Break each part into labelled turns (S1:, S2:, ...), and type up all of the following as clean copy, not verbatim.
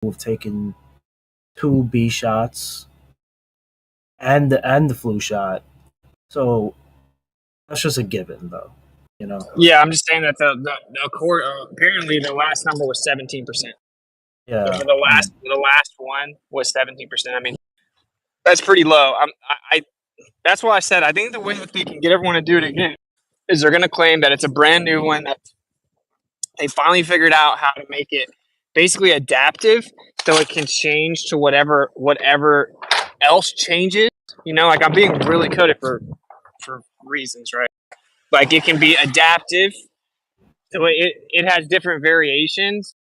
S1: who have taken 2 B shots and the flu shot. So that's just a given, though. You know.
S2: Yeah, I'm just saying that the court apparently the last number was 17%.
S1: Yeah.
S2: So the last one was 17%. I mean, that's pretty low. I that's why I said I think the way that they can get everyone to do it again is they're going to claim that it's a brand new one that they finally figured out how to make it basically adaptive so it can change to whatever else changes. You know, like I'm being really coded for reasons, right? Like it can be adaptive, so it has different variations.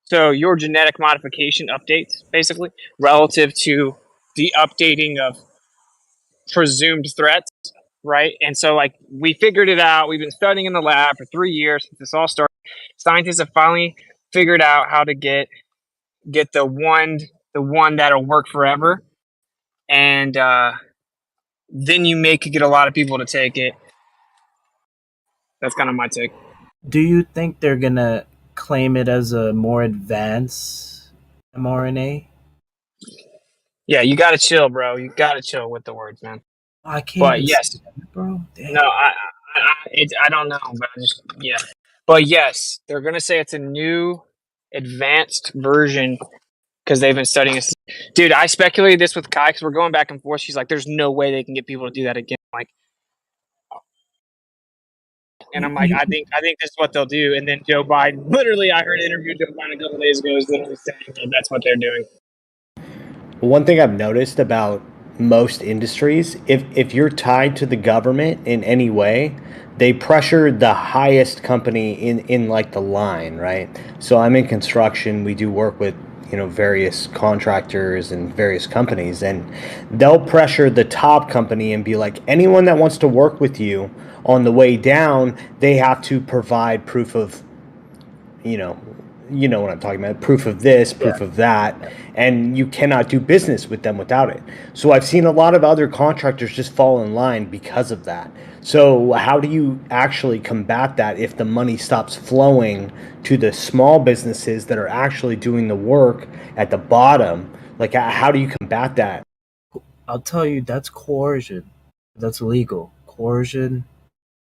S2: So your genetic modification updates basically relative to the updating of presumed threats, right? And so like we figured it out. We've been studying in the lab for 3 years since this all started. Scientists have finally figured out how to get the one that'll work forever, and then you could get a lot of people to take it. That's kind of my take.
S1: Do you think they're gonna claim it as a more advanced mRNA?
S2: Yeah, you got to chill, bro. You got to chill with the words, man.
S1: Oh, I can't
S2: But
S1: even say
S2: yes,
S1: that, bro. Damn.
S2: no, I don't know, but yeah. But yes, they're gonna say it's a new, advanced version because they've been studying this. Dude, I speculated this with Kai because we're going back and forth. She's like, "There's no way they can get people to do that again." Like, and I'm like,
S1: You,
S2: I think this is what they'll do. And then Joe Biden, literally, I heard an interview Joe Biden a couple days ago is literally saying that that's what they're doing.
S3: One thing I've noticed about most industries, if you're tied to the government in any way, they pressure the highest company in like the line, right? So I'm in construction. We do work with, various contractors and various companies, and they'll pressure the top company and be like, anyone that wants to work with you on the way down, they have to provide proof of, you know, you know what I'm talking about, proof of this,
S1: yeah.
S3: proof of that, and you cannot do business with them without it. So I've seen a lot of other contractors just fall in line because of that. So how do you actually combat that if the money stops flowing to the small businesses that are actually doing the work at the bottom? Like, how do you combat that?
S1: I'll tell you, that's coercion. That's illegal. Coercion.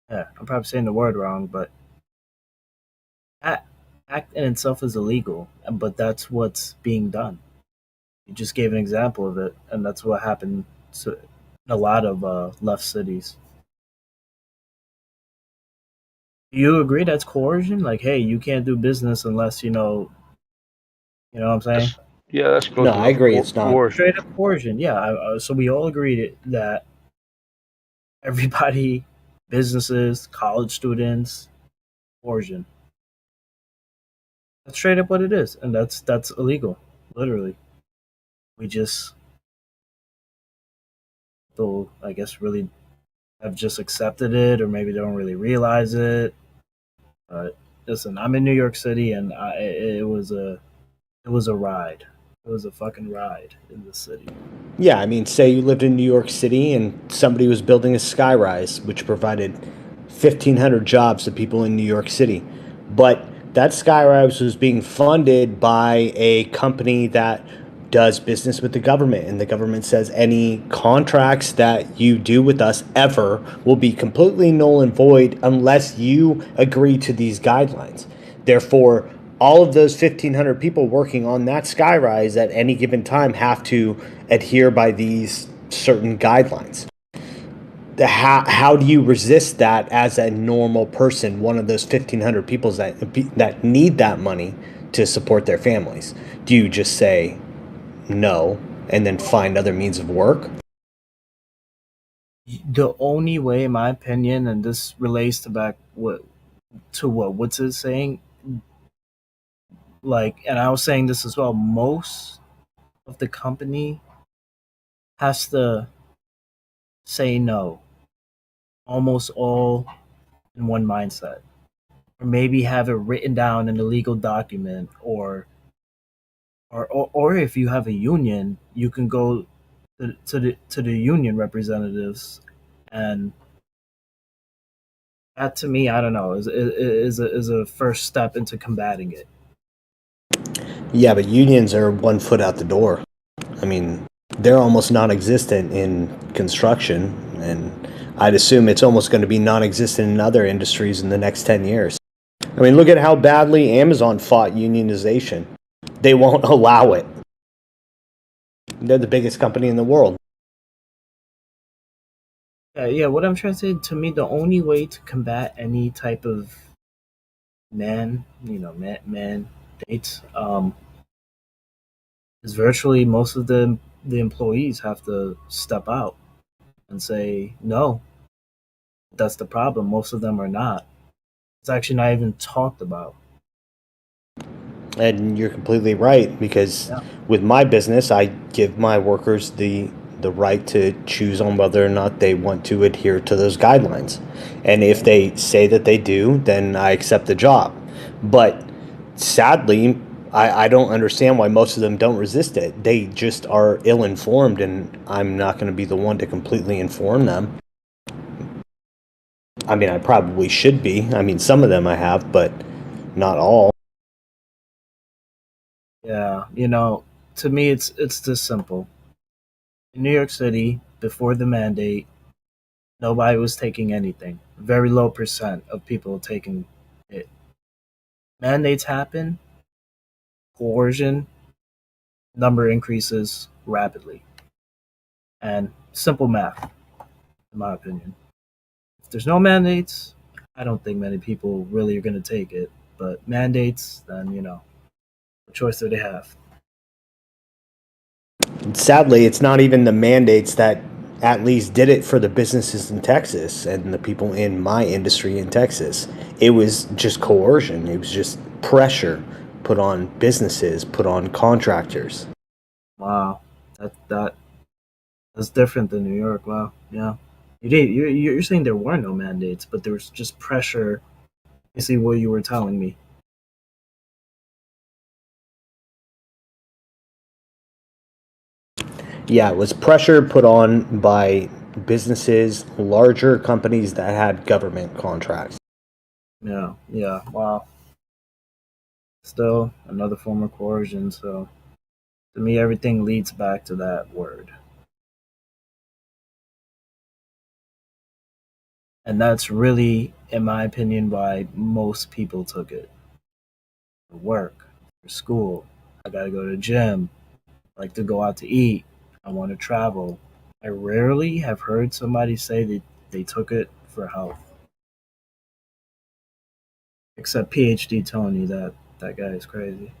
S1: Yeah, I'm probably saying the word wrong, but act, act in itself is illegal. But that's what's being done. You just gave an example of it, and that's what happened to a lot of left cities. Do you agree that's coercion? Like, hey, you can't do business unless you know what I'm saying?
S4: That's
S3: No,
S4: close
S3: I
S4: enough.
S3: agree. It's not.
S4: Coercion.
S1: Straight up coercion. Yeah. So we all agreed that everybody, businesses, college students, coercion. That's straight up what it is, and that's illegal. Literally, we just, people, I guess, really have just accepted it, or maybe they don't really realize it. But listen, I'm in New York City, and it was a ride. It was a fucking ride in the city.
S3: Yeah, I mean, say you lived in New York City and somebody was building a skyrise, which provided 1,500 jobs to people in New York City. But that skyrise was being funded by a company that does business with the government. And the government says any contracts that you do with us ever will be completely null and void unless you agree to these guidelines. Therefore, all of those 1,500 people working on that skyrise at any given time have to adhere by these certain guidelines. How do you resist that as a normal person, one of those 1,500 people that need that money to support their families? Do you just say no and then find other means of work?
S1: The only way, in my opinion, and this relates to what Woods is saying, like, and I was saying this as well. Most of the company has to say no, almost all in one mindset, or maybe have it written down in a legal document, or if you have a union, you can go to the union representatives, and that to me, I don't know, is a first step into combating it.
S3: Yeah, but unions are 1 foot out the door. I mean, they're almost non-existent in construction, and I'd assume it's almost going to be non-existent in other industries in the next 10 years. I mean, look at how badly Amazon fought unionization. They won't allow it. They're the biggest company in the world.
S1: Yeah, what I'm trying to say, to me, the only way to combat any type of man dates, is virtually most of the employees have to step out and say no. That's the problem. Most of them are not. It's actually not even talked about.
S3: And you're completely right, because
S1: Yeah.
S3: with my business, I give my workers the right to choose on whether or not they want to adhere to those guidelines. And if they say that they do, then I accept the job. But sadly, I don't understand why most of them don't resist it. They just are ill informed, and I'm not going to be the one to completely inform them. I mean, I probably should be. I mean, some of them I have, but not all.
S1: Yeah, to me, it's this simple. In New York City, before the mandate, nobody was taking anything. Very low percent of people taking it. Mandates happen, coercion, number increases rapidly. And simple math, in my opinion. If there's no mandates, I don't think many people really are going to take it. But mandates, then, what choice do they have?
S3: Sadly, it's not even the mandates that at least did it for the businesses in Texas and the people in my industry in Texas. It was just coercion. It was just pressure put on businesses, put on contractors.
S1: Wow, that's different than New York. Wow, yeah. You're saying there were no mandates, but there was just pressure. You see what you were telling me.
S3: Yeah, it was pressure put on by businesses, larger companies that had government contracts.
S1: Yeah, yeah. Wow. Still another form of coercion. So to me, everything leads back to that word, and that's really, in my opinion, why most people took it. For work, for school. I gotta go to the gym. I like to go out to eat. I want to travel. I rarely have heard somebody say that they took it for health, except PhD Tony. That guy is crazy.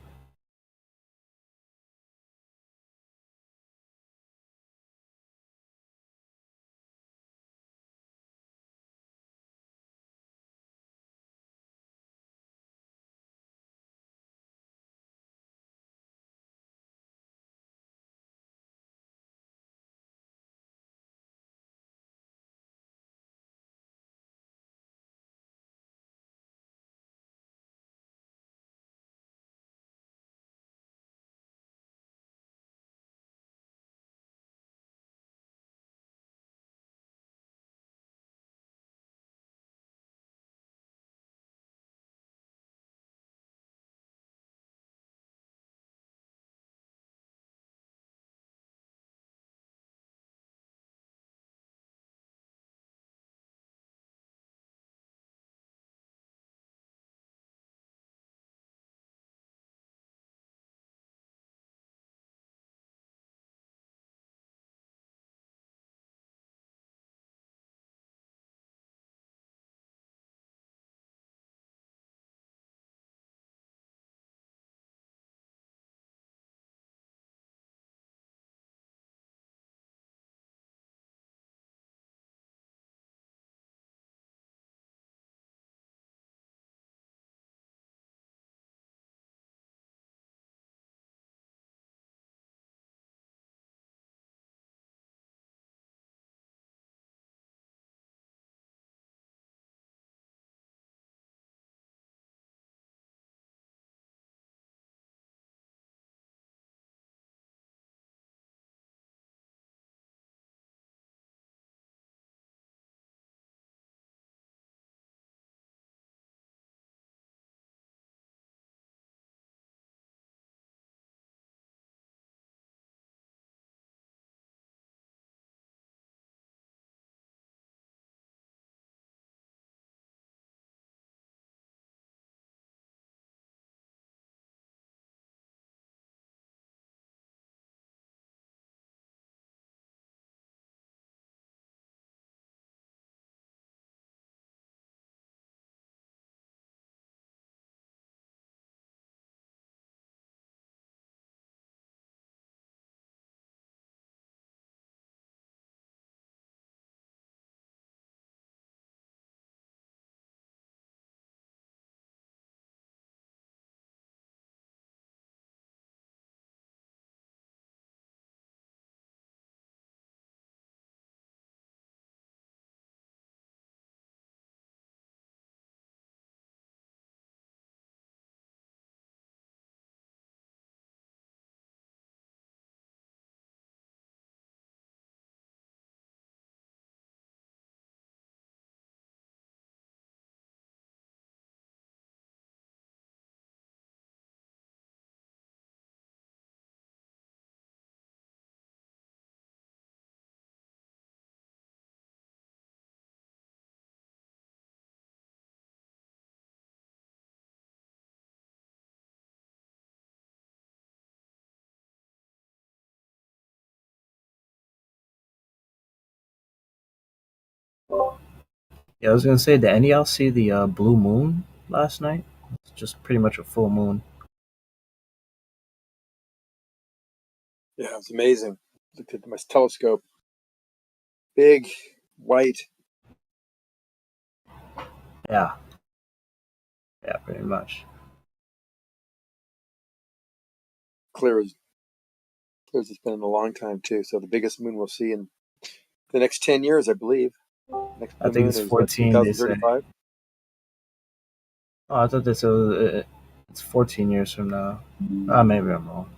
S1: Yeah, I was gonna say, did any of y'all see the blue moon last night? It's just pretty much a full moon.
S4: Yeah, it's amazing. Looked at my telescope. Big, white.
S1: Yeah, yeah, pretty much.
S4: Clear as it's been in a long time too. So the biggest moon we'll see in the next 10 years, I believe. Next
S1: I
S4: blue
S1: think
S4: moon
S1: it's
S4: is what,
S1: 14. They say.
S4: 2035?
S1: Oh, I thought they said it's 14 years from now. Ah, maybe I'm wrong.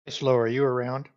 S5: Hey, Slow, are you around?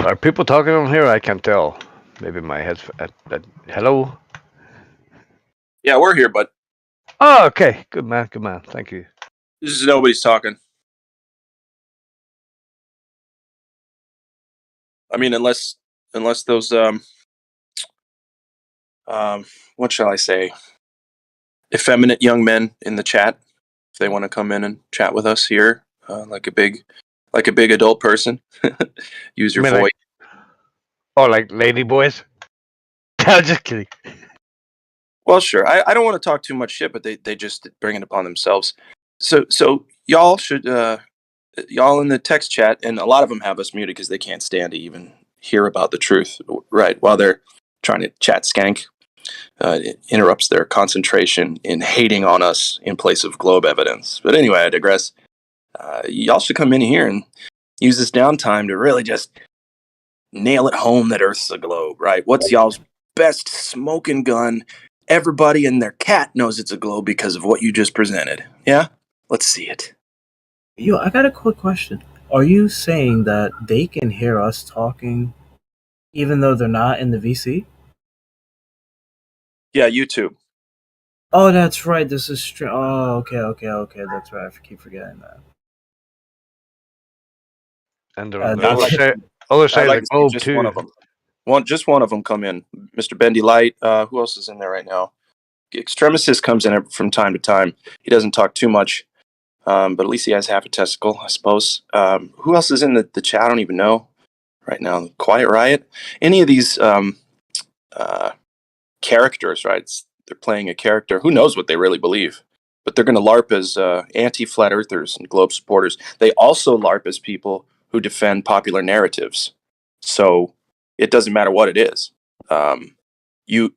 S6: Are people talking on here? I can't tell. Maybe my head's. Hello?
S7: Yeah, we're here, but
S6: Oh, okay. Good man. Good man. Thank you.
S7: this is nobody's talking. I mean, unless those what shall I say, effeminate young men in the chat, if they want to come in and chat with us here, like a big adult person, use your
S6: I mean,
S7: voice.
S6: like lady boys? I'm just kidding.
S7: Well, sure. I don't want to talk too much shit, but they just bring it upon themselves. So y'all should y'all in the text chat, and a lot of them have us muted because they can't stand to even hear about the truth, right? While they're trying to chat skank, it interrupts their concentration in hating on us in place of globe evidence. But anyway, I digress. Y'all should come in here and use this downtime to really just nail it home that Earth's a globe, right? What's y'all's best smoking gun? Everybody and their cat knows it's a globe because of what you just presented. Yeah? Let's see it.
S1: Yo, I got a quick question. Are you saying that they can hear us talking even though they're not in the VC?
S7: Yeah, YouTube.
S1: Oh, that's right. This is Oh, okay. That's right. I keep forgetting that.
S6: And
S1: Uh,
S6: the
S1: they
S6: other
S1: can-
S6: side, other
S7: I'd
S6: side
S7: like
S6: of
S7: to
S6: the
S7: see
S6: globe
S7: just
S6: too.
S7: one of them. Just one of them come in. Mr. Bendy Light. Who else is in there right now? Extremisist comes in from time to time. He doesn't talk too much, but at least he has half a testicle, I suppose. Who else is in the chat? I don't even know right now. Quiet Riot. Any of these characters, right? They're playing a character. Who knows what they really believe? But they're going to LARP as anti-flat earthers and globe supporters. They also LARP as people who defend popular narratives. So it doesn't matter what it is. You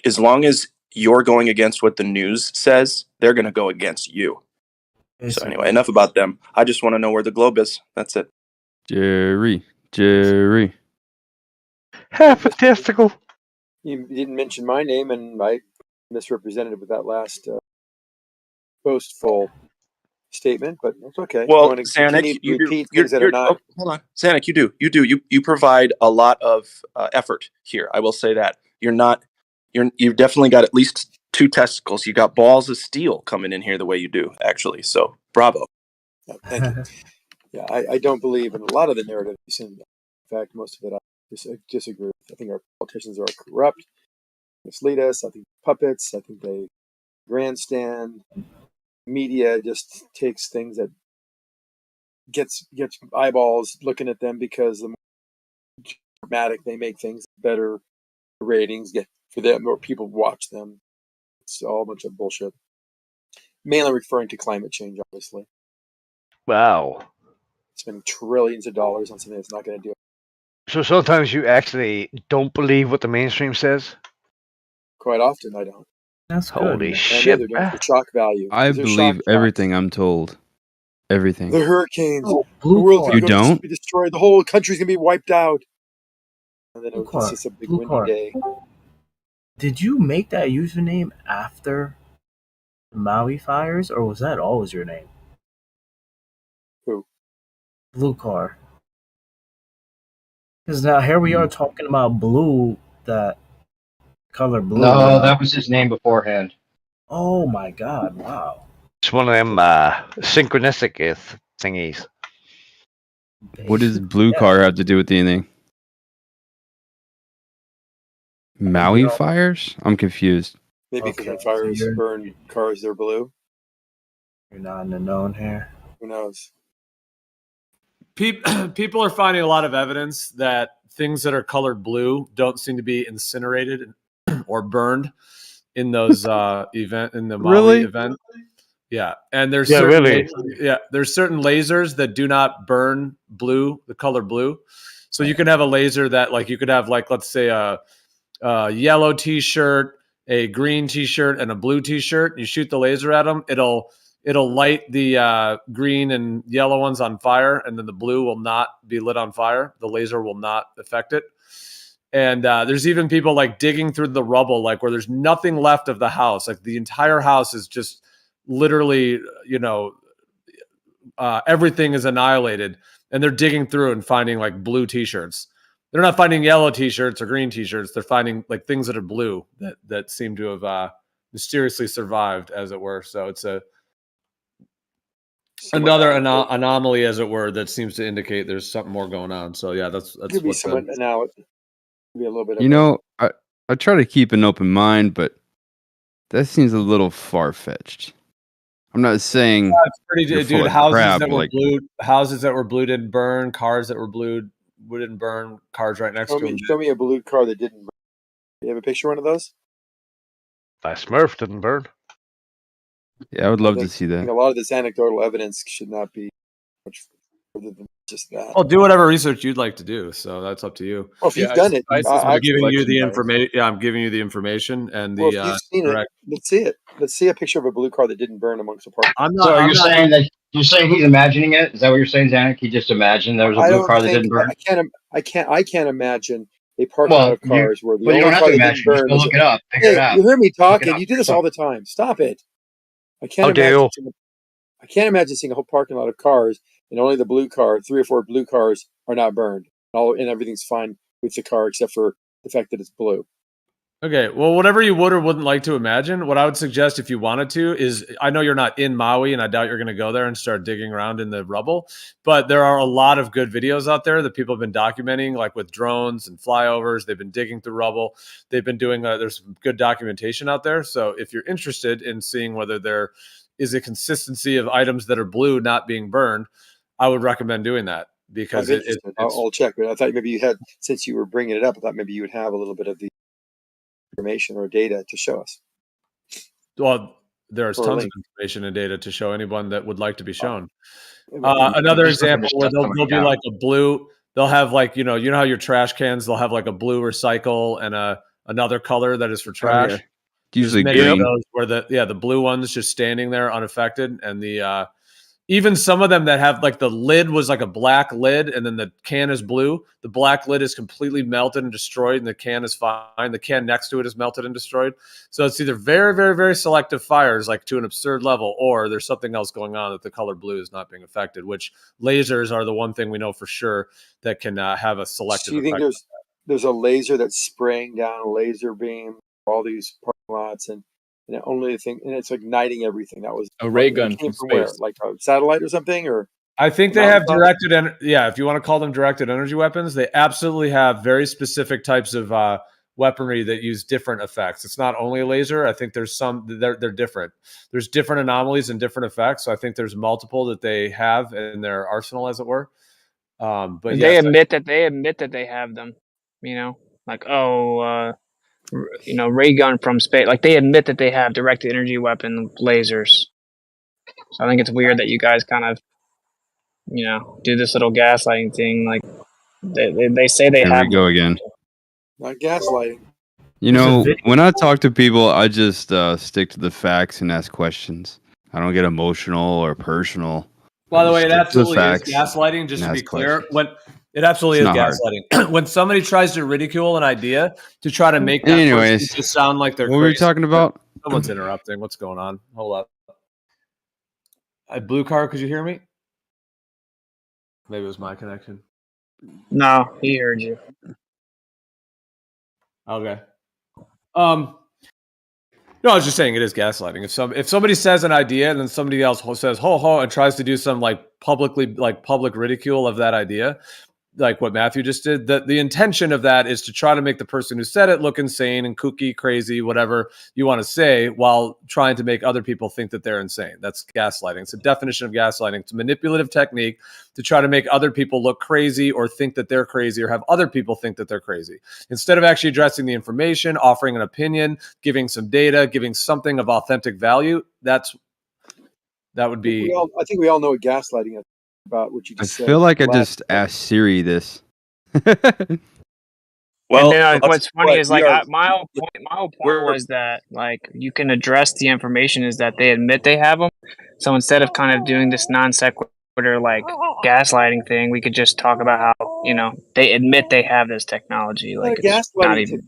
S7: as long as you're going against what the news says, they're going to go against you. So anyway, enough about them. I just want to know where the globe is. That's it.
S8: Jerry.
S6: Half a testicle.
S4: You didn't mention my name, and I misrepresented it with that last boastful statement, but it's okay.
S7: Well,
S4: you want to
S7: Zanuck,
S4: continue to repeat things that are not.
S7: Hold on, Zanuck, you provide a lot of effort here. I will say that you've definitely got at least 2 testicles. You got balls of steel coming in here the way you do, actually. So bravo.
S4: Yeah, thank you. Yeah, I don't believe in a lot of the narratives. In fact, most of it I disagree with. I think our politicians are corrupt, mislead us. I think puppets. I think they grandstand. Media just takes things that gets eyeballs looking at them because the more dramatic they make things, the better ratings get for them, or people watch them. It's all a bunch of bullshit. Mainly referring to climate change, obviously.
S6: Wow.
S4: Spending trillions of dollars on something that's not going to do it.
S6: So sometimes you actually don't believe what the mainstream says?
S4: Quite often, I don't.
S1: That's good.
S6: Holy
S1: man.
S4: And I know
S6: shit.
S4: they're doing it for shock value.
S8: I
S4: These are
S8: believe
S4: shock
S8: everything
S4: facts.
S8: I'm told. Everything.
S4: The hurricanes,
S1: Oh,
S4: the
S1: blue
S4: world's
S1: car.
S8: You
S4: going to
S8: don't?
S4: be destroyed. The whole country's going to be wiped out. And then
S1: Blue
S4: it's
S1: car.
S4: just a big
S1: Blue
S4: windy
S1: car.
S4: day.
S1: Did you make that username after the Maui fires, or was that always your name?
S4: Who?
S1: Blue car. Because now here we are
S8: Hmm.
S1: talking about blue, that color blue.
S5: No, that was his name beforehand.
S1: Oh my god! Wow.
S6: It's one of them synchronistic thingies.
S8: What does
S1: Basically,
S8: blue
S1: yeah.
S8: car have to do with anything? Maui fires? I'm confused.
S4: Maybe because
S1: Okay,
S4: when
S1: so
S4: fires burn cars, they're blue.
S1: you're not in the known here.
S4: Who knows?
S9: People are finding a lot of evidence that things that are colored blue don't seem to be incinerated or burned in those in the Maui
S8: Really?
S9: event. Yeah, and there's
S6: Yeah,
S9: certain
S6: really.
S9: there's certain lasers that do not burn blue, the color blue. So you can have a laser that, like, you could have, like, let's say a yellow T-shirt, a green T-shirt, and a blue T-shirt. You shoot the laser at them, it'll light the green and yellow ones on fire, and then the blue will not be lit on fire. The laser will not affect it. And there's even people, like, digging through the rubble, like, where there's nothing left of the house. Like, the entire house is just literally, everything is annihilated, and they're digging through and finding, like, blue T-shirts. they're not finding yellow T-shirts or green T-shirts. They're finding like things that are blue that seem to have mysteriously survived, as it were. So it's another anomaly, as it were, that seems to indicate there's something more going on. So yeah, that's
S4: Could be
S9: what
S4: somewhat analogous. Be a little bit.
S8: You know, I try to keep an open mind, but that seems a little far fetched. I'm not saying
S9: it's pretty,
S8: you're full
S9: dude.
S8: of
S9: Houses
S8: crap,
S9: that were
S8: like,
S9: blue, didn't burn. Cars that were blue didn't burn. Cars right next to them.
S4: Show me a blue car that didn't burn. Do you have a picture of one of those?
S6: My Smurf didn't burn.
S8: yeah, I would love to see
S4: I think
S8: that.
S4: a lot of this anecdotal evidence should not be much further than just that.
S9: Well, do whatever research you'd like to do. So that's up to you.
S4: Well, if you've done it,
S9: I'm giving you the information. Yeah, I'm giving you the information and the.
S4: Well, if you've seen it, let's see it. Let's see a picture of a blue car that didn't burn amongst the park.
S5: I'm not. So you're saying that you're saying he's imagining it? Is that what you're saying, Zanuck? He just imagined there was a blue car that didn't burn.
S4: I can't imagine a parking lot of cars where the only
S5: you don't have
S4: car
S5: to
S4: that
S5: imagine.
S4: didn't burn.
S5: Just go look it up. Figure it out.
S4: You hear me talking? You do this all the time. Stop it. I can't imagine seeing a whole parking lot of cars and only the blue car, 3 or 4 blue cars are not burned. And everything's fine with the car except for the fact that it's blue.
S9: Okay, well, whatever you would or wouldn't like to imagine, what I would suggest if you wanted to is, I know you're not in Maui, and I doubt you're going to go there and start digging around in the rubble, but there are a lot of good videos out there that people have been documenting, like with drones and flyovers. They've been digging through rubble. They've been doing, there's some good documentation out there. So if you're interested in seeing whether there is a consistency of items that are blue not being burned, I would recommend doing that. Because
S4: I'll check, but I thought maybe you had, since you were bringing it up, I thought maybe you would have a little bit of the information or data to show us.
S9: Well, there's tons of information and data to show anyone that would like to be shown. Another example where they'll be like a blue, they'll have like, you know how your trash cans, they'll have like a blue recycle and another color that is for trash.
S8: Usually
S9: many
S8: green.
S9: of those where the blue one's just standing there unaffected, and the even some of them that have like the lid was like a black lid and then the can is blue. The black lid is completely melted and destroyed and the can is fine. The can next to it is melted and destroyed. So it's either very, very, very selective fires, like to an absurd level, or there's something else going on that the color blue is not being affected, which lasers are the one thing we know for sure that can have a selective effect.
S4: Do you think there's a laser that's spraying down a laser beam for all these parking lots and only thing, and it's igniting everything? That was
S10: a ray gun
S4: from where? Like a satellite or something? Or
S9: I think they have directed, if you want to call them directed energy weapons, they absolutely have very specific types of weaponry that use different effects. It's not only a laser. I think there's some they're different. There's different anomalies and different effects. So I think there's multiple that they have in their arsenal, as it were. But
S2: they admit that they have them. Like ray gun from space. Like they admit that they have directed energy weapon lasers. So I think it's weird that you guys kind of, do this little gaslighting thing. Like they say they have.
S8: Here we go again.
S4: Not gaslighting.
S8: When I talk to people, I just stick to the facts and ask questions. I don't get emotional or personal.
S9: By the way, it absolutely is gaslighting, just to be clear. It absolutely is gaslighting. When somebody tries to ridicule an idea to try to make that person just sound like they're crazy.
S8: What were we talking about?
S9: Someone's interrupting. What's going on? Hold up. Blue car, could you hear me? Maybe it was my connection.
S2: No, he heard you.
S9: Okay. No, I was just saying it is gaslighting. If somebody says an idea and then somebody else says ho ho and tries to do some public ridicule of that idea, like what Matthew just did, the intention of that is to try to make the person who said it look insane and kooky, crazy, whatever you want to say, while trying to make other people think that they're insane. That's gaslighting. It's a definition of gaslighting. It's a manipulative technique to try to make other people look crazy or think that they're crazy or have other people think that they're crazy. Instead of actually addressing the information, offering an opinion, giving some data, giving something of authentic value, that would be...
S4: I think we all know what gaslighting is about, what you just said.
S8: I feel like I just asked Siri this.
S2: Well, and then, what's funny is my whole point was that you can address the information is that they admit they have them. So instead of kind of doing this non sequitur gaslighting thing, we could just talk about how they admit they have this technology. It's not even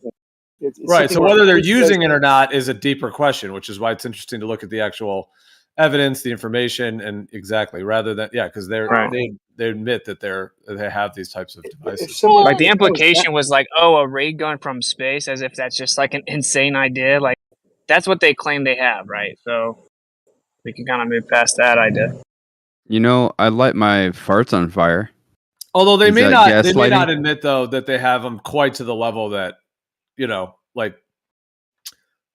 S9: right. So whether they're using it or not is a deeper question, which is why it's interesting to look at the actual evidence, the information, and exactly rather than because they admit that they have these types of devices.
S2: Like the implication was like, oh, a ray gun from space, as if that's just like an insane idea. Like that's what they claim they have, right? So we can kind of move past that idea.
S8: You know, I light my farts on fire.
S9: Although they
S8: Is
S9: may
S8: that
S9: not, they may
S8: gaslighting?
S9: not admit though that they have them quite to the level that, like.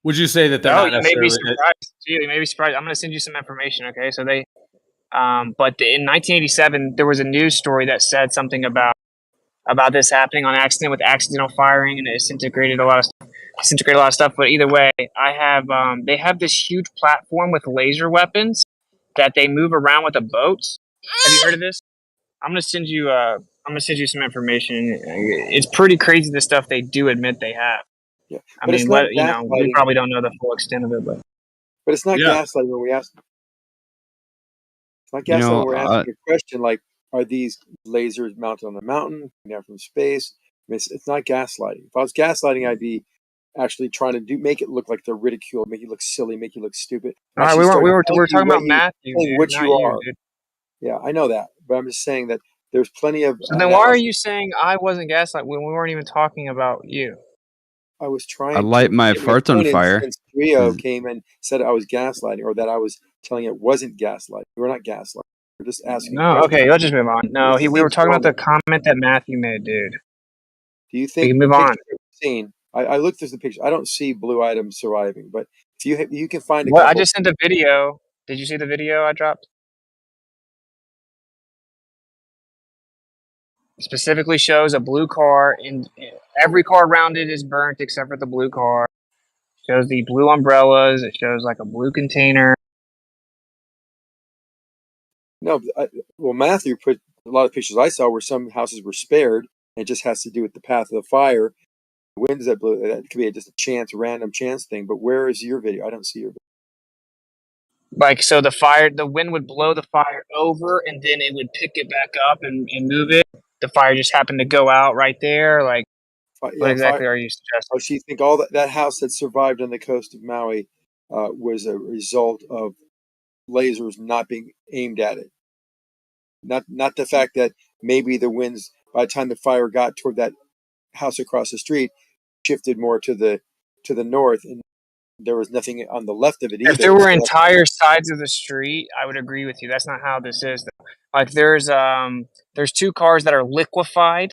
S9: Would you say that they're
S2: No,
S9: not
S2: you may be
S9: necessarily?
S2: surprised. You may be surprised. I'm going to send you some information. Okay, so they, but in 1987, there was a news story that said something about this happening on accident with accidental firing, and it disintegrated a lot of stuff. But either way, I have they have this huge platform with laser weapons that they move around with a boat. Have you heard of this? I'm gonna send you some information. It's pretty crazy the stuff they do admit they have.
S4: Yeah,
S2: I
S4: but
S2: mean,
S4: it's not
S2: we
S4: gaslighting.
S2: probably don't know the full extent of it, but
S4: it's not gaslighting when we ask. It's not gaslighting when we're asking a question like, "Are these lasers mounted on the mountain, down from space?" I mean, it's not gaslighting. If I was gaslighting, I'd be actually trying to make it look like they're ridiculed, make you look silly, make you look stupid.
S2: All right, we were talking about Matthew, dude,
S4: what
S2: not
S4: you
S2: you,
S4: are.
S2: dude.
S4: Yeah, I know that, but I'm just saying that there's plenty of.
S2: So then, why are you saying I wasn't gaslight when we weren't even talking about you?
S4: I was trying.
S8: I light my farts on fire.
S4: Since Rio came and said I was gaslighting, or that I was telling it wasn't gaslighting. We're not gaslighting. We're just asking.
S2: No, okay, let's just move on. No, we were talking about the comment that Matthew made, dude.
S4: Do you think
S2: we can move on?
S4: Seen, I looked through the picture. I don't see blue items surviving, but if you can find a
S2: Well,
S4: couple.
S2: I just sent a video. Did you see the video I dropped? It specifically shows a blue car, and every car around it is burnt except for the blue car. It shows the blue umbrellas. It shows like a blue container.
S4: No, well, Matthew put a lot of pictures I saw where some houses were spared. And it just has to do with the path of the fire. The winds that blew. That could be just a random chance thing. But where is your video? I don't see your video.
S2: Like, so the wind would blow the fire over, and then it would pick it back up and move it. The fire just happened to go out right there. Like, what exactly are you suggesting?
S4: Oh, so you think all that house that survived on the coast of Maui was a result of lasers not being aimed at it? Not the fact that maybe the winds, by the time the fire got toward that house across the street, shifted more to the north, and there was nothing on the left of it either.
S2: If there were entire sides of the street, I would agree with you. That's not how this is, though. Like, there's two cars that are liquefied,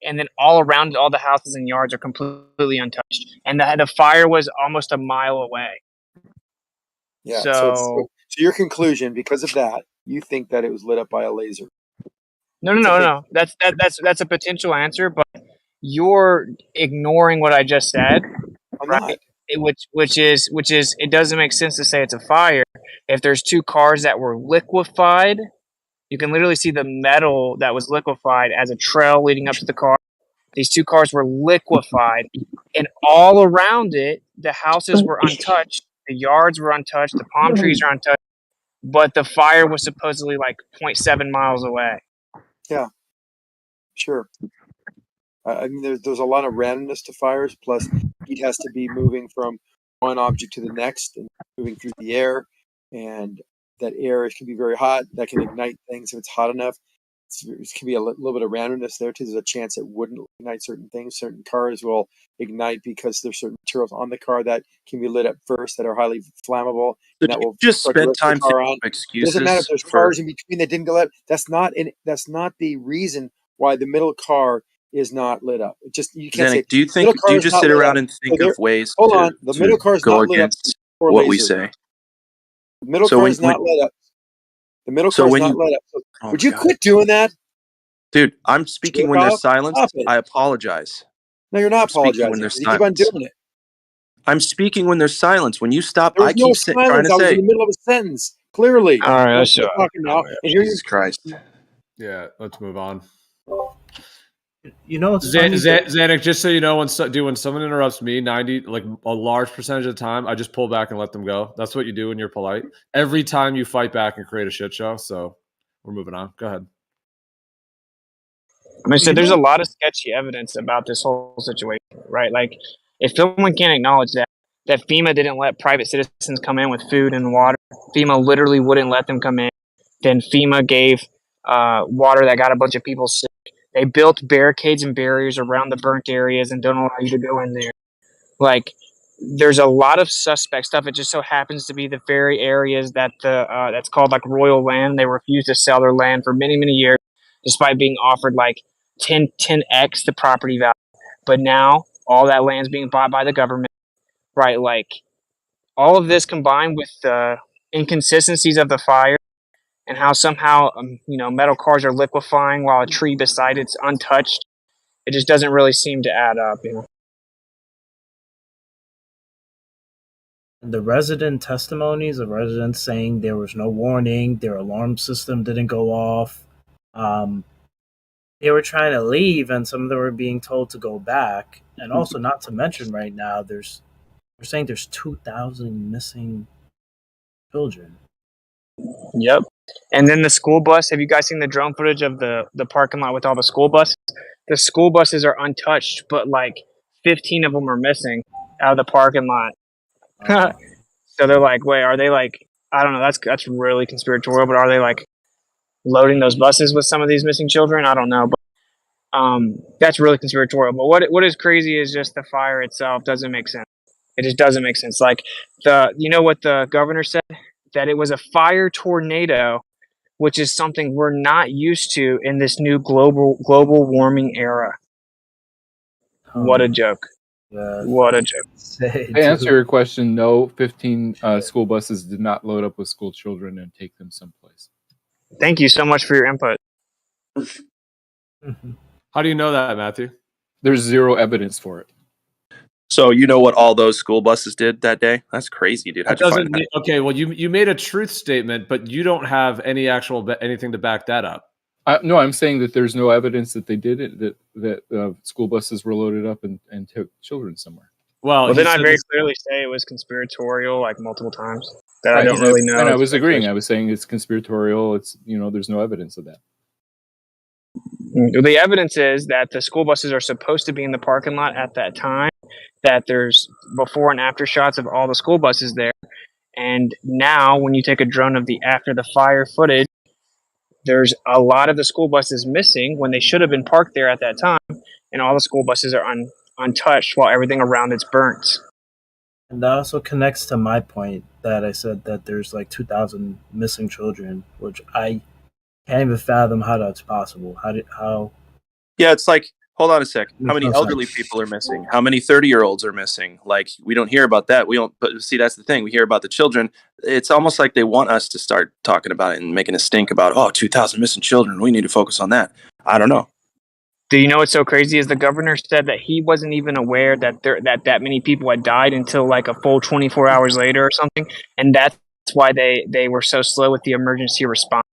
S2: and then all around all the houses and yards are completely untouched, and the fire was almost a mile away.
S4: Yeah. So your conclusion, because of that, you think that it was lit up by a laser?
S2: No. That's a potential answer, but you're ignoring what I just said.
S4: I'm
S2: right?
S4: not.
S2: Which is it doesn't make sense to say it's a fire if there's two cars that were liquefied. You can literally see the metal that was liquefied as a trail leading up to the car. These two cars were liquefied, and all around it, the houses were untouched, the yards were untouched, the palm trees are untouched, but the fire was supposedly like 0.7 miles away.
S4: Yeah, sure. I mean, there's a lot of randomness to fires. Plus, heat has to be moving from one object to the next and moving through the air, and that air can be very hot. That can ignite things if it's hot enough. It can be a little bit of randomness there too. There's a chance it wouldn't ignite certain things. Certain cars will ignite because there's certain materials on the car that can be lit up first that are highly flammable.
S7: So
S4: and that will
S7: just
S4: start the
S7: spend
S4: rest of
S7: time
S4: the car
S7: thinking
S4: on.
S7: of excuses.
S4: It doesn't matter if there's cars in between that didn't go lit. That's not the reason why the middle car is not lit up. It just, you can't
S7: Zanuck,
S4: say.
S7: do you just sit around and think of ways
S4: the middle car is
S7: go
S4: not lit up
S7: against
S4: for
S7: what we
S4: lasers.
S7: say?
S4: The middle car is not lit up. The middle car is not lit up. So would you quit doing that?
S7: Dude, I'm speaking when there's silence. I apologize.
S4: No, you're not apologizing. You keep on doing it.
S7: I'm speaking when there's silence. When you stop,
S4: I keep
S7: trying to say.
S4: I was in the middle of a sentence. Clearly.
S2: All right, let's
S4: talking now. And here
S7: Jesus Christ.
S9: Yeah, let's move on.
S1: You know, it's
S9: Zanuck, just so you know, when someone interrupts me, a large percentage of the time, I just pull back and let them go. That's what you do when you're polite. Every time you fight back and create a shit show. So we're moving on. Go ahead.
S2: I mean, so there's a lot of sketchy evidence about this whole situation, right? Like, if someone can't acknowledge that that FEMA didn't let private citizens come in with food and water. FEMA literally wouldn't let them come in. Then FEMA gave water that got a bunch of people sick. They built barricades and barriers around the burnt areas and don't allow you to go in there. Like, there's a lot of suspect stuff. It just so happens to be the very areas that that's called like royal land. They refused to sell their land for many, many years, despite being offered like 10x the property value. But now all that land's being bought by the government, right? Like, all of this combined with the inconsistencies of the fire and how somehow metal cars are liquefying while a tree beside it's untouched. It just doesn't really seem to add up,
S1: The resident testimonies of residents saying there was no warning, their alarm system didn't go off. They were trying to leave, and some of them were being told to go back. And also, not to mention, right now, they're saying there's 2,000 missing children.
S2: Yep. And then the school bus. Have you guys seen the drone footage of the parking lot with all the school buses? The school buses are untouched, but like 15 of them are missing out of the parking lot. So they're like, wait, are they like? I don't know. That's really conspiratorial. But are they like loading those buses with some of these missing children? I don't know. But that's really conspiratorial. But what is crazy is just the fire itself doesn't make sense. It just doesn't make sense. Like what the governor said, that it was a fire tornado, which is something we're not used to in this new global warming era. What a joke. What a joke.
S10: To answer your question, no, 15 school buses did not load up with school children and take them someplace.
S2: Thank you so much for your input.
S9: How do you know that, Matthew?
S10: There's zero evidence for it.
S7: So you know what all those school buses did that day? That's crazy, dude. How'd you find that?
S9: Okay, well, you made a truth statement, but you don't have any anything to back that up.
S10: No, I'm saying that there's no evidence that they did it, that school buses were loaded up and took children somewhere.
S2: Well, didn't I very clearly say it was conspiratorial like multiple times? That I don't really know.
S10: And I was agreeing. I was saying it's conspiratorial. It's, there's no evidence of that.
S2: The evidence is that the school buses are supposed to be in the parking lot at that time, that there's before and after shots of all the school buses there. And now when you take a drone of the after the fire footage, there's a lot of the school buses missing when they should have been parked there at that time. And all the school buses are untouched while everything around it's burnt.
S1: And that also connects to my point that I said that there's like 2,000 missing children, which I can't even fathom how that's possible. How?
S7: Yeah, it's like, hold on a sec. How many elderly people are missing? How many 30-year-olds are missing? Like, we don't hear about that. We don't. But see, that's the thing. We hear about the children. It's almost like they want us to start talking about it and making a stink about 2,000 missing children. We need to focus on that. I don't know.
S2: Do you know what's so crazy is the governor said that he wasn't even aware that that many people had died until like a full 24 hours later or something, and that's why they were so slow with the emergency response.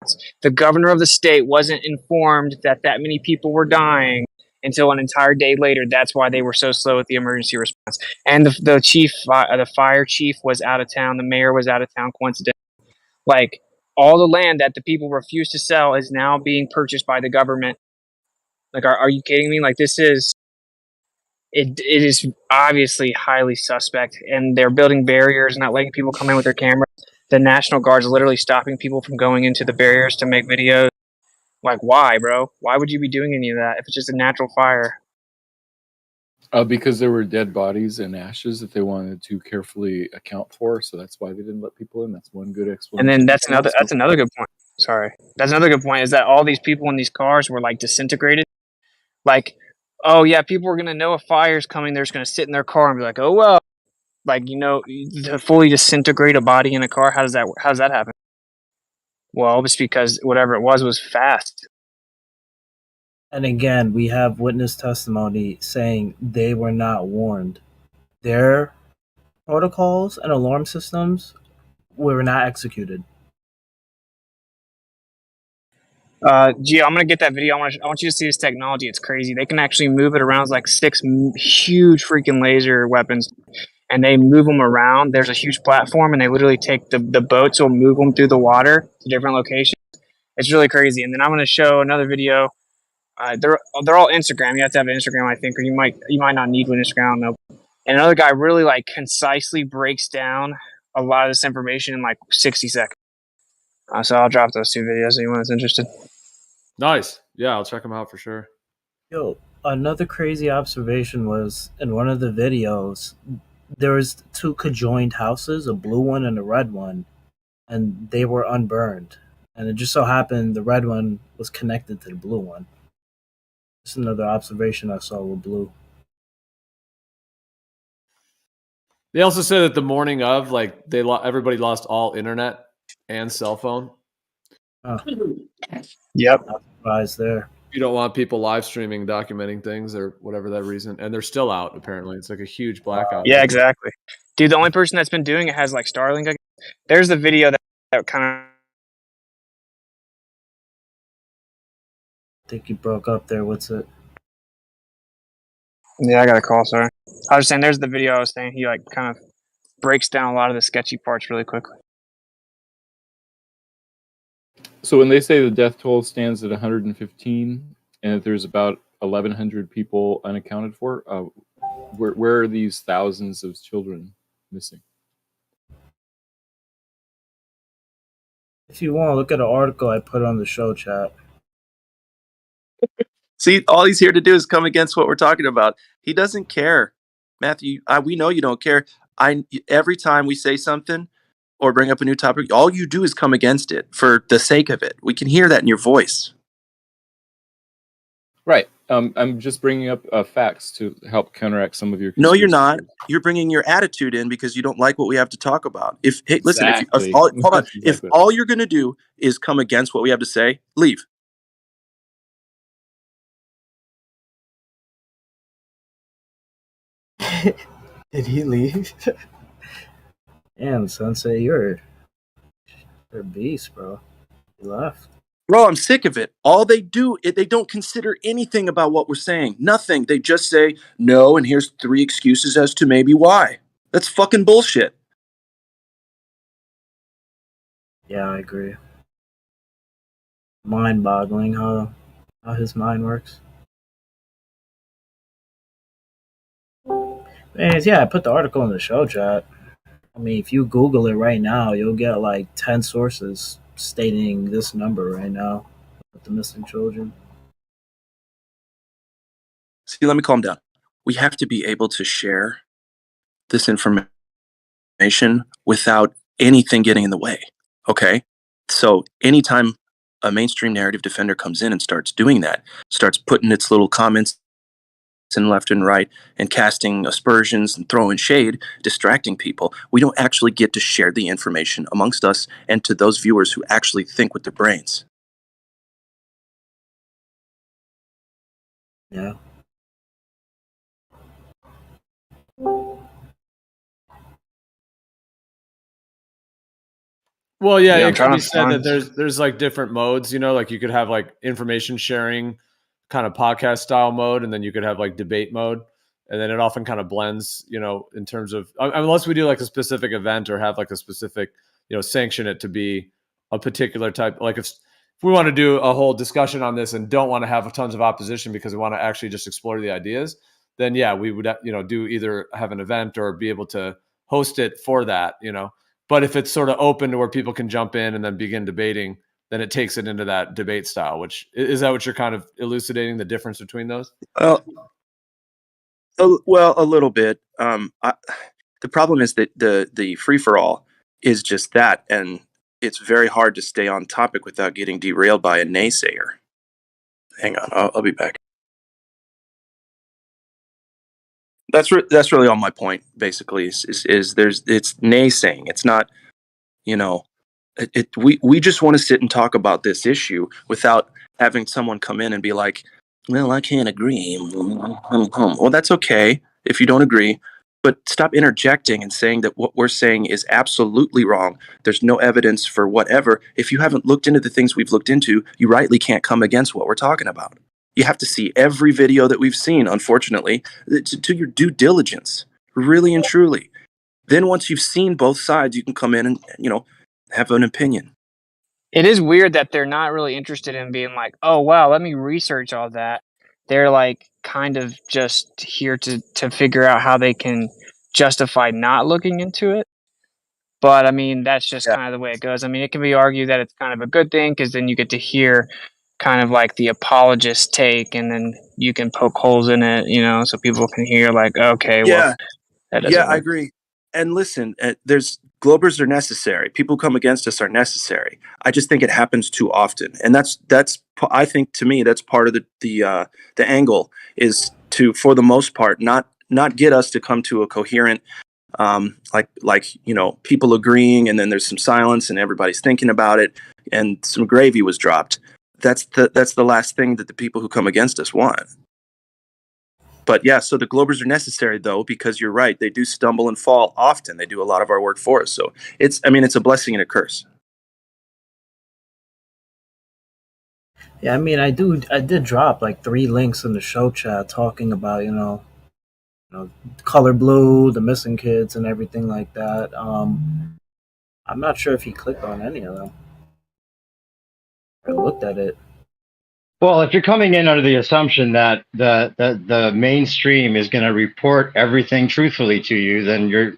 S2: The governor of the state wasn't informed that many people were dying until an entire day later. That's why they were so slow with the emergency response. And the chief, the fire chief, was out of town. The mayor was out of town, coincidentally. Like, all the land that the people refused to sell is now being purchased by the government. Like, are you kidding me? Like, this is it is obviously highly suspect, and they're building barriers, not letting people come in with their cameras. The National Guard's literally stopping people from going into the barriers to make videos. Like, why, bro? Why would you be doing any of that if it's just a natural fire?
S10: Because there were dead bodies and ashes that they wanted to carefully account for, so that's why they didn't let people in. That's one good explanation.
S2: And then that's another good point. Sorry, that's another good point. Is that all these people in these cars were like disintegrated? Like, oh yeah, people are gonna know a fire's coming. They're just gonna sit in their car and be like, oh well. Like, to fully disintegrate a body in a car. How does that happen? Well, it's because whatever it was fast.
S1: And again, we have witness testimony saying they were not warned. Their protocols and alarm systems were not executed.
S2: Gio, I'm gonna get that video. I want you to see this technology. It's crazy. They can actually move it around. It's like 6 huge freaking laser weapons, and they move them around. There's a huge platform, and they literally take the boats will move them through the water to different locations. It's really crazy. And then I'm gonna show another video. They're all Instagram. You have to have an Instagram, I think, or you might not need one Instagram. I don't know. and another guy really like concisely breaks down a lot of this information in like 60 seconds. So I'll drop those 2 videos if anyone is interested.
S9: Nice. Yeah, I'll check them out for sure.
S1: Yo, another crazy observation was in one of the videos, there was 2 conjoined houses, a blue one and a red one, and they were unburned. And it just so happened the red one was connected to the blue one. Just another observation I saw with blue.
S9: They also said that the morning of, like, everybody lost all internet and cell phone.
S1: Oh,
S2: Yep.
S1: not surprised there.
S9: You don't want people live streaming, documenting things or whatever that reason. And they're still out, apparently. It's like a huge blackout.
S2: Yeah, exactly. Dude, the only person that's been doing it has like Starlink. There's the video that kind of.
S1: I think you broke up there. What's it?
S2: Yeah, I got a call, sorry. I was saying there's the video I was saying. He like kind of breaks down a lot of the sketchy parts really quickly.
S10: So when they say the death toll stands at 115 and that there's about 1,100 people unaccounted for, where are these thousands of children missing?
S1: If you want to look at an article I put on the show chat.
S7: See, all he's here to do is come against what we're talking about. He doesn't care. Matthew, we know you don't care. Every time we say something or bring up a new topic, all you do is come against it for the sake of it. We can hear that in your voice.
S10: Right. I'm just bringing up facts to help counteract some of your.
S7: No, you're not. You're bringing your attitude in because you don't like what we have to talk about.
S10: Exactly.
S7: Hold on.
S10: Exactly.
S7: If all you're going to do is come against what we have to say, leave.
S1: Did he leave? Damn, Sensei, you're a beast, bro. He left.
S7: Bro, I'm sick of it. All they do, they don't consider anything about what we're saying. Nothing. They just say no, and here's 3 excuses as to maybe why. That's fucking bullshit.
S1: Yeah, I agree. Mind-boggling how his mind works. Anyways, yeah, I put the article in the show chat. I mean, if you Google it right now, you'll get like 10 sources stating this number right now with the missing children.
S7: See, let me calm down. We have to be able to share this information without anything getting in the way, okay? So anytime a mainstream narrative defender comes in and starts doing that, starts putting its little comments in left and right and casting aspersions and throwing shade, distracting people, we don't actually get to share the information amongst us and to those viewers who actually think with their brains.
S1: Yeah.
S9: Well, yeah,
S2: I'm
S9: it
S2: trying
S9: can be
S2: to
S9: said that
S2: find-
S9: there's like different modes, you know, like you could have like information sharing kind of podcast style mode, and then you could have like debate mode, and then it often kind of blends, you know, in terms of unless we do like a specific event or have like a specific, you know, sanction it to be a particular type. Like if we want to do a whole discussion on this and don't want to have tons of opposition because we want to actually just explore the ideas, then yeah, we would, you know, do either have an event or be able to host it for that, you know. But if it's sort of open to where people can jump in and then begin debating, then it takes it into that debate style. Which is that what you're kind of elucidating the difference between those?
S7: Well, a little bit. The problem is that the free for all is just that, and it's very hard to stay on topic without getting derailed by a naysayer. Hang on, I'll be back. That's really all my point. Basically, is it's naysaying. It's not, you know, we just want to sit and talk about this issue without having someone come in and be like, well, I can't agree. Well, that's okay if you don't agree, but stop interjecting and saying that what we're saying is absolutely wrong. There's no evidence for whatever. If you haven't looked into the things we've looked into, you rightly can't come against what we're talking about. You have to see every video that we've seen, unfortunately, to your due diligence, really and truly. Then once you've seen both sides, you can come in and, you know, have an opinion.
S2: It is weird that they're not really interested in being like, oh, wow, let me research all that. They're like kind of just here to figure out how they can justify not looking into it. But I mean, that's just kind of the way it goes. I mean, it can be argued that it's kind of a good thing because then you get to hear kind of like the apologist take, and then you can poke holes in it, so people can hear like, okay, well, that doesn't
S7: I
S2: work.
S7: agree. And listen, there's Globers are necessary. People who come against us are necessary. I just think it happens too often, and that's I think, to me, that's part of the angle, is to, for the most part, not get us to come to a coherent, people agreeing, and then there's some silence and everybody's thinking about it, and some gravy was dropped. That's the last thing that the people who come against us want. But yeah, so the Globers are necessary, though, because you're right. They do stumble and fall often. They do a lot of our work for us. So it's a blessing and a curse.
S1: Yeah, I mean, I did drop like 3 links in the show chat talking about, Color Blue, the missing kids, and everything like that. I'm not sure if he clicked on any of them. I looked at it.
S5: Well, if you're coming in under the assumption that the mainstream is going to report everything truthfully to you, then you're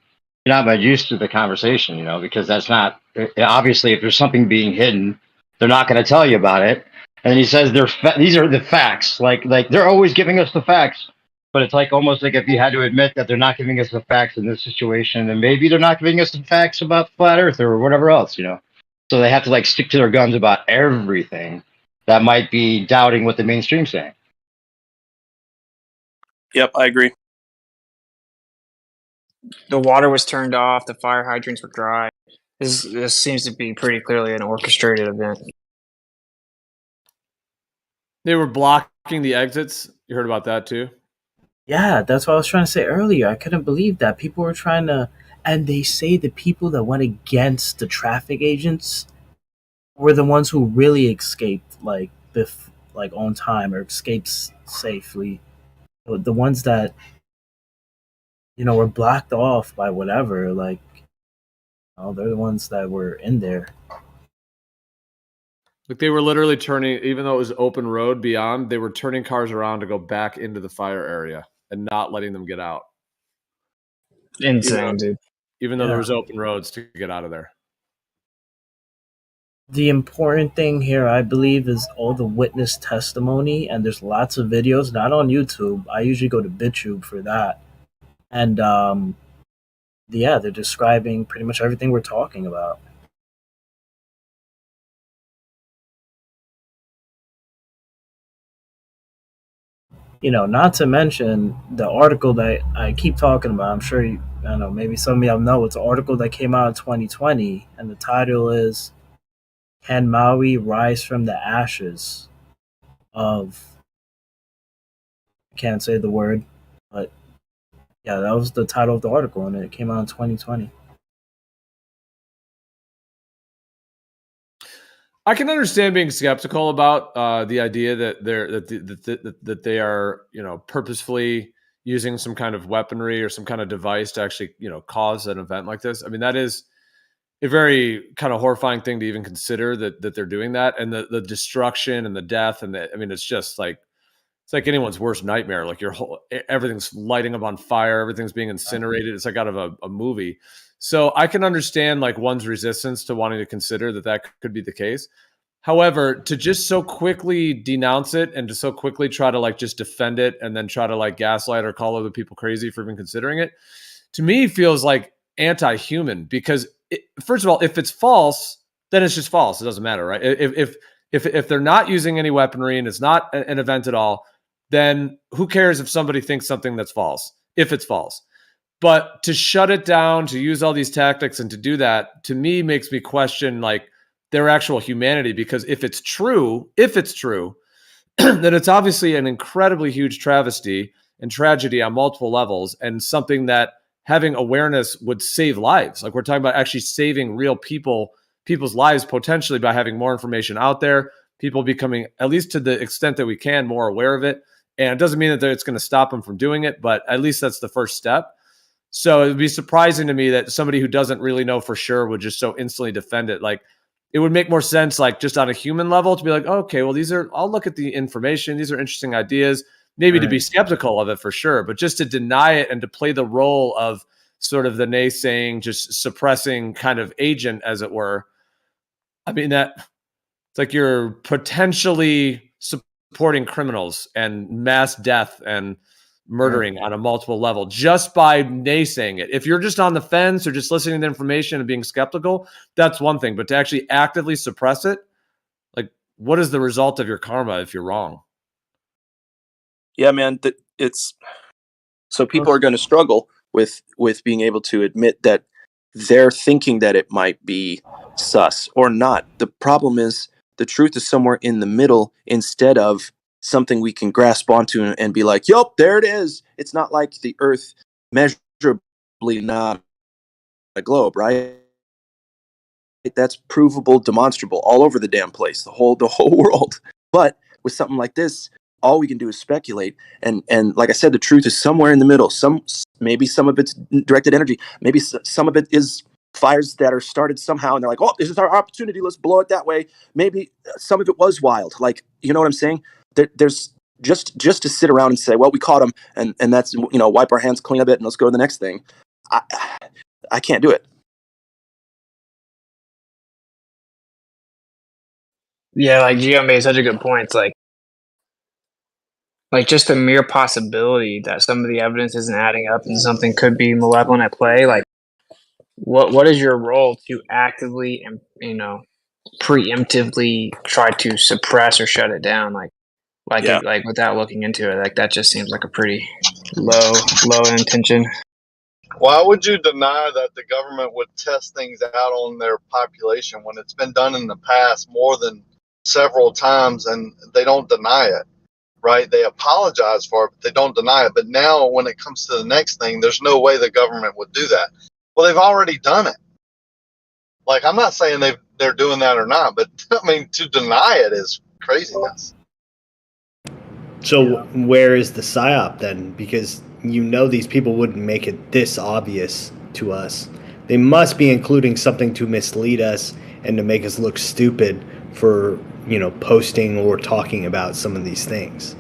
S5: not much used to the conversation, because that's not, obviously, if there's something being hidden, they're not going to tell you about it. And he says these are the facts, like they're always giving us the facts, but it's like almost like if you had to admit that they're not giving us the facts in this situation, then maybe they're not giving us the facts about flat Earth or whatever else, So they have to like stick to their guns about everything that might be doubting what the mainstream's saying.
S7: Yep, I agree.
S2: The water was turned off. The fire hydrants were dry. This seems to be pretty clearly an orchestrated event.
S9: They were blocking the exits. You heard about that too?
S1: Yeah, that's what I was trying to say earlier. I couldn't believe that people were trying to, and they say the people that went against the traffic agents were the ones who really escaped, like on time, or escaped safely. The ones that were blocked off by whatever, they're the ones that were in there.
S9: Like they were literally turning, even though it was open road beyond, they were turning cars around to go back into the fire area and not letting them get out.
S2: Insane, dude.
S9: Even though there was open roads to get out of there.
S1: The important thing here, I believe, is all the witness testimony, and there's lots of videos, not on YouTube. I usually go to BitTube for that. And they're describing pretty much everything we're talking about. Not to mention the article that I keep talking about. I'm sure I don't know, maybe some of y'all know. It's an article that came out in 2020, and the title is "Can Maui Rise from the Ashes of..." I can't say the word, but yeah, that was the title of the article, and it came out in 2020.
S9: I can understand being skeptical about the idea that they are, purposefully using some kind of weaponry or some kind of device to actually, cause an event like this. I mean, that is a very kind of horrifying thing to even consider that they're doing that, and the destruction and the death it's just like, it's like anyone's worst nightmare. Like everything's lighting up on fire, everything's being incinerated. It's like out of a movie. So I can understand like one's resistance to wanting to consider that could be the case. However, to just so quickly denounce it and to so quickly try to like just defend it and then try to like gaslight or call other people crazy for even considering it, to me feels like anti-human, because first of all, if it's false, then it's just false. It doesn't matter, right? If they're not using any weaponry and it's not an event at all, then who cares if somebody thinks something that's false, if it's false. But to shut it down, to use all these tactics and to do that, to me makes me question like their actual humanity, because if it's true, then it's obviously an incredibly huge travesty and tragedy on multiple levels, and something that having awareness would save lives. Like we're talking about actually saving real people's lives potentially by having more information out there, people becoming, at least to the extent that we can, more aware of it. And it doesn't mean that it's going to stop them from doing it, but at least that's the first step. So it would be surprising to me that somebody who doesn't really know for sure would just so instantly defend it. Like it would make more sense, like just on a human level, to be like, okay, well, I'll look at the information. These are interesting ideas. maybe to be
S1: Right.
S9: skeptical of it for sure, but just to deny it and to play the role of sort of the naysaying, just suppressing kind of agent, as it were. I mean, that it's like you're potentially supporting criminals and mass death and murdering on a multiple level just by naysaying it. If you're just on the fence or just listening to the information and being skeptical, that's one thing. But to actually actively suppress it, like, what is the result of your karma if you're wrong?
S7: Yeah, man, it's so people are going to struggle with being able to admit that they're thinking that it might be sus or not. The problem is the truth is somewhere in the middle instead of something we can grasp onto and be like, yup, there it is. It's not like the earth measurably not a globe, right? That's provable, demonstrable all over the damn place, the whole world. But with something like this, all we can do is speculate. And like I said, the truth is somewhere in the middle. Maybe some of it's directed energy. Maybe some of it is fires that are started somehow, and they're like, oh, this is our opportunity. Let's blow it that way. Maybe some of it was wild. Like, you know what I'm saying? There's just to sit around and say, well, we caught him, and that's, wipe our hands clean of it, and let's go to the next thing. I can't do it.
S2: Yeah, like Gio made such a good point. It's like just the mere possibility that some of the evidence isn't adding up and something could be malevolent at play. Like, what is your role to actively and preemptively try to suppress or shut it down? Like without looking into it. Like, that just seems like a pretty low intention.
S11: Why would you deny that the government would test things out on their population when it's been done in the past more than several times, and they don't deny it, right? They apologize for it, but they don't deny it. But now when it comes to the next thing, there's no way the government would do that. Well, they've already done it. Like, I'm not saying they're doing that or not, but I mean, to deny it is craziness.
S3: So where is the psyop then? Because these people wouldn't make it this obvious to us. They must be including something to mislead us and to make us look stupid for, posting or talking about some of these things.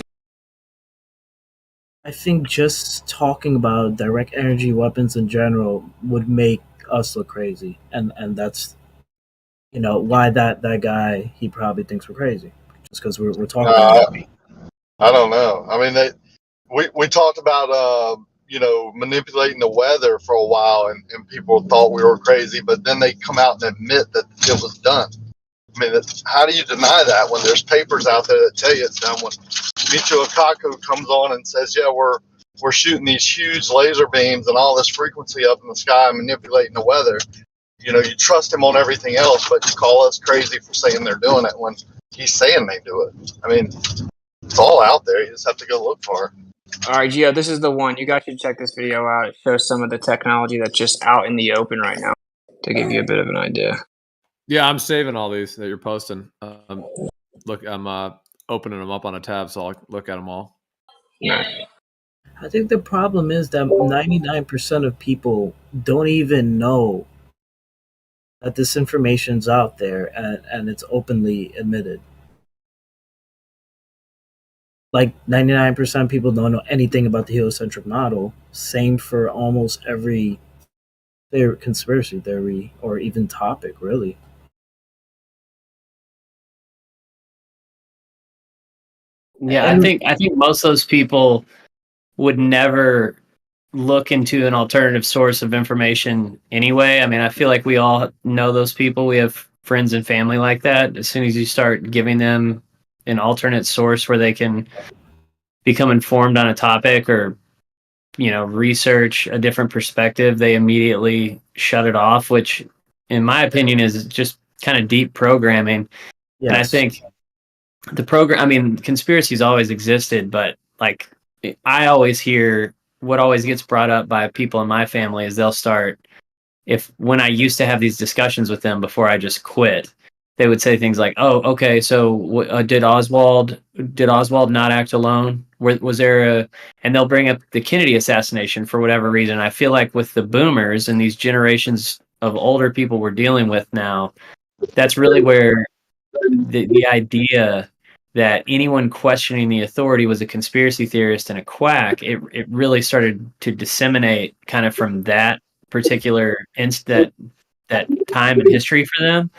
S1: I think just talking about direct energy weapons in general would make us look crazy, and that's why that guy, he probably thinks we're crazy just because we're talking about it.
S11: I don't know. I mean, we talked about manipulating the weather for a while, and people thought we were crazy, but then they come out and admit that it was done. I mean, how do you deny that when there's papers out there that tell you it's done? When Michio Kaku comes on and says, yeah, we're shooting these huge laser beams and all this frequency up in the sky and manipulating the weather, you trust him on everything else, but you call us crazy for saying they're doing it when he's saying they do it. I mean, it's all out there. You just have to go look for it.
S2: All right, Gio, this is the one. You guys should check this video out. It shows some of the technology that's just out in the open right now to give you a bit of an idea.
S9: Yeah, I'm saving all these that you're posting. Look, I'm opening them up on a tab, so I'll look at them all.
S2: Nice.
S1: I think the problem is that 99% of people don't even know that this information's out there and it's openly admitted. Like 99% of people don't know anything about the heliocentric model. Same for almost every conspiracy theory or even topic, really.
S12: Yeah, I think most of those people would never look into an alternative source of information anyway. I mean, I feel like we all know those people. We have friends and family like that. As soon as you start giving them an alternate source where they can become informed on a topic or, research a different perspective, they immediately shut it off, which in my opinion is just kind of deep programming. Yes. And I think conspiracies always existed, but like I always hear what always gets brought up by people in my family is they'll start, when I used to have these discussions with them before I just quit, they would say things like, oh, okay, so did Oswald not act alone? Was there and they'll bring up the Kennedy assassination for whatever reason. I feel like with the boomers and these generations of older people we're dealing with now, that's really where the idea that anyone questioning the authority was a conspiracy theorist and a quack, it really started to disseminate kind of from that particular that time in history for them.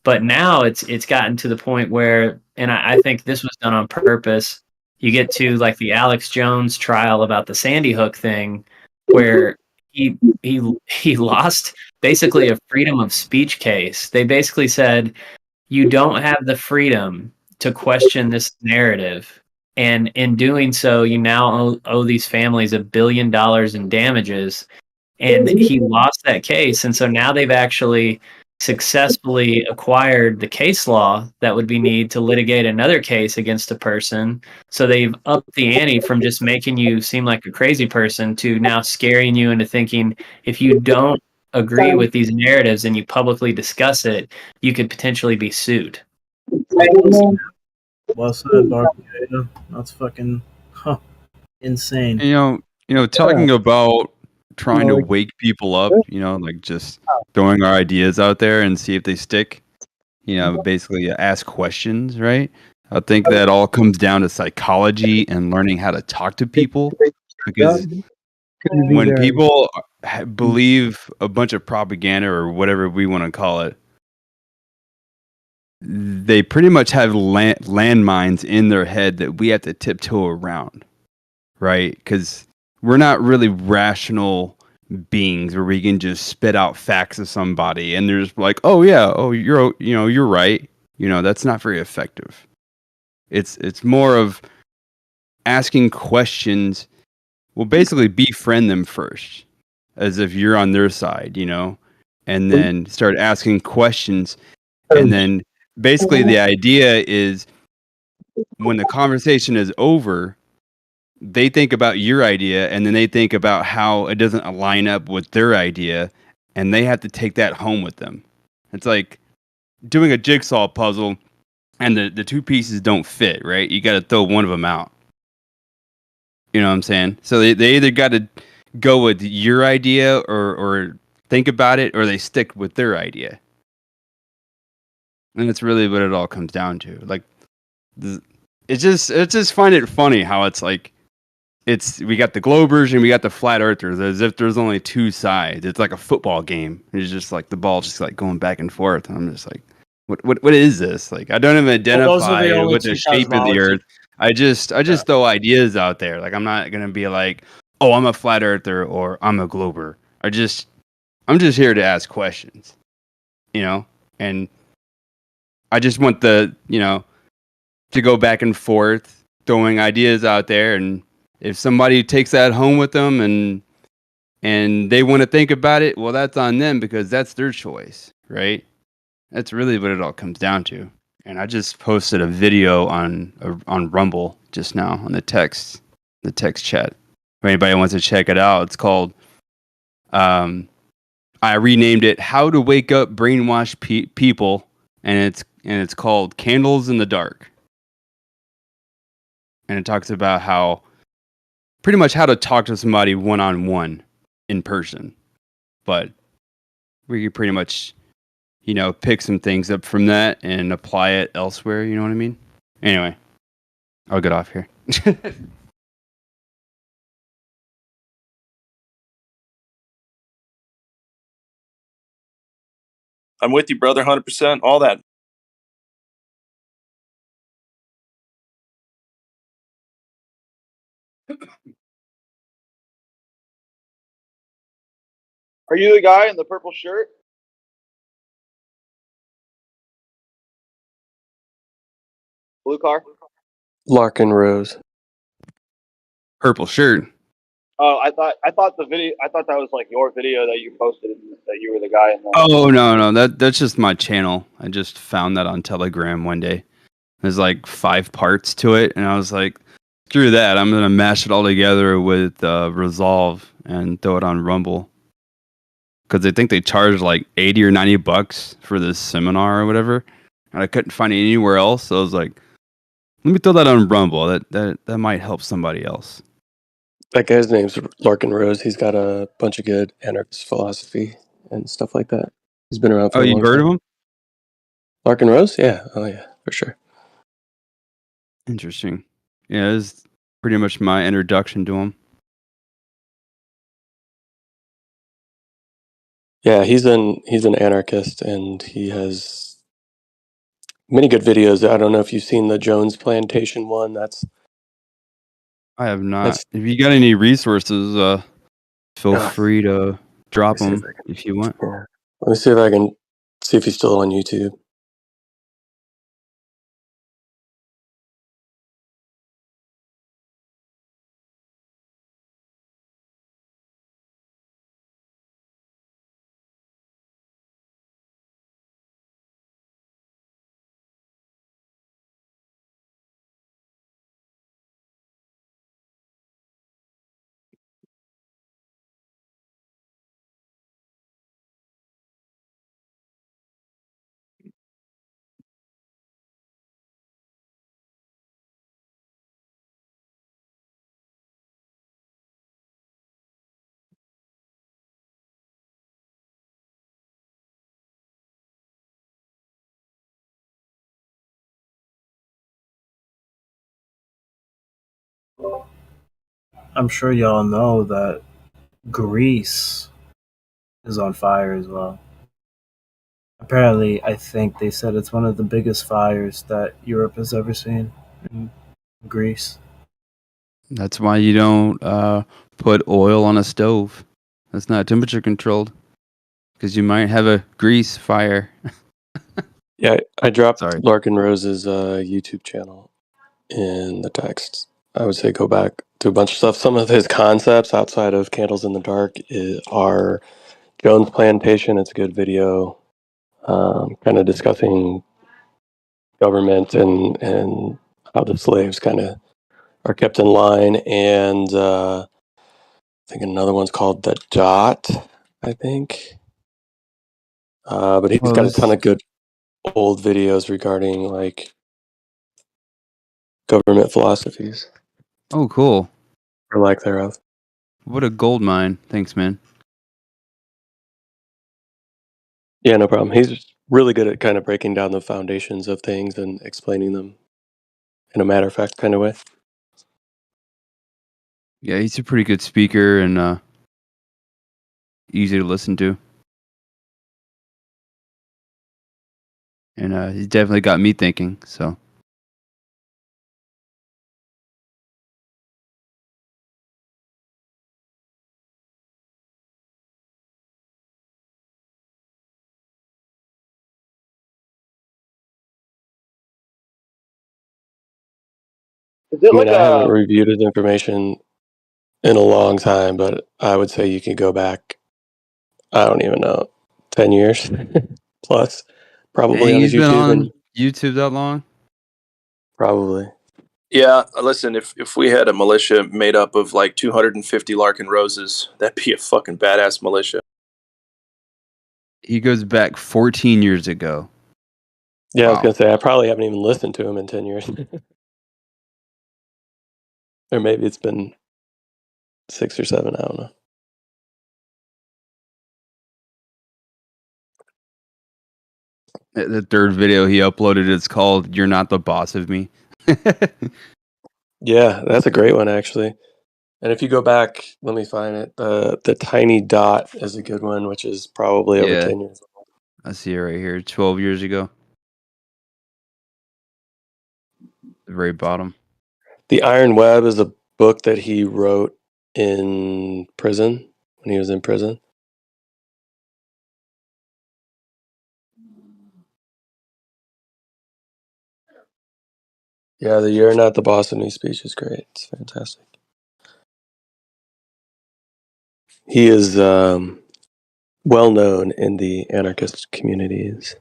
S12: But now it's gotten to the point where, and I think this was done on purpose. You get to like the Alex Jones trial about the Sandy Hook thing, where he lost basically a freedom of speech case. They basically said you don't have the freedom to question this narrative, and in doing so, you now owe these families $1 billion in damages. And he lost that case, and so now they've actually successfully acquired the case law that would be needed to litigate another case against a person. So they've upped the ante from just making you seem like a crazy person to now scaring you into thinking if you don't agree with these narratives and you publicly discuss it, you could potentially be sued.
S1: Well said, Barbecue. That's fucking insane.
S8: You know, talking about trying to wake people up, you know, like just throwing our ideas out there and see if they stick. You know, basically ask questions, right? I think that all comes down to psychology and learning how to talk to people, because when people believe a bunch of propaganda or whatever we want to call it, they pretty much have landmines in their head that we have to tiptoe around, right? Because we're not really rational beings where we can just spit out facts of somebody and they're just like, oh yeah, oh you're right. You know, that's not very effective. It's more of asking questions. Well, basically befriend them first, as if you're on their side, you know, and then start asking questions. And then basically the idea is when the conversation is over, they think about your idea and then they think about how it doesn't align up with their idea, and they have to take that home with them. It's like doing a jigsaw puzzle and the two pieces don't fit, right? You got to throw one of them out. You know what I'm saying? So they either got to go with your idea or think about it, or they stick with their idea. And that's really what it all comes down to. Like, it's just find it funny how it's like, we got the Globers and we got the flat earthers, as if there's only two sides. It's like a football game. It's just like the ball just like going back and forth. And I'm just like, what is this? Like, I don't even identify with the shape of the earth. I just throw ideas out there. Like, I'm not gonna be like, oh, I'm a flat earther or I'm a Glober. I'm just here to ask questions, you know, and I just want to go back and forth, throwing ideas out there, and if somebody takes that home with them and they want to think about it, well, that's on them because that's their choice, right? That's really what it all comes down to. And I just posted a video on Rumble just now on the text chat. If anybody wants to check it out, it's called. I renamed it "How to Wake Up Brainwashed People," and it's called "Candles in the Dark." And it talks about how pretty much how to talk to somebody one-on-one in person, but we could pretty much pick some things up from that and apply it elsewhere. You know what I mean? Anyway, I'll get off here.
S7: I'm with you, brother, 100%. All that.
S13: Are you the guy in the purple shirt? Blue car?
S14: Larkin Rose.
S8: Purple shirt.
S13: Oh, I thought the video. I thought that was like your video that you posted that you were the guy in the.
S8: Oh no, that's just my channel. I just found that on Telegram one day. There's like 5 parts to it, and I was like, screw that. I'm gonna mash it all together with Resolve and throw it on Rumble. Because I think they charged like $80 or $90 for this seminar or whatever, and I couldn't find it anywhere else. So I was like, let me throw that on Rumble. That might help somebody else.
S14: That guy's name's Larkin Rose. He's got a bunch of good anarchist philosophy and stuff like that. He's been around for a long time.
S8: Oh, you heard of him?
S14: Larkin Rose? Yeah. Oh, yeah, for sure.
S8: Interesting. Yeah, it's pretty much my introduction to him.
S14: Yeah, he's an anarchist, and he has many good videos. I don't know if you've seen the Jones Plantation one.
S8: I have not.
S14: That's
S8: If you got any resources, feel
S14: uh,
S8: free to drop
S14: see if
S8: them if you want.
S14: let me see if I can see if he's still on YouTube.
S1: I'm sure y'all know that Greece is on fire as well. Apparently, I think they said it's one of the biggest fires that Europe has ever seen in Greece.
S8: That's why you don't put oil on a stove. That's not temperature controlled because you might have a grease fire.
S14: Yeah, I dropped
S8: Sorry.
S14: Larkin Rose's YouTube channel in the text. I would say go back to a bunch of stuff. Some of his concepts outside of Candles in the Dark are Jones Plantation. It's a good video, kind of discussing government and how the slaves kind of are kept in line. And I think another one's called The Dot, I think. But he's got a ton of good old videos regarding like government philosophies
S8: Oh, cool.
S14: or lack thereof.
S8: What a gold mine. Thanks, man.
S14: Yeah, no problem. He's really good at kind of breaking down the foundations of things and explaining them in a matter of fact kind of way.
S8: Yeah, he's a pretty good speaker and easy to listen to. And he's definitely got me thinking, so.
S13: Is it
S14: I mean,
S13: like
S14: I haven't
S13: a?
S14: reviewed his information in a long time, but I would say you could go back, I don't even know, 10 years plus, probably
S8: Dang,
S14: on his
S8: he's been
S14: YouTube
S8: on
S14: and
S8: YouTube that long?
S14: probably.
S7: Yeah, listen, if we had a militia made up of like 250 Larkin Roses, that'd be a fucking badass militia.
S8: He goes back 14 years ago.
S14: Yeah, I was
S8: Wow.
S14: going to say, I probably haven't even listened to him in 10 years. Or maybe it's been 6 or 7, I don't know.
S8: The third video he uploaded is called "You're Not the Boss of Me."
S14: Yeah, that's a great one, actually. And if you go back, let me find it. The Tiny Dot is a good one, which is probably over
S8: Yeah,
S14: 10 years old.
S8: I see it right here. 12 years ago. The very bottom.
S14: The Iron Web is a book that he wrote in prison, when he was in prison. Yeah, the "You're Not the Boss of Me" speech is great. It's fantastic. He is well known in the anarchist communities.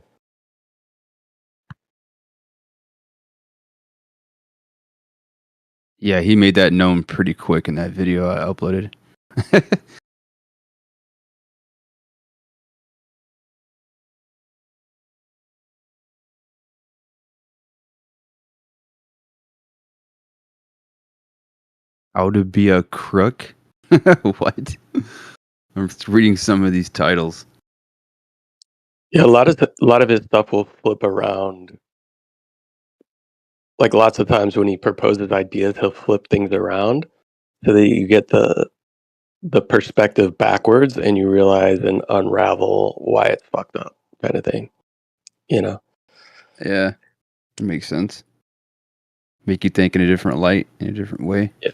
S8: Yeah, he made that known pretty quick in that video I uploaded. How to be a crook? What? I'm just reading some of these titles.
S14: Yeah, a lot of his stuff will flip around like lots of times when he proposes ideas, he'll flip things around so that you get the perspective backwards and you realize and unravel why it's fucked up, kind of thing. You know?
S8: Yeah, that makes sense. Make you think in a different light, in a different way.
S14: Yeah.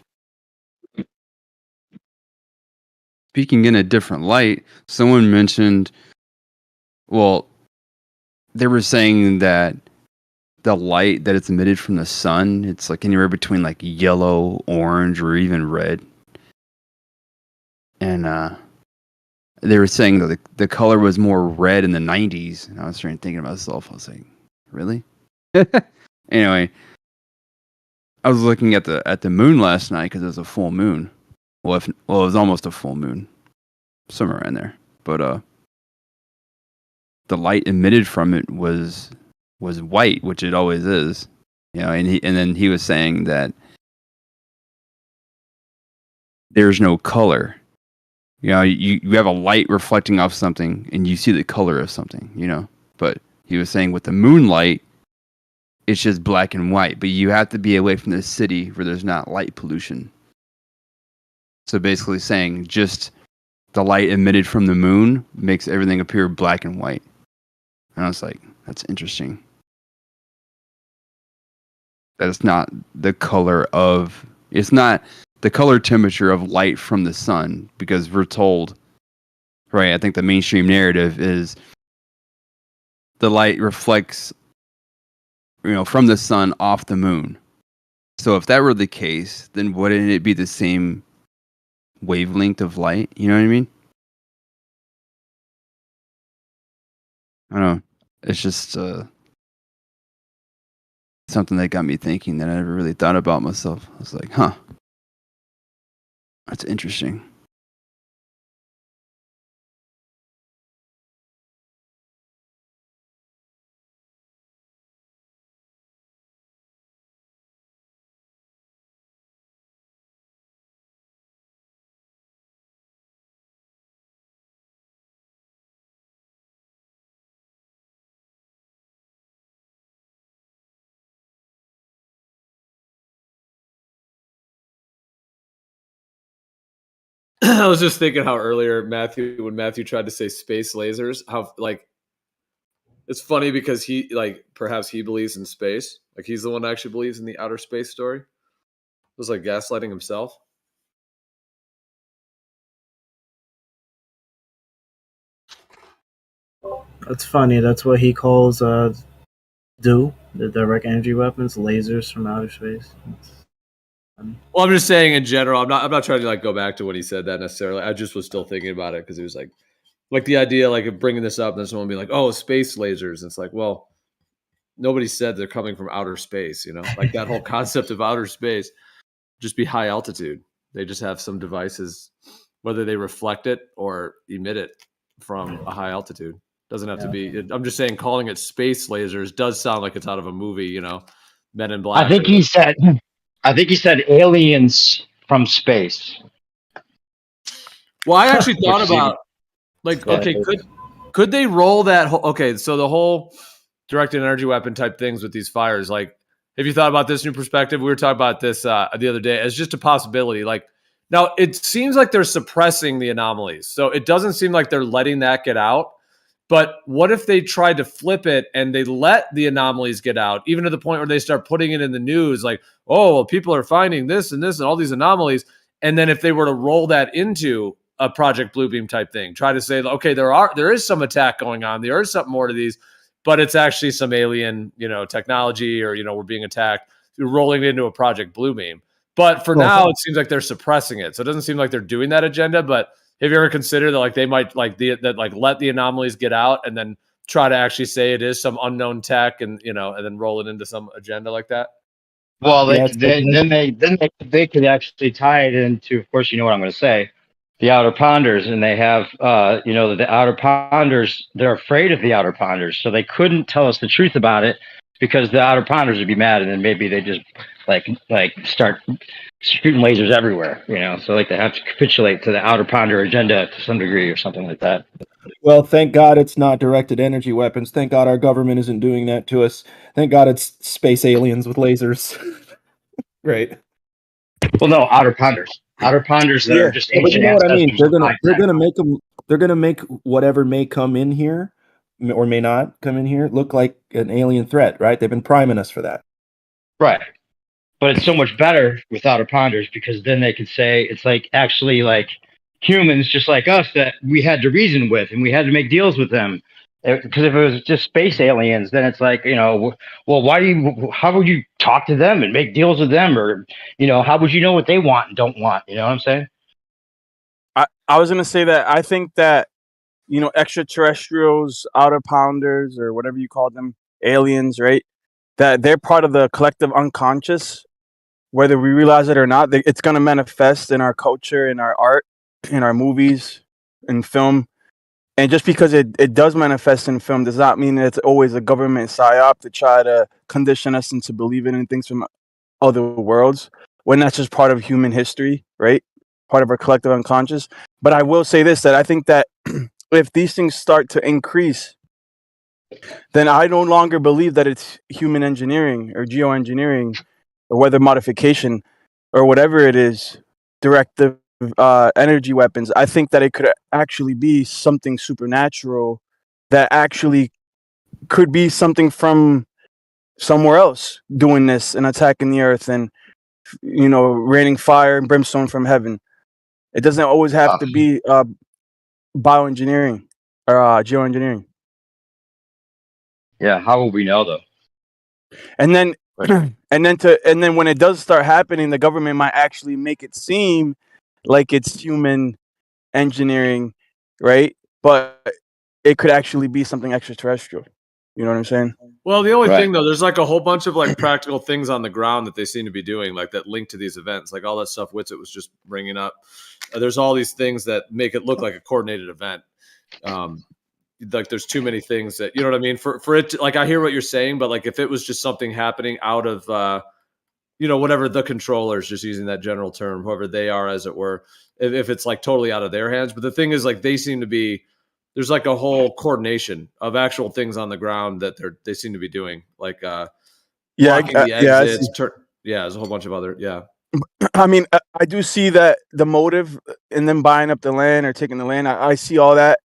S8: Speaking in a different light, someone mentioned, well, they were saying that the light that it's emitted from the sun, it's like anywhere between like yellow, orange, or even red. And they were saying that the color was more red in the 90s. And I was trying to think to myself, I was like, really? Anyway, I was looking at the moon last night because it was a full moon. Well, it was almost a full moon, somewhere around there. But the light emitted from it was white, which it always is. You know, and then he was saying that there's no color. You know, you have a light reflecting off something, and you see the color of something. You know, but he was saying with the moonlight, it's just black and white. But you have to be away from the city where there's not light pollution. So basically saying just the light emitted from the moon makes everything appear black and white. And I was like, that's interesting. That it's not the color of, it's not the color temperature of light from the sun, because we're told, right, I think the mainstream narrative is the light reflects, you know, from the sun off the moon. So if that were the case, then wouldn't it be the same wavelength of light? You know what I mean? I don't know. It's just something that got me thinking that I never really thought about myself. I was like, huh, that's interesting.
S9: I was just thinking how earlier when Matthew tried to say space lasers, how like it's funny because he like perhaps he believes in space, like he's the one that actually believes in the outer space story. It was like gaslighting himself.
S1: That's funny. That's what he calls the direct energy weapons, lasers from outer space.
S9: Well, I'm just saying in general. I'm not trying to like go back to when he said that necessarily. I just was still thinking about it because he was like the idea like of bringing this up and then someone be like, oh, space lasers. And it's like, well, nobody said they're coming from outer space. You know, like that whole concept of outer space just be high altitude. They just have some devices, whether they reflect it or emit it from a high altitude. Doesn't have to be. I'm just saying, calling it space lasers does sound like it's out of a movie. You know, Men in Black.
S5: I think he said aliens from space.
S9: Well, I actually thought about like,
S14: Yeah.
S9: okay, could they roll that? Okay, so the whole directed energy weapon type things with these fires, like, have you thought about this new perspective? We were talking about this the other day as just a possibility. Like, now it seems like they're suppressing the anomalies, so it doesn't seem like they're letting that get out. But what if they tried to flip it and they let the anomalies get out, even to the point where they start putting it in the news, like, oh, well, people are finding this and this and all these anomalies. And then if they were to roll that into a Project Bluebeam type thing, try to say, okay, there is some attack going on, there is something more to these, but it's actually some alien, technology, or we're being attacked. You're rolling it into a Project Bluebeam. But for now, it seems like they're suppressing it, so it doesn't seem like they're doing that agenda. But have you ever considered that like they might let the anomalies get out and then try to actually say it is some unknown tech and and then roll it into some agenda like that?
S5: Well,
S1: Yeah,
S5: then they could actually tie it into, of course, you know what I'm going to say, the outer ponders, and they have, the outer ponders. They're afraid of the outer ponders, so they couldn't tell us the truth about it because the outer ponders would be mad, and then maybe they just start shooting lasers everywhere, so like they have to capitulate to the outer ponder agenda to some degree or something like that.
S15: Well, thank God it's not directed energy weapons. Thank God our government isn't doing that to us. Thank God it's space aliens with lasers. Right.
S5: Well, no, outer ponders that
S15: Yeah.
S5: are just
S15: But you
S5: ancient
S15: know what I mean?
S5: ancestors of high
S15: They're
S5: tech.
S15: gonna make them. They're gonna make whatever may come in here or may not come in here look like an alien threat, right? They've been priming us for that.
S5: Right. But it's so much better with outer ponders because then they could say it's like actually like humans just like us that we had to reason with and we had to make deals with them. Because if it was just space aliens, then it's like, well, how would you talk to them and make deals with them? Or, how would you know what they want and don't want? You know what I'm saying?
S2: I was gonna say that I think that extraterrestrials, outer pounders, or whatever you call them, aliens, right? That they're part of the collective unconscious, whether we realize it or not. It's gonna manifest in our culture, in our art, in our movies, in film. And just because it does manifest in film does not mean that it's always a government psyop to try to condition us into believing in things from other worlds when that's just part of human history, right? Part of our collective unconscious. But I will say this, that I think that if these things start to increase, then I no longer believe that it's human engineering or geoengineering or weather modification or whatever it is, directive energy weapons. I think that it could actually be something supernatural that actually could be something from somewhere else doing this and attacking the earth and raining fire and brimstone from heaven. It doesn't always have to be bioengineering or geoengineering.
S5: Yeah. How will we know though?
S2: And then and then when it does start happening, the government might actually make it seem like it's human engineering, right? But it could actually be something extraterrestrial. You know what I'm saying?
S9: Well, the only
S5: Right.
S9: thing though, there's like a whole bunch of like practical things on the ground that they seem to be doing, like that link to these events, like all that stuff Witsit was just bringing up. There's all these things that make it look like a coordinated event. Like there's too many things that, you know what I mean? For it to, like, I hear what you're saying, but like if it was just something happening out of, whatever the controllers, just using that general term, whoever they are, as it were, if it's like totally out of their hands. But the thing is, like, they seem to be, there's like a whole coordination of actual things on the ground that they seem to be doing, like blocking the exits. There's a whole bunch of other,
S2: I mean, I do see that the motive in them buying up the land or taking the land. I see all that,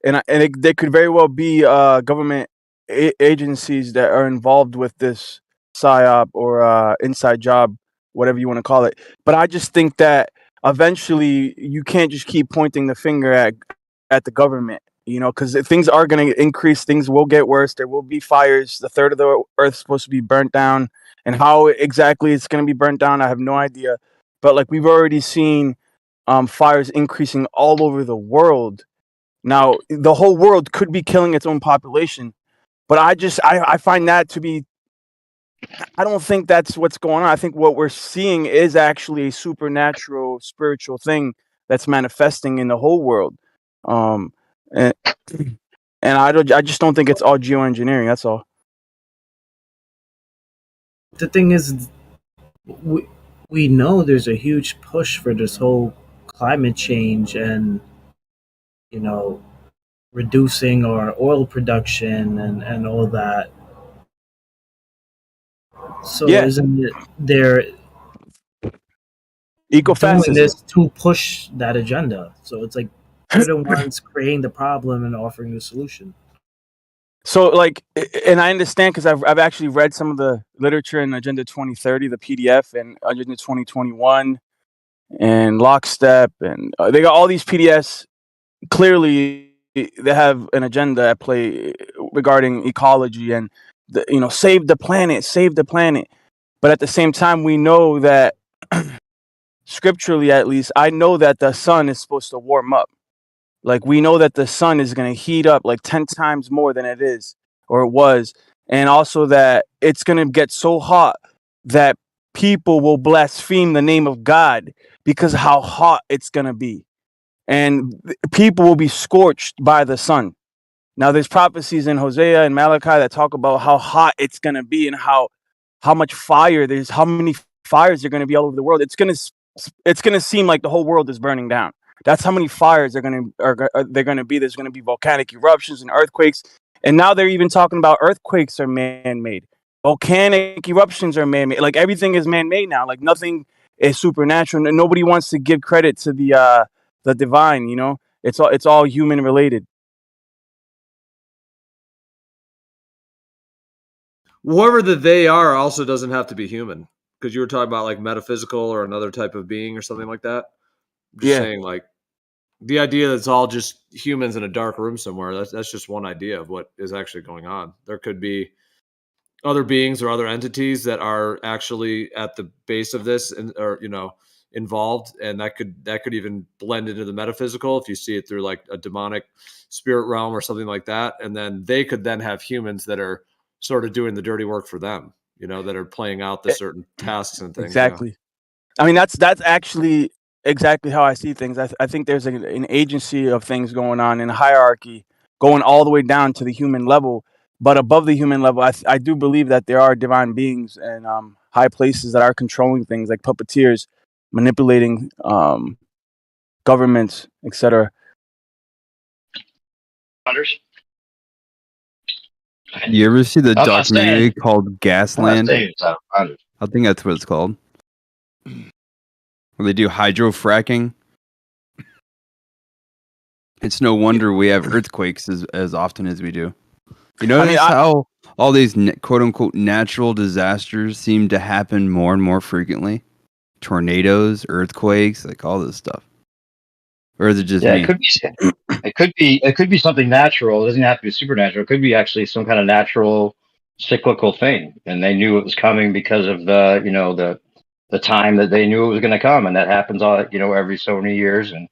S2: and they could very well be government agencies that are involved with this psyop or inside job, whatever you want to call it. But I just think that eventually you can't just keep pointing the finger at the government, because things are going to increase. Things will get worse. There will be fires. The third of the earth is supposed to be burnt down. And how exactly it's going to be burnt down, I have no idea. But like we've already seen fires increasing all over the world. Now, the whole world could be killing its own population. But I find that to be, I don't think that's what's going on. I think what we're seeing is actually a supernatural, spiritual thing that's manifesting in the whole world. And, and I just don't think it's all geoengineering. That's all.
S1: The thing is, we know there's a huge push for this whole climate change and reducing our oil production and all that. So
S2: Yeah.
S1: isn't it they're doing this to push that agenda? So it's like they're the ones creating the problem and offering the solution.
S2: So like, and I understand because I've actually read some of the literature in Agenda 2030, the PDF, and Agenda 2021, and Lockstep, and they got all these PDFs. Clearly, they have an agenda at play regarding ecology and save the planet, save the planet. But at the same time, we know that scripturally, at least, I know that the sun is supposed to warm up. Like we know that the sun is going to heat up like 10 times more than it is or it was. And also that it's going to get so hot that people will blaspheme the name of God because of how hot it's going to be. And people will be scorched by the sun. Now there's prophecies in Hosea and Malachi that talk about how hot it's going to be and how
S16: how much fire there's, how many fires are going to be all over the world. It's gonna seem like the whole world is burning down. That's how many fires they're gonna be. There's gonna be volcanic eruptions and earthquakes, and now they're even talking about earthquakes are man-made. Volcanic eruptions are man-made. Like everything is man-made now. Like nothing is supernatural, and nobody wants to give credit to the divine. You know, it's all human related.
S9: Whoever that they are also doesn't have to be human, because you were talking about like metaphysical or another type of being or something like that. I'm just
S16: Yeah.
S9: saying, like the idea that it's all just humans in a dark room somewhere. That's just one idea of what is actually going on. There could be other beings or other entities that are actually at the base of this, and or involved, and that could even blend into the metaphysical if you see it through like a demonic spirit realm or something like that, and then they could then have humans that are sort of doing the dirty work for them, that are playing out the certain tasks and things.
S16: Exactly. I mean, that's actually exactly how I see things. I think there's an agency of things going on in a hierarchy, going all the way down to the human level. But above the human level, I do believe that there are divine beings and high places that are controlling things, like puppeteers, manipulating governments, etc.
S8: You ever see the
S5: I'm not
S8: documentary
S5: saying.
S8: called
S5: I'm not
S8: Gasland?
S5: saying it's out of 100.
S8: I think that's what it's called. Where they do hydrofracking. It's no wonder we have earthquakes as often as we do. You notice how all these quote unquote natural disasters seem to happen more and more frequently? Tornadoes, earthquakes, like all this stuff. Or is it just me?
S5: It could be something natural. It doesn't have to be supernatural. It could be actually some kind of natural cyclical thing, and they knew it was coming because of the time that they knew it was going to come, and that happens all every so many years, and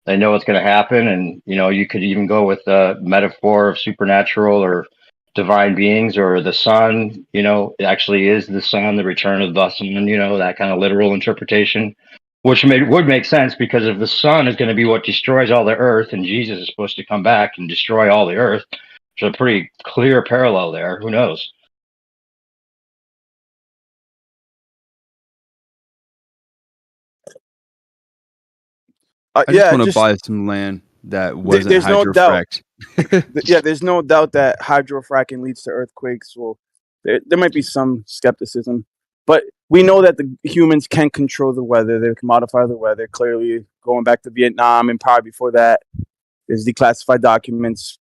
S5: they know it's going to happen. And you could even go with the metaphor of supernatural or divine beings or the sun. It actually is the sun, the return of the sun. That kind of literal interpretation. Which would make sense, because if the sun is going to be what destroys all the earth, and Jesus is supposed to come back and destroy all the earth, there's a pretty clear parallel there. Who knows?
S8: I just want to buy some land that wasn't
S16: There's no doubt.
S8: hydrofracked.
S16: Yeah, there's no doubt that hydrofracking leads to earthquakes. Well, there might be some skepticism, but we know that the humans can control the weather. They can modify the weather. Clearly, going back to Vietnam and probably before that, there's declassified documents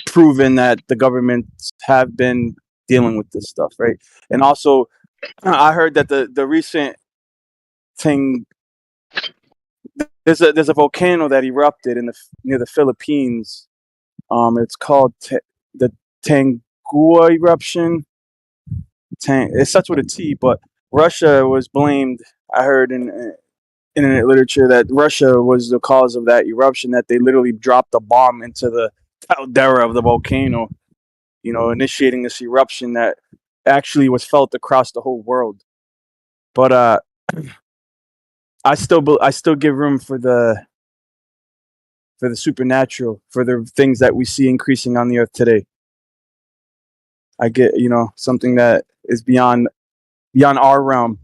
S16: proving that the governments have been dealing with this stuff, right? And also, I heard that the recent thing, there's a volcano that erupted near the Philippines. It's called the Tangua eruption. It starts with a T, but Russia was blamed. I heard in internet literature that Russia was the cause of that eruption. That they literally dropped a bomb into the caldera of the volcano, initiating this eruption that actually was felt across the whole world. But I still give room for the supernatural, for the things that we see increasing on the earth today. I get, something that is beyond our realm.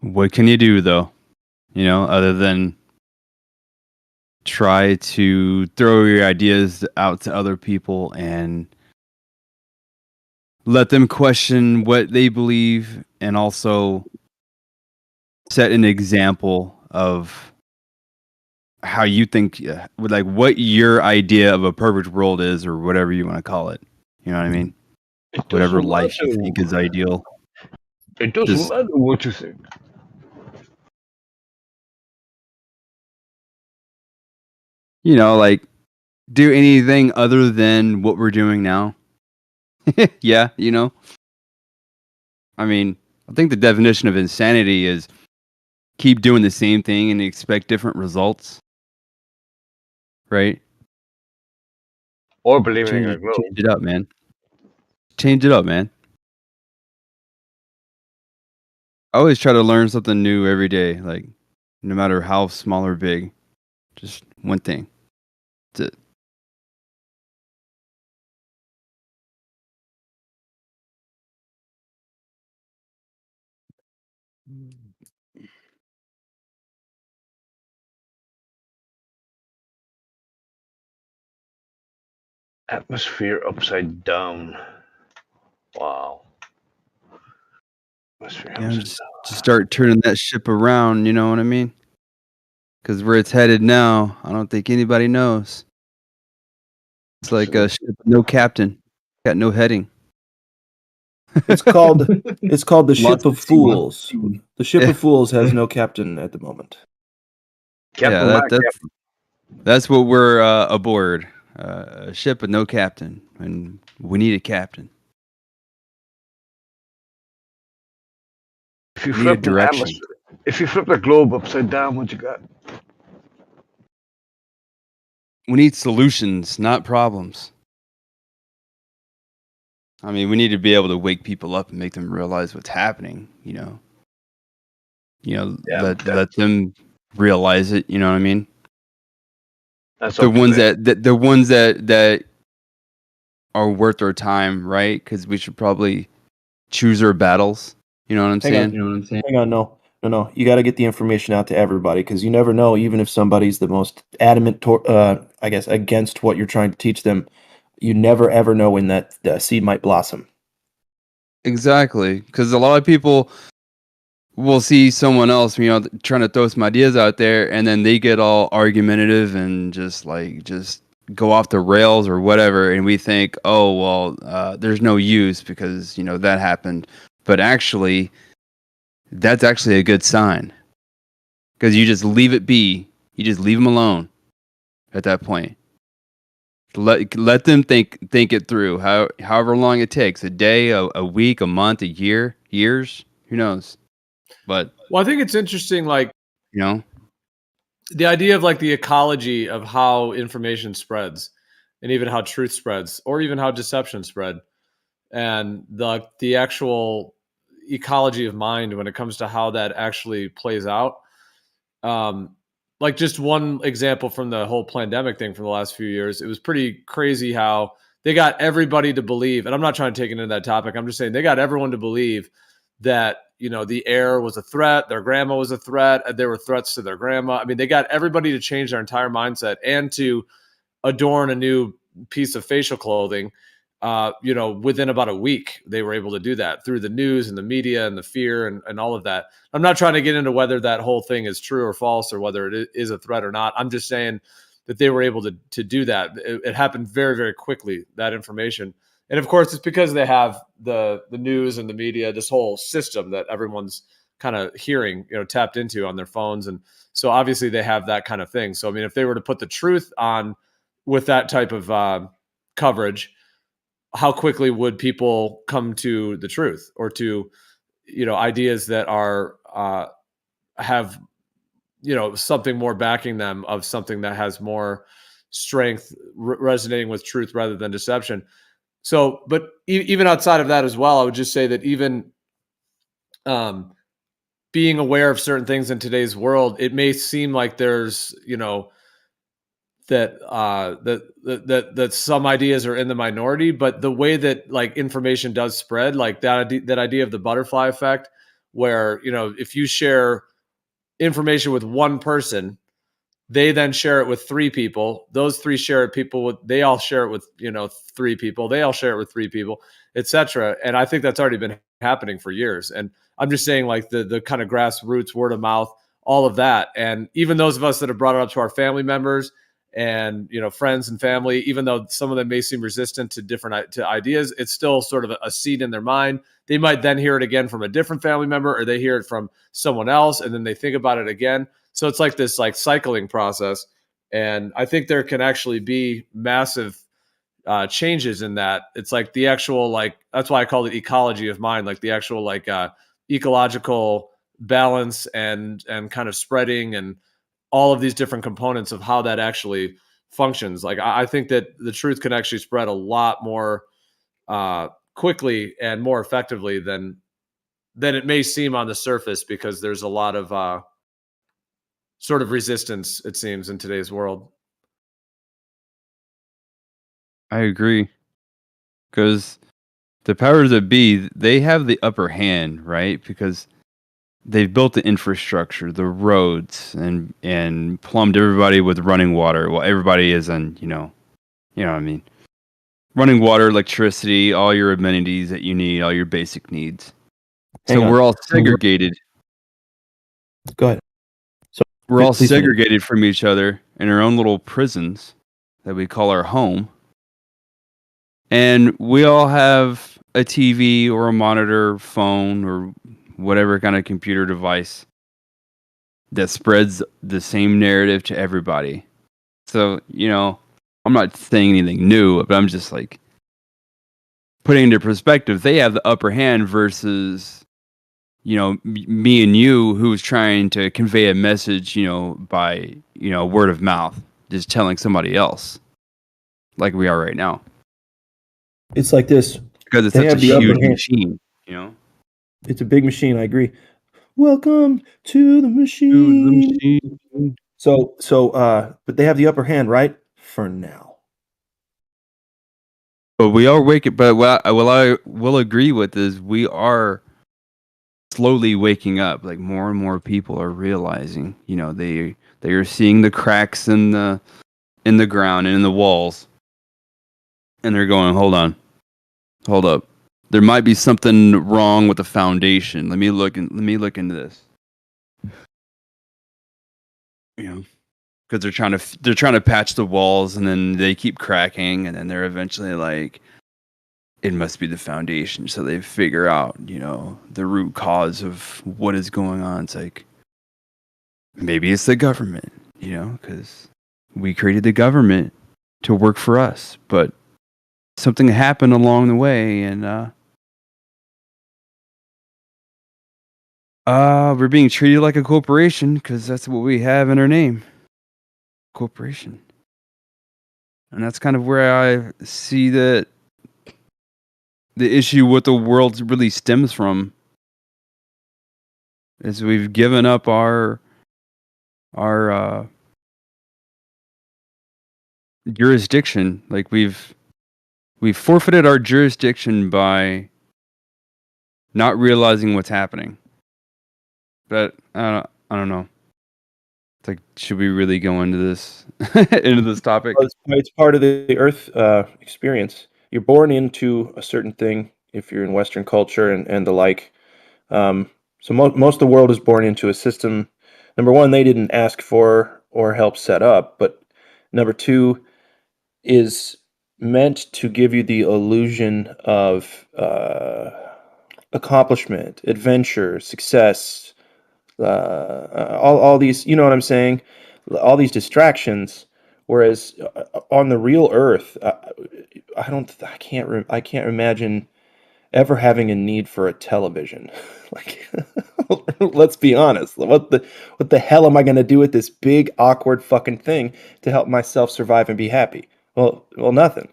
S8: What can you do though? Other than try to throw your ideas out to other people and let them question what they believe, and also set an example of how you think, like what your idea of a perfect world is, or whatever you want to call it. You know what I mean? Whatever life you think is ideal.
S6: It doesn't matter what you think.
S8: Like do anything other than what we're doing now. Yeah, I mean, I think the definition of insanity is keep doing the same thing and expect different results. Right?
S6: Or believing in a
S8: Change it up, man. Change it up, man. I always try to learn something new every day, like no matter how small or big, just one thing. That's it.
S6: Atmosphere upside down. Wow. Atmosphere
S8: Yeah,
S6: upside
S8: just start turning that ship around. You know what I mean? Because where it's headed now, I don't think anybody knows. It's like a ship with no captain, got no heading.
S15: It's called the Ship
S8: Lost
S15: of
S8: at sea.
S15: Fools. The Ship
S8: Yeah.
S15: of Fools has no captain at the moment.
S6: Captain
S8: Yeah,
S6: Black.
S8: that's what we're aboard. A ship with no captain, and we need a captain.
S6: If you
S8: We need a
S6: flip the
S8: direction.
S6: atmosphere, if you flip the globe upside down, what you got?
S8: We need solutions, not problems. I mean, we need to be able to wake people up and make them realize what's happening.
S6: Yeah,
S8: let them realize it. You know what I mean?
S6: That's
S8: The
S6: up to
S8: ones
S6: them.
S8: the ones that are worth our time, right? Because we should probably choose our battles. You know what I'm saying?
S15: Hang on, no. You got to get the information out to everybody because you never know. Even if somebody's the most adamant, I guess, against what you're trying to teach them, you never ever know when that seed might blossom.
S8: Exactly, because a lot of people will see someone else, trying to throw some ideas out there, and then they get all argumentative and just go off the rails or whatever, and we think, oh well, there's no use because that happened, but actually, that's actually a good sign because you just leave it be, you just leave them alone at that point. Let them think it through. However long it takes, a day, a week, a month, a year, years, who knows? But
S9: Well, I think it's interesting, like the idea of like the ecology of how information spreads, and even how truth spreads, or even how deception spread, and the actual ecology of mind when it comes to how that actually plays out. Like just one example from the whole pandemic thing from the last few years, it was pretty crazy how they got everybody to believe, and I'm not trying to take it into that topic, I'm just saying they got everyone to believe that the air was a threat, their grandma was a threat, and there were threats to their grandma. I mean, they got everybody to change their entire mindset and to adorn a new piece of facial clothing. Within about a week, they were able to do that through the news and the media and the fear and all of that. I'm not trying to get into whether that whole thing is true or false or whether it is a threat or not. I'm just saying that they were able to do that. It happened very, very quickly, that information. And of course, it's because they have the news and the media, this whole system that everyone's kind of hearing, tapped into on their phones. And so obviously they have that kind of thing. So, I mean, if they were to put the truth on with that type of coverage, how quickly would people come to the truth or to ideas that are have something more backing them, of something that has more strength, resonating with truth rather than deception. So but even outside of that as well, I would just say that even being aware of certain things in today's world, it may seem like there's that some ideas are in the minority, but the way that like information does spread, like that idea of the butterfly effect, where if you share information with one person, they then share it with three people, those three share it, they all share it with three people, they all share it with three people, etc. And I think that's already been happening for years. And I'm just saying, like, the kind of grassroots word of mouth, all of that. And even those of us that have brought it up to our family members and friends and family, even though some of them may seem resistant to different ideas, it's still sort of a seed in their mind. They might then hear it again from a different family member, or they hear it from someone else, and then they think about it again. So it's like this like cycling process. And I think there can actually be massive changes in that. It's like the actual, like, that's why I call it ecology of mind, like the actual like ecological balance and kind of spreading and all of these different components of how that actually functions. Like I think that the truth can actually spread a lot more quickly and more effectively than than it may seem on the surface, because there's a lot of sort of resistance, it seems, in today's world.
S8: I agree. Because the powers that be, they have the upper hand, right? Because they've built the infrastructure, the roads, and plumbed everybody with running water. Well, everybody is on, you know what I mean. Running water, electricity, all your amenities that you need, all your basic needs.
S15: Hang
S8: So
S15: on.
S8: we're all segregated.
S15: Go ahead. So
S8: We're all
S15: please finish.
S8: segregated from each other in our own little prisons that we call our home. And we all have a TV or a monitor, phone, or whatever kind of computer device that spreads the same narrative to everybody. So, I'm not saying anything new, but I'm just like putting into perspective, they have the upper hand versus, me and you, who's trying to convey a message, by, word of mouth, just telling somebody else like we are right now.
S15: It's like this.
S8: Because it's
S15: They
S8: such a
S15: have the upper
S8: huge
S15: hand.
S8: machine,
S15: It's a big machine. I agree. Welcome to the machine. But they have the upper hand, right? For now.
S8: But we are waking. But what I will agree with is we are slowly waking up. Like more and more people are realizing, they are seeing the cracks in the ground and in the walls, and they're going, hold up. There might be something wrong with the foundation. Let me look into this. Because they're trying to patch the walls, and then they keep cracking, and then they're eventually like, it must be the foundation. So they figure out, the root cause of what is going on. It's like, maybe it's the government, because we created the government to work for us, but something happened along the way, and we're being treated like a corporation because that's what we have in our name. Corporation. And that's kind of where I see that the issue with the world really stems from, is we've given up our jurisdiction. Like we've forfeited our jurisdiction by not realizing what's happening. But I don't know. It's like, should we really go into this topic?
S15: Well, it's part of the Earth experience. You're born into a certain thing if you're in Western culture and the like. So most of the world is born into a system. Number one, they didn't ask for or help set up, but number two is meant to give you the illusion of accomplishment, adventure, success, all these, you know what I'm saying? All these distractions. Whereas on the real Earth, I can't imagine ever having a need for a television. Like, let's be honest. What the hell am I going to do with this big awkward fucking thing to help myself survive and be happy? Well, nothing.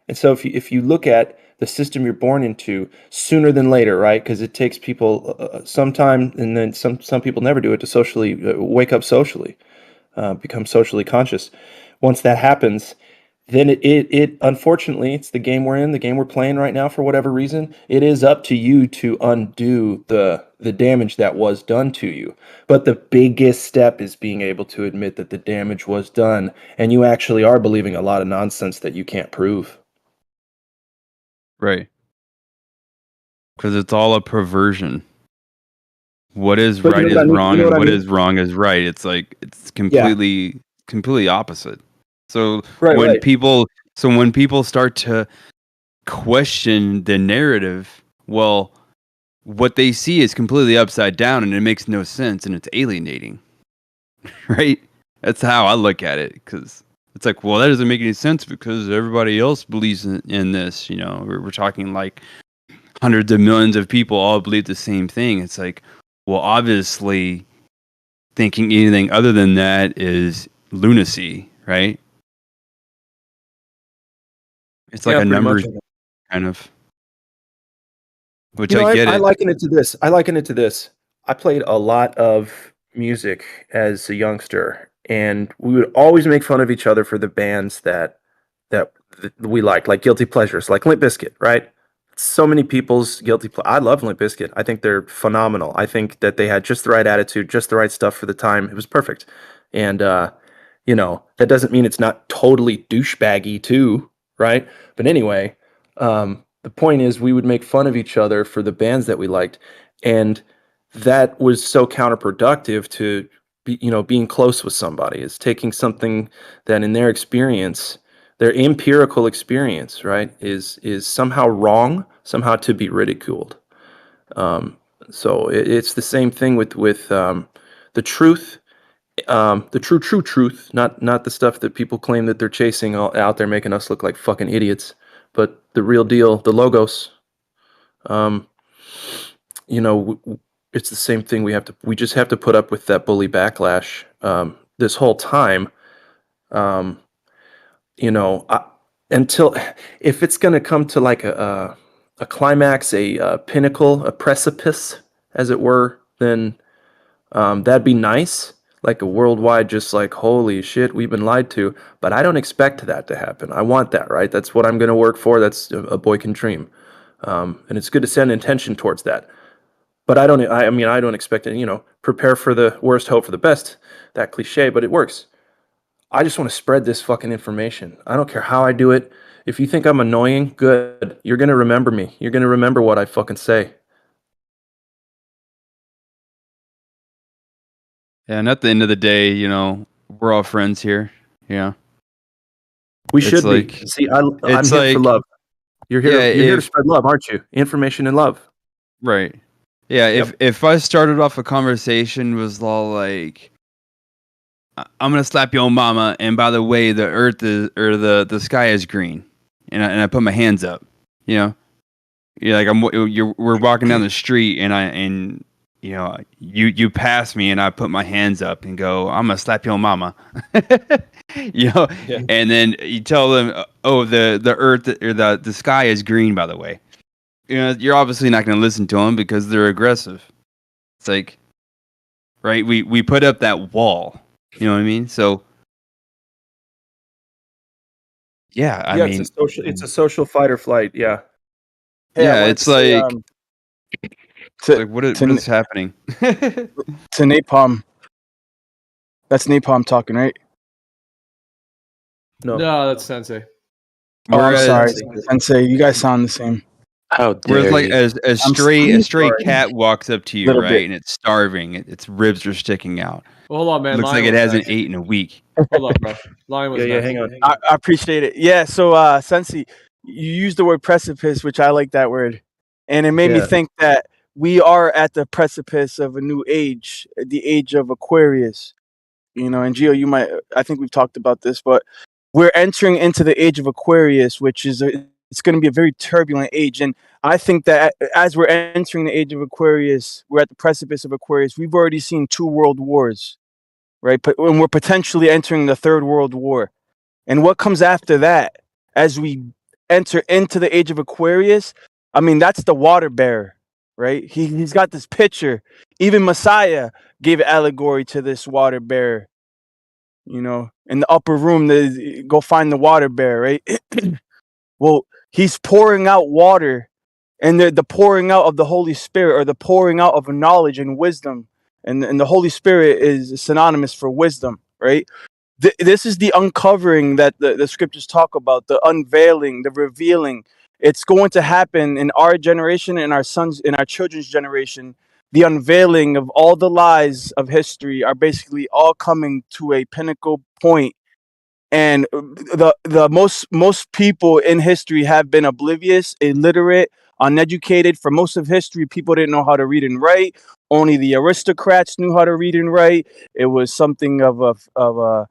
S15: And so if you look at the system you're born into, sooner than later, right? Because it takes people some time, and then some people never do it, to socially wake up socially, become socially conscious. Once that happens, then it unfortunately, it's the game we're in, the game we're playing right now. For whatever reason, it is up to you to undo the damage that was done to you. But the biggest step is being able to admit that the damage was done, and you actually are believing a lot of nonsense that you can't prove.
S8: Right. Because it's all a perversion. What is
S15: But you
S8: right
S15: know what I
S8: is
S15: mean?
S8: wrong,
S15: You know
S8: and
S15: what I
S8: what
S15: mean?
S8: is wrong is right. It's like it's
S15: Yeah.
S8: completely opposite. So
S15: Right.
S8: when people start to question the narrative, well, what they see is completely upside down, and it makes no sense, and it's alienating. Right? That's how I look at it, because it's like, well, that doesn't make any sense because everybody else believes in this. We're talking like hundreds of millions of people all believe the same thing. It's like, well, obviously, thinking anything other than that is lunacy, right? It's like
S15: Yeah,
S8: a
S15: pretty much.
S8: numbers kind of. which I get
S15: I
S8: it.
S15: liken it to this. I played a lot of music as a youngster, and we would always make fun of each other for the bands that we liked, like guilty pleasures, like Limp Bizkit, right? So many people's I love Limp Bizkit. I think they're phenomenal. I think that they had just the right attitude, just the right stuff for the time. It was perfect. And that doesn't mean it's not totally douchebaggy too, right? But anyway, the point is we would make fun of each other for the bands that we liked, and that was so counterproductive to being close with somebody. Is taking something that in their experience, their empirical experience, right, is somehow wrong, somehow to be ridiculed. So it's the same thing with the truth, the true truth, not the stuff that people claim that they're chasing out there, making us look like fucking idiots, but the real deal, the logos. Um, it's the same thing. We just have to put up with that bully backlash this whole time. Um, until if it's going to come to like a climax, a pinnacle, a precipice, as it were, then that'd be nice. Like a worldwide, just like, holy shit, we've been lied to. But I don't expect that to happen. I want that, right? That's what I'm going to work for. That's a boy can dream. And it's good to send intention towards that. But I don't expect it, prepare for the worst, hope for the best. That cliche, but it works. I just want to spread this fucking information. I don't care how I do it. If you think I'm annoying, good. You're going to remember me. You're going to remember what I fucking say.
S8: And at the end of the day, we're all friends here. Yeah.
S15: We should be. See, I'm here for love. You're here to spread love, aren't you? Information and love.
S8: Right. Yeah, if I started off a conversation was all like, I'm gonna slap your mama, and by the way, the earth is, or the sky is green, and I put my hands up, you're like we're walking down the street, and you pass me, and I put my hands up and go, I'm gonna slap your mama,
S15: Yeah.
S8: And then you tell them, oh, the earth or the sky is green, by the way. You're obviously not going to listen to them because they're aggressive. It's like, right? We put up that wall. You know what I mean? So, yeah, I mean,
S15: it's a social fight or flight. Yeah.
S16: Hey,
S8: yeah, it's like, what is happening?
S16: To Napalm. That's Napalm talking, right?
S9: No, that's Sensei.
S16: Oh, I'm sorry, Sensei. You guys sound the same.
S14: How dare
S8: Whereas, like,
S14: you?
S8: a stray cat walks up to you,
S16: Little
S8: right,
S16: bit.
S8: and it's starving, its ribs are sticking out.
S9: Well, hold on, man.
S8: Looks like it hasn't eaten in a week.
S9: Hold on, bro. Lion was next.
S15: Hang on.
S16: I appreciate it. Yeah, so Sensei, you used the word precipice, which I like that word. And it made me think that we are at the precipice of a new age, the age of Aquarius. And Gio, I think we've talked about this, but we're entering into the age of Aquarius, which is it's going to be a very turbulent age. And I think that as we're entering the age of Aquarius, we're at the precipice of Aquarius. We've already seen 2 world wars, right? But when we're potentially entering the 3rd world war. And what comes after that, as we enter into the age of Aquarius, I mean, that's the water bearer, right? He's got this picture. Even Messiah gave an allegory to this water bearer. In the upper room, go find the water bearer, right? Well, he's pouring out water, and the pouring out of the Holy Spirit, or the pouring out of knowledge and wisdom, and the Holy Spirit is synonymous for wisdom, right? This is the uncovering that the scriptures talk about, the unveiling, the revealing. It's going to happen in our generation, in our sons, in our children's generation. The unveiling of all the lies of history are basically all coming to a pinnacle point. And the most people in history have been oblivious, illiterate, uneducated. For most of history, people didn't know how to read and write. Only the aristocrats knew how to read and write. It was something of a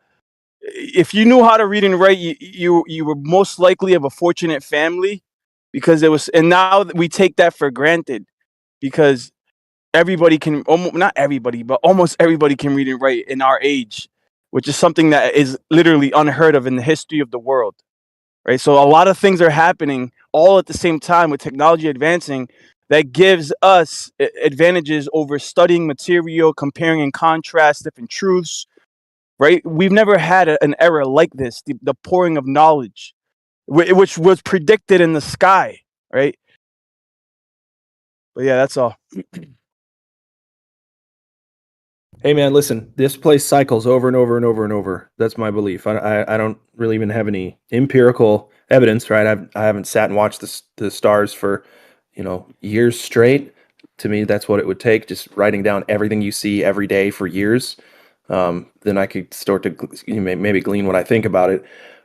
S16: if you knew how to read and write, you were most likely of a fortunate family, because it was. And now we take that for granted, because everybody can, not everybody, but almost everybody can read and write in our age, which is something that is literally unheard of in the history of the world, right? So a lot of things are happening all at the same time with technology advancing that gives us advantages over studying material, comparing and contrast different truths, right? We've never had an era like this, the pouring of knowledge, which was predicted in the sky, right? But yeah, that's all.
S15: Hey man, listen, this place cycles over and over and over and over. That's my belief. I don't really even have any empirical evidence, right? I haven't sat and watched the stars for, years straight. To me, that's what it would take, just writing down everything you see every day for years. Then I could start to maybe glean what I think about it.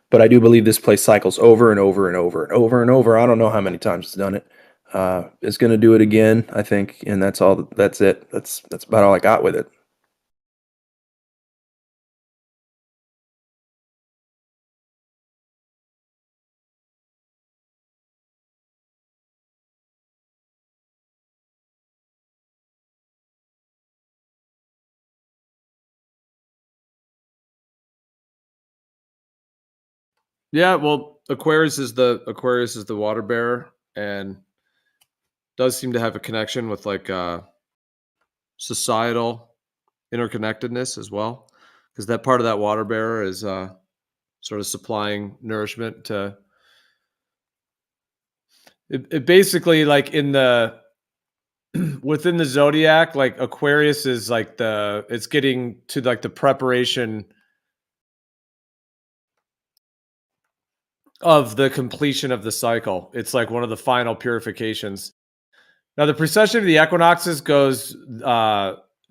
S15: But I do believe this place cycles over and over and over and over and over. I don't know how many times it's done it. It's going to do it again, I think, and that's all. That's it. That's about all I got with it.
S9: Yeah, well, Aquarius is the water bearer, and does seem to have a connection with like societal interconnectedness as well, because that part of that water bearer is sort of supplying nourishment to it basically, like in the within the zodiac, like Aquarius is like it's getting to like the preparation of the completion of the cycle. It's like one of the final purifications. Now, the precession of the equinoxes goes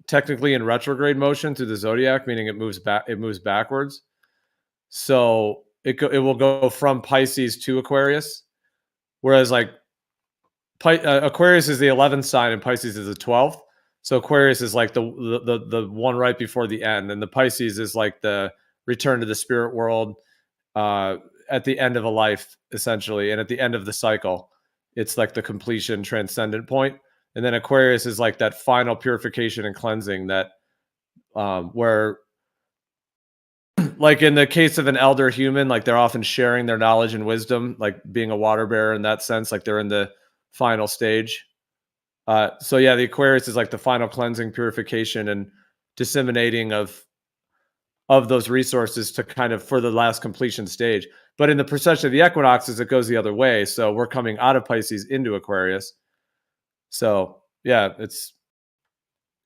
S9: technically in retrograde motion through the zodiac, meaning it moves back. It moves backwards. So it will go from Pisces to Aquarius, whereas like Aquarius is the 11th sign and Pisces is the 12th. So Aquarius is like the one right before the end, and the Pisces is like the return to the spirit world at the end of a life, essentially, and at the end of the cycle. It's like the completion transcendent point. And then Aquarius is like that final purification and cleansing that where like in the case of an elder human, like they're often sharing their knowledge and wisdom, like being a water bearer in that sense, like they're in the final stage. So yeah, the Aquarius is like the final cleansing, purification, and disseminating of those resources to kind of for the last completion stage. But in the precession of the equinoxes, it goes the other way. So we're coming out of Pisces into Aquarius. So yeah, it's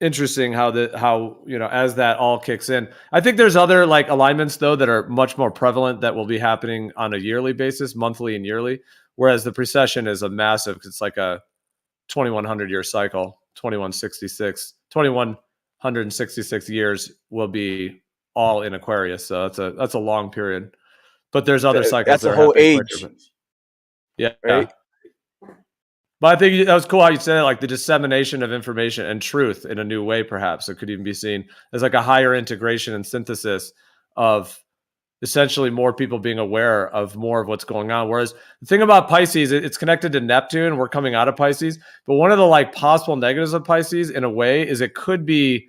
S9: interesting how as that all kicks in. I think there's other like alignments though that are much more prevalent that will be happening on a yearly basis, monthly and yearly. Whereas the precession is a massive, it's like a 2100 year cycle, 2166 years will be all in Aquarius. So that's a long period. But there's other cycles
S16: That's
S9: that
S16: a
S9: are
S16: whole
S9: happening
S16: age,
S9: quicker. But yeah.
S16: right?
S9: But I think that was cool how you said it, like the dissemination of information and truth in a new way, perhaps. It could even be seen as like a higher integration and synthesis of essentially more people being aware of more of what's going on. Whereas the thing about Pisces, it's connected to Neptune. We're coming out of Pisces. But one of the like possible negatives of Pisces in a way is it could be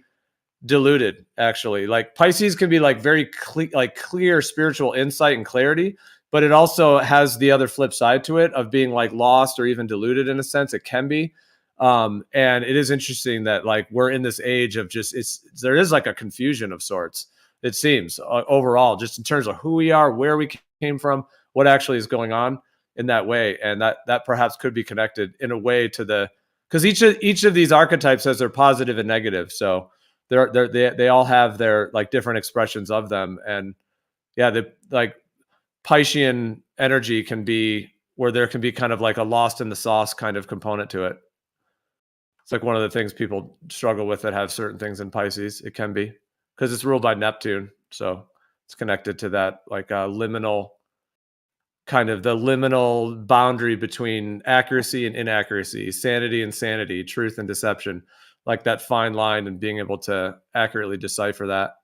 S9: diluted, actually. Like Pisces can be like very clear spiritual insight and clarity, but it also has the other flip side to it of being like lost or even diluted in a sense. It can be. And it is interesting that like we're in this age of just there is like a confusion of sorts, it seems, overall, just in terms of who we are, where we came from, what actually is going on in that way. And that perhaps could be connected in a way to because each of these archetypes has their positive and negative. So they all have their like different expressions of them. And yeah, the like Piscean energy can be where there can be kind of like a lost in the sauce kind of component to it. It's like one of the things people struggle with that have certain things in Pisces. It can be because it's ruled by Neptune. So it's connected to that like liminal kind of the liminal boundary between accuracy and inaccuracy, sanity and sanity, truth and deception, like that fine line and being able to accurately decipher that.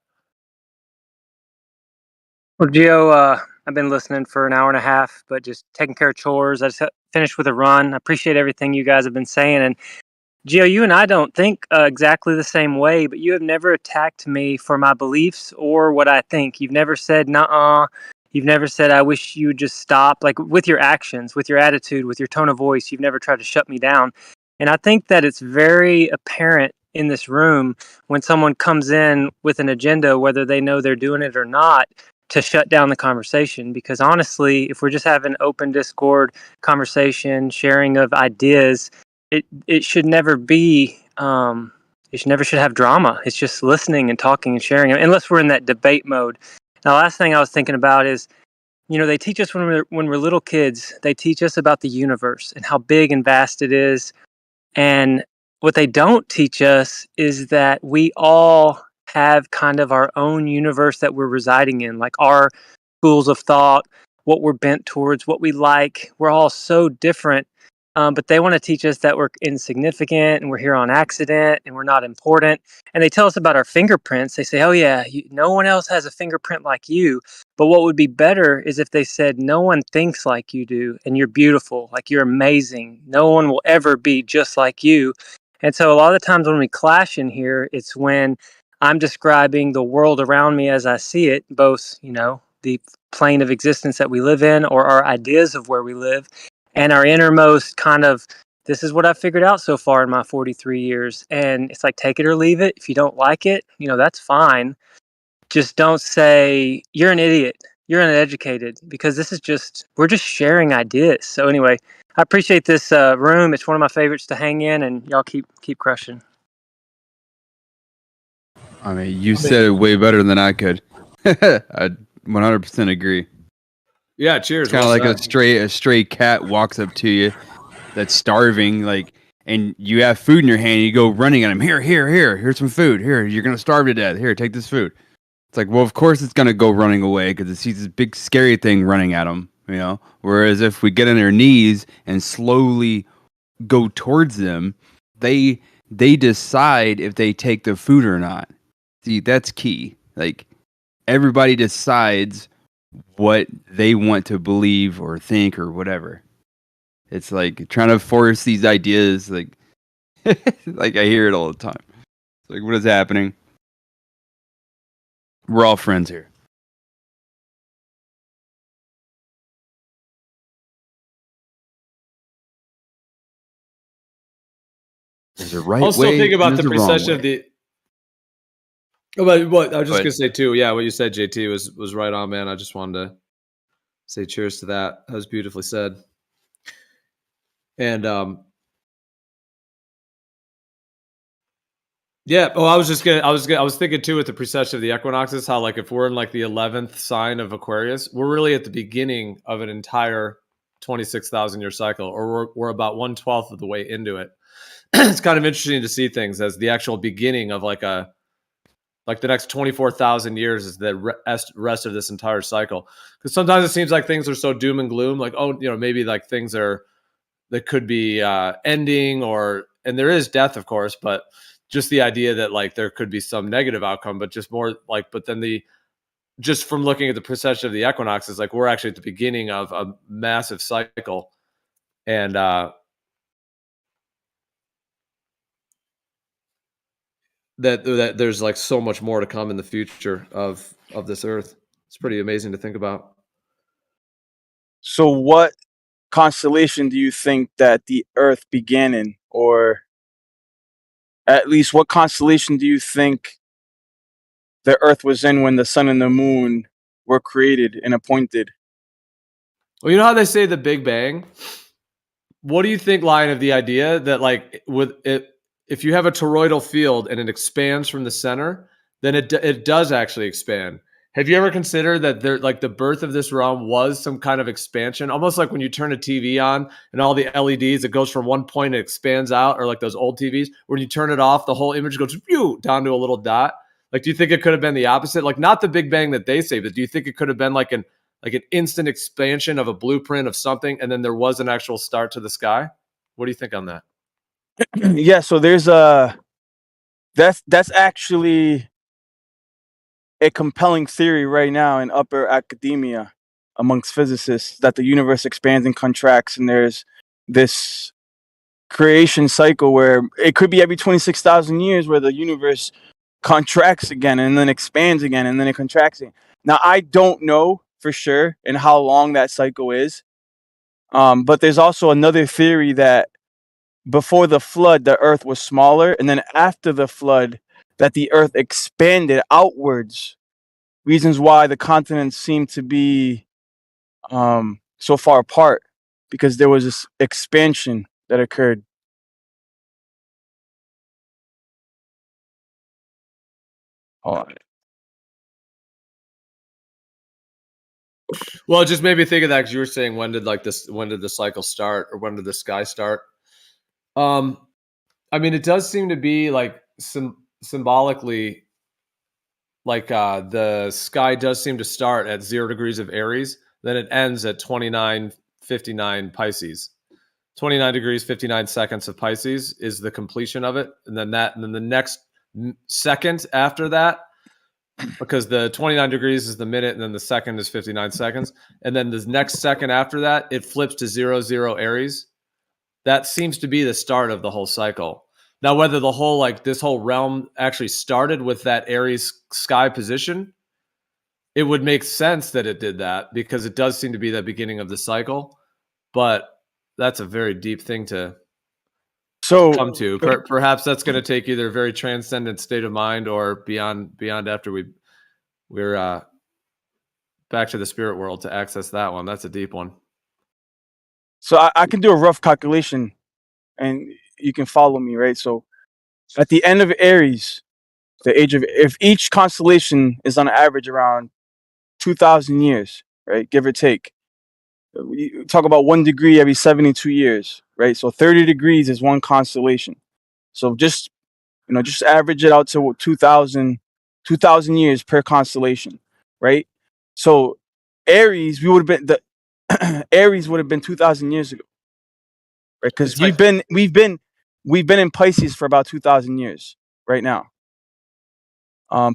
S17: Well, Gio, I've been listening for an hour and a half, but just taking care of chores. I just finished with a run. I appreciate everything you guys have been saying. And Gio, you and I don't think exactly the same way, but you have never attacked me for my beliefs or what I think. You've never said, "Nuh-uh." You've never said, "I wish you would just stop." Like with your actions, with your attitude, with your tone of voice, you've never tried to shut me down. And I think that it's very apparent in this room when someone comes in with an agenda, whether they know they're doing it or not, to shut down the conversation. Because honestly, if we're just having open Discord conversation, sharing of ideas, it should never be it should never should have drama. It's just listening and talking and sharing, unless we're in that debate mode. Now, last thing I was thinking about is, they teach us when we're little kids. They teach us about the universe and how big and vast it is. And what they don't teach us is that we all have kind of our own universe that we're residing in, like our schools of thought, what we're bent towards, what we like. We're all so different. But they want to teach us that we're insignificant and we're here on accident and we're not important. And they tell us about our fingerprints. They say, oh, yeah, no one else has a fingerprint like you. But what would be better is if they said, no one thinks like you do and you're beautiful, like you're amazing. No one will ever be just like you. And so a lot of the times when we clash in here, it's when I'm describing the world around me as I see it, both, the plane of existence that we live in or our ideas of where we live, and our innermost kind of, this is what I've figured out so far in my 43 years. And it's like, take it or leave it. If you don't like it, that's fine. Just don't say you're an idiot, you're uneducated, because we're just sharing ideas. So anyway, I appreciate this room. It's one of my favorites to hang in, and y'all keep crushing.
S8: I mean, you said it way better than I could. I 100% agree.
S9: Yeah, cheers.
S8: It's kind of like a stray cat walks up to you that's starving, and you have food in your hand. And you go running at him. Here's some food. Here, you're gonna starve to death. Here, take this food. It's like, well, of course it's gonna go running away because it sees this big scary thing running at him. Whereas if we get on their knees and slowly go towards them, they decide if they take the food or not. See, that's key. Like, everybody decides what they want to believe or think or whatever. It's like trying to force these ideas, like I hear it all the time. It's like, what is happening? We're all friends here. There's a right way.
S9: I'll still think about the
S8: and there's a wrong
S9: precession
S8: way.
S9: of the. But what I was just gonna say too, yeah, what you said, JT, was right on, man. I just wanted to say cheers to that. That was beautifully said. And yeah. Oh, I was thinking too with the precession of the equinoxes, how like if we're in like the 11th sign of Aquarius, we're really at the beginning of an entire 26,000 year cycle, or we're about 1/12 of the way into it. It's kind of interesting to see things as the actual beginning of like the next 24,000 years is the rest of this entire cycle. Because sometimes it seems like things are so doom and gloom, like, oh, maybe like things that could be ending, and there is death, of course, but just the idea that like there could be some negative outcome, but just more like, but then just from looking at the precession of the equinoxes, like we're actually at the beginning of a massive cycle. And that there's like so much more to come in the future of this earth. It's pretty amazing to think about.
S16: So what constellation do you think that the earth began in? Or at least what constellation do you think the earth was in when the sun and the moon were created and appointed?
S9: Well, you know how they say the Big Bang? What do you think, Lion, of the idea that like with it, if you have a toroidal field and it expands from the center, then it does actually expand. Have you ever considered that there, like the birth of this realm was some kind of expansion, almost like when you turn a TV on and all the LEDs, it goes from one point and expands out, or like those old TVs, when you turn it off, the whole image goes down to a little dot. Like, do you think it could have been the opposite? Like, not the Big Bang that they say, but do you think it could have been like an instant expansion of a blueprint of something, and then there was an actual start to the sky? What do you think on that?
S16: Yeah, so there's that's actually a compelling theory right now in upper academia amongst physicists, that the universe expands and contracts, and there's this creation cycle where it could be every 26,000 years where the universe contracts again and then expands again and then it contracts again. Now, I don't know for sure and how long that cycle is, but there's also another theory that before the flood, the Earth was smaller, and then after the flood, that the Earth expanded outwards. Reasons why the continents seem to be so far apart, because there was this expansion that occurred. Hold on.
S9: Well, it just made me think of that because you were saying when did the cycle start, or when did the sky start? I mean, it does seem to be like symbolically, like the sky does seem to start at 0 degrees of Aries, then it ends at 29:59 Pisces. 29 degrees 59 seconds of Pisces is the completion of it, and then the next second after that, because the 29 degrees is the minute, and then the second is 59 seconds, and then the next second after that, it flips to 00 Aries. That seems to be the start of the whole cycle. Now, whether the whole this whole realm actually started with that Aries sky position, it would make sense that it did that, because it does seem to be the beginning of the cycle. But that's a very deep thing to come to. Perhaps that's going to take either a very transcendent state of mind or beyond after we're back to the spirit world to access that one. That's a deep one.
S16: So I can do a rough calculation, and you can follow me, right? So at the end of Aries, if each constellation is on average around 2,000 years, right, give or take. We talk about 1 degree every 72 years, right? So 30 degrees is one constellation. So just average it out to 2,000 years per constellation, right? So Aries, Aries would have been 2,000 years ago, right? Because we've been in Pisces for about 2,000 years right now.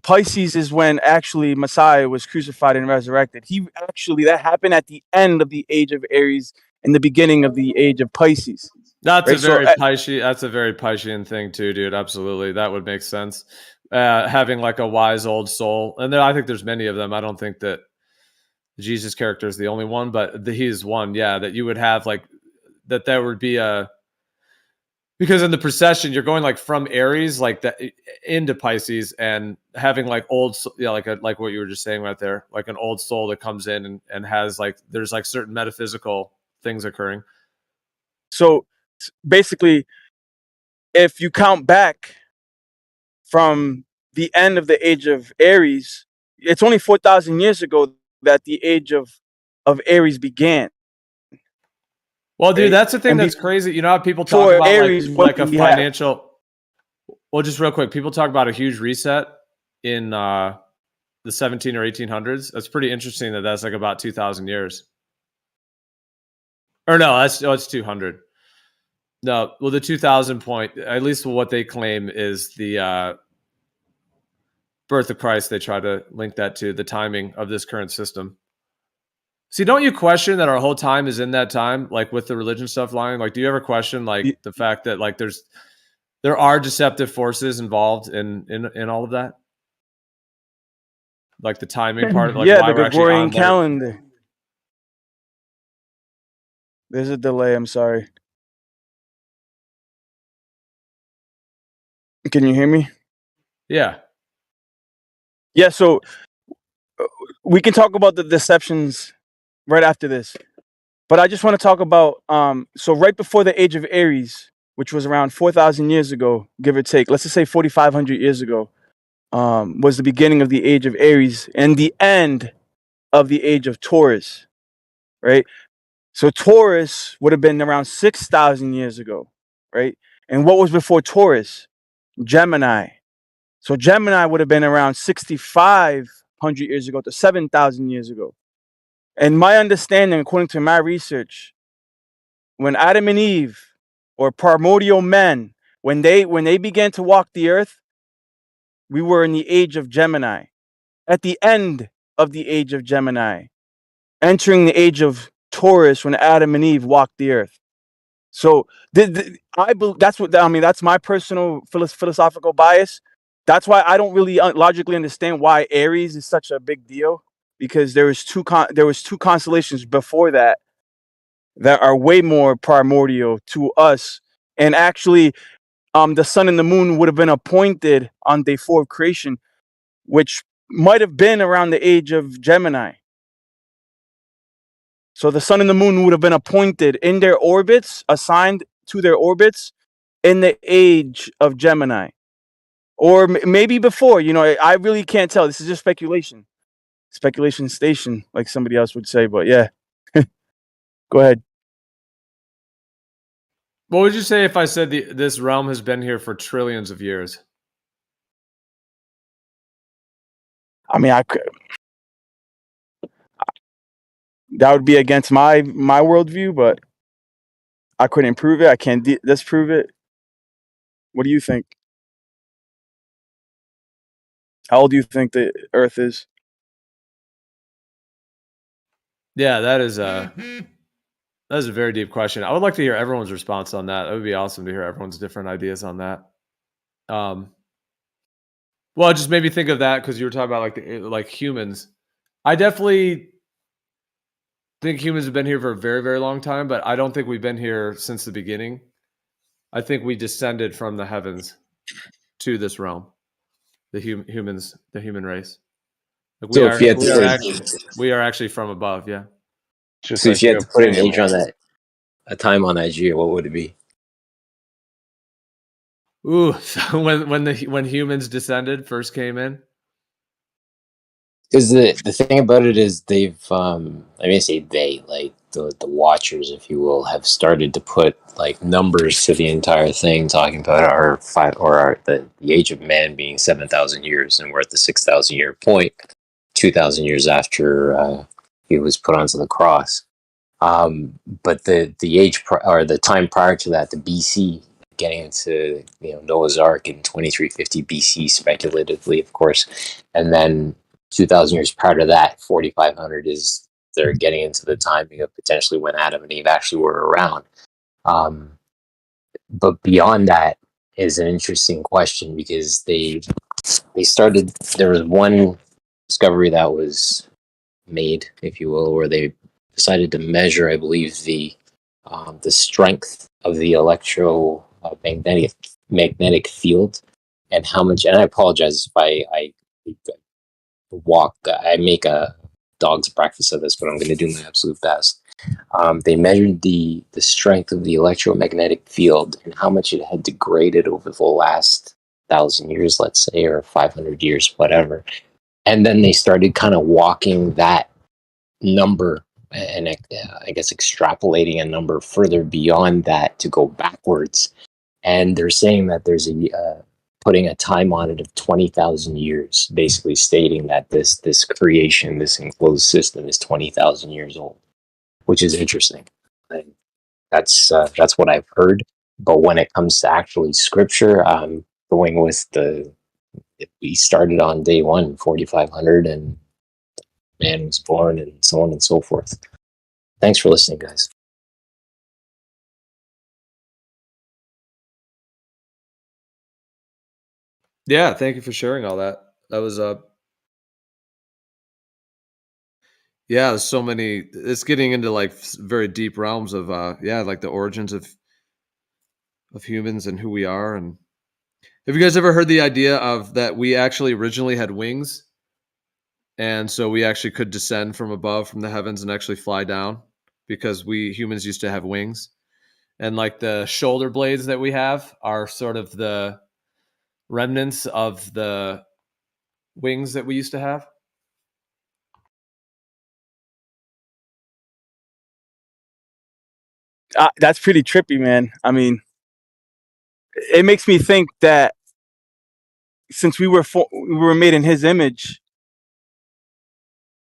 S16: Pisces is when actually Messiah was crucified and resurrected. That happened at the end of the age of Aries and the beginning of the age of Pisces.
S9: That's
S16: right?
S9: That's a very Piscean thing too, dude. Absolutely, that would make sense. Having like a wise old soul, and I think there's many of them. I don't think that Jesus character is the only one, but he's one. Yeah, that you would have like that. There would be a. Because in the procession, you're going like from Aries, like that into Pisces, and having like old, like what you were just saying right there, like an old soul that comes in and has like, there's like certain metaphysical things occurring.
S16: So basically, if you count back from the end of the age of Aries, it's only 4,000 years ago that the age of Aries began.
S9: Well, dude, that's the thing that's crazy. You know how people talk about Aries, like a financial. Well, just real quick, people talk about a huge reset in the 17 or 1800s. That's pretty interesting. That's like about 2,000 years. Or no, it's 200. No, well, the 2000 point, at least what they claim is the birth of Christ. They try to link that to the timing of this current system. See, don't you question that our whole time is in that time, like with the religion stuff lying? Like, do you ever question like the fact that like there are deceptive forces involved in all of that? Like the timing part of like
S16: the Gregorian calendar. There's a delay, I'm sorry. Can you hear me?
S9: Yeah.
S16: Yeah, so we can talk about the deceptions right after this. But I just want to talk about so right before the age of Aries, which was around 4,000 years ago, give or take, let's just say 4,500 years ago, was the beginning of the age of Aries and the end of the age of Taurus, right? So Taurus would have been around 6,000 years ago, right? And what was before Taurus? Gemini. So Gemini would have been around 6,500 years ago to 7,000 years ago. And my understanding, according to my research, when Adam and Eve, or primordial men, when they began to walk the earth, we were in the age of Gemini. At the end of the age of Gemini, entering the age of Taurus when Adam and Eve walked the earth. So that's my personal philosophical bias. That's why I don't really logically understand why Aries is such a big deal, because there was two constellations before that are way more primordial to us And actually, the sun and the moon would have been appointed on day 4 of creation, which might have been around the age of Gemini. So the sun and the moon would have been appointed in their orbits, assigned to their orbits in the age of Gemini. Or maybe before, I really can't tell. This is just speculation. Speculation station, like somebody else would say, but yeah. Go ahead.
S9: What would you say if I said this realm has been here for trillions of years?
S16: I mean, that would be against my worldview, but I couldn't prove it. I can't disprove it. What do you think? How old do you think the Earth is?
S9: Yeah, that is a very deep question. I would like to hear everyone's response on that. That would be awesome to hear everyone's different ideas on that. Well, it just made me think of that because you were talking about like humans. I definitely think humans have been here for a very, very long time, but I don't think we've been here since the beginning. I think we descended from the heavens to this realm, the humans, the human race. Like
S18: So if you had to
S9: we are actually from above. Yeah.
S18: So if you had to put an age on that, a time on that year, what would it be?
S9: Ooh, so when humans descended, first came in.
S18: Because the thing about it is they've I mean, say they, like the watchers, if you will, have started to put like numbers to the entire thing, talking about the age of man being 7,000 years, and we're at the 6,000 year point, 2,000 years after he was put onto the cross. But the age or the time prior to that, the BC, getting into Noah's Ark in 2350 BC, speculatively, of course, and then 2,000 years prior to that, 4,500 is they're getting into the timing of potentially when Adam and Eve actually were around. But beyond that is an interesting question, because they started. There was one discovery that was made, if you will, where they decided to measure, I believe, the strength of the magnetic field, and how much. And I apologize if I make a dog's breakfast of this, but I'm going to do my absolute best. They measured the strength of the electromagnetic field and how much it had degraded over the last 1,000 years, let's say, or 500 years, whatever. And then they started kind of walking that number, and I guess extrapolating a number further beyond that to go backwards. And they're saying that there's putting a time on it of 20,000 years, basically stating that this creation, this enclosed system, is 20,000 years old, which is interesting. And that's what I've heard. But when it comes to actually scripture, I'm going with we started on day 1, 4,500, and man was born, and so on and so forth. Thanks for listening, guys.
S9: Yeah, thank you for sharing all that. That was yeah, there's so many. It's getting into like very deep realms of like the origins of humans and who we are. And have you guys ever heard the idea of that we actually originally had wings, and so we actually could descend from above, from the heavens, and actually fly down, because we humans used to have wings, and like the shoulder blades that we have are sort of the remnants of the wings that we used to have.
S16: That's pretty trippy, man. I mean, it makes me think that since we were made in His image,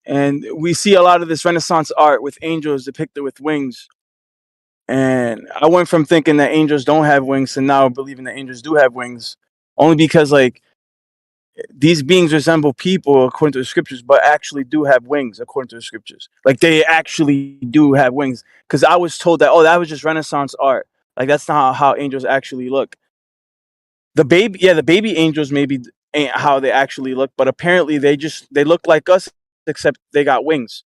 S16: and we see a lot of this Renaissance art with angels depicted with wings. And I went from thinking that angels don't have wings to now believing that angels do have wings, only because like these beings resemble people according to the scriptures, but actually do have wings according to the scriptures. Like they actually do have wings. Because I was told that, oh, that was just Renaissance art. Like that's not how angels actually look. The baby angels maybe ain't how they actually look, but apparently they look like us, except they got wings.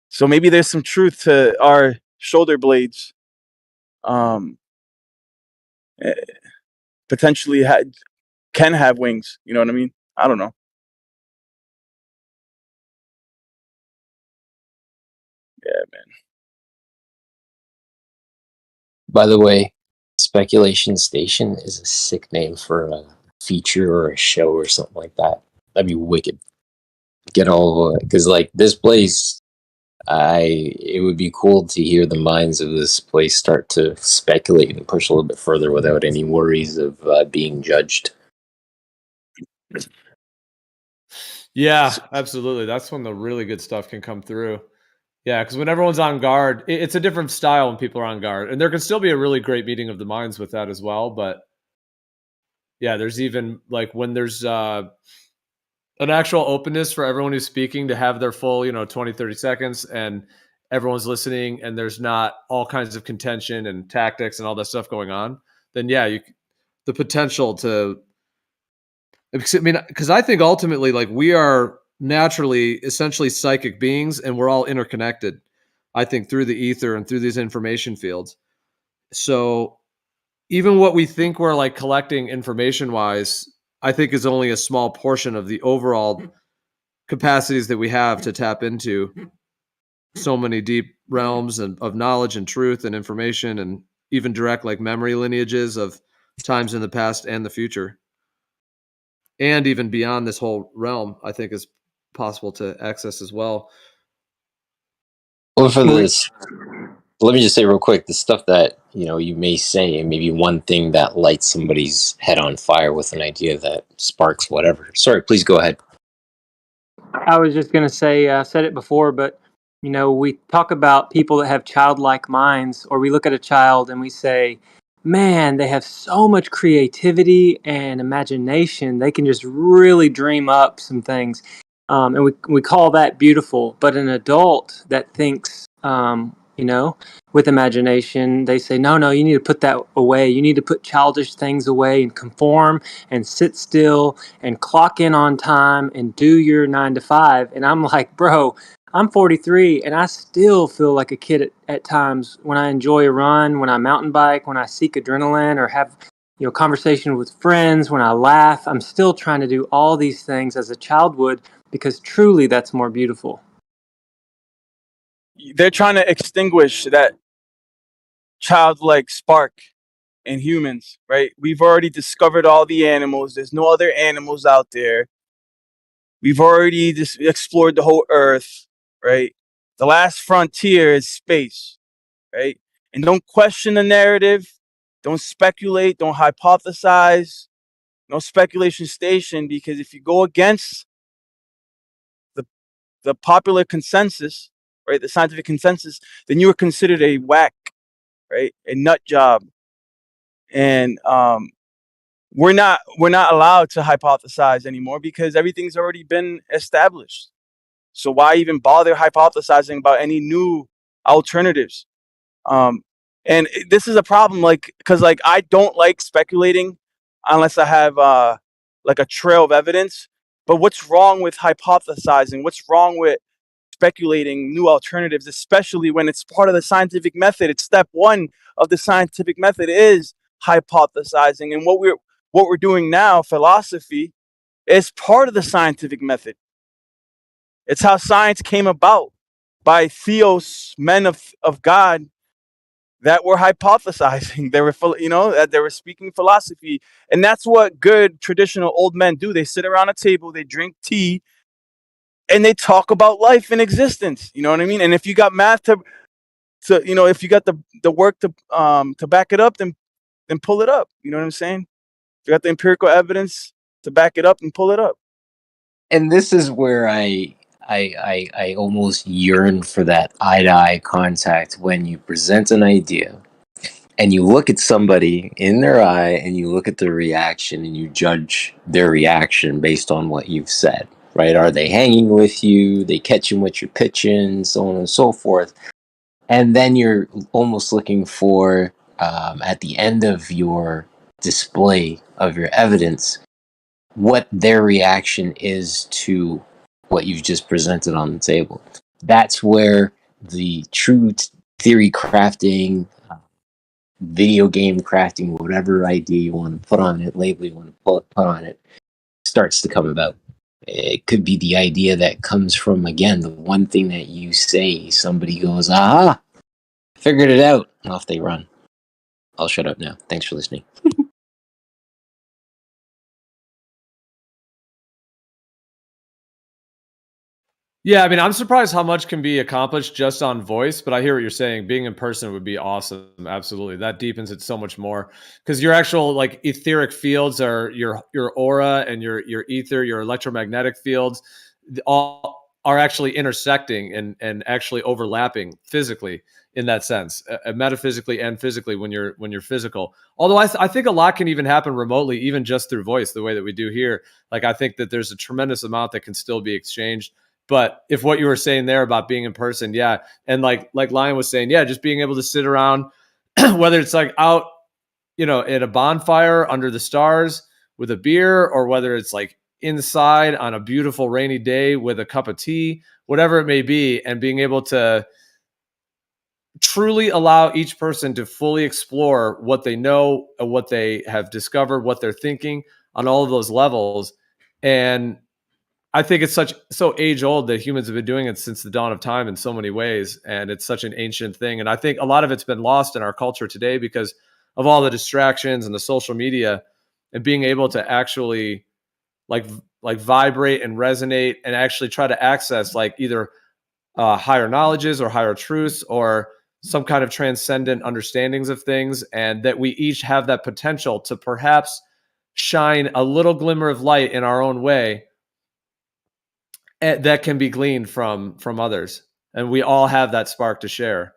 S16: So maybe there's some truth to our shoulder blades. potentially can have wings. You know what I mean? I don't know. Yeah, man.
S18: By the way, Speculation Station is a sick name for a feature or a show or something like that. That'd be wicked. Get all because like this place, it would be cool to hear the minds of this place start to speculate and push a little bit further without any worries of being judged.
S9: Yeah, absolutely. That's when the really good stuff can come through. Yeah, because when everyone's on guard, it's a different style when people are on guard, and there can still be a really great meeting of the minds with that as well. But yeah, there's even like when there's an actual openness for everyone who's speaking to have their full 20 30 seconds, and everyone's listening, and there's not all kinds of contention and tactics and all that stuff going on, then yeah, the potential to, I mean, because I think ultimately, like, we are naturally essentially psychic beings, and we're all interconnected, I think, through the ether and through these information fields. So even what we think we're like collecting information wise, I think is only a small portion of the overall capacities that we have to tap into so many deep realms of knowledge and truth and information, and even direct like memory lineages of times in the past and the future. And even beyond this whole realm, I think is possible to access as well.
S18: Well, for this, let me just say real quick, the stuff that you may say, and maybe one thing that lights somebody's head on fire with an idea that sparks whatever. Sorry, please go ahead.
S17: I was just going to say, I said it before, but we talk about people that have childlike minds, or we look at a child and we say, man, they have so much creativity and imagination. They can just really dream up some things. And we call that beautiful. But an adult that thinks, with imagination, they say, no, you need to put that away. You need to put childish things away and conform and sit still and clock in on time and do your 9 to 5. And I'm like, bro, I'm 43 and I still feel like a kid at times when I enjoy a run, when I mountain bike, when I seek adrenaline or have conversation with friends, when I laugh. I'm still trying to do all these things as a child would, because truly that's more beautiful.
S16: They're trying to extinguish that childlike spark in humans, right? We've already discovered all the animals. There's no other animals out there. We've already just explored the whole earth, right? The last frontier is space, right? And don't question the narrative. Don't speculate. Don't hypothesize. No speculation station, because if you go against the popular consensus, right, the scientific consensus, then you are considered a whack, right, a nut job. And we're not allowed to hypothesize anymore because everything's already been established. So why even bother hypothesizing about any new alternatives? And this is a problem, like, because like I don't like speculating unless I have like a trail of evidence. But what's wrong with hypothesizing? What's wrong with speculating new alternatives, especially when it's part of the scientific method? It's step one of the scientific method is hypothesizing. And what we're doing now, philosophy, is part of the scientific method. It's how science came about, by theos, men of God, that were hypothesizing. They were, that they were speaking philosophy. And that's what good traditional old men do. They sit around a table, they drink tea, and they talk about life and existence. You know what I mean? And if you got math to if you got the work to back it up, then pull it up. You know what I'm saying? If you got the empirical evidence to back it up, and pull it up.
S18: And this is where I almost yearn for that eye-to-eye contact when you present an idea and you look at somebody in their eye and you look at their reaction and you judge their reaction based on what you've said, right? Are they hanging with you? They catching what you're pitching, so on and so forth. And then you're almost looking for, at the end of your display of your evidence, what their reaction is to what you've just presented on the table. That's where the true theory crafting, video game crafting, whatever idea you want to put on it, label you want to put on it, starts to come about. It could be the idea that comes from, again, the one thing that you say. Somebody goes, aha, figured it out, and off they run. I'll shut up now. Thanks for listening.
S9: Yeah, I mean, I'm surprised how much can be accomplished just on voice, but I hear what you're saying. Being in person would be awesome. Absolutely. That deepens it so much more because your actual like etheric fields are your aura and your ether, your electromagnetic fields all are actually intersecting and actually overlapping physically in that sense, metaphysically and physically when you're physical. Although I think a lot can even happen remotely, even just through voice, the way that we do here. Like I think that there's a tremendous amount that can still be exchanged. But if what you were saying there about being in person, yeah, and like Lion was saying, yeah, just being able to sit around, whether it's like out, at a bonfire under the stars with a beer, or whether it's like inside on a beautiful rainy day with a cup of tea, whatever it may be, and being able to truly allow each person to fully explore what they know, what they have discovered, what they're thinking on all of those levels. And I think it's so age old that humans have been doing it since the dawn of time in so many ways. And it's such an ancient thing. And I think a lot of it's been lost in our culture today because of all the distractions and the social media, and being able to actually like vibrate and resonate and actually try to access like either higher knowledges or higher truths or some kind of transcendent understandings of things. And that we each have that potential to perhaps shine a little glimmer of light in our own way that can be gleaned from others, and we all have that spark to share.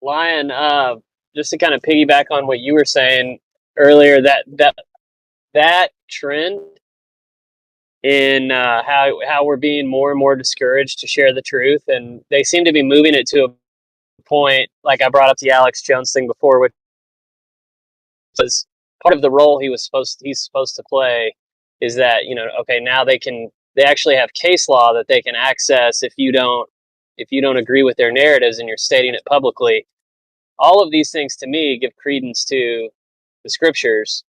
S12: Lion, just to kind of piggyback on what you were saying earlier, that trend in how we're being more and more discouraged to share the truth, and they seem to be moving it to a point, like I brought up the Alex Jones thing before, which was part of the role he's supposed to play, is that okay, now they actually have case law that they can access if you don't agree with their narratives and you're stating it publicly. All of these things to me give credence to the scriptures,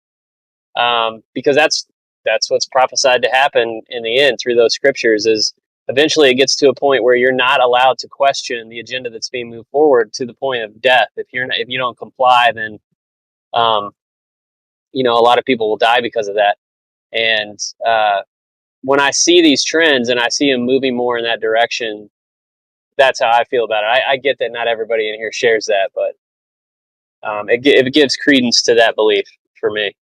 S12: because that's what's prophesied to happen in the end through those scriptures. Is eventually it gets to a point where you're not allowed to question the agenda that's being moved forward to the point of death. If you don't comply, then a lot of people will die because of that. And when I see these trends and I see them moving more in that direction, that's how I feel about it. I get that not everybody in here shares that, but it gives credence to that belief for me.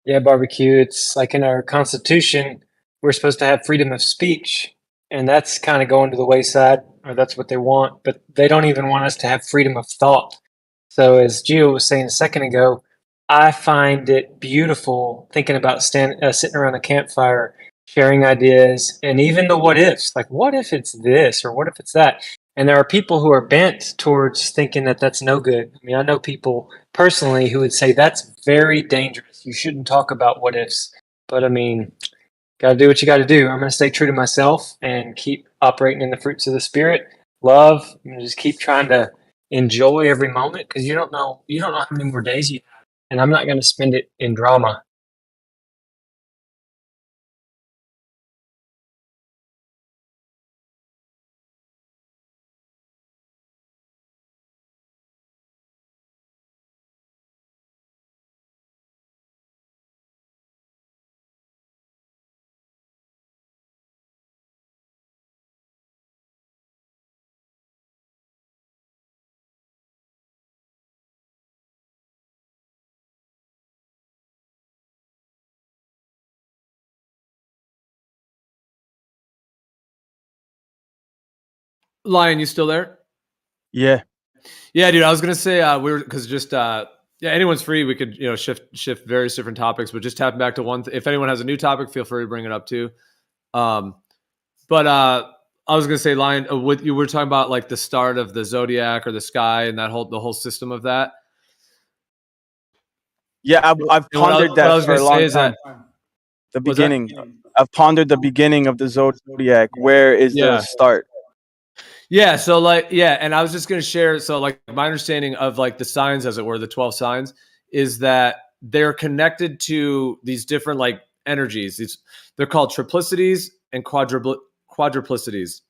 S17: Yeah, barbecue. It's like in our Constitution, we're supposed to have freedom of speech, and that's kind of going to the wayside, or that's what they want. But they don't even want us to have freedom of thought. So, as Gio was saying a second ago, I find it beautiful thinking about sitting around a campfire, sharing ideas, and even the what ifs. Like, what if it's this, or what if it's that? And there are people who are bent towards thinking that that's no good. I mean, I know people personally who would say that's very dangerous. You shouldn't talk about what ifs. But I mean, got to do what you got to do. I'm going to stay true to myself and keep operating in the fruits of the spirit. Love. I'm going to just keep trying to enjoy every moment because you don't know how many more days you have. And I'm not going to spend it in drama.
S9: Lion, you still there?
S16: Yeah.
S9: Yeah, dude. I was gonna say anyone's free. We could shift various different topics, but just tapping back to one. If anyone has a new topic, feel free to bring it up too. But I was gonna say, Lion, what you were talking about, like the start of the zodiac or the sky and the whole system of that.
S16: Yeah, I've
S9: And
S16: pondered
S9: what I
S16: that
S9: was
S16: for
S9: gonna
S16: a
S9: say
S16: long
S9: is that
S16: time. The
S9: was that.
S16: beginning. I've pondered the beginning of the zodiac. Where is the
S9: Yeah.
S16: start?
S9: Yeah. So like, yeah. And I was just going to share. So like my understanding of like the signs, as it were, the 12 signs is that they're connected to these different like energies. They're called triplicities and quadruplicities.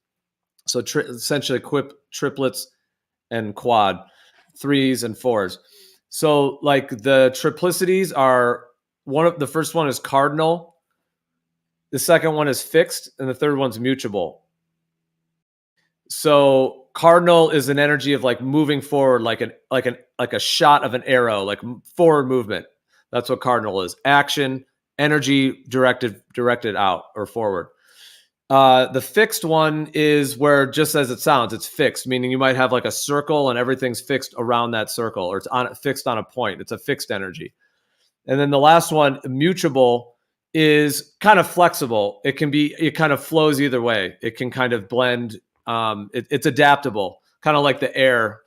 S9: So essentially triplets and quad, threes and fours. So like the triplicities are the first one is cardinal. The second one is fixed and the third one's mutable. So cardinal is an energy of like moving forward, like a shot of an arrow, like forward movement. That's what cardinal is. Action, energy directed out or forward. The fixed one is where, just as it sounds, it's fixed, meaning you might have like a circle and everything's fixed around that circle, or it's fixed on a point. It's a fixed energy. And then the last one, mutable, is kind of flexible. It kind of flows either way. It can kind of blend. It's adaptable, kind of like the air,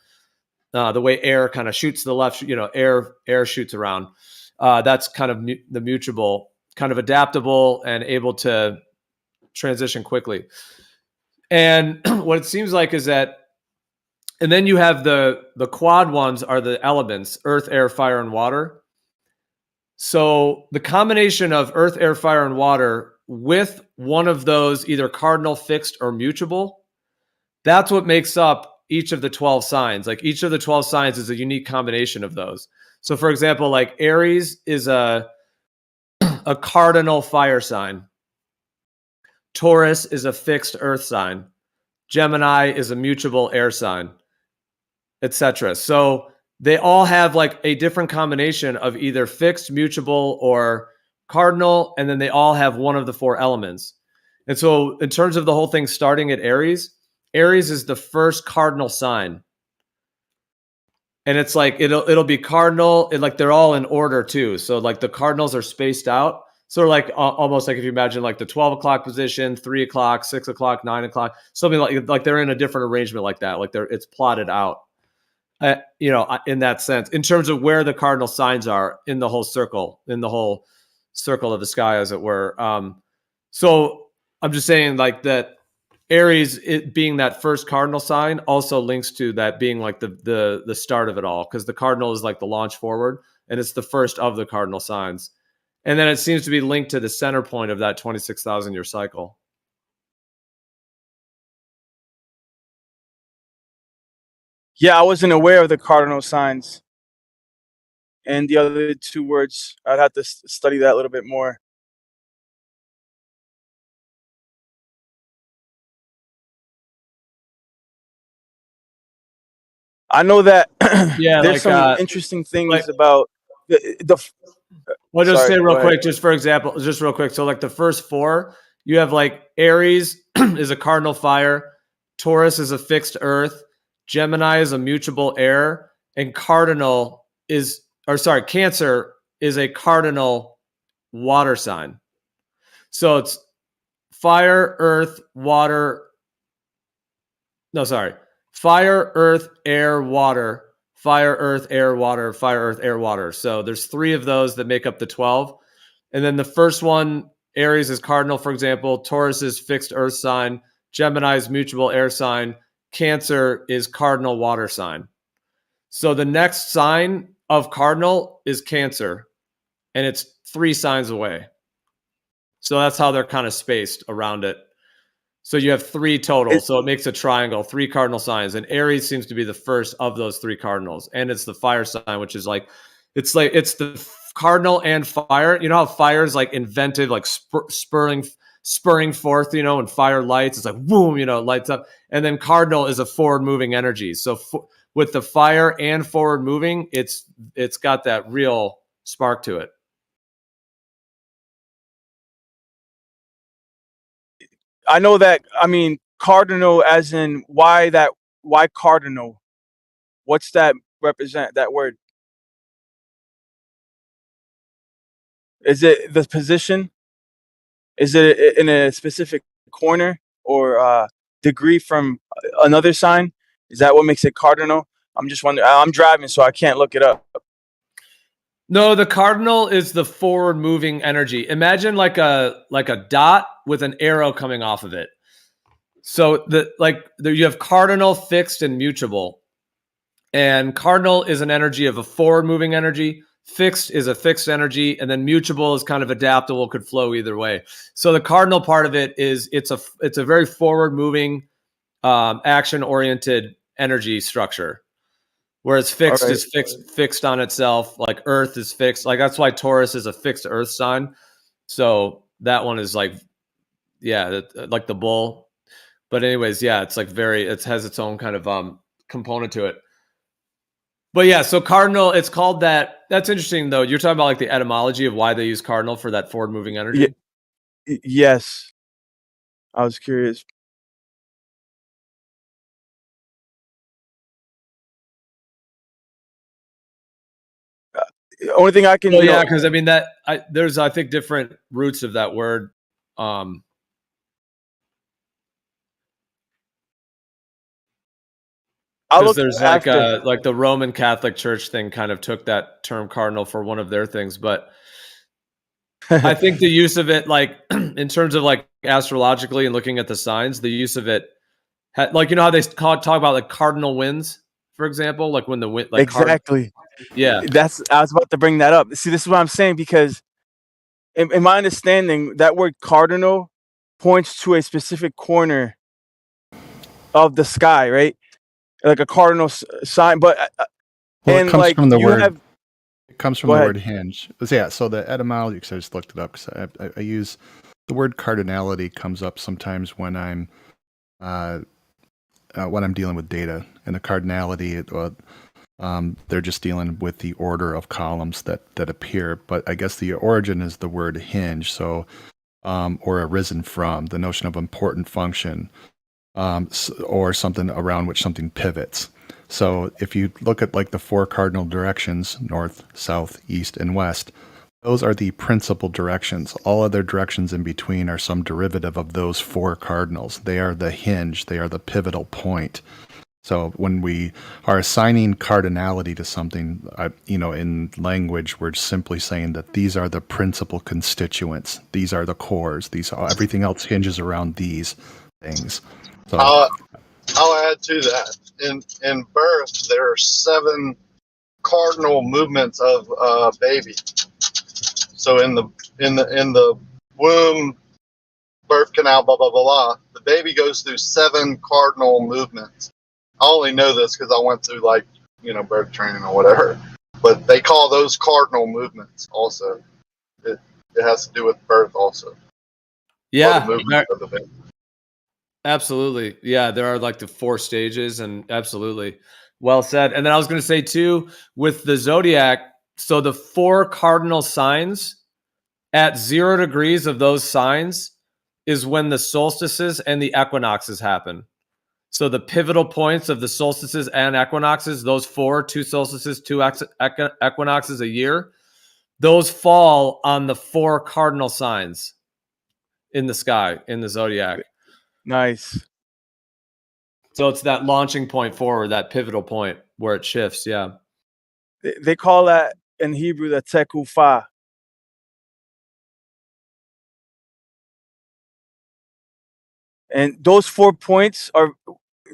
S9: the way air kind of shoots to the left. Air shoots around. That's kind of the mutable, kind of adaptable and able to transition quickly. And what it seems like is that, and then you have the quad ones are the elements: earth, air, fire, and water. So the combination of earth, air, fire, and water with one of those, either cardinal, fixed, or mutable, that's what makes up each of the 12 signs. Like each of the 12 signs is a unique combination of those. So for example, like Aries is a cardinal fire sign. Taurus is a fixed earth sign. Gemini is a mutable air sign, etc. So they all have like a different combination of either fixed, mutable, or cardinal, and then they all have one of the four elements. And so in terms of the whole thing starting at Aries, Aries is the first cardinal sign. And it's like it'll be cardinal, and like they're all in order too. So like the cardinals are spaced out. So like almost like if you imagine like the 12 o'clock position, 3 o'clock, 6 o'clock, 9 o'clock, something like they're in a different arrangement like that. Like it's plotted out. In that sense, in terms of where the cardinal signs are in the whole circle of the sky, as it were. So I'm just saying like that Aries, it being that first cardinal sign, also links to that being like the start of it all, because the cardinal is like the launch forward, and it's the first of the cardinal signs. And then it seems to be linked to the center point of that 26,000 year cycle.
S16: Yeah, I wasn't aware of the cardinal signs and the other two words. I'd have to study that a little bit more. I know that
S9: Yeah,
S16: there's some interesting things about
S9: Well, just
S16: sorry,
S9: say
S16: go
S9: real
S16: ahead.
S9: quick, just for example, just real quick. So like the first four, you have like Aries is a cardinal fire, Taurus is a fixed earth, Gemini is a mutable air, and Cancer is a cardinal water sign. So it's fire, earth, water. No, sorry. Fire, earth, air, water. Fire, earth, air, water. Fire, earth, air, water. So there's three of those that make up the 12. And then the first one, Aries is cardinal, for example. Taurus is fixed earth sign. Gemini is mutable air sign. Cancer is cardinal water sign. So the next sign of cardinal is Cancer, and it's 3 signs away. So that's how they're kind of spaced around it. So you have 3 total. So it makes a triangle, 3 cardinal signs. And Aries seems to be the first of those 3 cardinals. And it's the fire sign, which is like it's the cardinal and fire. You know how fire is like inventive, like spurring forth, and fire lights. It's like boom, it lights up. And then cardinal is a forward moving energy. So with the fire and forward moving, it's got that real spark to it.
S16: I know that. I mean, cardinal, as in why cardinal? What's that represent? That word? Is it the position? Is it in a specific corner, or degree from another sign? Is that what makes it cardinal? I'm just wondering. I'm driving, so I can't look it up.
S9: No, the cardinal is the forward moving energy. Imagine like a dot with an arrow coming off of it. So you have cardinal, fixed, and mutable. And cardinal is an energy of a forward moving energy. Fixed is a fixed energy, and then mutable is kind of adaptable, could flow either way. So the cardinal part of it is it's a very forward moving, action oriented energy structure. Whereas fixed
S16: All right.
S9: is fixed on itself, like Earth is fixed. Like that's why Taurus is a fixed Earth sign. So that one is like, yeah, like the bull. But anyways, yeah, it's like it has its own kind of component to it. But yeah, so cardinal, it's called that. That's interesting though. You're talking about like the etymology of why they use cardinal for that forward moving energy.
S16: Yes, I was curious. The only thing I can,
S9: Well, yeah, because I mean there's I think different roots of that word. Because there's like the Roman Catholic Church thing kind of took that term cardinal for one of their things, but I think the use of it, like in terms of like astrologically and looking at the signs, the use of it, like you know how they talk about like cardinal winds, for example, like when the wind, like
S16: exactly.
S9: Yeah,
S16: I was about to bring that up. See, this is what I'm saying because, in my understanding, that word cardinal points to a specific corner of the sky, right? Like a cardinal sign, but
S19: well, it comes from the word. It comes from the word hinge. Yeah, so the etymology. Because I just looked it up. Because I use the word cardinality comes up sometimes when I'm dealing with data, and the cardinality. They're just dealing with the order of columns that appear. But I guess the origin is the word hinge. So, or arisen from the notion of important function. Or something around which something pivots. So if you look at like the four cardinal directions, north, south, east, and west, those are the principal directions. All other directions in between are some derivative of those four cardinals. They are the hinge. They are the pivotal point. So when we are assigning cardinality to something, in language, we're simply saying that these are the principal constituents. These are the cores. Everything else hinges around these things. So,
S11: I'll add to that. In birth, there are 7 cardinal movements of a baby. So in the womb, birth canal, blah blah blah blah, the baby goes through 7 cardinal movements. I only know this because I went through birth training or whatever. But they call those cardinal movements. Also, it has to do with birth also.
S9: Yeah,
S11: the movement of the baby.
S9: Absolutely. Yeah, there are like the 4 stages, and absolutely. Well said. And then I was going to say too, with the zodiac, so the 4 cardinal signs at 0 degrees of those signs is when the solstices and the equinoxes happen. So the pivotal points of the solstices and equinoxes, those 2 solstices, 2 equinoxes a year, those fall on the 4 cardinal signs in the sky, in the zodiac.
S16: Nice.
S9: So it's that launching point forward, that pivotal point where it shifts. Yeah.
S16: They call that in Hebrew the tekufah. And those 4 points are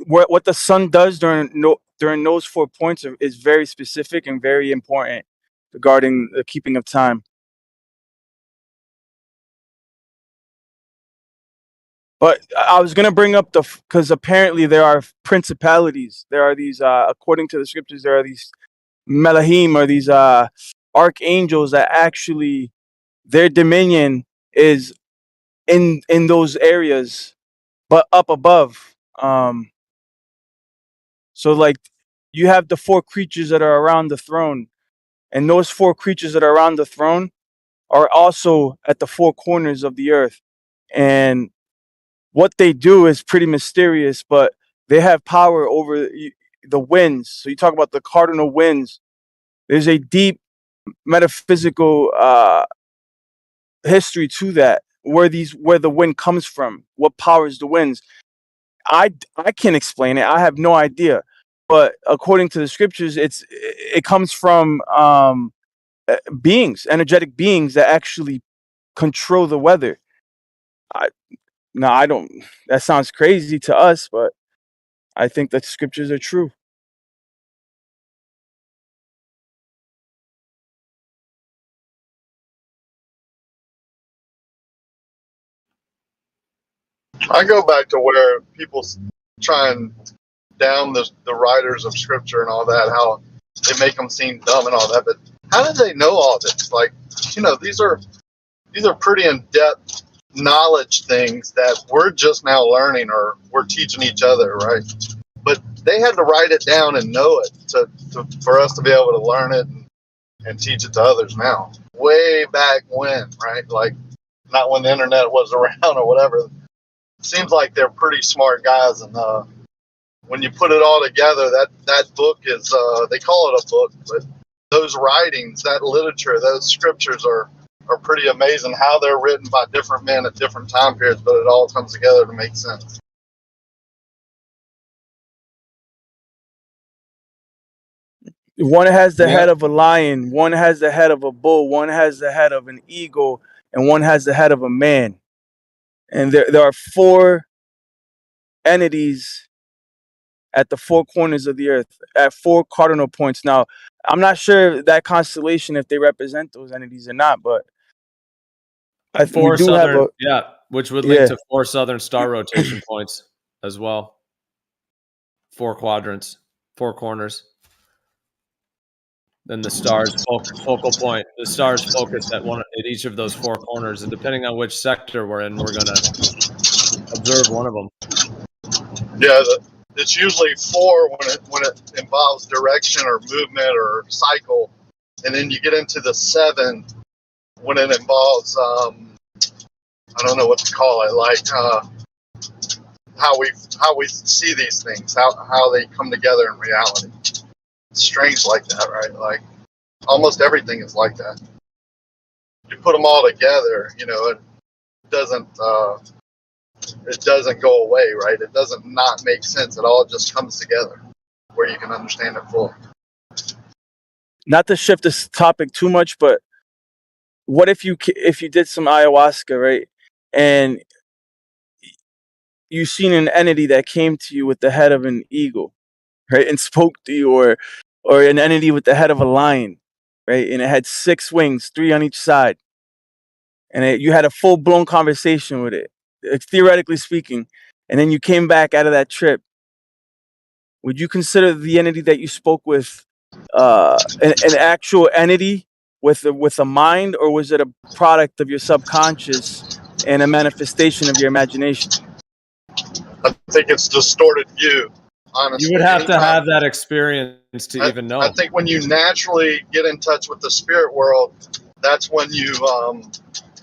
S16: what the sun does during those 4 points is very specific and very important regarding the keeping of time. But I was going to bring up because apparently there are principalities. There are these, according to the scriptures, there are these melahim, or these archangels that actually their dominion is in those areas, but up above. So like you have the 4 creatures that are around the throne, and those 4 creatures that are around the throne are also at the 4 corners of the earth. And what they do is pretty mysterious, but they have power over the winds. So you talk about the cardinal winds. There's a deep metaphysical history to that, where the wind comes from, what powers the winds. I can't explain it. I have no idea. But according to the scriptures, it comes from beings, energetic beings that actually control the weather. I don't. That sounds crazy to us, but I think the scriptures are true.
S11: I go back to where people try and down the writers of scripture and all that, how they make them seem dumb and all that. But how did they know all this? Like, these are pretty in-depth knowledge things that we're just now learning, or we're teaching each other, right? But they had to write it down and know it for us to be able to learn it and teach it to others now. Way back when, right? Like, not when the internet was around or whatever. Seems like they're pretty smart guys, and when you put it all together, that book is they call it a book, but those writings, that literature, those scriptures are pretty amazing. How they're written by different men at different time periods, but it all comes together to make sense.
S16: One has the head of a lion, one has the head of a bull, one has the head of an eagle, and one has the head of a man. And there are 4 entities at the 4 corners of the earth, at 4 cardinal points. Now, I'm not sure that constellation, if they represent those entities or not, but we do have a
S9: which would link to 4 southern star rotation points as well. 4 quadrants, 4 corners. Then the star's focal point. The star's focused at each of those 4 corners, and depending on which sector we're in, we're going to observe one of them.
S11: Yeah, it's usually 4 when it involves direction or movement or cycle, and then you get into the 7 when it involves I don't know what to call it, like how we see these things, how they come together in reality. It's strange like that, right? Like almost everything is like that. You put them all together, it doesn't go away, right? It doesn't not make sense. It all just comes together where you can understand it fully.
S16: Not to shift this topic too much, but what if you did some ayahuasca, right? And you seen an entity that came to you with the head of an eagle, right, and spoke to you, or an entity with the head of a lion, right, and it had 6 wings, 3 on each side, and you had a full-blown conversation with it, theoretically speaking, and then you came back out of that trip. Would you consider the entity that you spoke with an actual entity with a mind, or was it a product of your subconscious and a manifestation of your imagination?
S11: I think it's distorted view, honestly.
S9: You would have to have that experience to even know.
S11: I think when you naturally get in touch with the spirit world, that's when you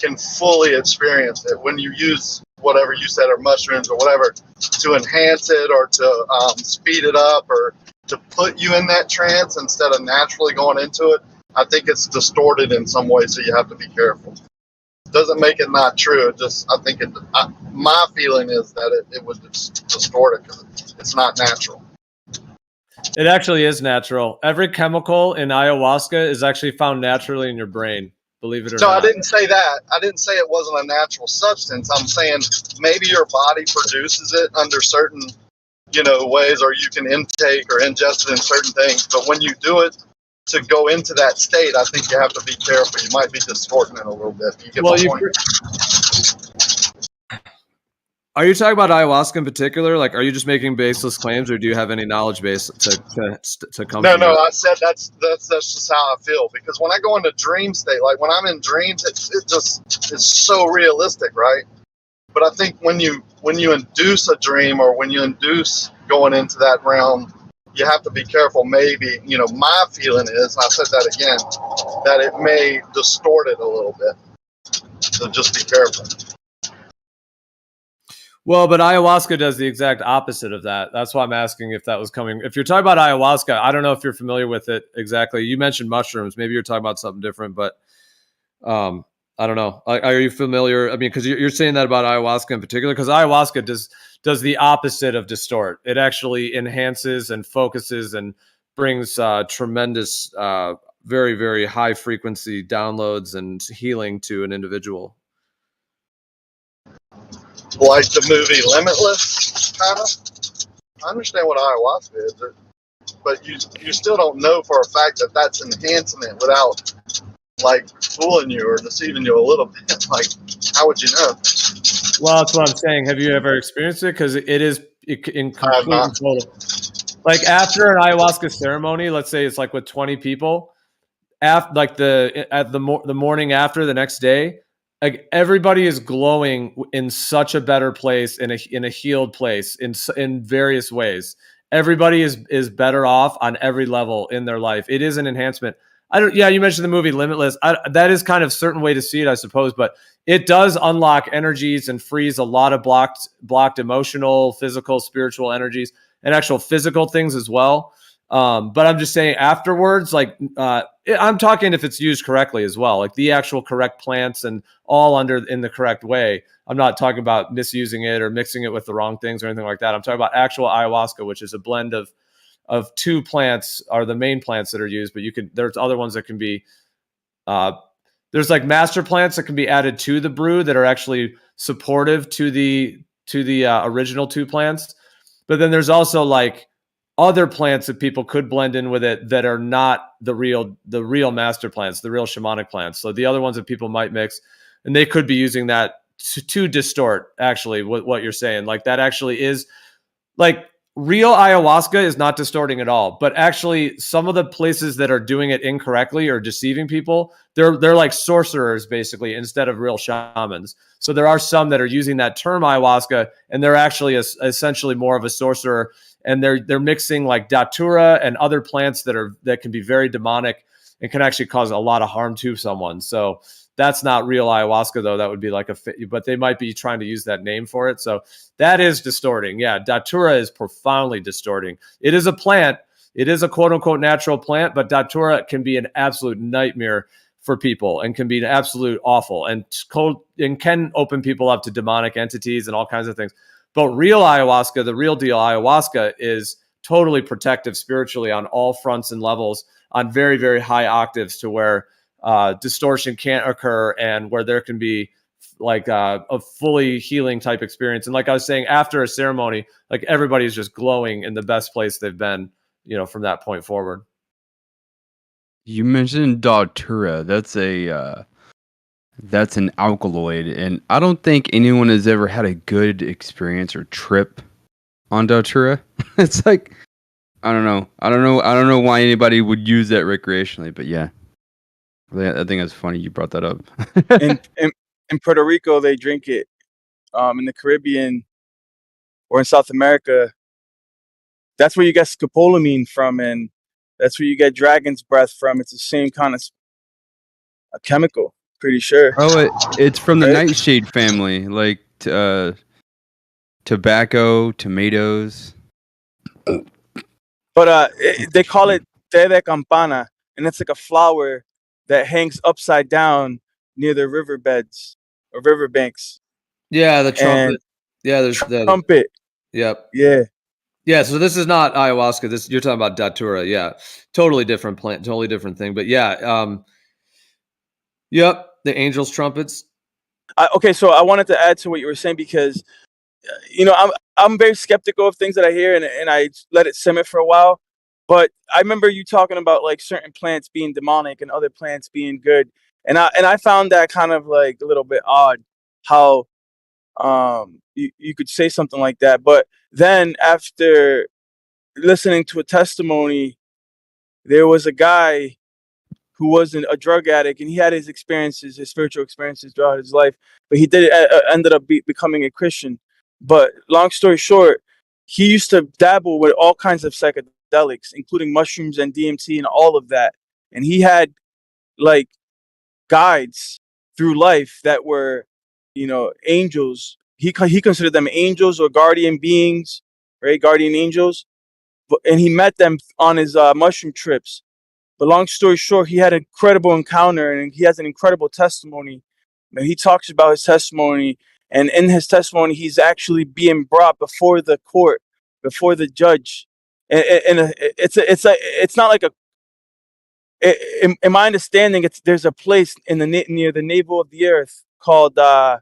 S11: can fully experience it. When you use whatever you said, or mushrooms or whatever, to enhance it or to speed it up or to put you in that trance instead of naturally going into it, I think it's distorted in some way, so you have to be careful. Doesn't make it not true. I think my feeling is that it was distorted because it's not natural.
S9: It actually is natural. Every chemical in ayahuasca is actually found naturally in your brain, believe it or not.
S11: No, I didn't say that. I didn't say it wasn't a natural substance. I'm saying maybe your body produces it under certain, ways, or you can intake or ingest it in certain things. But when you do it to go into that state, I think you have to be careful. You might be distorting it a little bit. You get my point?
S9: Are you talking about ayahuasca in particular? Like, are you just making baseless claims, or do you have any knowledge base to come?
S11: No, I said that's just how I feel, because when I go into dream state, like when I'm in dreams, it's so realistic, right? But I think when you induce a dream, or when you induce going into that realm, you have to be careful. Maybe, my feeling is, I said that again, that it may distort it a little bit. So just be careful.
S9: Well, but ayahuasca does the exact opposite of that. That's why I'm asking if that was coming. If you're talking about ayahuasca, I don't know if you're familiar with it exactly. You mentioned mushrooms. Maybe you're talking about something different, but I don't know. Are you familiar? I mean, because you're saying that about ayahuasca in particular, because ayahuasca does the opposite of distort. It actually enhances and focuses and brings tremendous, very, very high frequency downloads and healing to an individual.
S11: Like the movie Limitless, kind of. I understand what ayahuasca is, but you still don't know for a fact that that's enhancing it without like fooling you or deceiving you a little bit. Like, how would you know?
S9: Well, that's what I'm saying. Have you ever experienced it? Because it is in
S11: I have
S9: complete
S11: not.
S9: and total. Like after an ayahuasca ceremony, let's say it's like with 20 people, after like the morning after the next day, like everybody is glowing in such a better place, in a healed place, in various ways. Everybody is better off on every level in their life. It is an enhancement. Yeah, you mentioned the movie Limitless. That is kind of a certain way to see it, I suppose, but it does unlock energies and frees a lot of blocked emotional, physical, spiritual energies, and actual physical things as well. But I'm just saying afterwards, like I'm talking if it's used correctly as well, like the actual correct plants and all in the correct way. I'm not talking about misusing it or mixing it with the wrong things or anything like that. I'm talking about actual ayahuasca, which is a blend of two plants are the main plants that are used, but there's other ones that can be there's like master plants that can be added to the brew that are actually supportive to the original two plants. But then there's also like other plants that people could blend in with it that are not the real master plants, the real shamanic plants. So the other ones that people might mix, and they could be using that to distort actually what you're saying. Like that actually is like real ayahuasca is not distorting at all, but actually some of the places that are doing it incorrectly or deceiving people, they're like sorcerers basically instead of real shamans. So there are some that are using that term ayahuasca and they're actually essentially more of a sorcerer, and they're mixing like datura and other plants that can be very demonic and can actually cause a lot of harm to someone. So that's not real ayahuasca though. That would be like but they might be trying to use that name for it. So that is distorting. Yeah, datura is profoundly distorting. It is a plant. It is a quote unquote natural plant, but datura can be an absolute nightmare for people and can be an absolute awful and can open people up to demonic entities and all kinds of things. But real ayahuasca, the real deal ayahuasca, is totally protective spiritually on all fronts and levels, on very, very high octaves, to where distortion can't occur and where there can be like a fully healing type experience. And like I was saying, after a ceremony, like everybody's just glowing in the best place they've been, from that point forward.
S8: You mentioned datura. That's an alkaloid, and I don't think anyone has ever had a good experience or trip on datura. It's like I don't know why anybody would use that recreationally, but yeah. I think it's funny you brought that up.
S16: in Puerto Rico, they drink it. In the Caribbean or in South America, that's where you get scopolamine from, and that's where you get dragon's breath from. It's the same kind of a chemical, pretty sure.
S8: Oh, it's from the
S16: Right?
S8: nightshade family, like tobacco, tomatoes.
S16: But they call it té de campana, and it's like a flower that hangs upside down near the riverbeds or riverbanks.
S9: Yeah, the trumpet.
S16: And
S9: Yeah, there's the
S16: trumpet.
S9: Yep.
S16: Yeah.
S9: Yeah, so this is not ayahuasca. You're talking about datura. Yeah, totally different plant, totally different thing. But yeah, yep, the angels' trumpets.
S16: Okay, so I wanted to add to what you were saying because, I'm very skeptical of things that I hear, and I let it simmer for a while. But I remember you talking about like certain plants being demonic and other plants being good, and I found that kind of like a little bit odd how you could say something like that. But then after listening to a testimony, there was a guy who wasn't a drug addict, and he had his experiences, his spiritual experiences throughout his life, but he did ended up becoming a Christian. But long story short, he used to dabble with all kinds of psychedelics, including mushrooms and DMT and all of that. And he had like guides through life that were, angels. He considered them angels or guardian beings, right? Guardian angels. And he met them on his mushroom trips. But long story short, he had an incredible encounter and he has an incredible testimony He talks about his testimony, and in his testimony, he's actually being brought before the court, before the judge. And it's not like a. In my understanding, there's a place in near the navel of the earth called the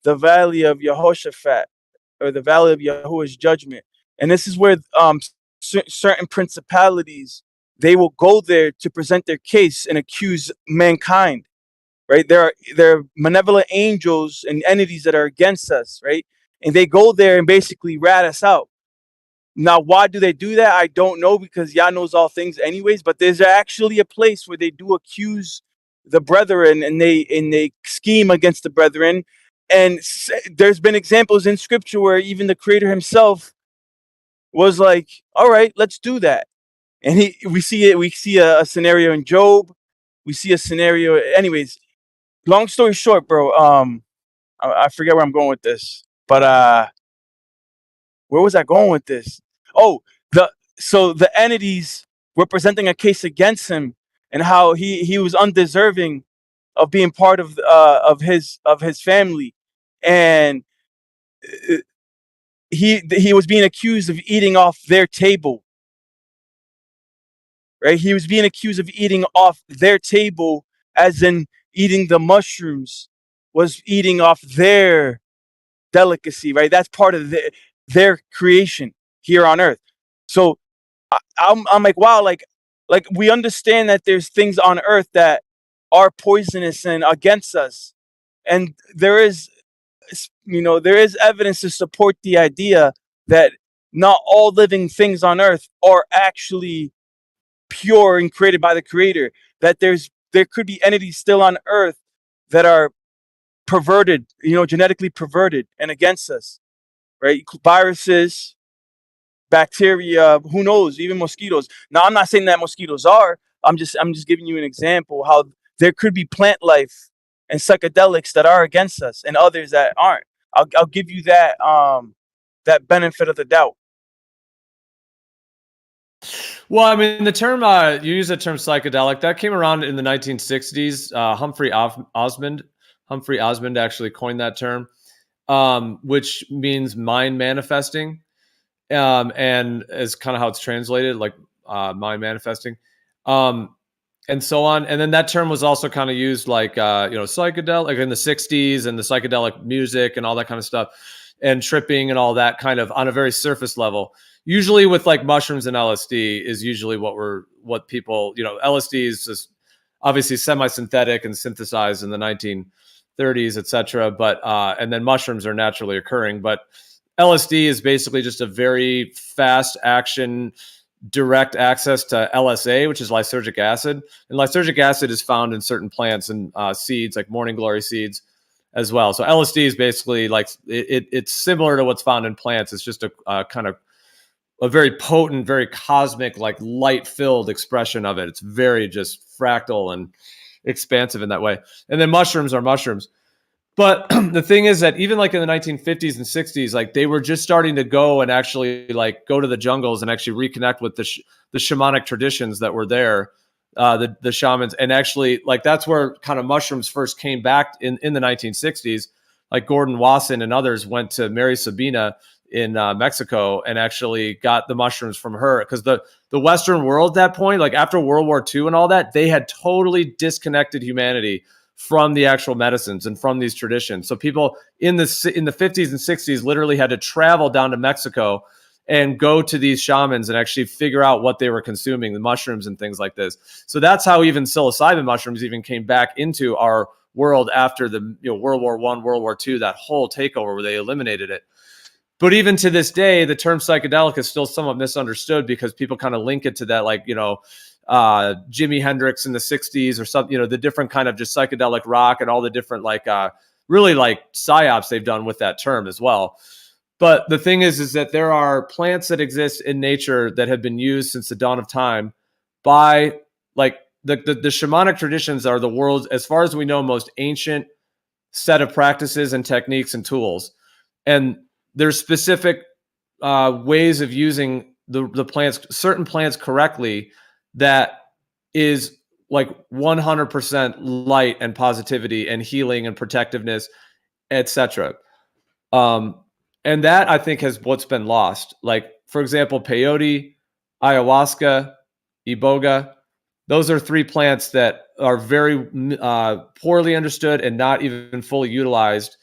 S16: Valley of Yehoshaphat, or the Valley of Yahuwah's Judgment, and this is where certain principalities, they will go there to present their case and accuse mankind. Right? There are malevolent angels and entities that are against us, right? And they go there and basically rat us out. Now, why do they do that? I don't know, because Yah knows all things anyways, but there's actually a place where they do accuse the brethren, and they scheme against the brethren. And there's been examples in scripture where even the creator himself was like, all right, let's do that. And we see a scenario in Job. We see a scenario, anyways. Long story short, bro, I forget where I'm going with this, but where was I going with this? Oh, the entities were presenting a case against him, and how he was undeserving of being part of his family, and he was being accused of eating off their table. Right? He was being accused of eating off their table, as in eating the mushrooms, was eating off their delicacy, right? That's part of their creation here on earth. So I'm like, wow, like we understand that there's things on earth that are poisonous and against us, and there is evidence to support the idea that not all living things on earth are actually pure and created by the creator, that there could be entities still on earth that are perverted, genetically perverted and against us, right? Viruses, bacteria, who knows, even mosquitoes. Now, I'm not saying that mosquitoes are. I'm just giving you an example how there could be plant life and psychedelics that are against us, and others that aren't. I'll give you that that benefit of the doubt.
S9: Well, I mean, the term you use the term psychedelic, that came around in the 1960s. Humphrey Osmond actually coined that term, which means mind manifesting, and is kind of how it's translated, like mind manifesting, and so on. And then that term was also kind of used like psychedelic, like in the 60s, and the psychedelic music and all that kind of stuff, and tripping and all that, kind of on a very surface level. Usually with like mushrooms and LSD is usually what people, LSD is just obviously semi-synthetic and synthesized in the 1930s, etc. But and then mushrooms are naturally occurring, but LSD is basically just a very fast action, direct access to LSA, which is lysergic acid. And lysergic acid is found in certain plants and seeds, like morning glory seeds as well. So LSD is basically like, it's similar to what's found in plants. It's just a kind of a very potent, very cosmic, like light-filled expression of it. It's very just fractal and expansive in that way. And then mushrooms are mushrooms. But the thing is that even like in the 1950s and 60s, like they were just starting to go and actually like go to the jungles and actually reconnect with the shamanic traditions that were there, the shamans. And actually, like that's where kind of mushrooms first came back in the 1960s. Like Gordon Wasson and others went to Mary Sabina in Mexico and actually got the mushrooms from her, because the Western world at that point, like after World War II and all that, they had totally disconnected humanity from the actual medicines and from these traditions. So people in the 50s and 60s literally had to travel down to Mexico and go to these shamans and actually figure out what they were consuming, the mushrooms and things like this. So that's how even psilocybin mushrooms even came back into our world after the World War I, World War II, that whole takeover where they eliminated it. But even to this day, the term psychedelic is still somewhat misunderstood, because people kind of link it to that, like, Jimi Hendrix in the 60s or something, the different kind of just psychedelic rock and all the different really like psyops they've done with that term as well. But the thing is that there are plants that exist in nature that have been used since the dawn of time by like the shamanic traditions are the world's, as far as we know, most ancient set of practices and techniques and tools. And there's specific ways of using the plants, certain plants correctly, that is like 100% light and positivity and healing and protectiveness, etc. And that, I think, has what's been lost. Like, for example, peyote, ayahuasca, iboga, those are three plants that are very poorly understood and not even fully utilized.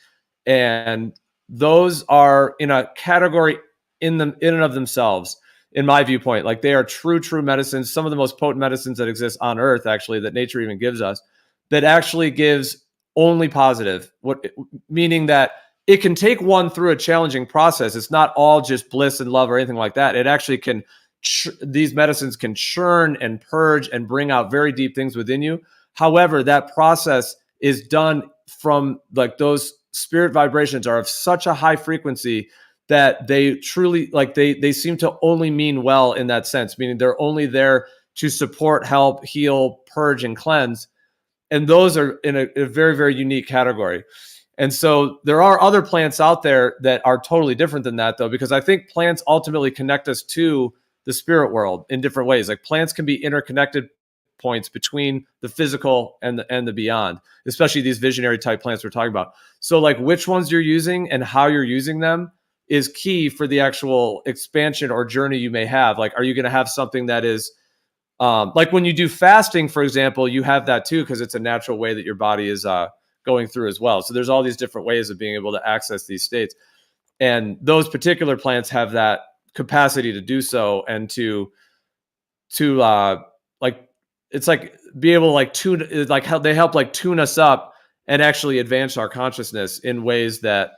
S9: And those are in a category in and of themselves, in my viewpoint. Like, they are true medicines, some of the most potent medicines that exist on earth, actually, that nature even gives us, that actually gives only positive, meaning that it can take one through a challenging process. It's not all just bliss and love or anything like that. It actually can, these medicines can churn and purge and bring out very deep things within you. However, that process is done from, like, those spirit vibrations are of such a high frequency that they truly, like, they seem to only mean well in that sense, meaning they're only there to support, help, heal, purge, and cleanse. And those are in a very, very unique category. And so there are other plants out there that are totally different than that, though, because I think plants ultimately connect us to the spirit world in different ways. Like, plants can be interconnected points between the physical and the beyond, especially these visionary type plants we're talking about. So, like, which ones you're using and how you're using them is key for the actual expansion or journey you may have. Like, are you going to have something that is like, when you do fasting, for example, you have that too, because it's a natural way that your body is going through as well. So there's all these different ways of being able to access these states. And those particular plants have that capacity to do so, and to like, it's like be able to, like, tune, like, how they help, like, tune us up and actually advance our consciousness in ways that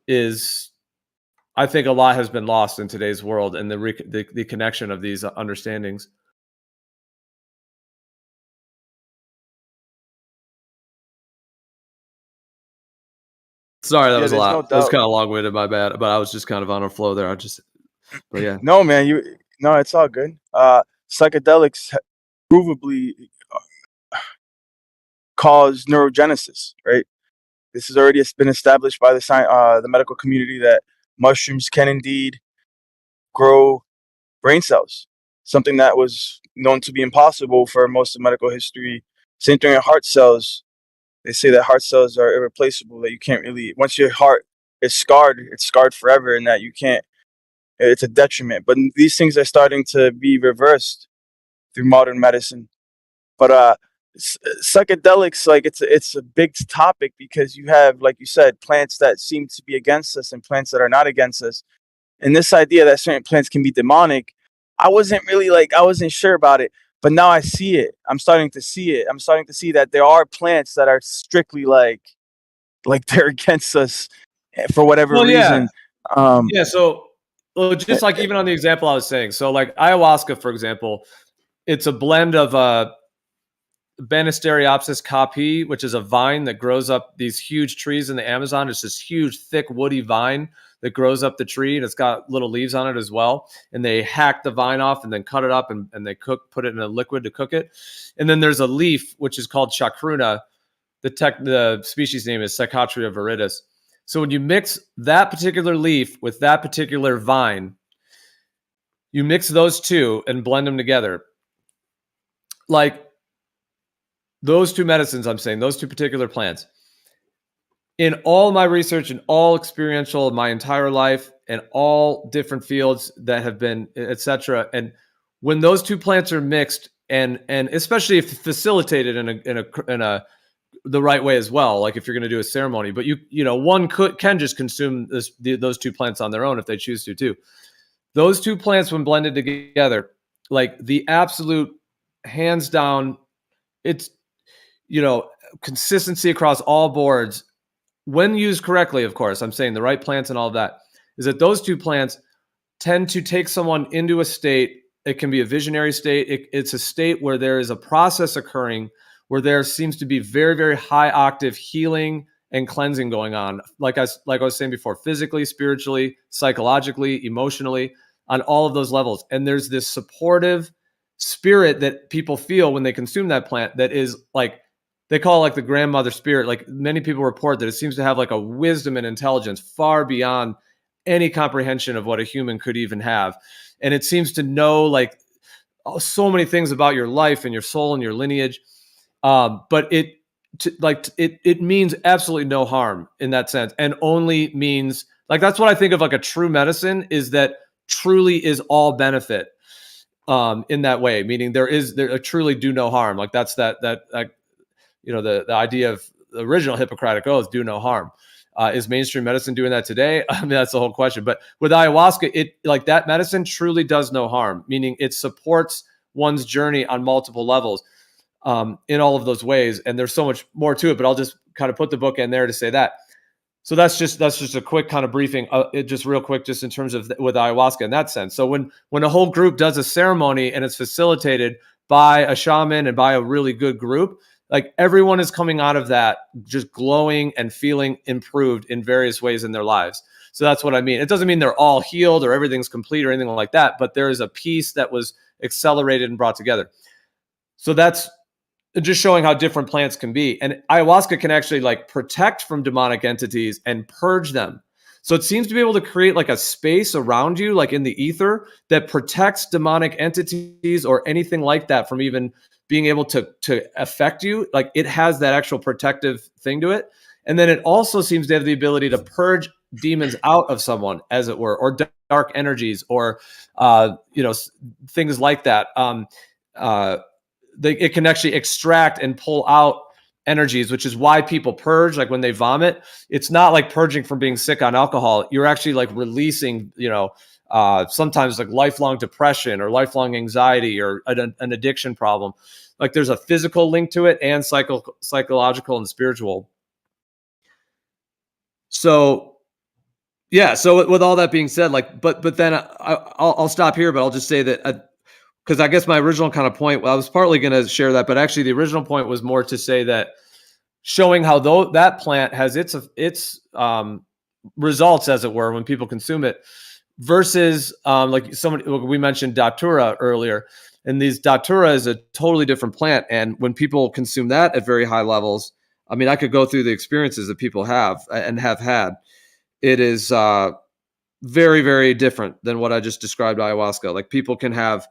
S9: is, I think, a lot has been lost in today's world, and the connection of these understandings. Sorry, that was a lot. That was kind of long-winded, my bad. But I was just kind of on a flow there. But yeah.
S16: No, man, no, it's all good. Psychedelics provably cause neurogenesis, right? This has already been established by the medical community that mushrooms can indeed grow brain cells, something that was known to be impossible for most of medical history. Same thing with heart cells. They say that heart cells are irreplaceable, that you can't really, once your heart is scarred, it's scarred forever, and that you can't, it's a detriment. But these things are starting to be reversed through modern medicine. But psychedelics, like, it's a big topic, because you have, like you said, plants that seem to be against us and plants that are not against us. And this idea that certain plants can be demonic, I wasn't sure about it, but now I see it. I'm starting to see it. I'm starting to see that there are plants that are strictly like they're against us for whatever reason.
S9: Yeah. So, well, just like even on the example I was saying, so like ayahuasca, for example, it's a blend of Banisteriopsis caapi, which is a vine that grows up these huge trees in the Amazon. It's this huge, thick, woody vine that grows up the tree, and it's got little leaves on it as well. And they hack the vine off and then cut it up, and they put it in a liquid to cook it. And then there's a leaf, which is called chacruna. The species name is Psychotria viridis. So when you mix that particular leaf with that particular vine, you mix those two and blend them together. Like, those two medicines, I'm saying, those two particular plants, in all my research and all experiential my entire life and all different fields that have been, etc. And when those two plants are mixed, and especially if facilitated in a the right way as well, like if you're going to do a ceremony, but you know, one can just consume those two plants on their own if they choose to too. Those two plants, when blended together, like, the absolute hands down, it's, you know, consistency across all boards, when used correctly, of course, I'm saying the right plants and all of that, is that those two plants tend to take someone into a state. It can be a visionary state. It's a state where there is a process occurring, where there seems to be very, very high octave healing and cleansing going on. Like I was saying before, physically, spiritually, psychologically, emotionally, on all of those levels. And there's this supportive spirit that people feel when they consume that plant that is, like, they call it like the grandmother spirit. Like, many people report that it seems to have like a wisdom and intelligence far beyond any comprehension of what a human could even have. And it seems to know, like, so many things about your life and your soul and your lineage. But it means absolutely no harm in that sense, and only means, like, that's what I think of like a true medicine, is that truly is all benefit, in that way, meaning there truly do no harm. Like that's that the idea of the original Hippocratic oath, do no harm. Is mainstream medicine doing that today? I mean, that's the whole question. But with ayahuasca, it, like, that medicine truly does no harm, meaning it supports one's journey on multiple levels, in all of those ways. And there's so much more to it, but I'll just kind of put the book in there to say that. So that's just a quick kind of briefing, just real quick, just in terms of with ayahuasca in that sense. So when a whole group does a ceremony and it's facilitated by a shaman and by a really good group, like, everyone is coming out of that just glowing and feeling improved in various ways in their lives. So that's what I mean. It doesn't mean they're all healed or everything's complete or anything like that, but there is a piece that was accelerated and brought together. So that's just showing how different plants can be. And ayahuasca can actually, like, protect from demonic entities and purge them. So it seems to be able to create like a space around you, like in the ether, that protects demonic entities or anything like that from even being able to affect you. Like, it has that actual protective thing to it. And then it also seems to have the ability to purge demons out of someone, as it were, or dark energies, or things like that. It can actually extract and pull out energies, which is why people purge. Like, when they vomit, it's not like purging from being sick on alcohol. You're actually like releasing, sometimes like lifelong depression or lifelong anxiety or an addiction problem. Like, there's a physical link to it, and psychological and spiritual. So, yeah. So with all that being said, like, but then I'll stop here, but I'll just say that, because I guess my original kind of point, well, I was partly going to share that, but actually the original point was more to say that, showing how though that plant has its results, as it were, when people consume it, versus like we mentioned datura earlier, and these datura is a totally different plant, and when people consume that at very high levels, I mean, I could go through the experiences that people have and have had. It is very, very different than what I just described ayahuasca. Like, people can have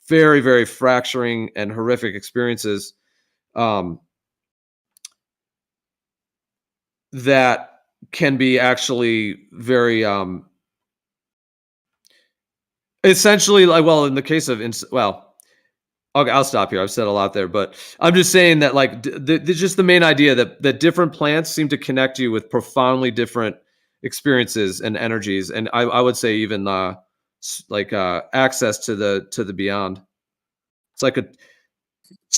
S9: very, very fracturing and horrific experiences that can be actually very essentially, like, well, in the case of okay, I'll stop here. I've said a lot there, but I'm just saying that, like, just the main idea that different plants seem to connect you with profoundly different experiences and energies, and I would say even access to the beyond. It's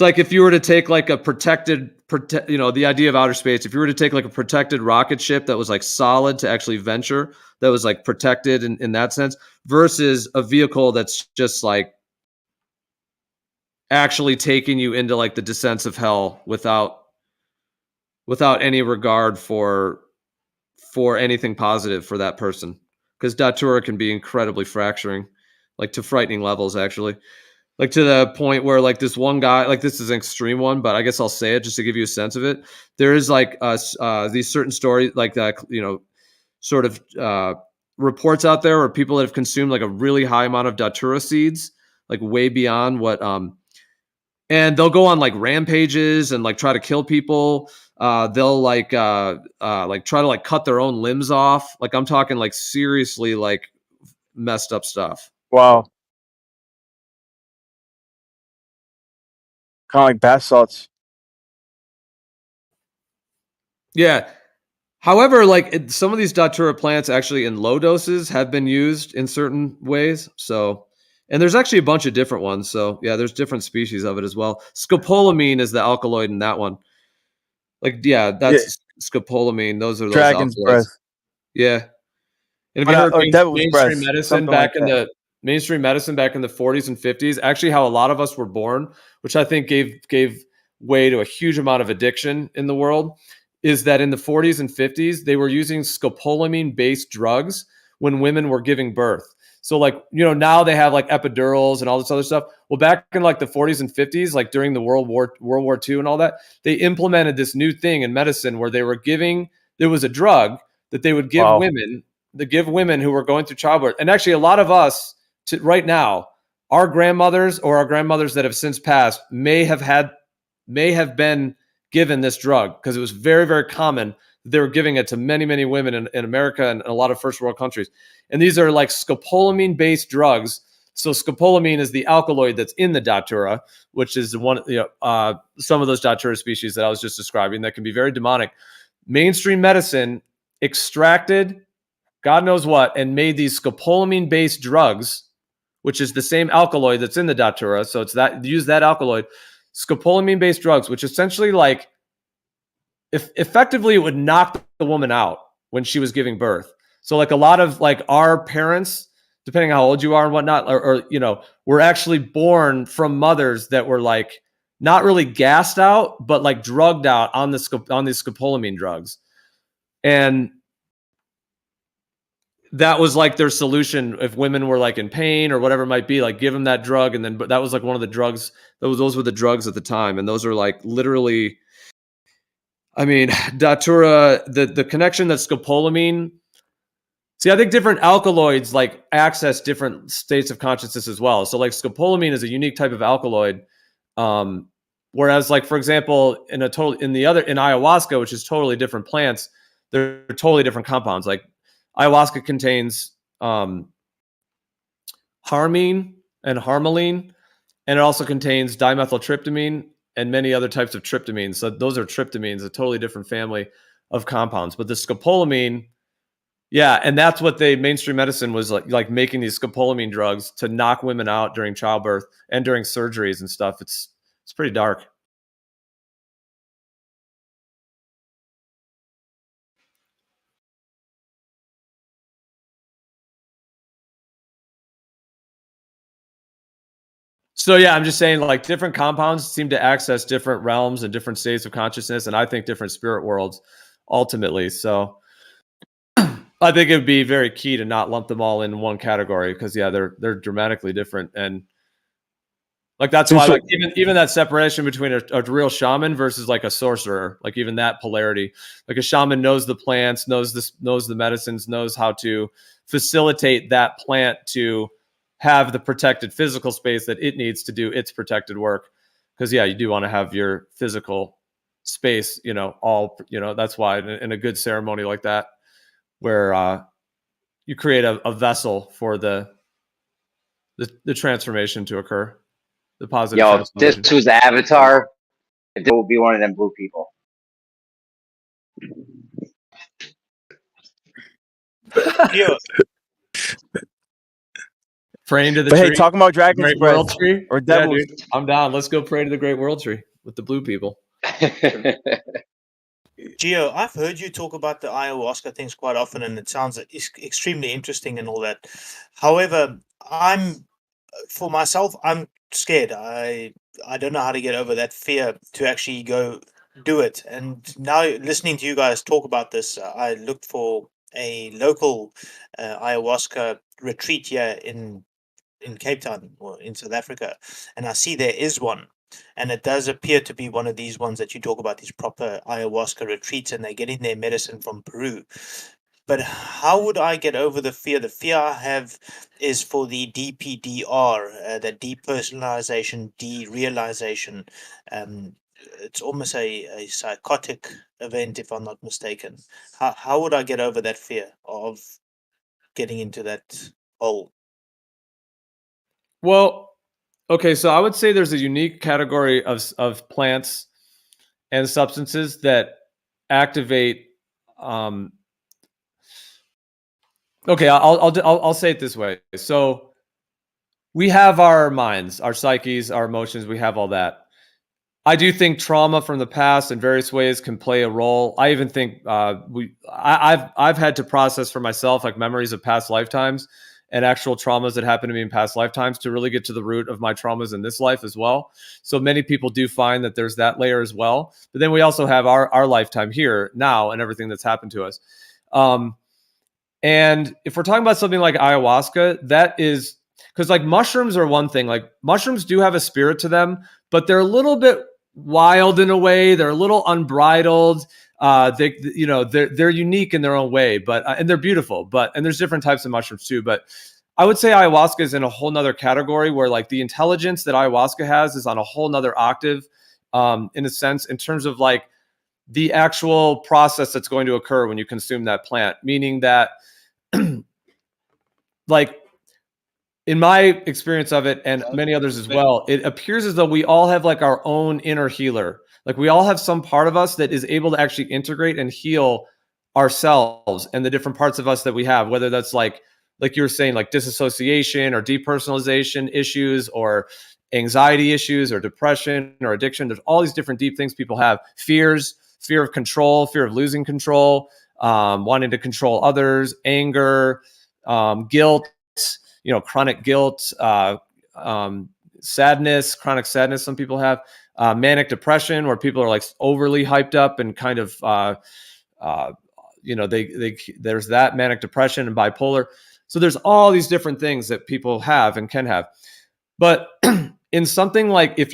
S9: like if you were to take like a the idea of outer space. If you were to take like a protected rocket ship that was like solid to actually venture, that was like protected in that sense, versus a vehicle that's just like actually taking you into like the descents of hell without any regard for anything positive for that person, because datura can be incredibly fracturing, like to frightening levels, actually, like to the point where, like, this one guy, like, this is an extreme one, but I guess I'll say it just to give you a sense of it. There is like these certain stories, like that, sort of reports out there where people that have consumed like a really high amount of datura seeds, like way beyond what and they'll go on like rampages and like try to kill people. They'll like try to like cut their own limbs off. Like, I'm talking like seriously like messed up stuff.
S16: Wow. Kind of like bath salts.
S9: Yeah. However, like, some of these datura plants actually in low doses have been used in certain ways. So, and there's actually a bunch of different ones. So yeah, there's different species of it as well. Scopolamine is the alkaloid in that one. Like, yeah, that's scopolamine. Those are those
S16: Dragon's
S9: alkaloids.
S16: breath.
S9: Yeah. And have you heard
S16: devil's
S9: mainstream
S16: breath,
S9: medicine
S16: something
S9: back
S16: like
S9: in
S16: that.
S9: the mainstream medicine back in the 40s and 50s? Actually, how a lot of us were born, which I think gave way to a huge amount of addiction in the world, is that in the 40s and 50s they were using scopolamine-based drugs when women were giving birth. So, like, now they have like epidurals and all this other stuff. Well, back in like the 40s and 50s, like during the World War II and all that, they implemented this new thing in medicine where there was a drug that they would give women who were going through childbirth. And actually, a lot of us right now, our grandmothers or our grandmothers that have since passed may have been given this drug because it was very, very common. They were giving it to many, many women in America and a lot of first world countries. And these are like scopolamine-based drugs. So scopolamine is the alkaloid that's in the datura, which is one, some of those datura species that I was just describing that can be very demonic. Mainstream medicine extracted God knows what and made these scopolamine-based drugs, which is the same alkaloid that's in the datura. So it's that, use that alkaloid, scopolamine-based drugs, which essentially like, if effectively it would knock the woman out when she was giving birth. So like a lot of like our parents, depending on how old you are and whatnot, or were actually born from mothers that were like not really gassed out, but like drugged out on these scopolamine drugs. And that was like their solution if women were like in pain or whatever it might be, like give them that drug. And then, but that was like one of the drugs, those were the drugs at the time. And those are like literally, I mean, datura, the connection that scopolamine. See, I think different alkaloids like access different states of consciousness as well. So like scopolamine is a unique type of alkaloid. Whereas like, for example, in ayahuasca, which is totally different plants, they're totally different compounds. Like ayahuasca contains harmine and harmaline, and it also contains dimethyltryptamine and many other types of tryptamines. So those are tryptamines, a totally different family of compounds. But the scopolamine, yeah, and that's what mainstream medicine was like making these scopolamine drugs to knock women out during childbirth and during surgeries and stuff. It's pretty dark. So yeah, I'm just saying like different compounds seem to access different realms and different states of consciousness, and I think different spirit worlds ultimately. So I think it would be very key to not lump them all in one category because yeah, they're dramatically different. And like that's why like even that separation between a real shaman versus like a sorcerer, like even that polarity, like a shaman knows the plants, knows the medicines, knows how to facilitate that plant to have the protected physical space that it needs to do its protected work. Because yeah, you do want to have your physical space, that's why in a good ceremony like that, where you create a vessel for the transformation to occur, the positive
S20: Yo, if
S9: transformation.
S20: this was Avatar, it will be one of them blue people.
S9: Praying to the
S16: But
S9: tree.
S16: hey, talking about Dragon's
S9: Great
S16: Breath
S9: World Tree
S16: or Devil's.
S9: Yeah, dude, I'm down. Let's go pray to the Great World Tree with the blue people.
S21: Gio, I've heard you talk about the ayahuasca things quite often, and it sounds extremely interesting and all that. However, for myself, I'm scared. I don't know how to get over that fear to actually go do it. And now listening to you guys talk about this, I looked for a local ayahuasca retreat here in Cape Town or in South Africa, and I see there is one. And it does appear to be one of these ones that you talk about, these proper ayahuasca retreats, and they're getting their medicine from Peru. But how would I get over the fear? The fear I have is for the DPDR, the depersonalization, derealization. It's almost a psychotic event, if I'm not mistaken. How would I get over that fear of getting into that hole?
S9: Well, okay, so I would say there's a unique category of plants and substances that activate. Okay, I'll say it this way. So we have our minds, our psyches, our emotions. We have all that. I do think trauma from the past in various ways can play a role. I even think I've had to process for myself like memories of past lifetimes and actual traumas that happened to me in past lifetimes to really get to the root of my traumas in this life as well. So many people do find that there's that layer as well. But then we also have our lifetime here now and everything that's happened to us. And if we're talking about something like ayahuasca, that is because like mushrooms are one thing. Like mushrooms do have a spirit to them, but they're a little bit wild in a way. They're a little unbridled. They're unique in their own way, but and they're beautiful. And there's different types of mushrooms too. But I would say ayahuasca is in a whole nother category where like the intelligence that ayahuasca has is on a whole nother octave, in a sense, in terms of like the actual process that's going to occur when you consume that plant, meaning that like in my experience of it and many others as well, it appears as though we all have like our own inner healer. Like we all have some part of us that is able to actually integrate and heal ourselves and the different parts of us that we have, whether that's like you were saying, like disassociation or depersonalization issues or anxiety issues or depression or addiction. There's all these different deep things people have. Fears, fear of control, fear of losing control, wanting to control others, anger, guilt, chronic guilt, sadness, chronic sadness. Some people have manic depression, where people are like overly hyped up and kind of, there's that manic depression and bipolar. So there's all these different things that people have and can have. But in something like if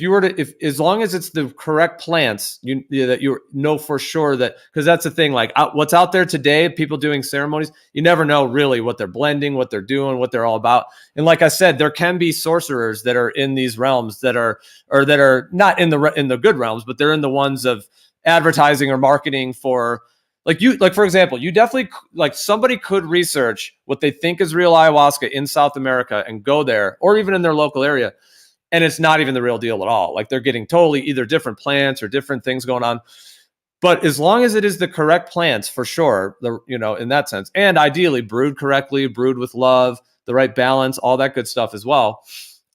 S9: as long as it's the correct plants, that you know for sure that, because that's the thing, like what's out there today, people doing ceremonies, you never know really what they're blending, what they're doing, what they're all about. And like I said, there can be sorcerers that are in these realms that are not in the good realms, but they're in the ones of advertising or marketing for. Like for example, you definitely, like somebody could research what they think is real ayahuasca in South America and go there, or even in their local area, and it's not even the real deal at all. Like they're getting totally either different plants or different things going on. But as long as it is the correct plants, for sure, in that sense, and ideally brewed correctly, brewed with love, the right balance, all that good stuff as well,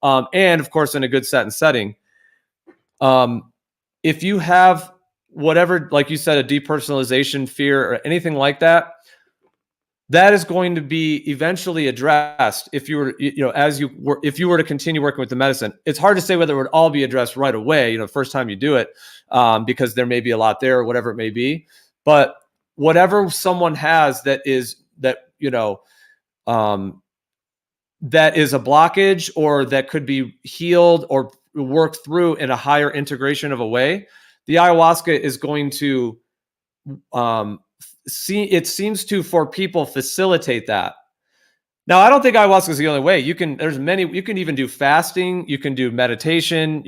S9: and of course in a good set and setting. If you have whatever, like you said, a depersonalization fear or anything like that, that is going to be eventually addressed if you were, if you were to continue working with the medicine. It's hard to say whether it would all be addressed right away, the first time you do it, because there may be a lot there or whatever it may be. But whatever someone has that is that a blockage, or that could be healed or worked through in a higher integration of a way, the ayahuasca is going to it seems to, for people, facilitate that. Now, I don't think ayahuasca is the only way. You can even do fasting, you can do meditation,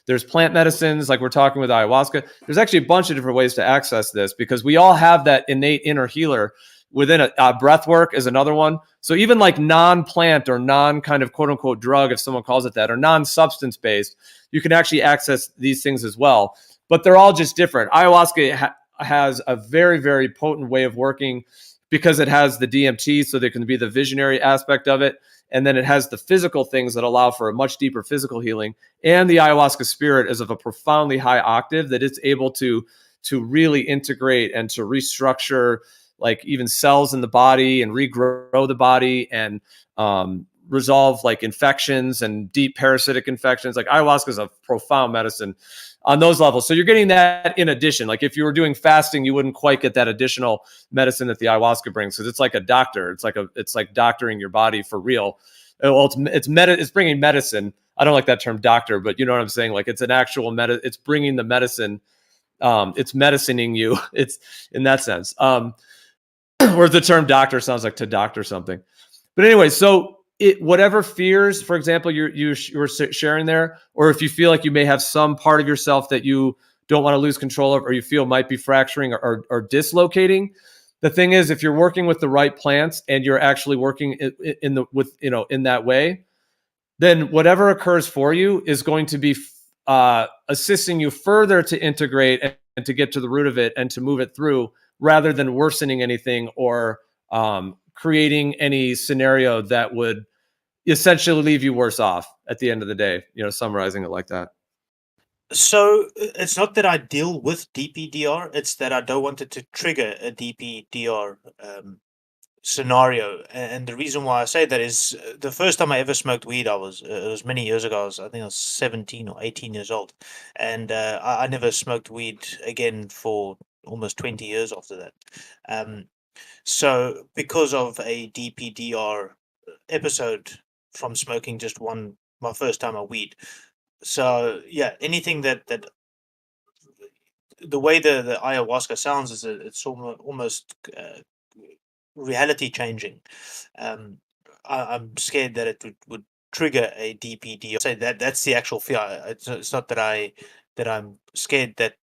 S9: there's plant medicines, like we're talking with ayahuasca. There's actually a bunch of different ways to access this, because we all have that innate inner healer within breath work is another one. So even like non-plant or non kind of quote unquote drug, if someone calls it that, or non-substance based, you can actually access these things as well. But they're all just different. Ayahuasca has a very, very potent way of working, because it has the DMT, so there can be the visionary aspect of it. And then it has the physical things that allow for a much deeper physical healing. And the ayahuasca spirit is of a profoundly high octave that it's able to really integrate and to restructure like even cells in the body and regrow the body and resolve like infections and deep parasitic infections. Like ayahuasca is a profound medicine on those levels. So you're getting that in addition. Like if you were doing fasting, you wouldn't quite get that additional medicine that the ayahuasca brings, because it's like a doctor. It's like doctoring your body for real. Well, it's bringing medicine. I don't like that term doctor, but you know what I'm saying? Like it's an actual it's bringing the medicine. It's medicining you. It's in that sense. Whereas the term doctor sounds like to doctor something. But anyway, so whatever fears, for example, you were sharing there, or if you feel like you may have some part of yourself that you don't want to lose control of, or you feel might be fracturing or dislocating. The thing is, if you're working with the right plants and you're actually working in that way, then whatever occurs for you is going to be assisting you further to integrate and to get to the root of it and to move it through, rather than worsening anything or creating any scenario that would essentially leave you worse off at the end of the day, summarizing it like that.
S21: So it's not that I deal with DPDR, it's that I don't want it to trigger a DPDR scenario. And the reason why I say that is the first time I ever smoked weed, it was many years ago. I think I was 17 or 18 years old. And I never smoked weed again for almost 20 years after that. So because of a DPDR episode from smoking just my first time of weed. So yeah, anything that the way the ayahuasca sounds it's almost reality changing. I'm scared that it would trigger a DPD. Say that's the actual fear. It's not that I'm scared that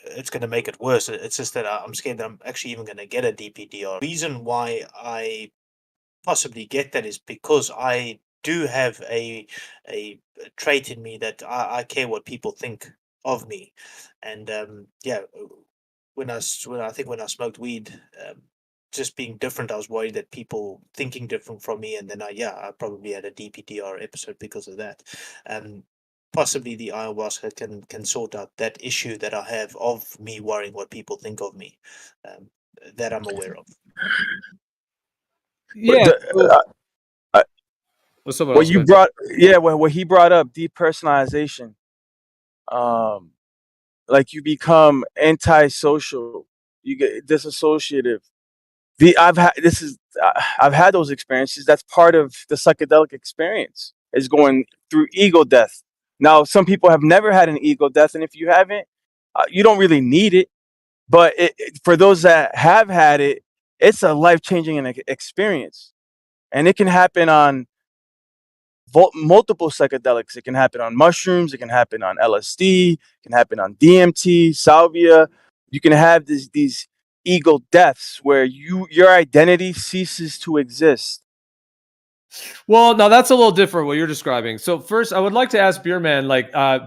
S21: it's going to make it worse. It's just that I'm scared that I'm actually even going to get a DPDR. Reason why I possibly get that is because I do have a trait in me that I care what people think of me, and yeah, when I smoked weed, just being different, I was worried that people thinking different from me, and then I probably had a DPDR episode because of that. Possibly the ayahuasca can sort out that issue that I have of me worrying what people think of me, that I'm aware of.
S9: Yeah. What's someone
S16: What
S9: else
S16: you
S9: going to say?
S16: brought, yeah, what he brought up, depersonalization. Like you become antisocial, you get disassociative. I've had those experiences. That's part of the psychedelic experience, is going through ego death. Now, some people have never had an ego death, and if you haven't, you don't really need it. But for those that have had it, it's a life-changing experience, and it can happen on multiple psychedelics. It can happen on mushrooms. It can happen on LSD. It can happen on DMT, salvia. You can have these ego deaths where your identity ceases to exist.
S9: Well, now that's a little different what you're describing. So first, I would like to ask Beerman,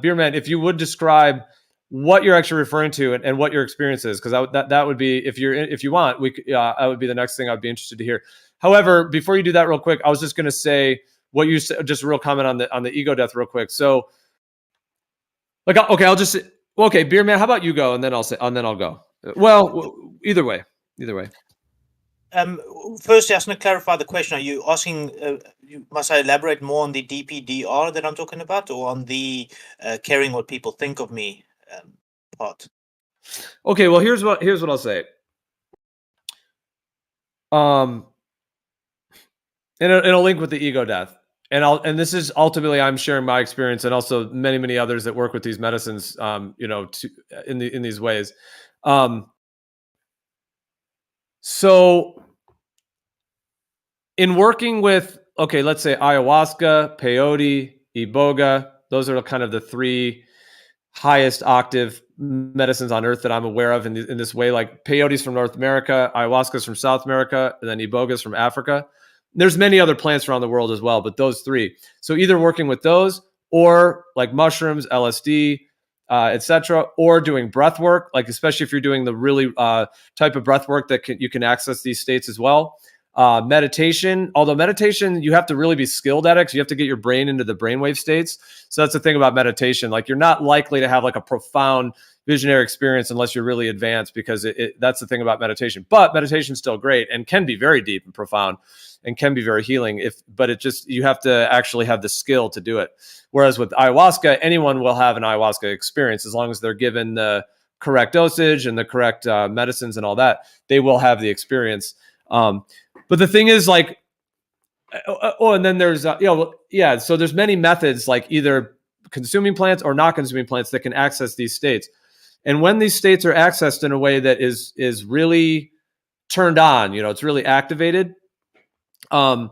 S9: Beerman, if you would describe what you're actually referring to and what your experience is, because that would be, if you want, that would be the next thing I'd be interested to hear. However, before you do that, real quick, I was just going to say what you said, just a real comment on the ego death, real quick. So, okay, Beerman, how about you go, and then I'll go. Well, either way.
S21: Firstly, I just want to clarify the question. Are you asking, must I elaborate more on the DPDR that I'm talking about, or on the caring what people think of me part?
S9: Okay, well, here's what I'll say. And it'll link with the ego death. And this is ultimately, I'm sharing my experience, and also many others that work with these medicines, in these ways. So in working with, okay, let's say ayahuasca, peyote, iboga, those are kind of the three highest octave medicines on earth that I'm aware of in this way. Like peyote's from North America, ayahuasca's from South America, and then iboga's from Africa. There's many other plants around the world as well, but those three. So either working with those, or like mushrooms, LSD, etc., or doing breath work, like especially if you're doing the really type of breath work that you can access these states as well. Meditation, although meditation, you have to really be skilled at it, because you have to get your brain into the brainwave states. So that's the thing about meditation. Like you're not likely to have like a profound visionary experience unless you're really advanced, because that's the thing about meditation. But meditation's still great and can be very deep and profound and can be very healing. But it just, you have to actually have the skill to do it. Whereas with ayahuasca, anyone will have an ayahuasca experience as long as they're given the correct dosage and the correct medicines and all that. They will have the experience. But the thing is, like, and then there's, so there's many methods, like either consuming plants or not consuming plants, that can access these states. And when these states are accessed in a way that is really turned on, it's really activated. The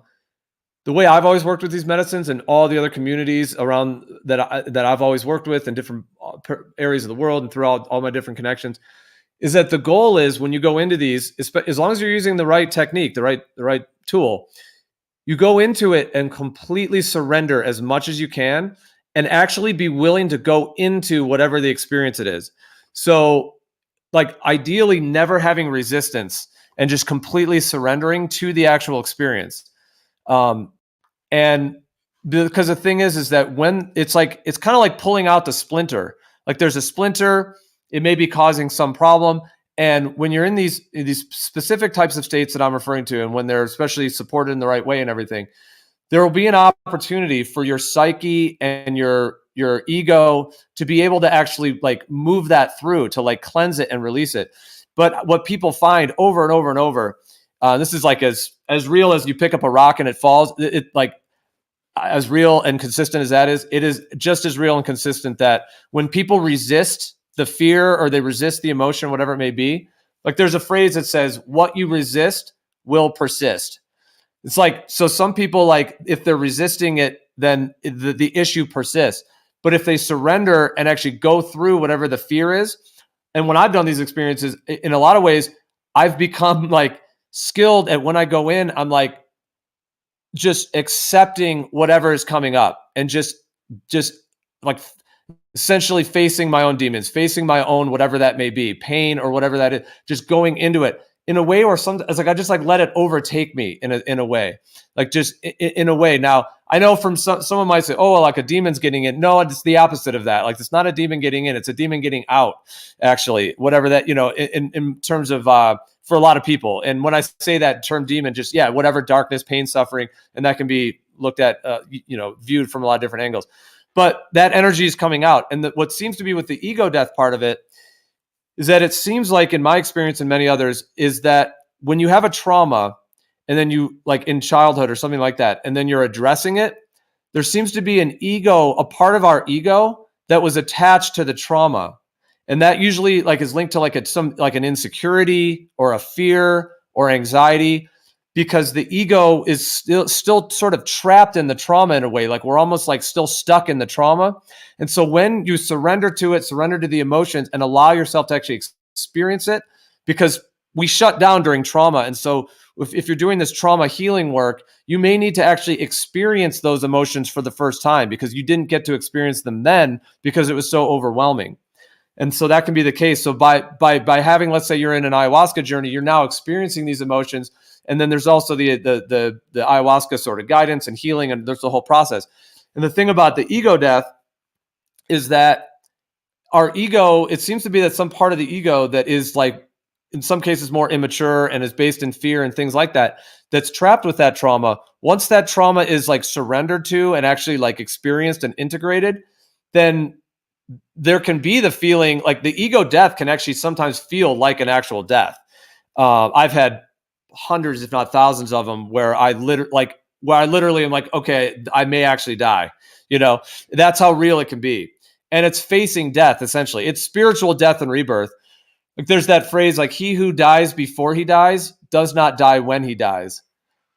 S9: way I've always worked with these medicines, and all the other communities around that I've always worked with in different areas of the world and throughout all my different connections, is that the goal is, when you go into these, as long as you're using the right technique, the right tool, you go into it and completely surrender as much as you can, and actually be willing to go into whatever the experience it is. So, like, ideally never having resistance and just completely surrendering to the actual experience. And because the thing is that when it's kind of like pulling out the splinter. Like there's a splinter, it may be causing some problem. And when you're in these specific types of states that I'm referring to, and when they're especially supported in the right way and everything, there will be an opportunity for your psyche and your ego to be able to actually like move that through, to like cleanse it and release it. But what people find over and over and over, this is like as real as you pick up a rock and it falls. It like, as real and consistent as that is, it is just as real and consistent that when people resist the fear, or they resist the emotion, whatever it may be, like there's a phrase that says, what you resist will persist. It's like, so some people, like, if they're resisting it, then the issue persists. But if they surrender and actually go through whatever the fear is, and when I've done these experiences, in a lot of ways, I've become like skilled at when I go in, I'm like just accepting whatever is coming up and just like essentially facing my own demons, facing my own whatever that may be, pain or whatever that is, just going into it in a way where it's like I just like let it overtake me in a way, like just in a way. Now I know from someone might say, oh, well, like a demon's getting in. No, it's the opposite of that. Like it's not a demon getting in; it's a demon getting out. Actually, whatever that, in terms of for a lot of people. And when I say that term demon, just whatever darkness, pain, suffering, and that can be looked at, viewed from a lot of different angles. But that energy is coming out. And what seems to be with the ego death part of it is that it seems like, in my experience and many others, is that when you have a trauma and then you, like in childhood or something like that, and then you're addressing it, there seems to be an ego, a part of our ego that was attached to the trauma. And that usually like is linked to like an insecurity or a fear or anxiety, because the ego is still sort of trapped in the trauma in a way. Like we're almost like still stuck in the trauma. And so when you surrender to it, surrender to the emotions and allow yourself to actually experience it, because we shut down during trauma. And so if you're doing this trauma healing work, you may need to actually experience those emotions for the first time because you didn't get to experience them then because it was so overwhelming. And so that can be the case. So by having, let's say you're in an ayahuasca journey, you're now experiencing these emotions. And then there's also the ayahuasca sort of guidance and healing, and there's the whole process. And the thing about the ego death is that our ego, it seems to be that some part of the ego that is like, in some cases more immature and is based in fear and things like that, that's trapped with that trauma. Once that trauma is like surrendered to and actually like experienced and integrated, then there can be the feeling like the ego death can actually sometimes feel like an actual death. I've had hundreds, if not thousands of them where I literally am like, okay, I may actually die. That's how real it can be. And it's facing death, essentially. It's spiritual death and rebirth. Like there's that phrase, like he who dies before he dies does not die when he dies.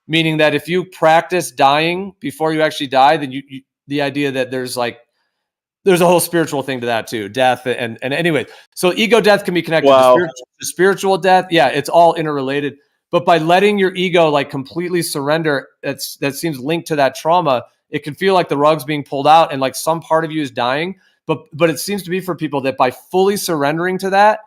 S9: Meaning that if you practice dying before you actually die, then you the idea that there's a whole spiritual thing to that too, death and anyway. So ego death can be connected to spiritual death. Yeah, it's all interrelated. But by letting your ego like completely surrender, that seems linked to that trauma, it can feel like the rug's being pulled out and like some part of you is dying. But it seems to be for people that by fully surrendering to that,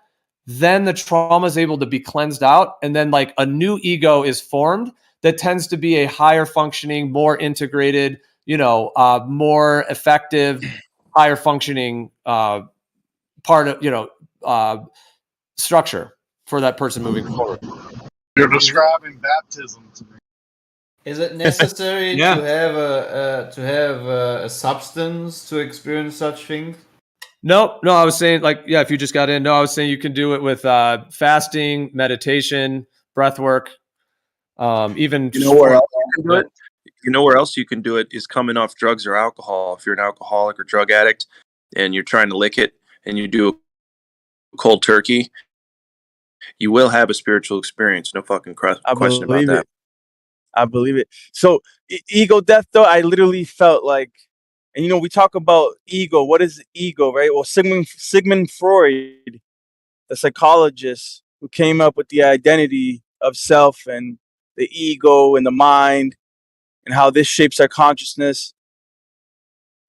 S9: then the trauma is able to be cleansed out. And then like a new ego is formed that tends to be a higher functioning, more integrated, more effective, higher functioning part of, structure for that person moving forward.
S11: You're describing baptism to me.
S4: Is it necessary
S9: Yeah.
S4: to have a substance to experience such things?
S9: No, I was saying if you just got in. No, I was saying you can do it with fasting, meditation, breath work, even.
S7: Where else you can do it? Where else you can do it is coming off drugs or alcohol. If you're an alcoholic or drug addict and you're trying to lick it and you do a cold turkey, you will have a spiritual experience. No fucking question about that.
S16: I believe it. So ego death, though, I literally felt like, and we talk about ego. What is ego, right? Well, Sigmund Freud, the psychologist who came up with the identity of self and the ego and the mind and how this shapes our consciousness.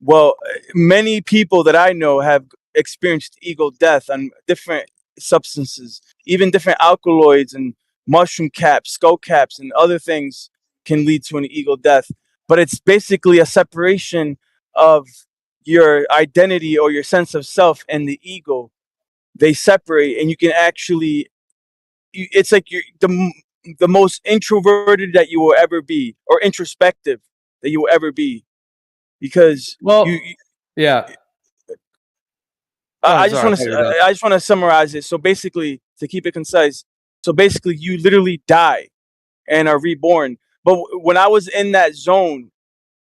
S16: Well, many people that I know have experienced ego death on different substances, even different alkaloids and mushroom caps, skull caps, and other things can lead to an ego death. But it's basically a separation of your identity or your sense of self and the ego. They separate, and you can actually, it's like you're the most introverted that you will ever be, or introspective that you will ever be, because
S9: yeah.
S16: I just want to summarize it. So basically, to keep it concise, so basically you literally die and are reborn. But when I was in that zone,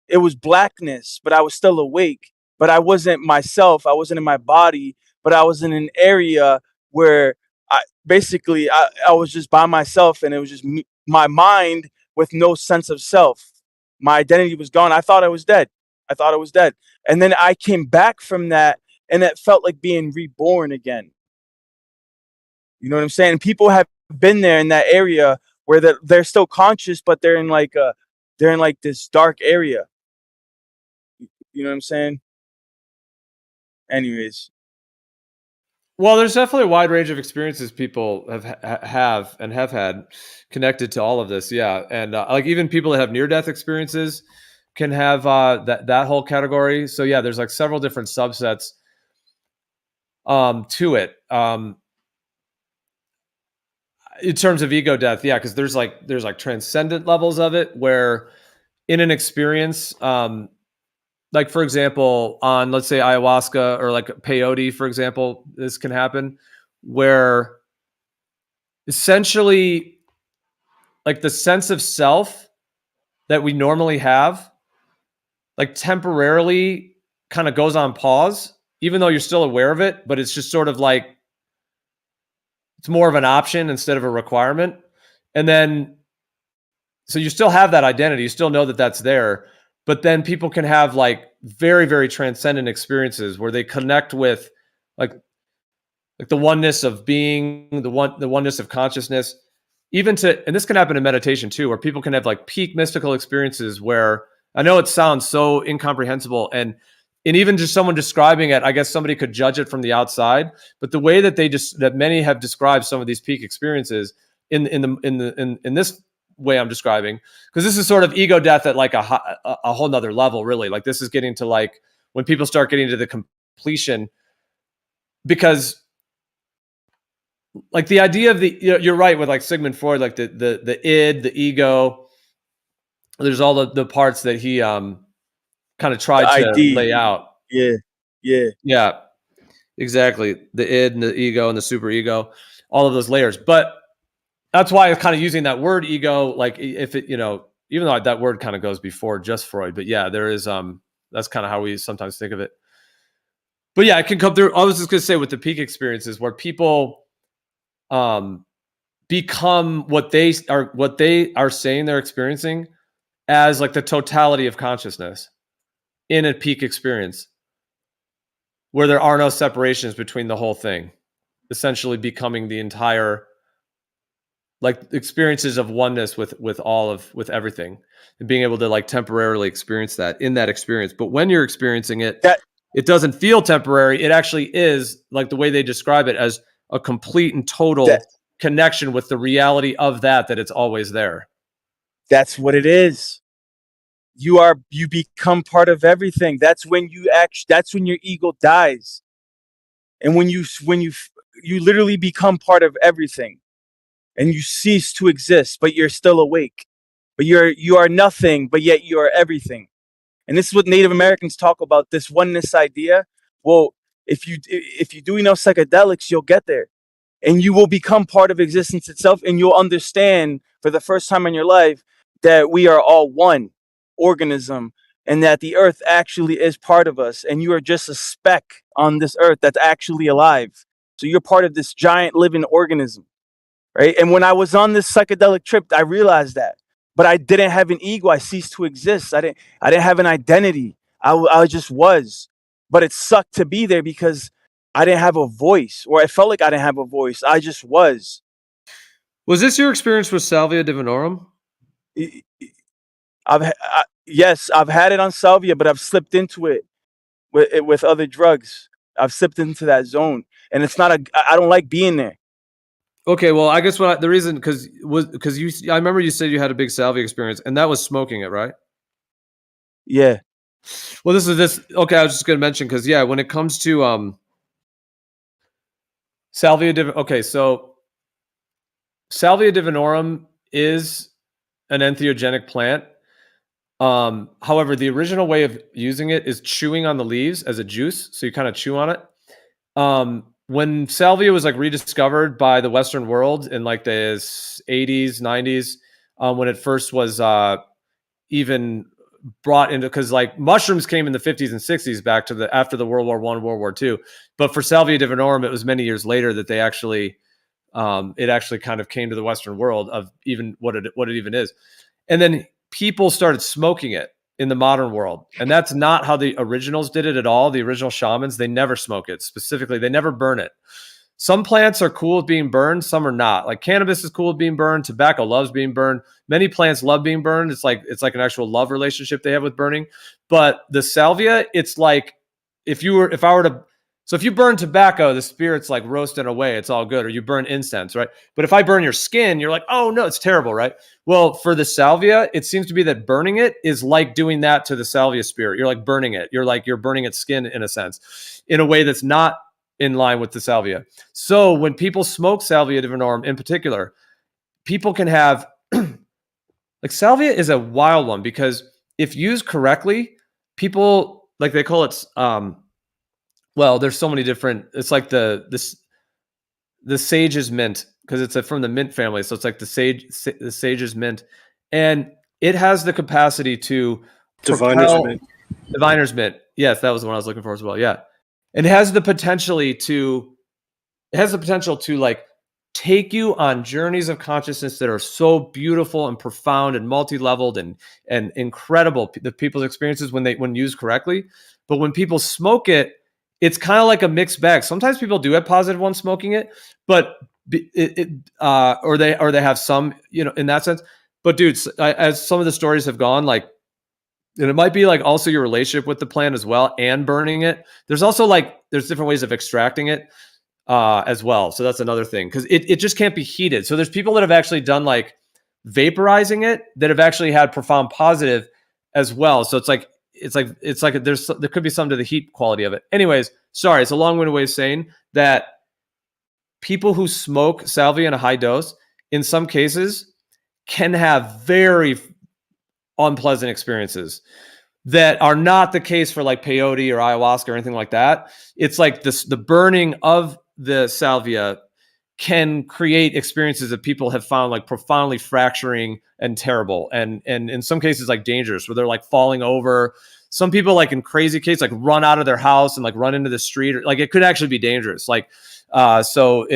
S16: it was blackness, but I was still awake. But I wasn't myself. I wasn't in my body, but I was in an area where I was just by myself, and it was just my mind with no sense of self. My identity was gone. I thought I was dead. And then I came back from that, and it felt like being reborn again. You know what I'm saying? People have been there in that area where they're still conscious, but they're in like this dark area. You know what I'm saying? Anyways.
S9: Well, there's definitely a wide range of experiences people have had connected to all of this. Yeah, and like even people that have near-death experiences can have that whole category. So yeah, there's like several different subsets to it. In terms of ego death, yeah, because there's like transcendent levels of it where in an experience, like for example, on let's say ayahuasca or like peyote, for example, this can happen where essentially like the sense of self that we normally have like temporarily kind of goes on pause, even though you're still aware of it, but it's just sort of like it's more of an option instead of a requirement. And then so you still have that identity, you still know that that's there, but then people can have like very, very transcendent experiences where they connect with like the oneness of being, the oneness of consciousness, and this can happen in meditation too, where people can have like peak mystical experiences where I know it sounds so incomprehensible and even just someone describing it, I guess somebody could judge it from the outside, but the way that that many have described some of these peak experiences in this way I'm describing, because this is sort of ego death at like a whole nother level, really. Like this is getting to like when people start getting to the completion, because like the idea of you're right with like Sigmund Freud, like the id, the ego, there's all the parts that he kind of tried to lay out. Yeah, exactly. The id and the ego and the super ego, all of those layers. But that's why I'm kind of using that word ego, like if it, even though that word kind of goes before just Freud, but yeah, there is, that's kind of how we sometimes think of it. But yeah, it can come through. I was just going to say with the peak experiences where people become what they are saying they're experiencing as like the totality of consciousness in a peak experience where there are no separations between the whole thing, essentially becoming the entire like experiences of oneness with everything and being able to like temporarily experience that in that experience. But when you're experiencing it, it doesn't feel temporary. It actually is like the way they describe it as a complete and total connection with the reality of that it's always there.
S16: That's what it is. You become part of everything. That's when that's when your ego dies. And when you literally become part of everything and you cease to exist, but you're still awake. But you are nothing, but yet you are everything. And this is what Native Americans talk about, this oneness idea. Well, if you do enough psychedelics, you'll get there. And you will become part of existence itself, and you'll understand for the first time in your life that we are all one organism and that the earth actually is part of us, and you are just a speck on this earth that's actually alive. So you're part of this giant living organism, right? And when I was on this psychedelic trip, I realized that. But I didn't have an ego. I ceased to exist. I didn't have an identity. I just was. But it sucked to be there because I didn't have a voice, or I felt like I didn't have a voice. I just was.
S9: Was this your experience with Salvia Divinorum?
S16: Yes, I've had it on Salvia, but I've slipped into it with other drugs. I've slipped into that zone, and it's not I don't like being there.
S9: Okay, well, I guess the reason because I remember you said you had a big salvia experience, and that was smoking it, right?
S16: Yeah.
S9: Well, this is. Okay, I was just going to mention because when it comes to Salvia okay, so Salvia divinorum is an entheogenic plant. However, the original way of using it is chewing on the leaves as a juice, so you kind of chew on it. When salvia was like rediscovered by the Western world in like the 80s, 90s, when it first was even brought into, because like mushrooms came in the 50s and 60s back to after the World War I, World War II, but for Salvia divinorum, it was many years later that they actually it actually kind of came to the Western world of even what it even is. And then people started smoking it in the modern world. And that's not how the originals did it at all. The original shamans, they never smoke it specifically. They never burn it. Some plants are cool with being burned. Some are not. Like cannabis is cool with being burned. Tobacco loves being burned. Many plants love being burned. It's like an actual love relationship they have with burning. But the salvia, it's like if you burn tobacco, the spirit's like roasting away. It's all good. Or you burn incense, right? But if I burn your skin, you're like, oh no, it's terrible, right? Well, for the salvia, it seems to be that burning it is like doing that to the salvia spirit. You're like burning it. You're burning its skin in a sense, in a way that's not in line with the salvia. So when people smoke salvia divinorum in particular, people can have like salvia is a wild one because if used correctly, people like they call it well, there's so many different. It's like the sage's mint because it's from the mint family, so it's like the sage's mint, and it has the capacity to diviner's mint. Yes, that was the one I was looking for as well. Yeah, and it has the potential to like take you on journeys of consciousness that are so beautiful and profound and multi-leveled and incredible. The people's experiences when used correctly, but when people smoke it, it's kind of like a mixed bag. Sometimes people do have positive ones smoking it, but or they have some, in that sense. But dude, as some of the stories have gone, like, and it might be like also your relationship with the plant as well and burning it. There's also there's different ways of extracting it as well. So that's another thing because it just can't be heated. So there's people that have actually done like vaporizing it that have actually had profound positive as well. So it's like there could be some to the heat quality of it. Anyways, sorry, it's a long-winded way of saying that people who smoke salvia in a high dose, in some cases, can have very unpleasant experiences that are not the case for like peyote or ayahuasca or anything like that. It's like the burning of the salvia can create experiences that people have found like profoundly fracturing and terrible and in some cases like dangerous where they're like falling over. Some people like in crazy cases like run out of their house and like run into the street, or like it could actually be dangerous. Like so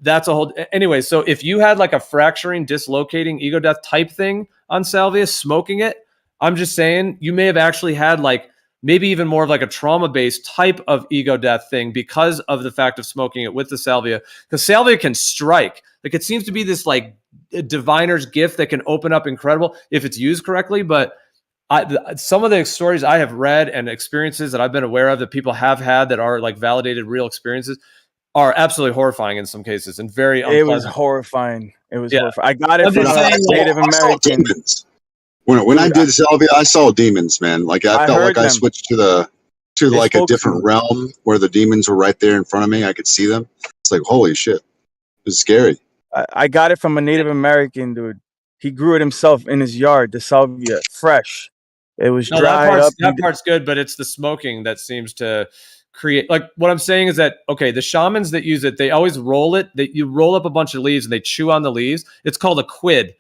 S9: that's a whole anyway. So if you had like a fracturing, dislocating, ego death type thing on salvia, smoking it, I'm just saying you may have actually had like maybe even more of like a trauma-based type of ego death thing because of the fact of smoking it with the salvia. Because salvia can strike. Like it seems to be this like diviner's gift that can open up incredible if it's used correctly. But some of the stories I have read and experiences that I've been aware of that people have had that are like validated real experiences are absolutely horrifying in some cases and very unpleasant.
S16: It was horrifying. Horrifying. I got it from a Native American.
S10: When I did salvia, I saw demons, man. Like I felt like I switched to like a different realm where the demons were right there in front of me. I could see them. It's like, holy shit. It's scary.
S16: I got it from a Native American dude. He grew it himself in his yard, the salvia, fresh. It was dried up.
S9: That part's good, but it's the smoking that seems to create. Like what I'm saying is that, okay, the shamans that use it, they always roll it. You roll up a bunch of leaves and they chew on the leaves. It's called a quid.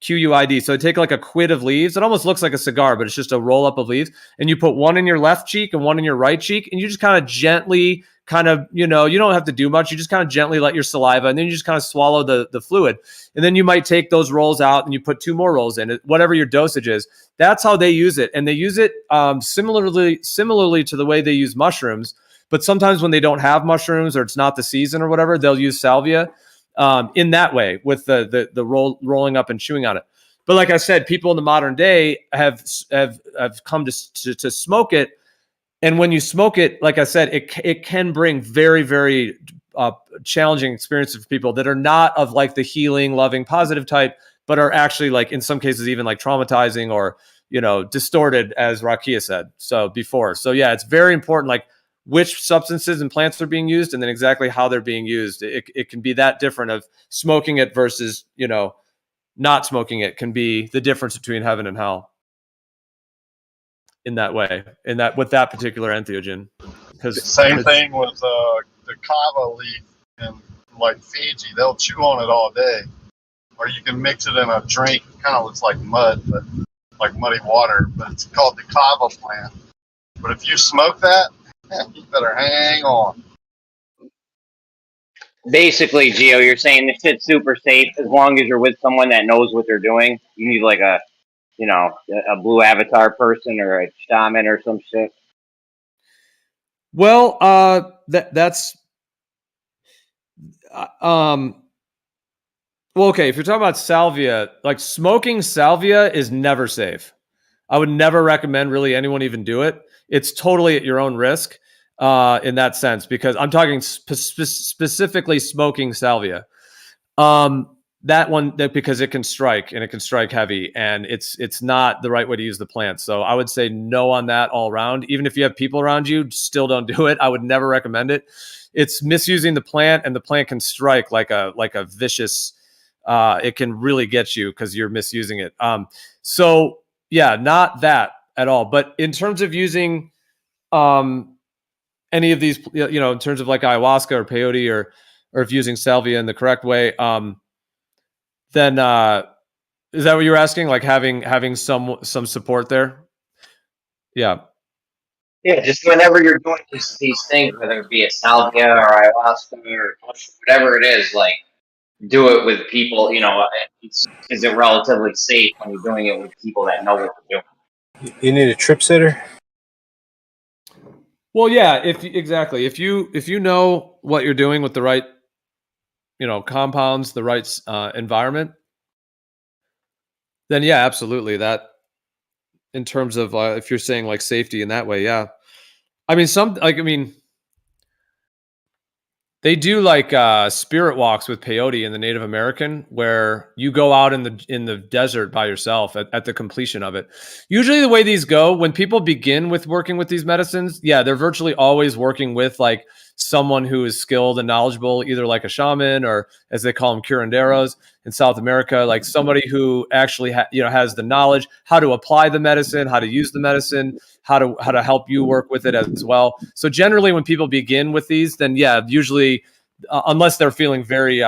S9: QUID. So take like a quid of leaves. It almost looks like a cigar, but it's just a roll up of leaves. And you put one in your left cheek and one in your right cheek. And you just kind of gently you don't have to do much. You just kind of gently let your saliva and then you just kind of swallow the fluid. And then you might take those rolls out and you put 2 more rolls in it, whatever your dosage is. That's how they use it. And they use it similarly to the way they use mushrooms. But sometimes when they don't have mushrooms or it's not the season or whatever, they'll use salvia. In that way with the rolling up and chewing on it. But like I said, people in the modern day have come to smoke it. And when you smoke it, like I said, it can bring very, very challenging experiences for people that are not of like the healing, loving, positive type, but are actually like in some cases even like traumatizing or, distorted, as Rakia said before. So yeah, it's very important. Like which substances and plants are being used and then exactly how they're being used. It can be that different of smoking it versus, not smoking it can be the difference between heaven and hell in that way, with that particular entheogen.
S11: Same thing with the kava leaf in like Fiji. They'll chew on it all day. Or you can mix it in a drink. It kind of looks like mud, but like muddy water, but it's called the kava plant. But if you smoke that, you better hang on.
S20: Basically, Gio, you're saying this shit's super safe as long as you're with someone that knows what they're doing. You need like a you know, a blue avatar person or a shaman or some shit?
S9: Well, that's well, okay. If you're talking about salvia, like smoking salvia is never safe. I would never recommend really anyone even do it. It's totally at your own risk in that sense, because I'm talking specifically smoking salvia. That one, because it can strike and it can strike heavy, and it's not the right way to use the plant. So I would say no on that all around. Even if you have people around you, still don't do it. I would never recommend it. It's misusing the plant, and the plant can strike like a vicious. It can really get you because you're misusing it. So yeah, not that at all. But in terms of using any of these, in terms of like ayahuasca or peyote, or if using salvia in the correct way, then is that what you're asking? Like having some support there? Yeah.
S20: Yeah, just whenever you're doing these things, whether it be a salvia or ayahuasca or whatever it is, like do it with people. You know, is it relatively safe when you're doing it with people that know what they're doing?
S3: You need a trip sitter.
S9: Well, yeah. Exactly, if you know what you're doing with the right, compounds, the right environment, then yeah, absolutely. That in terms of if you're saying like safety in that way, yeah. I mean, they do like spirit walks with peyote in the Native American, where you go out in the desert by yourself at the completion of it. Usually the way these go, when people begin with working with these medicines, yeah, they're virtually always working with like someone who is skilled and knowledgeable, either like a shaman or, as they call them, curanderos in South America, like somebody who actually has the knowledge how to apply the medicine, how to use the medicine, how to help you work with it as well. So generally when people begin with these, then yeah, usually unless they're feeling very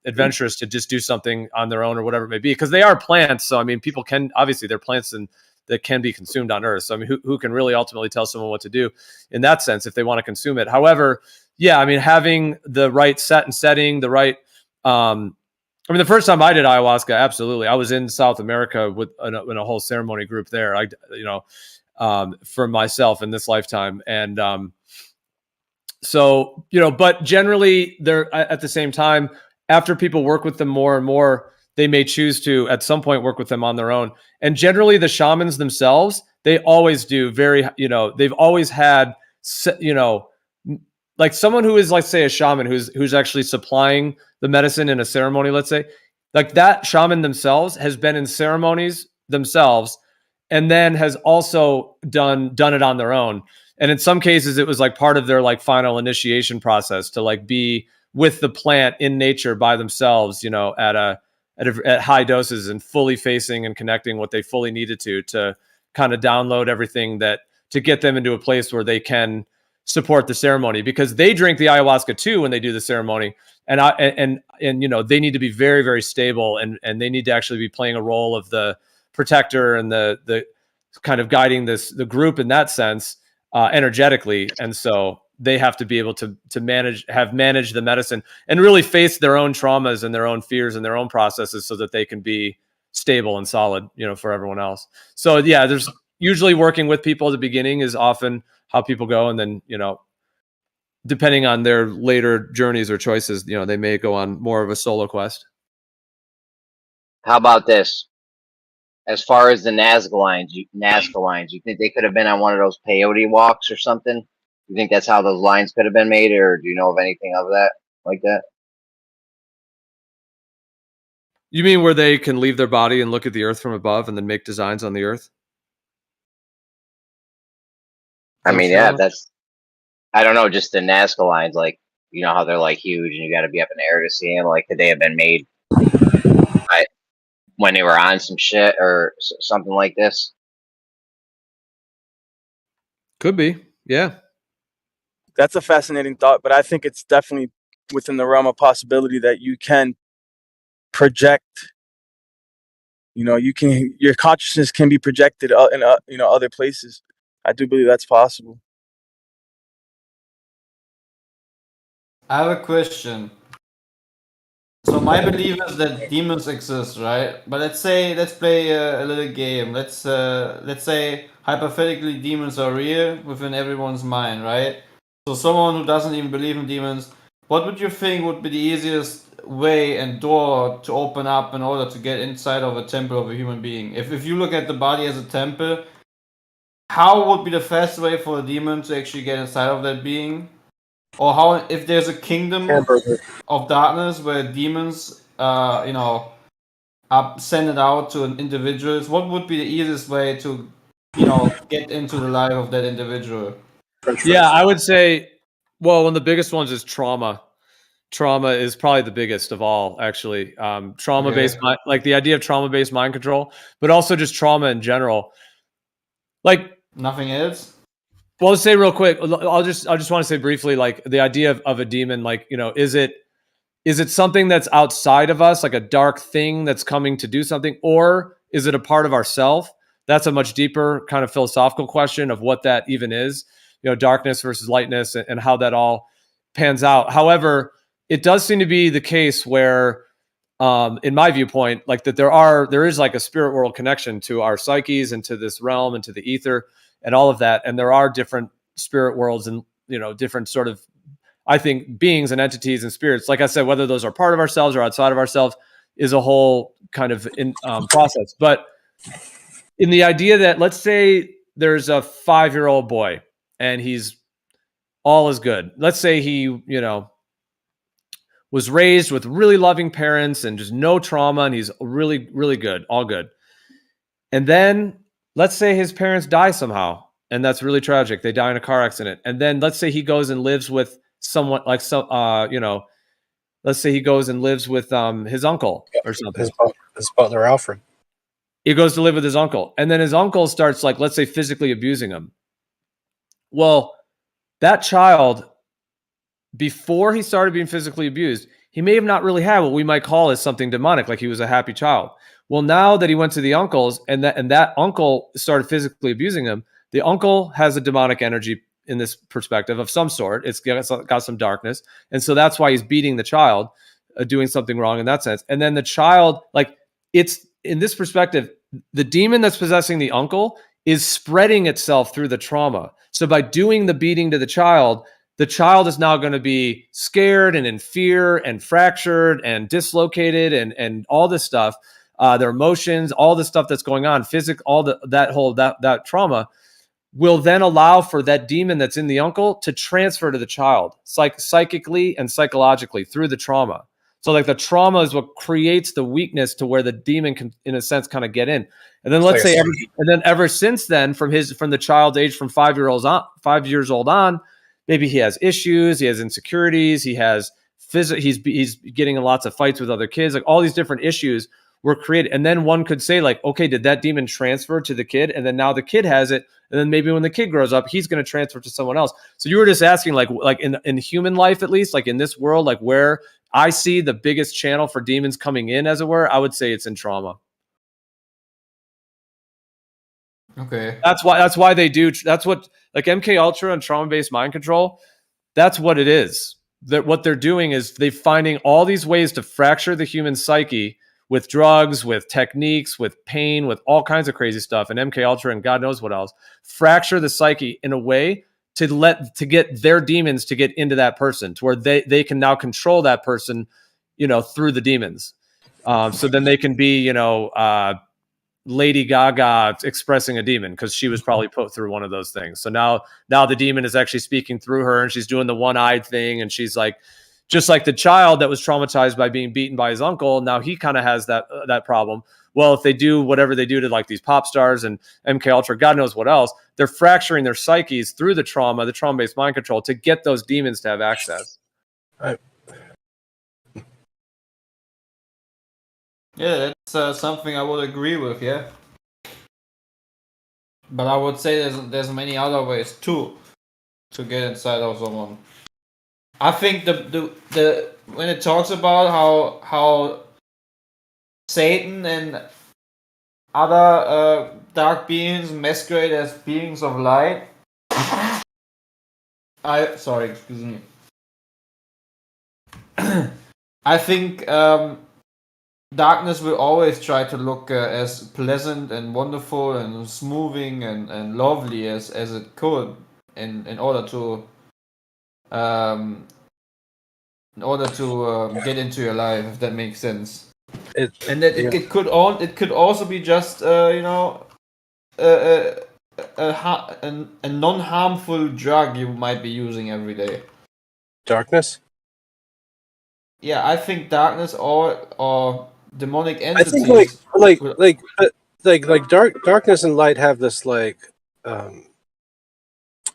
S9: adventurous to just do something on their own or whatever it may be, because they are plants. So I mean, people can, obviously they're plants and that can be consumed on Earth. So I mean, who can really ultimately tell someone what to do in that sense if they want to consume it? However, yeah, I mean, having the right setting, the right I mean, the first time I did ayahuasca, absolutely, I was in South America in a whole ceremony group there. For myself in this lifetime, and so but generally, they're at the same time. After people work with them more and more, they may choose to at some point work with them on their own. And generally, the shamans themselves, they always do they've always had like someone who is, like, say, a shaman who's actually supplying the medicine in a ceremony, let's say, like that shaman themselves has been in ceremonies themselves and then has also done it on their own. And in some cases it was like part of their like final initiation process to like be with the plant in nature by themselves, at high doses and fully facing and connecting what they fully needed to kind of download everything that to get them into a place where they can support the ceremony, because they drink the ayahuasca too when they do the ceremony, and they need to be very, very stable, and they need to actually be playing a role of the protector and the kind of guiding the group in that sense, energetically. And so they have to be able to manage the medicine and really face their own traumas and their own fears and their own processes so that they can be stable and solid, for everyone else. So yeah, there's usually working with people at the beginning is often how people go, and then depending on their later journeys or choices, they may go on more of a solo quest.
S20: How about this? As far as the Nazca lines, you think they could have been on one of those peyote walks or something? You think that's how those lines could have been made, or do you know of anything of that like that?
S9: You mean where they can leave their body and look at the earth from above and then make designs on the earth?
S20: I mean, yeah, I don't know, just the Nazca lines, like, you know how they're like huge and you got to be up in the air to see them. Like, could they have been made when they were on some shit or something like this?
S9: Could be, yeah.
S16: That's a fascinating thought, but I think it's definitely within the realm of possibility that you can project. Your consciousness can be projected in other places. I do believe that's possible.
S4: I have a question. So my belief is that demons exist, right? But let's play a little game. Let's say hypothetically demons are real within everyone's mind, right? So someone who doesn't even believe in demons, what would you think would be the easiest way and door to open up in order to get inside of a temple of a human being? If you look at the body as a temple, how would be the fast way for a demon to actually get inside of that being? Or how, if there's a kingdom of darkness where demons, are sent out to individuals, what would be the easiest way to, get into the life of that individual?
S9: Yeah, I would say, well, one of the biggest ones is trauma. Trauma is probably the biggest of all, actually. Trauma-based, like the idea of trauma-based mind control, but also just trauma in general. Like
S4: nothing else.
S9: Well, let's say real quick. I just want to say briefly, like the idea of a demon. Like, is it something that's outside of us, like a dark thing that's coming to do something, or is it a part of ourself? That's a much deeper kind of philosophical question of what that even is. Darkness versus lightness, and how that all pans out. However, it does seem to be the case where, in my viewpoint, like that there is like a spirit world connection to our psyches and to this realm and to the ether and all of that. And there are different spirit worlds and, different sort of, I think, beings and entities and spirits. Like I said, whether those are part of ourselves or outside of ourselves is a whole kind of process. But in the idea that, let's say there's a 5-year-old boy and he's all is good. Let's say he, was raised with really loving parents and just no trauma, and he's really, really good, all good. And then let's say his parents die somehow, and that's really tragic. They die in a car accident. And then let's say he goes and lives with someone like let's say he goes and lives with his uncle or something.
S3: His butler Alfred.
S9: He goes to live with his uncle, and then his uncle starts, like, let's say, physically abusing him. Well, that child, before he started being physically abused, he may have not really had what we might call as something demonic, like he was a happy child. Well, now that he went to the uncle's and that uncle started physically abusing him, the uncle has a demonic energy in this perspective of some sort. It's got some darkness. And so that's why he's beating the child, doing something wrong in that sense. And then the child, like, it's in this perspective, the demon that's possessing the uncle is spreading itself through the trauma. So by doing the beating to the child is now going to be scared and in fear and fractured and dislocated and all this stuff, their emotions, all the stuff that's going on, that trauma will then allow for that demon that's in the uncle to transfer to the child, psychically and psychologically through the trauma. So like the trauma is what creates the weakness to where the demon can, in a sense, kind of get in. And then let's say, ever since then, from the child's age, from 5 years old on, maybe he has issues, he has insecurities, he's getting in lots of fights with other kids, like all these different issues were created. And then one could say, like, okay, did that demon transfer to the kid? And then now the kid has it. And then maybe when the kid grows up, he's going to transfer to someone else. So you were just asking, like in human life, at least, like in this world, like where I see the biggest channel for demons coming in, as it were, I would say it's in trauma.
S4: Okay.
S9: That's why they do. That's what, like, MK Ultra and trauma-based mind control, that's what it is. That what they're doing is they're finding all these ways to fracture the human psyche with drugs, with techniques, with pain, with all kinds of crazy stuff, and MK Ultra and God knows what else. Fracture the psyche in a way to get their demons to get into that person, to where they can now control that person, through the demons. So then they can be, Lady Gaga expressing a demon because she was probably put through one of those things. So now the demon is actually speaking through her, and she's doing the one-eyed thing, and she's like, just like the child that was traumatized by being beaten by his uncle. Now he kind of has that problem. Well, if they do whatever they do to like these pop stars and MK Ultra, God knows what else, they're fracturing their psyches through the trauma-based mind control to get those demons to have access.
S3: Right.
S4: Yeah, that's something I would agree with. Yeah, but I would say there's many other ways too to get inside of someone. I think the when it talks about how Satan and other dark beings masquerade as beings of light. Excuse me. I think darkness will always try to look as pleasant and wonderful and smoothing and lovely as it could in order to get into your life, if that makes sense. And that it could also be just you know a non-harmful drug you might be using every day.
S13: Darkness?
S4: Yeah, I think darkness or demonic
S13: I think
S4: entities.
S13: darkness and light have this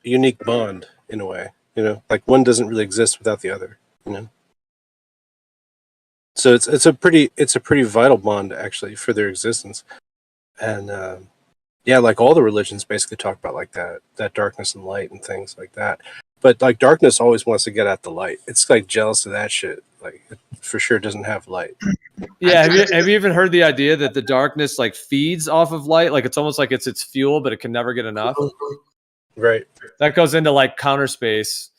S13: unique bond in a way. You know, like one doesn't really exist without the other. You know, so it's a pretty vital bond actually for their existence. And yeah, like all the religions basically talk about like that darkness and light and things like that. But like darkness always wants to get at the light. It's like jealous of that shit. Like it for sure doesn't have light.
S9: Yeah, have you even heard the idea that the darkness like feeds off of light? Like it's almost like it's its fuel, but it can never get enough.
S13: Right.
S9: That goes into like counter space.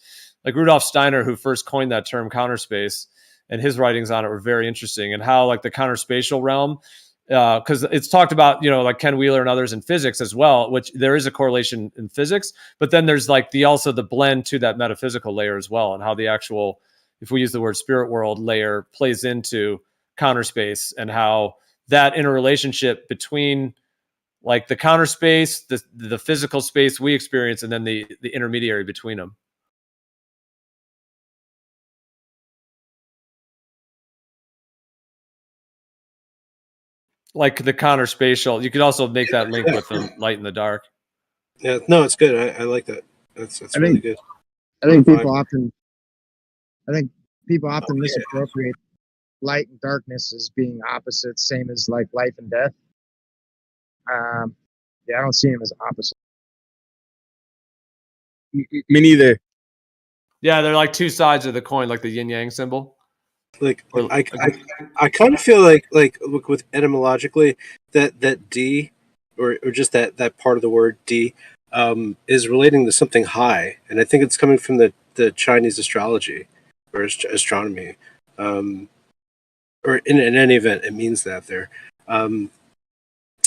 S9: Like Rudolf Steiner, who first coined that term counter space, and his writings on it were very interesting. And how like the counter spatial realm, because it's talked about, you know, like Ken Wheeler and others in physics as well, which there is a correlation in physics, but then there's like also the blend to that metaphysical layer as well, and how the actual, if we use the word spirit world layer, plays into counter space, and how that interrelationship between like the counter space, the physical space we experience, and then the intermediary between them. Like the counter spatial, you could also make that link with the light and the dark.
S13: Yeah, no, it's good. I like that. That's really good.
S22: I think people often misappropriate light and darkness as being opposites, same as like life and death. Yeah, I don't see them as opposites.
S16: Me neither.
S9: Yeah, they're like two sides of the coin, like the yin yang symbol.
S13: Like I kind of feel like look with etymologically that D or just that part of the word D is relating to something high, and I think it's coming from the Chinese astrology or astronomy, or in any event, it means that there. And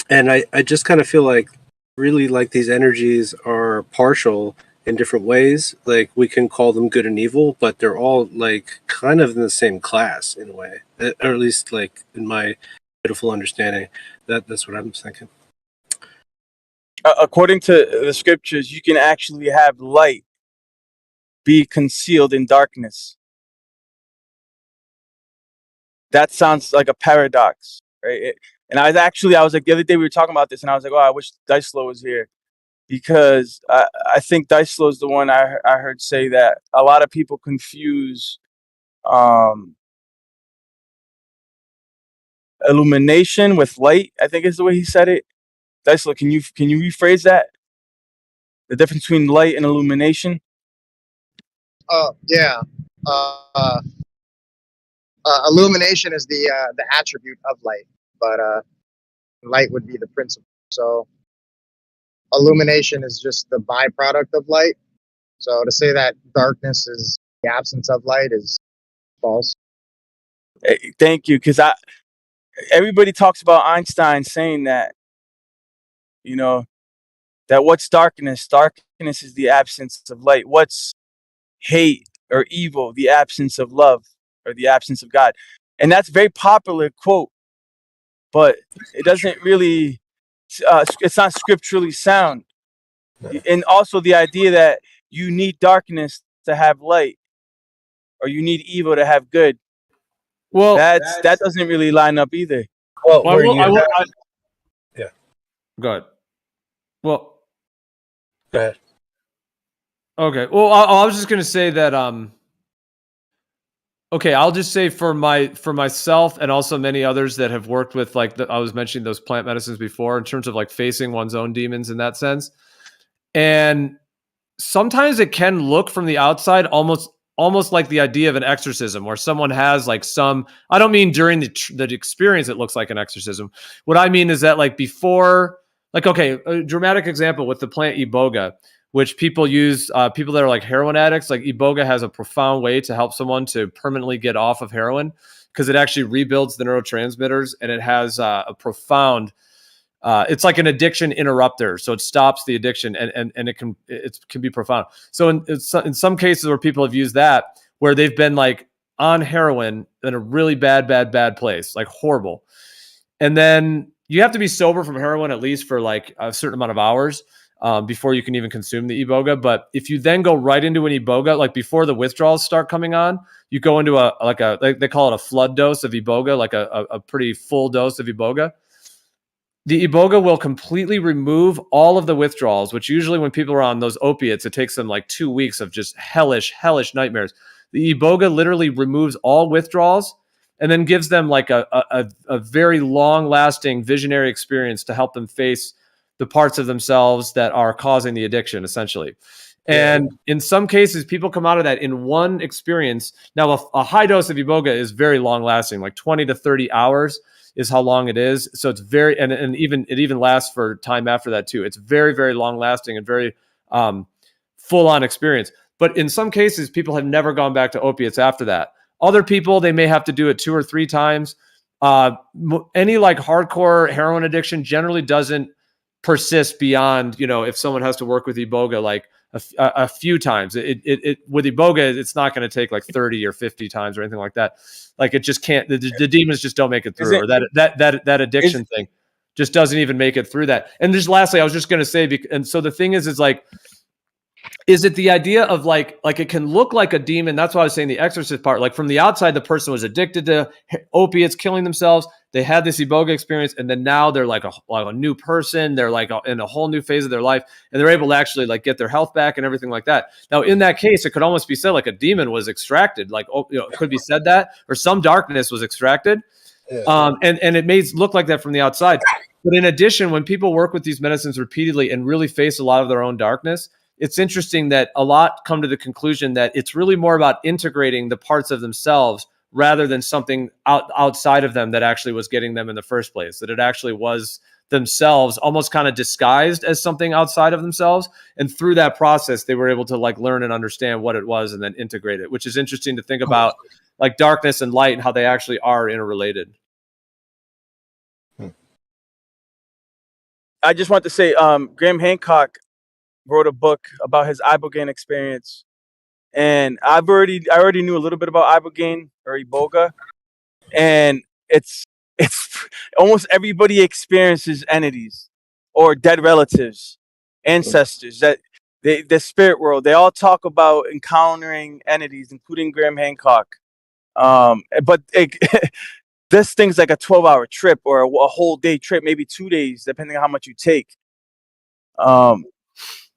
S13: I just kind of feel like really like these energies are partial in different ways. Like we can call them good and evil, but they're all like kind of in the same class in a way, or at least like in my beautiful understanding. That's what I'm thinking.
S16: According to the scriptures, you can actually have light be concealed in darkness. That sounds like a paradox, right? And I was like, the other day we were talking about this, and I was like, oh, I wish Dicelo was here, because I think Dicelo is the one I heard say that a lot of people confuse illumination with light. I think is the way he said it. Dicelo, can you rephrase that? The difference between light and illumination?
S22: Yeah. Illumination is the attribute of light, but light would be the principle. So illumination is just the byproduct of light. So to say that darkness is the absence of light is false.
S16: Hey, thank you, because everybody talks about Einstein saying that, you know, that what's darkness? Darkness is the absence of light. What's hate or evil? The absence of love or the absence of God. And that's a very popular quote, but it doesn't really, it's not scripturally sound. And also the idea that you need darkness to have light, or you need evil to have good.
S9: Well,
S16: that doesn't really line up either.
S13: Well,
S16: yeah.
S9: Go ahead. Well,
S13: go ahead.
S9: Okay. Well, I was just gonna say that. Okay, I'll just say for myself and also many others that have worked with I was mentioning those plant medicines before in terms of like facing one's own demons in that sense, and sometimes it can look from the outside almost like the idea of an exorcism, where someone has like some. I don't mean during the experience it looks like an exorcism. What I mean is that like before, like okay, a dramatic example with the plant iboga. which people use, people that are like heroin addicts. Like iboga has a profound way to help someone to permanently get off of heroin because it actually rebuilds the neurotransmitters, and it has a profound, it's like an addiction interrupter. So it stops the addiction, and it can be profound. So in some cases where people have used that, where they've been like on heroin in a really bad place, like horrible. And then you have to be sober from heroin at least for like a certain amount of hours before you can even consume the iboga. But if you then go right into an iboga, like before the withdrawals start coming on, you go into like they call it a flood dose of iboga, like a pretty full dose of iboga. The iboga will completely remove all of the withdrawals, which usually when people are on those opiates, it takes them like 2 weeks of just hellish nightmares. The iboga literally removes all withdrawals and then gives them like a very long-lasting visionary experience to help them face the parts of themselves that are causing the addiction, essentially. And in some cases, people come out of that in one experience. Now, a high dose of iboga is very long-lasting, like 20 to 30 hours is how long it is. So it's very, and it even lasts for time after that too. It's very, very long-lasting and very full-on experience. But in some cases, people have never gone back to opiates after that. Other people, they may have to do it 2 or 3 times. Any like hardcore heroin addiction generally doesn't persist beyond, if someone has to work with iboga like a few times. It with iboga, it's not going to take like 30 or 50 times or anything like that. Like it just can't. The demons just don't make it through, or that addiction thing just doesn't even make it through that. And just lastly, I was just going to say, and so the thing is like, is it the idea of like it can look like a demon? That's why I was saying the exorcist part. Like from the outside, the person was addicted to opiates, killing themselves. They had this iboga experience, and then now they're like a new person. They're like in a whole new phase of their life, and they're able to actually like get their health back and everything like that. Now, in that case, it could almost be said like a demon was extracted. Like it could be said that, or some darkness was extracted, and it may look like that from the outside. But in addition, when people work with these medicines repeatedly and really face a lot of their own darkness, it's interesting that a lot come to the conclusion that it's really more about integrating the parts of themselves rather than something outside of them that actually was getting them in the first place, that it actually was themselves almost kind of disguised as something outside of themselves. And through that process, they were able to like learn and understand what it was and then integrate it, which is interesting to think about like darkness and light and how they actually are interrelated.
S16: I just want to say, Graham Hancock wrote a book about his ibogaine experience, and I already knew a little bit about ibogaine or iboga, and it's almost everybody experiences entities or dead relatives, ancestors, that the spirit world. They all talk about encountering entities, including Graham Hancock. But this thing's like a 12-hour trip or a whole day trip, maybe 2 days, depending on how much you take.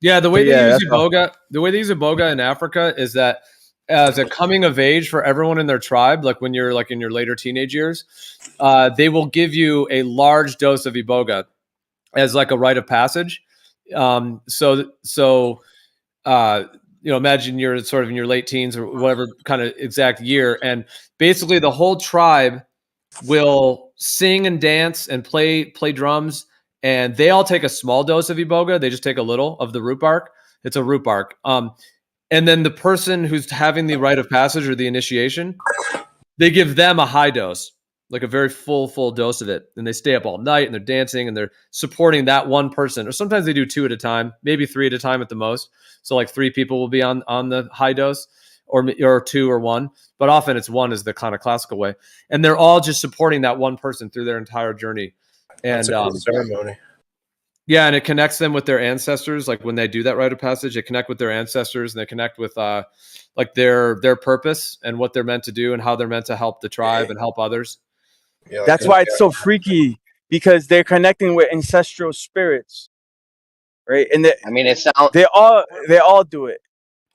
S9: Yeah, the way they use iboga in Africa is that as a coming of age for everyone in their tribe, like when you're like in your later teenage years, they will give you a large dose of iboga as like a rite of passage. Imagine you're sort of in your late teens or whatever kind of exact year, and basically the whole tribe will sing and dance and play drums. And they all take a small dose of iboga. They just take a little of the root bark. It's a root bark. And then the person who's having the rite of passage or the initiation, they give them a high dose, like a very full dose of it. And they stay up all night and they're dancing and they're supporting that one person. Or sometimes they do 2 at a time, maybe 3 at a time at the most. So like 3 people will be on the high dose, or 2 or 1. But often it's 1 is the kind of classical way. And they're all just supporting that one person through their entire journey. And
S3: That's a cool ceremony.
S9: Yeah, and it connects them with their ancestors. Like when they do that rite of passage, they connect with their ancestors and they connect with like their purpose and what they're meant to do and how they're meant to help the tribe and help others.
S3: Yeah,
S16: That's why it's so freaky, because they're connecting with ancestral spirits, right? And they all do it.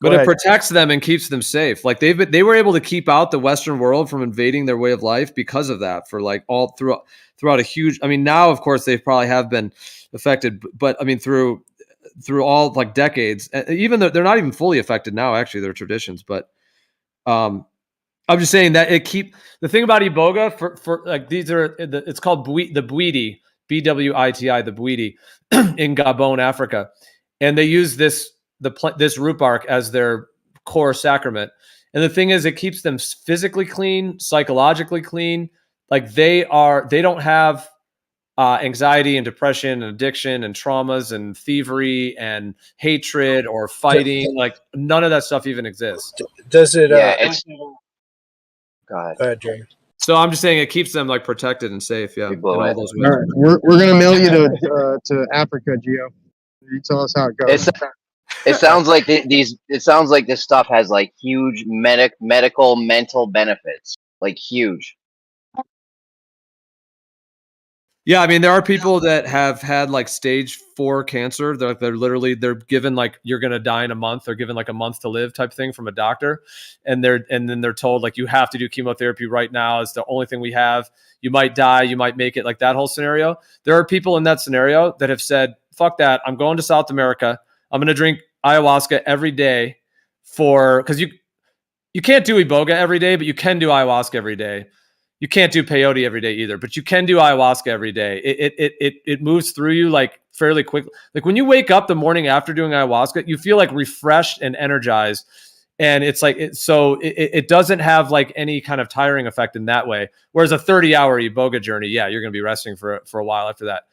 S9: But it protects them and keeps them safe. Like they were able to keep out the Western world from invading their way of life because of that. For like all throughout a huge. I mean, now of course they probably have been affected, but I mean through all like decades. Even though they're not even fully affected now, actually, their traditions. But I'm just saying that the thing about iboga for like these are it's called the Bwiti, BWITI, the Bwiti in Gabon, Africa, and they use this this root bark as their core sacrament. And the thing is, it keeps them physically clean, psychologically clean. Like they don't have anxiety and depression and addiction and traumas and thievery and hatred or fighting. Like none of that stuff even exists.
S13: Does it?
S20: Yeah, it's. Go ahead.
S13: Go ahead, Jerry.
S9: So I'm just saying it keeps them like protected and safe. Yeah, in all those ways.
S22: All right, we're gonna mail you to Africa, Gio. You tell us how it goes.
S20: It sounds like it sounds like this stuff has like huge medical mental benefits, like huge.
S9: Yeah, I mean, there are people that have had like stage 4 cancer. They're given like you're gonna die in a month. They're given like a month to live type thing from a doctor, and then they're told like you have to do chemotherapy right now. It's the only thing we have. You might die, you might make it, like that whole scenario. There are people in that scenario that have said, "Fuck that! I'm going to South America. I'm gonna drink ayahuasca every day because you can't do iboga every day, but you can do ayahuasca every day." You can't do peyote every day either, but you can do ayahuasca every day. It moves through you like fairly quickly. Like when you wake up the morning after doing ayahuasca, you feel like refreshed and energized. And it's like, it doesn't have like any kind of tiring effect in that way. Whereas a 30-hour iboga journey, yeah, you're going to be resting for a while after that.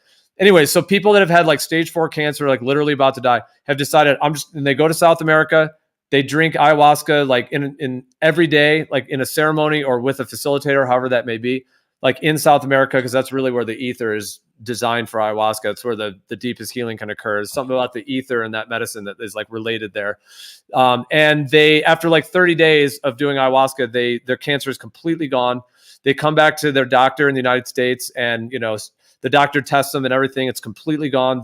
S9: Anyway, so people that have had like stage 4 cancer, like literally about to die, have decided and they go to South America. They drink ayahuasca like in every day, like in a ceremony or with a facilitator, however that may be, like in South America, because that's really where the ether is designed for ayahuasca. It's where the deepest healing can occur. There's something about the ether and that medicine that is like related there. And they, after like 30 days of doing ayahuasca, their cancer is completely gone. They come back to their doctor in the United States, and the doctor tests them and everything. It's completely gone.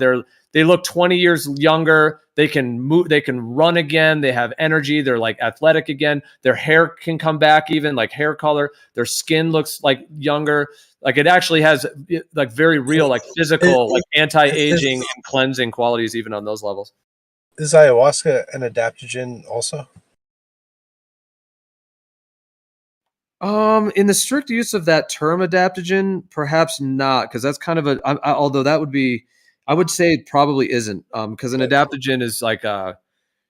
S9: They look 20 years younger. They can move. They can run again. They have energy. They're like athletic again. Their hair can come back, even like hair color. Their skin looks like younger. Like it actually has like very real, like physical, like anti-aging and cleansing qualities, even on those levels.
S13: Is ayahuasca an adaptogen also?
S9: In the strict use of that term adaptogen, perhaps not, because that's kind of although that would be, I would say it probably isn't, because an adaptogen is like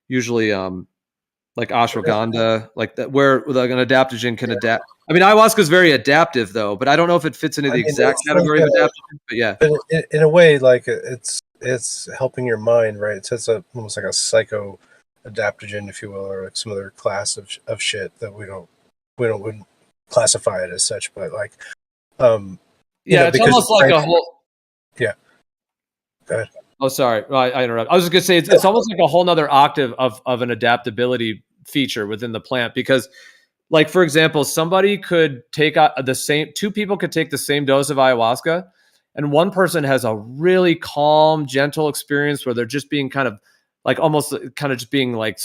S9: usually like ashwagandha, like that, where like an adaptogen can adapt. I mean, ayahuasca is very adaptive though, but I don't know if it fits into the exact category of adaptogen. But yeah,
S13: but in a way, like it's helping your mind, right? So it's almost like a psycho adaptogen, if you will, or like some other class of shit that we wouldn't classify it as such, but like
S9: it's almost like a whole.
S13: Yeah. Go ahead.
S9: Oh, sorry. I interrupted. I was just going to say it's almost like a whole nother octave of an adaptability feature within the plant, because like, for example, somebody could take two people could take the same dose of ayahuasca, and one person has a really calm, gentle experience where they're just being kind of like almost kind of just being like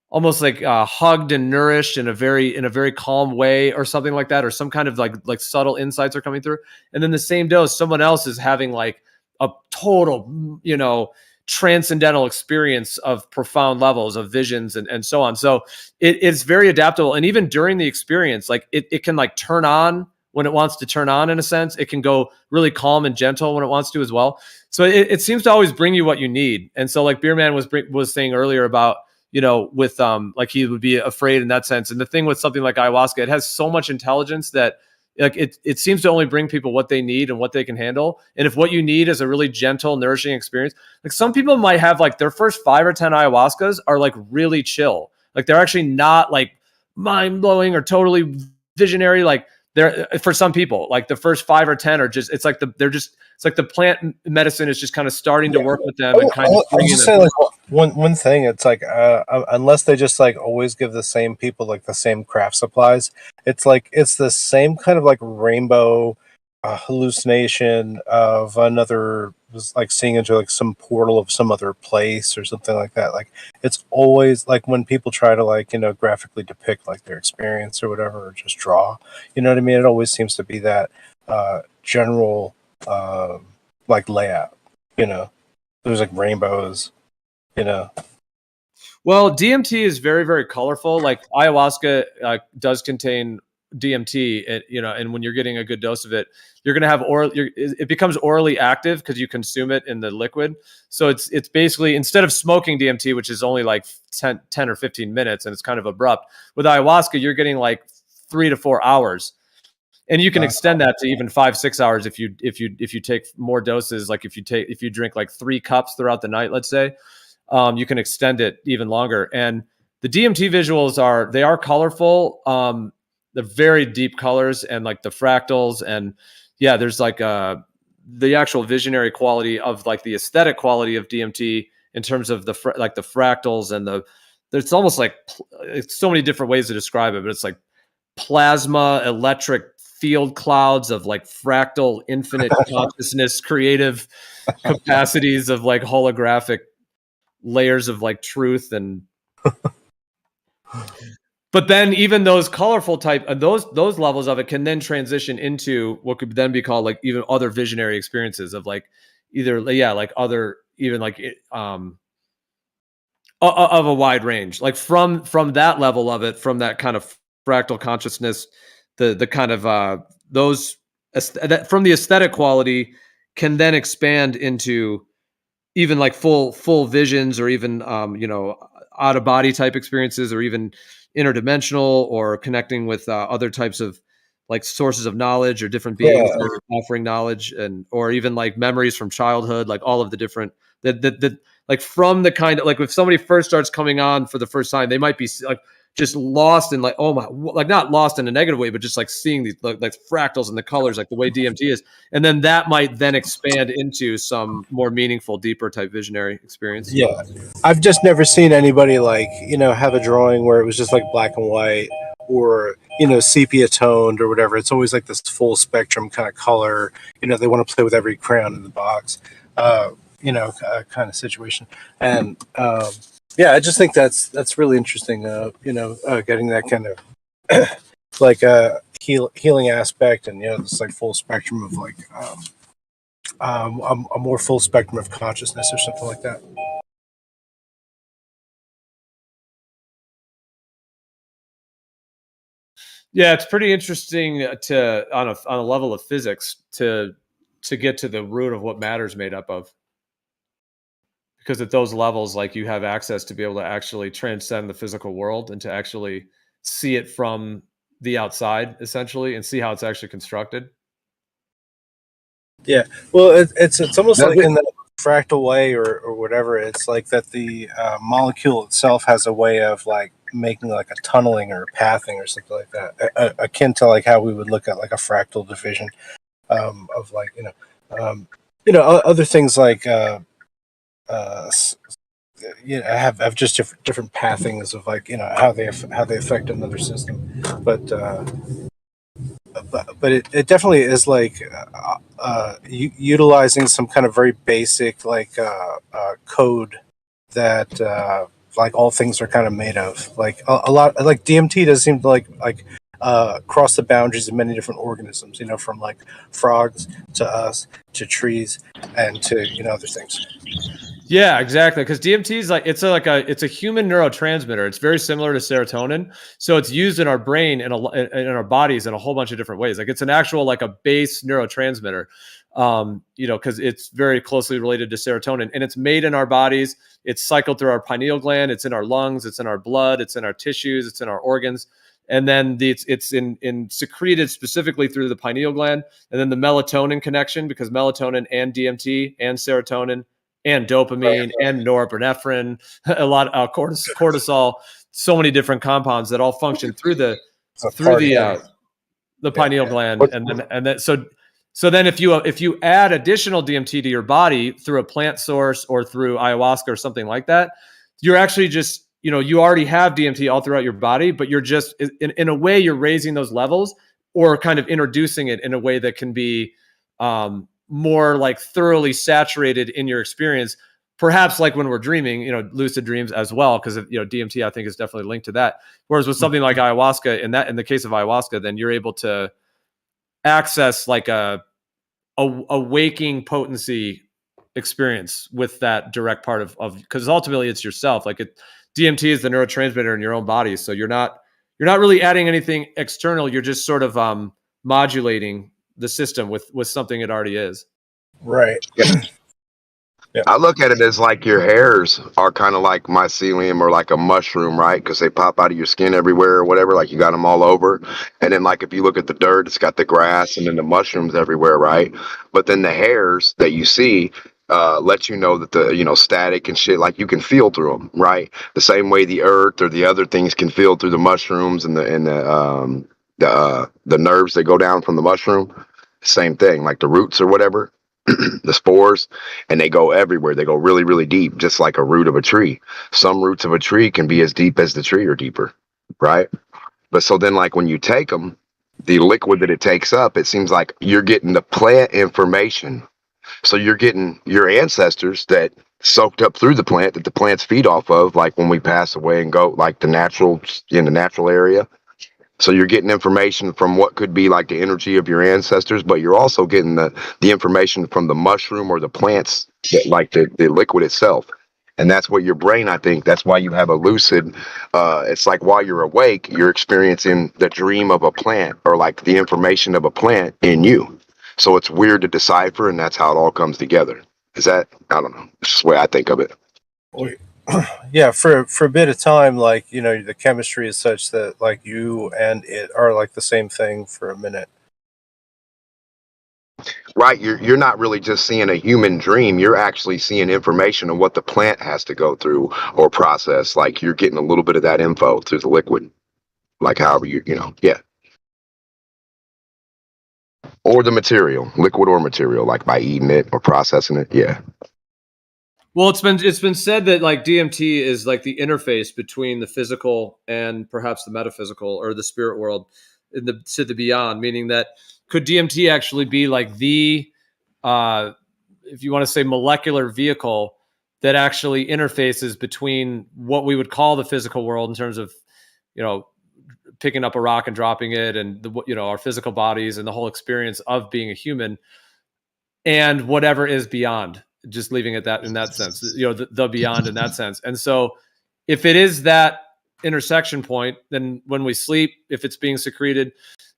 S9: almost like hugged and nourished in a very calm way or something like that, or some kind of like subtle insights are coming through. And then the same dose, someone else is having like a total, transcendental experience of profound levels of visions and so on. So it's very adaptable. And even during the experience, like it can like turn on when it wants to turn on, in a sense. It can go really calm and gentle when it wants to as well. So it seems to always bring you what you need. And so like Beerman was saying earlier about, with like he would be afraid in that sense. And the thing with something like ayahuasca, it has so much intelligence that like it seems to only bring people what they need and what they can handle. And if what you need is a really gentle, nourishing experience, like some people might have like their first 5 or 10 ayahuascas are like really chill. Like they're actually not like mind blowing or totally visionary. Like they're, for some people, like the first 5 or 10 are just, it's like it's like the plant medicine is just kind of starting to work with them and kind of bringing them.
S13: Say like one thing. It's like unless they just like always give the same people like the same craft supplies, it's like it's the same kind of like rainbow hallucination of another, like seeing into like some portal of some other place or something like that. Like it's always like when people try to like graphically depict like their experience or whatever, or just draw. You know what I mean? It always seems to be that general. Like layout, there's like rainbows,
S9: Well, DMT is very, very colorful. Like ayahuasca does contain DMT, and when you're getting a good dose of it, you're going to have it becomes orally active because you consume it in the liquid. So it's basically, instead of smoking DMT, which is only like 10 or 15 minutes and it's kind of abrupt, with ayahuasca, you're getting like 3 to 4 hours. And you can extend that to even 5-6 hours if you take more doses. Like if you drink like 3 cups throughout the night, let's say, you can extend it even longer. And the DMT visuals are colorful. They're very deep colors and like the fractals, and yeah, there's like the actual visionary quality of like the aesthetic quality of DMT in terms of the fractals and there's almost like it's so many different ways to describe it, but it's like plasma electric field clouds of like fractal infinite consciousness creative capacities of like holographic layers of like truth. And but then even those colorful type those levels of it can then transition into what could then be called like even other visionary experiences of like either like other even like of a wide range, like from that level of it, from that kind of fractal consciousness, the kind of those that from the aesthetic quality can then expand into even like full visions, or even out of body type experiences, or even interdimensional, or connecting with other types of like sources of knowledge or different beings that are offering knowledge, and or even like memories from childhood, like all of the different that like from the kind of like if somebody first starts coming on for the first time, they might be like just lost in like, oh my, like not lost in a negative way, but just like seeing these like fractals and the colors, like the way DMT is. And then that might then expand into some more meaningful, deeper type visionary experience.
S13: Yeah. I've just never seen anybody like, have a drawing where it was just like black and white, or, sepia toned or whatever. It's always like this full spectrum kind of color. They want to play with every crayon in the box, kind of situation. And, yeah, I just think that's really interesting. Getting that kind of like healing aspect, and this like full spectrum of like a more full spectrum of consciousness or something like that.
S9: Yeah, it's pretty interesting to on a level of physics to get to the root of what matter is made up of. Because at those levels, like you have access to be able to actually transcend the physical world and to actually see it from the outside, essentially, and see how it's actually constructed.
S13: Yeah, well, it's almost like in the fractal way or whatever. It's like that the molecule itself has a way of like making like a tunneling or a pathing or something like that, akin to like how we would look at like a fractal division of like other things like have just different pathings of like how they affect another system, but it definitely is like utilizing some kind of very basic like code that like all things are kind of made of. Like a lot like DMT does seem to like cross the boundaries of many different organisms. From like frogs to us to trees and to other things.
S9: Yeah, exactly. Because DMT is like it's a human neurotransmitter. It's very similar to serotonin, so it's used in our brain and in our bodies in a whole bunch of different ways. Like it's an actual like a base neurotransmitter, because it's very closely related to serotonin, and it's made in our bodies. It's cycled through our pineal gland. It's in our lungs. It's in our blood. It's in our tissues. It's in our organs. And then it's in secreted specifically through the pineal gland, and then the melatonin connection, because melatonin and DMT and serotonin and dopamine and norepinephrine, a lot of cortisol, so many different compounds that all function through the pineal gland, and then so then if you add additional DMT to your body through a plant source or through ayahuasca or something like that, you're actually just you already have DMT all throughout your body, but you're just in a way you're raising those levels or kind of introducing it in a way that can be more like thoroughly saturated in your experience, perhaps like when we're dreaming, lucid dreams as well, because DMT I think is definitely linked to that. Whereas with something like ayahuasca, in the case of ayahuasca, then you're able to access like a waking potency experience with that direct part of because ultimately it's yourself. Like DMT is the neurotransmitter in your own body, so you're not you're not really adding anything external. You're just sort of modulating the system with something it already is.
S3: Right.
S1: Yeah. I look at it as like your hairs are kind of like mycelium or like a mushroom, right? Because they pop out of your skin everywhere or whatever, like you got them all over. And then like if you look at the dirt, it's got the grass and then the mushrooms everywhere, right? But then the hairs that you see let you know that the, you know, static and shit, like you can feel through them, right? The same way the earth or the other things can feel through the mushrooms and the nerves that go down from the mushroom. Same thing, like the roots or whatever. The spores, and they go everywhere. They go really, really deep, just like a root of a tree. Some roots of a tree can be as deep as the tree or deeper, right? But so then, like when you take them, the liquid that it takes up, it seems like you're getting the plant information. So you're getting your ancestors that soaked up through the plant that the plants feed off of, like when we pass away and go like the natural in the natural area. So you're getting information from what could be like the energy of your ancestors, but you're also getting the information from the mushroom or the plants, that, like the liquid itself. And that's what your brain, I think, that's why you have a lucid. It's like while you're awake, you're experiencing the dream of a plant or like the information of a plant in you. So it's weird to decipher, and that's how it all comes together. Is that, I don't know, it's just the way I think of it.
S3: Yeah, for a bit of time, like, you know, the chemistry is such that like you and it are like the same thing for a minute.
S1: Right, you're not really just seeing a human dream. You're actually seeing information on what the plant has to go through or process. Like you're getting a little bit of that info through the liquid, like however you know, yeah. Or the material, liquid or material, like by eating it or processing it, yeah.
S9: Well, it's been said that like DMT is like the interface between the physical and perhaps the metaphysical or the spirit world to the beyond, meaning that could DMT actually be like the if you want to say molecular vehicle that actually interfaces between what we would call the physical world in terms of, you know, picking up a rock and dropping it and the, you know, our physical bodies and the whole experience of being a human and whatever is beyond, just leaving it that in that sense, you know, the beyond in that sense. And so if it is that intersection point, then when we sleep, if it's being secreted,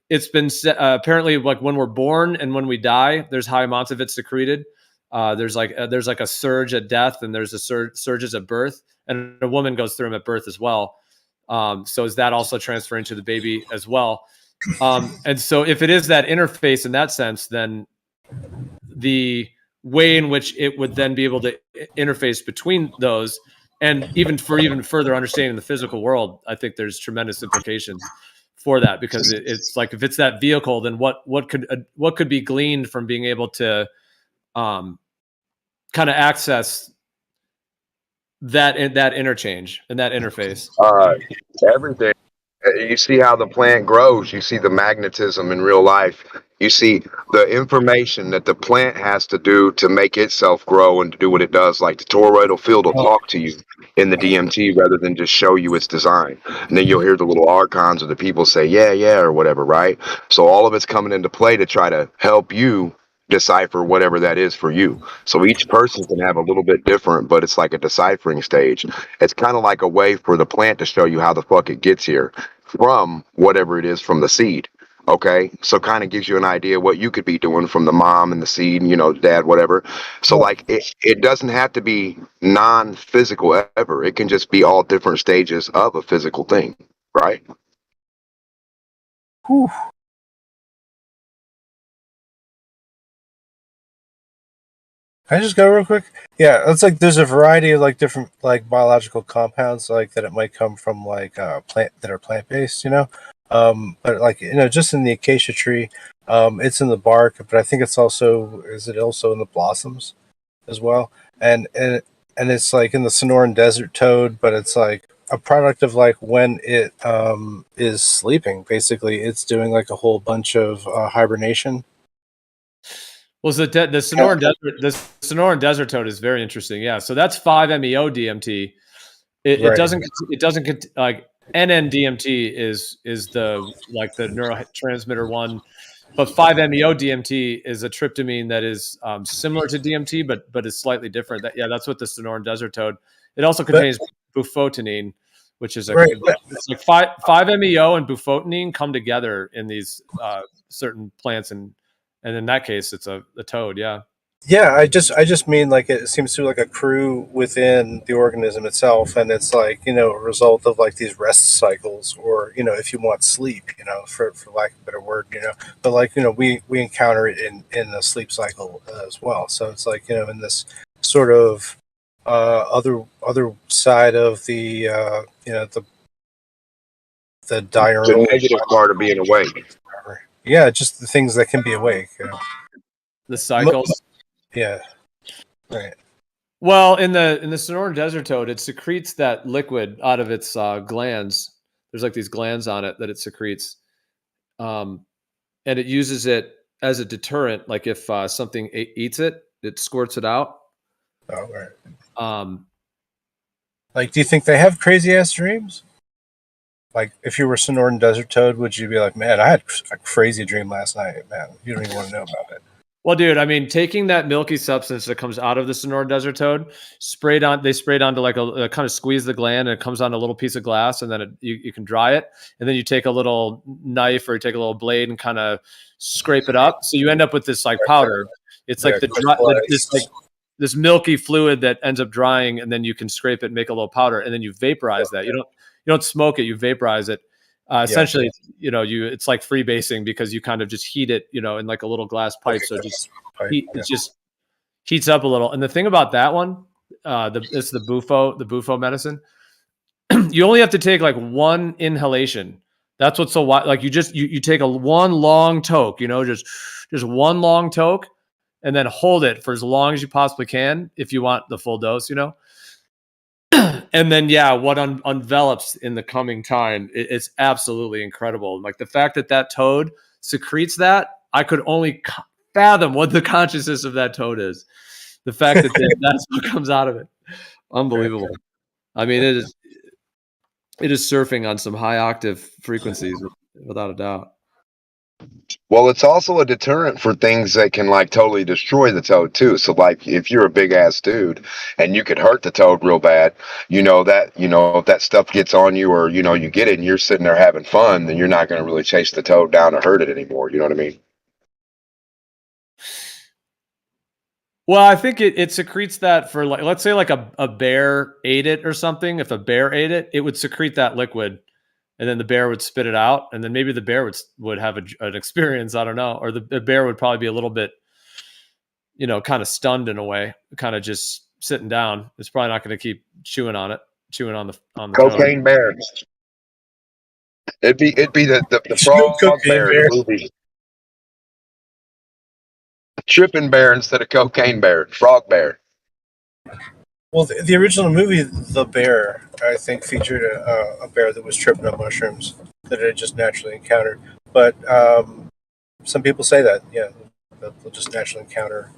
S9: it's been apparently like when we're born and when we die, there's high amounts of it secreted. There's like a surge at death and there's a surges at birth, and a woman goes through them at birth as well. So is that also transferring to the baby as well? And so if it is that interface in that sense, then the way in which it would then be able to interface between those, and even further understanding the physical world, I think there's tremendous implications for that, because it's like if it's that vehicle, then what could be gleaned from being able to kind of access that interchange and that interface.
S1: Everything. You see how the plant grows. You see the magnetism in real life. You see the information that the plant has to do to make itself grow and to do what it does. Like the toroidal field will talk to you in the DMT rather than just show you its design. And then you'll hear the little archons or the people say, yeah, yeah, or whatever, right? So all of it's coming into play to try to help you decipher whatever that is for you. So each person can have a little bit different, but it's like a deciphering stage. It's kind of like a way for the plant to show you how the fuck it gets here from whatever it is from the seed. Okay, so kind of gives you an idea what you could be doing from the mom and the seed, and, you know, dad, whatever. So like it doesn't have to be non-physical ever. It can just be all different stages of a physical thing, right?
S3: Whew. Can I just go real quick? Yeah, it's like there's a variety of like different like biological compounds like that it might come from like plant that are plant based, you know. But like, you know, just in the acacia tree, it's in the bark, but I think it's also in the blossoms as well, and it's like in the Sonoran desert toad, but it's like a product of like when it is sleeping. Basically, it's doing like a whole bunch of hibernation.
S9: Well, so the Sonoran desert toad is very interesting. Yeah, so that's 5-MeO DMT. It doesn't like NN-DMT is the like the neurotransmitter one, but 5-MeO DMT is a tryptamine that is similar to DMT, but is slightly different. That's what the Sonoran desert toad. It also contains bufotenine, which is
S3: Right.
S9: it's like 5-MeO and bufotenine come together in these certain plants, and in that case, it's a toad. Yeah.
S3: Yeah, I just mean like it seems to be like accrue within the organism itself, and it's like a result of like these rest cycles, or if you want sleep, for lack of a better word, but like we encounter it in the sleep cycle as well. So it's like in this sort of other side of the the diurnal,
S1: the negative part of being awake.
S3: yeah, just the things that can be awake.
S9: The cycles.
S3: Yeah. Right.
S9: Well, in the Sonoran desert toad, it secretes that liquid out of its glands. There's like these glands on it that it secretes, and it uses it as a deterrent. Like if something eats it, it squirts it out.
S3: Oh, right. Like, do you think they have crazy ass dreams? Like, if you were Sonoran desert toad, would you be like, man, I had a crazy dream last night, man? You don't even want to know about it.
S9: Well, dude, I mean, taking that milky substance that comes out of the Sonoran desert toad, they sprayed onto like a kind of squeeze the gland, and it comes on a little piece of glass, and then you can dry it, and then you take a little knife or you take a little blade and kind of scrape it up, so you end up with this like powder. It's like this milky fluid that ends up drying, and then you can scrape it and make a little powder, and then you vaporize that. You don't smoke it, you vaporize it. Essentially, it's like freebasing, because you kind of just heat it, in like a little glass pipe. So it just heats up a little. And the thing about that one, it's the bufo medicine. You only have to take like one inhalation. That's what's so wild. Like you take one long toke, just one long toke, and then hold it for as long as you possibly can if you want the full dose, And then, what envelops in the coming time, it's absolutely incredible. Like the fact that toad secretes that, I could only fathom what the consciousness of that toad is. The fact that that's what comes out of it. Unbelievable. I mean, it is surfing on some high octave frequencies, without a doubt.
S1: Well, it's also a deterrent for things that can like totally destroy the toad too. So like if you're a big ass dude and you could hurt the toad real bad, if that stuff gets on you, or you get it and you're sitting there having fun, then you're not going to really chase the toad down or hurt it anymore. You know what I mean?
S9: Well, I think it secretes that for, like, let's say like a bear ate it or something. If a bear ate it, it would secrete that liquid, and then the bear would spit it out, and then maybe the bear would have an experience. I don't know, or the bear would probably be a little bit, kind of stunned in a way, kind of just sitting down. It's probably not going to keep chewing on the
S1: cocaine bear. It'd be the frog bear in the movie. Tripping bear instead of cocaine bear, frog bear.
S3: Well, the original movie, The Bear, I think featured a bear that was tripping on mushrooms that it had just naturally encountered. But some people say that, they'll just naturally encounter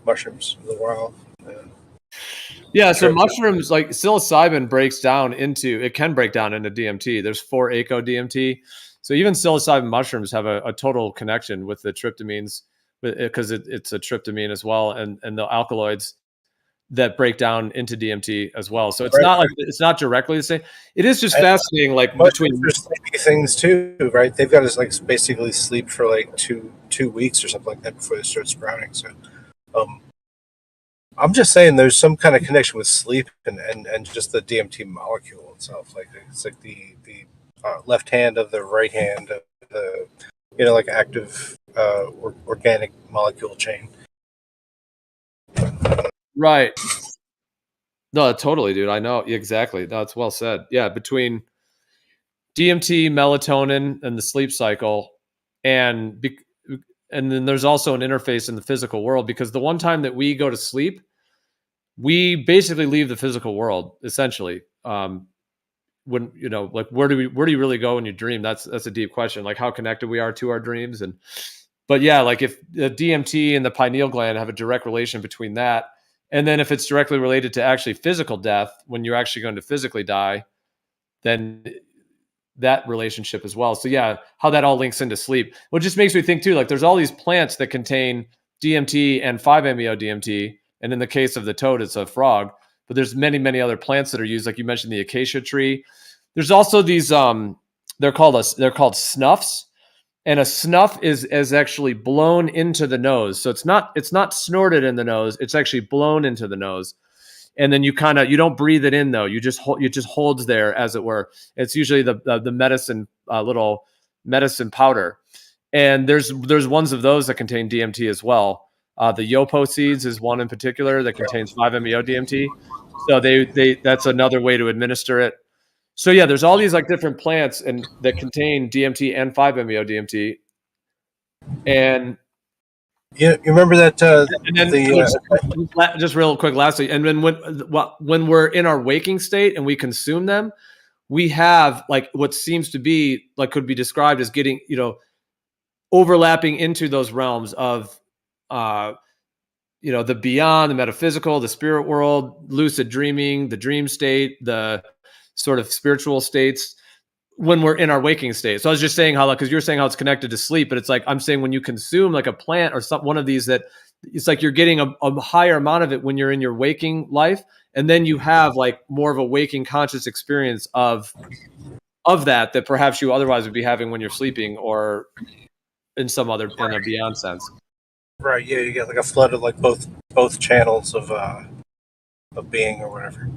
S3: mushrooms in the wild.
S9: Yeah, so mushrooms, like psilocybin, can break down into DMT. There's 4-ACO-DMT. So even psilocybin mushrooms have a total connection with the tryptamines, because it's a tryptamine as well, and the alkaloids that break down into DMT as well. So it's it's not directly the same. It is just fascinating, like between
S3: sleepy things too, right? They've got to like basically sleep for like two weeks or something like that before they start sprouting. So I'm just saying there's some kind of connection with sleep and just the DMT molecule itself. Like it's like the left hand of the right hand of the like active organic molecule chain.
S9: Right. No, totally, dude. I know exactly. That's well said. Yeah, between DMT, melatonin, and the sleep cycle, and then there's also an interface in the physical world, because the one time that we go to sleep, we basically leave the physical world essentially. When like where do you really go when you dream? That's a deep question. Like how connected we are to our dreams, but yeah, like if the DMT and the pineal gland have a direct relation between that, and then if it's directly related to actually physical death, when you're actually going to physically die, then that relationship as well. So yeah, how that all links into sleep. What just makes me think too, like there's all these plants that contain DMT and 5-MeO DMT, and in the case of the toad, it's a frog. but there's many other plants that are used. Like you mentioned, the acacia tree. There's also these they're called snuffs, and a snuff is actually blown into the nose. So it's not snorted in the nose. It's actually blown into the nose. And then you don't breathe it in though. It just holds there, as it were. It's usually the medicine little medicine powder. And there's ones of those that contain DMT as well. The yopo seeds is one in particular that contains 5-MeO DMT. So that's another way to administer it. So yeah, there's all these like different plants and that contain DMT and 5-MeO DMT. And
S3: you remember that
S9: and then just real quick lastly, and then when we're in our waking state and we consume them, we have like what seems to be like could be described as getting, overlapping into those realms of the beyond, the metaphysical, the spirit world, lucid dreaming, the dream state, the sort of spiritual states when we're in our waking state. So I was just saying how, like, because you're saying how it's connected to sleep, but it's like I'm saying when you consume like a plant or one of these, that it's like you're getting a higher amount of it when you're in your waking life, and then you have like more of a waking conscious experience of that perhaps you otherwise would be having when you're sleeping or in a beyond sense.
S3: Right. Yeah, you get like a flood of like both channels of being or whatever.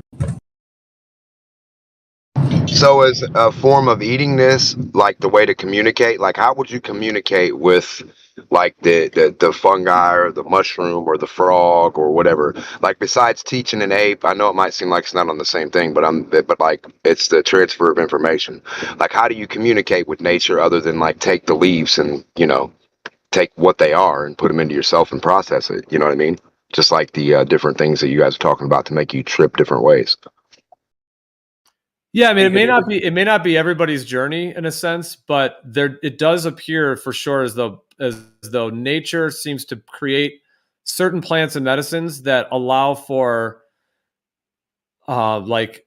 S1: So is a form of eating this like the way to communicate? Like how would you communicate with like the fungi or the mushroom or the frog or whatever? Like besides teaching an ape, I know it might seem like it's not on the same thing, but like it's the transfer of information. Like how do you communicate with nature other than like take the leaves and, take what they are and put them into yourself and process it? You know what I mean? Just like the different things that you guys are talking about to make you trip different ways.
S9: Yeah, I mean, it may not be everybody's journey in a sense, but it does appear for sure as though nature seems to create certain plants and medicines that allow for like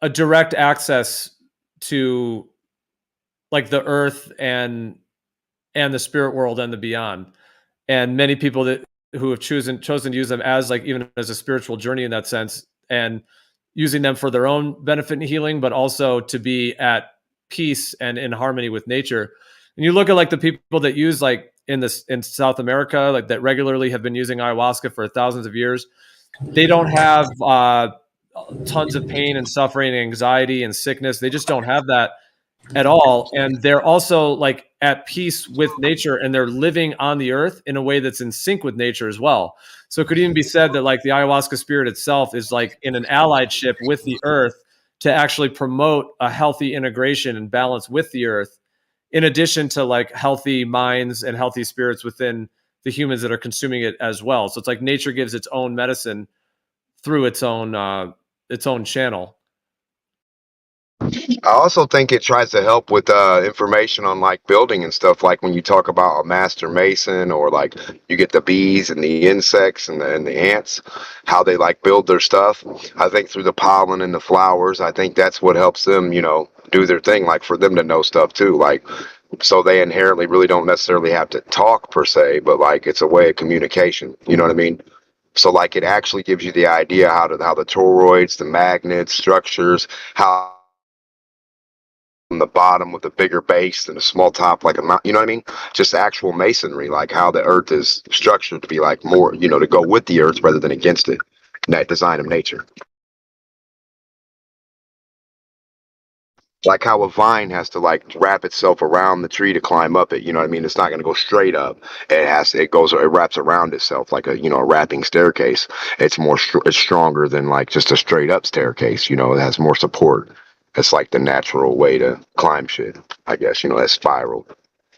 S9: a direct access to like the earth and the spirit world and the beyond. And many people who have chosen to use them as like even as a spiritual journey in that sense, and using them for their own benefit and healing, but also to be at peace and in harmony with nature. And you look at like the people that use like in South America, like that regularly have been using ayahuasca for thousands of years. They don't have tons of pain and suffering and anxiety and sickness. They just don't have that at all. And they're also like at peace with nature, and they're living on the earth in a way that's in sync with nature as well. So it could even be said that like the ayahuasca spirit itself is like in an alliedship with the earth to actually promote a healthy integration and balance with the earth, in addition to like healthy minds and healthy spirits within the humans that are consuming it as well. So it's like nature gives its own medicine through its own channel.
S1: I also think it tries to help with information on like building and stuff. Like when you talk about a master mason, or like you get the bees and the insects and the ants, how they like build their stuff. I think through the pollen and the flowers, I think that's what helps them, do their thing. Like for them to know stuff too. Like so they inherently really don't necessarily have to talk per se, but like it's a way of communication. You know what I mean? So like it actually gives you the idea how the toroids, the magnets, structures, how on the bottom with a bigger base and a small top, like a mount, you know what I mean? Just actual masonry, like how the earth is structured to be like more, to go with the earth rather than against it. That design of nature. Like how a vine has to like wrap itself around the tree to climb up it. You know what I mean? It's not going to go straight up. It wraps around itself like a wrapping staircase. It's it's stronger than like just a straight up staircase. It has more support. It's like the natural way to climb shit, I guess. That spiral.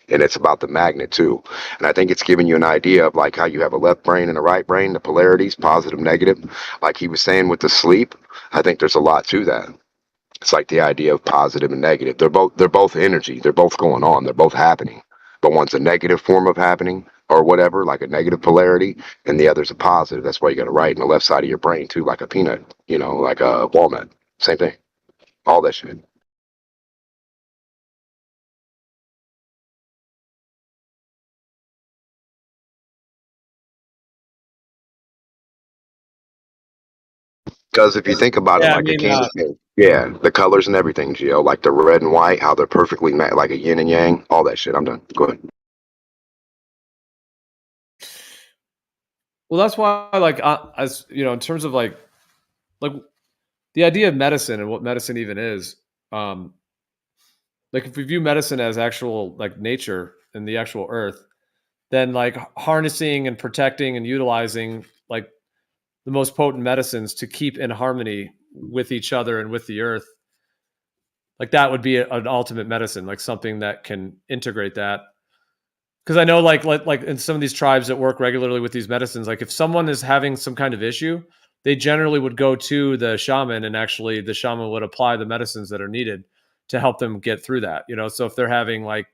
S1: And it's about the magnet too. And I think it's giving you an idea of like how you have a left brain and a right brain, the polarities, positive, negative. Like he was saying with the sleep, I think there's a lot to that. It's like the idea of positive and negative. They're both energy. They're both going on. They're both happening. But one's a negative form of happening or whatever, like a negative polarity, and the other's a positive. That's why you got to write in the left side of your brain too, like a peanut, like a walnut. Same thing. All that shit. Because if you think about it,
S9: Yeah, I
S1: like a
S9: mean,
S1: candy cane, yeah, the colors and everything, Gio, like the red and white, how they're perfectly like a yin and yang, all that shit. I'm done. Go ahead.
S9: well, that's why, like, as you know, in terms of like the idea of medicine and what medicine even is, like if we view medicine as actual like nature and the actual earth, then like harnessing and protecting and utilizing like the most potent medicines to keep in harmony with each other and with the earth, like that would be an ultimate medicine, like something that can integrate that. Because I know like in some of these tribes that work regularly with these medicines, like if someone is having some kind of issue, they generally would go to the shaman, and actually the shaman would apply the medicines that are needed to help them get through that. You know, so if they're having like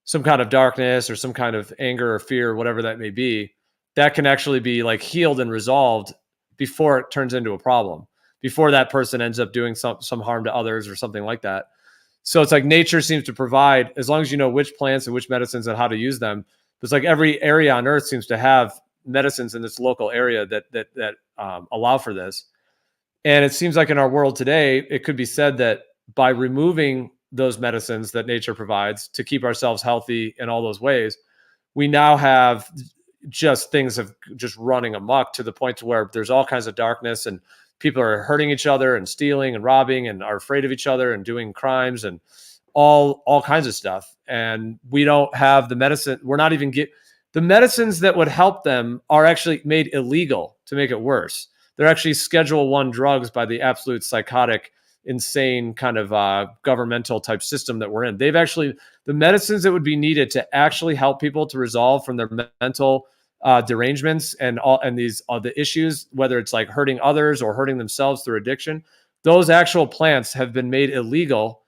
S9: some kind of darkness or some kind of anger or fear, whatever that may be, that can actually be like healed and resolved before it turns into a problem, before that person ends up doing some harm to others or something like that. So it's like nature seems to provide, as long as you know which plants and which medicines and how to use them. It's like every area on earth seems to have medicines in this local area that allow for this. And it seems like in our world today, it could be said that by removing those medicines that nature provides to keep ourselves healthy in all those ways, we now have just things of just running amok to the point to where there's all kinds of darkness and people are hurting each other and stealing and robbing and are afraid of each other and doing crimes and all kinds of stuff. And we don't have the medicine. We're not even the medicines that would help them are actually made illegal to make it worse. They're actually Schedule 1 drugs by the absolute psychotic, insane kind of governmental type system that we're in. They've actually, the medicines that would be needed to actually help people to resolve from their mental derangements and these the issues, whether it's like hurting others or hurting themselves through addiction, those actual plants have been made illegal.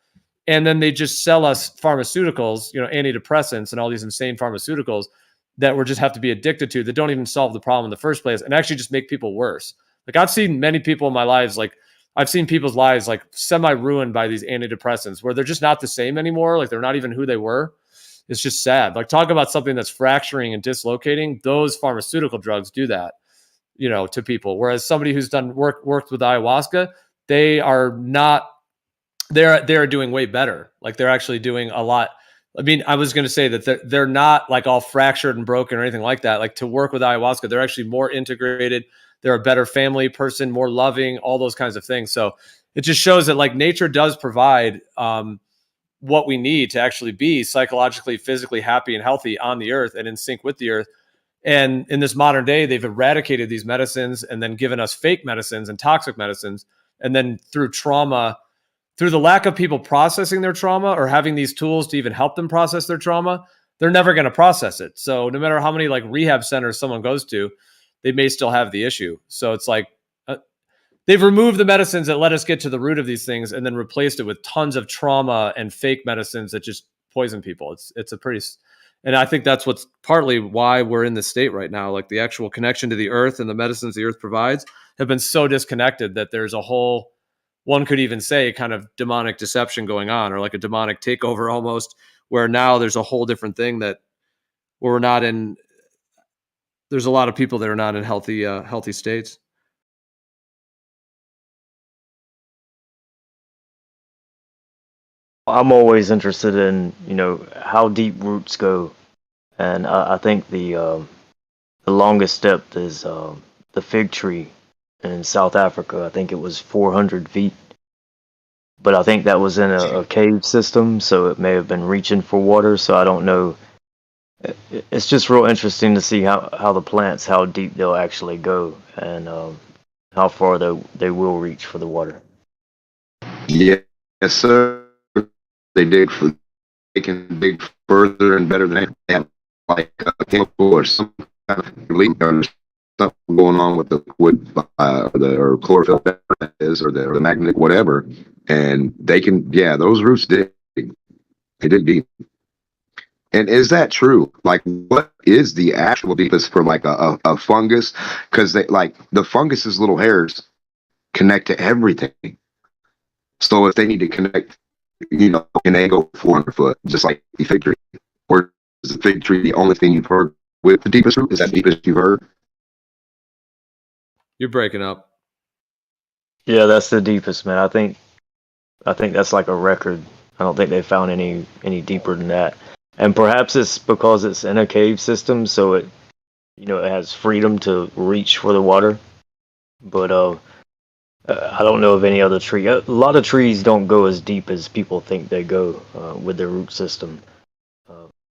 S9: And then they just sell us pharmaceuticals, you know, antidepressants and all these insane pharmaceuticals that we just have to be addicted to that don't even solve the problem in the first place and actually just make people worse. Like I've seen many people in my lives, like I've seen people's lives like semi-ruined by these antidepressants where they're just not the same anymore. Like they're not even who they were. It's just sad. Like talk about something that's fracturing and dislocating. Those pharmaceutical drugs do that, you know, to people. Whereas somebody who's done worked with ayahuasca, they are not, they're doing way better. Like they're actually doing a lot. I mean, I was going to say that they're not like all fractured and broken or anything like that. Like to work with ayahuasca, they're actually more integrated. They're a better family person, more loving, all those kinds of things. So it just shows that like nature does provide what we need to actually be psychologically, physically happy and healthy on the earth and in sync with the earth. And in this modern day, they've eradicated these medicines and then given us fake medicines and toxic medicines. And then through trauma, through the lack of people processing their trauma or having these tools to even help them process their trauma, they're never going to process it. So no matter how many like rehab centers someone goes to, they may still have the issue. So it's like they've removed the medicines that let us get to the root of these things and then replaced it with tons of trauma and fake medicines that just poison people. It's a pretty, and I think that's what's partly why we're in this state right now. Like the actual connection to the earth and the medicines the earth provides have been so disconnected that there's a whole, one could even say kind of demonic deception going on, or like a demonic takeover almost, where now there's a whole different thing that we're not in. There's a lot of people that are not in healthy states.
S2: I'm always interested in, you know, how deep roots go, and I think the longest step is the fig tree in South Africa. I think it was 400 feet, but I think that was in a cave system, so it may have been reaching for water. So I don't know. It's just real interesting to see how the plants, how deep they'll actually go, and how far they will reach for the water.
S1: Yes, sir. They can dig further and better than they have, like a chemical or some kind of leak or something going on with the liquid or chlorophyll that is, or the magnetic whatever, and they can, yeah, those roots dig. They dig deep. And is that true? Like, what is the actual deepest for like a fungus? Because they like the fungus's little hairs connect to everything. So if they need to connect, you know, and they go 400 foot, just like the fig tree. Or is the fig tree the only thing you've heard with the deepest root? Is that the deepest you've heard?
S9: You're breaking up.
S2: Yeah, that's the deepest, man. I think that's like a record. I don't think they found any deeper than that. And perhaps it's because it's in a cave system, so it it has freedom to reach for the water. But I don't know of any other tree. A lot of trees don't go as deep as people think they go with their root system,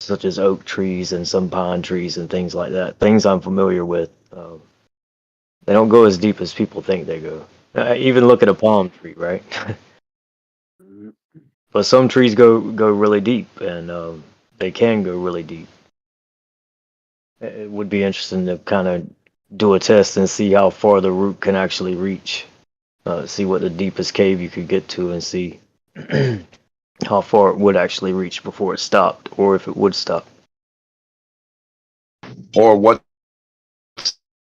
S2: such as oak trees and some pine trees and things like that. Things I'm familiar with. They don't go as deep as people think they go. Even look at a palm tree, right? But some trees go really deep, and they can go really deep. It would be interesting to kind of do a test and see how far the root can actually reach. See what the deepest cave you could get to, and see how far it would actually reach before it stopped, or if it would stop.
S1: Or what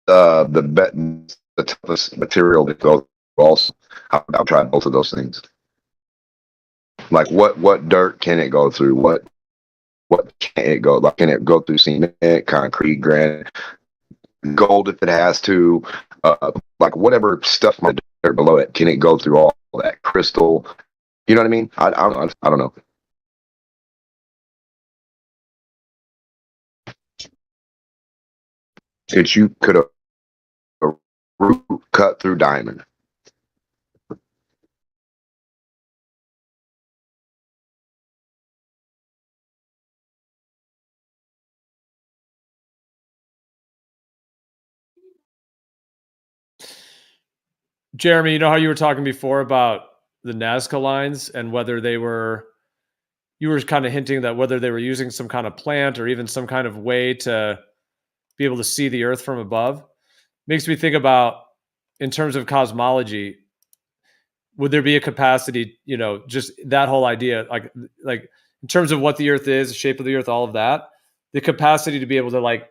S1: the toughest material to go through also. I'll try both of those things. Like what dirt can it go through? What can it go? Like, can it go through cement, concrete, granite, gold if it has to? Like whatever stuff my dirt below it, can it go through all that crystal? You know what I mean? I don't know. If you could have a root cut through diamond.
S9: Jeremy, you know how you were talking before about the Nazca lines and whether they were, you were kind of hinting that whether they were using some kind of plant or even some kind of way to be able to see the earth from above. Makes me think about, in terms of cosmology, would there be a capacity, just that whole idea, like in terms of what the earth is, the shape of the earth, all of that, the capacity to be able to like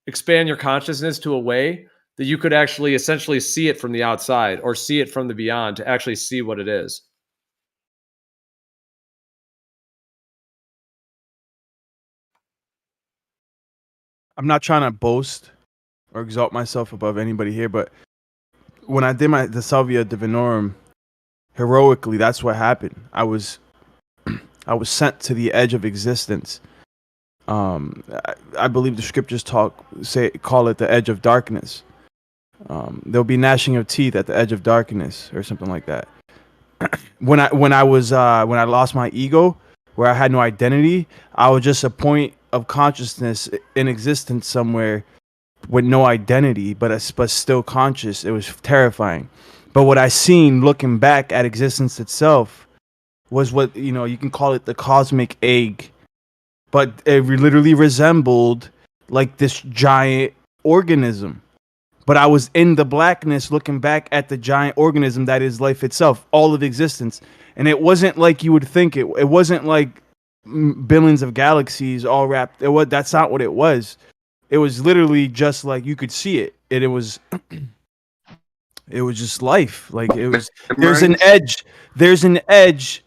S9: expand your consciousness to a way that you could actually essentially see it from the outside or see it from the beyond to actually see what it is.
S5: I'm not trying to boast or exalt myself above anybody here, but when I did the Salvia Divinorum heroically, that's what happened. I was sent to the edge of existence. I believe the scriptures call it the edge of darkness. There'll be gnashing of teeth at the edge of darkness, or something like that. When I lost my ego, where I had no identity, I was just a point of consciousness in existence somewhere with no identity, but still conscious. It was terrifying. But what I seen looking back at existence itself was what, you can call it the cosmic egg, but it literally resembled like this giant organism. But I was in the blackness looking back at the giant organism that is life itself, all of existence. And it wasn't like you would think it. It wasn't like billions of galaxies all wrapped. That's not what it was. It was literally just like you could see it. And it was just life. Like it was, there's an edge. There's an edge.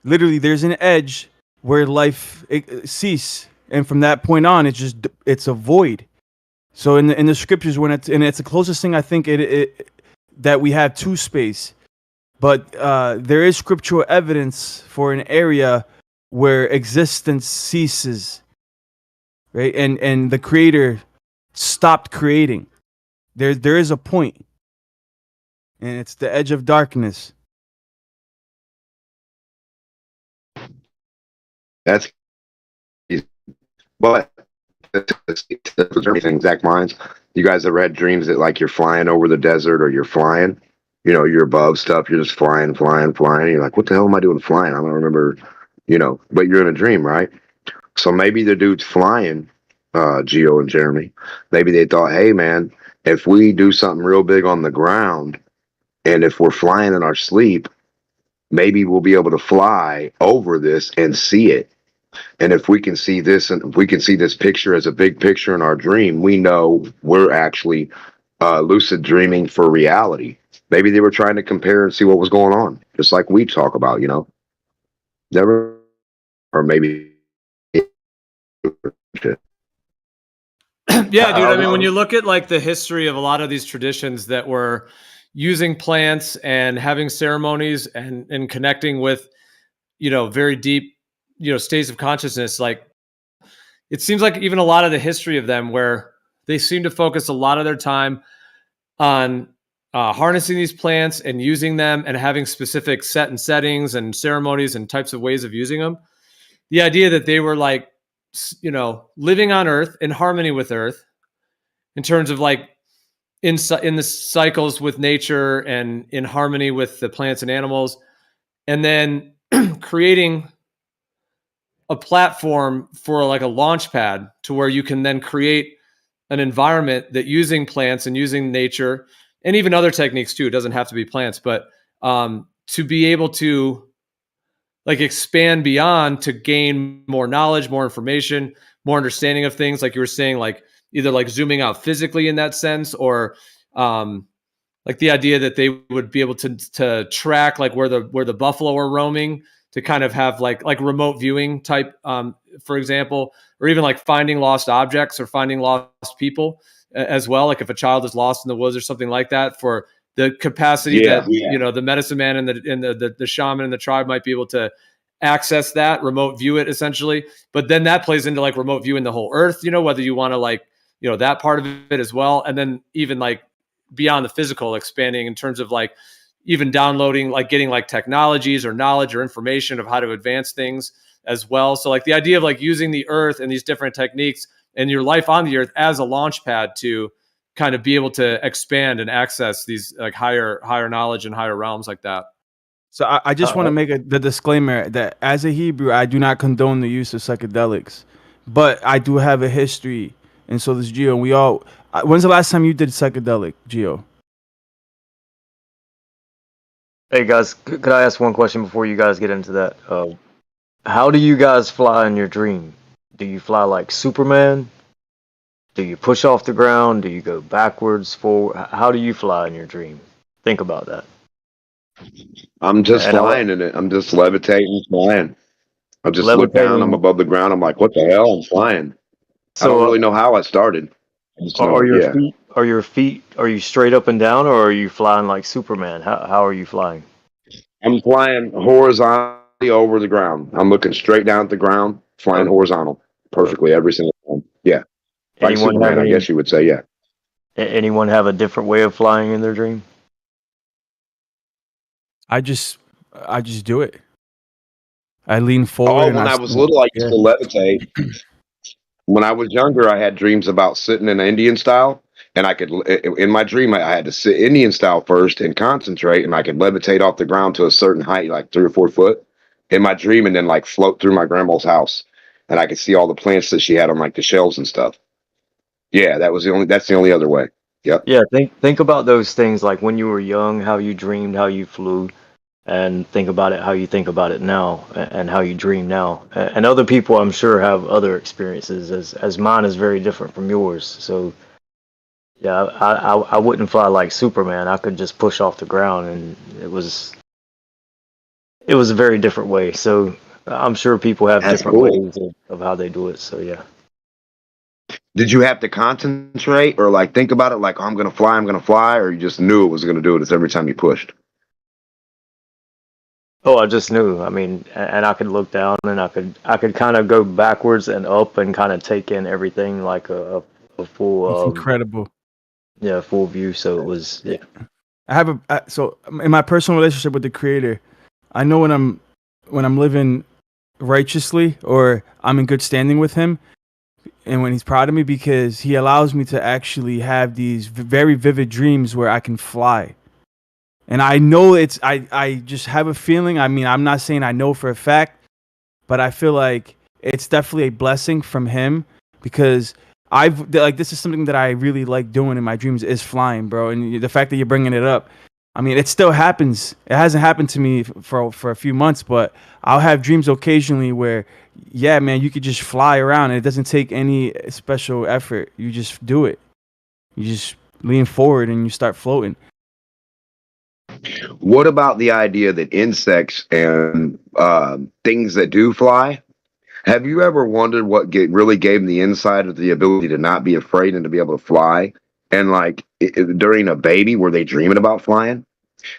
S5: Literally, there's an edge where life cease. And from that point on, it's a void. So in the scriptures, it's the closest thing I think that we have to space, but there is scriptural evidence for an area where existence ceases, right? And the Creator stopped creating. There is a point, and it's the edge of darkness.
S1: That's but everything exact minds. You guys have read dreams that like you're flying over the desert or you're flying, you're above stuff, you're just flying. You're like, what the hell am I doing flying? I don't remember, but you're in a dream, right? So maybe the dude's flying, Geo and Jeremy. Maybe they thought, hey man, if we do something real big on the ground and if we're flying in our sleep, maybe we'll be able to fly over this and see it. And if we can see this, and if we can see this picture as a big picture in our dream, we know we're actually lucid dreaming for reality. Maybe they were trying to compare and see what was going on, just like we talk about, never, or maybe.
S9: Yeah, dude. I mean, when you look at like the history of a lot of these traditions that were, using plants and having ceremonies and connecting with, very deep, states of consciousness. Like, it seems like even a lot of the history of them, where they seem to focus a lot of their time on harnessing these plants and using them and having specific settings and ceremonies and types of ways of using them. The idea that they were like, living on Earth in harmony with Earth in terms of like in the cycles with nature and in harmony with the plants and animals, and then creating a platform for like a launch pad to where you can then create an environment that, using plants and using nature and even other techniques too, it doesn't have to be plants, but to be able to like expand beyond, to gain more knowledge, more information, more understanding of things, like you were saying, like either like zooming out physically in that sense, or like the idea that they would be able to track like where the buffalo are roaming, to kind of have like remote viewing type, for example, or even like finding lost objects or finding lost people as well. Like if a child is lost in the woods or something like that, for the capacity that the medicine man and the shaman and the tribe might be able to access that, remote view it essentially. But then that plays into like remote viewing the whole earth, whether you want to like, that part of it as well. And then even like beyond the physical, expanding in terms of like even downloading, like getting like technologies or knowledge or information of how to advance things as well. So like the idea of like using the earth and these different techniques and your life on the earth as a launch pad to kind of be able to expand and access these like higher knowledge and higher realms like that.
S5: So I just want to make the disclaimer that as a Hebrew, I do not condone the use of psychedelics, but I do have a history, and so does Gio. And we all. When's the last time you did psychedelic, Gio?
S2: Hey guys, could I ask one question before you guys get into that? How do you guys fly in your dream? Do you fly like Superman? Do you push off the ground? Do you go backwards, forward? How do you fly in your dream? Think about that.
S1: I'm just flying in it. I'm just levitating, flying. I just look down. I'm above the ground. I'm like, what the hell? I'm flying. I don't really know how I started.
S2: Are your feet? Are you straight up and down, or are you flying like Superman? How are you flying?
S1: I'm flying horizontally over the ground. I'm looking straight down at the ground, flying horizontal perfectly every single time. Yeah. Like
S2: Anyone
S1: Superman, I guess you would say, yeah.
S2: Anyone have a different way of flying in their dream?
S5: I just do it. I lean forward.
S1: When I was little, I used to levitate. When I was younger, I had dreams about sitting in Indian style, and I could, in my dream, I had to sit Indian style first and concentrate, and I could levitate off the ground to a certain height, like 3 or 4 foot, in my dream, and then like float through my grandma's house, and I could see all the plants that she had on like the shelves and stuff. Yeah, that's the only other way. Yep.
S2: Yeah, think about those things like when you were young, how you dreamed, how you flew, and think about it how you think about it now and how you dream now. And other people, I'm sure, have other experiences, as mine is very different from yours. So yeah, I wouldn't fly like Superman. I could just push off the ground, and it was a very different way. So I'm sure people have different ways of how they do it. So yeah.
S1: Did you have to concentrate or like think about it like, oh, I'm going to fly, or you just knew it was going to do it every time you pushed?
S2: Oh, I just knew. I mean, and I could look down, and I could kind of go backwards and up and kind of take in everything like a full.
S5: It's incredible.
S2: Yeah, full view. So it was. Yeah.
S5: I have so in my personal relationship with the Creator, I know when I'm living righteously or I'm in good standing with Him, and when He's proud of me, because He allows me to actually have these very vivid dreams where I can fly. And I know I just have a feeling. I mean, I'm not saying I know for a fact, but I feel like it's definitely a blessing from Him, because this is something that I really like doing in my dreams, is flying, bro. And the fact that you're bringing it up, I mean, it still happens. It hasn't happened to me for a few months, but I'll have dreams occasionally where, yeah, man, you could just fly around and it doesn't take any special effort. You just do it. You just lean forward and you start floating.
S1: What about the idea that insects and things that do fly? Have you ever wondered what really gave them the insight of the ability to not be afraid and to be able to fly And like during a baby, were they dreaming about flying?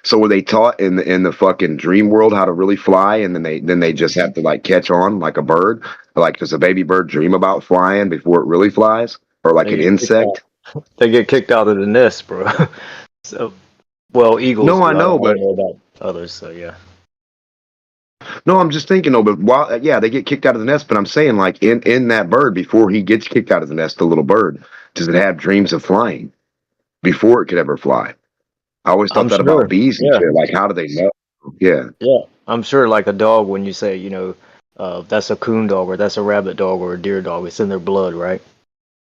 S1: So were they taught in the fucking dream world how to really fly, and then they just have to like catch on like a bird? Like, does a baby bird dream about flying before it really flies, or like
S2: They
S1: an
S2: get kicked
S1: insect?
S2: out. They get kicked out of the nest, bro. So, well, eagles
S1: No, I
S2: do.
S1: know,
S2: I
S1: but
S2: don't know about others. So yeah.
S1: no, I'm just thinking though. But while yeah, they get kicked out of the nest. But I'm saying like in that bird before he gets kicked out of the nest, the little bird, does it have dreams of flying before it could ever fly? I always
S2: I'm
S1: thought that about
S2: sure.
S1: bees and
S2: Yeah.
S1: shit. Like, how do they know? Yeah.
S2: Yeah. I'm sure, like a dog, when you say, that's a coon dog or that's a rabbit dog or a deer dog, it's in their blood, right?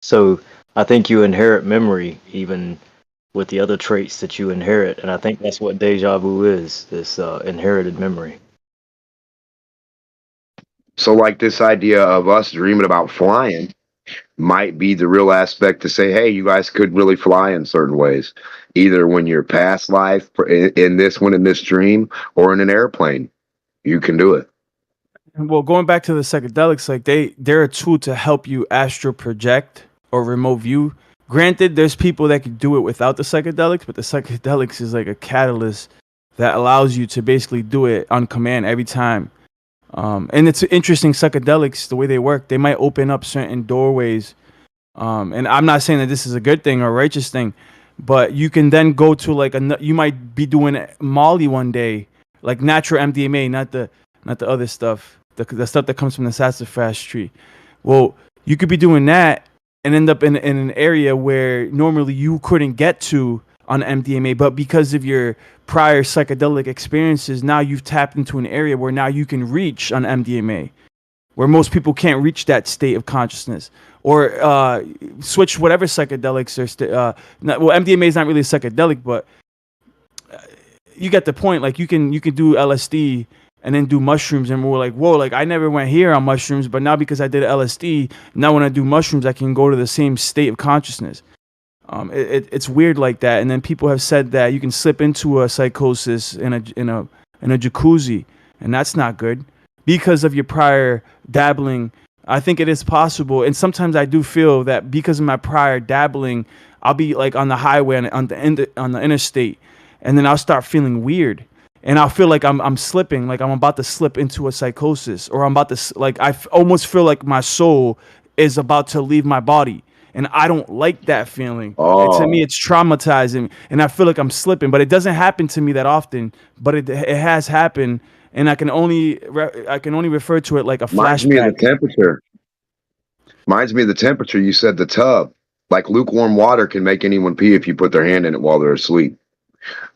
S2: So I think you inherit memory even with the other traits that you inherit, and I think that's what deja vu is, this inherited memory.
S1: So like this idea of us dreaming about flying might be the real aspect to say, hey, you guys could really fly in certain ways, either when you're past life in this one in this dream or in an airplane. You can do it.
S5: Well, going back to the psychedelics, like they're a tool to help you astral project or remote view. Granted, there's people that can do it without the psychedelics, but the psychedelics is like a catalyst that allows you to basically do it on command every time. And it's interesting, psychedelics, the way they work, they might open up certain doorways. And I'm not saying that this is a good thing or a righteous thing, but you can then go to like you might be doing Molly one day, like natural MDMA, not the other stuff, the stuff that comes from the sassafras tree. Well, you could be doing that and end up in an area where normally you couldn't get to on MDMA, but because of your prior psychedelic experiences, now you've tapped into an area where now you can reach on MDMA, where most people can't reach that state of consciousness. Or switch whatever psychedelics are. Well, MDMA is not really a psychedelic, but you get the point. Like you can do LSD and then do mushrooms, and we're like, whoa, like I never went here on mushrooms, but now because I did LSD, now when I do mushrooms, I can go to the same state of consciousness. It's weird like that. And then people have said that you can slip into a psychosis in a jacuzzi, and that's not good because of your prior dabbling. I think it is possible, and sometimes I do feel that because of my prior dabbling, I'll be like on the highway on the interstate, and then I'll start feeling weird, and I'll feel like I'm slipping, like I'm about to slip into a psychosis, or I'm about to like almost feel like my soul is about to leave my body, and I don't like that feeling. And to me,
S1: Oh,
S5: it's traumatizing, and I feel like I'm slipping, but it doesn't happen to me that often, but it has happened, and I can only refer to it like a
S1: reminds me of the
S5: flashback.
S1: temperature. Reminds me of the temperature. You said the tub. Like lukewarm water can make anyone pee if you put their hand in it while they're asleep.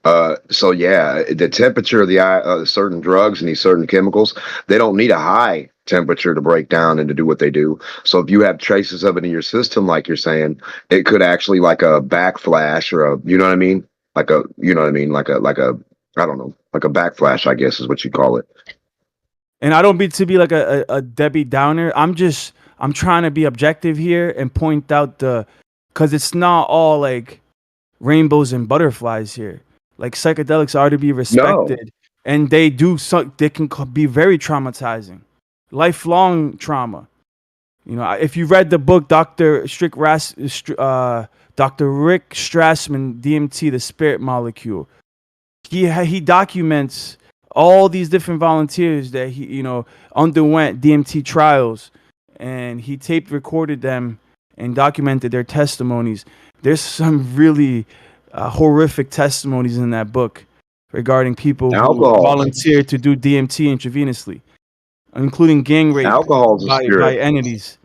S1: So yeah, the temperature of the certain drugs and these certain chemicals, they don't need a high temperature to break down and to do what they do. So if you have traces of it in your system, like you're saying, it could actually like a backflash or a, you know what I mean? Like a, you know what I mean? Like a, I don't know, like a backflash, I guess is what you call it.
S5: And I don't mean to be like a Debbie Downer. I'm trying to be objective here and point out because it's not all like rainbows and butterflies here. Like psychedelics are to be
S1: No,
S5: respected, and they can be very traumatizing, lifelong trauma. If you read the book Dr. Rick Strassman, DMT, the spirit molecule, he documents all these different volunteers that he underwent DMT trials, and he taped recorded them and documented their testimonies. There's some really horrific testimonies in that book regarding people who
S1: alcohol.
S5: volunteered to do DMT intravenously, including gang rape
S1: Alcohol's a
S5: by
S1: spirit.
S5: entities.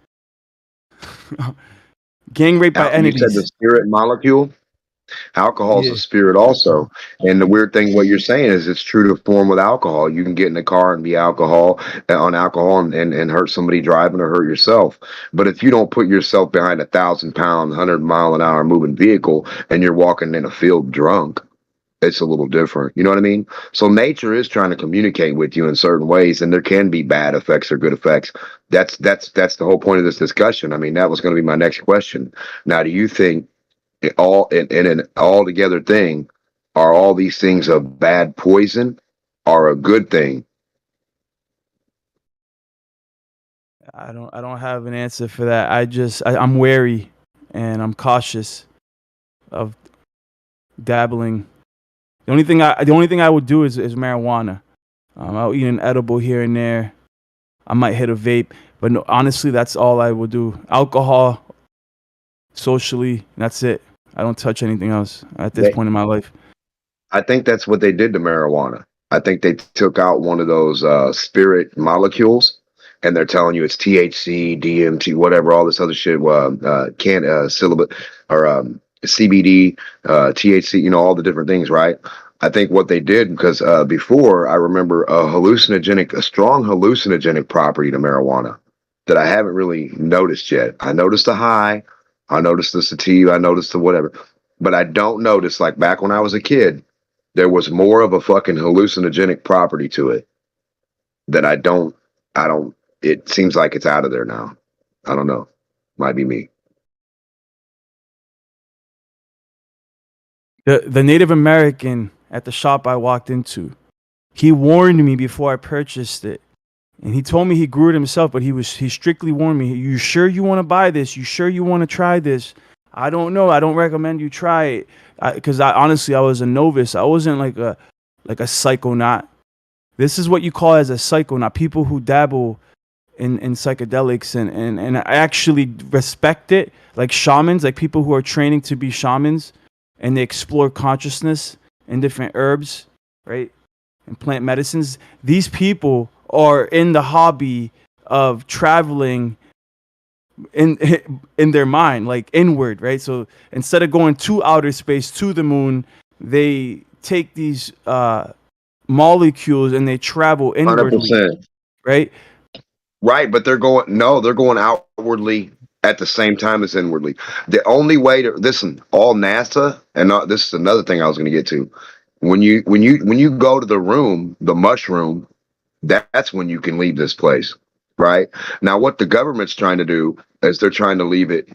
S5: Gang rape by
S1: You said the
S5: entities.
S1: spirit molecule. Alcohol is a
S5: Yeah.
S1: spirit also. And the weird thing, what you're saying is it's true to form with alcohol. You can get in a car and be on alcohol and hurt somebody driving or hurt yourself. But if you don't put yourself behind 1,000-pound, 100-mile-an-hour moving vehicle and you're walking in a field drunk, it's a little different. You know what I mean? So nature is trying to communicate with you in certain ways, and there can be bad effects or good effects. That's the whole point of this discussion. I mean, that was going to be my next question. Now, do you think all in an all together thing, are all these things a bad poison or a good thing?
S5: I don't have an answer for that. I'm wary and I'm cautious. of dabbling. The only thing I would do is marijuana. I'll eat an edible here and there. I might hit a vape, but no, honestly, that's all I would do. Alcohol, socially, that's it. I don't touch anything else at this point in my life.
S1: I think that's what they did to marijuana. I think they took out one of those spirit molecules, and they're telling you it's THC, DMT, whatever, all this other shit. Syllabus or CBD, THC, you know, all the different things, right? I think what they did, because before I remember a strong hallucinogenic property to marijuana that I haven't really noticed yet. I noticed the high, I noticed the sativa, I noticed the whatever, but I don't notice, like back when I was a kid, there was more of a fucking hallucinogenic property to it that I don't, it seems like it's out of there now. I don't know. Might be me.
S5: The Native American at the shop I walked into, he warned me before I purchased it. And he told me he grew it himself, but he strictly warned me, you sure you want to buy this? You sure you want to try this? I don't know. I don't recommend you try it. Because honestly, I was a novice. I wasn't like a psychonaut. This is what you call as a psychonaut. People who dabble in psychedelics and I actually respect it. Like shamans, like people who are training to be shamans, and they explore consciousness and different herbs, right? And plant medicines. These people are in the hobby of traveling in their mind, like inward, right? So instead of going to outer space, to the moon, they take these molecules and they travel inwardly,
S1: 100%.
S5: right?
S1: Right, but they're going outwardly at the same time as inwardly. The only way to listen, all NASA, and this is another thing I was going to get to. When you go to the room, the mushroom, that's when you can leave this place, right? Now, what the government's trying to do is they're trying to leave it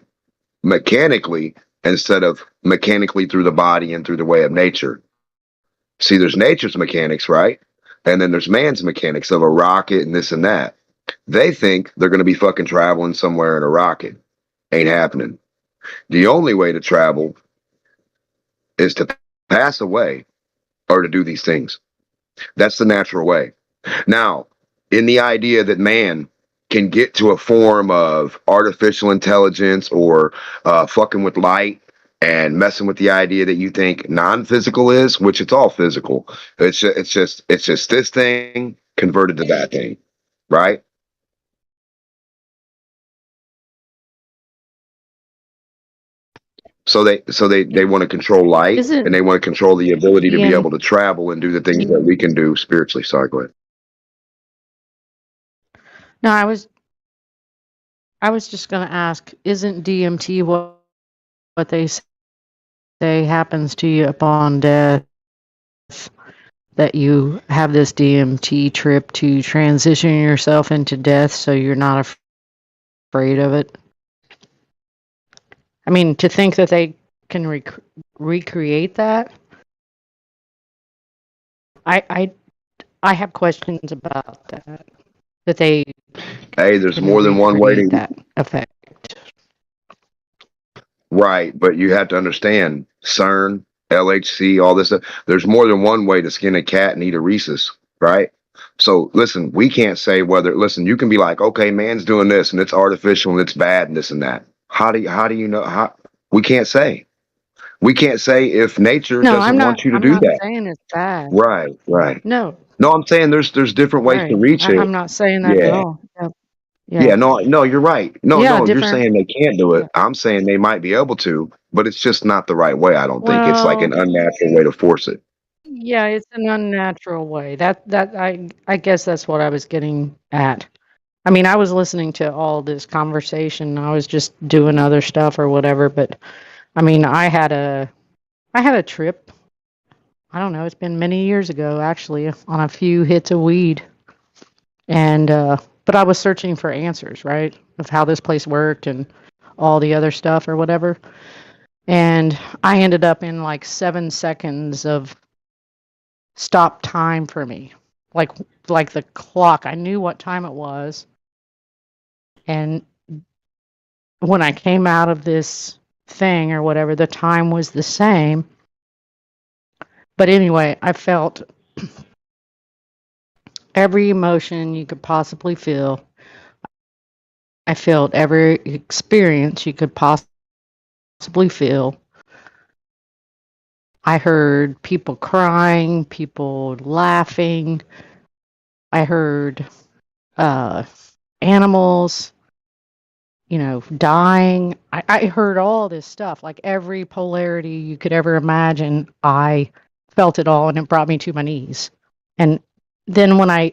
S1: mechanically instead of mechanically through the body and through the way of nature. See, there's nature's mechanics, right? And then there's man's mechanics of a rocket and this and that. They think they're going to be fucking traveling somewhere in a rocket. Ain't happening. The only way to travel is to pass away or to do these things. That's the natural way. Now, in the idea that man can get to a form of artificial intelligence or fucking with light and messing with the idea that you think non-physical is, which it's all physical. It's just this thing converted to that thing, right? So they want to control light, and they want to control the ability to be able to travel and do the things that we can do spiritually. Sorry, go ahead.
S6: No, I was just going to ask, isn't DMT what they say happens to you upon death? That you have this DMT trip to transition yourself into death so you're not afraid of it? I mean, to think that they can recreate that, I have questions about that. That they
S1: there's more than one way to
S6: that effect.
S1: Right, but you have to understand CERN, LHC, all this stuff. There's more than one way to skin a cat and eat a Reese's, right? So listen, we can't say whether. Listen, you can be like, okay, man's doing this and it's artificial and it's bad and this and that. How do you know? How we can't say. We can't say if nature doesn't want you to do that.
S6: I'm not saying it's bad.
S1: Right.
S6: No,
S1: I'm saying there's different ways to reach it.
S6: I'm not saying that at all.
S1: Yeah, no, you're right. No, you're
S6: different.
S1: saying they can't do it. I'm saying they might be able to, but it's just not the right way. I don't think it's like an unnatural way to force it.
S6: Yeah, it's an unnatural way. That I guess that's what I was getting at. I mean, I was listening to all this conversation. I was just doing other stuff or whatever, but I mean, I had a trip. I don't know, it's been many years ago actually, on a few hits of weed. And but I was searching for answers, right? Of how this place worked and all the other stuff or whatever. And I ended up in like 7 seconds of stop time for me. Like the clock. I knew what time it was. And when I came out of this thing or whatever, the time was the same. But anyway, I felt every emotion you could possibly feel. I felt every experience you could possibly feel. I heard people crying, people laughing. I heard animals, dying. I heard all this stuff, like every polarity you could ever imagine. I felt it all, and it brought me to my knees. And then when I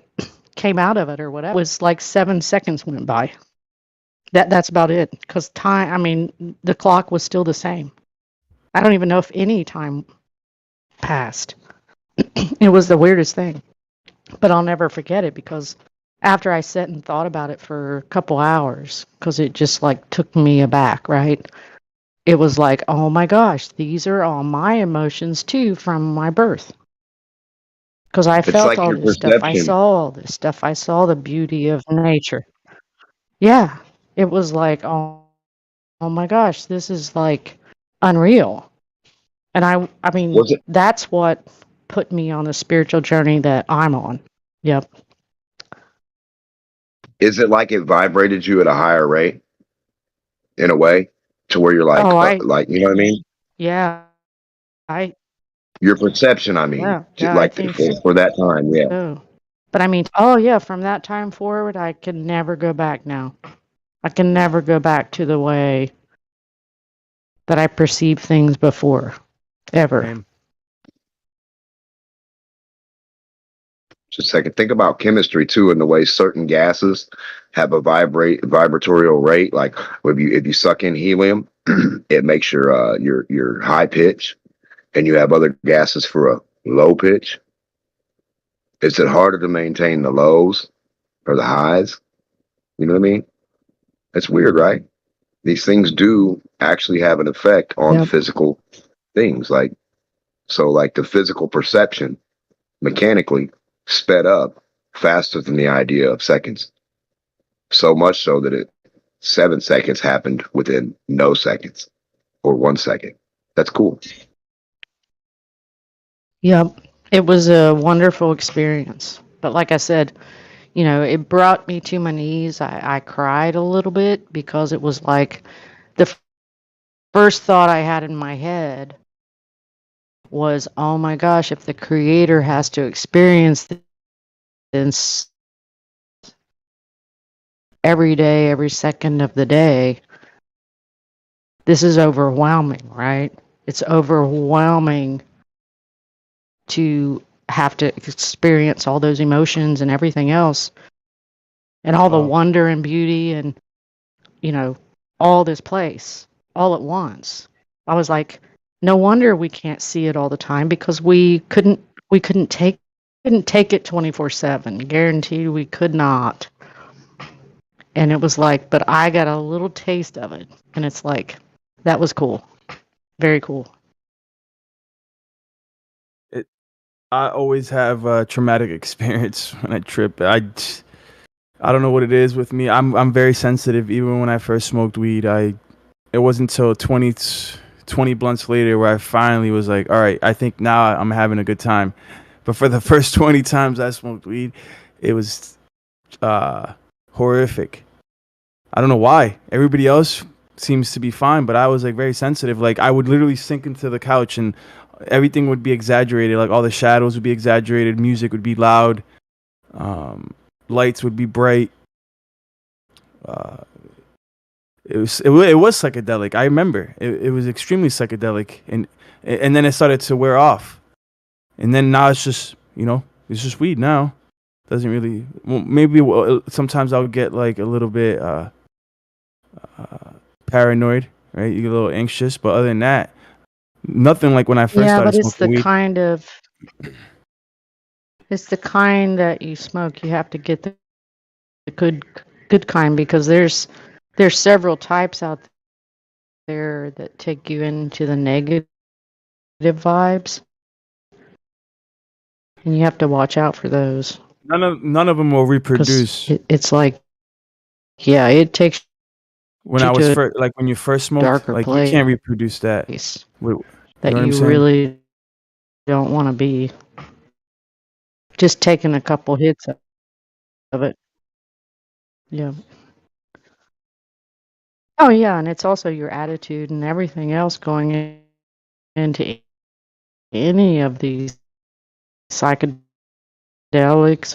S6: came out of it or whatever, it was like 7 seconds went by. That's about it. Because time, I mean, the clock was still the same. I don't even know if any time passed. It was the weirdest thing. But I'll never forget it because after I sat and thought about it for a couple hours, because it just like took me aback, right? It was like, oh my gosh, these are all my emotions too from my birth. Because I
S1: It's
S6: felt
S1: like
S6: all
S1: your
S6: this stuff. I
S1: perception.
S6: saw all this stuff. I saw the beauty of nature. Yeah. It was like, oh my gosh, this is like unreal. And I mean,
S1: Was it?
S6: that's what put me on the spiritual journey that I'm on. Yep.
S1: Is it like it vibrated you at a higher rate in a way to where you're
S6: Oh,
S1: like, you know what I mean?
S6: yeah, I,
S1: Your perception, I mean,
S6: yeah, I
S1: like
S6: think
S1: for that time, yeah.
S6: so. But I mean, oh yeah, from that time forward, I can never go back now. I can never go back to the way that I perceived things before, ever.
S5: Same.
S1: Just a second. Think about chemistry too, and the way certain gases have a vibratorial rate. Like if you suck in helium, it makes your high pitch, and you have other gases for a low pitch. Is it harder to maintain the lows or the highs? You know what I mean? It's weird, right? These things do actually have an effect on
S6: Yep.
S1: physical things. Like the physical perception mechanically sped up faster than the idea of seconds. So much so that 7 seconds happened within no seconds or 1 second. That's cool.
S6: Yep. It was a wonderful experience. But like I said, it brought me to my knees. I cried a little bit because it was like the first thought I had in my head was, oh my gosh, if the creator has to experience this every day, every second of the day, this is overwhelming, right? It's overwhelming to have to experience all those emotions and everything else and all the wonder and beauty and all this place all at once. I was like, no wonder we can't see it all the time because we couldn't take it 24/7. Guaranteed we could not. And it was like, but I got a little taste of it, and it's like that was cool. Very cool.
S5: I always have a traumatic experience when I trip. I don't know what it is with me. I'm very sensitive. Even when I first smoked weed, it wasn't until 20 blunts later where I finally was like, all right, I think now I'm having a good time. But for the first 20 times I smoked weed, it was horrific. I don't know why. Everybody else seems to be fine, but I was like very sensitive. Like I would literally sink into the couch and everything would be exaggerated. Like all the shadows would be exaggerated. Music would be loud. Lights would be bright. It was psychedelic. I remember it was extremely psychedelic, and then it started to wear off, and then now it's just it's just weed now. Doesn't really. Well, maybe sometimes I would get like a little bit paranoid, right? You get a little anxious, but other than that, nothing like when I first
S6: Yeah,
S5: started
S6: but it's
S5: smoking
S6: the
S5: weed.
S6: kind that you smoke. You have to get the good kind because there's several types out there that take you into the negative vibes, and you have to watch out for those.
S5: None of them will reproduce.
S6: It's like, yeah, it takes
S5: when
S6: you
S5: I was
S6: to
S5: first, like when you first smoked,
S6: darker
S5: like you can't reproduce that.
S6: place
S5: You
S6: that
S5: know what I'm
S6: you
S5: saying?
S6: really don't want to be. Just taking a couple hits of it. Yeah. Oh yeah, and it's also your attitude and everything else going into any of these psychedelics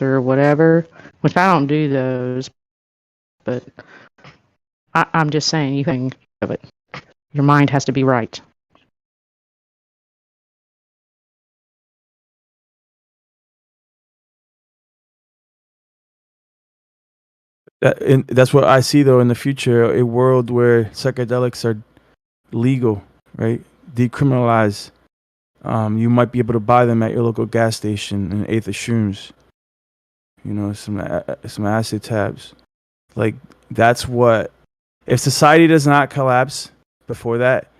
S6: or whatever, which I don't do those, but I'm just saying you think of it. Your mind has to be right.
S5: And that's what I see though in the future, a world where psychedelics are legal, right? Decriminalized. You might be able to buy them at your local gas station, an eighth of shrooms. You know, some acid tabs. Like that's what. If society does not collapse before that,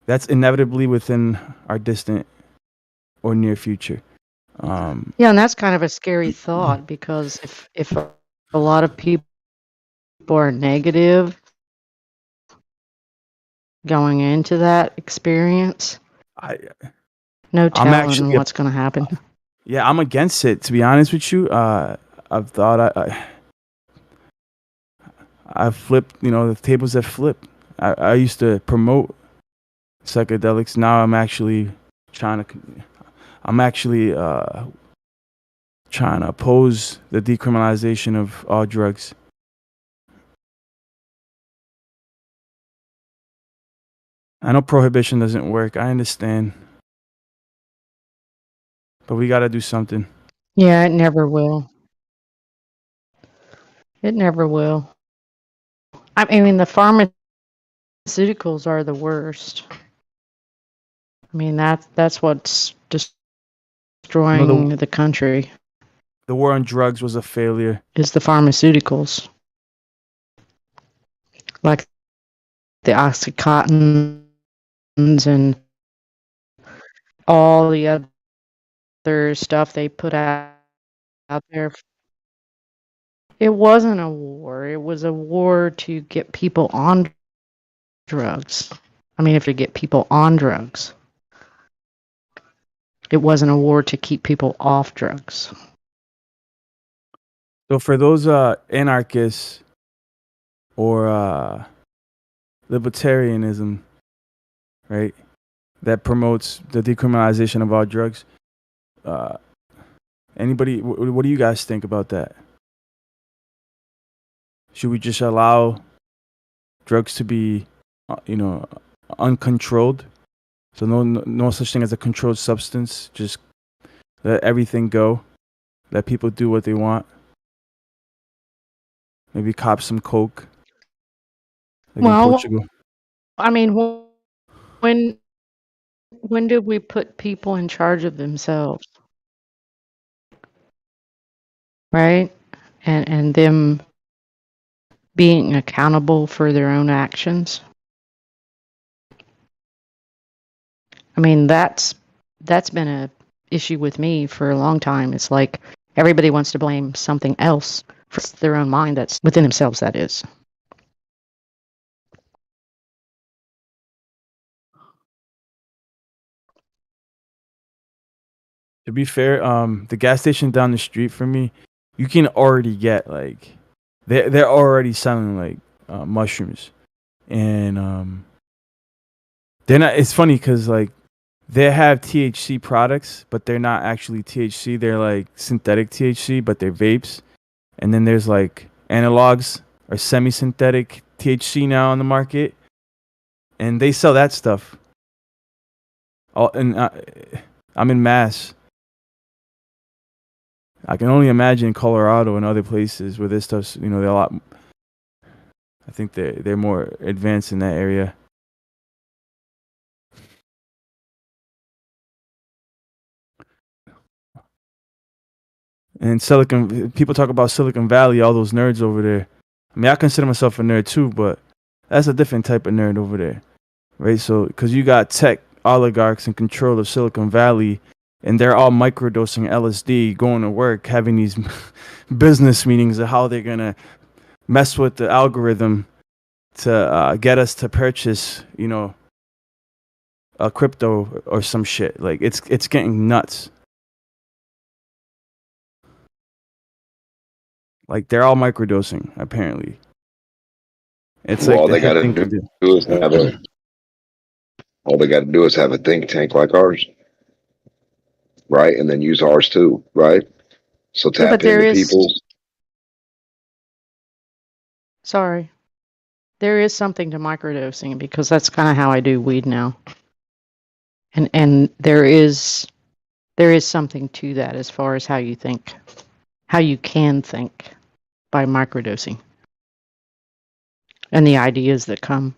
S5: that's inevitably within our distant or near future.
S6: Yeah, and that's kind of a scary thought because if a lot of people are negative going into that experience, no
S5: I'm
S6: telling
S5: actually,
S6: what's going to happen.
S5: yeah, I'm against it. To be honest with you, I've thought I flipped. You know, the tables have flipped. I used to promote psychedelics. Now I'm actually trying to. I'm actually trying to oppose the decriminalization of all drugs. I know prohibition doesn't work. I understand. But we got to do something.
S6: Yeah, it never will. It never will. I mean, the pharmaceuticals are the worst. I mean, that's what's destroying the country.
S5: The war on drugs was a failure.
S6: Is the pharmaceuticals. Like the Oxycontins and all the other stuff they put out there. It wasn't a war. It was a war to get people on drugs. I mean, if you get people on drugs. It wasn't a war to keep people off drugs.
S5: So for those anarchists or libertarianism, right, that promotes the decriminalization of all drugs, anybody, what do you guys think about that? Should we just allow drugs to be, uncontrolled? So no such thing as a controlled substance. Just let everything go. Let people do what they want. Maybe cop some coke. Like in Portugal.
S6: I mean, when did we put people in charge of themselves? Right? And them being accountable for their own actions. I mean, that's been a issue with me for a long time. It's like everybody wants to blame something else for their own mind that's within themselves, that is.
S5: To be fair, the gas station down the street from me, you can already get like they're already selling like mushrooms, and they're not. It's funny because like they have THC products, but they're not actually THC. They're like synthetic THC, but they're vapes. And then there's like analogs or semi-synthetic THC now on the market, and they sell that stuff. I'm in Mass. I can only imagine Colorado and other places where this stuff's, they're a lot. I think they're more advanced in that area. And people talk about Silicon Valley, all those nerds over there. I mean, I consider myself a nerd too, but that's a different type of nerd over there, right? So, because you got tech oligarchs in control of Silicon Valley, and they're all microdosing LSD, going to work, having these business meetings of how they're gonna mess with the algorithm to get us to purchase, a crypto or some shit. Like it's getting nuts. Like they're all microdosing apparently. It's
S1: Well,
S5: like
S1: all
S5: the
S1: they
S5: hip
S1: got
S5: thing
S1: to
S5: to do.
S1: do is have a think tank like ours, right? And then use ours too, right? So
S6: Yeah, but
S1: tap into people.
S6: sorry, there is something to microdosing because that's kind of how I do weed now. And there is something to that as far as how you think, how you can think by microdosing, and the ideas that come,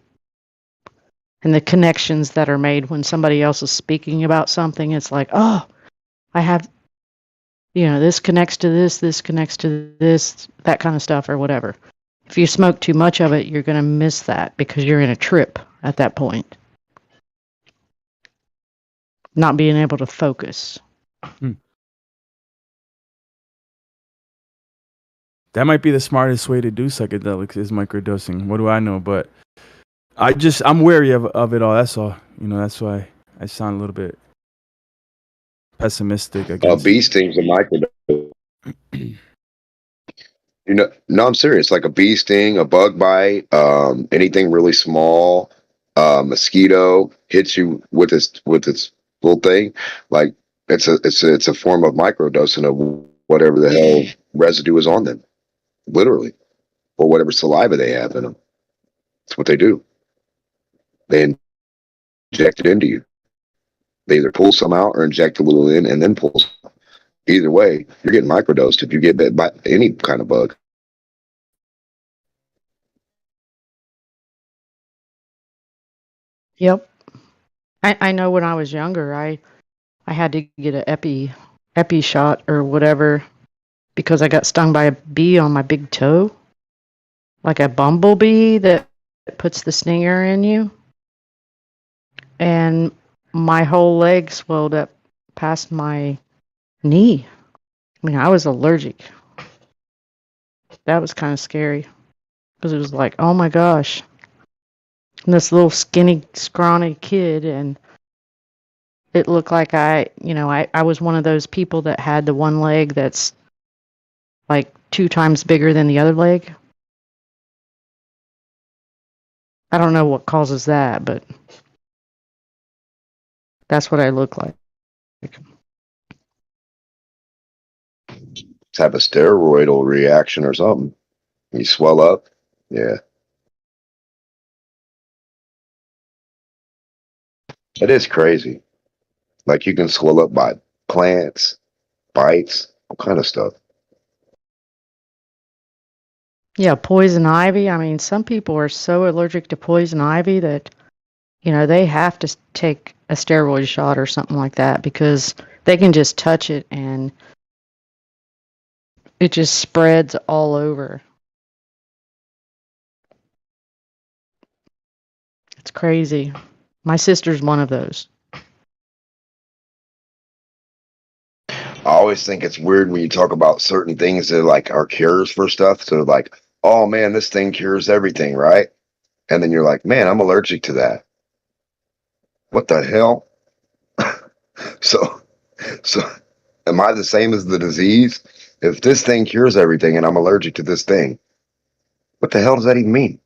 S6: and the connections that are made when somebody else is speaking about something. It's like, oh, I have, this connects to this connects to this, that kind of stuff or whatever. If you smoke too much of it, you're going to miss that because you're in a trip at that point, not being able to focus.
S5: That might be the smartest way to do psychedelics is microdosing. What do I know? But I'm wary of it all. That's all. That's why I sound a little bit pessimistic against
S1: Bee stings a microdose. No, I'm serious. Like a bee sting, a bug bite, anything really small, mosquito hits you with its little thing. Like it's a form of microdosing of whatever the hell residue is on them, literally, or whatever saliva they have in them. That's what they do. They inject it into you. They either pull some out or inject a little in and then pull some out. Either way, you're getting microdosed if you get bit by any kind of bug.
S6: Yep. I know when I was younger, I had to get an epi shot or whatever because I got stung by a bee on my big toe, like a bumblebee that puts the stinger in you, and my whole leg swelled up past my knee. I mean, I was allergic. That was kind of scary because it was like, oh my gosh, and this little skinny, scrawny kid, and it looked like I was one of those people that had the one leg that's like 2 times bigger than the other leg. I don't know what causes that, but that's what I look like.
S1: Have a steroidal reaction or something. You swell up. Yeah. It is crazy. Like you can swell up by plants, bites, all kind of stuff.
S6: Yeah, poison ivy. I mean, some people are so allergic to poison ivy that, they have to take a steroid shot or something like that because they can just touch it and it just spreads all over. It's crazy. My sister's one of those.
S1: I always think it's weird when you talk about certain things that like are cures for stuff. So like, oh man, this thing cures everything, right? And then you're like, man, I'm allergic to that. What the hell? So am I the same as the disease? If this thing cures everything and I'm allergic to this thing, what the hell does that even mean?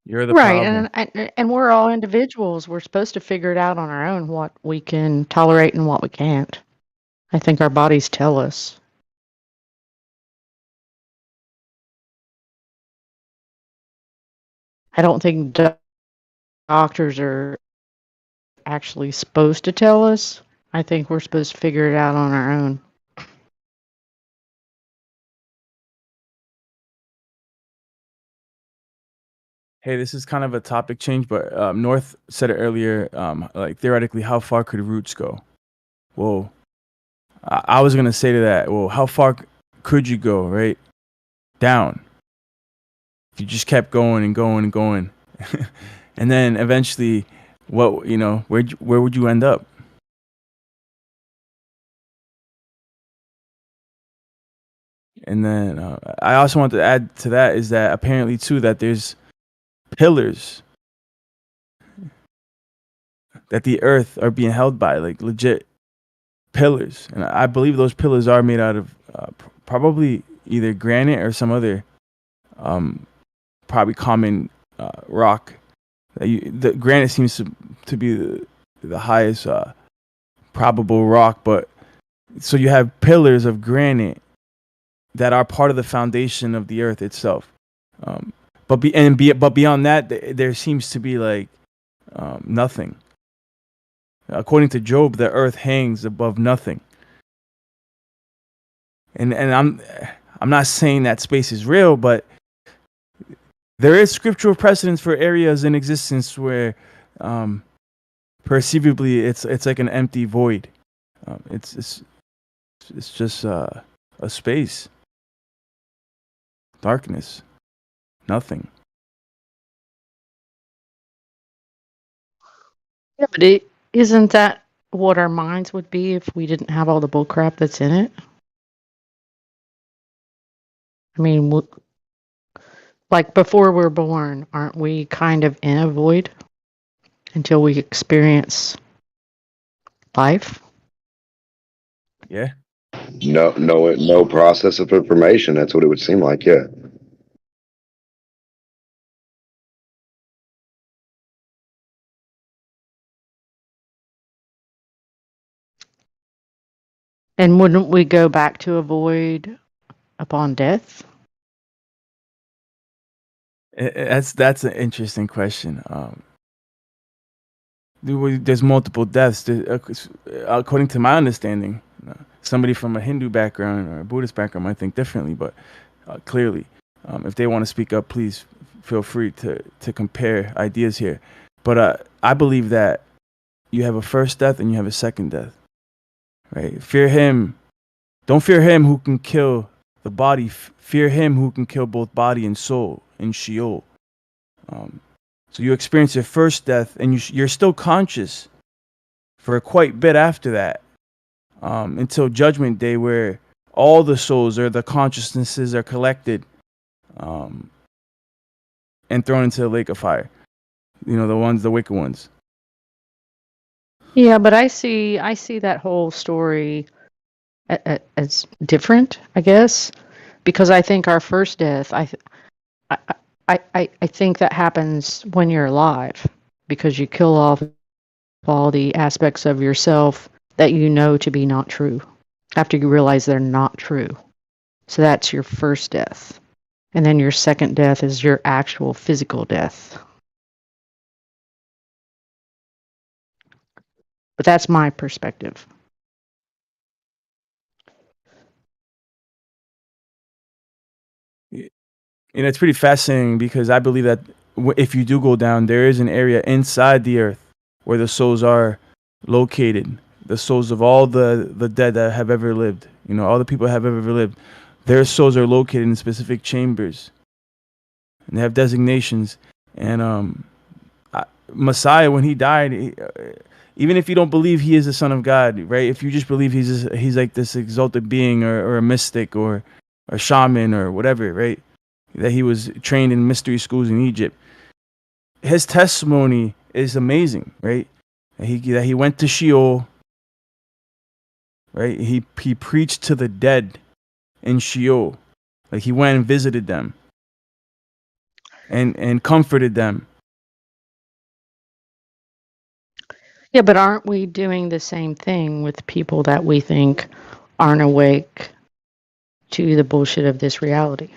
S5: You're the
S6: Right,
S5: problem.
S6: and we're all individuals. We're supposed to figure it out on our own what we can tolerate and what we can't. I think our bodies tell us. I don't think doctors are actually supposed to tell us. I think we're supposed to figure it out on our own.
S5: Hey, this is kind of a topic change, but North said it earlier. Like theoretically, how far could roots go? Well, I was gonna say to that. Well, how far could you go? Right down. If you just kept going and going and going, and then eventually, where would you end up? And then I also want to add to that is that apparently too that there's pillars that the earth are being held by, like legit pillars, and I believe those pillars are made out of probably either granite or some other probably common rock. The granite seems to be the highest probable rock, but so you have pillars of granite that are part of the foundation of the earth itself. But beyond that, there seems to be like nothing. According to Job, the earth hangs above nothing. And I'm not saying that space is real, but there is scriptural precedence for areas in existence where perceivably it's like an empty void. It's just a space, darkness, nothing.
S6: Yeah, but isn't that what our minds would be if we didn't have all the bullcrap that's in it? I mean, like before we're born, aren't we kind of in a void until we experience life?
S5: Yeah.
S1: No process of information. That's what it would seem like. Yeah.
S6: And wouldn't we go back to a void upon death?
S5: That's an interesting question. There's multiple deaths. According to my understanding, somebody from a Hindu background or a Buddhist background might think differently, but clearly, if they want to speak up, please feel free to compare ideas here. But I believe that you have a first death and you have a second death. Right? Fear him. Don't fear him who can kill the body. Fear him who can kill both body and soul in Sheol. So you experience your first death, and you're still conscious for quite a bit after that, until Judgment Day, where all the souls or the consciousnesses are collected and thrown into the lake of fire. You know, the wicked ones.
S6: Yeah, but I see that whole story as different, I guess, because I think our first death, I think that happens when you're alive, because you kill off all the aspects of yourself that you know to be not true after you realize they're not true. So that's your first death. And then your second death is your actual physical death. But that's my perspective.
S5: And it's pretty fascinating because I believe that if you do go down, there is an area inside the earth where the souls are located. The souls of all the dead that have ever lived. You know, all the people that have ever lived. Their souls are located in specific chambers. And they have designations. And Messiah, when he died, even if you don't believe he is the Son of God, right? If you just believe he's like this exalted being or a mystic or a shaman or whatever, right? That he was trained in mystery schools in Egypt. His testimony is amazing, right? That he went to Sheol, right? He preached to the dead in Sheol. Like he went and visited them and comforted them.
S6: Yeah, but aren't we doing the same thing with people that we think aren't awake to the bullshit of this reality?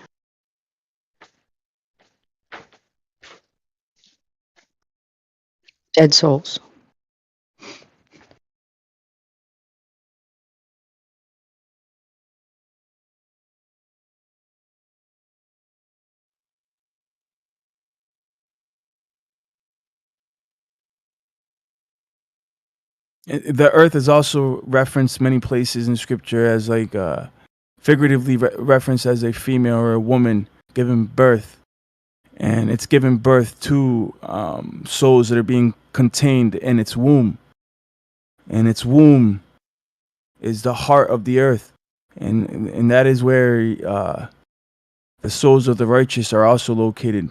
S6: Dead souls.
S5: The earth is also referenced many places in scripture as like figuratively referenced as a female or a woman giving birth. And it's giving birth to souls that are being contained in its womb. And its womb is the heart of the earth. and that is where the souls of the righteous are also located,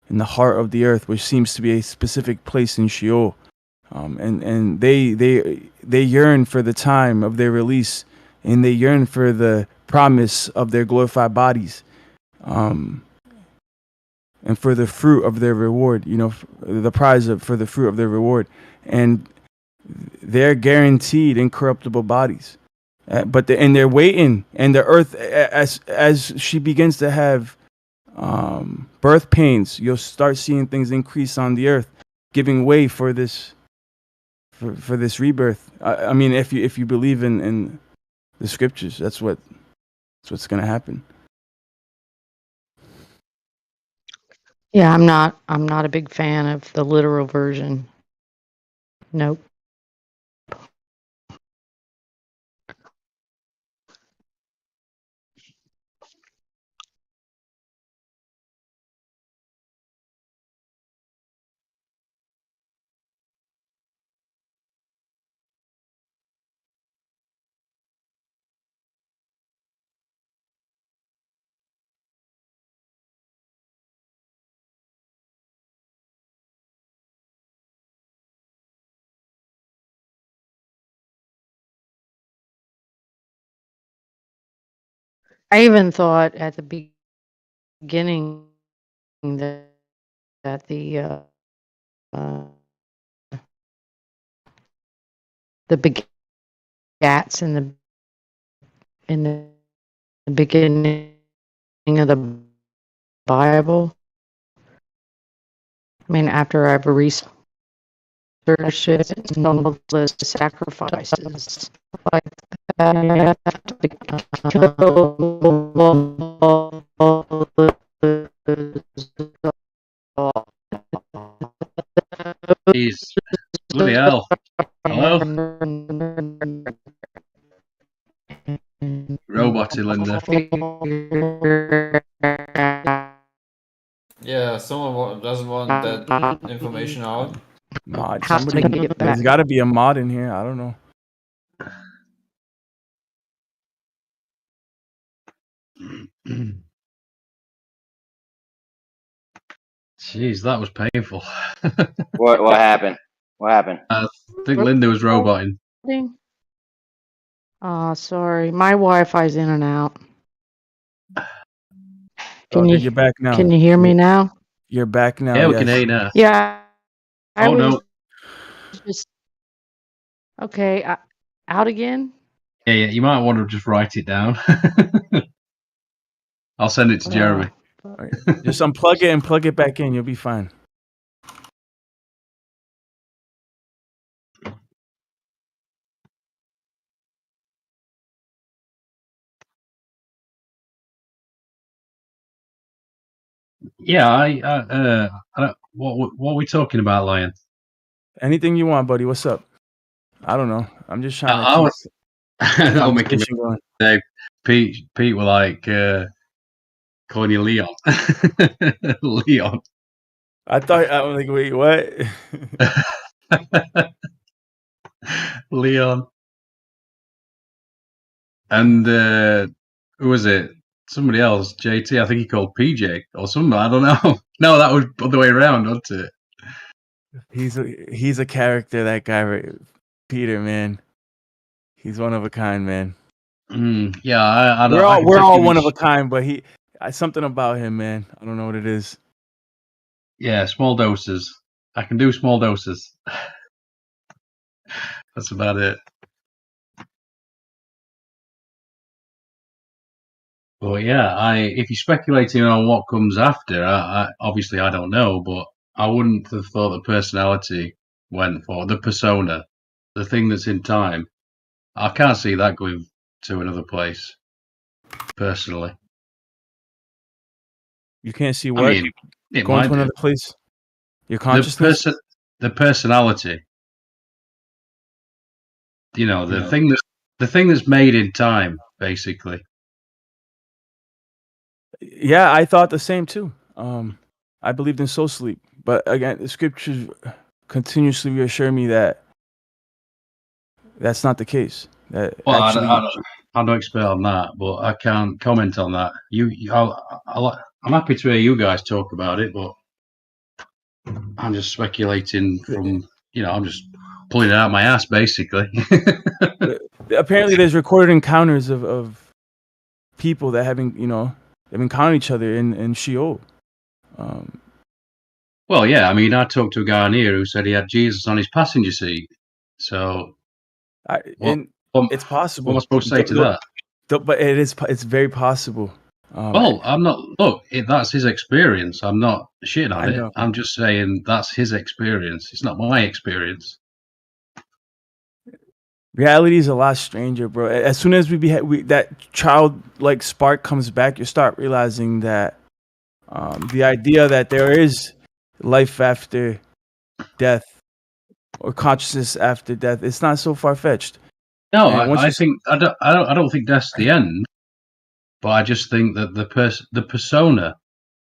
S5: in the heart of the earth, which seems to be a specific place in Sheol. And they yearn for the time of their release, and they yearn for the promise of their glorified bodies, and for the fruit of their reward. The prize for the fruit of their reward, and they're guaranteed incorruptible bodies. And they're waiting, and the earth, as she begins to have birth pains, you'll start seeing things increase on the earth, giving way for this for this rebirth. I mean, if you believe in the scriptures, that's what's gonna happen.
S6: Yeah, I'm not a big fan of the literal version. Nope. I even thought at the beginning that uh, the begats in the beginning of the Bible. I mean, after I've researched it and all of the sacrifices like that,
S14: Jeez. Bloody hell. Hello? Roboty, Linda.
S4: Yeah, someone doesn't want that information out.
S5: Mod. There's got to be a mod in here. I don't know.
S14: Jeez, that was painful.
S20: What happened? What happened?
S14: I think Linda was roboting.
S6: Oh, sorry. My Wi-Fi's in and out.
S5: You're back now.
S6: Can you hear me now?
S5: You're back now.
S14: Yeah, we
S5: yes.
S14: can hear you now.
S6: Yeah. I
S14: Oh,
S6: was
S14: no.
S6: just okay. Out again?
S14: Yeah, you might want to just write it down. I'll send it to Jeremy.
S5: Just unplug it and plug it back in. You'll be fine.
S14: Yeah, I don't, what are we talking about, Lion?
S5: Anything you want, buddy. What's up? I don't know. I'm just trying to keep
S14: That'll make him
S5: conversation going.
S14: Dave. Pete were like calling you Leon. Leon.
S5: I was like, wait, what?
S14: Leon. And who was it? Somebody else, JT. I think he called PJ or something. I don't know. No, that was the other way around, wasn't it?
S5: He's a character, that guy, right? Peter, man. He's one of a kind, man.
S14: Yeah, I don't.
S5: We're all one of a kind, but something about him, man. I don't know what it is.
S14: Yeah, small doses. I can do small doses. That's about it. But yeah, if you're speculating on what comes after, obviously I don't know, but I wouldn't have thought the personality went for the persona, the thing that's in time. I can't see that going to another place, personally.
S5: You can't see what?
S14: I mean, it
S5: going
S14: might
S5: to another place? Your consciousness?
S14: The personality. You know, the thing that's made in time, basically.
S5: Yeah, I thought the same too. I believed in soul sleep, but again, the scriptures continuously reassure me that that's not the case. that
S14: Well,
S5: actually.
S14: I'm no expert on that, but I can't comment on that. I'm happy to hear you guys talk about it, but I'm just speculating from, I'm just pulling it out of my ass, basically.
S5: Apparently, there's recorded encounters of people that have encountered each other in Sheol.
S14: Well, yeah, I mean, I talked to a guy on here who said he had Jesus on his passenger seat. So,
S5: It's possible.
S14: What am I supposed to say to that?
S5: But it's very possible.
S14: Well, I'm not. Look, that's his experience. I'm not shitting on
S5: I
S14: it.
S5: know.
S14: I'm just saying that's his experience. It's not my experience.
S5: Reality is a lot stranger, bro. As soon as that childlike spark comes back, you start realizing that the idea that there is life after death or consciousness after death, it's not so far fetched.
S14: No, I don't think that's the end. But I just think that the persona,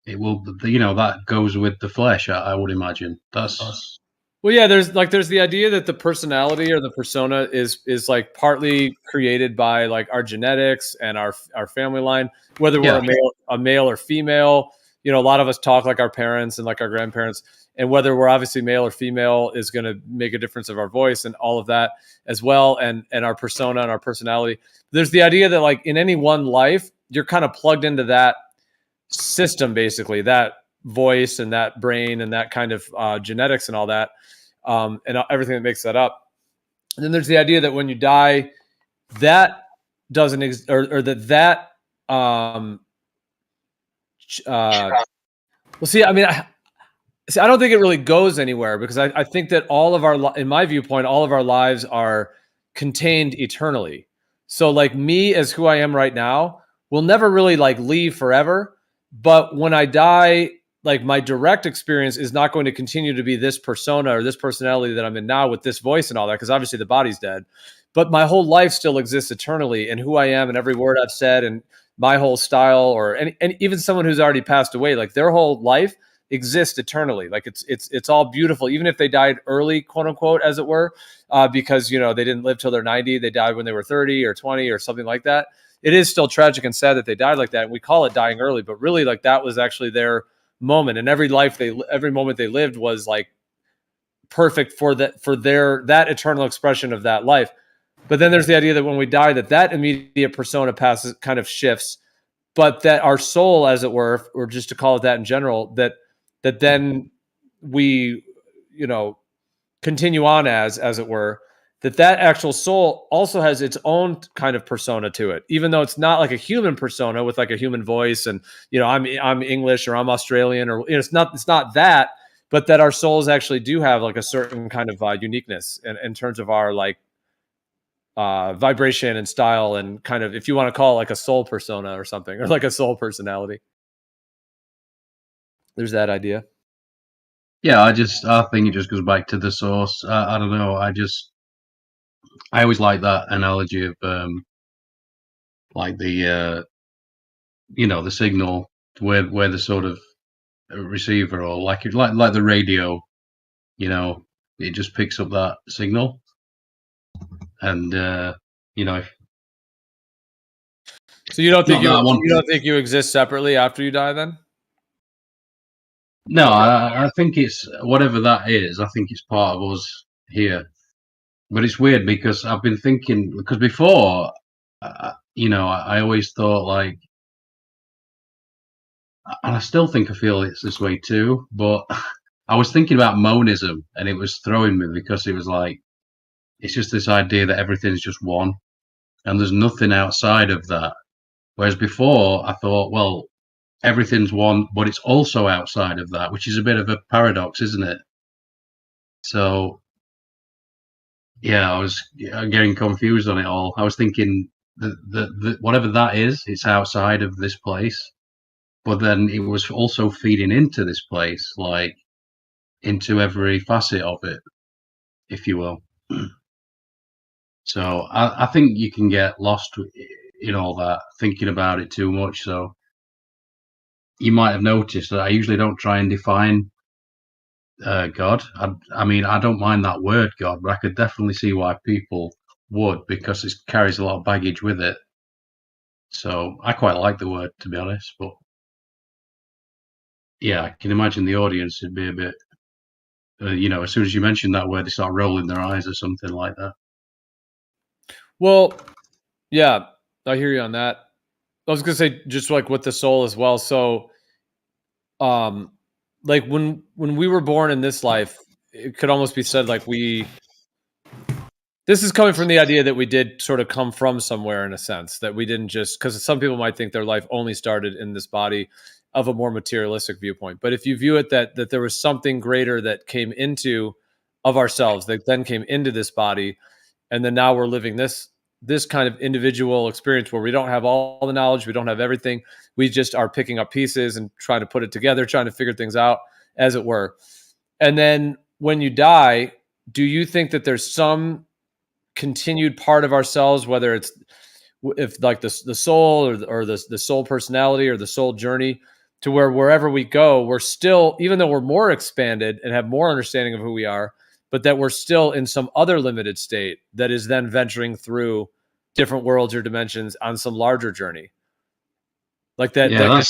S14: it will, that goes with the flesh. I would imagine that's.
S9: Well, yeah, there's the idea that the personality or the persona is like partly created by like our genetics and our family line, whether we're a male or female. A lot of us talk like our parents and like our grandparents, and whether we're obviously male or female is going to make a difference of our voice and all of that as well, and our persona and our personality. There's the idea that like in any one life, you're kind of plugged into that system, basically, that voice and that brain and that kind of genetics and all that. And everything that makes that up. And then there's the idea that when you die, that doesn't or that well, see, I mean, I don't think it really goes anywhere, because I think that all of in my viewpoint, all of our lives are contained eternally. So like me as who I am right now will never really like leave forever. But when I die, like my direct experience is not going to continue to be this persona or this personality that I'm in now with this voice and all that, because obviously the body's dead. But my whole life still exists eternally, and who I am and every word I've said and my whole style, and even someone who's already passed away, like their whole life exists eternally. Like it's all beautiful, even if they died early, quote unquote, as it were, because they didn't live till they're 90, they died when they were 30 or 20 or something like that. It is still tragic and sad that they died like that. And we call it dying early, but really like that was actually their moment, and every moment they lived was like perfect for that eternal expression of that life. But then there's the idea that when we die, that immediate persona passes, kind of shifts, but that our soul, as it were, or just to call it that in general, that then we continue on as it were, that actual soul also has its own kind of persona to it, even though it's not like a human persona with like a human voice and I'm English or I'm Australian, or it's not that, but that our souls actually do have like a certain kind of uniqueness in terms of our like vibration and style, and kind of, if you want to call it like a soul persona or something, or like a soul personality. There's that idea.
S14: Yeah, I think it just goes back to the source. I don't know. I always like that analogy of like the the signal where the sort of receiver, or like the radio, it just picks up that signal, and
S9: So you don't think you exist separately after you die then?
S14: No, I think it's whatever that is. I think it's part of us here. But it's weird because I've been thinking, because before, I always thought like, and I still think I feel it's this way too, but I was thinking about monism, and it was throwing me because it was like, it's just this idea that everything's just one and there's nothing outside of that. Whereas before I thought, well, everything's one, but it's also outside of that, which is a bit of a paradox, isn't it? So, yeah, I was getting confused on it all. I was thinking that whatever that is, it's outside of this place, but then it was also feeding into this place, like into every facet of it, if you will. So I think you can get lost in all that, thinking about it too much. So you might have noticed that I usually don't try and define God. I mean, I don't mind that word God, but I could definitely see why people would, because it carries a lot of baggage with it. So I quite like the word, to be honest. But yeah, I can imagine the audience would be a bit, as soon as you mention that word, they start rolling their eyes or something like that.
S9: Well, yeah, I hear you on that. I was gonna say just like with the soul as well. So, like when we were born in this life, it could almost be said like this is coming from the idea that we did sort of come from somewhere in a sense, that we didn't just, because some people might think their life only started in this body of a more materialistic viewpoint. But if you view it that there was something greater that came into of ourselves, that then came into this body, and then now we're living this kind of individual experience where we don't have all the knowledge, we don't have everything, we just are picking up pieces and trying to put it together, trying to figure things out, as it were. And then when you die, do you think that there's some continued part of ourselves, whether it's if like the soul or the soul personality or the soul journey, to where wherever we go, we're still, even though we're more expanded and have more understanding of who we are, but that we're still in some other limited state that is then venturing through different worlds or dimensions on some larger journey? Like that,
S14: Yeah,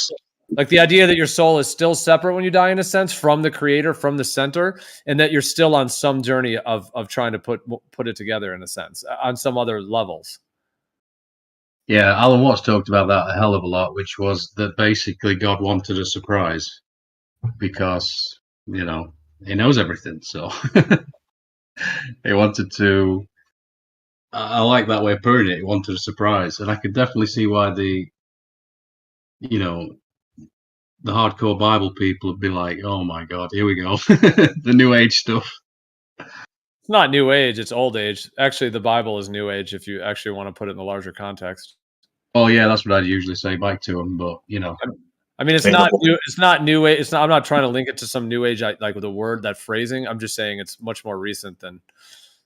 S9: like the idea that your soul is still separate when you die, in a sense, from the creator, from the center, and that you're still on some journey of trying to put it together, in a sense, on some other levels.
S14: Yeah, Alan Watts talked about that a hell of a lot, which was that basically God wanted a surprise because, he knows everything. So he wanted to, I like that way of putting it. He wanted a surprise. And I could definitely see why the hardcore Bible people would be like, oh my God, here we go. The New Age stuff.
S9: It's not New Age, it's Old Age. Actually, the Bible is New Age if you actually want to put it in the larger context.
S14: Oh yeah, that's what I'd usually say back to them, but
S9: I mean, it's not new. It's not New Age. It's not. I'm not trying to link it to some New Age like with the word, that phrasing. I'm just saying it's much more recent than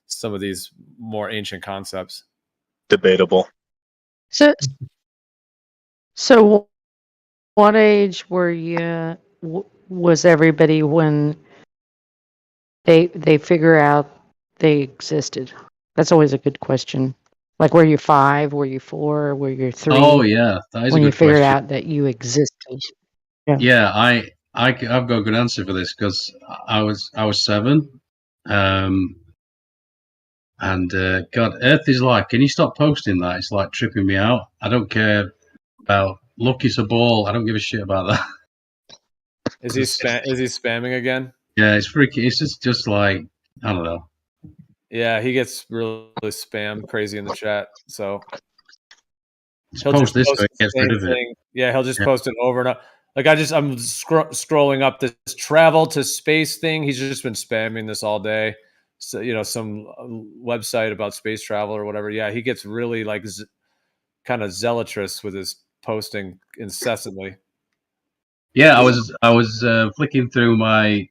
S9: some of these more ancient concepts.
S15: Debatable.
S6: So what age were you? Was everybody when they figure out they existed? That's always a good question. Like, were you 5? Were you 4? Were you 3?
S14: Oh yeah, that is
S6: when
S14: a
S6: you
S14: good
S6: figured
S14: question.
S6: out that you existed. Yeah.
S14: Yeah, I've got a good answer for this because I was 7, and God, Earth is like. Can you stop posting that? It's like tripping me out. I don't care about look, it's a ball. I don't give a shit about that.
S9: Is he spamming again?
S14: Yeah, it's freaky. It's just like I don't know.
S9: Yeah, he gets really spam crazy in the chat. So he'll
S14: post
S9: just
S14: this
S9: post
S14: so it
S9: the
S14: gets
S9: same
S14: rid of it.
S9: thing. Yeah, he'll just
S14: Yeah.
S9: post it over and over. Like I'm scrolling up this travel to space thing. He's just been spamming this all day. So some website about space travel or whatever. Yeah, he gets really like kind of zealotous with his posting incessantly.
S14: Yeah, I was flicking through my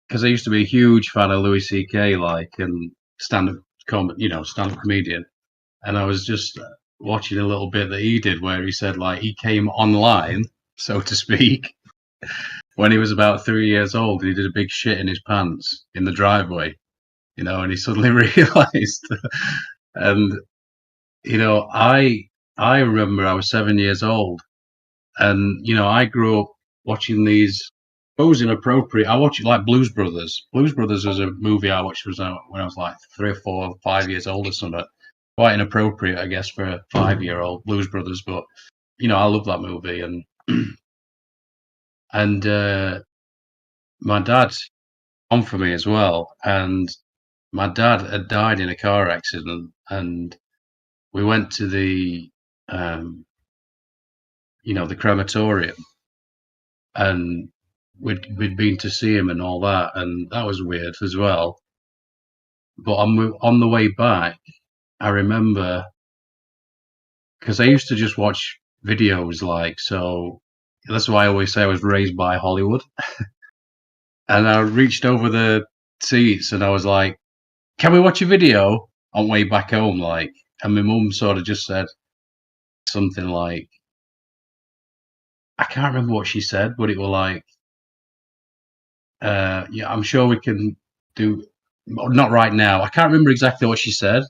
S14: because I used to be a huge fan of Louis C.K. and stand-up comedian, and I was just watching a little bit that he did where he said he came online, so to speak, when he was about 3 years old. And he did a big shit in his pants in the driveway, and he suddenly realized, and I remember I was 7 years old, and I grew up watching these. It was inappropriate. I watched like Blues Brothers. Blues Brothers was a movie I watched when I was like 3 or 4 or 5 years old or something. Quite inappropriate, I guess, for a 5-year-old. Blues Brothers, but I love that movie, and my dad on for me as well. And my dad had died in a car accident, and we went to the the crematorium, and we'd been to see him and all that, and that was weird as well. But on the way back, I remember because I used to just watch videos so that's why I always say I was raised by Hollywood. And I reached over the seats and I was like, "Can we watch a video on way back home?" And my mum sort of just said something like, I can't remember what she said, but it was like, "Yeah, I'm sure we can do." Not right now. I can't remember exactly what she said,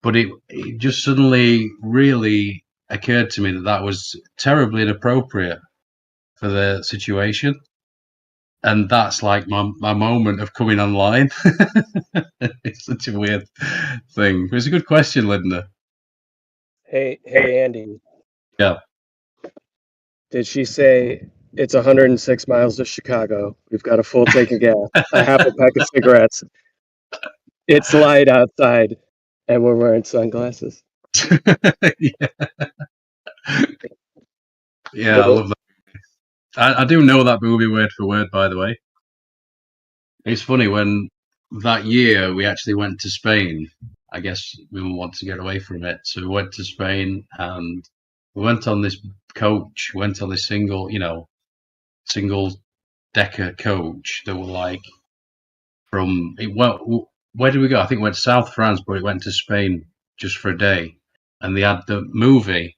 S14: but it just suddenly really occurred to me that that was terribly inappropriate for the situation. And that's like my moment of coming online. It's such a weird thing. It was a good question, Linda.
S15: Hey, Andy.
S14: Yeah.
S15: Did she say it's 106 miles to Chicago? We've got a full tank of gas, a half a pack of cigarettes. It's light outside, and we're wearing sunglasses.
S14: Yeah, I love that. I do know that movie word for word, by the way. It's funny, when that year we actually went to Spain. I guess we wanted to get away from it, so we went to Spain and we went on this coach. Went on this single decker coach that were like from well, where did we go? I think we went to South France, but we went to Spain just for a day, and they had the movie.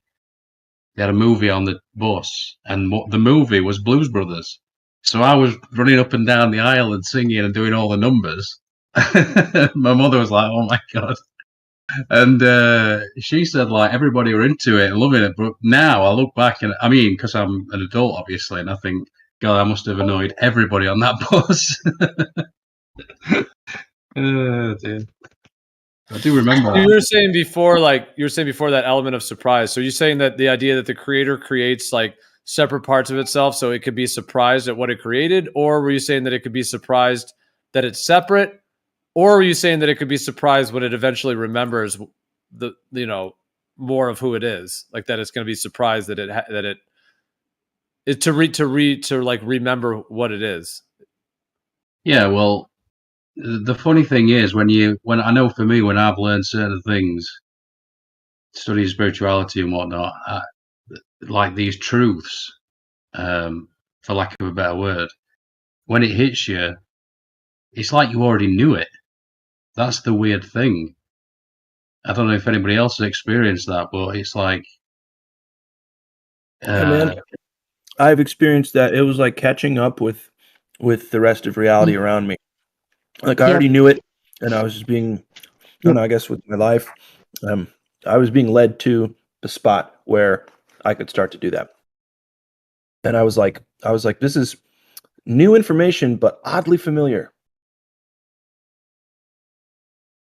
S14: They had a movie on the bus, and the movie was Blues Brothers. So I was running up and down the aisle and singing and doing all the numbers. My mother was like, "Oh my god!" And she said like everybody were into it and loving it. But now I look back and I mean, because I'm an adult, obviously, and I think, God, I must have annoyed everybody on that bus. Oh, dear. I do remember that.
S9: You were saying before that element of surprise. So you're saying that the idea that the creator creates like separate parts of itself, so it could be surprised at what it created, or were you saying that it could be surprised that it's separate, or were you saying that it could be surprised when it eventually remembers the more of who it is, like that it's going to be surprised that it to like remember what it is?
S14: Yeah, well, the funny thing is when I know for me, when I've learned certain things, studying spirituality and whatnot, like these truths, for lack of a better word, when it hits you, it's like you already knew it. That's the weird thing. I don't know if anybody else has experienced that, but it's like,
S18: Hey man, I've experienced that. It was like catching up with the rest of reality around me. Like I already knew it, and I was just being, I don't know, I guess with my life, I was being led to the spot where I could start to do that. And I was like, this is new information, but oddly familiar.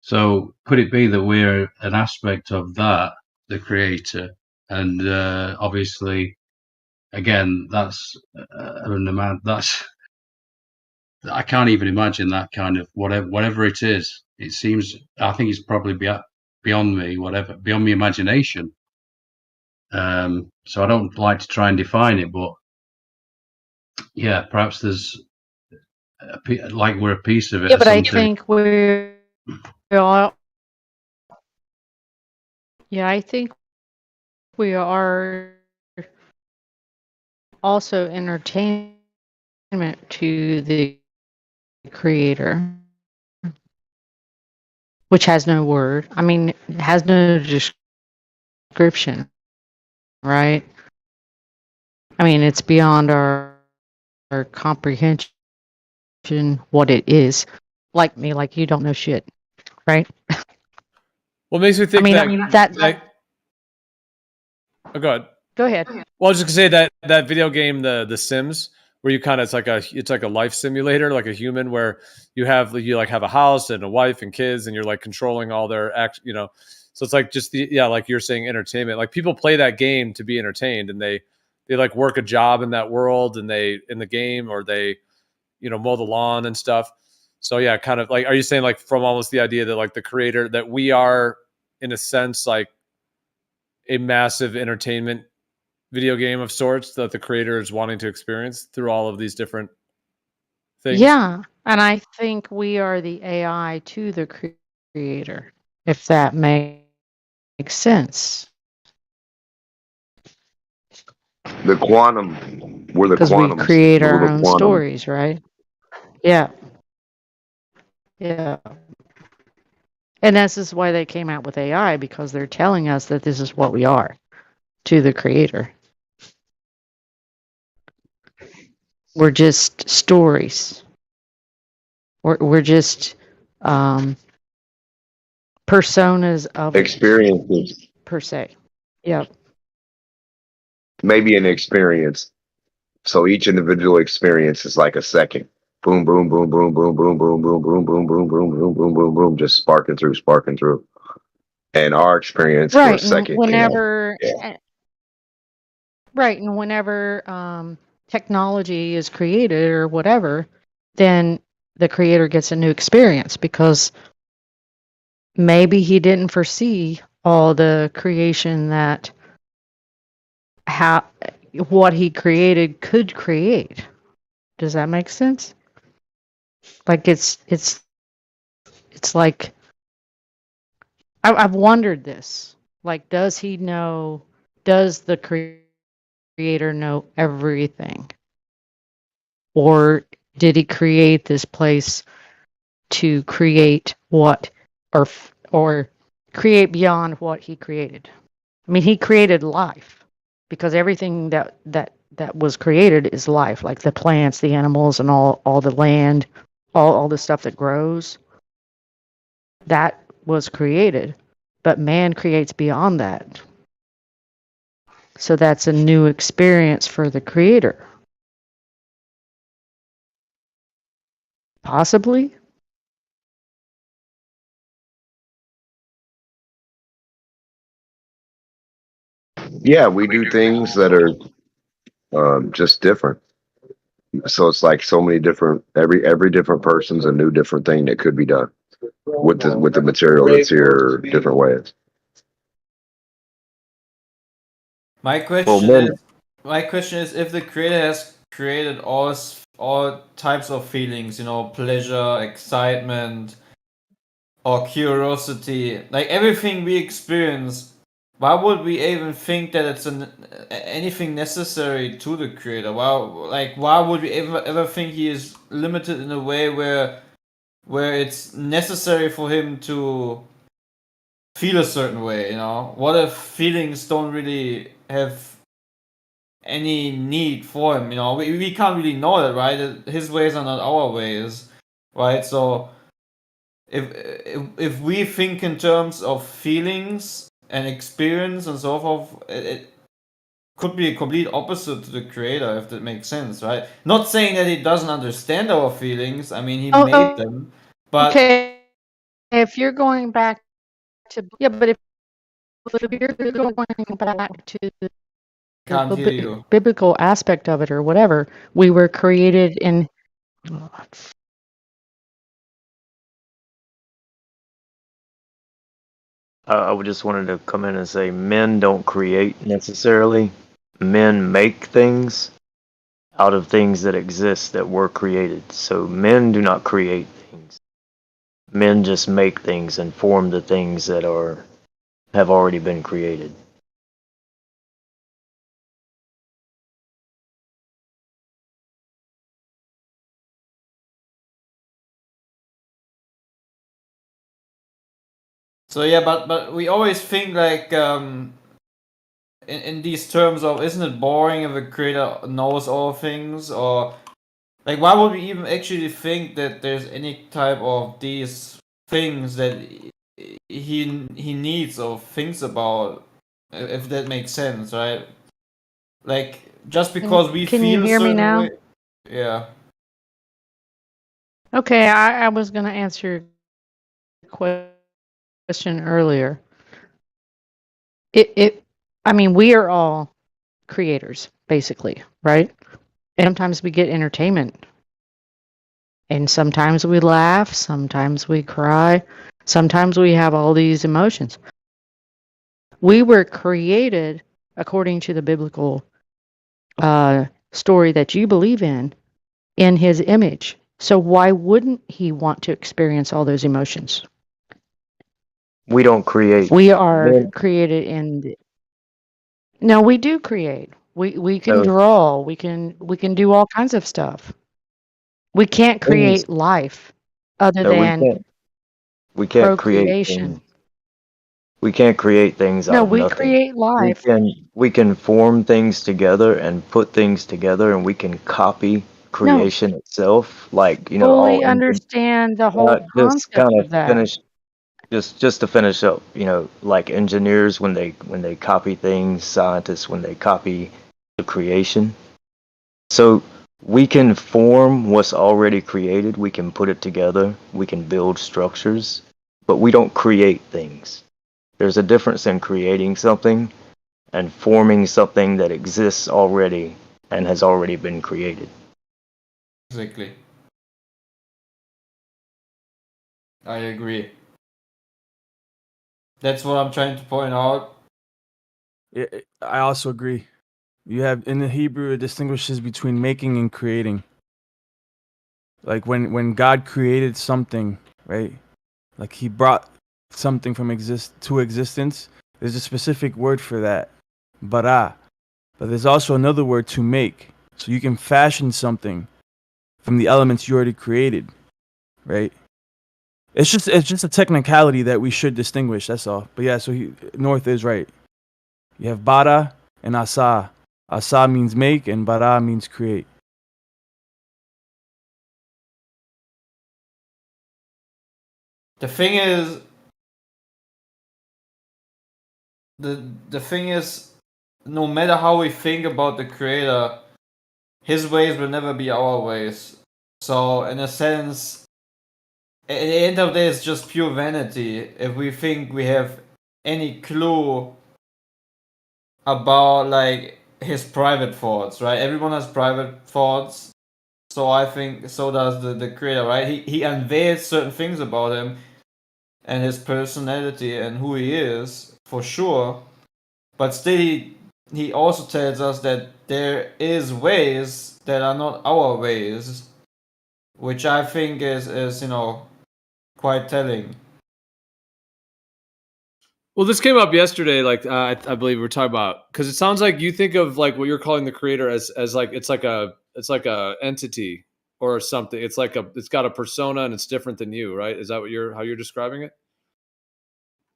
S14: so could it be that we're an aspect of that, the creator, and obviously, again, that's an amount. That's I can't even imagine that kind of whatever it is. It seems, I think it's probably beyond me, beyond my imagination. So I don't like to try and define it, but yeah, perhaps there's like we're a piece of it.
S6: Yeah,
S14: or
S6: but I
S14: something.
S6: think we're all. Yeah, I think we are also entertainment to the creator, which has no word. I mean, it has no description, right? I mean, it's beyond our comprehension what it is. Like me, like you don't know shit, right?
S9: What makes me think
S6: I mean, that
S9: oh, go ahead.
S6: Go ahead.
S9: Well, I was just gonna say that video game, the Sims, where you kind of it's like a life simulator, like a human, where you have a house and a wife and kids, and you're like controlling all their So it's like just like you're saying, entertainment. Like people play that game to be entertained, and they like work a job in that world, and they in the game, or they mow the lawn and stuff. So yeah, kind of like, are you saying like from almost the idea that like the creator, that we are in a sense like a massive entertainment video game of sorts that the creator is wanting to experience through all of these different things?
S6: Yeah, and I think we are the AI to the creator, if that makes sense.
S1: The quantum, we're the
S6: Because we
S1: quantum.
S6: create our
S1: We're the
S6: own
S1: quantum.
S6: stories, right? Yeah. Yeah. And this is why they came out with AI, because they're telling us that this is what we are to the creator. We're just stories. We're just personas of it
S1: Experiences.
S6: per se. Yep.
S1: Maybe an experience. So each individual experience is like a second. Boom, boom, boom, boom, boom, boom, boom, boom, boom, boom, boom, boom, boom, boom, boom, boom, just sparking through, sparking through. And our experience for a
S6: Right. And
S1: second,
S6: whenever
S1: Yeah.
S6: right, and whenever technology is created or whatever, then the creator gets a new experience because maybe he didn't foresee all the creation that what he created could create. Does that make sense? Like it's like I've wondered this. Like, does he know? Does the creator know everything, or did he create this place to create what, or create beyond what he created? I mean, he created life because everything that was created is life, like the plants, the animals, and all the land, all the stuff that grows. That was created, but man creates beyond that. So that's a new experience for the creator. Possibly.
S1: Yeah, we do things that are just different. So it's like so many different. Every different person's a new different thing that could be done with the material that's here, different ways.
S4: My
S1: Well,
S4: question
S1: men,
S4: is, if the creator has created all types of feelings, pleasure, excitement, or curiosity, like everything we experience, why would we even think that it's anything necessary to the creator? Why would we ever think he is limited in a way where it's necessary for him to feel a certain way? What if feelings don't really have any need for him? We can't really know that, right? His ways are not our ways, right? So if we think in terms of feelings and experience and so forth, it could be a complete opposite to the creator, if that makes sense, right? Not saying that he doesn't understand our feelings. I mean, he made them, but
S6: Okay. If you're going back to but if you're going back to
S4: can't hear
S6: the
S4: you.
S6: biblical aspect of it or whatever, we were created in.
S2: I would just wanted to come in and say men don't create necessarily. Men make things out of things that exist that were created. So men do not create things. Men just make things and form the things that have already been created.
S4: So yeah, but we always think like in these terms of, isn't it boring if a creator knows all things? Or like, why would we even actually think that there's any type of these things that he needs or thinks about, if that makes sense, right? Like, just because we
S6: Can you
S4: feel a
S6: hear me
S4: certain
S6: now?
S4: way. Yeah.
S6: Okay, I was going to answer your question earlier. I mean, we are all creators, basically, right? And sometimes we get entertainment. And sometimes we laugh, sometimes we cry, sometimes we have all these emotions. We were created according to the biblical story that you believe in his image. So why wouldn't he want to experience all those emotions?
S2: We don't create.
S6: We are created in. No, we do create. We can
S2: No,
S6: draw. We can do all kinds of stuff. We can't
S2: things.
S6: create life other
S2: No, we
S6: than
S2: can't. We can't create things.
S6: procreation.
S2: We can't create things out
S6: No,
S2: of
S6: we
S2: nothing.
S6: create life.
S2: We can form things together and put things together, and we can copy
S6: No,
S2: creation itself. Like all
S6: fully
S2: engines.
S6: understand the whole
S2: Just
S6: concept
S2: kind of
S6: of that.
S2: finish. just to finish up, like engineers when they copy things, scientists when they copy the creation. So we can form what's already created, we can put it together, we can build structures, but we don't create things. There's a difference in creating something and forming something that exists already and has already been created.
S4: Exactly. I agree. That's what I'm trying to point out.
S5: I also agree. You have in the Hebrew it distinguishes between making and creating. Like when God created something, right? Like he brought something from to existence. There's a specific word for that, bara. But there's also another word, to make. So you can fashion something from the elements you already created, right? It's just a technicality that we should distinguish. That's all. But yeah, so North is right. You have bara and asa. Asa means make, and bara means create.
S4: The thing is, the thing is, no matter how we think about the creator, his ways will never be our ways. So in a sense, at the end of the day, it's just pure vanity if we think we have any clue about like his private thoughts, right? Everyone has private thoughts. So I think so does the creator, right? He unveils certain things about him and his personality and who he is, for sure. But still he also tells us that there is ways that are not our ways, which I think is quite telling.
S9: Well, this came up yesterday. Like I believe we were talking about, because it sounds like you think of like what you're calling the creator as like it's like a entity or something. It's got a persona and it's different than you, right? Is that how you're describing it?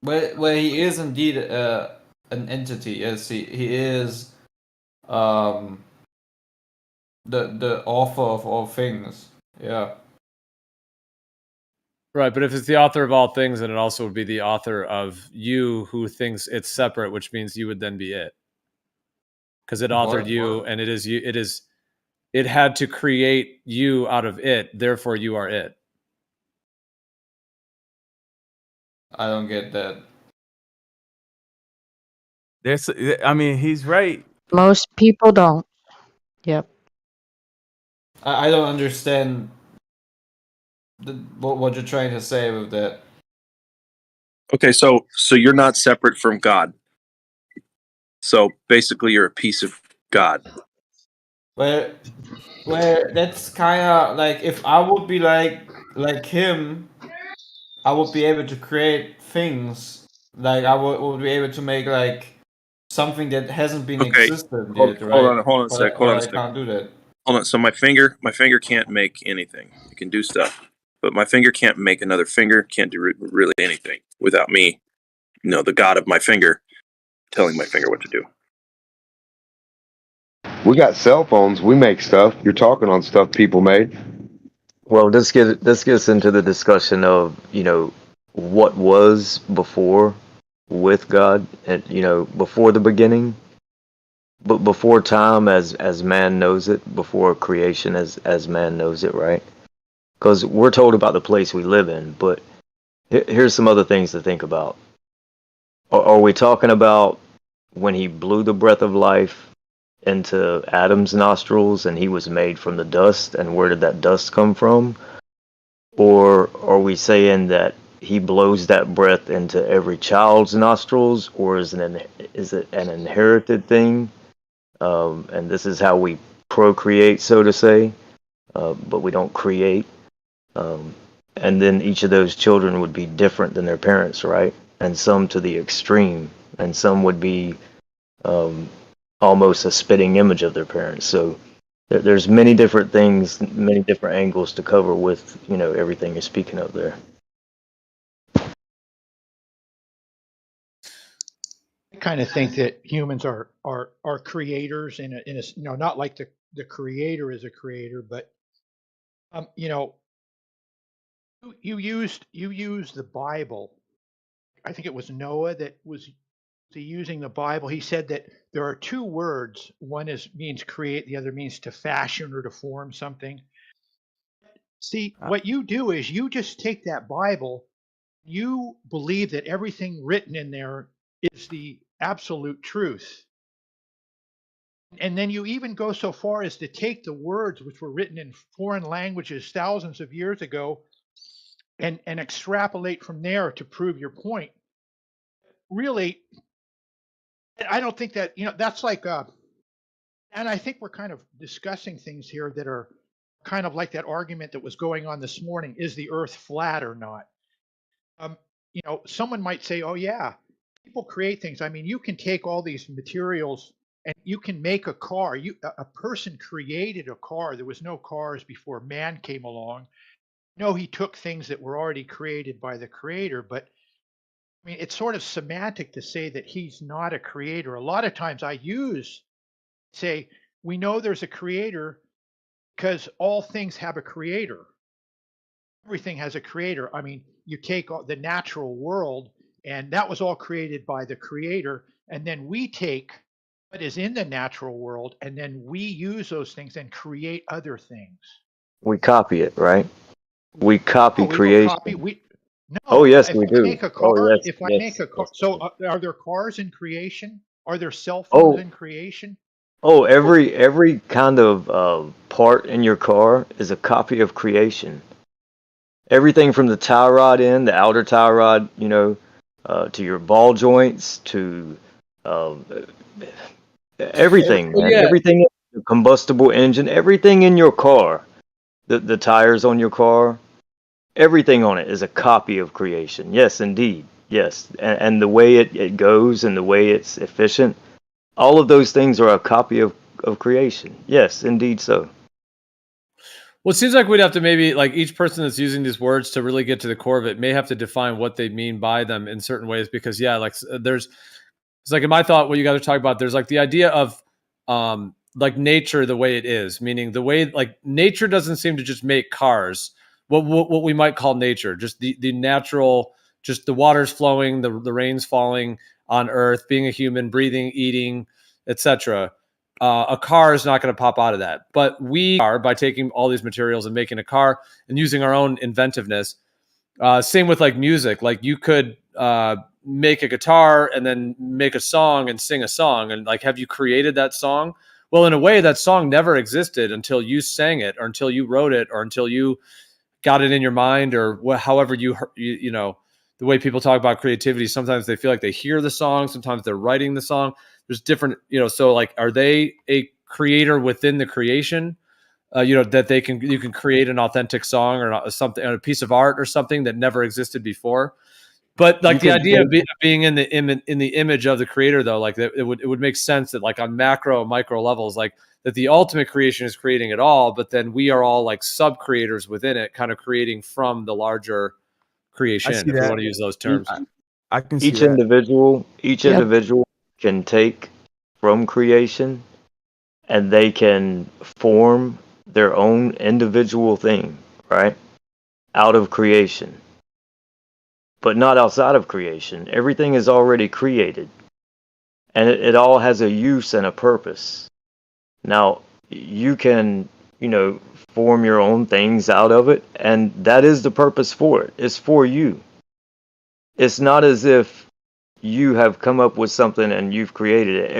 S4: Well, he is indeed an entity. Yes, he is um, the author of all things. Yeah.
S9: Right, but if it's the author of all things, then it also would be the author of you who thinks it's separate, which means you would then be it, because it authored
S4: What?
S9: you, and it is you. It had to create you out of it. Therefore, you are it.
S4: I don't get that.
S5: I mean, he's right.
S6: Most people don't. Yep.
S4: I don't understand what you're trying to say with that.
S7: Okay, so you're not separate from God. So basically, you're a piece of God.
S4: Where that's kind of like if I would be like him, I would be able to create things. Like I would be able to make like something that hasn't been
S7: Okay,
S4: existent
S7: hold,
S4: yet,
S7: hold
S4: right?
S7: on, hold on a sec. Hold on a
S4: But I
S7: sec.
S4: can't do that.
S7: Hold on. So my finger can't make anything. It can do stuff, but my finger can't make another finger. Can't do really anything without me. The God of my finger telling my finger what to do.
S1: We got cell phones. We make stuff. You're talking on stuff people made.
S2: Well, this gets into the discussion of, what was before with God and, before the beginning, but before time as man knows it, before creation as man knows it, right? Because we're told about the place we live in, but here's some other things to think about. Are we talking about when he blew the breath of life into Adam's nostrils and he was made from the dust, and where did that dust come from? Or are we saying that he blows that breath into every child's nostrils, or is it an inherited thing? And this is how we procreate, so to say, but we don't create. Um, and then each of those children would be different than their parents, right? And some to the extreme, and some would be um, almost a spitting image of their parents. So there's many different things, many different angles to cover with everything you're speaking of there.
S12: I kind of think that humans are creators in a not like the creator is a creator, but you used the Bible I think it was Noah that was using the Bible. He said that there are two words. One means create, the other means to fashion or to form something. See, what you do is you just take that Bible, you believe that everything written in there is the absolute truth. And then you even go so far as to take the words which were written in foreign languages thousands of years ago and extrapolate from there to prove your point. Really, I don't think that, that's like, and I think we're kind of discussing things here that are kind of like that argument that was going on this morning. Is the earth flat or not? Someone might say, oh, yeah, people create things. I mean, you can take all these materials and you can make a car. A person created a car. There was no cars before man came along. No, he took things that were already created by the creator, but I mean, it's sort of semantic to say that he's not a creator. A lot of times I say, we know there's a creator because all things have a creator. Everything has a creator. I mean, you take the natural world, and that was all created by the creator. And then we take what is in the natural world, and then we use those things and create other things.
S2: We copy it, right? We copy
S12: No, we
S2: creation.
S12: don't copy. No,
S2: Oh yes,
S12: if
S2: we
S12: I
S2: do.
S12: make a
S2: Oh
S12: car,
S2: yes,
S12: if I
S2: yes.
S12: make a car,
S2: yes.
S12: so are there cars in creation? Are there cell phones in creation?
S2: Oh, every kind of part in your car is a copy of creation. Everything from the tie rod the outer tie rod, to your ball joints, to everything, man.
S9: Yeah.
S2: Everything, the combustible engine, everything in your car, the tires on your car, everything on it is a copy of creation. Yes, indeed. Yes. And the way it goes and the way it's efficient, all of those things are a copy of creation. Yes, indeed so.
S9: Well, it seems like we'd have to maybe, like, each person that's using these words to really get to the core of it may have to define what they mean by them in certain ways, because like it's like in my thought, what you guys are talking about, there's like the idea of like nature the way it is, meaning the way like nature doesn't seem to just make cars, what we might call nature, just the natural, just the water's flowing, the rain's falling on earth, being a human, breathing, eating, etc. A car is not going to pop out of that. But we are, by taking all these materials and making a car and using our own inventiveness. Same with like music. Like you could make a guitar and then make a song and sing a song. And like, have you created that song? Well, in a way, that song never existed until you sang it, or until you wrote it, or until you got it in your mind, or however you the way people talk about creativity. Sometimes they feel like they hear the song. Sometimes they're writing the song. There's different, so like, are they a creator within the creation? That you can create an authentic song or something, a piece of art or something that never existed before. But like the idea of being in the image of the creator, though, like it would make sense that like on macro, micro levels, like that the ultimate creation is creating it all, but then we are all like sub creators within it, kind of creating from the larger creation, if you want to use those terms.
S5: I can see
S2: Each
S5: that.
S2: individual can take from creation, and they can form their own individual thing, right? Out of creation. But not outside of creation. Everything is already created. And it all has a use and a purpose. Now, you can, form your own things out of it, and that is the purpose for it. It's for you. It's not as if you have come up with something and you've created it.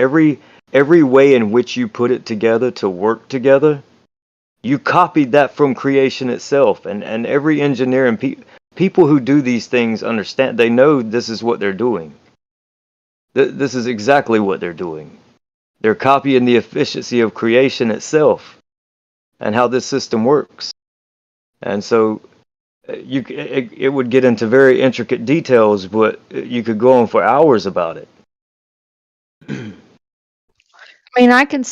S2: Every way in which you put it together to work together, you copied that from creation itself. And every engineer and people who do these things understand, they know this is what they're doing. This is exactly what they're doing. They're copying the efficiency of creation itself and how this system works. And so it would get into very intricate details, but you could go on for hours about it.
S6: I mean, I can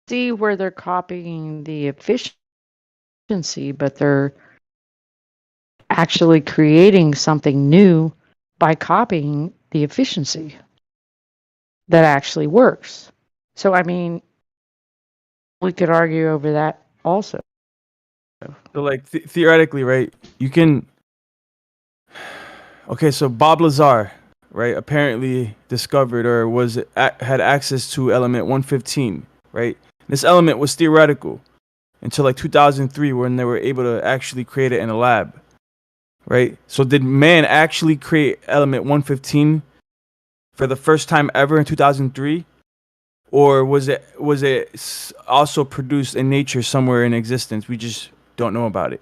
S6: see where they're copying the efficiency, but they're actually creating something new by copying the efficiency that actually works. So, I mean, we could argue over that also.
S5: So like theoretically, right? You can Okay, so Bob Lazar, right, apparently discovered or had access to element 115, right? This element was theoretical until like 2003 when they were able to actually create it in a lab, right? So did man actually create element 115 for the first time ever in 2003? Or was it also produced in nature somewhere in existence? We just don't know about it,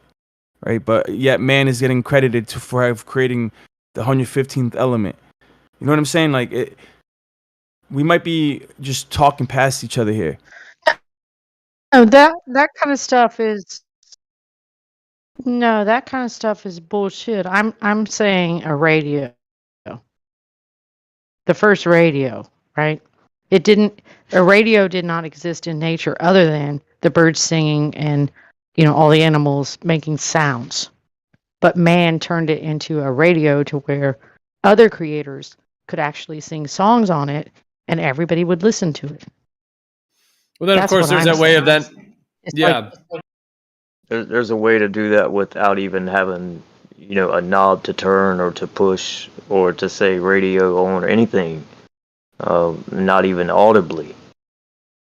S5: right? But yet man is getting credited for creating the 115th element. You know what I'm saying? Like we might be just talking past each other here.
S6: No, that kind of stuff is that kind of stuff is bullshit. I'm saying a radio. The first radio, right? A radio did not exist in nature other than the birds singing and, all the animals making sounds. But man turned it into a radio to where other creators could actually sing songs on it and everybody would listen to it.
S9: Well, then, of course, there's that way of then. Yeah.
S2: There's a way to do that without even having, a knob to turn or to push or to say radio on or anything, not even audibly.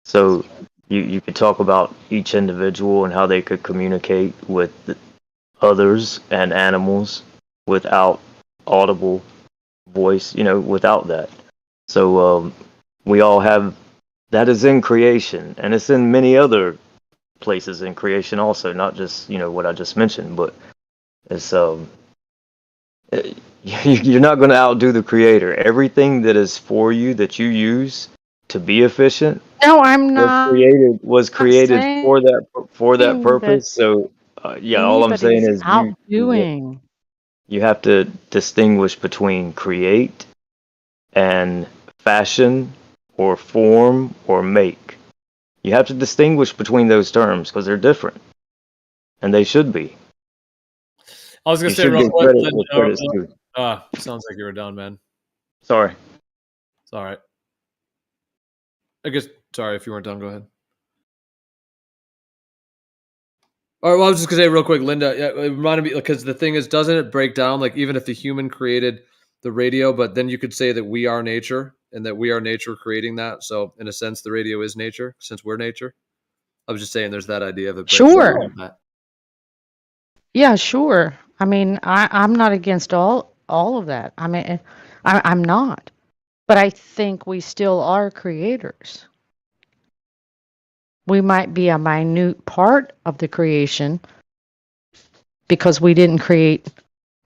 S2: So you could talk about each individual and how they could communicate with others and animals without audible voice, without that. So we all have that is in creation, and it's in many other places in creation also, not just what I just mentioned, but it's you're not going to outdo the creator. Everything that is for you that you use to be efficient
S6: No, I'm not
S2: was created for that purpose. So all I'm saying is
S6: outdoing.
S2: you have to distinguish between create and fashion or form or make. You have to distinguish between those terms because they're different, and they should be.
S9: I was gonna say real quick. Sounds like you were done, man.
S2: Sorry.
S9: It's all right. I guess. Sorry if you weren't done. Go ahead. All right. Well, I was just gonna say real quick, Linda. Yeah, it reminded me because the thing is, doesn't it break down like even if the human created the radio, but then you could say that we are nature and that we are nature creating that. So in a sense, the radio is nature since we're nature. I was just saying there's that idea of it.
S6: Sure. Yeah, sure. I mean, I'm not against all of that. I mean, I'm not. But I think we still are creators. We might be a minute part of the creation because we didn't create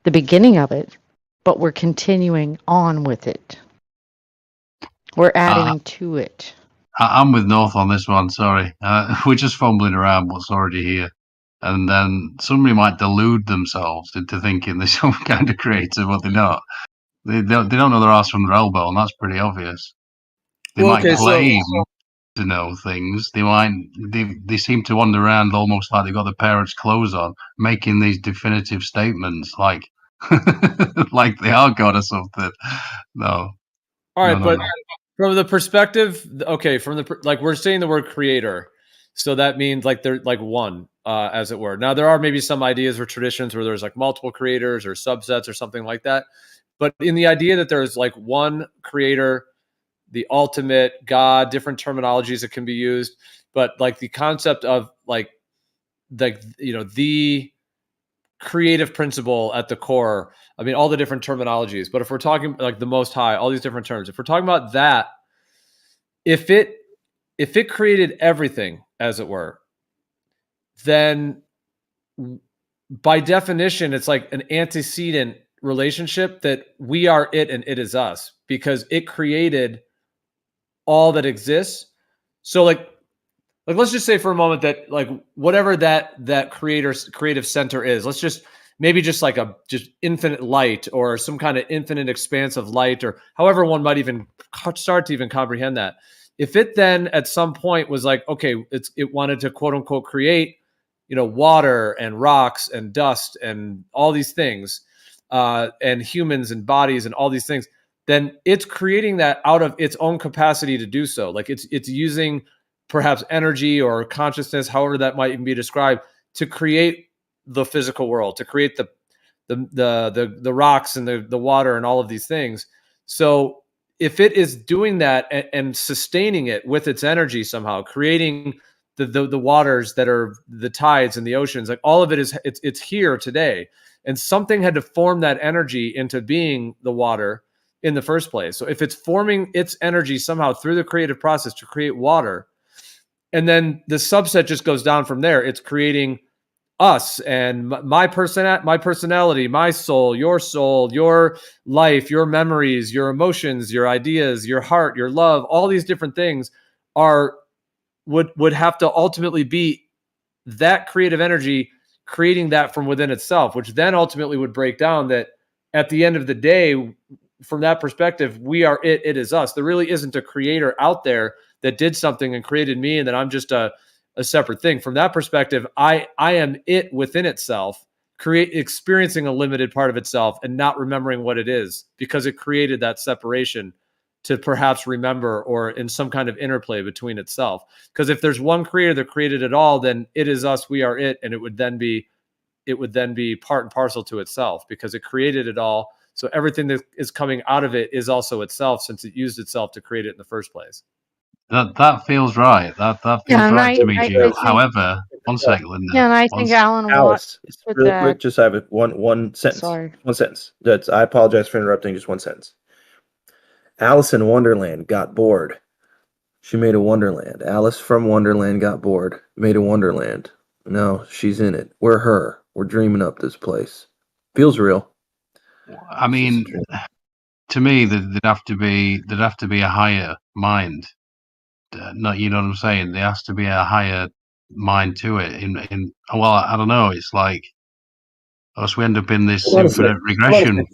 S6: the beginning of it, but we're continuing on with it. We're adding to it.
S14: I'm with North on this one. Sorry. We're just fumbling around what's already here. And then somebody might delude themselves into thinking they're some kind of creator, but they're not. They don't know their ass from their elbow, and that's pretty obvious. They might claim to know things. They seem to wander around almost like they've got their parents' clothes on, making these definitive statements like like they are God or something. No.
S9: All right, but from the perspective, okay, we're saying the word creator, so that means like they're like one, as it were. Now there are maybe some ideas or traditions where there's like multiple creators or subsets or something like that, but in the idea that there's like one creator, the ultimate God, different terminologies that can be used, but like the concept of the creative principle at the core. I mean, all the different terminologies, but if we're talking like the Most High, all these different terms, if we're talking about that, if it created everything, as it were, then by definition, it's like an antecedent relationship that we are it and it is us because it created all that exists. So like let's just say for a moment that like whatever that creative center is, let's just maybe just like just infinite light or some kind of infinite expanse of light or however one might even start to even comprehend that. If it then at some point was like, okay, it wanted to quote unquote create, water and rocks and dust and all these things, and humans and bodies and all these things, then it's creating that out of its own capacity to do so. Like it's using perhaps energy or consciousness, however that might even be described, to create the physical world, to create the rocks and the water and all of these things. So if it is doing that and sustaining it with its energy somehow, creating the waters that are the tides and the oceans, like all of it is it's here today, and something had to form that energy into being the water in the first place. So if it's forming its energy somehow through the creative process to create water, and then the subset just goes down from there, it's creating us and my personality, my soul, your life, your memories, your emotions, your ideas, your heart, your love, all these different things would have to ultimately be that creative energy creating that from within itself, which then ultimately would break down that at the end of the day, from that perspective, we are it is us. There really isn't a creator out there that did something and created me, and then I'm just a separate thing. From that perspective, I am it within itself, experiencing a limited part of itself and not remembering what it is because it created that separation to perhaps remember, or in some kind of interplay between itself. Because if there's one creator that created it all, then it is us, we are it, and it would then be part and parcel to itself because it created it all. So everything that is coming out of it is also itself, since it used itself to create it in the first place.
S14: That feels right. That feels
S6: Yeah, and
S14: right to me,
S6: I
S14: Joe.
S6: think
S14: However, one sec, Linda.
S6: yeah, and I think Alan Watts
S18: Alice,
S6: put
S18: real
S6: that.
S18: quick, just I have one sentence.
S6: Sorry.
S18: One sentence. I apologize for interrupting. Just one sentence. Alice in Wonderland got bored. She made a Wonderland. Alice from Wonderland got bored, made a Wonderland. No, she's in it. We're her. We're dreaming up this place. Feels real.
S14: I mean, to me, there'd have to be a higher mind. Not, you know what I'm saying? There has to be a higher mind to it. Well, I don't know. It's like, else we end up in this infinite regression.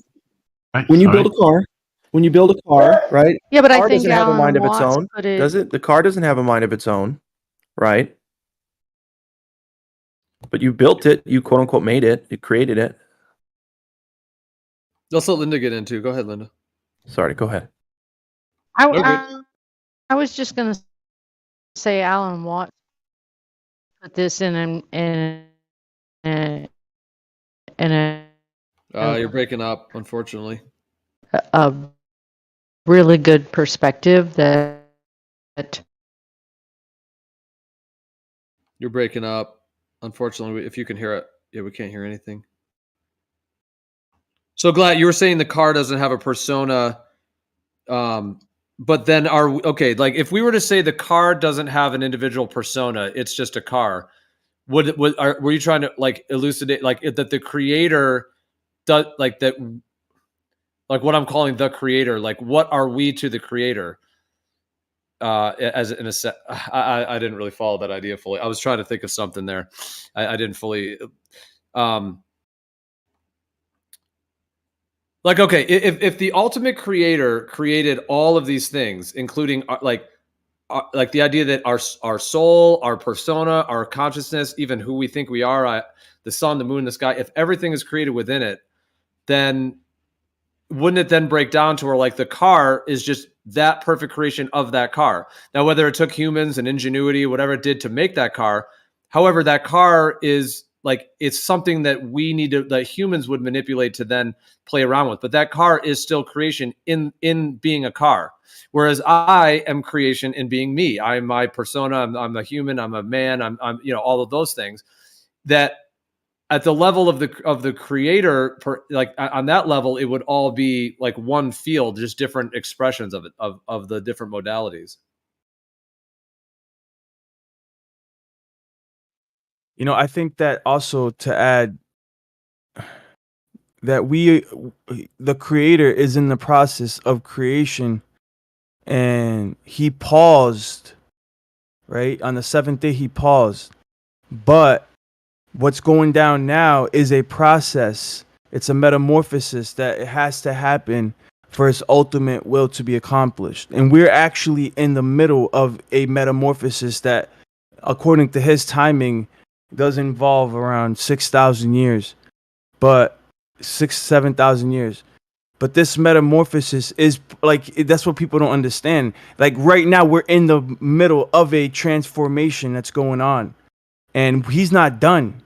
S14: Right?
S18: When you
S14: Sorry?
S18: build a car, right?
S6: Yeah, but
S18: the
S6: I
S18: car
S6: think
S18: doesn't have a
S6: Alan
S18: mind of its
S6: Watts
S18: own,
S6: put it.
S18: does it? The car doesn't have a mind of its own, right? But you built it. You quote unquote made it. You created it.
S9: Let's let Linda get into. Go ahead, Linda.
S18: Sorry, go ahead.
S6: I was just gonna say Alan Watts put this in a
S9: You're breaking up, unfortunately.
S6: a really good perspective that
S9: You're breaking up. Unfortunately, if you can hear it, yeah, we can't hear anything. So glad you were saying the car doesn't have a persona, but then like if we were to say the car doesn't have an individual persona, it's just a car. Were you trying to like elucidate like that the creator does like that, like what I'm calling the creator? Like what are we to the creator? As in a set, I didn't really follow that idea fully. I was trying to think of something there. I didn't fully. Like, okay, if the ultimate creator created all of these things, including like the idea that our soul, our persona, our consciousness, even who we think we are, the sun, the moon, the sky, if everything is created within it, then wouldn't it then break down to where like the car is just that perfect creation of that car? Now, whether it took humans and ingenuity, whatever it did to make that car, however, that car is like, it's something that that humans would manipulate to then play around with. But that car is still creation in being a car. Whereas I am creation in being me. I'm my persona. I'm a human. I'm a man. I'm all of those things that, at the level of the creator, like on that level, it would all be like one field, just different expressions of it, of the different modalities.
S5: I think that also to add that the creator is in the process of creation, and he paused, right? On the seventh day, he paused. But what's going down now is a process. It's a metamorphosis that it has to happen for his ultimate will to be accomplished. And we're actually in the middle of a metamorphosis that, according to his timing, does involve around 6,000 years, but 7,000 years. But this metamorphosis is like, that's what people don't understand. Like right now, we're in the middle of a transformation that's going on, and he's not done.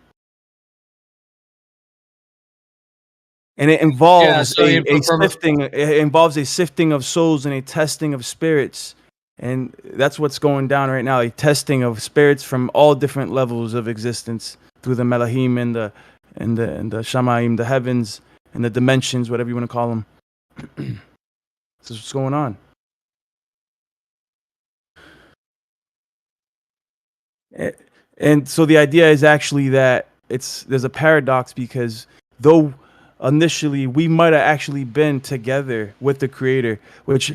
S5: and it
S9: Yeah,
S5: involves
S9: so I mean,
S5: a
S9: from
S5: sifting. It involves a sifting of souls and a testing of spirits, and that's what's going down right now. A testing of spirits from all different levels of existence through the Melahim and the Shamaim, the heavens and the dimensions, whatever you want to call them. This is what's going on. And so the idea is actually that there's a paradox, because though initially we might have actually been together with the creator, which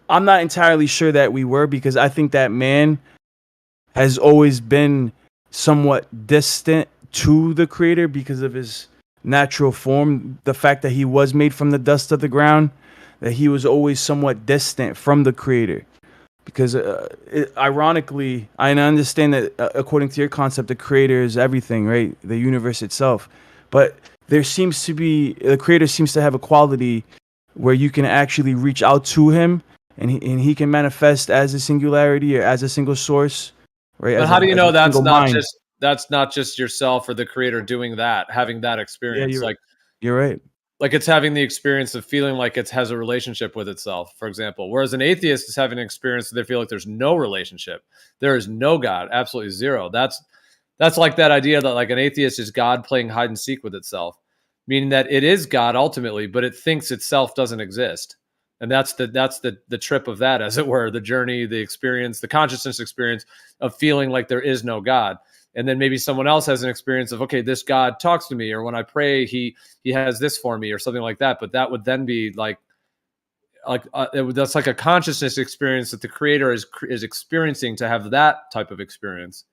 S5: I'm not entirely sure that we were, because I think that man has always been somewhat distant to the creator because of his natural form, the fact that he was made from the dust of the ground, that he was always somewhat distant from the creator. Because ironically, I understand that according to your concept, the creator is everything, right? The universe itself. But the creator seems to have a quality where you can actually reach out to him, and he can manifest as a singularity or as a single source, right?
S9: But
S5: As
S9: how do you know that's
S5: single
S9: not
S5: mind.
S9: just yourself or the creator doing that, having that experience?
S5: You're right.
S9: Like it's having the experience of feeling like it has a relationship with itself, for example. Whereas an atheist is having an experience that they feel like there's no relationship. There is no God, absolutely zero. That's like that idea that like an atheist is God playing hide and seek with itself, meaning that it is God ultimately, but it thinks itself doesn't exist. And that's the trip of that, as it were, the journey, the experience, the consciousness experience of feeling like there is no God. And then maybe someone else has an experience of, okay, this God talks to me, or when I pray, he has this for me, or something like that. But that would then be that's like a consciousness experience that the creator is experiencing to have that type of experience.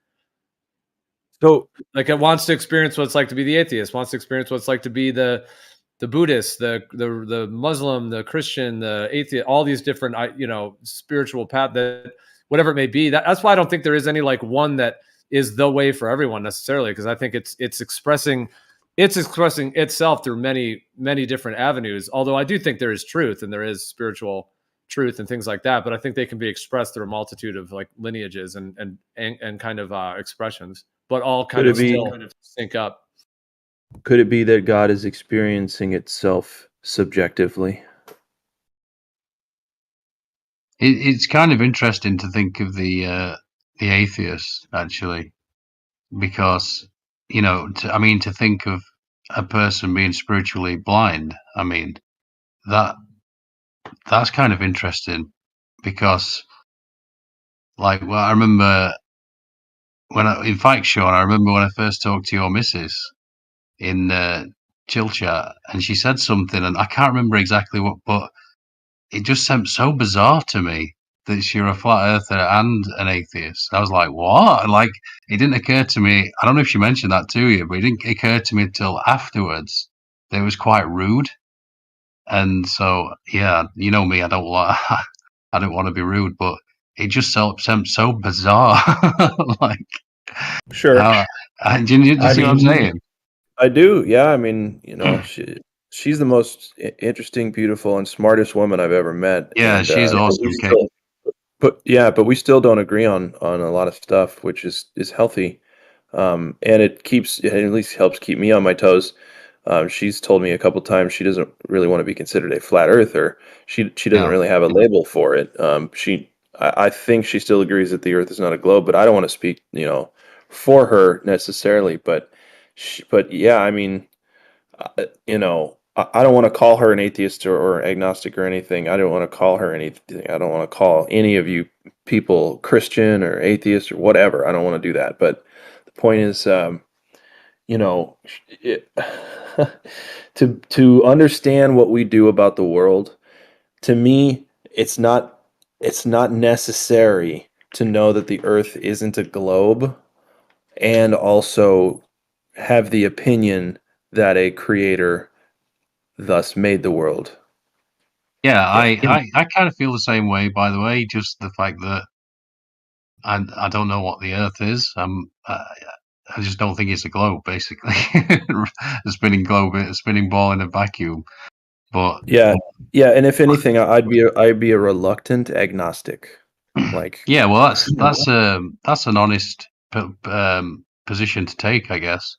S5: So,
S9: like, it wants to experience what it's like to be the atheist, wants to experience what it's like to be the Buddhist, the Muslim, the Christian, the atheist, all these different spiritual path, that whatever it may be. That's why I don't think there is any like one that is the way for everyone necessarily, because I think it's expressing itself through many different avenues. Although I do think there is truth and there is spiritual truth and things like that, but I think they can be expressed through a multitude of like lineages and kind of expressions, but all kind of still sync up.
S18: Could it be that God is experiencing itself subjectively?
S14: It's kind of interesting to think of the atheist, actually, because to think of a person being spiritually blind. I mean, that's kind of interesting, because I remember in fact, Sean, I remember when I first talked to your missus in chill chat, and she said something, and I can't remember exactly what, but it just seemed so bizarre to me that you're a flat earther and an atheist. I was like, what? And like, it didn't occur to me. I don't know if she mentioned that to you, but it didn't occur to me until afterwards that it was quite rude. And so, yeah, you know me, I don't want to be rude, but it just seemed so bizarre. Like,
S18: Sure.
S14: do you see what I'm saying?
S18: I do. Yeah. I mean, she's the most interesting, beautiful, and smartest woman I've ever met.
S14: Yeah,
S18: and,
S14: she's awesome.
S18: but we still don't agree on a lot of stuff, which is healthy. And it at least helps keep me on my toes. She's told me a couple times she doesn't really want to be considered a flat earther. She doesn't really have a label for it. I think she still agrees that the Earth is not a globe, but I don't want to speak, for her necessarily. But yeah, I mean, I don't want to call her an atheist or agnostic or anything. I don't want to call her anything. I don't want to call any of you people Christian or atheist or whatever. I don't want to do that. But the point is, to understand what we do about the world, to me, it's not necessary to know that the Earth isn't a globe, and also have the opinion that a creator thus made the world.
S14: Yeah, I kind of feel the same way, by the way, just the fact that I don't know what the Earth is. I just don't think it's a globe, basically. A spinning globe, a spinning ball in a vacuum. But
S18: yeah, and if anything, I'd be a reluctant agnostic. Like,
S14: yeah, well, that's an honest position to take, I guess.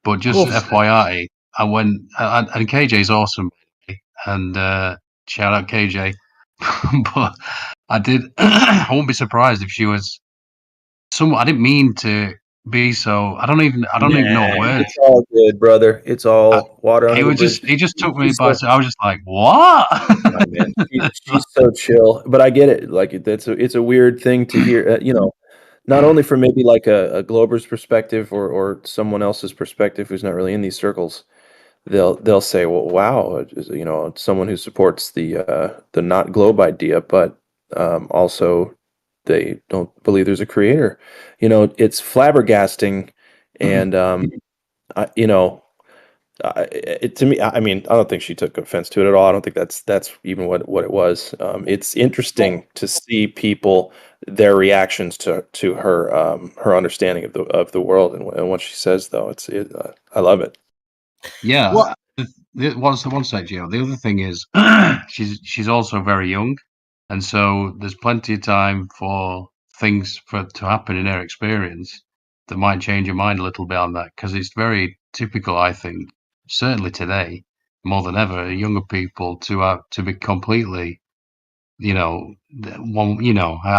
S14: But just FYI, I went, and KJ's awesome, and shout out KJ. But I did. I won't be surprised if she was. I didn't mean to be so. I don't even know a word.
S18: It's all good, brother. It's all water under the bridge.
S14: He just took me
S18: She's
S14: by.
S18: so,
S14: I was just like, what?
S18: oh, man, she's so chill. But I get it. Like it's a weird thing to hear. Not only from maybe like a Glober's perspective or someone else's perspective who's not really in these circles. They'll say, well, wow, someone who supports the not globe idea, but also they don't believe there's a creator. It's flabbergasting, and to me, I mean, I don't think she took offense to it at all. I don't think that's even what it was. It's interesting to see people, their reactions to her understanding of the world and what she says. Though I love it.
S14: Yeah. One sec, Gio. The other thing is, she's also very young, and so there's plenty of time for things to happen in her experience that might change your mind a little bit on that, because it's very typical, I think, certainly today more than ever, younger people to be completely, how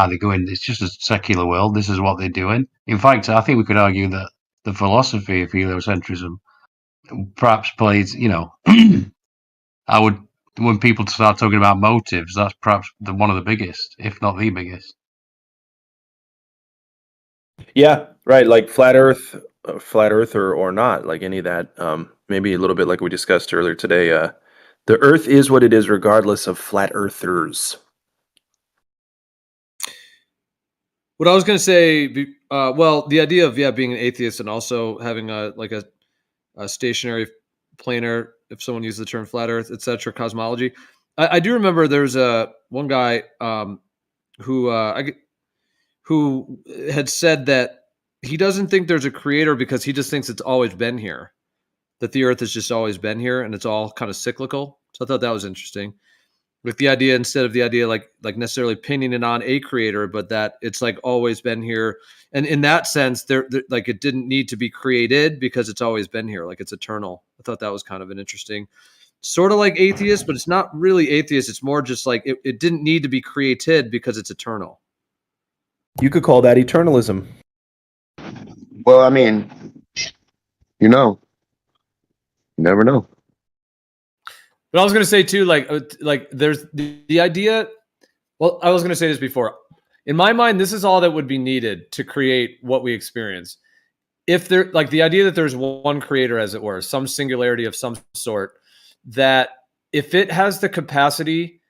S14: they go in. It's just a secular world. This is what they're doing. In fact, I think we could argue that the philosophy of heliocentrism perhaps plays, I would, when people start talking about motives, that's perhaps one of the biggest, if not the biggest.
S18: Yeah, right. Like flat earth or not, like any of that. Maybe a little bit like we discussed earlier today. The earth is what it is, regardless of flat earthers.
S9: What I was going to say, the idea of being an atheist and also having a stationary planar, if someone uses the term flat Earth, etc., cosmology. I do remember there's one guy who had said that he doesn't think there's a creator because he just thinks it's always been here, that the Earth has just always been here and it's all kind of cyclical. So I thought that was interesting. With the idea, instead of the idea like necessarily pinning it on a creator, but that it's like always been here, and in that sense, there like it didn't need to be created because it's always been here, like it's eternal. I thought that was kind of an interesting, sort of like atheist, but it's not really atheist. It's more just like it didn't need to be created because it's eternal.
S18: You could call that eternalism.
S1: Well, I mean, you never know.
S9: But I was going to say too, like there's the idea. Well, I was going to say this before. In my mind, this is all that would be needed to create what we experience. If there, like the idea that there's one creator, as it were, some singularity of some sort, that if it has the capacity,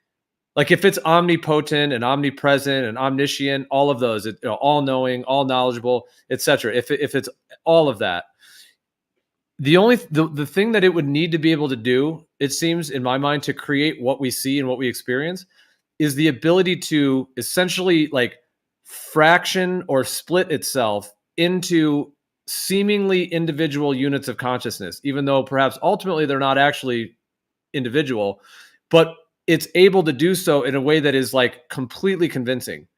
S9: like if it's omnipotent and omnipresent and omniscient, all of those, all knowing, all knowledgeable, etc. If it's all of that, the thing that it would need to be able to do, it seems in my mind, to create what we see and what we experience, is the ability to essentially like fraction or split itself into seemingly individual units of consciousness, even though perhaps ultimately they're not actually individual, but it's able to do so in a way that is like completely convincing.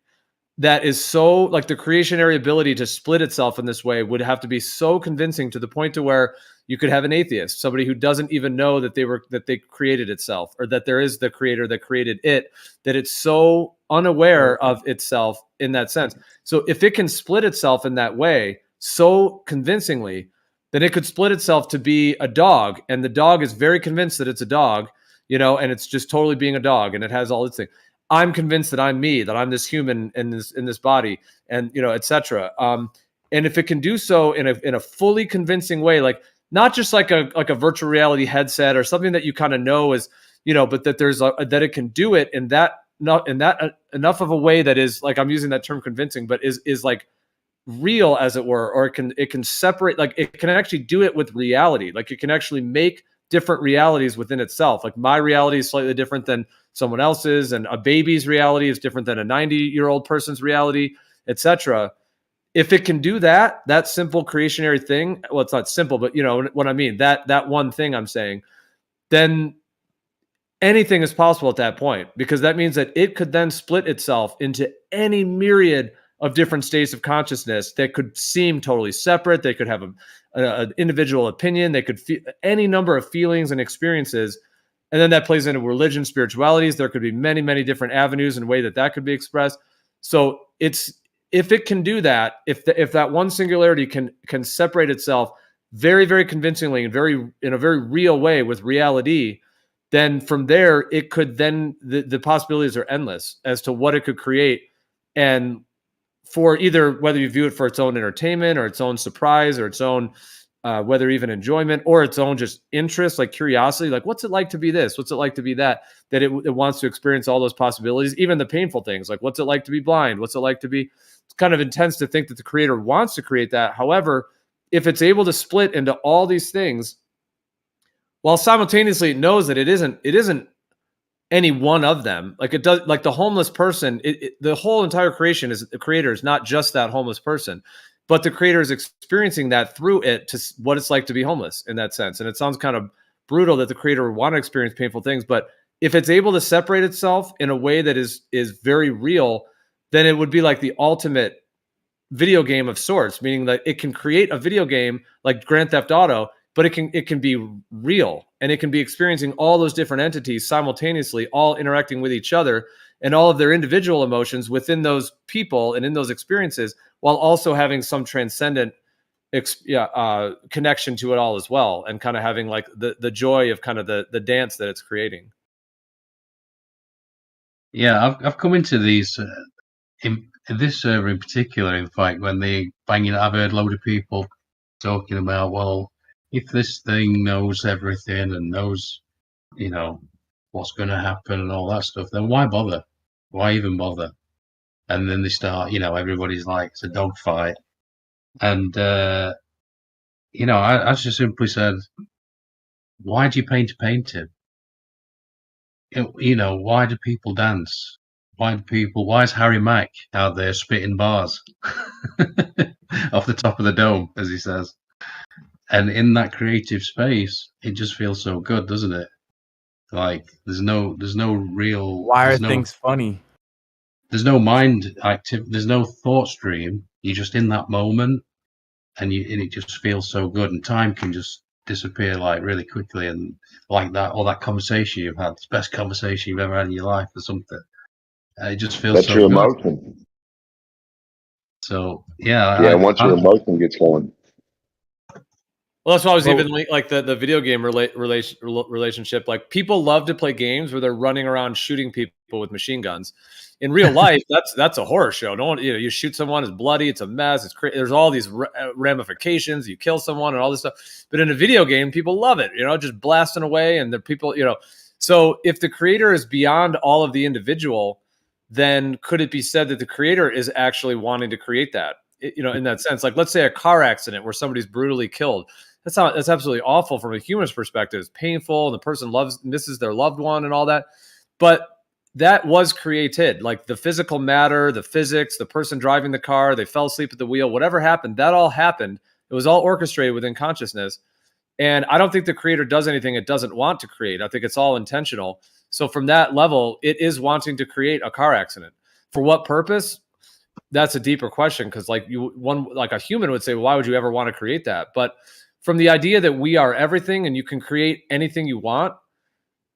S9: That is so, like, the creationary ability to split itself in this way would have to be so convincing to the point to where you could have an atheist, somebody who doesn't even know that they created itself, or that there is the creator that created it, that it's so unaware of itself in that sense. So if it can split itself in that way so convincingly, then it could split itself to be a dog, and the dog is very convinced that it's a dog, and it's just totally being a dog, and it has all its things. I'm convinced that I'm me, that I'm this human in this body, and etc. And if it can do so in a fully convincing way, like not just like a virtual reality headset or something that you kind of know is, but that there's that it can do it in that enough of a way that is, like, I'm using that term convincing, but is like real, as it were, or it can separate, like it can actually do it with reality, like it can actually make different realities within itself. Like my reality is slightly different than someone else's, and a baby's reality is different than a 90-year-old person's reality, etc. If it can do that simple creationary thing, well, it's not simple, but what I mean, that one thing I'm saying, then anything is possible at that point, because that means that it could then split itself into any myriad of different states of consciousness that could seem totally separate. They could have an individual opinion. They could feel any number of feelings and experiences. And then that plays into religion, spiritualities. There could be many, many different avenues and way that could be expressed. So if it can do that, if that one singularity can separate itself very, very convincingly and in a very real way with reality, then from there it could the possibilities are endless as to what it could create, and for either whether you view it for its own entertainment or its own surprise or its own whether even enjoyment or its own just interest, like curiosity, like what's it like to be this? What's it like to be that? That it wants to experience all those possibilities, even the painful things, like what's it like to be blind? What's it like to be? It's kind of intense to think that the creator wants to create that. However, if it's able to split into all these things, while simultaneously it knows that it isn't any one of them, like it does, like the homeless person, the whole entire creation is the creator is not just that homeless person, but the creator is experiencing that through it to what it's like to be homeless in that sense. And it sounds kind of brutal that the creator would want to experience painful things, but if it's able to separate itself in a way that is very real, then it would be like the ultimate video game of sorts, meaning that it can create a video game like Grand Theft Auto, but it can be real, and it can be experiencing all those different entities simultaneously, all interacting with each other and all of their individual emotions within those people and in those experiences, while also having some transcendent connection to it all as well, and kind of having like the joy of kind of the dance that it's creating.
S14: Yeah, I've come into these in this server in particular. In fact, when they banging, I've heard a load of people talking about, well, if this thing knows everything and knows, what's going to happen and all that stuff, then why bother? Why even bother? And then they start, everybody's like, it's a dogfight. And, I just simply said, why do you paint a painting? Why do people dance? Why is Harry Mack out there spitting bars off the top of the dome, as he says? And in that creative space, it just feels so good, doesn't it? Like there's no real.
S5: Why are things funny?
S14: There's no mind active. There's no thought stream. You're just in that moment, and it just feels so good. And time can just disappear like really quickly, and like that, or that conversation you've had, the best conversation you've ever had in your life, or something. It just feels
S1: That's
S14: so
S1: your
S14: good.
S1: emotion.
S14: So yeah,
S1: Yeah. Once your emotion gets going.
S9: Well, that's why I was even like the video game relationship. Like people love to play games where they're running around shooting people with machine guns. In real life, that's a horror show. No one, you shoot someone, it's bloody, it's a mess. It's there's all these ramifications. You kill someone and all this stuff. But in a video game, people love it. Just blasting away, and the people, So if the creator is beyond all of the individual, then could it be said that the creator is actually wanting to create that? In that sense, like let's say a car accident where somebody's brutally killed. That's absolutely awful from a human's perspective. It's painful, and the person misses their loved one and all that. But that was created, like the physical matter, the physics, the person driving the car, they fell asleep at the wheel, whatever happened, that all happened. It was all orchestrated within consciousness. And I don't think the creator does anything it doesn't want to create. I think it's all intentional. So from that level, it is wanting to create a car accident. For what purpose? That's a deeper question, because like a human would say, well, why would you ever want to create that? But from the idea that we are everything and you can create anything you want,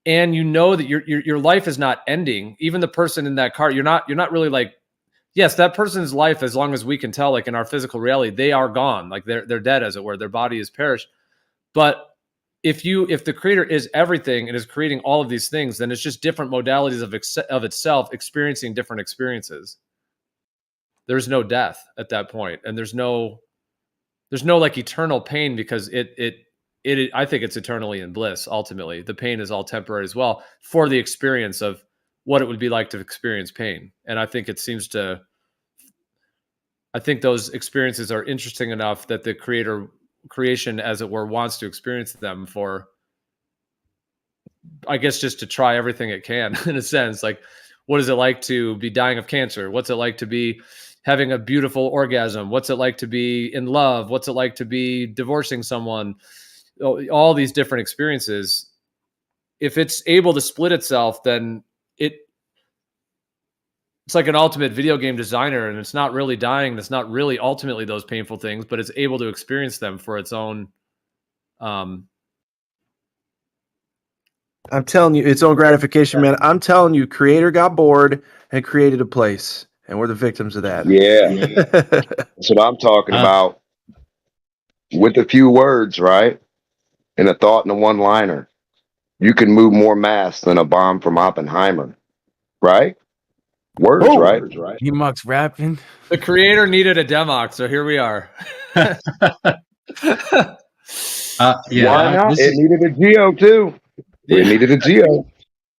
S9: and that your life is not ending, even the person in that car, you're not really like, yes, that person's life, as long as we can tell, like in our physical reality, they are gone, like they're dead, as it were, their body is perished. But if the creator is everything and is creating all of these things, then it's just different modalities of itself experiencing different experiences. There's no death at that point, and there's no like eternal pain, because I think it's eternally in bliss. Ultimately, the pain is all temporary as well, for the experience of what it would be like to experience pain. And I think those experiences are interesting enough that the creation, as it were, wants to experience them for, I guess, just to try everything it can in a sense. Like, what is it like to be dying of cancer? What's it like to be having a beautiful orgasm? What's it like to be in love? What's it like to be divorcing someone? All these different experiences. If it's able to split itself, then it's like an ultimate video game designer, and it's not really dying. It's not really ultimately those painful things, but it's able to experience them for its own.
S18: I'm telling you, its own gratification, man. I'm telling you, creator got bored and created a place, and we're the victims of that.
S1: Yeah, that's what I'm talking about. With a few words, right, and a thought and a one-liner, you can move more mass than a bomb from Oppenheimer, right? Words, right?
S5: Emacs rapping.
S9: The creator needed a Demox, so here we are.
S14: Yeah,
S1: Why not? It needed a Geo too. It needed a Geo.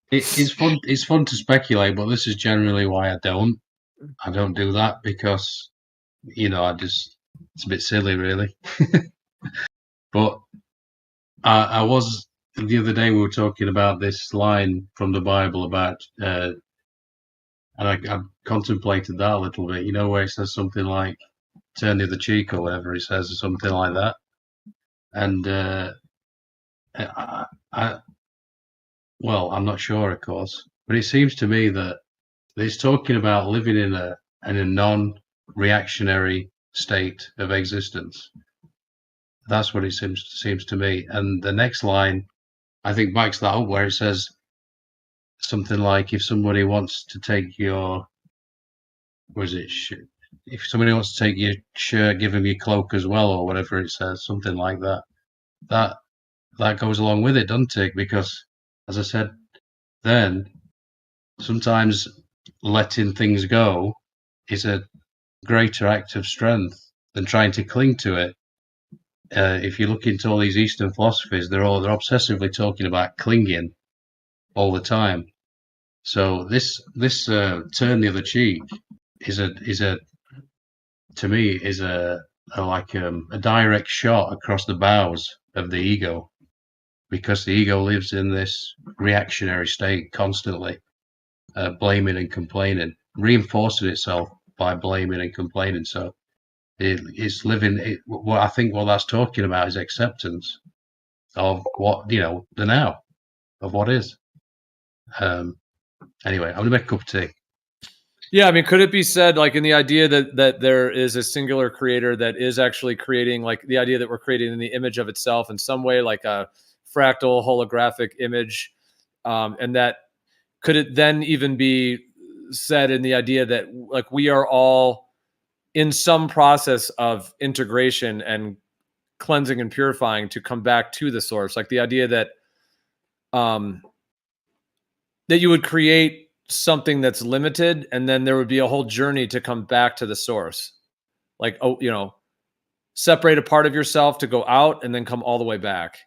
S14: It's fun. It's fun to speculate, but this is generally why I don't do that, because it's a bit silly, really. But I was the other day, we were talking about this line from the Bible about, and I contemplated that a little bit. You know, where it says something like "turn the other cheek" or whatever it says, or something like that. And well, I'm not sure, of course, but it seems to me that it's talking about living in a non-reactionary state of existence. That's what it seems to me. And the next line, I think, backs that up, where it says something like, if somebody wants to take your, if somebody wants to take your shirt, give them your cloak as well, or whatever it says, something like that. That goes along with it, doesn't it? Because, as I said, then sometimes letting things go is a greater act of strength than trying to cling to it. If you look into all these Eastern philosophies, they're obsessively talking about clinging all the time. So this turn the other cheek is a to me is a direct shot across the bows of the ego, because the ego lives in this reactionary state constantly, blaming and complaining, reinforcing itself by blaming and complaining. So it's living. What I think what that's talking about is acceptance of what the now, of what is. Anyway, I'm gonna make a cup of tea.
S9: Yeah, I mean, could it be said, like, in the idea that there is a singular creator that is actually creating, like, the idea that we're creating in the image of itself in some way, like a fractal holographic image, and that could it then even be said in the idea that, like, we are all in some process of integration and cleansing and purifying to come back to the source, like the idea that that you would create something that's limited, and then there would be a whole journey to come back to the source, like, separate a part of yourself to go out and then come all the way back.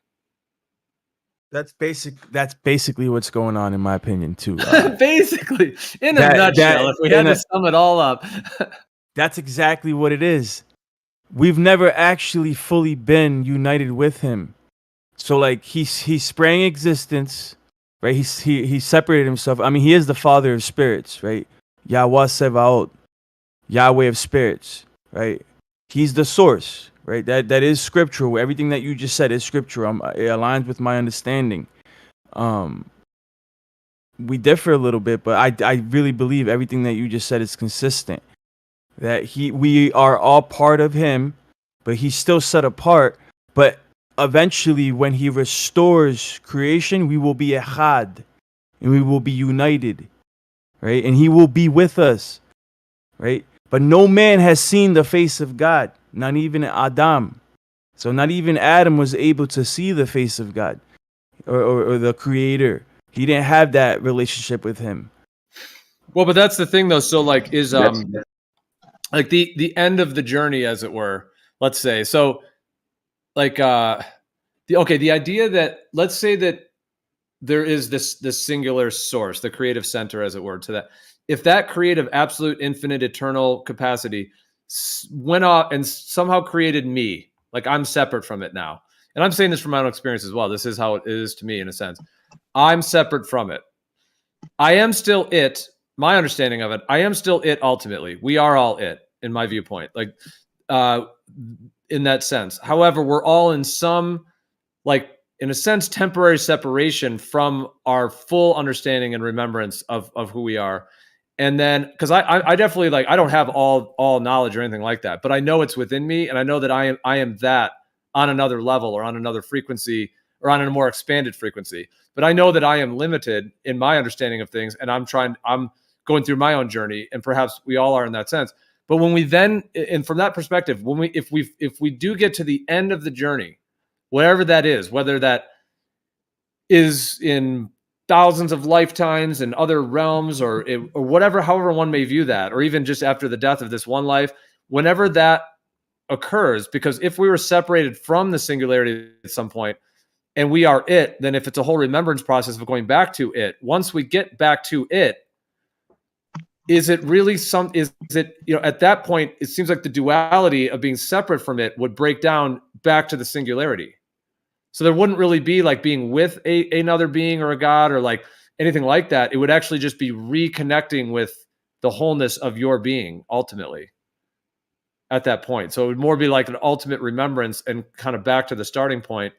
S5: That's basically what's going on, in my opinion, too.
S9: Basically, in a nutshell, if we had to sum it all up.
S5: That's exactly what it is. We've never actually fully been united with him. So, like, he sprang existence, right? He separated himself. I mean, he is the father of spirits, right? Yahweh Sevaot, Yahweh of spirits, right? He's the source, right? That is scriptural. Everything that you just said is scriptural. It aligns with my understanding. We differ a little bit, but I really believe everything that you just said is consistent. That we are all part of him, but he's still set apart. But eventually, when he restores creation, we will be echad, and we will be united, right? And he will be with us, right? But no man has seen the face of God, not even Adam. So not even Adam was able to see the face of God or the Creator. He didn't have that relationship with him.
S9: Well, but that's the thing, though. So, like, is like the end of the journey, as it were. Let's say so. Like, the idea that, let's say that there is this singular source, the creative center, as it were, to that. If that creative, absolute, infinite, eternal capacity went off and somehow created me, like, I'm separate from it now. And I'm saying this from my own experience as well. This is how it is to me, in a sense. I'm separate from it. I am still it. My understanding of it, I am still it ultimately. We are all it, in my viewpoint, like, in that sense. However, we're all in some, like, in a sense, temporary separation from our full understanding and remembrance of who we are. And then, because I definitely like, I don't have all knowledge or anything like that, but I know it's within me, and I know that I am that on another level or on another frequency or on a more expanded frequency. But I know that I am limited in my understanding of things, and I'm going through my own journey, and perhaps we all are in that sense. But when we then, and from that perspective, if we do get to the end of the journey, wherever that is, whether that is in thousands of lifetimes and other realms or whatever, however one may view that, or even just after the death of this one life, whenever that occurs, because if we were separated from the singularity at some point and we are it, then if it's a whole remembrance process of going back to it, once we get back to it, is it really is it, at that point, it seems like the duality of being separate from it would break down back to the singularity. So there wouldn't really be like being with another being or a god or like anything like that. It would actually just be reconnecting with the wholeness of your being ultimately at that point. So it would more be like an ultimate remembrance and kind of back to the starting point.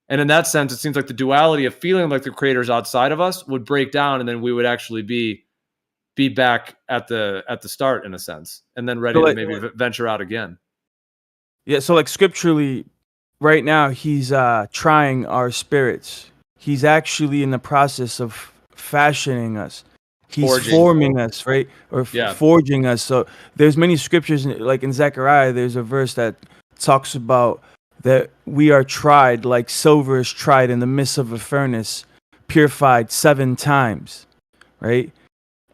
S9: And in that sense, it seems like the duality of feeling like the creator's outside of us would break down, and then we would actually be back at the start in a sense, and then ready to maybe venture out again.
S5: Yeah, so like scripturally, right now he's trying our spirits. He's actually in the process of fashioning us. He's forming us, right? Or forging us. So there's many scriptures, like in Zechariah, there's a verse that talks about that we are tried like silver is tried in the midst of a furnace, purified 7 times, right?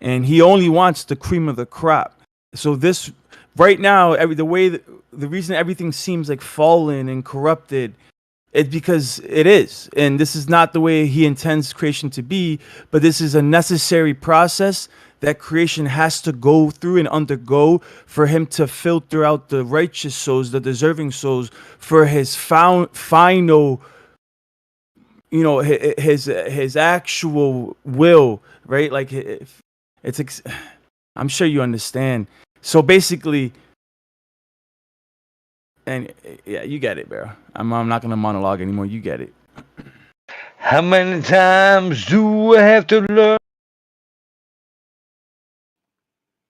S5: And he only wants the cream of the crop. So this right now, the reason everything seems like fallen and corrupted, it's because it is. And this is not the way he intends creation to be, but this is a necessary process that creation has to go through and undergo for him to filter out the righteous souls, the deserving souls, for his final, his actual will, right? Like I'm sure you understand. So basically, and yeah, you get it, bro. I'm not gonna monologue anymore. You get it.
S17: How many times do I have to learn?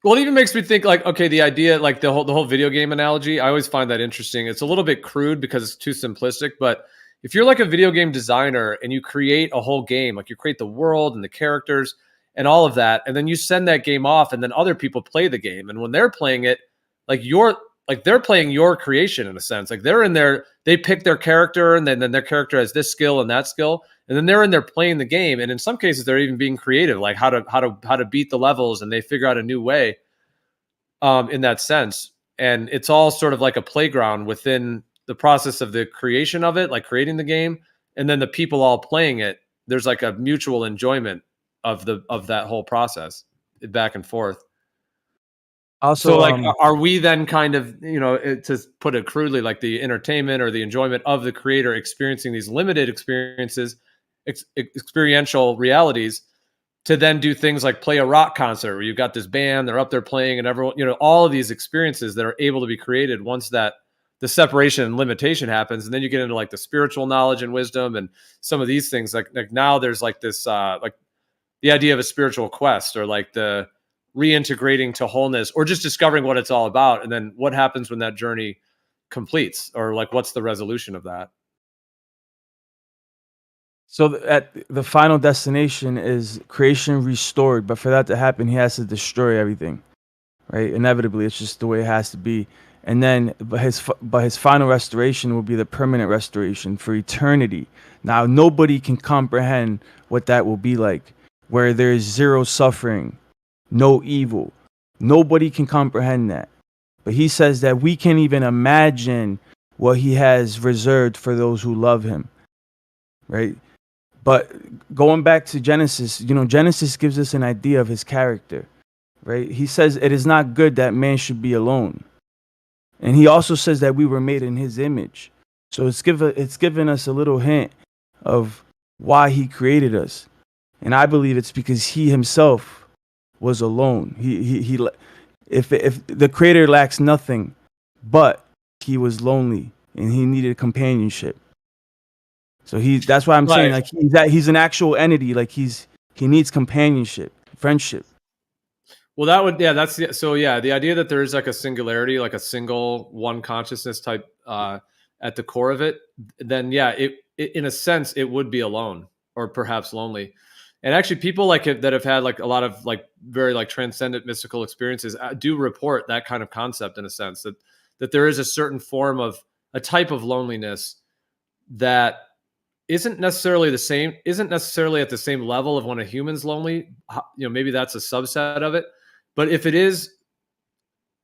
S9: Well, it even makes me think like, okay, the idea, like the whole video game analogy, I always find that interesting. It's a little bit crude because it's too simplistic, but if you're like a video game designer and you create a whole game, like you create the world and the characters and all of that, and then you send that game off and then other people play the game, and when they're playing it, they're playing your creation in a sense. Like they're in there, they pick their character, and then their character has this skill and that skill, and then they're in there playing the game. And in some cases, they're even being creative, like how to beat the levels, and they figure out a new way in that sense. And it's all sort of like a playground within the process of the creation of it, like creating the game, and then the people all playing it. There's like a mutual enjoyment of that whole process, back and forth.
S5: Also,
S9: so like, are we then kind of, to put it crudely, like the entertainment or the enjoyment of the creator experiencing these limited experiences, experiential realities, to then do things like play a rock concert where you've got this band, they're up there playing, and everyone, all of these experiences that are able to be created once that the separation and limitation happens. And then you get into like the spiritual knowledge and wisdom and some of these things, like now there's like this, like the idea of a spiritual quest, or like the reintegrating to wholeness, or just discovering what it's all about. And then what happens when that journey completes, or like, what's the resolution of that?
S5: So at the final destination is creation restored, but for that to happen, he has to destroy everything, right? Inevitably, it's just the way it has to be. And then, but his final restoration will be the permanent restoration for eternity. Now, nobody can comprehend what that will be like, where there is zero suffering, no evil. Nobody can comprehend that. But he says that we can't even imagine what he has reserved for those who love him, right? But going back to Genesis, Genesis gives us an idea of his character, right? He says it is not good that man should be alone. And he also says that we were made in his image. So it's given us a little hint of why he created us. And I believe it's because he himself was alone. If the creator lacks nothing, but he was lonely and he needed companionship. So that's why I'm saying, like, he's an actual entity. Like he needs companionship, friendship.
S9: Well, that would, yeah, that's the, so yeah, the idea that there is like a singularity, like a single one consciousness type at the core of it, then yeah, it in a sense it would be alone or perhaps lonely. And actually, people like it that have had like a lot of like very like transcendent mystical experiences do report that kind of concept in a sense that there is a certain form of a type of loneliness that isn't necessarily at the same level of when a human's lonely. Maybe that's a subset of it. But if it is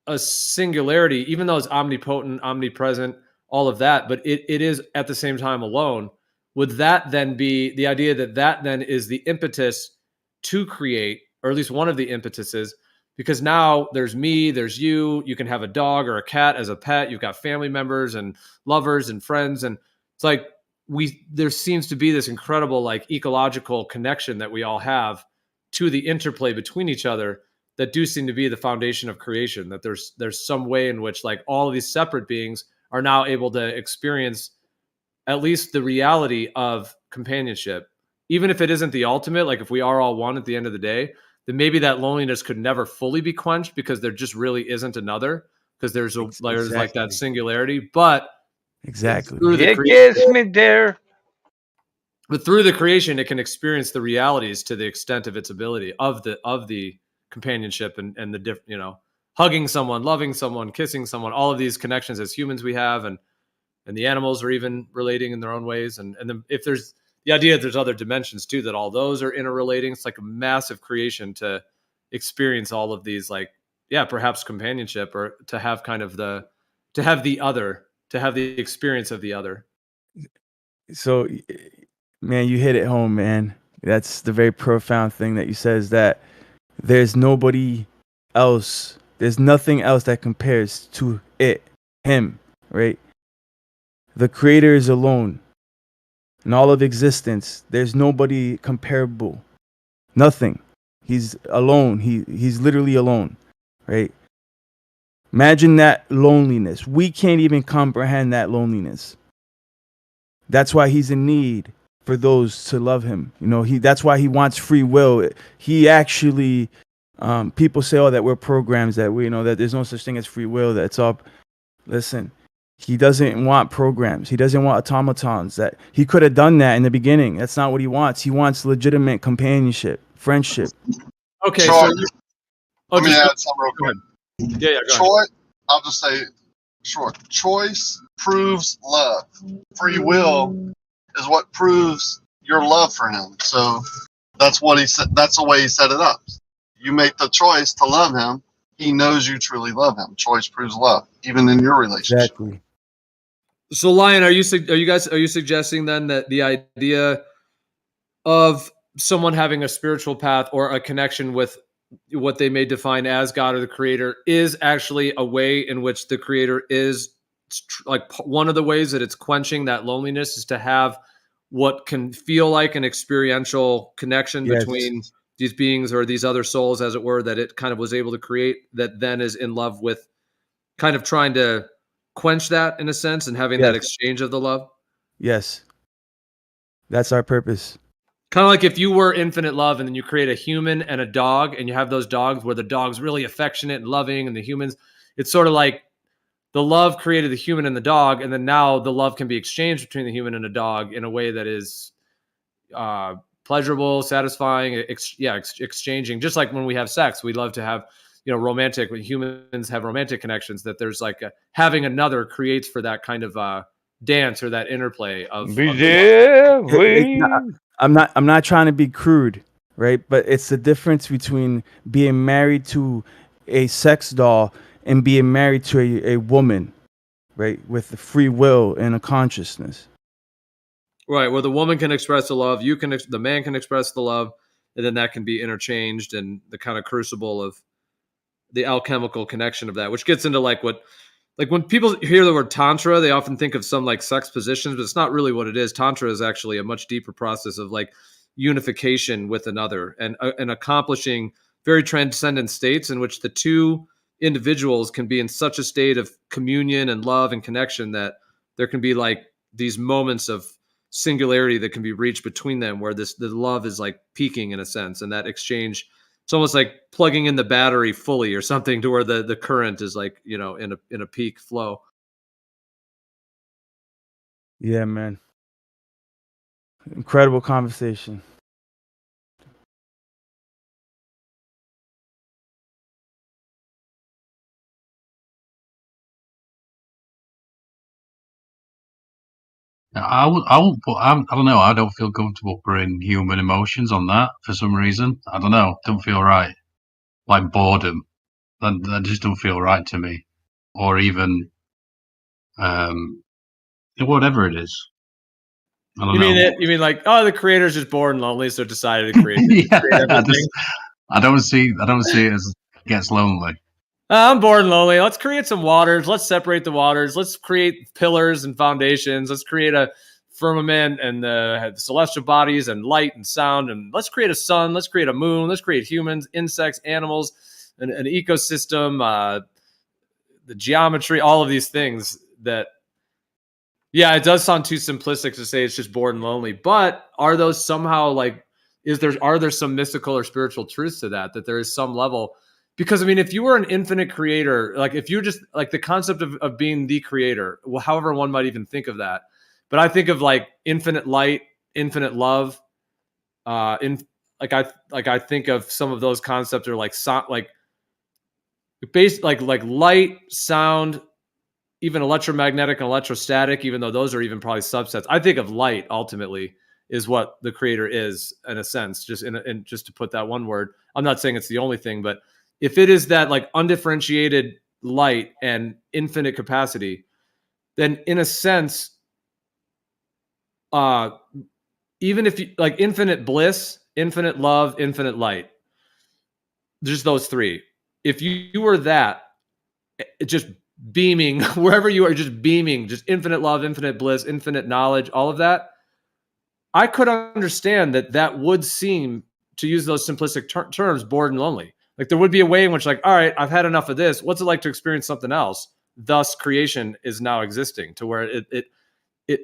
S9: a singularity, even though it's omnipotent, omnipresent, all of that, but it is at the same time alone, would that then be the idea that then is the impetus to create, or at least one of the impetuses, because now there's me, there's you can have a dog or a cat as a pet, you've got family members and lovers and friends, and it's like there seems to be this incredible like ecological connection that we all have to the interplay between each other that do seem to be the foundation of creation, that there's some way in which like all of these separate beings are now able to experience at least the reality of companionship, even if it isn't the ultimate. Like if we are all one at the end of the day, then maybe that loneliness could never fully be quenched because there just really isn't another, because there's like that singularity. But
S5: exactly,
S9: through the
S17: gets me there.
S9: But through the creation, it can experience the realities to the extent of its ability of the companionship and the hugging someone, loving someone, kissing someone, all of these connections as humans we have, and the animals are even relating in their own ways. And then if there's the idea that there's other dimensions too, that all those are interrelating, it's like a massive creation to experience all of these, like, yeah, perhaps companionship, or to have kind of the experience of the other.
S5: So, man, you hit it home, man. That's the very profound thing that you said, is that there's nobody else, there's nothing else that compares to him, right? The creator is alone. In all of existence, there's nobody comparable. Nothing. He's alone. He's literally alone, right? Imagine that loneliness. We can't even comprehend that loneliness. That's why he's in need for those to love him. That's why he wants free will. He actually, people say, oh, that we're programs, that that there's no such thing as free will, that's all. Listen, he doesn't want programs. He doesn't want automatons. That he could have done that in the beginning. That's not what he wants. He wants legitimate companionship, friendship.
S9: Okay,
S11: Troy,
S9: so
S11: let me add something real quick.
S9: Yeah, go
S11: Troy,
S9: ahead.
S11: I'll just say short. Choice proves love. Free will is what proves your love for him. So that's what he said. That's the way he set it up. You make the choice to love him. He knows you truly love him. Choice proves love, even in your relationship.
S5: Exactly.
S9: So, Lion, are you suggesting then that the idea of someone having a spiritual path or a connection with what they may define as God or the Creator is actually a way in which the Creator is, like, one of the ways that it's quenching that loneliness is to have what can feel like an experiential connection between these beings or these other souls, as it were, that it kind of was able to create, that then is in love with, kind of trying to quench that in a sense and having that exchange of the love?
S5: Yes. That's our purpose.
S9: Kind of like if you were infinite love and then you create a human and a dog, and you have those dogs where the dog's really affectionate and loving, and the humans, it's sort of like the love created the human and the dog, and then now the love can be exchanged between the human and a dog in a way that is pleasurable, satisfying, exchanging. Just like when we have sex, we love to have, romantic, when humans have romantic connections, that there's like having another creates for that kind of dance or that interplay of
S5: I'm not trying to be crude, right? But it's the difference between being married to a sex doll and being married to a woman, right? With the free will and a consciousness.
S9: Right, where the woman can express the love, the man can express the love, and then that can be interchanged, and the kind of crucible of the alchemical connection of that, which gets into like when people hear the word tantra, they often think of some like sex positions, but it's not really what it is. Tantra is actually a much deeper process of like unification with another and accomplishing very transcendent states in which the two individuals can be in such a state of communion and love and connection that there can be like these moments of singularity that can be reached between them, where the love is like peaking in a sense, and that exchange It's almost like plugging in the battery fully or something to where the current is like, you know, in a peak flow.
S5: Yeah, man. Incredible conversation.
S14: I won't put. I don't know. I don't feel comfortable putting human emotions on that for some reason. I don't know. Don't feel right. Like boredom. That just don't feel right to me. Or even whatever it is. I don't
S9: You
S14: know.
S9: mean it? You mean like, oh, the creator's just bored and lonely, so decided to create,
S14: Yeah,
S9: create everything?
S14: I don't see it as gets lonely.
S9: I'm bored and lonely. Let's create some waters. Let's separate the waters. Let's create pillars and foundations. Let's create a firmament and celestial bodies and light and sound. And let's create a sun. Let's create a moon. Let's create humans, insects, animals, an ecosystem, the geometry, all of these things that, yeah, it does sound too simplistic to say it's just bored and lonely. But are those somehow like, are there some mystical or spiritual truths to that there is some level? Because I mean, if you were an infinite creator, like if you're just like the concept of being the creator, well, however one might even think of that, but I think of like infinite light, infinite love, I think of some of those concepts are like like light, sound, even electromagnetic and electrostatic, even though those are even probably subsets. I think of light ultimately is what the creator is in a sense, just just to put that one word. I'm not saying it's the only thing, but if it is that like undifferentiated light and infinite capacity, then in a sense, even if you like infinite bliss, infinite love, infinite light, just those three. If you were that, just beaming wherever you are, just beaming, just infinite love, infinite bliss, infinite knowledge, all of that, I could understand that would seem, to use those simplistic terms, bored and lonely. Like there would be a way in which like, all right, I've had enough of this. What's it like to experience something else? Thus creation is now existing to where it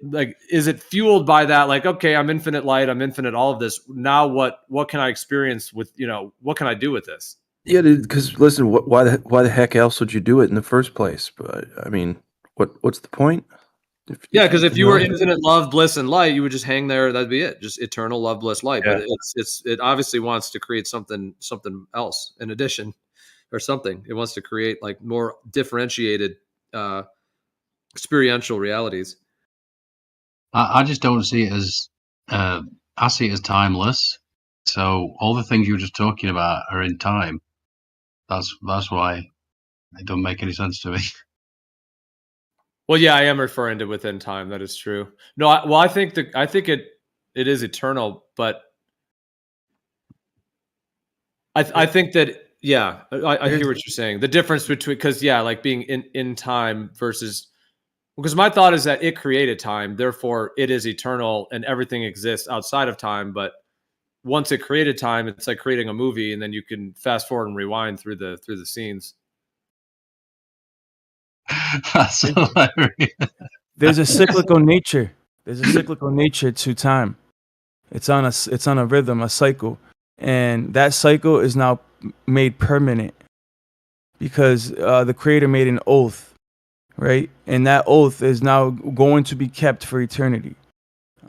S9: like, is it fueled by that? Like, okay, I'm infinite light, I'm infinite all of this. Now what can I experience with, what can I do with this?
S18: Yeah, because listen, why the heck else would you do it in the first place? But I mean, what's the point?
S9: Because if you were infinite love, bliss, and light, you would just hang there. That'd be it. Just eternal love, bliss, light.
S18: Yeah.
S9: But it obviously wants to create something else in addition, or something. It wants to create like more differentiated experiential realities.
S14: I just don't see it as I see it as timeless. So all the things you were just talking about are in time. That's why it don't make any sense to me.
S9: Well, yeah, I am referring to within time. That is true. No, I think it is eternal, but I think that, yeah, I hear what you're saying. The difference between, because yeah, like being in time versus, because my thought is that it created time, therefore it is eternal and everything exists outside of time. But once it created time, it's like creating a movie, and then you can fast forward and rewind through the scenes.
S14: That's hilarious.
S5: There's a cyclical nature. There's a cyclical nature to time. It's on a rhythm, a cycle, and that cycle is now made permanent because the Creator made an oath, right? And that oath is now going to be kept for eternity.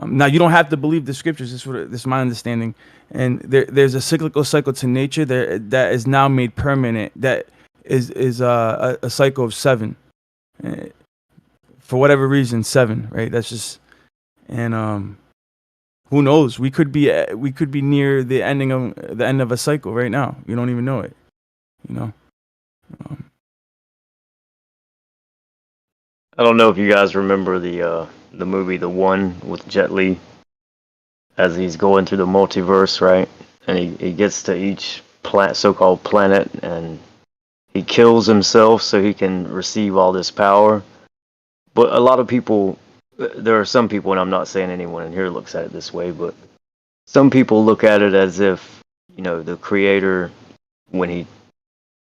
S5: Now you don't have to believe the scriptures. This is my understanding, and there's a cyclical cycle to nature that is now made permanent. That is a cycle of 7. For whatever reason, 7, right? That's just, and who knows? We could be near the end of a cycle right now. You don't even know it,
S2: I don't know if you guys remember the movie The One with Jet Li, as he's going through the multiverse, right? And he gets to each so-called planet, and he kills himself so he can receive all this power. But a lot of people, there are some people, and I'm not saying anyone in here looks at it this way, but some people look at it as if, the Creator, when he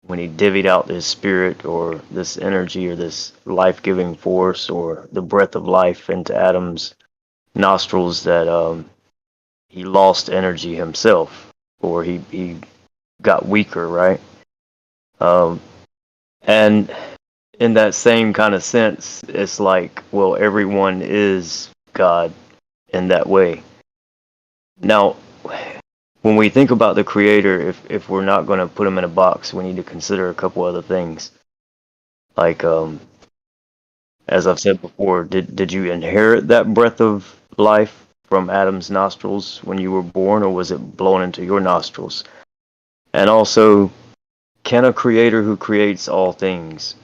S2: divvied out this spirit or this energy or this life-giving force or the breath of life into Adam's nostrils, that he lost energy himself, or he got weaker, right? And in that same kind of sense, it's like, well, everyone is God in that way. Now, when we think about the Creator, if we're not going to put him in a box, we need to consider a couple other things. Like, as I've said before, did you inherit that breath of life from Adam's nostrils when you were born, or was it blown into your nostrils? And also, can a Creator who creates all things,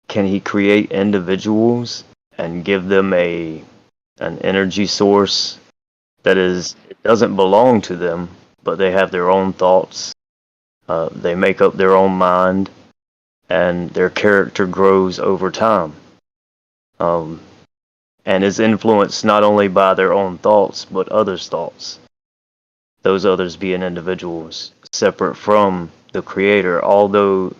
S2: can he create individuals and give them an energy source that is, it doesn't belong to them, but they have their own thoughts, they make up their own mind, and their character grows over time, and is influenced not only by their own thoughts but others' thoughts, those others being individuals separate from the Creator, although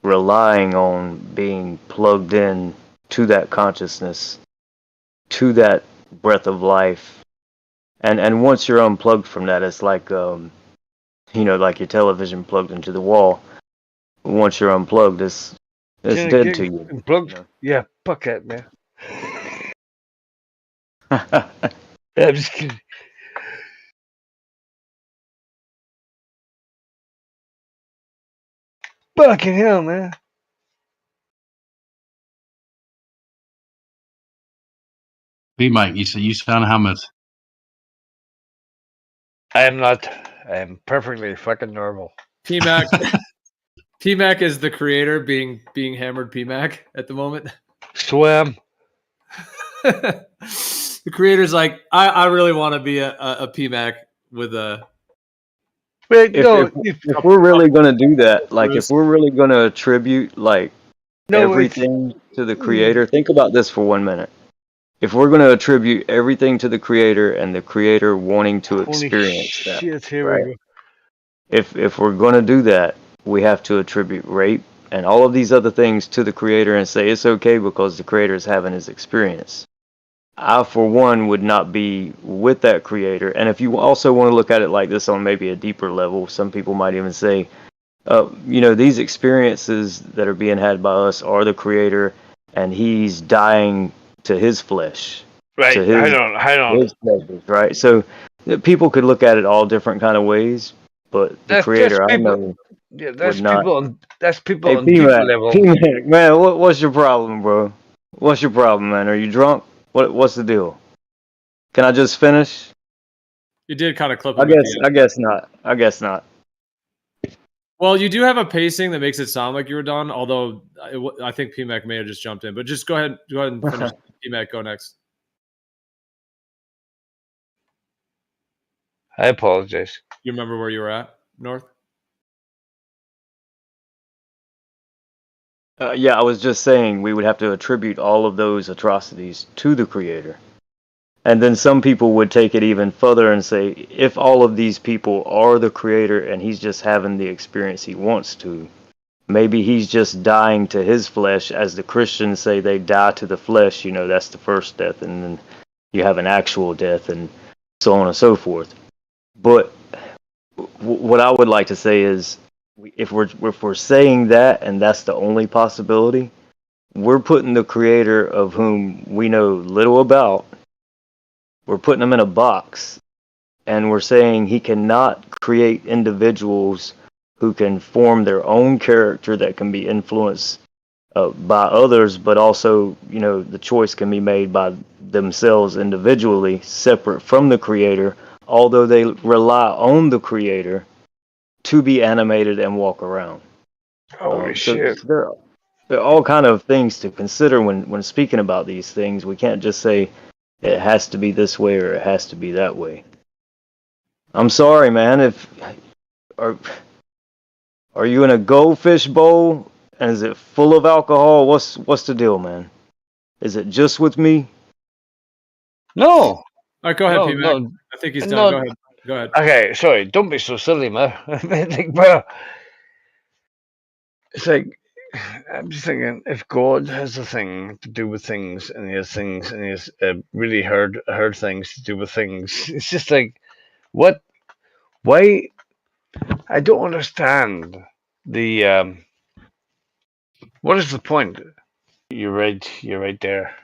S2: relying on being plugged in to that consciousness, to that breath of life. And once you're unplugged from that, it's like, like your television plugged into the wall. Once you're unplugged, it's dead to you.
S17: Unplugged? Yeah, fuck that, man. I'm just kidding. Fucking hell, man.
S14: Mike, you sound hammered.
S17: I am not. I am perfectly fucking normal.
S9: P-Mac. P-Mac is the Creator being hammered P-Mac at the moment.
S17: Swim.
S9: The Creator's like, I really want to be a P-Mac with a...
S2: If we're really going to do that, like if we're really going to attribute like everything to the Creator, think about this for 1 minute. If we're going to attribute everything to the Creator and the Creator wanting to experience that, right? If we're going to do that, we have to attribute rape and all of these other things to the Creator and say it's okay because the Creator is having his experience. I, for one, would not be with that Creator. And if you also want to look at it like this on maybe a deeper level, some people might even say, these experiences that are being had by us are the Creator, and he's dying to his flesh.
S17: Right.
S2: To his, his pleasures, right? So people could look at it all different kind of ways, but the Creator, I know,
S17: that's
S2: would not.
S17: people on
S2: P-Mac,
S17: deep level.
S2: P-Mac, man, what's your problem, bro? What's your problem, man? Are you drunk? What's the deal? Can I just finish?
S9: You did kind of clip
S2: I
S9: him at the end.
S2: I guess not.
S9: Well, you do have a pacing that makes it sound like you were done, although I think PMAC may have just jumped in. But just go ahead and finish. PMAC, go next.
S17: I apologize.
S9: You remember where you were at, North?
S2: Yeah, I was just saying we would have to attribute all of those atrocities to the Creator. And then some people would take it even further and say, if all of these people are the Creator and he's just having the experience he wants to, maybe he's just dying to his flesh, as the Christians say they die to the flesh, that's the first death, and then you have an actual death, and so on and so forth. But what I would like to say is, if we're saying that, and that's the only possibility, we're putting the Creator, of whom we know little about, we're putting him in a box, and we're saying he cannot create individuals who can form their own character that can be influenced by others, but also, the choice can be made by themselves individually, separate from the Creator, although they rely on the Creator to be animated and walk around.
S17: Holy shit.
S2: So there are all kind of things to consider when speaking about these things. We can't just say it has to be this way or it has to be that way. I'm sorry, man. Are you in a goldfish bowl and is it full of alcohol? What's the deal, man? Is it just with me?
S17: No.
S9: All right, go ahead,
S17: No,
S9: P-Mac.
S17: no.
S9: I think he's
S17: No.
S9: done. Go ahead.
S17: Okay, sorry. Don't be so silly, man. Well, it's like, I'm just thinking, if God has a thing to do with things, and he has things, and he has really heard things to do with things, it's just like, what? Why I don't understand the. What is the point? You're right there.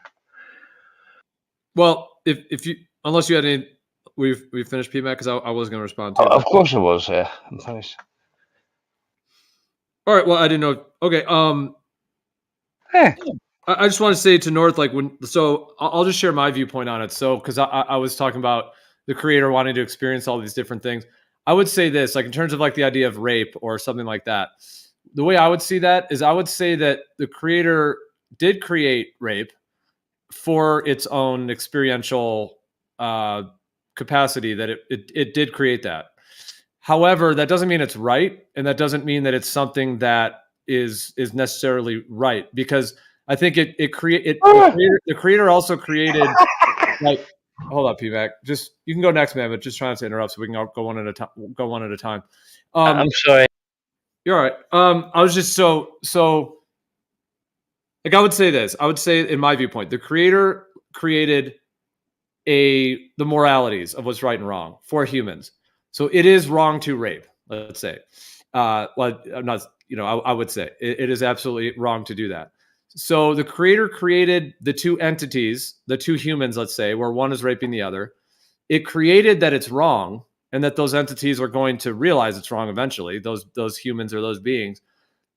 S9: Well, if you unless you had any, we've finished PMAC because I was going to respond too.
S17: Of course I was. Yeah, I'm finished.
S9: All right. Well, I didn't know. Okay. I just want to say to North, like I'll just share my viewpoint on it. So, because I was talking about the creator wanting to experience all these different things. I would say this, like in terms of like the idea of rape or something like that. The way I would see that is I would say that the creator did create rape for its own experiential capacity, that it did create that. However, that doesn't mean it's right, and that doesn't mean that it's something that is necessarily right, because I think the creator also created like, hold up, PVAC. Just you can go next, man, but just trying to interrupt so we can all go one at a time.
S17: I'm sorry.
S9: You're all right. I was just so like I would say this. I would say, in my viewpoint, the creator created the moralities of what's right and wrong for humans. So it is wrong to rape, let's say. Well, I'm not, I would say it is absolutely wrong to do that. So the creator created the two entities, the two humans, let's say, where one is raping the other. It created that it's wrong, and that those entities are going to realize it's wrong eventually, those humans or those beings.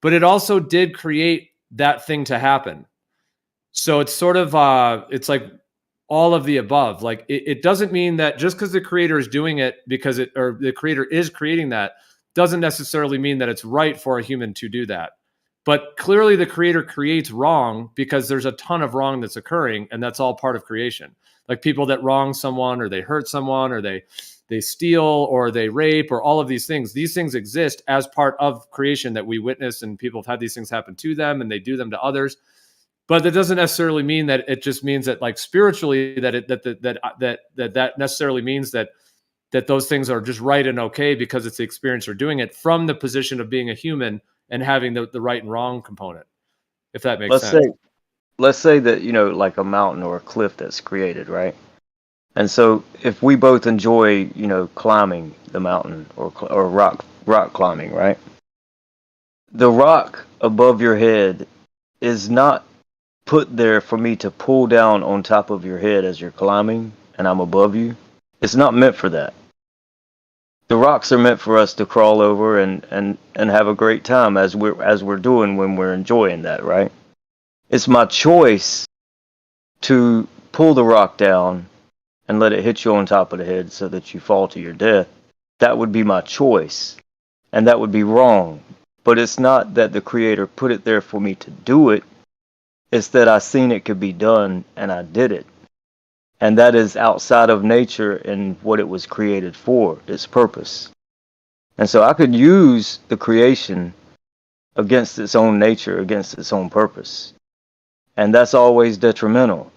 S9: But it also did create that thing to happen. So it's sort of it's like all of the above. Like it doesn't mean that just because the creator is doing it or the creator is creating that, doesn't necessarily mean that it's right for a human to do that. But clearly the creator creates wrong because there's a ton of wrong that's occurring, and that's all part of creation. Like people that wrong someone, or they hurt someone, or they steal, or they rape, or all of these things. These things exist as part of creation that we witness, and people have had these things happen to them, and they do them to others. But that doesn't necessarily mean that it just means that, like, spiritually, that necessarily means that those things are just right and okay because it's the experience you're doing it from the position of being a human and having the right and wrong component, if that makes sense.
S2: Let's say that, like a mountain or a cliff that's created, right? And so if we both enjoy, climbing the mountain or rock climbing, right? The rock above your head is not put there for me to pull down on top of your head as you're climbing and I'm above you. It's not meant for that. The rocks are meant for us to crawl over and have a great time as we're doing when we're enjoying that, right? It's my choice to pull the rock down and let it hit you on top of the head so that you fall to your death. That would be my choice, and that would be wrong. But it's not that the creator put it there for me to do it. It's that I seen it could be done and I did it. And that is outside of nature and what it was created for, its purpose. And so I could use the creation against its own nature, against its own purpose. And that's always detrimental.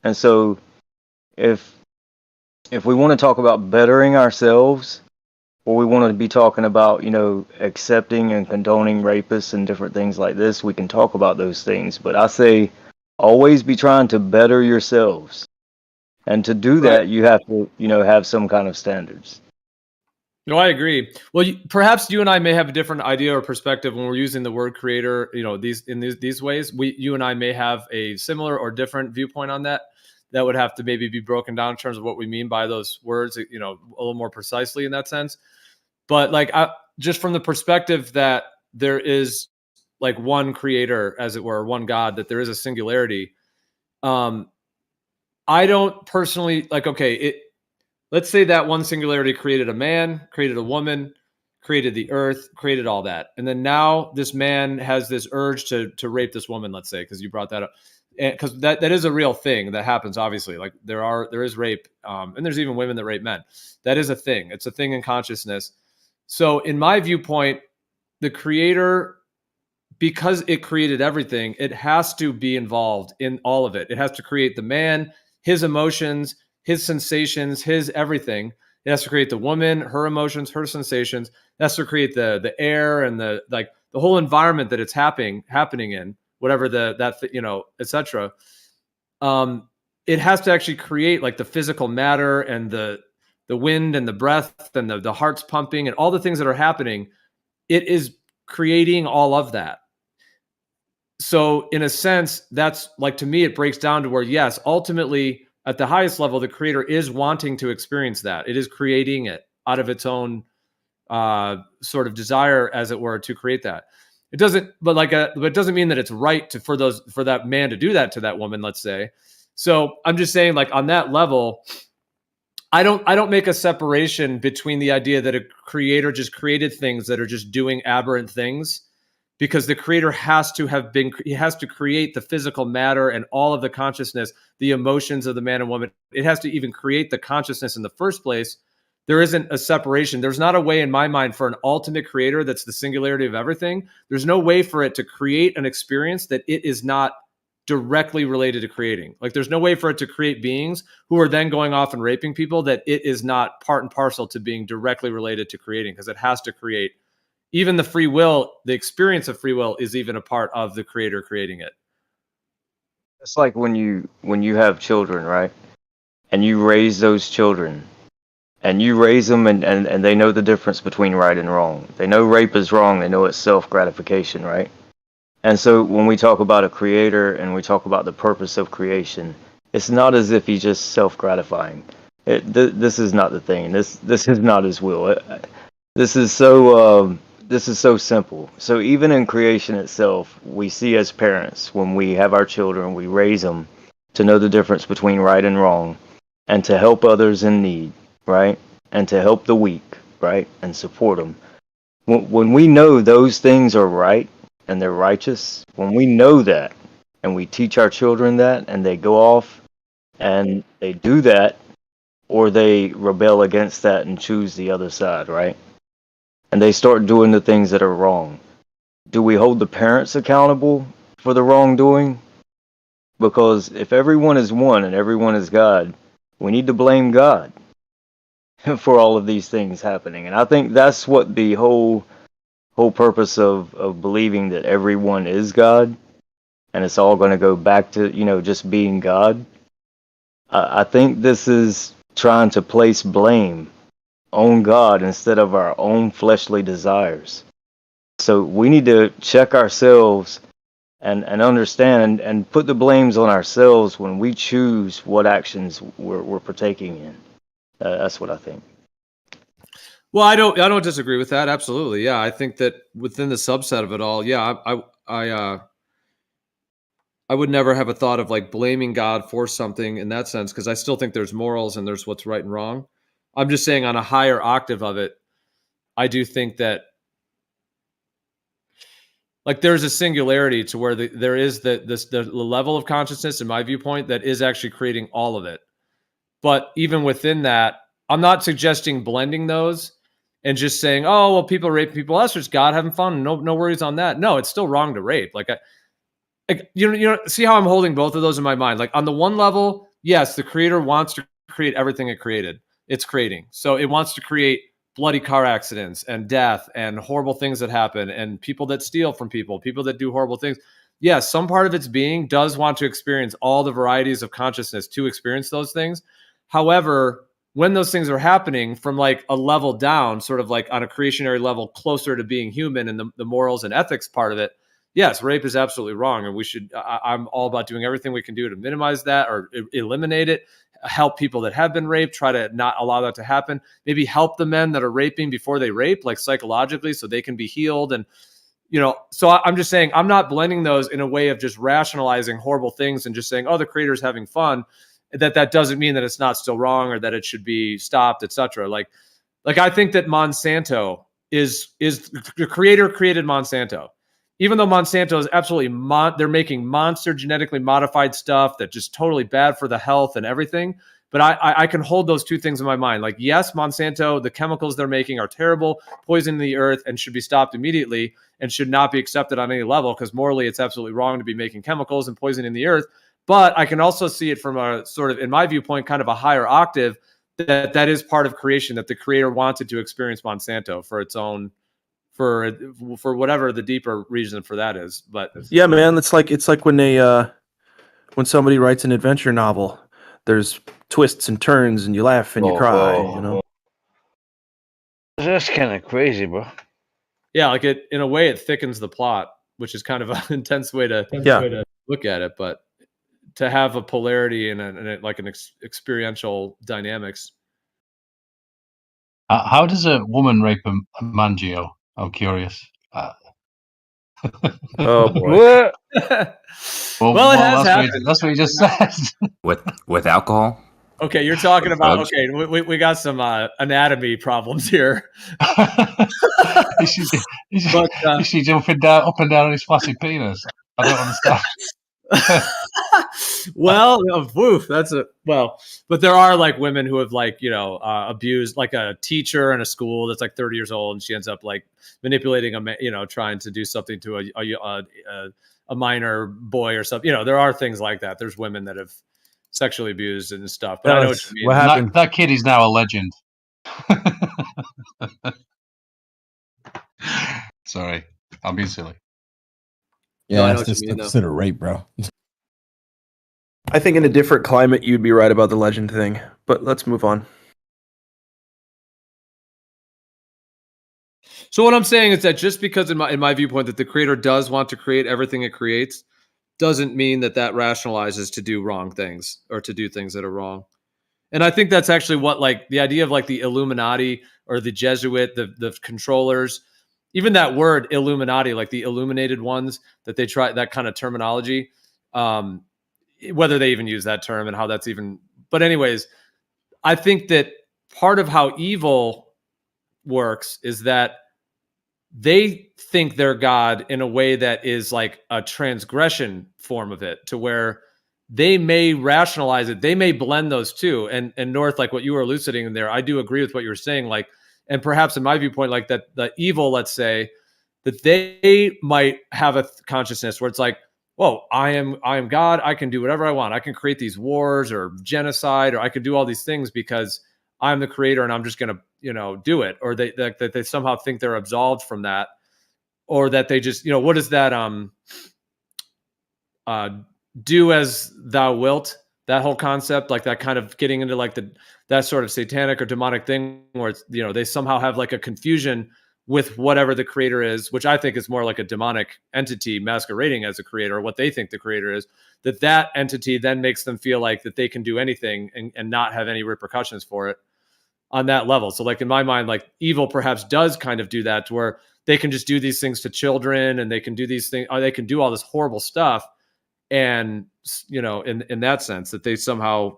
S2: And so if we want to talk about bettering ourselves, or we want to be talking about, accepting and condoning rapists and different things like this, we can talk about those things. But I say always be trying to better yourselves. And to do that, you have to, have some kind of standards.
S9: No, I agree. Well, perhaps you and I may have a different idea or perspective when we're using the word creator, these ways. You and I may have a similar or different viewpoint on that. That would have to maybe be broken down in terms of what we mean by those words, a little more precisely in that sense. But like, just from the perspective that there is like one creator, as it were, one God, that there is a singularity. I don't personally like, let's say that one singularity created a man, created a woman, created the earth, created all that. And then now this man has this urge to rape this woman, let's say, because you brought that up. Because that is a real thing that happens, obviously. Like there is rape, and there's even women that rape men. That is a thing. It's a thing in consciousness. So in my viewpoint, the creator, because it created everything, it has to be involved in all of it. It has to create the man, his emotions, his sensations, his everything. It has to create the woman, her emotions, her sensations. It has to create the air and the whole environment that it's happening in, whatever etc. It has to actually create like the physical matter and the the wind and the breath and the heart's pumping and all the things that are happening, it is creating all of that. So in a sense, that's like, to me, it breaks down to where, yes, ultimately at the highest level, the creator is wanting to experience that. It is creating it out of its own sort of desire, as it were, to create that. It doesn't, but it doesn't mean that it's right for that man to do that to that woman, let's say. So I'm just saying, like, on that level, I don't make a separation between the idea that a creator just created things that are just doing aberrant things, because the creator has to create the physical matter and all of the consciousness, the emotions of the man and woman. It has to even create the consciousness in the first place. There isn't a separation. There's not a way in my mind for an ultimate creator that's the singularity of everything. There's no way for it to create an experience that it is not directly related to creating. Like, there's no way for it to create beings who are then going off and raping people that it is not part and parcel to being directly related to creating, because it has to create. Even the free will, the experience of free will, is even a part of the creator creating it.
S2: It's like when you have children, right? And you raise those children, and you raise them, and they know the difference between right and wrong. They know rape is wrong. They know it's self-gratification, right? And so when we talk about a creator and we talk about the purpose of creation, it's not as if he's just self-gratifying. This is not the thing. This is not his will. This is so simple. So even in creation itself, we see as parents, when we have our children, we raise them to know the difference between right and wrong, and to help others in need, right? And to help the weak, right? And support them. When we know those things are right and they're righteous, when we know that and we teach our children that, and they go off and they do that, or they rebel against that and choose the other side, right? And they start doing the things that are wrong. Do we hold the parents accountable for the wrongdoing? Because if everyone is one and everyone is God, we need to blame God for all of these things happening. And I think that's what the whole purpose of believing that everyone is God, and it's all going to go back to, just being God. I think this is trying to place blame on God instead of our own fleshly desires. So we need to check ourselves and understand and put the blames on ourselves when we choose what actions we're partaking in. That's what I think.
S9: Well, I don't disagree with that. Absolutely. Yeah. I think that within the subset of it all, yeah, I would never have a thought of like blaming God for something in that sense, because I still think there's morals and there's what's right and wrong. I'm just saying, on a higher octave of it, I do think that, like, there's a singularity to where there is the level of consciousness, in my viewpoint, that is actually creating all of it. But even within that, I'm not suggesting blending those and just saying, oh, well, people rape people. That's just God having fun. No worries on that. No, it's still wrong to rape. You see how I'm holding both of those in my mind. Like, on the one level, yes, the creator wants to create everything it created. It's creating. So it wants to create bloody car accidents and death and horrible things that happen and people that steal from people that do horrible things. Yes, some part of its being does want to experience all the varieties of consciousness to experience those things. However, when those things are happening from like a level down, sort of like on a creationary level closer to being human and the morals and ethics part of it, yes, rape is absolutely wrong. And we should, I'm all about doing everything we can do to minimize that or eliminate it, help people that have been raped, try to not allow that to happen, maybe help the men that are raping before they rape, like psychologically, so they can be healed. And, so I'm just saying, I'm not blending those in a way of just rationalizing horrible things and just saying, oh, the creator's having fun. That doesn't mean that it's not still wrong or that it should be stopped, etc. Like I think that Monsanto is the creator created Monsanto. Even though Monsanto is absolutely, they're making monster genetically modified stuff that's just totally bad for the health and everything. But I can hold those two things in my mind. Like, yes, Monsanto, the chemicals they're making are terrible, poisoning the earth, and should be stopped immediately and should not be accepted on any level, because morally it's absolutely wrong to be making chemicals and poisoning the earth. But I can also see it from a sort of, in my viewpoint, kind of a higher octave, that is part of creation, that the creator wanted to experience Monsanto for its own, for whatever the deeper reason for that is. But
S18: yeah, man, it's like when somebody writes an adventure novel, there's twists and turns, and you laugh and you cry. You know.
S17: That's kind of crazy, bro.
S9: Yeah, like it in a way it thickens the plot, which is kind of an intense way to look at it, but to have a polarity and like an experiential dynamics.
S14: How does a woman rape a man, Gio? I'm curious.
S18: Oh boy.
S9: well, it has
S14: that's
S9: happened.
S14: That's what you just said.
S8: With alcohol.
S9: Okay, you're talking about
S8: drugs?
S9: okay. We got some anatomy problems here.
S14: Is she jumping down up and down on his flaccid penis? I don't understand.
S9: Well, woof, but there are like women who have like abused, like a teacher in a school that's like 30 years old, and she ends up like manipulating trying to do something to a minor boy or something. There are things like that. There's women that have sexually abused and stuff. But I know what you mean.
S14: What happened? That kid is now a legend. Sorry, I'm being silly.
S19: Yeah,
S9: No, I know
S19: it's
S9: what you
S19: just
S9: mean, though.
S19: considered rape, bro.
S18: I think in a different climate, you'd be right about the legend thing. But let's move on.
S9: So what I'm saying is that just because in my viewpoint that the creator does want to create everything it creates, doesn't mean that rationalizes to do wrong things or to do things that are wrong. And I think that's actually what like the idea of like the Illuminati or the Jesuit, the controllers, even that word Illuminati, like the illuminated ones, that they try that kind of terminology, whether they even use that term and how that's even. But anyways, I think that part of how evil works is that they think they're God in a way that is like a transgression form of it, to where they may rationalize it. They may blend those two. And North, like what you were elucidating in there, I do agree with what you were saying. Like, and perhaps in my viewpoint, like that the evil, let's say, that they might have a consciousness where it's like, whoa, I am God. I can do whatever I want. I can create these wars or genocide, or I can do all these things because I'm the creator and I'm just going to, do it. Or that they somehow think they're absolved from that, or that they just, what is that? Do as thou wilt, that whole concept, like that kind of getting into like that sort of satanic or demonic thing where it's, they somehow have like a confusion with whatever the creator is, which I think is more like a demonic entity masquerading as a creator, or what they think the creator is, that entity then makes them feel like that they can do anything and not have any repercussions for it on that level. So like in my mind, like evil perhaps does kind of do that, to where they can just do these things to children, and they can do these things, or they can do all this horrible stuff. And, in that sense, that they somehow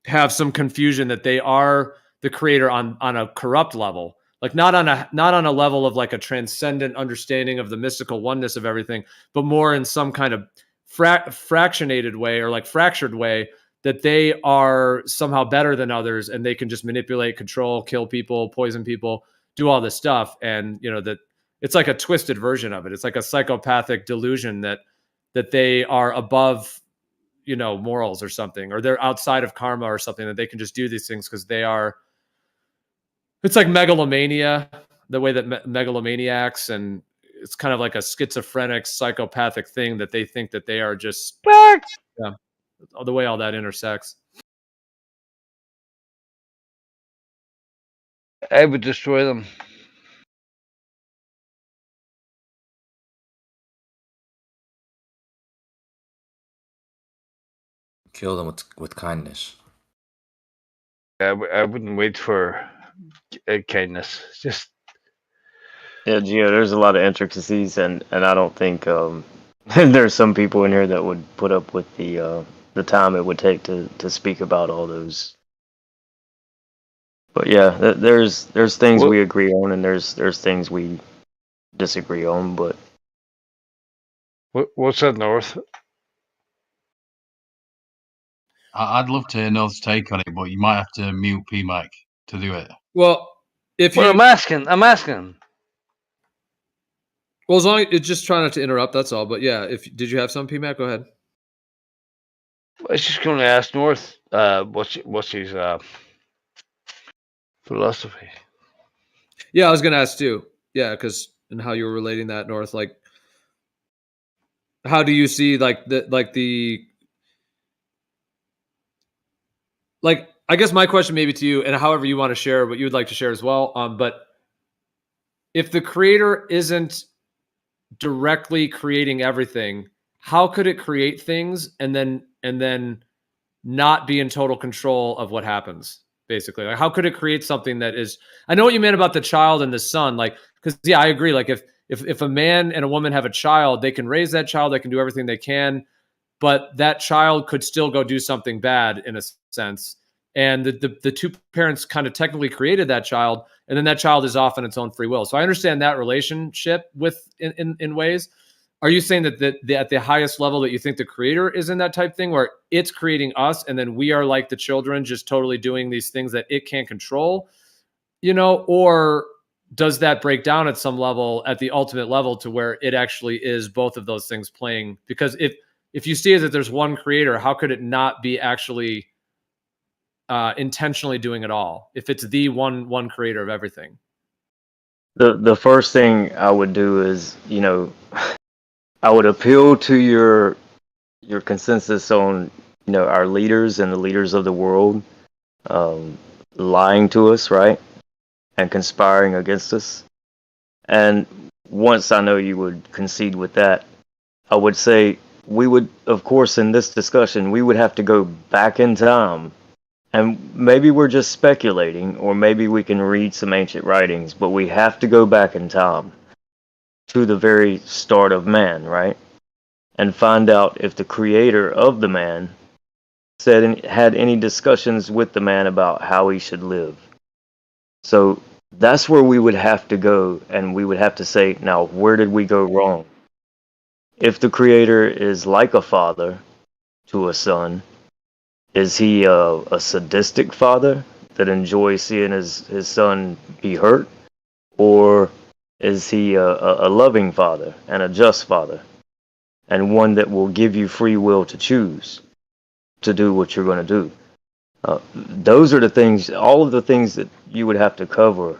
S9: have some confusion that they are the creator on a corrupt level, like not on a level of like a transcendent understanding of the mystical oneness of everything, but more in some kind of fractionated way, or like fractured way, that they are somehow better than others, and they can just manipulate, control, kill people, poison people, do all this stuff. And, that it's like a twisted version of it. It's like a psychopathic delusion that they are above, morals or something, or they're outside of karma or something, that they can just do these things because they are. It's like megalomania, the way that megalomaniacs, and it's kind of like a schizophrenic, psychopathic thing that they think that they are just, yeah, the way all that intersects.
S17: I would destroy them.
S8: Kill them with kindness.
S17: I wouldn't wait for kindness. Just
S2: Yeah, Gio, there's a lot of intricacies, and I don't think there's some people in here that would put up with the time it would take to speak about all those. But yeah, there's things we agree on, and there's things we disagree on. But
S17: what's that, North?
S14: I'd love to hear North's take on it, but you might have to mute PMac to do it.
S9: Well,
S17: I'm asking.
S9: Well, as long as it's just trying not to interrupt, that's all. But yeah, did you have some, PMac? Go ahead.
S17: I was just going to ask North, what's his philosophy?
S9: Yeah, I was going to ask too. Yeah, and how you were relating that, North. Like, how do you see the like, I guess my question maybe to you, and however you want to share what you would like to share as well, but if the creator isn't directly creating everything, how could it create things and then not be in total control of what happens? Basically, like, how could it create something that is? I know what you meant about the child and the son, like, because yeah, I agree. Like, if a man and a woman have a child, they can raise that child, they can do everything they can, but that child could still go do something bad in a sense. And the two parents kind of technically created that child, and then that child is off on its own free will. So I understand that relationship with in ways. Are you saying that at the highest level that you think the creator is in that type thing where it's creating us and then we are like the children just totally doing these things that it can't control, or does that break down at some level, at the ultimate level, to where it actually is both of those things playing? Because if you see that there's one creator, how could it not be actually intentionally doing it all if it's the one creator of everything?
S2: The first thing I would do is, I would appeal to your consensus on, our leaders and the leaders of the world lying to us, right? And conspiring against us. And once I know you would concede with that, I would say we would, of course, in this discussion, we would have to go back in time. And maybe we're just speculating, or maybe we can read some ancient writings, but we have to go back in time to the very start of man, right? And find out if the creator of the man had any discussions with the man about how he should live. So that's where we would have to go, and we would have to say, now, where did we go wrong? If the creator is like a father to a son, is he a sadistic father that enjoys seeing his son be hurt? Or is he a loving father and a just father, and one that will give you free will to choose to do what you're going to do? Those are the things, all of the things that you would have to cover.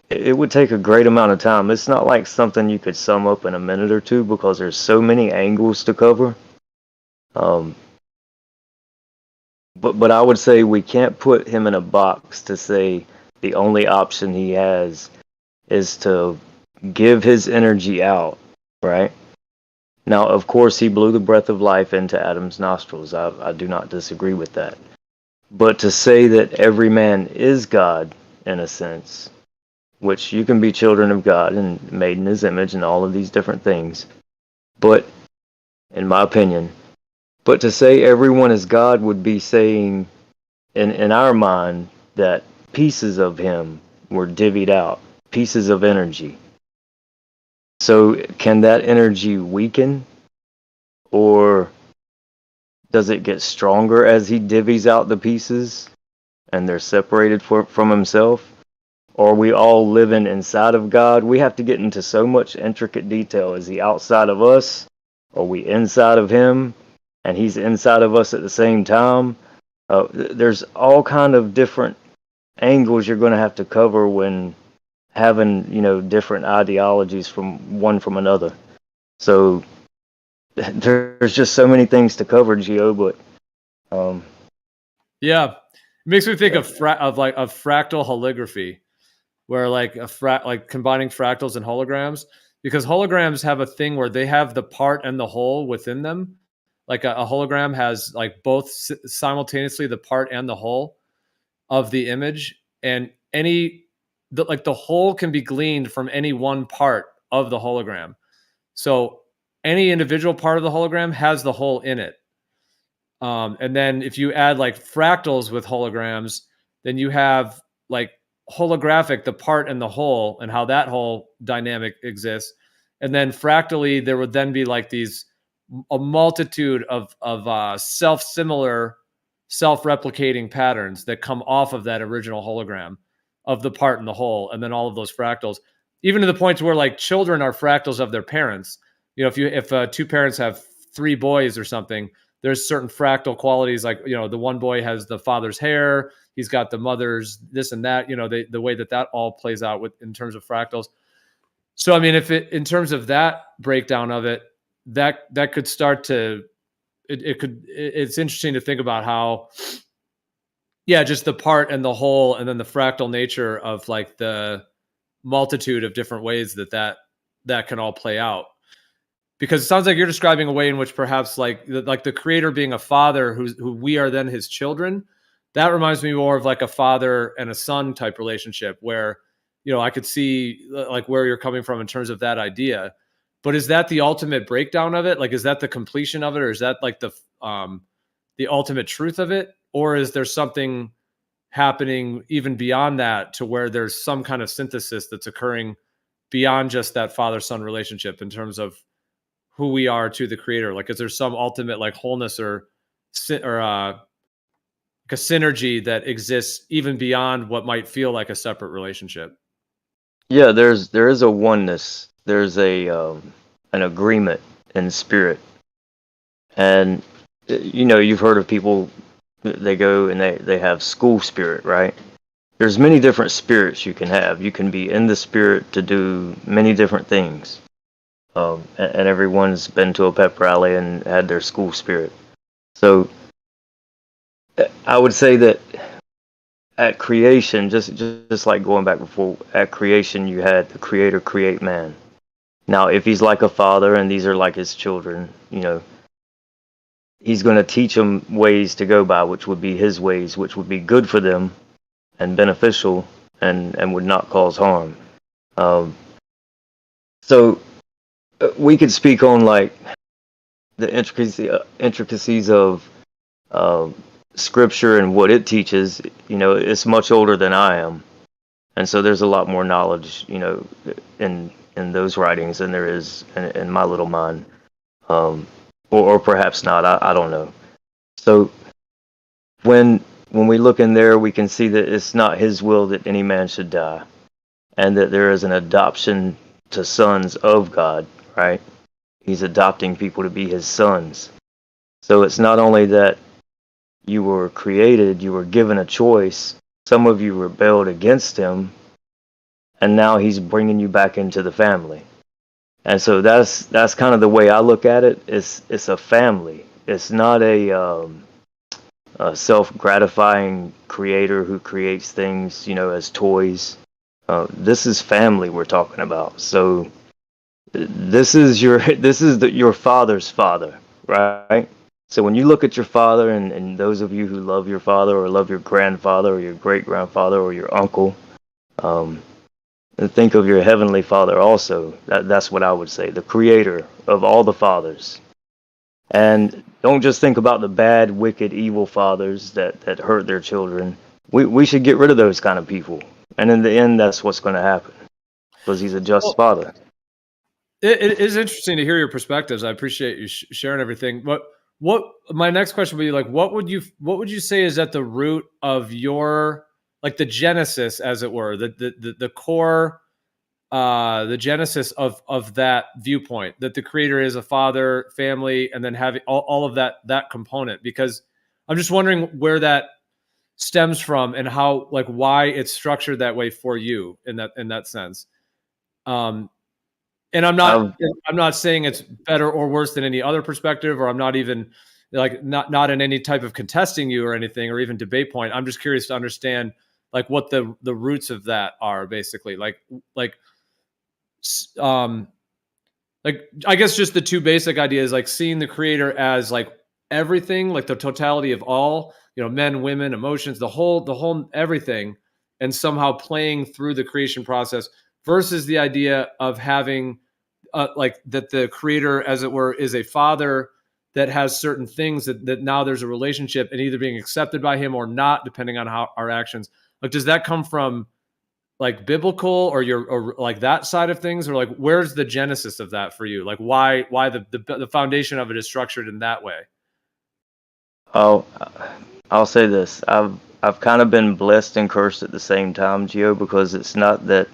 S2: It would take a great amount of time. It's not like something you could sum up in a minute or two, because there's so many angles to cover. But I would say we can't put him in a box to say the only option he has is to give his energy out, right? Now, of course, he blew the breath of life into Adam's nostrils. I do not disagree with that. But to say that every man is God, in a sense, which you can be children of God and made in his image and all of these different things, but, in my opinion, but to say everyone is God would be saying, in our mind, that pieces of him were divvied out, pieces of energy. So can that energy weaken, or does it get stronger as he divvies out the pieces and they're separated from himself? Or are we all living inside of God? We have to get into so much intricate detail. Is he outside of us? Are we inside of him and he's inside of us at the same time? There's all kind of different angles you're going to have to cover when having, different ideologies from another. So there's just so many things to cover, Gio, but
S9: yeah, it makes me think of fractal holography, where like combining fractals and holograms, because holograms have a thing where they have the part and the whole within them. Like a hologram has like both simultaneously the part and the whole of the image, and the whole can be gleaned from any one part of the hologram. So any individual part of the hologram has the whole in it. And then if you add like fractals with holograms, then you have like holographic, the part and the whole, and how that whole dynamic exists. And then fractally, there would then be like a multitude of self-similar, self-replicating patterns that come off of that original hologram of the part and the whole, and then all of those fractals, even to the point where like children are fractals of their parents. If two parents have 3 boys or something, there's certain fractal qualities, like, the one boy has the father's hair, he's got the mother's this and that, the way that all plays out in terms of fractals. So, I mean, in terms of that breakdown of it, that could start to, it's interesting to think about how Yeah, just the part and the whole, and then the fractal nature of like the multitude of different ways that can all play out. Because it sounds like you're describing a way in which perhaps like the creator being a father who we are then his children. That reminds me more of like a father and a son type relationship where, you know, I could see like where you're coming from in terms of that idea. But is that the ultimate breakdown of it? Like, is that the completion of it, or is that like the ultimate truth of it? Or is there something happening even beyond that to where there's some kind of synthesis that's occurring beyond just that father-son relationship in terms of who we are to the creator? Like, is there some ultimate like wholeness or like a synergy that exists even beyond what might feel like a separate relationship?
S2: Yeah, there is a oneness. There's a an agreement in spirit, and you know, you've heard of people, they go and they have school spirit, right? There's many different spirits you can have. You can be in the spirit to do many different things. And everyone's been to a pep rally and had their school spirit. So I would say that at creation, just like going back before, at creation you had the creator create man. Now, if he's like a father and these are like his children, you know, he's going to teach them ways to go by, which would be his ways, which would be good for them and beneficial and would not cause harm. So we could speak on like the intricacies of scripture and what it teaches. You know, it's much older than I am, and so there's a lot more knowledge, you know, in those writings than there is in my little mind, or perhaps not. I don't know. So when we look in there, we can see that it's not his will that any man should die, and that there is an adoption to sons of God, right? He's adopting people to be his sons. So it's not only that you were created, you were given a choice. Some of you rebelled against him, and now he's bringing you back into the family. And so that's kind of the way I look at it. It's a family. It's not a self-gratifying creator who creates things, you know, as toys. This is family we're talking about. So this is your father's father, right? So when you look at your father, and those of you who love your father or love your grandfather or your great-grandfather or your uncle, and think of your heavenly father also. That's what I would say, the creator of all the fathers. And don't just think about the bad, wicked, evil fathers that hurt their children. We should get rid of those kind of people. And in the end, that's what's going to happen, because he's a just father.
S9: It is interesting to hear your perspectives. I appreciate you sharing everything. But what my next question would be, like, what would you say is at the root of your, like, the genesis, as it were, the core, the genesis of that viewpoint, that the creator is a father, family, and then having all of that component? Because I'm just wondering where that stems from and how, like, why it's structured that way for you in that sense. And I'm not saying it's better or worse than any other perspective, or I'm not even like not in any type of contesting you or anything, or even debate point. I'm just curious to understand like what the roots of that are, basically. Like I guess just the two basic ideas, like seeing the creator as like everything, like the totality of all, you know, men, women, emotions, the whole everything, and somehow playing through the creation process, versus the idea of having like that the creator, as it were, is a father that has certain things that now there's a relationship and either being accepted by him or not, depending on how our actions. Like, does that come from like biblical or like that side of things, or like where's the genesis of that for you? Like why the foundation of it is structured in that way?
S2: I'll say this. I've kind of been blessed and cursed at the same time, Gio, because it's not that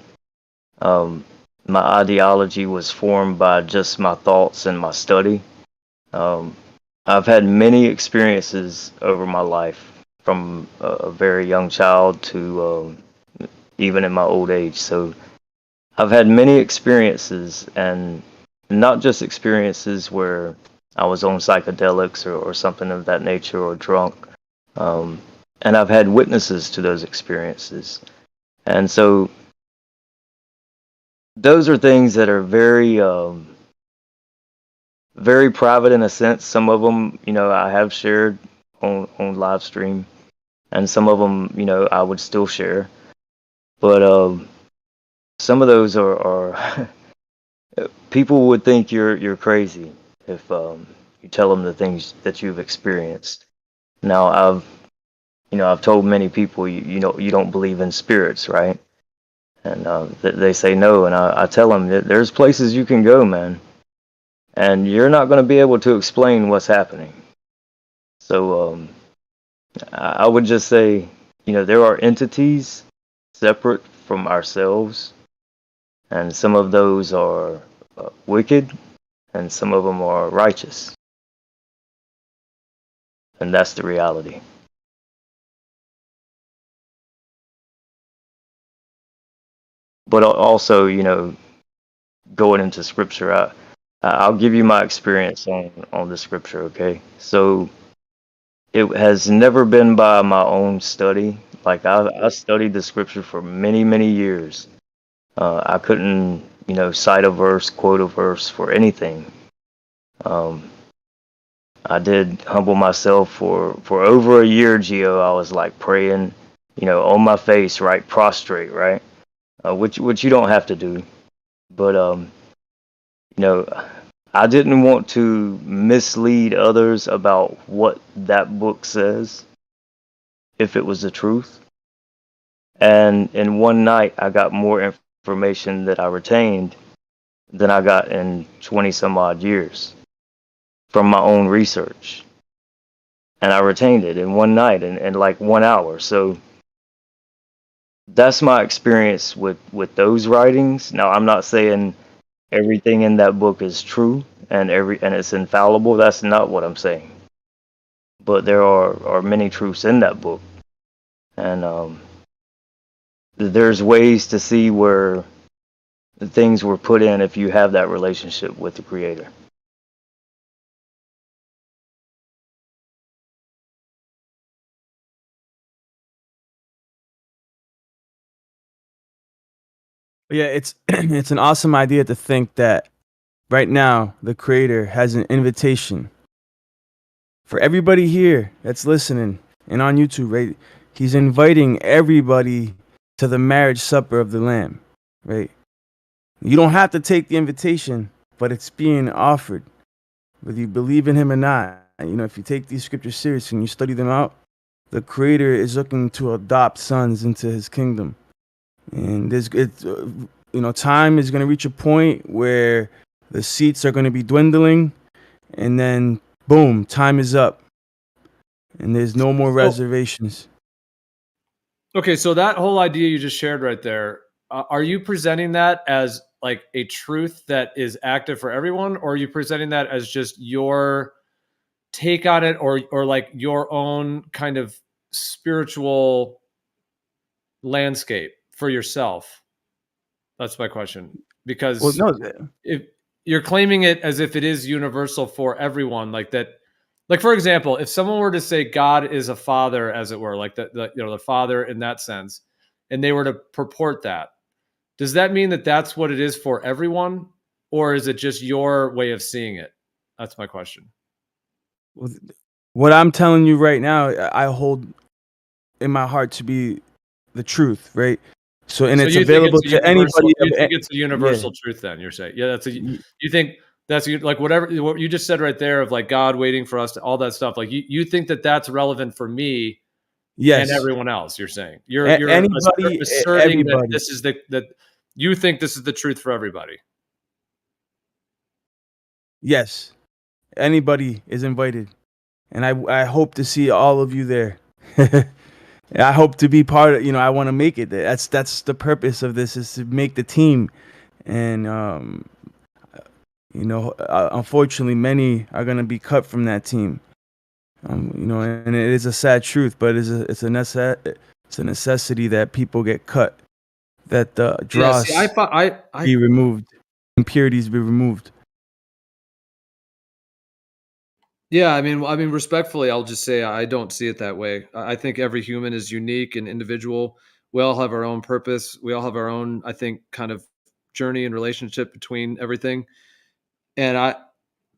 S2: my ideology was formed by just my thoughts and my study. I've had many experiences over my life, from a very young child to even in my old age. So I've had many experiences, and not just experiences where I was on psychedelics or something of that nature, or drunk. and I've had witnesses to those experiences. And so those are things that are very, very private in a sense. Some of them, I have shared on live stream, and some of them, I would still share. But some of those are people would think you're crazy if you tell them the things that you've experienced. Now I've told many people you don't believe in spirits, right? And they say no, and I tell them that there's places you can go, man, and you're not going to be able to explain what's happening. So I would just say, there are entities separate from ourselves, and some of those are wicked, and some of them are righteous, and that's the reality. But also, going into scripture, I'll give you my experience on the scripture, okay? So it has never been by my own study. Like I studied the scripture for many, many years. I couldn't, cite a verse, quote a verse for anything. I did humble myself for over a year, Gio. I was like praying, on my face, right, prostrate, right, which you don't have to do, but I didn't want to mislead others about what that book says, if it was the truth. And in one night, I got more information that I retained than I got in 20 some odd years from my own research. And I retained it in one night in like 1 hour. So that's my experience with those writings. Now, I'm not saying everything in that book is true and it's infallible. That's not what I'm saying. But there are many truths in that book. And there's ways to see where the things were put in if you have that relationship with the creator.
S5: Yeah, it's it's an awesome idea to think that right now the creator has an invitation for everybody here that's listening and on YouTube, right? He's inviting everybody to the marriage supper of the Lamb, right? You don't have to take the invitation, but it's being offered, whether you believe in him or not. If you take these scriptures serious and you study them out, the creator is looking to adopt sons into his kingdom. And time is going to reach a point where the seats are going to be dwindling, and then boom, time is up, and there's no more reservations.
S9: Okay, so that whole idea you just shared right there, are you presenting that as like a truth that is active for everyone, or are you presenting that as just your take on it, or like your own kind of spiritual landscape for yourself? That's my question. Because if you're claiming it as if it is universal for everyone, like that, like for example, if someone were to say God is a father, as it were, like the father in that sense, and they were to purport that, does that mean that that's what it is for everyone, or is it just your way of seeing it? That's my question.
S5: What I'm telling you right now, I hold in my heart to be the truth, right? So it's available to anybody.
S9: You think it's a universal truth? Then you're saying, yeah, you think that's like whatever what you just said right there of like God waiting for us to all that stuff. Like you think that that's relevant for me,
S5: yes,
S9: and everyone else. You're saying you're
S5: anybody,
S9: asserting
S5: everybody.
S9: that this is that you think this is the truth for everybody.
S5: Yes, anybody is invited, and I hope to see all of you there. I hope to be part of. I want to make it there. That's the purpose of this, is to make the team, and unfortunately, many are going to be cut from that team. And it is a sad truth, but it's a necessity that people get cut, that the dross be removed, impurities be removed.
S9: Yeah, I mean, respectfully, I'll just say I don't see it that way. I think every human is unique and individual. We all have our own purpose. We all have our own, I think, kind of journey and relationship between everything. And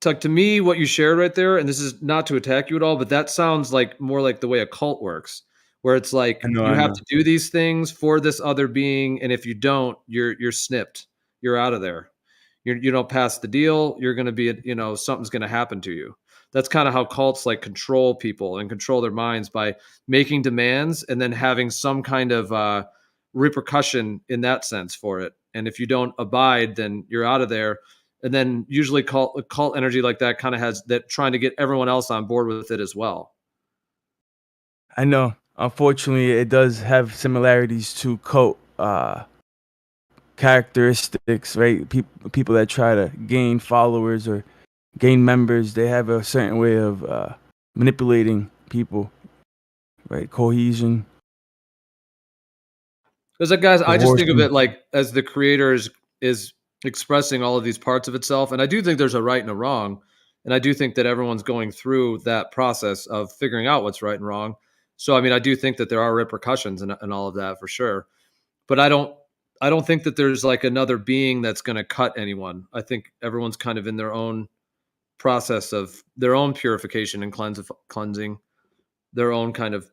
S9: Tuck, to me, what you shared right there, and this is not to attack you at all, but that sounds like more like the way a cult works, where it's like
S5: I know,
S9: you
S5: I
S9: have
S5: know.
S9: to do these things for this other being, and if you don't, you're snipped. You're out of there. You don't pass the deal. You're going to be, something's going to happen to you. That's kind of how cults like control people and control their minds by making demands and then having some kind of repercussion in that sense for it. And if you don't abide, then you're out of there. And then usually cult energy like that kind of has that trying to get everyone else on board with it as well.
S5: I know. Unfortunately, it does have similarities to cult characteristics, right? People that try to gain followers or gain members, they have a certain way of manipulating people, right? Cohesion.
S9: Because like, guys, I just think of
S5: coercion.
S9: it like as the creator is expressing all of these parts of itself, and I do think there's a right and a wrong, and I do think that everyone's going through that process of figuring out what's right and wrong. So I mean, I do think that there are repercussions and all of that for sure, but I don't think that there's like another being that's going to cut anyone. I think everyone's kind of in their own process of their own purification and cleansing, their own kind of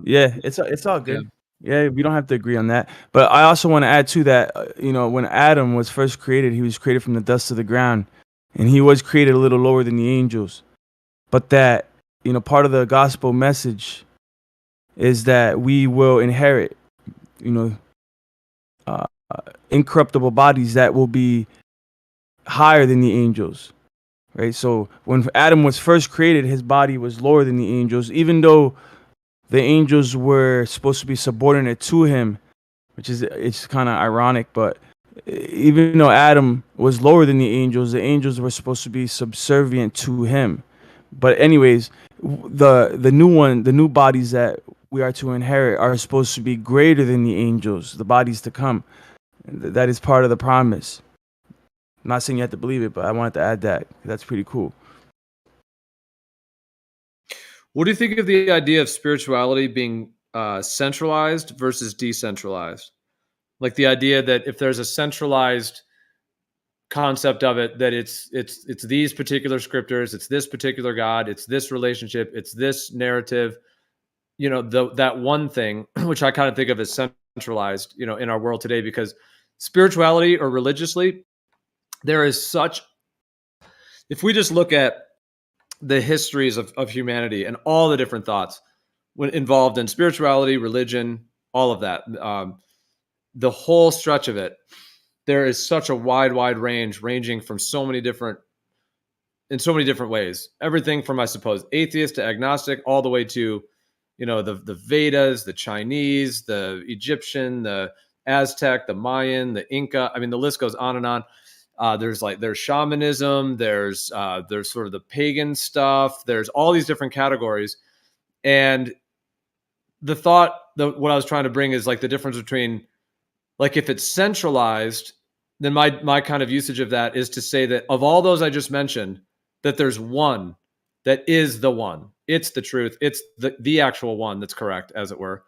S5: Yeah, it's all
S9: yeah.
S5: good. Yeah, we don't have to agree on that. But I also want to add to that, when Adam was first created, he was created from the dust of the ground, and he was created a little lower than the angels. But that, part of the gospel message is that we will inherit, incorruptible bodies that will be higher than the angels, right? So when Adam was first created, his body was lower than the angels, even though the angels were supposed to be subordinate to him, which is it's kind of ironic, but even though Adam was lower than the angels were supposed to be subservient to him. But anyways, the new bodies that we are to inherit are supposed to be greater than the angels, the bodies to come. That is part of the promise. I'm not saying you have to believe it, but I wanted to add that. That's pretty cool.
S9: What do you think of the idea of spirituality being centralized versus decentralized? Like the idea that if there's a centralized concept of it, that it's these particular scriptures, it's this particular God, it's this relationship, it's this narrative, that one thing, which I kind of think of as centralized, in our world today, because spirituality or religiously, there is such, if we just look at the histories of humanity and all the different thoughts when involved in spirituality, religion, all of that, the whole stretch of it, there is such a wide range, ranging from in so many different ways. Everything from, I suppose, atheist to agnostic, all the way to, the Vedas, the Chinese, the Egyptian, the Aztec, the Mayan, the Inca. I mean, the list goes on and on. There's shamanism, there's sort of the pagan stuff, there's all these different categories. And what I was trying to bring is like the difference between, like, if it's centralized, then my kind of usage of that is to say that of all those I just mentioned, that there's one that is the one. It's the truth. It's the actual one that's correct, as it were.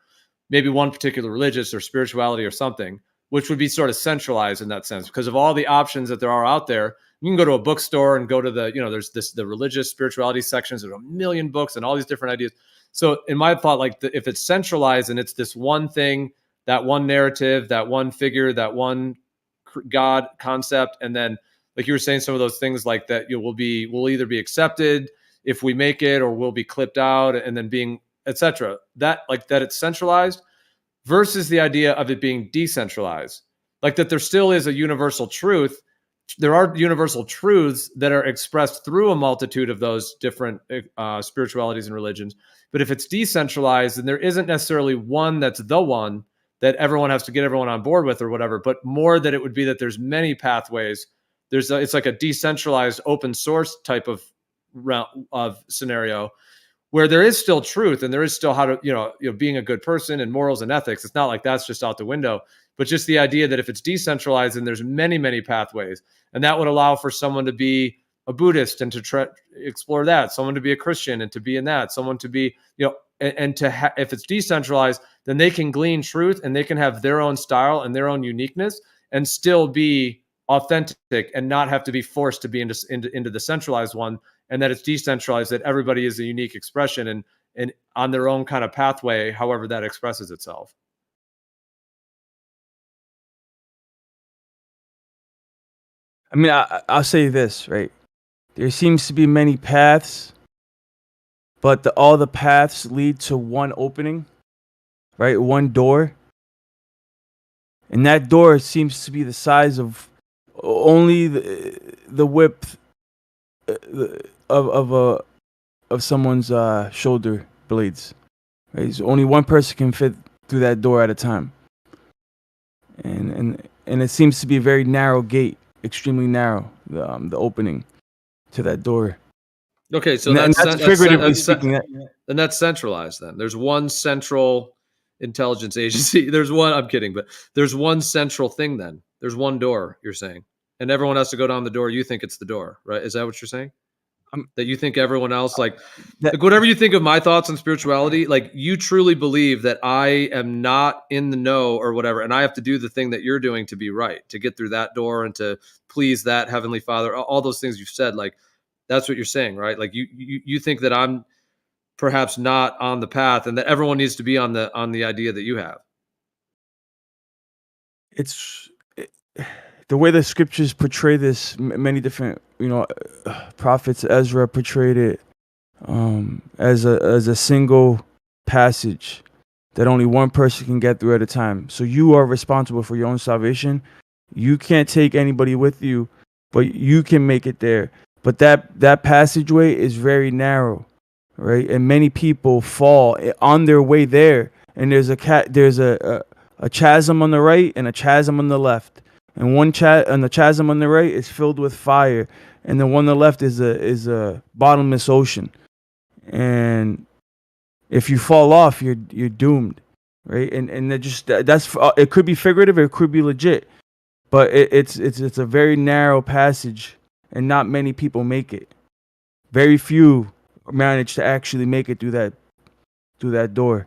S9: Maybe one particular religious or spirituality or something, which would be sort of centralized in that sense, because of all the options that there are out there. You can go to a bookstore and go to there's the religious spirituality sections. There's a million books and all these different ideas. So in my thought, like if it's centralized and it's this one thing, that one narrative, that one figure, that one God concept, and then, like you were saying, some of those things like that will either be accepted if we make it, or will be clipped out, and then being, etc. That it's centralized versus the idea of it being decentralized, like that there still is a universal truth. There are universal truths that are expressed through a multitude of those different spiritualities and religions. But if it's decentralized, then there isn't necessarily one that's the one that everyone has to get everyone on board with or whatever, but more that it would be that there's many pathways. It's like a decentralized open source type of scenario where there is still truth and there is still how to, being a good person and morals and ethics. It's not like that's just out the window, but just the idea that if it's decentralized, then there's many pathways, and that would allow for someone to be a Buddhist and to explore that, someone to be a Christian and to be in that, someone to be, and to if it's decentralized, then they can glean truth and they can have their own style and their own uniqueness and still be authentic and not have to be forced to be into the centralized one, and that it's decentralized, that everybody is a unique expression and on their own kind of pathway, however that expresses itself.
S5: I mean, I'll say this, right? There seems to be many paths, but all the paths lead to one opening, right? One door. And that door seems to be the size of only the width of someone's shoulder blades. Right? So only one person can fit through that door at a time. And it seems to be a very narrow gate, extremely narrow, the opening to that door.
S9: Okay, so
S5: that's figuratively speaking.
S9: And that's centralized then. There's one central intelligence agency. There's one, I'm kidding, but there's one central thing then. There's one door, you're saying. And everyone has to go down the door. You think it's the door, right? Is that what you're saying? That you think everyone else, like whatever you think of my thoughts on spirituality, like you truly believe that I am not in the know or whatever, and I have to do the thing that you're doing to be right, to get through that door and to please that Heavenly Father, all those things you've said, like that's what you're saying, right? Like you think that I'm perhaps not on the path and that everyone needs to be on the idea that you have.
S5: The way the scriptures portray this, many different, prophets, Ezra portrayed it as a single passage that only one person can get through at a time. So you are responsible for your own salvation. You can't take anybody with you, but you can make it there. But that passageway is very narrow, right? And many people fall on their way there. And there's a chasm on the right and a chasm on the left. And the chasm on the right is filled with fire, and the one on the left is a bottomless ocean. And if you fall off, you're doomed, right? And it could be figurative, or it could be legit, but it's a very narrow passage, and not many people make it. Very few manage to actually make it through that door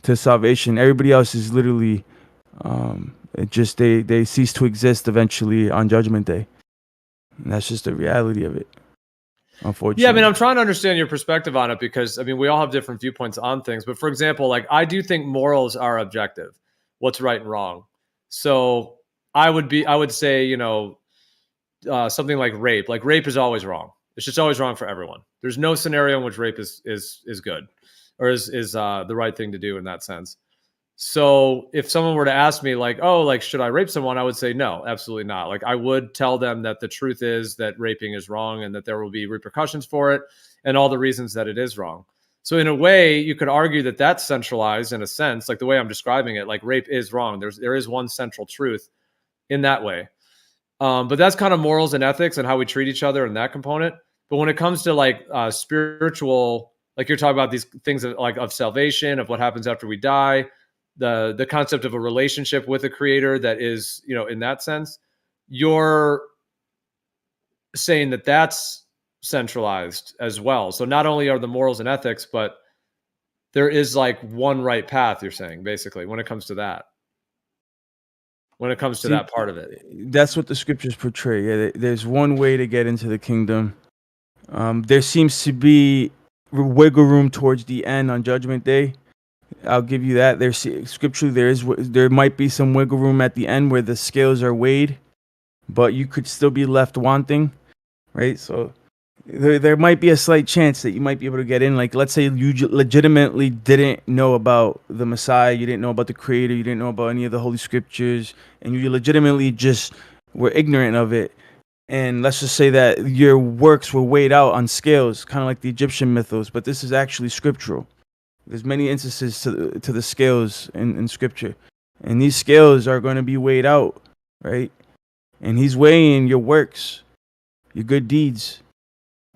S5: to salvation. Everybody else is literally. It just they cease to exist eventually on Judgment Day. And that's just the reality of it, unfortunately.
S9: Yeah, I mean, I'm trying to understand your perspective on it because, I mean, we all have different viewpoints on things. But for example, like I do think morals are objective. What's right and wrong. So I would say, something like rape. Like rape is always wrong. It's just always wrong for everyone. There's no scenario in which rape is good or is the right thing to do in that sense. So if someone were to ask me like, oh, like, should I rape someone? I would say, no, absolutely not. Like I would tell them that the truth is that raping is wrong and that there will be repercussions for it and all the reasons that it is wrong. So in a way, you could argue that that's centralized in a sense, like the way I'm describing it, like rape is wrong. There is one central truth in that way. But that's kind of morals and ethics and how we treat each other in that component. But when it comes to like spiritual, like you're talking about these things of salvation, of what happens after we die, the concept of a relationship with a creator that is, in that sense, you're saying that that's centralized as well. So not only are the morals and ethics, but there is like one right path, you're saying, basically, when it comes to that. When it comes to that part of it.
S5: That's what the scriptures portray. Yeah, there's one way to get into the kingdom. There seems to be wiggle room towards the end on Judgment Day. I'll give you that. Scripturally, there might be some wiggle room at the end where the scales are weighed, but you could still be left wanting, right? So there might be a slight chance that you might be able to get in. Like, let's say you legitimately didn't know about the Messiah, you didn't know about the Creator, you didn't know about any of the Holy Scriptures, and you legitimately just were ignorant of it. And let's just say that your works were weighed out on scales, kind of like the Egyptian mythos, but this is actually scriptural. There's many instances to the scales in scripture, and these scales are going to be weighed out, right? And he's weighing your works, your good deeds.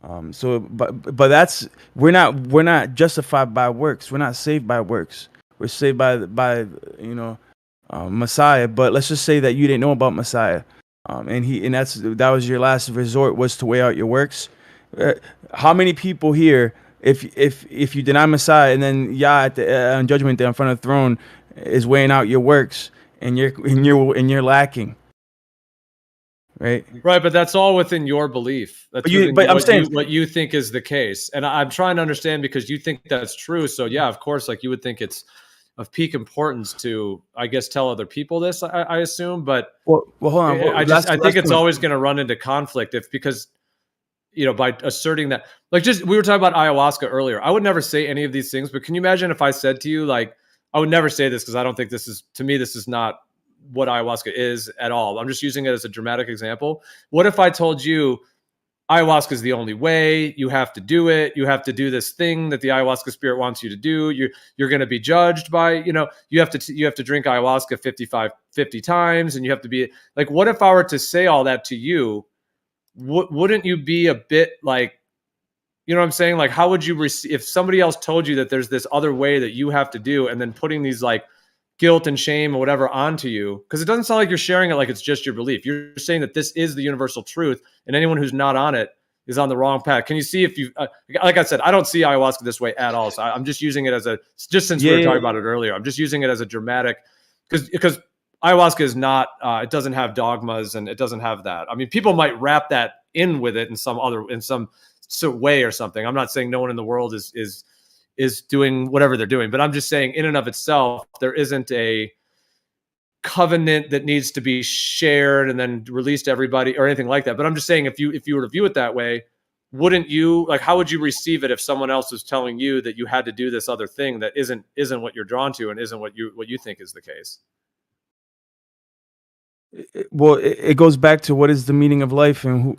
S5: But that's we're not justified by works. We're not saved by works. We're saved by Messiah. But let's just say that you didn't know about Messiah. and that was your last resort, was to weigh out your works. How many people here, if you deny Messiah and then Yah at the on Judgment Day in front of the throne is weighing out your works and you're lacking, right?
S9: Right, but that's all within your belief. That's what you think is the case, and I'm trying to understand because you think that's true. So yeah, of course, like you would think it's of peak importance to, I guess, tell other people this. I assume, but
S5: well, hold on.
S9: I think it's always going to run into conflict because by asserting that, like, just we were talking about ayahuasca earlier. I would never say any of these things, but can you imagine if I said to you, like, I would never say this because I don't think this is not what ayahuasca is at all. I'm just using it as a dramatic example. What if I told you ayahuasca is the only way, you have to do it, you have to do this thing that the ayahuasca spirit wants you to do, you're going to be judged by, you have to drink ayahuasca 50 times, and you have to be like, what if I were to say all that to you? Wouldn't you be a bit like, you know what I'm saying? Like, how would you if somebody else told you that there's this other way that you have to do, and then putting these like guilt and shame or whatever onto you? Because it doesn't sound like you're sharing it like it's just your belief. You're saying that this is the universal truth, and anyone who's not on it is on the wrong path. Can you see if you, like I said, I don't see ayahuasca this way at all. So I'm just using it as since we were talking about it earlier, I'm just using it as a dramatic, because ayahuasca is not, it doesn't have dogmas and it doesn't have that. I mean, people might wrap that in with it in some way or something. I'm not saying no one in the world is doing whatever they're doing, but I'm just saying in and of itself, there isn't a covenant that needs to be shared and then released to everybody or anything like that. But I'm just saying, if you were to view it that way, wouldn't you, like, how would you receive it if someone else was telling you that you had to do this other thing that isn't what you're drawn to and isn't what you think is the case?
S5: Well, it goes back to what is the meaning of life, and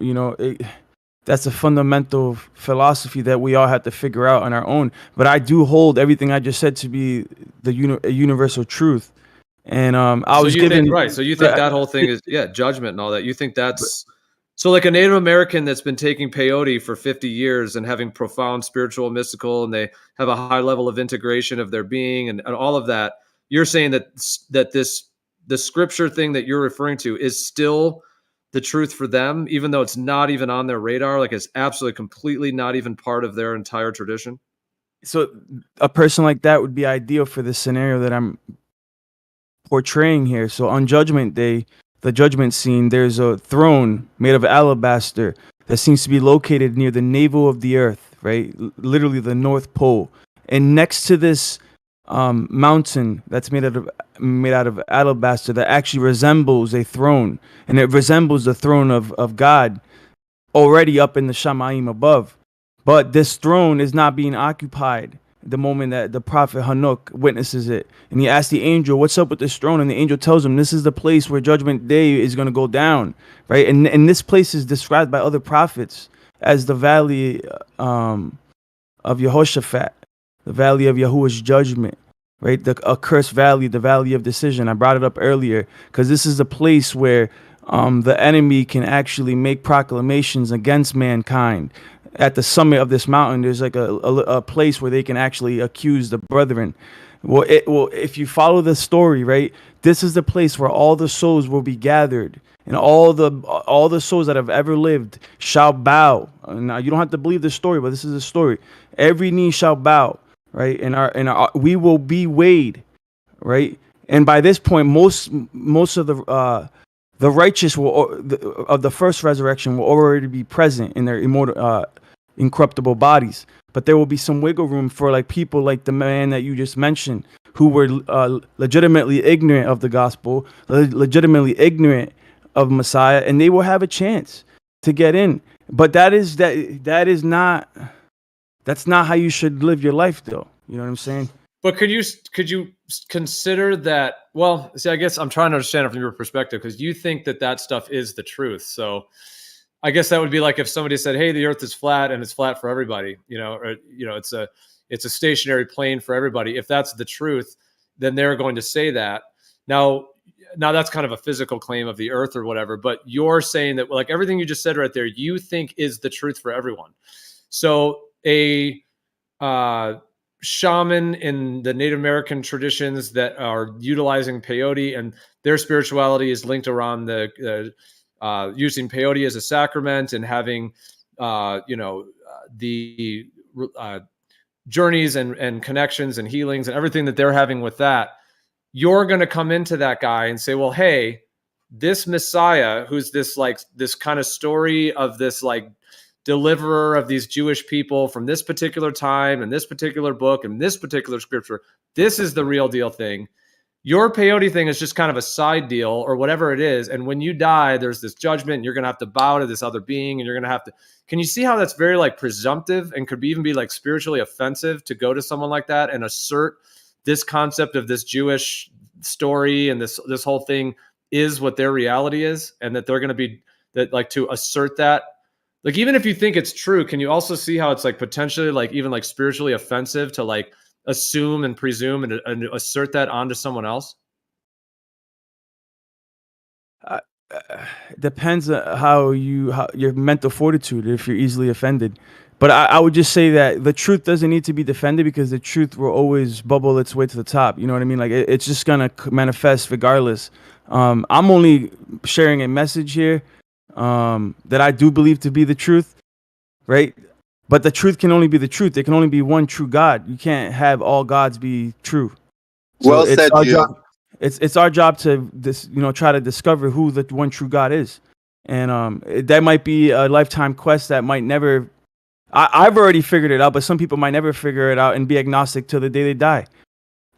S5: that's a fundamental philosophy that we all have to figure out on our own. But I do hold everything I just said to be a universal truth. And I was given
S9: right. So you think that whole thing is judgment and all that. You think that's so, like a Native American that's been taking peyote for 50 years and having profound spiritual, mystical, and they have a high level of integration of their being and all of that. You're saying that the scripture thing that you're referring to is still the truth for them, even though it's not even on their radar, like it's absolutely completely not even part of their entire tradition.
S5: So a person like that would be ideal for the scenario that I'm portraying here. So on Judgment Day, the judgment scene, there's a throne made of alabaster that seems to be located near the navel of the earth, right? Literally the North Pole. And next to this mountain that's made out of alabaster that actually resembles a throne, and it resembles the throne of God already up in the Shamayim above. But this throne is not being occupied the moment that the prophet Hanuk witnesses it. And he asks the angel, what's up with this throne? And the angel tells him, this is the place where Judgment Day is going to go down, right? And this place is described by other prophets as the valley of Yehoshaphat, the valley of Yahuwah's judgment, right? The accursed valley, the valley of decision. I brought it up earlier because this is a place where the enemy can actually make proclamations against mankind. At the summit of this mountain, there's like a place where they can actually accuse the brethren. Well, if you follow the story, right, this is the place where all the souls will be gathered, and all the souls that have ever lived shall bow. Now, you don't have to believe the story, but this is the story. Every knee shall bow, right, and we will be weighed, right. And by this point, most of the righteous of the first resurrection will already be present in their immortal, incorruptible bodies. But there will be some wiggle room for like people like the man that you just mentioned, who were legitimately ignorant of the gospel, legitimately ignorant of Messiah, and they will have a chance to get in. But that's not how you should live your life, though. You know what I'm saying?
S9: But could you consider that? Well, see, I guess I'm trying to understand it from your perspective, because you think that stuff is the truth. So I guess that would be like if somebody said, "Hey, the Earth is flat and it's flat for everybody," or it's a stationary plane for everybody. If that's the truth, then they're going to say that. Now that's kind of a physical claim of the Earth or whatever. But you're saying that, like, everything you just said right there, you think is the truth for everyone. So a shaman in the Native American traditions that are utilizing peyote, and their spirituality is linked around the using peyote as a sacrament and having, the journeys and connections and healings and everything that they're having with that, you're going to come into that guy and say, well, hey, this Messiah, who's this kind of story of this like deliverer of these Jewish people from this particular time and this particular book and this particular scripture, this is the real deal thing. Your peyote thing is just kind of a side deal or whatever it is. And when you die, there's this judgment. You're going to have to bow to this other being, and you're going to have to. Can you see how that's very like presumptive and could even be like spiritually offensive to go to someone like that and assert this concept of this Jewish story and this whole thing is what their reality is, and that they're going to be that like to assert that. Like, even if you think it's true, can you also see how it's like potentially like even like spiritually offensive to like assume and presume and assert that onto someone else?
S5: Depends on how your mental fortitude, if you're easily offended. But I would just say that the truth doesn't need to be defended because the truth will always bubble its way to the top. You know what I mean? Like it's just gonna manifest regardless. I'm only sharing a message here that I do believe to be the truth, right? But the truth can only be the truth. There can only be one true God. You can't have all gods be true. So
S19: Well said, Jew.
S5: It's our job to try to discover who the one true God is, and that might be a lifetime quest that might never. I've already figured it out, but some people might never figure it out and be agnostic till the day they die,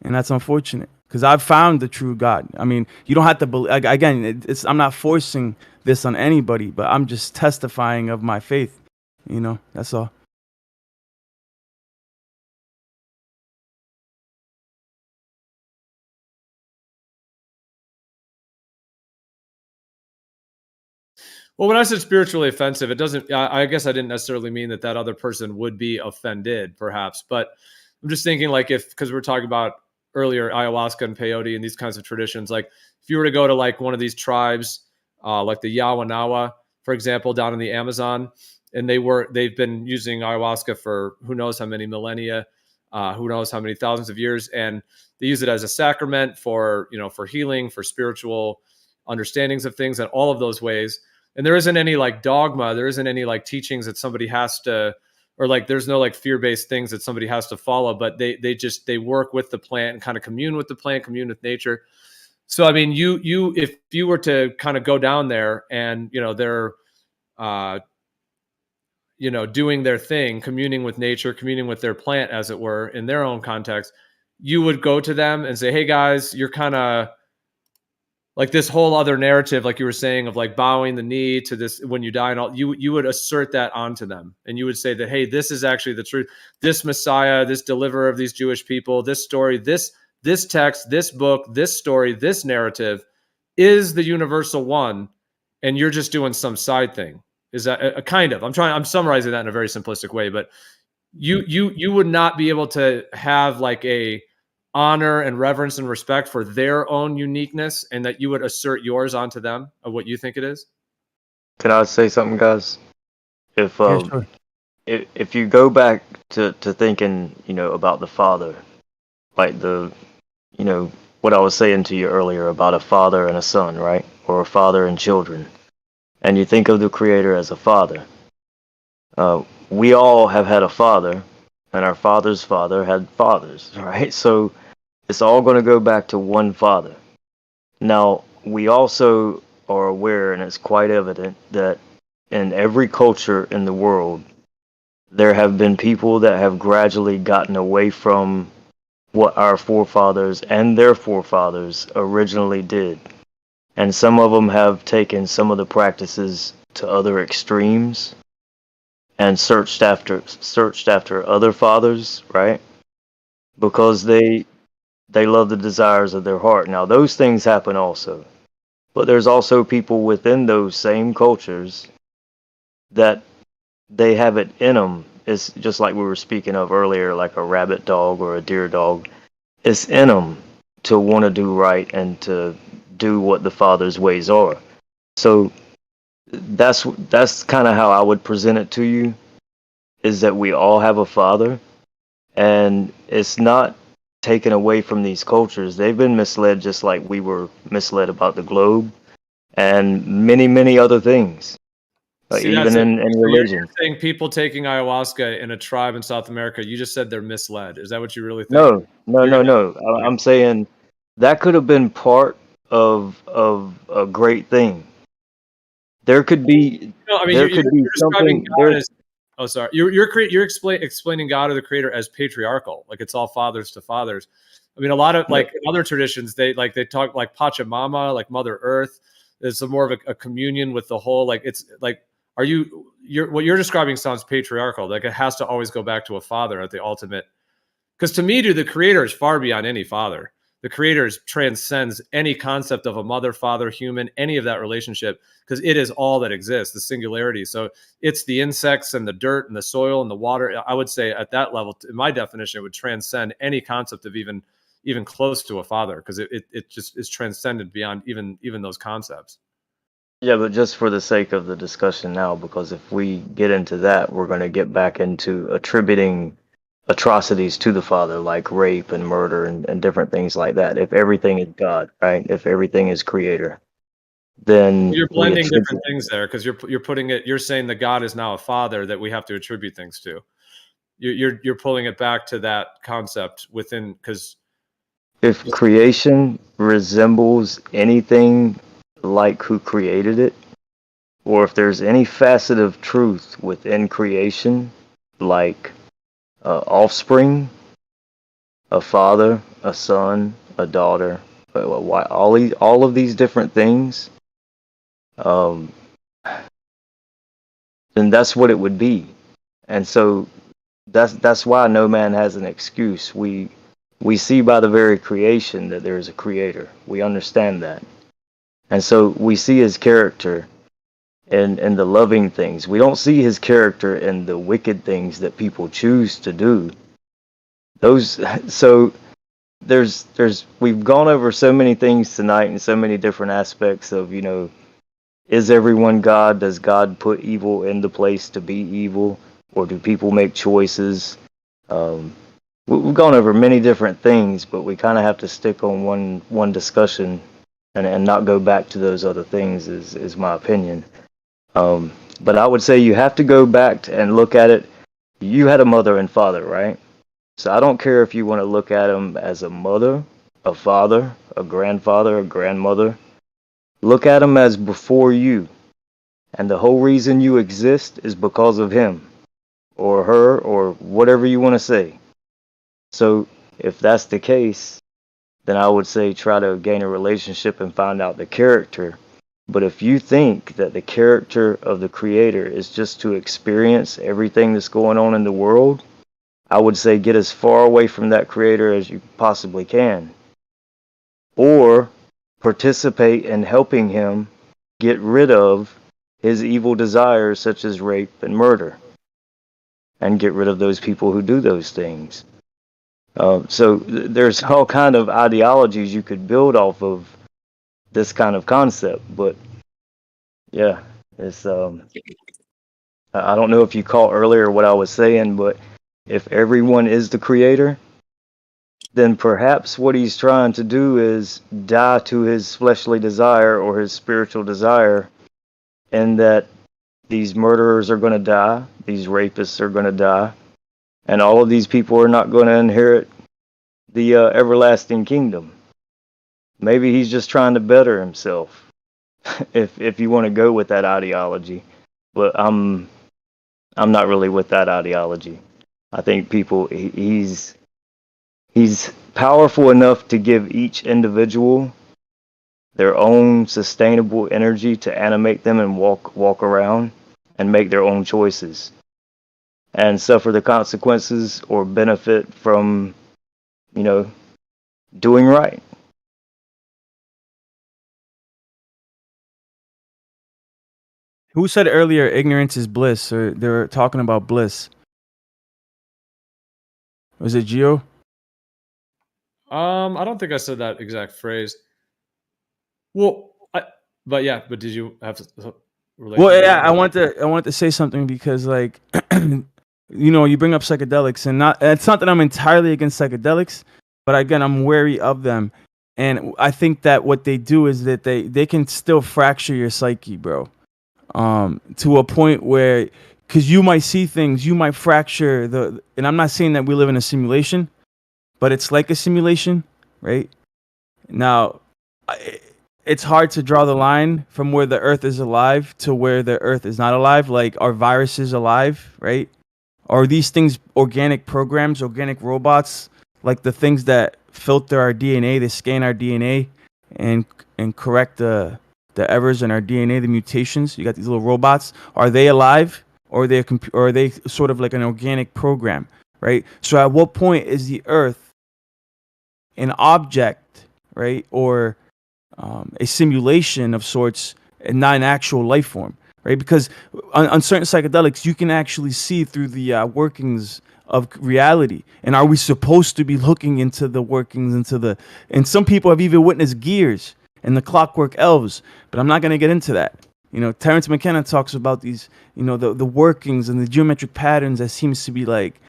S5: and that's unfortunate because I've found the true God. I mean, you don't have to believe. Again, I'm not forcing this on anybody, but I'm just testifying of my faith. That's all.
S9: Well, when I said spiritually offensive, it doesn't, I guess I didn't necessarily mean that other person would be offended, perhaps. But I'm just thinking, like, because we were talking about earlier ayahuasca and peyote and these kinds of traditions, like, if you were to go to, like, one of these tribes, like the Yawanawa, for example, down in the Amazon, and they've been using ayahuasca for who knows how many millennia, who knows how many thousands of years, and they use it as a sacrament for healing, for spiritual understandings of things, and all of those ways. And there isn't any like dogma, there isn't any like teachings that somebody has to, or like there's no like fear-based things that somebody has to follow, but they work with the plant and kind of commune with the plant, commune with nature. So I mean, if you were to kind of go down there and they're doing their thing, communing with nature, communing with their plant, as it were, in their own context, you would go to them and say, hey guys, you're kind of like this whole other narrative, like you were saying, of like bowing the knee to this when you die and all, you would assert that onto them. And you would say that, hey, this is actually the truth. This Messiah, this deliverer of these Jewish people, this story, this text, this book, this story, this narrative is the universal one. And you're just doing some side thing. Is that a kind of, I'm summarizing that in a very simplistic way, but you would not be able to have like a honor and reverence and respect for their own uniqueness, and that you would assert yours onto them of what you think it is?
S2: Can I say something, guys? If
S5: sure.
S2: if you go back to thinking, about the Father, like what I was saying to you earlier about a father and a son, right? Or a father and children. And you think of the Creator as a father. We all have had a father, and our father's father had fathers, right? So it's all going to go back to one father. Now, we also are aware, and it's quite evident, that in every culture in the world, there have been people that have gradually gotten away from what our forefathers and their forefathers originally did. And some of them have taken some of the practices to other extremes and searched after other fathers, right? Because they love the desires of their heart. Now, those things happen also. But there's also people within those same cultures that they have it in them. It's just like we were speaking of earlier, like a rabbit dog or a deer dog. It's in them to want to do right and to do what the Father's ways are. So that's kind of how I would present it to you, is that we all have a Father, and it's not taken away from these cultures. They've been misled just like we were misled about the globe. and many, many other things,
S9: See,
S2: even
S9: that's it.
S2: in
S9: So you're
S2: religion.
S9: saying people taking ayahuasca in a tribe in South America, you just said they're misled. Is that what you really think?
S2: No, no,
S9: You're
S2: no,
S9: gonna,
S2: no. I'm saying that could have been part of a great thing. There could be
S9: no, I mean,
S2: there could be
S9: you're describing
S2: something
S9: God
S2: there.
S9: as. Oh, sorry. You're explaining God or the Creator as patriarchal, like it's all fathers to fathers. I mean, a lot of like in other traditions, they talk like Pachamama, like Mother Earth. There's a more of a communion with the whole. Like it's like, what you're describing sounds patriarchal. Like it has to always go back to a father at the ultimate. Because to me, dude, the Creator is far beyond any father. The Creator transcends any concept of a mother, father, human, any of that relationship, because it is all that exists, the singularity. So it's the insects and the dirt and the soil and the water. I would say at that level, in my definition, it would transcend any concept of even close to a father, because it just is transcended beyond even those concepts.
S2: Yeah, but just for the sake of the discussion now, because if we get into that, we're going to get back into attributing atrocities to the father, like rape and murder and different things like that. If everything is God, right? If everything is creator, then
S9: You're
S2: we
S9: blending different
S2: attribute.
S9: things there, because you're saying that God is now a father that we have to attribute things to. You're pulling it back to that concept within, because
S2: If creation resembles anything like who created it, or if there's any facet of truth within creation, like offspring, a father, a son, a daughter, all of these different things, um, then that's what it would be. And so that's why no man has an excuse. We see by the very creation that there is a creator. We understand that. And so we see his character in the loving things. We don't see his character in the wicked things that people choose to do. Those so there's we've gone over so many things tonight and so many different aspects of, is everyone God? Does God put evil in the place to be evil? Or do people make choices? We've gone over many different things, but we kind of have to stick on one discussion and not go back to those other things, is my opinion. But I would say you have to go back and look at it. You had a mother and father, right? So I don't care if you want to look at them as a mother, a father, a grandfather, a grandmother. Look at them as before you. And the whole reason you exist is because of him or her or whatever you want to say. So if that's the case, then I would say try to gain a relationship and find out the character. But if you think that the character of the creator is just to experience everything that's going on in the world, I would say get as far away from that creator as you possibly can. Or participate in helping him get rid of his evil desires such as rape and murder, and get rid of those people who do those things. So there's all kind of ideologies you could build off of this kind of concept, but yeah, it's I don't know if you caught earlier what I was saying, but if everyone is the creator, then perhaps what he's trying to do is die to his fleshly desire or his spiritual desire, and that these murderers are going to die, these rapists are going to die, and all of these people are not going to inherit the everlasting kingdom. Maybe he's just trying to better himself, if you want to go with that ideology. But I'm not really with that ideology. I think he's powerful enough to give each individual their own sustainable energy to animate them and walk around and make their own choices and suffer the consequences or benefit from, doing right.
S5: Who said earlier ignorance is bliss, or they were talking about bliss? Was it Gio?
S9: I don't think I said that exact phrase. Well, but did you have to relate?
S5: Well, yeah, I want to say something because, like, you bring up psychedelics, and it's not that I'm entirely against psychedelics, but again, I'm wary of them. And I think that what they do is that they can still fracture your psyche, bro, to a point where, because you might see things, you might fracture and I'm not saying that we live in a simulation, but it's like a simulation, right? Now, it's hard to draw the line from where the Earth is alive to where the Earth is not alive. Like, are viruses alive, right? Are these things organic programs, organic robots, like the things that filter our DNA, they scan our DNA and correct the errors in our DNA, the mutations? You got these little robots. Are they alive, or are they sort of like an organic program, right? So at what point is the Earth an object, right, or a simulation of sorts, and not an actual life form, right? Because on certain psychedelics, you can actually see through the workings of reality. And are we supposed to be looking into the workings, and some people have even witnessed gears and the clockwork elves, but I'm not going to get into that. You know, Terence McKenna talks about these, you know, the workings and the geometric patterns that seems to be like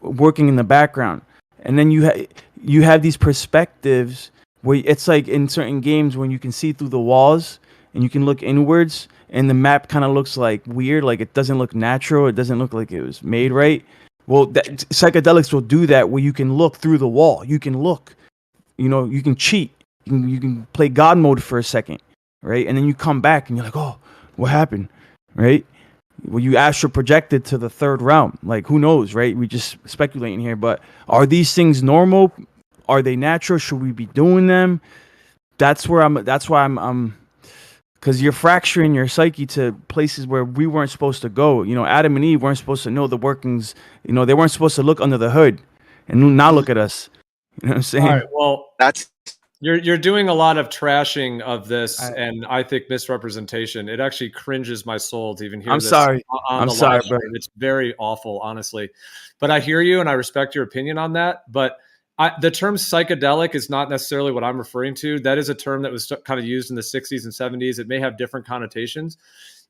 S5: working in the background. And then you have these perspectives where it's like in certain games when you can see through the walls and you can look inwards, and the map kind of looks like weird, like it doesn't look natural, it doesn't look like it was made right. Well, psychedelics will do that, where you can look through the wall, you can look, you know, you can cheat, you can play God mode for a second, right? And then you come back and you're like, oh, what happened, right? Well, you astral projected to the third realm. Like, who knows, right? We just speculating here, but are these things normal? Are they natural? Should we be doing them? That's why I'm because you're fracturing your psyche to places where we weren't supposed to go. You know, Adam and Eve weren't supposed to know the workings. You know, they weren't supposed to look under the hood and now look at us. You know what I'm saying?
S9: All right. Well, you're doing a lot of trashing of this, and I think misrepresentation. It actually cringes my soul to even hear
S5: I'm
S9: this
S5: sorry.
S9: on
S5: I'm
S9: the
S5: sorry,
S9: live
S5: bro.
S9: stream. It's very awful, honestly. But I hear you, and I respect your opinion on that. But the term psychedelic is not necessarily what I'm referring to. That is a term that was kind of used in the 60s and 70s. It may have different connotations.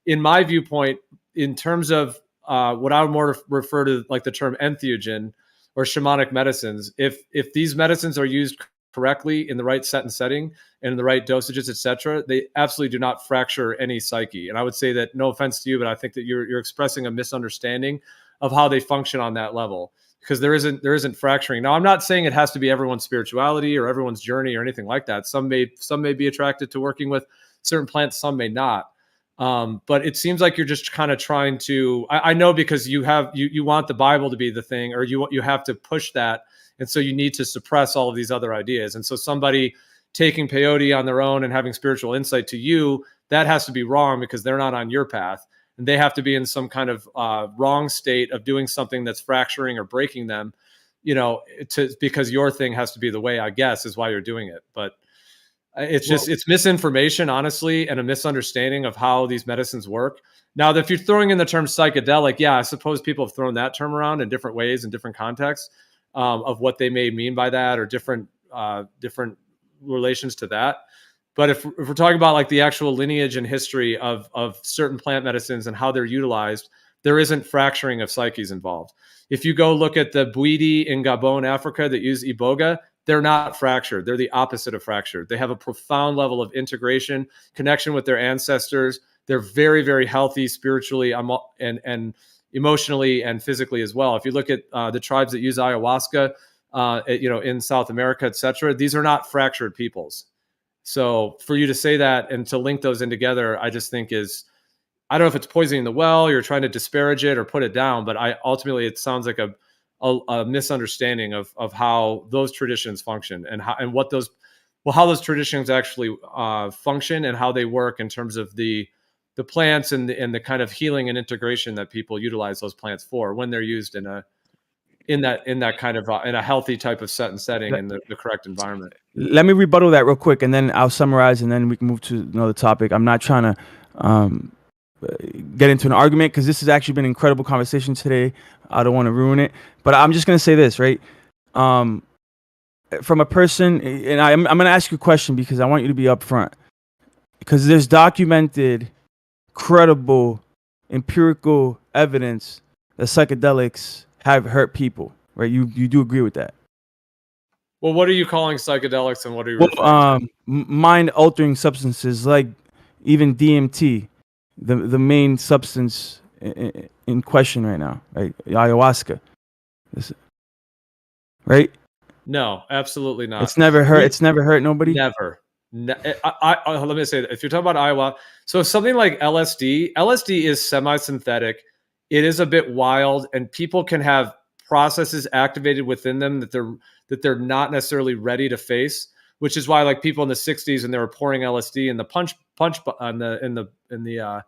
S9: In my viewpoint, in terms of what I would more refer to like the term entheogen or shamanic medicines, if these medicines are used correctly in the right set and setting and in the right dosages, etc., they absolutely do not fracture any psyche. And I would say that, no offense to you, but I think that you're expressing a misunderstanding of how they function on that level, because there isn't fracturing. Now, I'm not saying it has to be everyone's spirituality or everyone's journey or anything like that. Some may be attracted to working with certain plants, some may not. But it seems like you're just kind of trying to. I know, because you want the Bible to be the thing, or you have to push that, and so you need to suppress all of these other ideas. And so somebody taking peyote on their own and having spiritual insight to you, that has to be wrong, because they're not on your path. And they have to be in some kind of wrong state of doing something that's fracturing or breaking them, you know, because your thing has to be the way, I guess, is why you're doing it. But it's misinformation, honestly, and a misunderstanding of how these medicines work. Now, if you're throwing in the term psychedelic, yeah, I suppose people have thrown that term around in different ways, in different contexts, of what they may mean by that, or different relations to that. But if we're talking about like the actual lineage and history of certain plant medicines and how they're utilized, there isn't fracturing of psyches involved. If you go look at the Bwiti in Gabon, Africa, that use Iboga, they're not fractured. They're the opposite of fractured. They have a profound level of integration, connection with their ancestors. They're very, very healthy spiritually and emotionally and physically as well. If you look at the tribes that use ayahuasca, in South America, etc., these are not fractured peoples. So for you to say that and to link those in together, I just think I don't know if it's poisoning the well, you're trying to disparage it or put it down, but ultimately it sounds like a misunderstanding of how those traditions function and how those traditions actually function and how they work in terms of the plants and the kind of healing and integration that people utilize those plants for when they're used in that kind of in a healthy type of set and setting in the correct environment.
S5: Let me rebuttal that real quick, and then I'll summarize, and then we can move to another topic. I'm not trying to get into an argument, because this has actually been an incredible conversation today. I don't want to ruin it, but I'm just going to say this, right? From a person, and I'm going to ask you a question, because I want you to be upfront, because there's documented, credible, empirical evidence that psychedelics have hurt people, right? You do agree with that?
S9: Well, what are you calling psychedelics, and what are you referring to?
S5: Mind altering substances like even DMT, the main substance in question right now, right? Ayahuasca, right?
S9: No, absolutely not.
S5: It's never hurt. It's never hurt nobody.
S9: Never. Let me say that if you're talking about ayahuasca, so something like LSD is semi-synthetic. It is a bit wild, and people can have processes activated within them that they're not necessarily ready to face. Which is why, like people in the '60s, and they were pouring LSD in the punch on the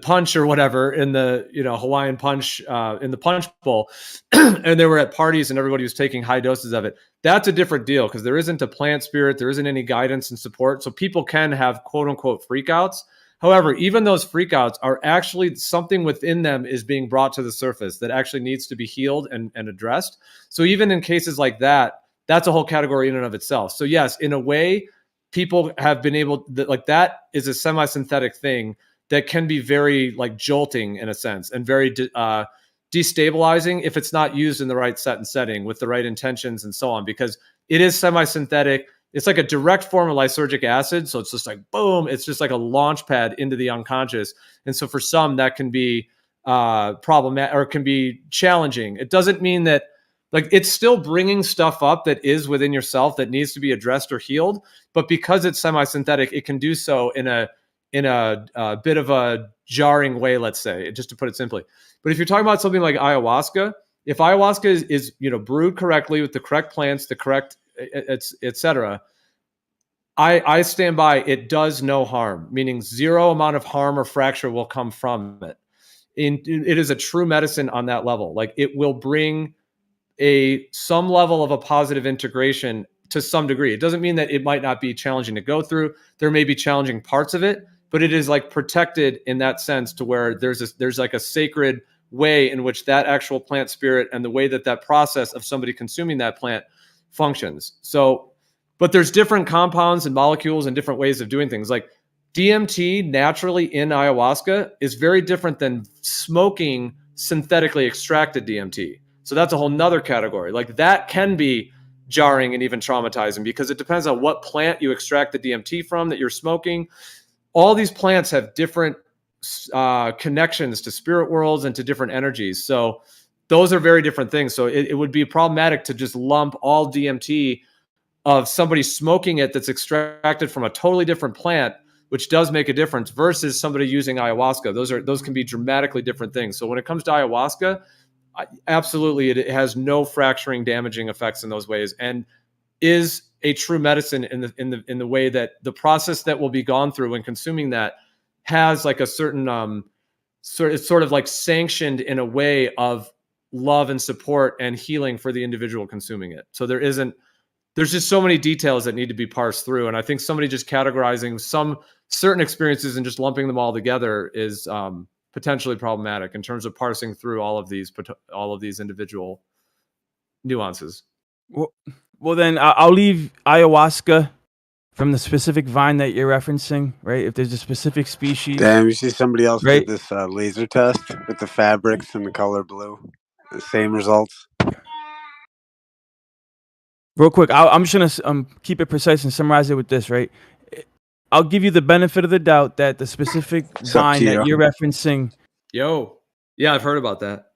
S9: punch or whatever in the Hawaiian punch in the punch bowl, and they were at parties and everybody was taking high doses of it. That's a different deal because there isn't a plant spirit, there isn't any guidance and support, so people can have quote unquote freakouts. However, even those freakouts are actually something within them is being brought to the surface that actually needs to be healed and addressed. So even in cases like that, that's a whole category in and of itself. So yes, in a way, people have been able that is a semi-synthetic thing that can be very like jolting in a sense and very destabilizing if it's not used in the right set and setting with the right intentions and so on, because it is semi-synthetic. It's like a direct form of lysergic acid. So it's just like, boom, it's just like a launch pad into the unconscious. And so for some that can be problematic or can be challenging. It doesn't mean that like it's still bringing stuff up that is within yourself that needs to be addressed or healed. But because it's semi-synthetic, it can do so in a bit of a jarring way, let's say, just to put it simply. But if you're talking about something like ayahuasca, if ayahuasca is brewed correctly with the correct plants, the correct etc., I stand by it does no harm, meaning zero amount of harm or fracture will come from it. It is a true medicine on that level. Like it will bring some level of a positive integration to some degree. It doesn't mean that it might not be challenging to go through. There may be challenging parts of it, but it is like protected in that sense to where there's like a sacred way in which that actual plant spirit and the way that process of somebody consuming that plant functions. So, but there's different compounds and molecules and different ways of doing things. Like DMT naturally in ayahuasca is very different than smoking synthetically extracted DMT. So that's a whole nother category. Like that can be jarring and even traumatizing because it depends on what plant you extract the DMT from that you're smoking. All these plants have different connections to spirit worlds and to different energies. So those are very different things. So it would be problematic to just lump all DMT of somebody smoking it that's extracted from a totally different plant, which does make a difference, versus somebody using ayahuasca. Those can be dramatically different things. So when it comes to ayahuasca, absolutely, it has no fracturing, damaging effects in those ways, and is a true medicine in the way that the process that will be gone through when consuming that has like a certain sort of like sanctioned in a way of love and support and healing for the individual consuming it. So there's just so many details that need to be parsed through, and I think somebody just categorizing some certain experiences and just lumping them all together is potentially problematic in terms of parsing through all of these individual nuances.
S5: Well, then I'll leave ayahuasca from the specific vine that you're referencing, right? If there's a specific species.
S19: Damn, you see somebody else
S5: right?
S19: did this laser test with the fabrics and the color blue. The same results.
S5: Real quick, I'm just gonna keep it precise and summarize it with this, right? I'll give you the benefit of the doubt that the specific vine that you're referencing.
S9: Yo, yeah, I've heard about that.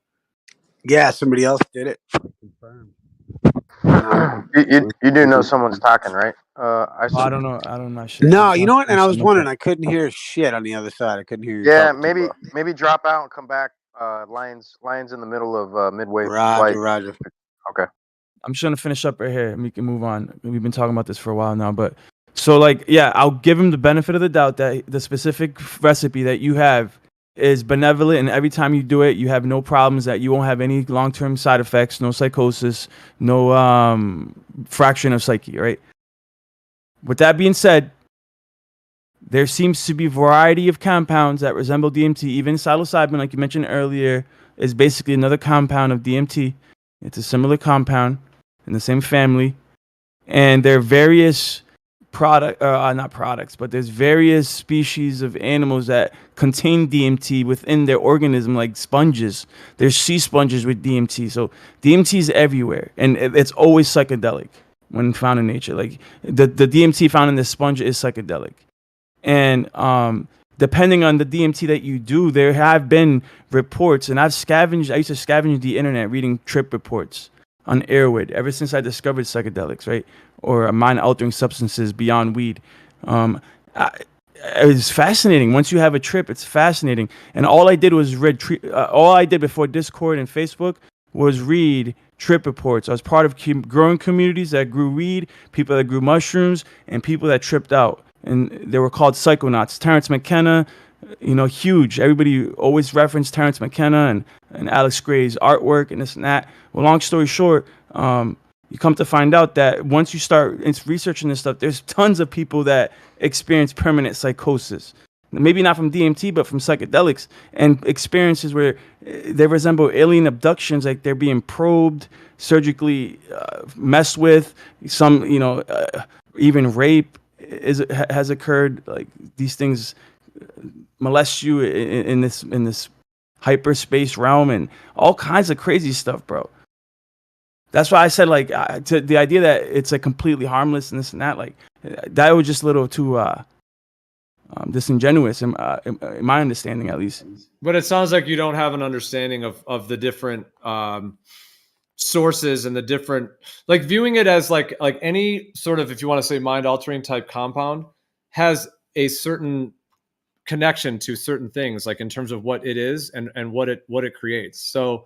S19: Yeah, somebody else did it.
S21: You do know someone's talking, right?
S5: I don't know. I don't know.
S19: No, you know what? And I was wondering, I couldn't hear shit on the other side. I couldn't hear you.
S21: Yeah, maybe drop out and come back. Lions in the middle of midway flight.
S19: Roger.
S21: Okay.
S5: I'm just gonna finish up right here and we can move on. We've been talking about this for a while now, but so like, yeah, I'll give him the benefit of the doubt that the specific recipe that you have is benevolent, and every time you do it, you have no problems, that you won't have any long-term side effects, no psychosis, no fraction of psyche, right? With that being said, there seems to be a variety of compounds that resemble DMT. Even psilocybin, like you mentioned earlier, is basically another compound of DMT. It's a similar compound in the same family, and there are various not products, but there's various species of animals that contain DMT within their organism, like sponges. There's sea sponges with DMT. So DMT is everywhere, and it's always psychedelic. when found in nature. Like the DMT found in this sponge is psychedelic, and depending on the DMT that you do, there have been reports, and I used to scavenge the internet reading trip reports on Airwood ever since I discovered psychedelics, right, or mind-altering substances beyond weed. It's fascinating. Once you have a trip, it's fascinating. And all I did was all I did before Discord and Facebook was read trip reports. I was part of growing communities that grew weed, people that grew mushrooms, and people that tripped out. And they were called psychonauts. Terrence McKenna, huge. Everybody always referenced Terrence McKenna and Alex Gray's artwork and this and that. Well, long story short, you come to find out that once you start researching this stuff, there's tons of people that experience permanent psychosis. Maybe not from DMT, but from psychedelics, and experiences where they resemble alien abductions, like they're being probed, surgically messed with. Some, even rape has occurred. Like these things molest you in this hyperspace realm and all kinds of crazy stuff, bro. That's why I said, like, to the idea that it's like completely harmless and this and that, like, that was just a little too disingenuous in my understanding, at least.
S9: But it sounds like you don't have an understanding of the different sources and the different, like, viewing it as like any sort of, if you want to say, mind altering type compound has a certain connection to certain things, like in terms of what it is and what it creates. So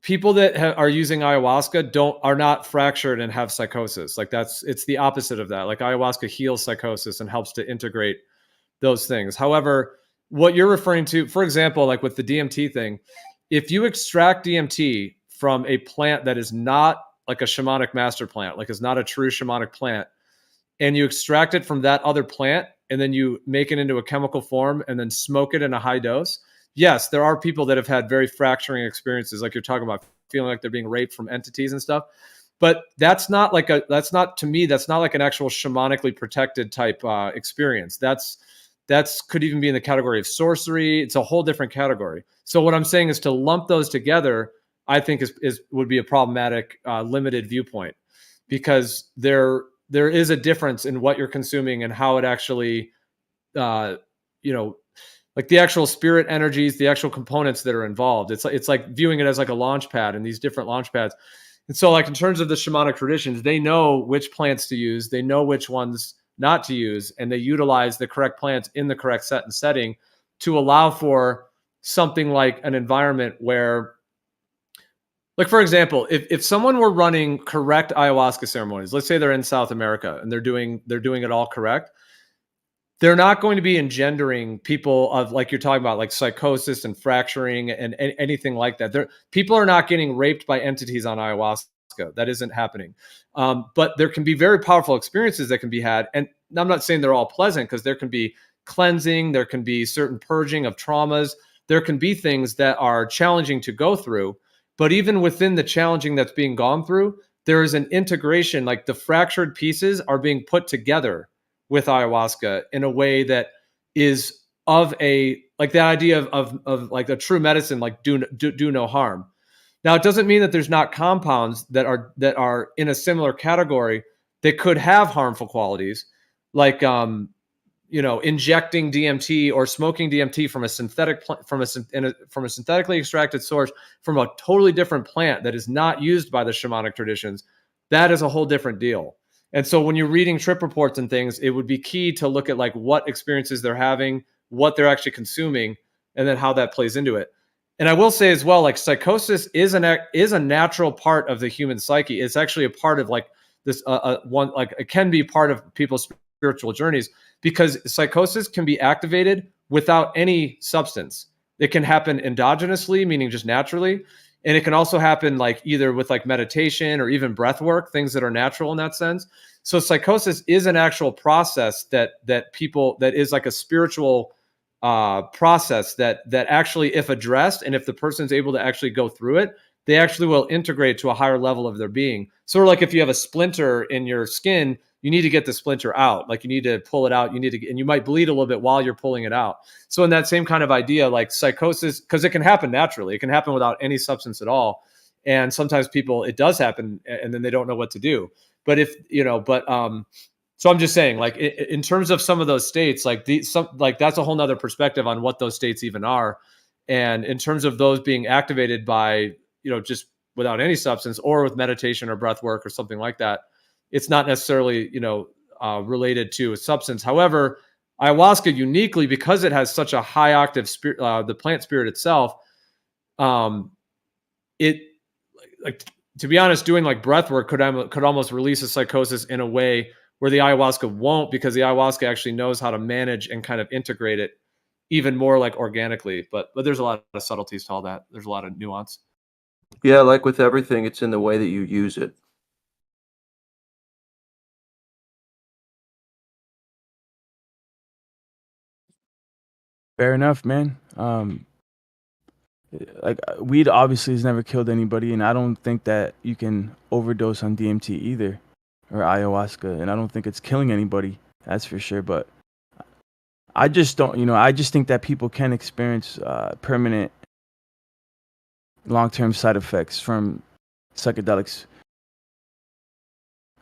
S9: people that are using ayahuasca are not fractured and have psychosis. Like it's the opposite of that. Like ayahuasca heals psychosis and helps to integrate those things. However, what you're referring to, for example, like with the DMT thing, if you extract DMT from a plant that is not like a shamanic master plant, like is not a true shamanic plant, and you extract it from that other plant, and then you make it into a chemical form and then smoke it in a high dose, yes, there are people that have had very fracturing experiences, like you're talking about, feeling like they're being raped from entities and stuff. But that's not like an actual shamanically protected type experience. That's could even be in the category of sorcery. It's a whole different category. So what I'm saying is to lump those together, I think would be a problematic limited viewpoint, because there is a difference in what you're consuming and how it actually, like the actual spirit energies, the actual components that are involved. It's like viewing it as like a launch pad and these different launch pads. And so, like, in terms of the shamanic traditions, they know which plants to use, they know which ones not to use, and they utilize the correct plants in the correct set and setting to allow for something like an environment where, like, for example, if someone were running correct ayahuasca ceremonies, let's say they're in South America and they're doing it all correct, they're not going to be engendering people of, like you're talking about, like psychosis and fracturing and anything like that. People are not getting raped by entities on ayahuasca. That isn't happening. But there can be very powerful experiences that can be had. And I'm not saying they're all pleasant, because there can be cleansing, there can be certain purging of traumas, there can be things that are challenging to go through. But even within the challenging that's being gone through, there is an integration, like the fractured pieces are being put together with ayahuasca in a way that is of a, like the idea of like a true medicine, like do no harm. Now, it doesn't mean that there's not compounds that are in a similar category that could have harmful qualities, like injecting DMT or smoking DMT from a synthetically extracted source from a totally different plant that is not used by the shamanic traditions. That is a whole different deal. And so when you're reading trip reports and things, it would be key to look at like what experiences they're having, what they're actually consuming, and then how that plays into it. And I will say as well, like psychosis is a natural part of the human psyche. It's actually a part of like this one, like it can be part of people's spiritual journeys, because psychosis can be activated without any substance. It can happen endogenously, meaning just naturally. And it can also happen like either with like meditation or even breath work, things that are natural in that sense. So psychosis is an actual process that is like a spiritual process that actually, if addressed and if the person's able to actually go through it, they actually will integrate to a higher level of their being. Sort of like if you have a splinter in your skin, you need to get the splinter out. Like you need to pull it out. And you might bleed a little bit while you're pulling it out. So in that same kind of idea, like psychosis, because it can happen naturally, it can happen without any substance at all. And sometimes it does happen and then they don't know what to do. But if so I'm just saying, like in terms of some of those states, like that's a whole nother perspective on what those states even are. And in terms of those being activated by, just without any substance or with meditation or breath work or something like that, it's not necessarily, related to a substance. However, ayahuasca uniquely, because it has such a high octave spirit, the plant spirit itself, it like to be honest, doing like breath work could almost release a psychosis in a way where the ayahuasca won't, because the ayahuasca actually knows how to manage and kind of integrate it even more like organically. But there's a lot of subtleties to all that. There's a lot of nuance.
S18: Yeah, like with everything, it's in the way that you use it.
S5: Fair enough, man. Like weed obviously has never killed anybody, and I don't think that you can overdose on DMT either, or ayahuasca, and I don't think it's killing anybody. That's for sure. But I just don't, I just think that people can experience permanent long-term side effects from psychedelics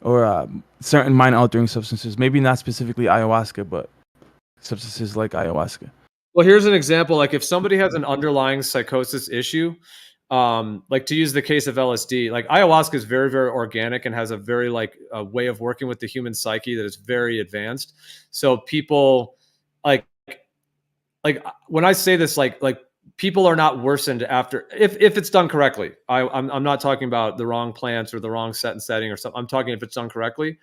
S5: or certain mind-altering substances. Maybe not specifically ayahuasca, but substances like ayahuasca.
S9: Well, here's an example. Like if somebody has an underlying psychosis issue, like to use the case of LSD, like ayahuasca is very, very organic and has a very a way of working with the human psyche that is very advanced. So people like when I say this, like people are not worsened after if it's done correctly. I'm not talking about the wrong plants or the wrong setting or something. I'm talking if it's done correctly,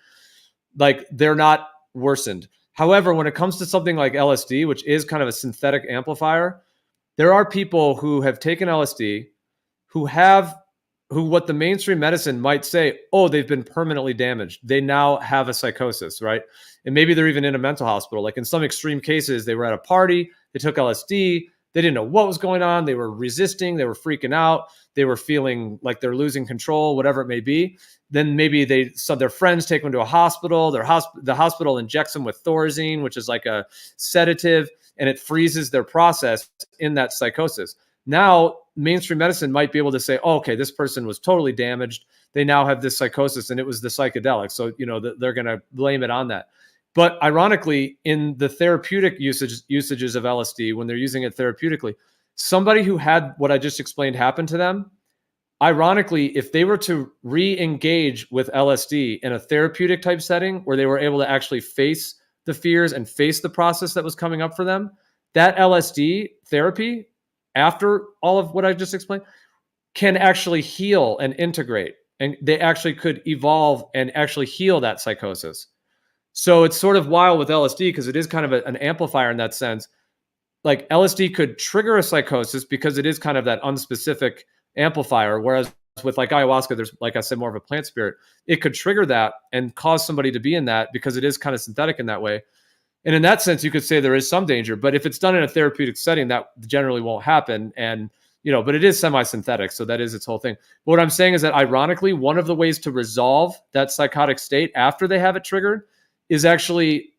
S9: like they're not worsened. However, when it comes to something like LSD, which is kind of a synthetic amplifier, there are people who have taken LSD who what the mainstream medicine might say, oh, they've been permanently damaged. They now have a psychosis, right? And maybe they're even in a mental hospital. Like in some extreme cases, they were at a party, they took LSD, they didn't know what was going on, they were resisting, they were freaking out, they were feeling like they're losing control, whatever it may be. Then maybe their friends take them to a hospital. The hospital injects them with Thorazine, which is like a sedative, and it freezes their process in that psychosis. Now, mainstream medicine might be able to say, oh, okay, this person was totally damaged. They now have this psychosis, and it was the psychedelic. So, they're going to blame it on that. But ironically, in the therapeutic usages of LSD, when they're using it therapeutically, somebody who had what I just explained happen to them, ironically, if they were to re-engage with LSD in a therapeutic type setting where they were able to actually face the fears and face the process that was coming up for them, that LSD therapy, after all of what I just explained, can actually heal and integrate. And they actually could evolve and actually heal that psychosis. So it's sort of wild with LSD because it is kind of an amplifier in that sense. Like LSD could trigger a psychosis because it is kind of that unspecific amplifier. Whereas with like ayahuasca, there's, like I said, more of a plant spirit. It could trigger that and cause somebody to be in that because it is kind of synthetic in that way. And in that sense, you could say there is some danger, but if it's done in a therapeutic setting, that generally won't happen. And, but it is semi-synthetic. So that is its whole thing. But what I'm saying is that ironically, one of the ways to resolve that psychotic state after they have it triggered is actually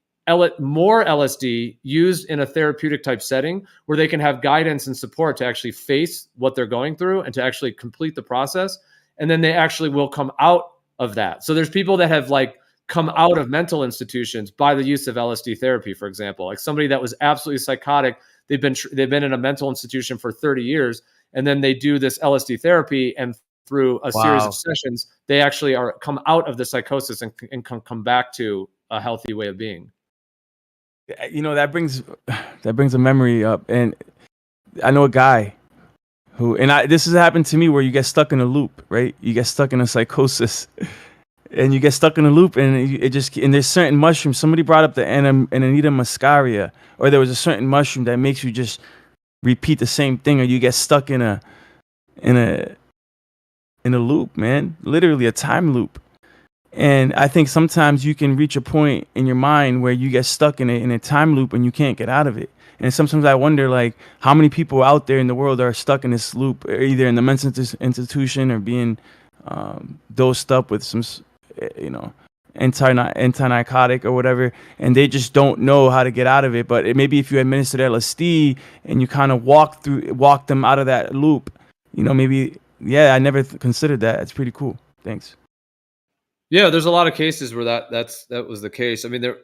S9: more LSD used in a therapeutic type setting where they can have guidance and support to actually face what they're going through and to actually complete the process. And then they actually will come out of that. So there's people that have come out of mental institutions by the use of LSD therapy, for example, like somebody that was absolutely psychotic. They've been in a mental institution for 30 years, and then they do this LSD therapy, and through a series of sessions, they actually come out of the psychosis and come back to a healthy way of being.
S5: That brings a memory up, and I know a guy who, this has happened to me, where you get stuck in a loop, right? You get stuck in a psychosis. And you get stuck in a loop, and there's certain mushrooms. Somebody brought up the Anita muscaria, or there was a certain mushroom that makes you just repeat the same thing, or you get stuck in a loop, man. Literally a time loop. And I think sometimes you can reach a point in your mind where you get stuck in a time loop and you can't get out of it. And sometimes I wonder, how many people out there in the world are stuck in this loop, either in the mental institution or being dosed up with some anti-narcotic or whatever, and they just don't know how to get out of it. But maybe if you administer LSD and you kind of walk them out of that loop, maybe, I never considered that. It's pretty cool. Thanks.
S9: Yeah, there's a lot of cases where that was the case. I mean, there's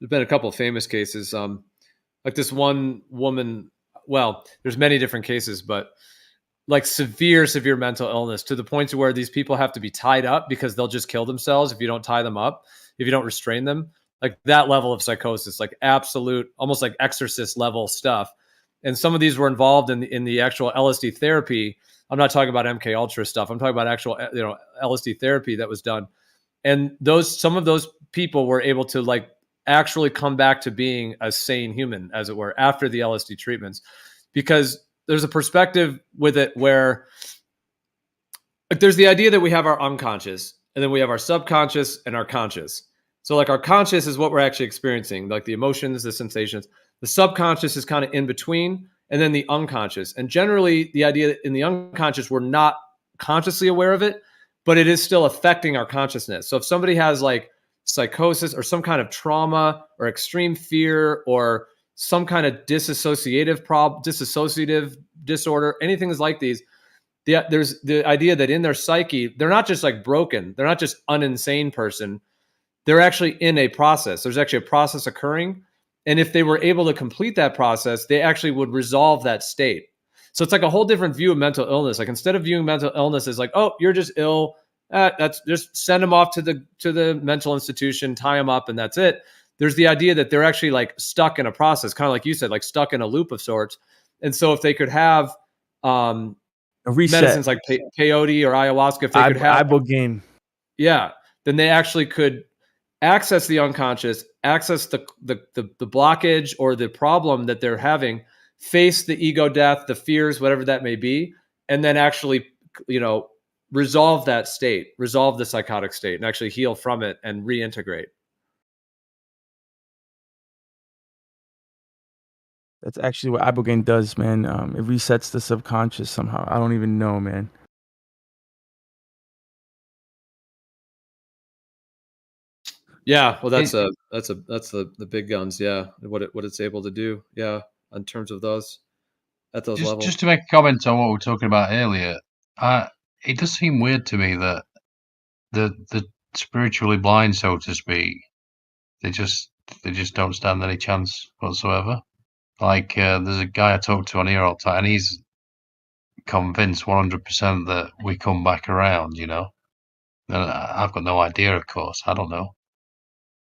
S9: been a couple of famous cases. Like this one woman. Well, there's many different cases, but like severe mental illness to the point to where these people have to be tied up because they'll just kill themselves if you don't tie them up, if you don't restrain them. Like that level of psychosis, like absolute, almost like exorcist level stuff. And some of these were involved in the actual LSD therapy. I'm not talking about MK Ultra stuff. I'm talking about actual, LSD therapy that was done. And some of those people were able to like actually come back to being a sane human, as it were, after the LSD treatments, because there's a perspective with it where like there's the idea that we have our unconscious and then we have our subconscious and our conscious. So like our conscious is what we're actually experiencing, like the emotions, the sensations. The subconscious is kind of in between, and then the unconscious. And generally the idea that in the unconscious, we're not consciously aware of it, but it is still affecting our consciousness. So if somebody has like psychosis or some kind of trauma or extreme fear or some kind of dissociative disorder, anything is like these, there's the idea that in their psyche, they're not just like broken. They're not just an insane person. They're actually in a process. There's actually a process occurring. And if they were able to complete that process, they actually would resolve that state. So it's like a whole different view of mental illness. Like instead of viewing mental illness as like, oh, you're just ill, that's just send them off to the mental institution, tie them up, and that's it. There's the idea that they're actually like stuck in a process, kind of like you said, like stuck in a loop of sorts. And so if they could have
S5: A reset.
S9: medicines like peyote or ayahuasca, if they could have
S5: ibogaine.
S9: Yeah, then they actually could access the unconscious, access the blockage or the problem that they're having, face the ego death, the fears, whatever that may be, and then actually, resolve that state, resolve the psychotic state, and actually heal from it and reintegrate.
S5: That's actually what ibogaine does, man. It resets the subconscious somehow. I don't even know, man.
S9: Yeah, well, that's the big guns. Yeah, what it's able to do. Yeah, in terms of those at those levels.
S14: Just to make a comment on what we were talking about earlier, it does seem weird to me that the spiritually blind, so to speak, they just don't stand any chance whatsoever. Like there's a guy I talk to on here all the time, and he's convinced 100% that we come back around. And I've got no idea, of course. I don't know.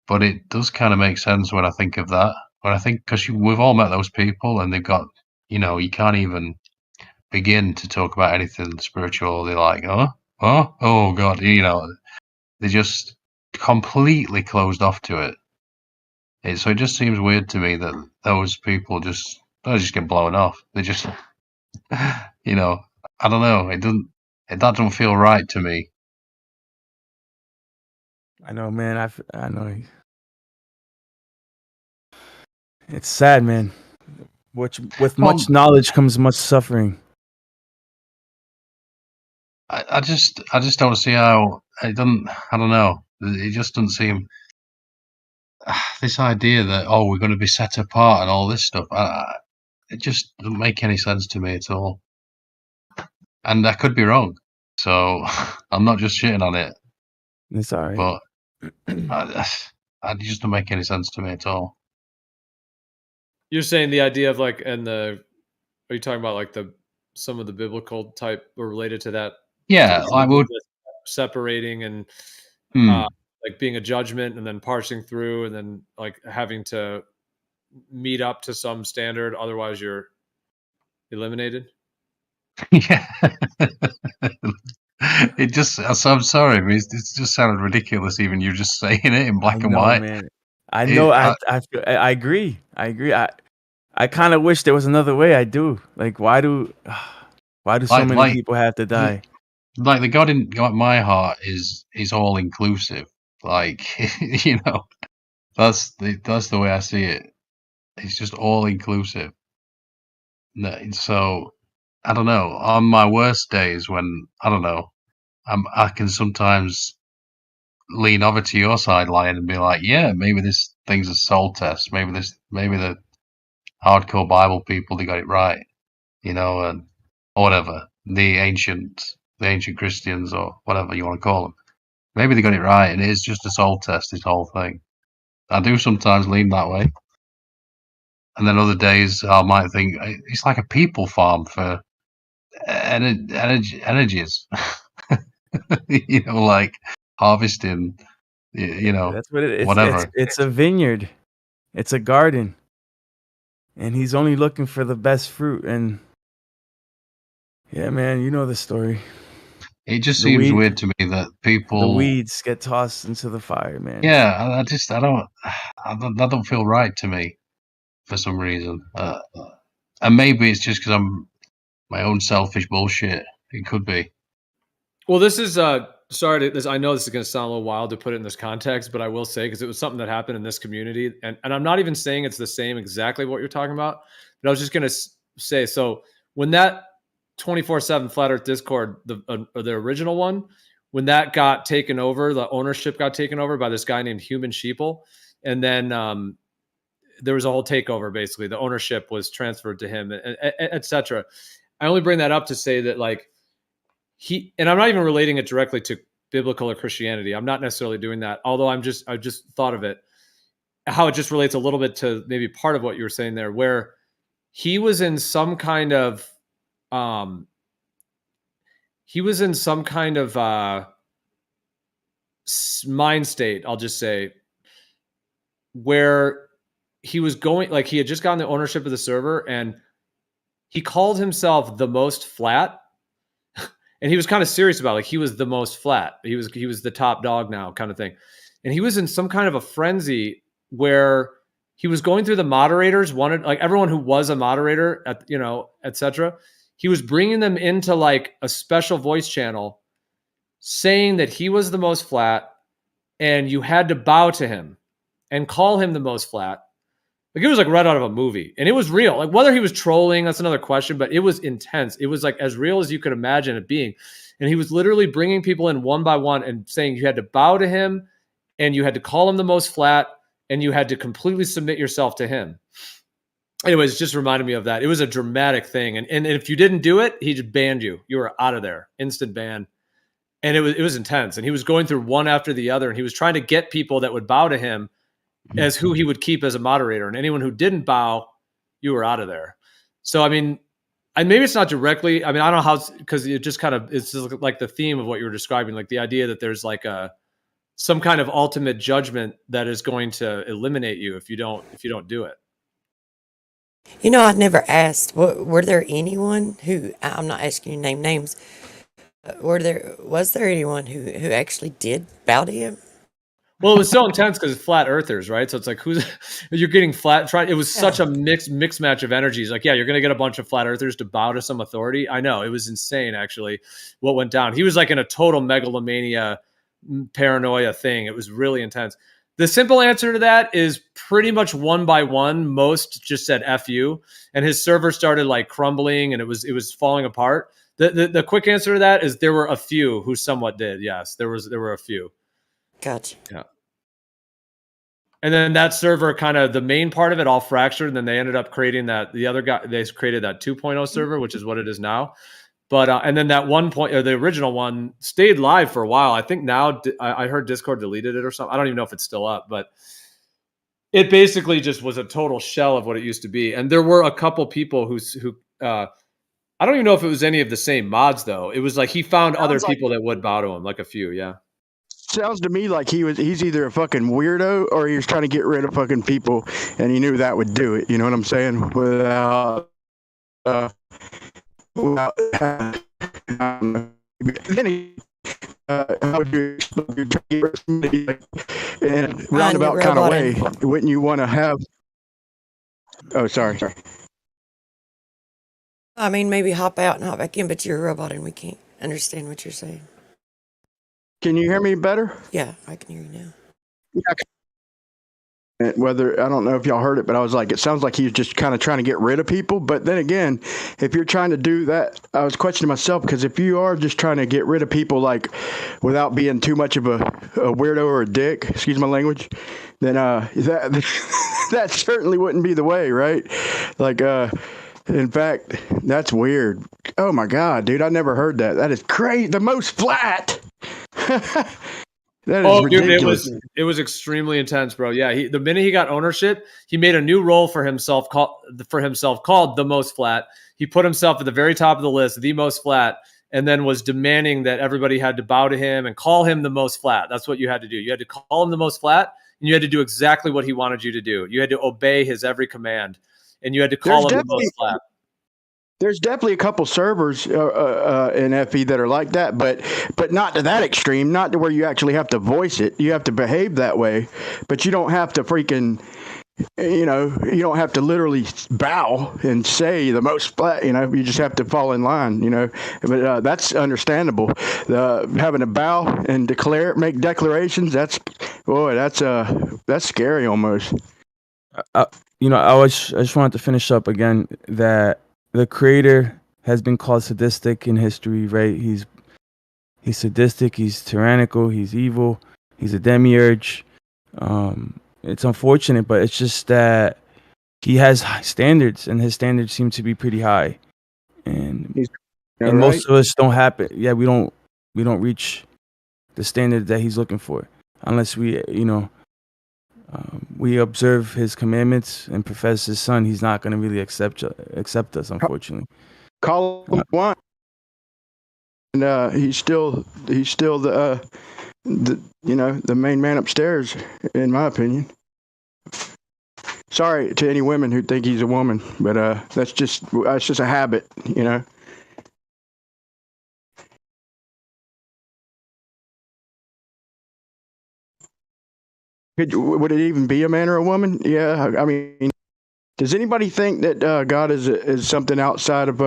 S14: But it does kind of make sense when I think of that. When I think, because we've all met those people and they've got, you can't even begin to talk about anything spiritual. They're like, oh God, they're just completely closed off to it. So it just seems weird to me that those people they just get blown off. They just, I don't know. That doesn't feel right to me.
S5: I know, man. I know. It's sad, man. With much knowledge comes much suffering.
S14: I just don't see how it doesn't. I don't know. It just doesn't seem. This idea that we're going to be set apart and all this stuff. It just doesn't make any sense to me at all. And I could be wrong, so I'm not just shitting on it.
S5: It's all right.
S14: But it just doesn't make any sense to me at all.
S9: You're saying the idea of like, are you talking about like some of the biblical type or related to that?
S14: Yeah, I would
S9: separating and like being a judgment and then parsing through and then like having to meet up to some standard, otherwise you're eliminated.
S14: Yeah. I'm sorry, but it just sounded ridiculous. Even you just saying it in black and white.
S5: Man. I know. I agree. I kind of wish there was another way. I do. Like, why do so many people have to die?
S14: Like the God in my heart is all inclusive. Like that's the way I see it. It's just all inclusive. So I don't know. On my worst days, when I don't know, I can sometimes lean over to your sideline and be like, yeah, maybe this thing's a soul test. Maybe the hardcore Bible people, they got it right, and or whatever. The ancient Christians or whatever you want to call them. Maybe they got it right, and it is just a soul test. This whole thing. I do sometimes lean that way, and then other days I might think it's like a people farm for energies. You know, like harvesting. You know,
S5: That's what it's
S14: whatever.
S5: it's a vineyard. It's a garden. And he's only looking for the best fruit. And yeah, man, you know the story.
S14: It just seems weird to me that people
S5: the weeds get tossed into the fire, man.
S14: Yeah, I don't feel right to me for some reason. And maybe it's just because I'm my own selfish bullshit. It could be.
S9: Well, this is sorry. I know this is going to sound a little wild to put it in this context, but I will say because it was something that happened in this community, and I'm not even saying it's the same exactly what you're talking about, but I was just going to say so when that 24/7 Flat Earth Discord, the original one, when that got taken over, the ownership got taken over by this guy named Human Sheeple, and then there was a whole takeover. Basically, the ownership was transferred to him, etc. I only bring that up to say that like. And I'm not even relating it directly to biblical or Christianity. I'm not necessarily doing that. Although I just thought of it, how it just relates a little bit to maybe part of what you were saying there, where he was in some kind of, mind state, I'll just say, where he was going, like he had just gotten the ownership of the server and he called himself the most flat. And he was kind of serious about it. Like he was the most flat. He was the top dog now kind of thing. And he was in some kind of a frenzy where he was going through the moderators, wanted like everyone who was a moderator at, you know, etc. He was bringing them into like a special voice channel saying that he was the most flat and you had to bow to him and call him the most flat. Like it was like right out of a movie and it was real. Like whether he was trolling, that's another question, but it was intense. It was like as real as you could imagine it being. And he was literally bringing people in one by one and saying you had to bow to him and you had to call him the most flat and you had to completely submit yourself to him. Anyways, it just reminded me of that. It was a dramatic thing. And if you didn't do it, he just banned you. You were out of there. Instant ban. And it was intense. And he was going through one after the other and he was trying to get people that would bow to him as who he would keep as a moderator. And anyone who didn't bow, you were out of there. So, I mean, and maybe it's not directly, I mean, I don't know how, because it just kind of, it's just like the theme of what you were describing, like the idea that there's like some kind of ultimate judgment that is going to eliminate you if you don't do it.
S10: You know, I've never asked, were there anyone who, I'm not asking you to name names, was there anyone who actually did bow to him?
S9: Well, it was so intense because it's flat earthers, right? So it's like, you're getting flat. It was such a mixed match of energies. Like, yeah, you're going to get a bunch of flat earthers to bow to some authority. I know, it was insane, actually, what went down. He was like in a total megalomania, paranoia thing. It was really intense. The simple answer to that is pretty much one by one. Most just said F you, and his server started like crumbling and it was falling apart. The quick answer to that is there were a few who somewhat did. Yes, there were a few.
S10: Gotcha.
S9: Yeah. And then that server, kind of the main part of it all fractured. And then they ended up creating they created that 2.0 server, which is what it is now. But, and then that the original one stayed live for a while. I think now I heard Discord deleted it or something. I don't even know if it's still up, but it basically just was a total shell of what it used to be. And there were a couple people who I don't even know if it was any of the same mods though. It was like, he found other people that would bow to him, like a few. Yeah.
S16: Sounds to me like he's either a fucking weirdo or he was trying to get rid of fucking people and he knew that would do it. You know what I'm saying? Without then how would you in a roundabout kind of way? Wouldn't you want to have? Oh, sorry.
S10: I mean, maybe hop out and hop back in, but you're a robot and we can't understand what you're saying.
S16: Can you hear me better?
S10: Yeah, I can hear you now.
S16: Yeah. Whether I don't know if y'all heard it, but I was like, it sounds like he's just kind of trying to get rid of people. But then again, if you're trying to do that, I was questioning myself because if you are just trying to get rid of people like without being too much of a weirdo or a dick, excuse my language, then that certainly wouldn't be the way, right? Like, in fact, that's weird. Oh my God, dude, I never heard that. That is crazy. The most flat. That is
S9: Oh, dude,
S16: ridiculous.
S9: it was extremely intense, bro. Yeah, the minute he got ownership, he made a new role for himself called the most flat. He put himself at the very top of the list, the most flat, and then was demanding that everybody had to bow to him and call him the most flat. That's what you had to do. You had to call him the most flat, and you had to do exactly what he wanted you to do. You had to obey his every command, and you had to call him the most flat.
S16: There's definitely a couple servers in FE that are like that, but not to that extreme. Not to where you actually have to voice it. You have to behave that way, but you don't have to freaking. You don't have to literally bow and say the most flat. You just have to fall in line. But that's understandable. Having to bow and make declarations. That's scary almost.
S5: I just wanted to finish up again that the creator has been called sadistic in history, right? He's sadistic, he's tyrannical, he's evil, he's a demiurge. It's unfortunate, but it's just that he has high standards, and his standards seem to be pretty high. And most of us don't happen. Yeah, we don't reach the standard that he's looking for unless we observe his commandments and profess his son. He's not going to really accept us, unfortunately.
S16: Call him one, and he's still the main man upstairs, in my opinion. Sorry to any women who think he's a woman, but that's just a habit, Would it even be a man or a woman? Yeah, I mean, does anybody think that God is something outside of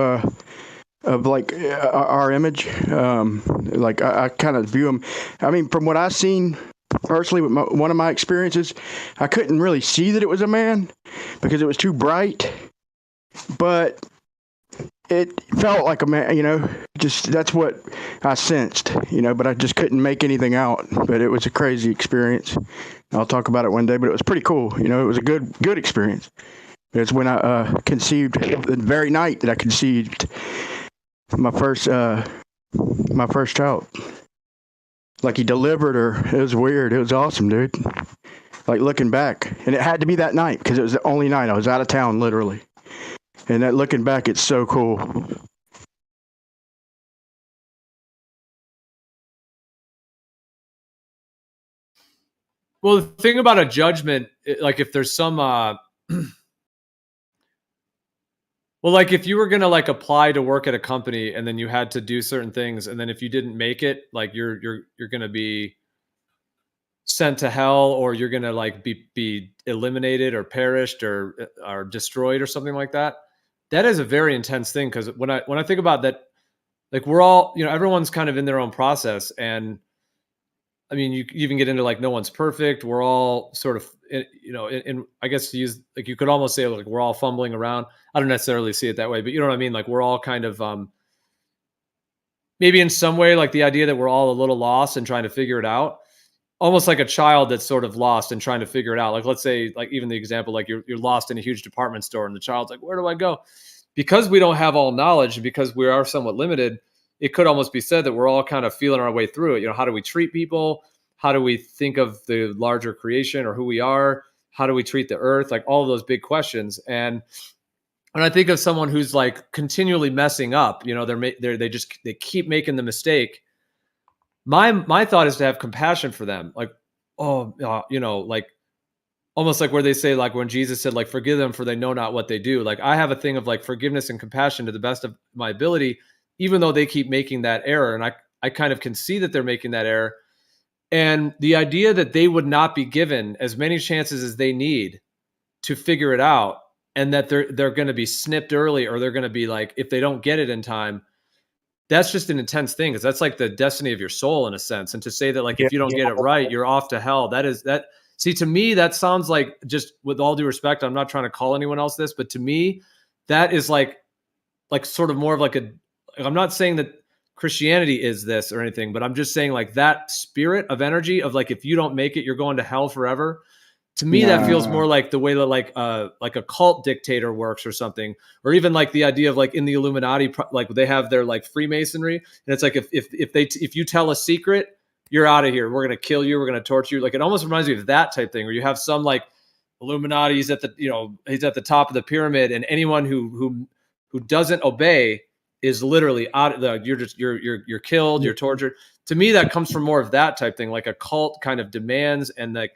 S16: like our image? Like I kind of view him. I mean, from what I've seen personally with one of my experiences, I couldn't really see that it was a man because it was too bright, but it felt like a man. Just that's what I sensed. But I just couldn't make anything out. But it was a crazy experience. I'll talk about it one day, but it was pretty cool. It was a good experience. It's when I conceived, the very night that I conceived my first child. Like he delivered her. It was weird. It was awesome, dude. Like looking back, and it had to be that night because it was the only night I was out of town, literally. And that looking back, it's so cool.
S9: Well, the thing about a judgment, like if there's some, well, like if you were gonna like apply to work at a company and then you had to do certain things, and then if you didn't make it, like you're gonna be sent to hell, or you're gonna like be eliminated or perished or destroyed or something like that. That is a very intense thing, because when I think about that, like we're all, everyone's kind of in their own process, and I mean, you even get into like no one's perfect. We're all sort of, in I guess to use, like you could almost say like we're all fumbling around. I don't necessarily see it that way, but you know what I mean? Like we're all kind of maybe in some way like the idea that we're all a little lost and trying to figure it out. Almost like a child that's sort of lost and trying to figure it out. Like let's say, like even the example, like you're lost in a huge department store and the child's like, where do I go? Because we don't have all knowledge and because we are somewhat limited, it could almost be said that we're all kind of feeling our way through it. How do we treat people? How do we think of the larger creation or who we are? How do we treat the earth? Like all of those big questions. And when I think of someone who's like continually messing up, they keep making the mistake. My thought is to have compassion for them. Like, like almost like where they say, like when Jesus said, like, forgive them for they know not what they do. Like I have a thing of like forgiveness and compassion to the best of my ability, even though they keep making that error. And I kind of can see that they're making that error. And the idea that they would not be given as many chances as they need to figure it out, and that they're going to be snipped early, or they're going to be like, if they don't get it in time, that's just an intense thing, because that's like the destiny of your soul in a sense. And to say that like if you don't get it right, you're off to hell. See, to me, that sounds like, just with all due respect, I'm not trying to call anyone else this, but to me, that is like sort of more of like I'm not saying that Christianity is this or anything, but I'm just saying like that spirit of energy of like, if you don't make it, you're going to hell forever. To me, that feels more like the way that like a cult dictator works or something, or even like the idea of like in the Illuminati, like they have their like Freemasonry, and it's like if you tell a secret, you're out of here. We're gonna kill you. We're gonna torture you. Like it almost reminds me of that type thing where you have some like Illuminati. He's at the top of the pyramid, and anyone who doesn't obey is literally out. You're killed. You're tortured. To me, that comes from more of that type thing, like a cult kind of demands and like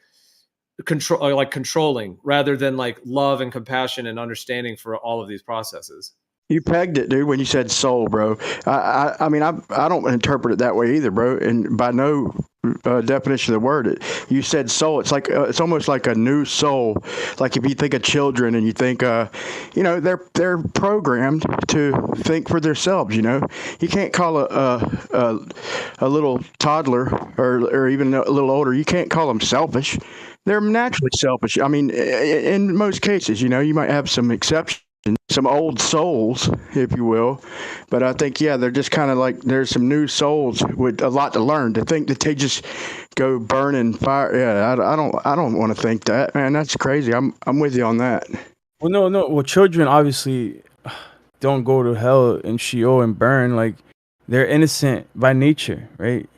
S9: control, like controlling, rather than like love and compassion and understanding for all of these processes.
S16: You pegged it, dude, when you said soul, bro. I mean, I don't interpret it that way either, bro. And by no definition of the word, you said soul. It's like it's almost like a new soul. Like if you think of children and you think, you know, they're programmed to think for themselves. You know, you can't call a little toddler or even a little older. You can't call them selfish. They're naturally selfish. I mean, in most cases, you know, you might have some exceptions. Some old souls, if you will, but I think they're just kind of like there's some new souls with a lot to learn. To think that they just go burn in fire, I don't want to think that, man. That's crazy. I'm with you on that.
S5: Well, no. Well, children obviously don't go to hell and Sheol and burn. Like they're innocent by nature, right?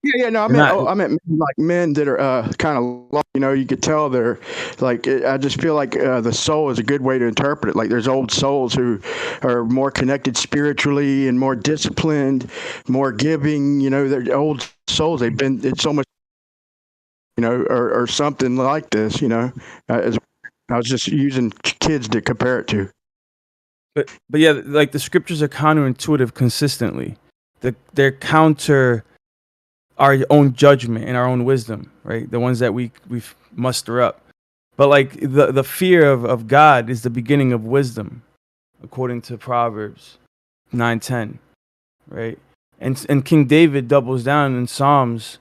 S16: Yeah, no, I meant like men that are kind of, you know, you could tell they're like, I just feel like the soul is a good way to interpret it. Like there's old souls who are more connected spiritually and more disciplined, more giving, you know, they're old souls. It's almost, you know, or something like this, you know, I was just using kids to compare it to.
S5: But yeah, like the scriptures are counterintuitive consistently. They're counter our own judgment and our own wisdom, right? The ones that we muster up. But like the fear of God is the beginning of wisdom, according to Proverbs 9:10, right? And King David doubles down in Psalms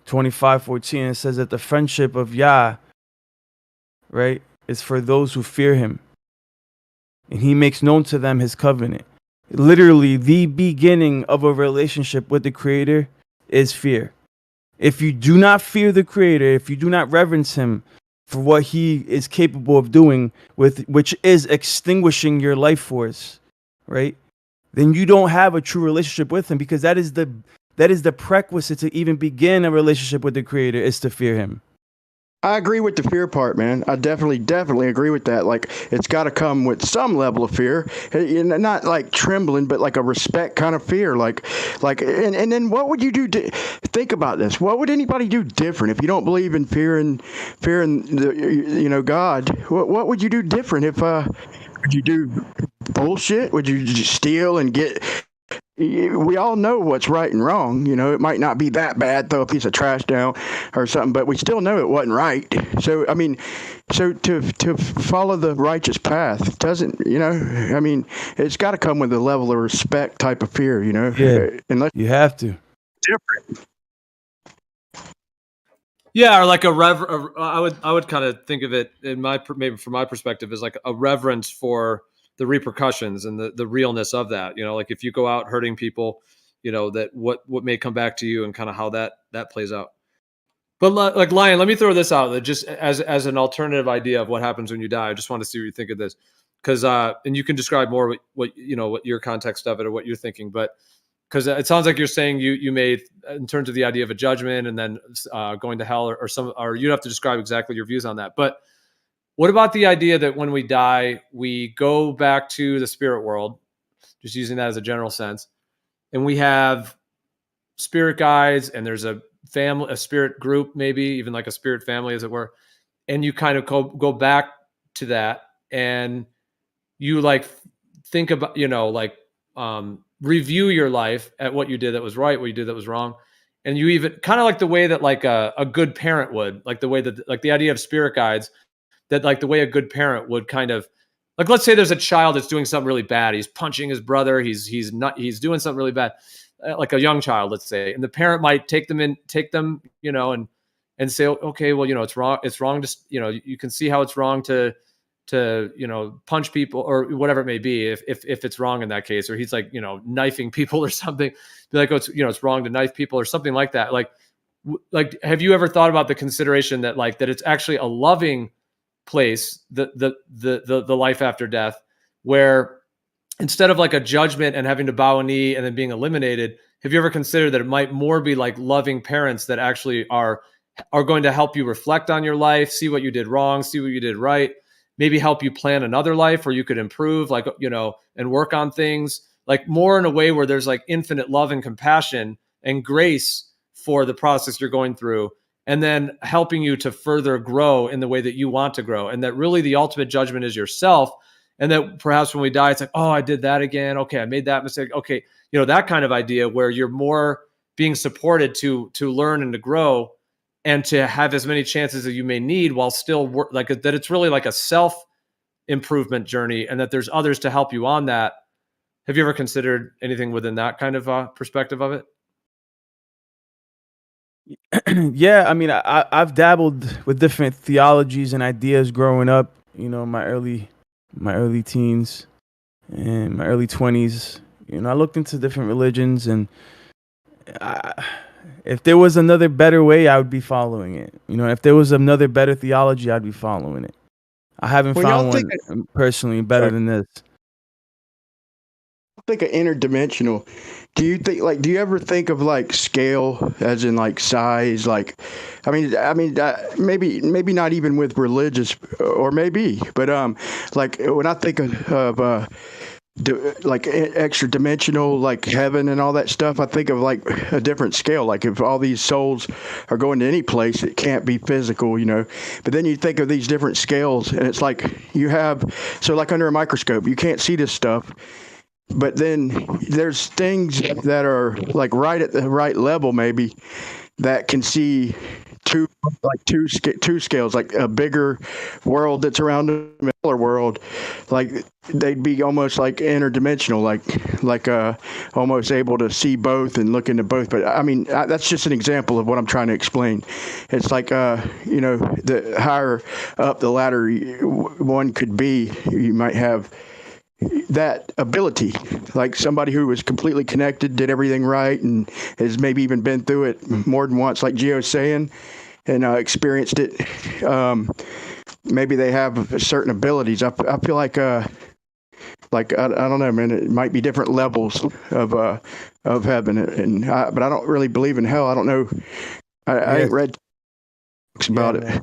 S5: 25:14. It says that the friendship of Yah, right, is for those who fear him. And he makes known to them his covenant. Literally, the beginning of a relationship with the Creator is fear. If you do not fear the Creator, if you do not reverence him for what he is capable of doing, which is extinguishing your life force, right? Then you don't have a true relationship with him, because that is the prerequisite to even begin a relationship with the Creator, is to fear him.
S16: I agree with the fear part, man. I definitely agree with that. Like, it's got to come with some level of fear, not like trembling, but like a respect kind of fear. And then what would you do? Think about this. What would anybody do different if you don't believe in fearing the, you know, God? What would you do different if would you do bullshit? Would you just steal and get? We all know what's right and wrong. You know, it might not be that bad, throw a piece of trash down or something, but we still know it wasn't right. So, I mean, to follow the righteous path doesn't, you know, I mean, it's got to come with a level of respect type of fear, you know.
S5: Yeah,
S16: unless
S5: you have to.
S16: Different.
S9: Yeah, or like I would kind of think of it maybe from my perspective as like a reverence for the repercussions and the realness of that. You know, like if you go out hurting people, you know, that what may come back to you and kind of how that plays out. But like Lion, let me throw this out just as an alternative idea of what happens when you die. I just want to see what you think of this, because and you can describe more what you know, what your context of it or what you're thinking, but. Because it sounds like you're saying you made in terms of the idea of a judgment and then going to hell or you'd have to describe exactly your views on that. But what about the idea that when we die, we go back to the spirit world, just using that as a general sense, and we have spirit guides and there's a family, a spirit group, maybe even like a spirit family, as it were, and you kind of go back to that and you like think about, you know, like review your life at what you did that was right, what you did that was wrong. And you even kind of like the way that like a good parent would, like the way that like the idea of spirit guides, that like the way a good parent would kind of like, let's say there's a child that's doing something really bad. He's punching his brother. He's doing something really bad, like a young child, let's say. And the parent might take them, you know, and say, okay, well, you know, it's wrong to, you know, you can see how it's wrong to, you know, punch people or whatever it may be, if it's wrong in that case, or he's like, you know, knifing people or something, be like, oh, it's, you know, it's wrong to knife people or something like that. Like, have you ever thought about the consideration that like, that it's actually a loving place, the life after death, where instead of like a judgment and having to bow a knee and then being eliminated, have you ever considered that it might more be like loving parents that actually are going to help you reflect on your life, see what you did wrong, see what you did right, maybe help you plan another life where you could improve, like, you know, and work on things, like more in a way where there's like infinite love and compassion and grace for the process you're going through, and then helping you to further grow in the way that you want to grow. And that really the ultimate judgment is yourself. And that perhaps when we die, it's like, oh, I did that again. Okay, I made that mistake. Okay, you know, that kind of idea where you're more being supported to learn and to grow and to have as many chances as you may need while still like that. It's really like a self improvement journey, and that there's others to help you on that. Have you ever considered anything within that kind of perspective of it?
S5: Yeah, I mean, I've dabbled with different theologies and ideas growing up. You know, my early teens and my early 20s. You know, I looked into different religions, and if there was another better way, I would be following it. You know, if there was another better theology, I'd be following it. I haven't
S16: When y'all
S5: found one personally better than this.
S16: Think of interdimensional. Do you do you ever think of like scale as in like size? Like, I mean, maybe not even with religious, or maybe, but like when I think of like extra dimensional, like heaven and all that stuff, I think of like a different scale. Like if all these souls are going to any place, it can't be physical, you know. But then you think of these different scales, and it's like you have, so like under a microscope, you can't see this stuff. But then there's things that are like right at the right level, maybe, that can see two scales, like a bigger world that's around a smaller world. Like they'd be almost like interdimensional, like almost able to see both and look into both. But I mean, that's just an example of what I'm trying to explain. It's like you know, the higher up the ladder one could be, you might have that ability, like somebody who was completely connected, did everything right, and has maybe even been through it more than once, like Gio's saying, and experienced it. Maybe they have certain abilities. I feel like I don't know, man. It might be different levels of heaven, and but I don't really believe in hell. I don't know. I ain't read books about it.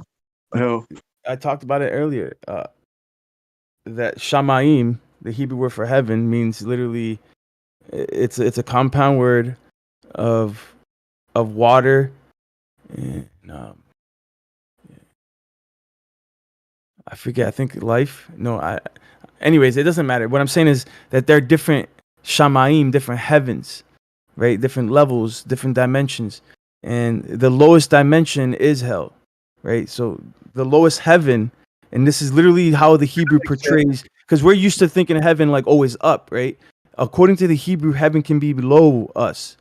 S16: Hell,
S5: I talked about it earlier. That Shamayim, the Hebrew word for heaven, means literally, it's a compound word of water, and I forget. I think life. No, anyways, it doesn't matter. What I'm saying is that there are different Shamayim, different heavens, right? Different levels, different dimensions, and the lowest dimension is hell, right? So the lowest heaven, and this is literally how the Hebrew portrays. Because we're used to thinking of heaven like always up, right? According to the Hebrew, heaven can be below us,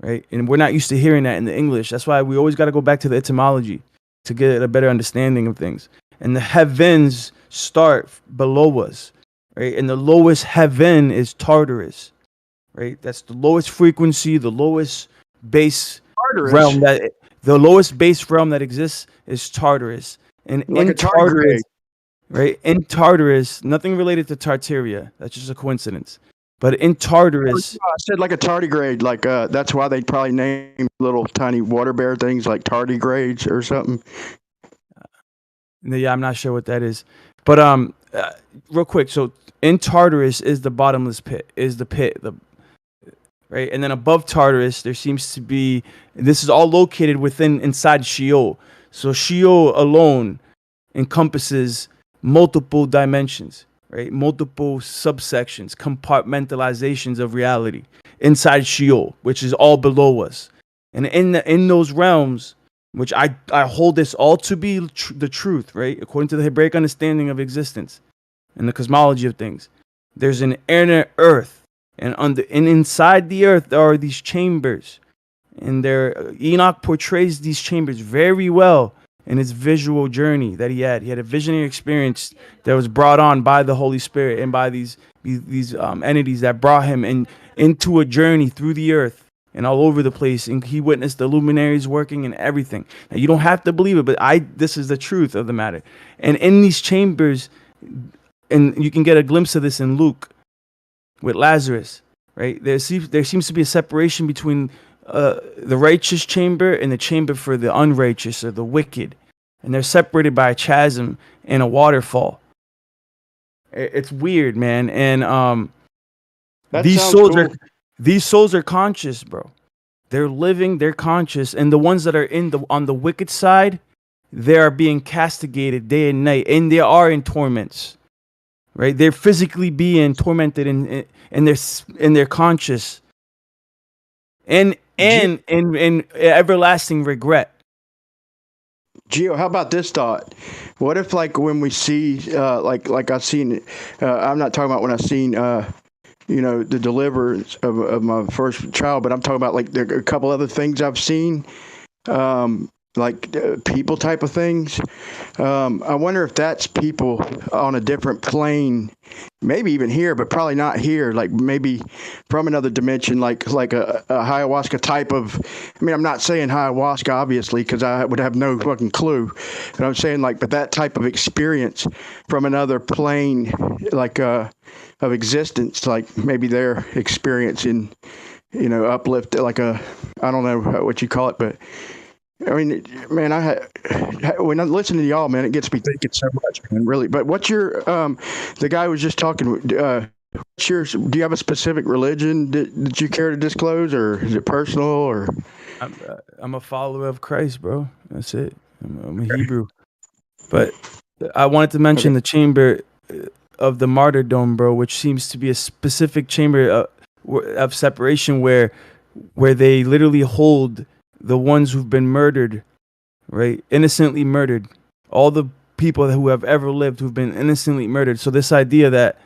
S5: right? And we're not used to hearing that in the English. That's why we always got to go back to the etymology to get a better understanding of things. And the heavens start below us, right? And the lowest heaven is Tartarus, right? That's the lowest frequency, the lowest base realm the lowest base realm that exists is Tartarus. And
S16: like
S5: in
S16: a tardigrade.
S5: Right, in Tartarus, nothing related to Tartaria. That's just a coincidence. But in Tartarus,
S16: I said like a tardigrade. Like that's why they probably name little tiny water bear things like tardigrades or something.
S5: Yeah, I'm not sure what that is. But real quick, so in Tartarus is the bottomless pit, is the pit, right? And then above Tartarus, there seems to be. This is all located inside Sheol. So Sheol alone encompasses multiple dimensions, right? Multiple subsections, compartmentalizations of reality inside Sheol, which is all below us. And in those realms, which I hold this all to be the truth, right? According to the Hebraic understanding of existence and the cosmology of things, there's an inner earth, and inside the earth there are these chambers, and Enoch portrays these chambers very well in his visual journey that he had. He had a visionary experience that was brought on by the Holy Spirit and by these entities that brought him into a journey through the earth and all over the place. And he witnessed the luminaries working and everything. Now, you don't have to believe it, but this is the truth of the matter. And in these chambers, and you can get a glimpse of this in Luke with Lazarus, right? There seems to be a separation between the righteous chamber and the chamber for the unrighteous or the wicked, and they're separated by a chasm and a waterfall. It's weird, man. And
S16: That
S5: these
S16: sounds
S5: souls
S16: cool.
S5: these souls are conscious, bro. They're living, they're conscious, and the ones that are on the wicked side, they are being castigated day and night, and they are in torments. Right? They're physically being tormented and they're conscious. And everlasting regret.
S16: Gio, how about this thought? What if, like, when we see, like I've seen, I'm not talking about when I've seen, the deliverance of my first child, but I'm talking about like there are a couple other things I've seen, people type of things. I wonder if that's people on a different plane, maybe even here, but probably not here. Like maybe from another dimension, like a ayahuasca type of. I mean, I'm not saying ayahuasca obviously because I would have no fucking clue, but I'm saying but that type of experience from another plane, of existence, like maybe they're experiencing, uplift, I don't know what you call it, but. I mean, man, when I listen to y'all, man, it gets me thinking so much, man, really. But what's your, the guy was just talking, do you have a specific religion that you care to disclose, or is it personal, or?
S5: I'm a follower of Christ, bro. That's it. I'm a Hebrew. But I wanted to mention the chamber of the martyrdom, bro, which seems to be a specific chamber of separation where they literally hold the ones who've been murdered, right? Innocently murdered. All the people who have ever lived who've been innocently murdered. So this idea that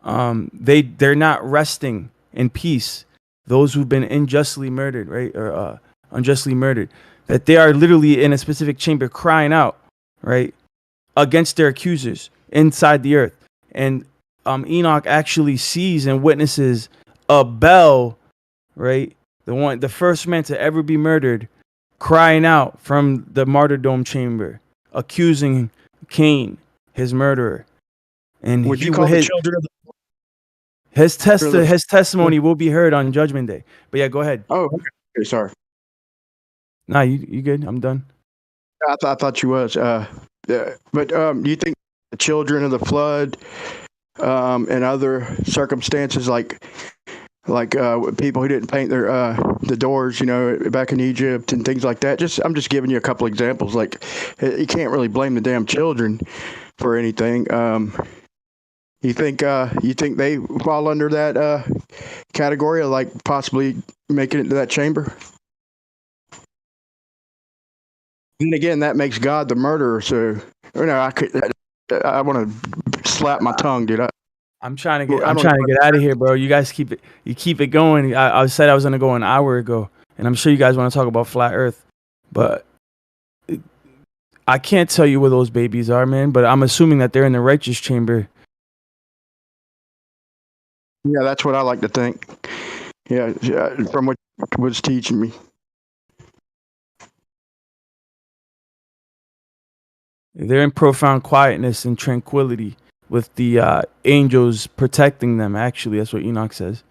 S5: they're not resting in peace, those who've been unjustly murdered, right? Or unjustly murdered, that they are literally in a specific chamber crying out, right? Against their accusers inside the earth. And Enoch actually sees and witnesses Abel, right? The first man to ever be murdered, crying out from the martyrdom chamber, accusing Cain, his murderer. And
S16: would you call the children of the
S5: his testimony will be heard on Judgment Day. But yeah, go ahead.
S16: Oh, okay, sorry.
S5: Nah, you good? I'm done.
S16: I thought you was. But do you think the children of the flood and other circumstances like people who didn't paint their the doors, back in Egypt and things like that. I'm just giving you a couple examples. Like you can't really blame the damn children for anything. You think they fall under that category of like possibly making it into that chamber? And again, that makes God the murderer. So I want to slap my tongue, dude.
S5: I'm trying to get out of here, bro. You guys keep it going. I said I was gonna go an hour ago, and I'm sure you guys want to talk about flat Earth, but I can't tell you where those babies are, man. But I'm assuming that they're in the righteous chamber.
S16: Yeah, that's what I like to think. Yeah, from what was teaching me.
S5: They're in profound quietness and tranquility, with the angels protecting them. Actually, that's what Enoch says.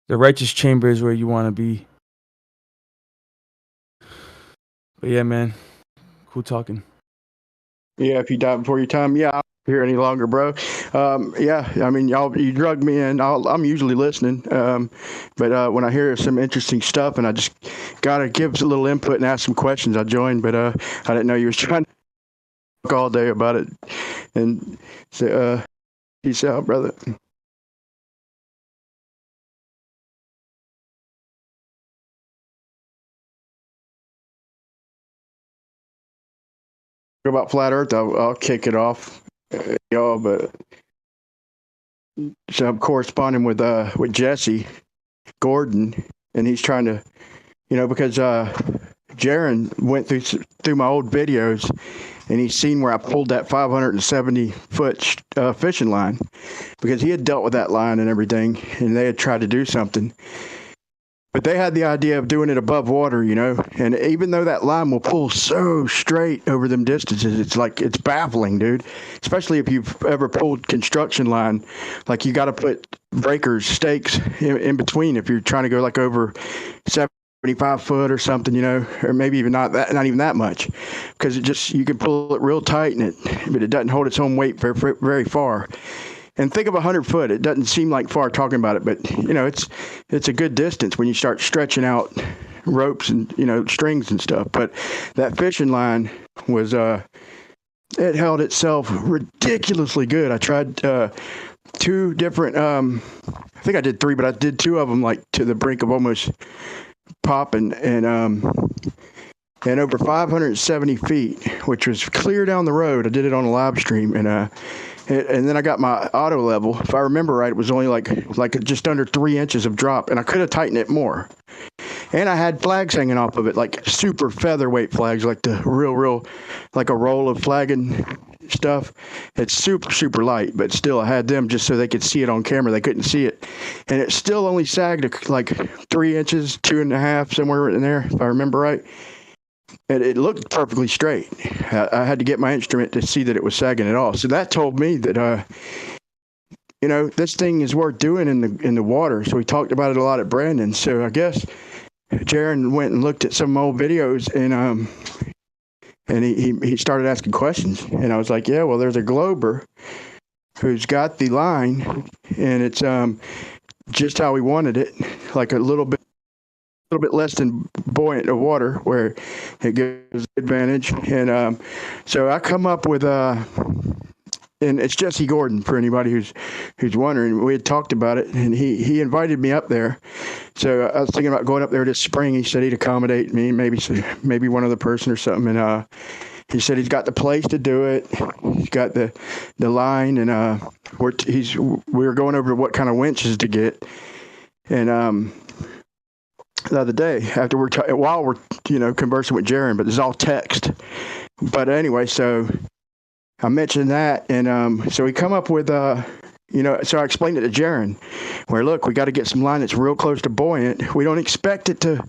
S5: The righteous chamber is where you want to be. But yeah, man, cool talking.
S16: Yeah, if you die before your time, yeah, I won't be here any longer, bro. Yeah, I mean, you drugged me in. I'm usually listening, but when I hear some interesting stuff and I just gotta give a little input and ask some questions, I joined. But I didn't know you was trying to talk all day about it. And so, peace out, brother. About flat Earth, I'll kick it off, y'all. But so I'm corresponding with Jesse Gordon, and he's trying to, because Jaron went through my old videos, and he's seen where I pulled that 570-foot fishing line, because he had dealt with that line and everything, and they had tried to do something. But they had the idea of doing it above water, you know. And even though that line will pull so straight over them distances, it's baffling, dude. Especially if you've ever pulled construction line, like you got to put breakers, stakes in between if you're trying to go like over 75 foot or something, you know, or maybe even not even that much, because you can pull it real tight but it doesn't hold its own weight very, very far. And think of 100 foot. It doesn't seem like far talking about it, but you know, it's a good distance when you start stretching out ropes and, you know, strings and stuff. But that fishing line was, it held itself ridiculously good. I tried, 2 different, I think I did 3, but I did 2 of them like to the brink of almost popping, and over 570 feet, which was clear down the road. I did it on a live stream, and then I got my auto level. If I remember right, it was only like just under 3 inches of drop, and I could have tightened it more. And I had flags hanging off of it, like super featherweight flags, like the real, like a roll of flagging stuff. It's super, super light, but still I had them just so they could see it on camera. They couldn't see it. And it still only sagged like 3 inches, 2.5, somewhere in there, if I remember right. And it looked perfectly straight. I had to get my instrument to see that it was sagging at all. So that told me that, you know, this thing is worth doing in the water. So we talked about it a lot at Brandon. So I guess Jaron went and looked at some old videos, and he started asking questions. And I was like, yeah, well, there's a glober who's got the line, and it's just how we wanted it, like a little bit less than buoyant of water, where it gives advantage. And so I come up with and it's Jesse Gordon, for anybody who's wondering. We had talked about it, and he invited me up there. So I was thinking about going up there this spring. He said he'd accommodate me, maybe one other person or something. And he said he's got the place to do it. He's got the line, and we were going over what kind of winches to get. And the other day, after while we're conversing with Jaron, but this is all text. But anyway, so I mentioned that, and so we come up with so I explained it to Jaron, where look, we got to get some line that's real close to buoyant. We don't expect it to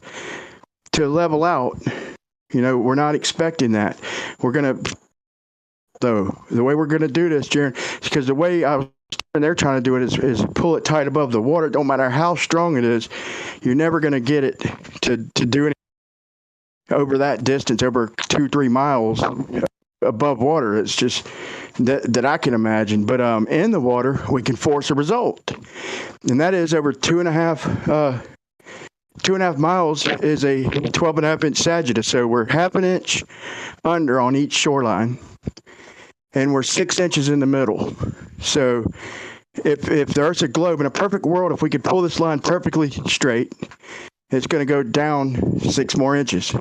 S16: level out. We're not expecting that. We're gonna, though, the way we're gonna do this, Jaron, is because the way they're trying to do it is pull it tight above the water. It don't matter how strong it is, you're never gonna get it to do anything over that distance, over 2-3 miles above water. It's just that I can imagine. But in the water, we can force a result, and that is over 2.5 miles is a 12.5-inch sagitta. So we're 1/2 inch under on each shoreline, and we're 6 inches in the middle. So if there's a globe in a perfect world, if we could pull this line perfectly straight, it's going to go down 6 more inches.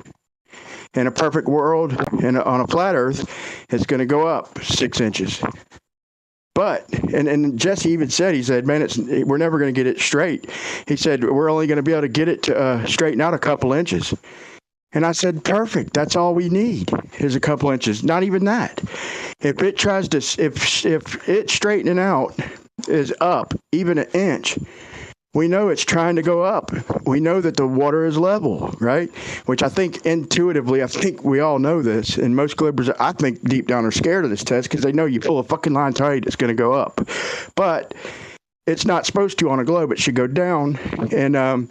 S16: In a perfect world, and on a flat Earth, it's going to go up 6 inches. But, and Jesse even said, he said, man, we're never going to get it straight. He said, we're only going to be able to get it to straighten out a couple inches. And I said, perfect. That's all we need is a couple inches. Not even that. If it tries to, if it straightening out is up even 1 inch, we know it's trying to go up. We know that the water is level, right? Which I think intuitively, I think we all know this. And most globbers, I think deep down, are scared of this test because they know you pull a fucking line tight, it's going to go up. But it's not supposed to on a globe. It should go down. And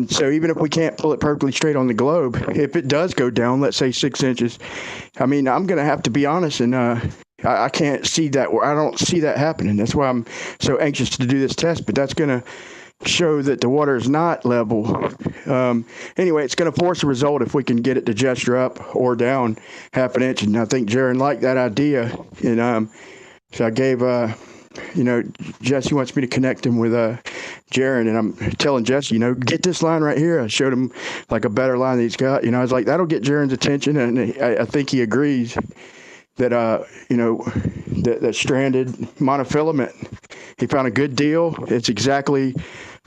S16: so even if we can't pull it perfectly straight on the globe, if it does go down, let's say 6 inches, I mean, I'm going to have to be honest, and I can't see that. I don't see that happening. That's why I'm so anxious to do this test. But that's going to show that the water is not level. Anyway, it's going to force a result if we can get it to gesture up or down 1/2 inch. And I think Jaron liked that idea. And so I gave, Jesse wants me to connect him with Jaron. And I'm telling Jesse, get this line right here. I showed him like a better line that he's got. I was like, that'll get Jaron's attention. And I think he agrees that that stranded monofilament, he found a good deal. It's exactly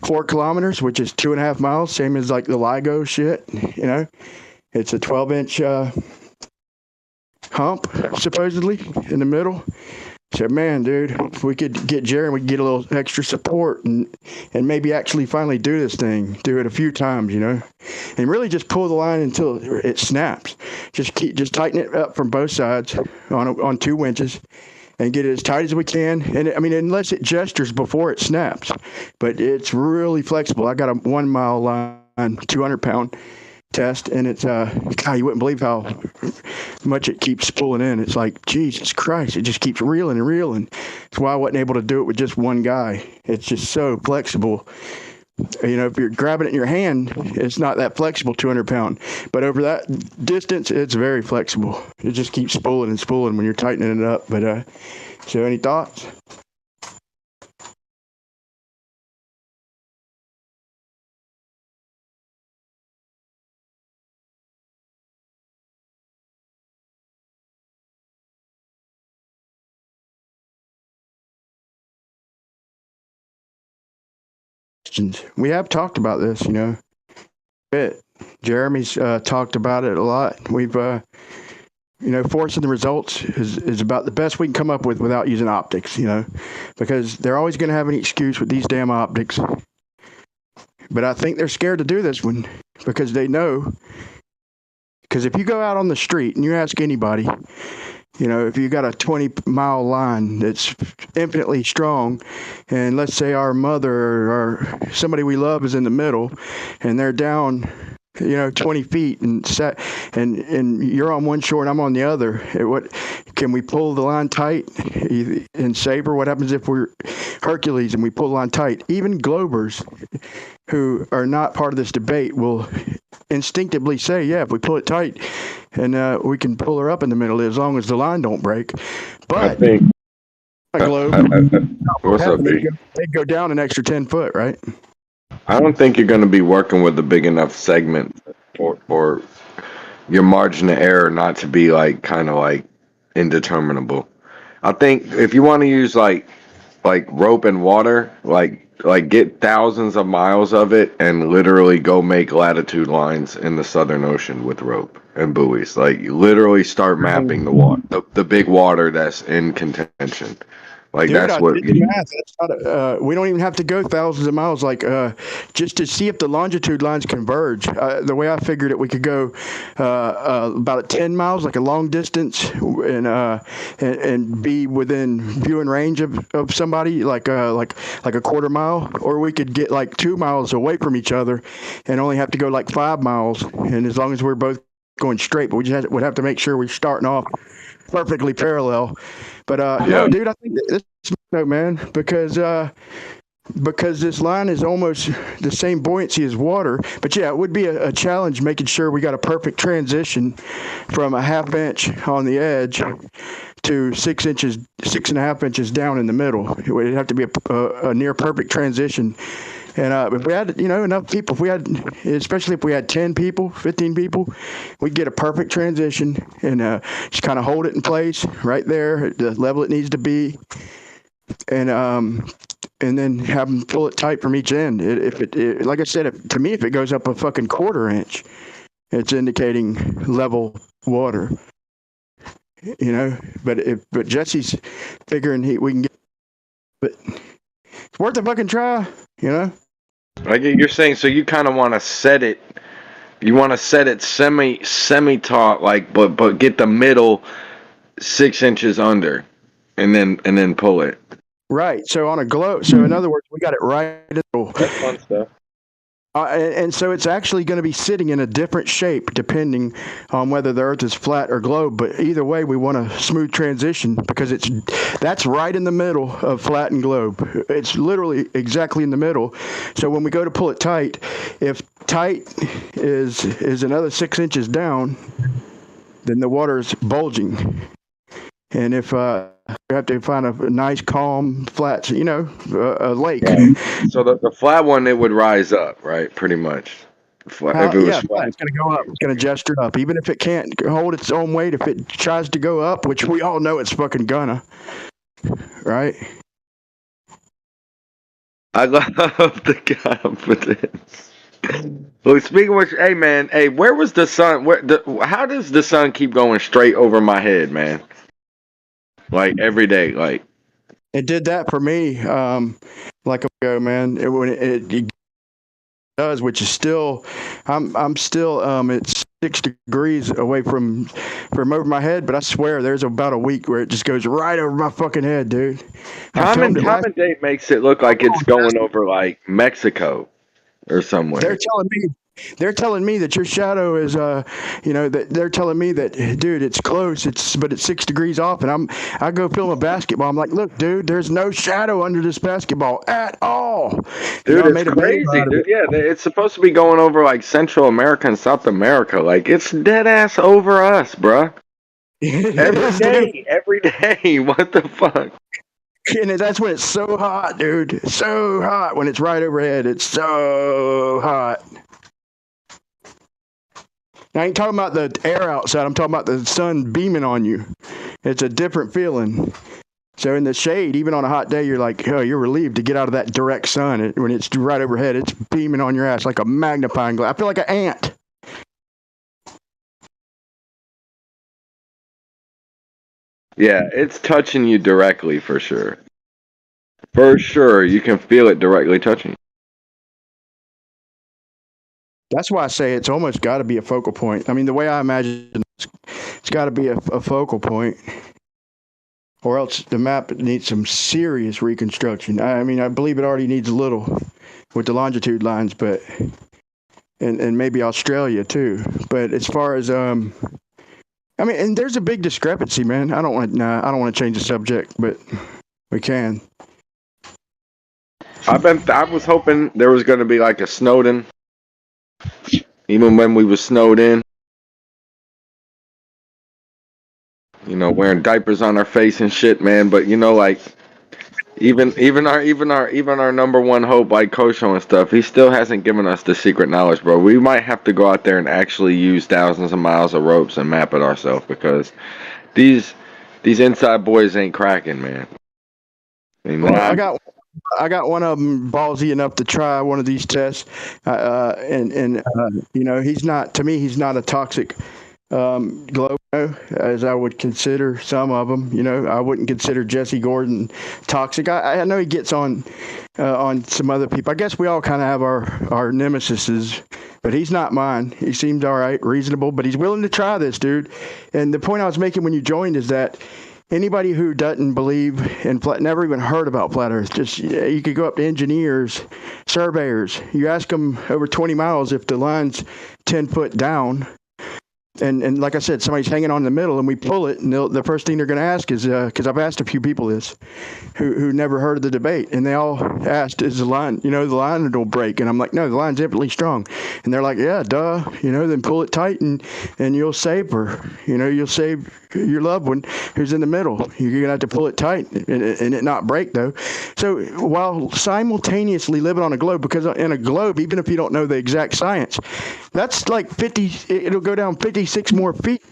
S16: 4 kilometers, which is 2.5 miles, same as like the LIGO shit. It's a 12-inch hump supposedly in the middle. said, man, dude, if we could get Jerry, we could get a little extra support and maybe actually finally do this thing. Do it a few times, you know, and really just pull the line until it snaps. Just tighten it up from both sides on 2 winches. And get it as tight as we can. And I mean, unless it gestures before it snaps, but it's really flexible. I got a 1 mile line, 200-pound test, and it's God, you wouldn't believe how much it keeps pulling in. It's like, Jesus Christ, it just keeps reeling and reeling. That's why I wasn't able to do it with just one guy. It's just so flexible. You know, if you're grabbing it in your hand, it's not that flexible, 200-pound. But over that distance, it's very flexible. It just keeps spooling and spooling when you're tightening it up. But so any thoughts? We have talked about this, you know. Jeremy's talked about it a lot. We've, you know, forcing the results is about the best we can come up with without using optics, you know, because they're always going to have an excuse with these damn optics. But I think they're scared to do this one because they know. Because if you go out on the street and you ask anybody, you know, if you got a 20-mile line that's infinitely strong, and let's say our mother or somebody we love is in the middle, and they're down, you know, 20 feet, and you're on one shore and I'm on the other. What can we pull the line tight? In Saber, what happens if we're Hercules and we pull the line tight? Even Globers, who are not part of this debate, will instinctively say, yeah, if we pull it tight, and we can pull her up in the middle as long as the line don't break. But
S1: I think
S16: a globe,
S1: what's up, B?
S16: they'd go down an extra 10 foot, right?
S1: I don't think you're going to be working with a big enough segment for your margin of error not to be like kind of like indeterminable. I think if you want to use like rope and water, like get thousands of miles of it and literally go make latitude lines in the Southern Ocean with rope and buoys. Like you literally start mapping the water, the big water that's in contention. Like
S16: Dude,
S1: that's
S16: I
S1: what
S16: did the math. That's not we don't even have to go thousands of miles, like just to see if the longitude lines converge. The way I figured it, we could go about 10 miles, like a long distance, and be within viewing range of somebody, like a quarter mile, or we could get like 2 miles away from each other and only have to go like 5 miles. And as long as we're both going straight, but would have to make sure we're starting off perfectly parallel. But no, dude, I think this no, man, because this line is almost the same buoyancy as water. But yeah, it would be a challenge making sure we got a perfect transition from a 1/2 inch on the edge to 6 inches, 6.5 inches down in the middle. It would have to be a near perfect transition. And if we had, you know, enough people, especially if we had 10 people, 15 people, we'd get a perfect transition and just kind of hold it in place right there at the level it needs to be. And then have them pull it tight from each end. Like I said, to me, if it goes up a fucking 1/4 inch, it's indicating level water. You know, but Jesse's figuring we can get, but it's worth a fucking try. You know.
S1: Like you're saying, so you kind of want to set it. You want to set it semi taut, like, but get the middle 6 inches under, and then pull it.
S16: Right. So on a globe. So in other words, we got it right in the middle.
S1: That's fun stuff.
S16: And so it's actually going to be sitting in a different shape depending on whether the Earth is flat or globe. But either way, we want a smooth transition because that's right in the middle of flat and globe. It's literally exactly in the middle. So when we go to pull it tight, if tight is another 6 inches down, then the water is bulging. And if we have to find a nice, calm, flat, you know, a lake.
S1: Right. So the flat one, it would rise up, right? Pretty much. If it was flat.
S16: It's going to go up. It's going to gesture up. Even if it can't hold its own weight, if it tries to go up, which we all know it's fucking gonna, right?
S1: I love the confidence. Well, speaking of which, hey man, where was the sun? How does the sun keep going straight over my head, man? like every day. Like
S16: it did that for me. Like a ago, man. It does, which is still, I'm still it's 6 degrees away from over my head, but I swear there's about a week where it just goes right over my fucking head, dude.
S1: time and date makes it look like it's going over like Mexico or somewhere.
S16: They're telling me that your shadow is that they're telling me that, dude, it's close, but it's 6 degrees off, and I go film a basketball. I'm like, look, dude, there's no shadow under this basketball at all.
S1: Dude, it's crazy, dude. Yeah, it's supposed to be going over like Central America and South America. Like it's dead ass over us, bruh. Every day. What the fuck?
S16: And that's when it's so hot, dude. So hot when it's right overhead. It's so hot. I ain't talking about the air outside. I'm talking about the sun beaming on you. It's a different feeling. So in the shade, even on a hot day, you're like, oh, you're relieved to get out of that direct sun. When it's right overhead, it's beaming on your ass like a magnifying glass. I feel like an ant.
S1: Yeah, it's touching you directly for sure. For sure, you can feel it directly touching you.
S16: That's why I say it's almost got to be a focal point. I mean, the way I imagine it's got to be a focal point, or else the map needs some serious reconstruction. I mean, I believe it already needs a little with the longitude lines, but and maybe Australia too. But as far as I mean, and there's a big discrepancy, man. I don't want to change the subject, but we can.
S1: I was hoping there was going to be like a Snowden. Even when we was snowed in, wearing diapers on our face and shit, man. But like, even our number one hope, like Kosho and stuff, he still hasn't given us the secret knowledge, bro. We might have to go out there and actually use thousands of miles of ropes and map it ourselves, because these inside boys ain't cracking, man.
S16: Well, I got one of them ballsy enough to try one of these tests, he's not, to me, he's not a toxic globe, as I would consider some of them. I wouldn't consider Jesse Gordon toxic. I know he gets on some other people. I guess we all kind of have our nemesises, but he's not mine. He seemed all right, reasonable, but he's willing to try this, dude. And the point I was making when you joined is that anybody who doesn't believe in never even heard about flat Earth, just you could go up to engineers, surveyors. You ask them over 20 miles if the line's 10 foot down, and like I said, somebody's hanging on in the middle, and we pull it, and the first thing they're going to ask is, because I've asked a few people this, who never heard of the debate, and they all asked, is the line, the line will break? And I'm like, no, the line's infinitely strong. And they're like, yeah, duh, then pull it tight, and you'll save her, you'll save your loved one who's in the middle. You're going to have to pull it tight and it not break, though. So while simultaneously living on a globe, because in a globe, even if you don't know the exact science, that's like it'll go down 56 more feet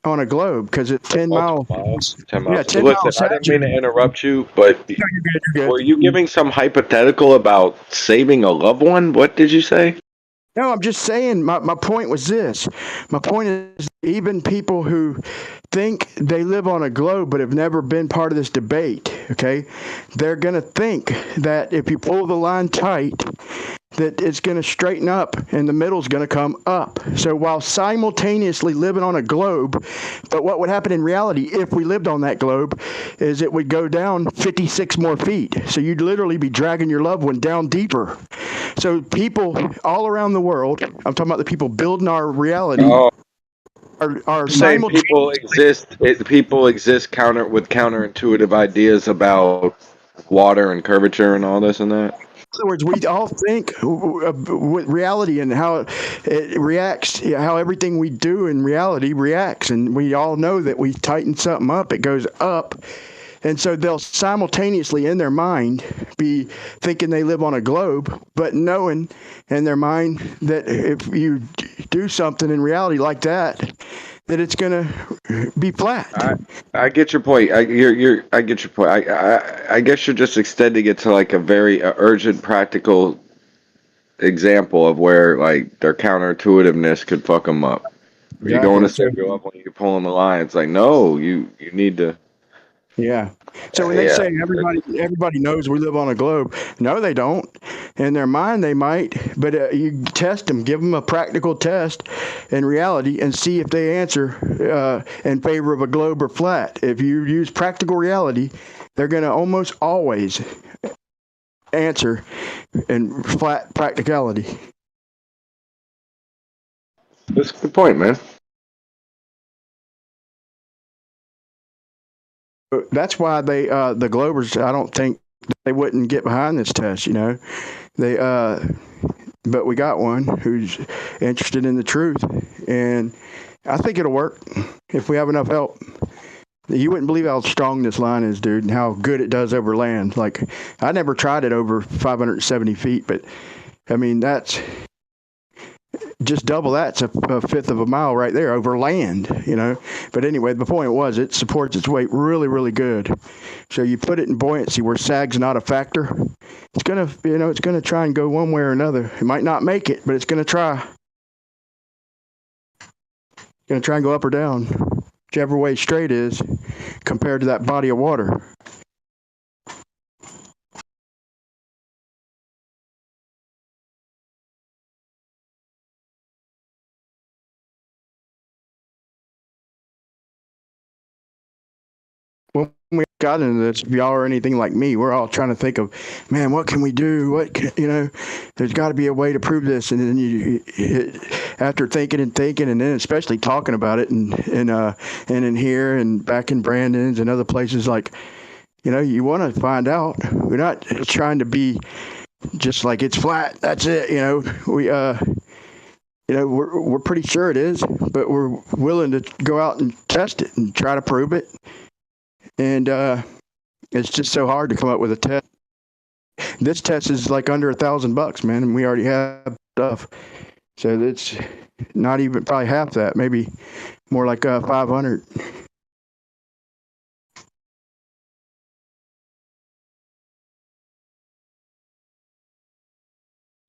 S16: on a globe, because it's 10 miles.
S1: 10 miles.
S16: Yeah, 10
S1: Listen,
S16: miles.
S1: I didn't mean to interrupt you, but
S16: You're good.
S1: were you giving some hypothetical about saving a loved one? What did you say?
S16: No, I'm just saying, my point was this. My point is, even people who think they live on a globe but have never been part of this debate, okay, they're going to think that if you pull the line tight, that it's going to straighten up and the middle's going to come up. So while simultaneously living on a globe, but what would happen in reality if we lived on that globe is it would go down 56 more feet. So you'd literally be dragging your loved one down deeper. So people all around the world, I'm talking about the people building our reality, are
S1: saying people exist with counterintuitive ideas about water and curvature and all this and that.
S16: In other words, we all think with reality and how it reacts, how everything we do in reality reacts. And we all know that we tighten something up, it goes up. And so they'll simultaneously in their mind be thinking they live on a globe, but knowing in their mind that if you do something in reality like that, that it's going to be flat.
S1: I get your point. I get your point. I guess you're just extending it to like a very urgent, practical example of where like their counterintuitiveness could fuck them up. Or you don't want
S16: Exactly.
S1: to set you up when you're pulling the line. It's like, no, you need to.
S16: Yeah. So when they
S1: Yeah.
S16: say everybody knows we live on a globe, no, they don't. In their mind, they might, but you test them, give them a practical test in reality, and see if they answer in favor of a globe or flat. If you use practical reality, they're going to almost always answer in flat practicality.
S1: That's a good point, man.
S16: That's why they the Globers. I don't think they wouldn't get behind this test. You know, they but we got one who's interested in the truth, and I think it'll work if we have enough help. You wouldn't believe how strong this line is, dude, and how good it does over land. Like, I never tried it over 570 feet, but I mean, that's just double that's a fifth of a mile right there over land, you know. But anyway, the point was it supports its weight really, really good. So you put it in buoyancy where sag's not a factor. It's gonna try and go one way or another. It might not make it, but it's gonna try. Gonna try and go up or down, whichever way straight is compared to that body of water. When we got into this, if y'all are anything like me, we're all trying to think of, man, what can we do? There's got to be a way to prove this. And then after thinking, and then especially talking about it, and in here and back in Brandon's and other places, like, you want to find out. We're not trying to be just like it's flat. That's it. We're pretty sure it is, but we're willing to go out and test it and try to prove it. And it's just so hard to come up with a test. This test is like under $1,000, man, and we already have stuff. So it's not even probably half that, maybe more like 500.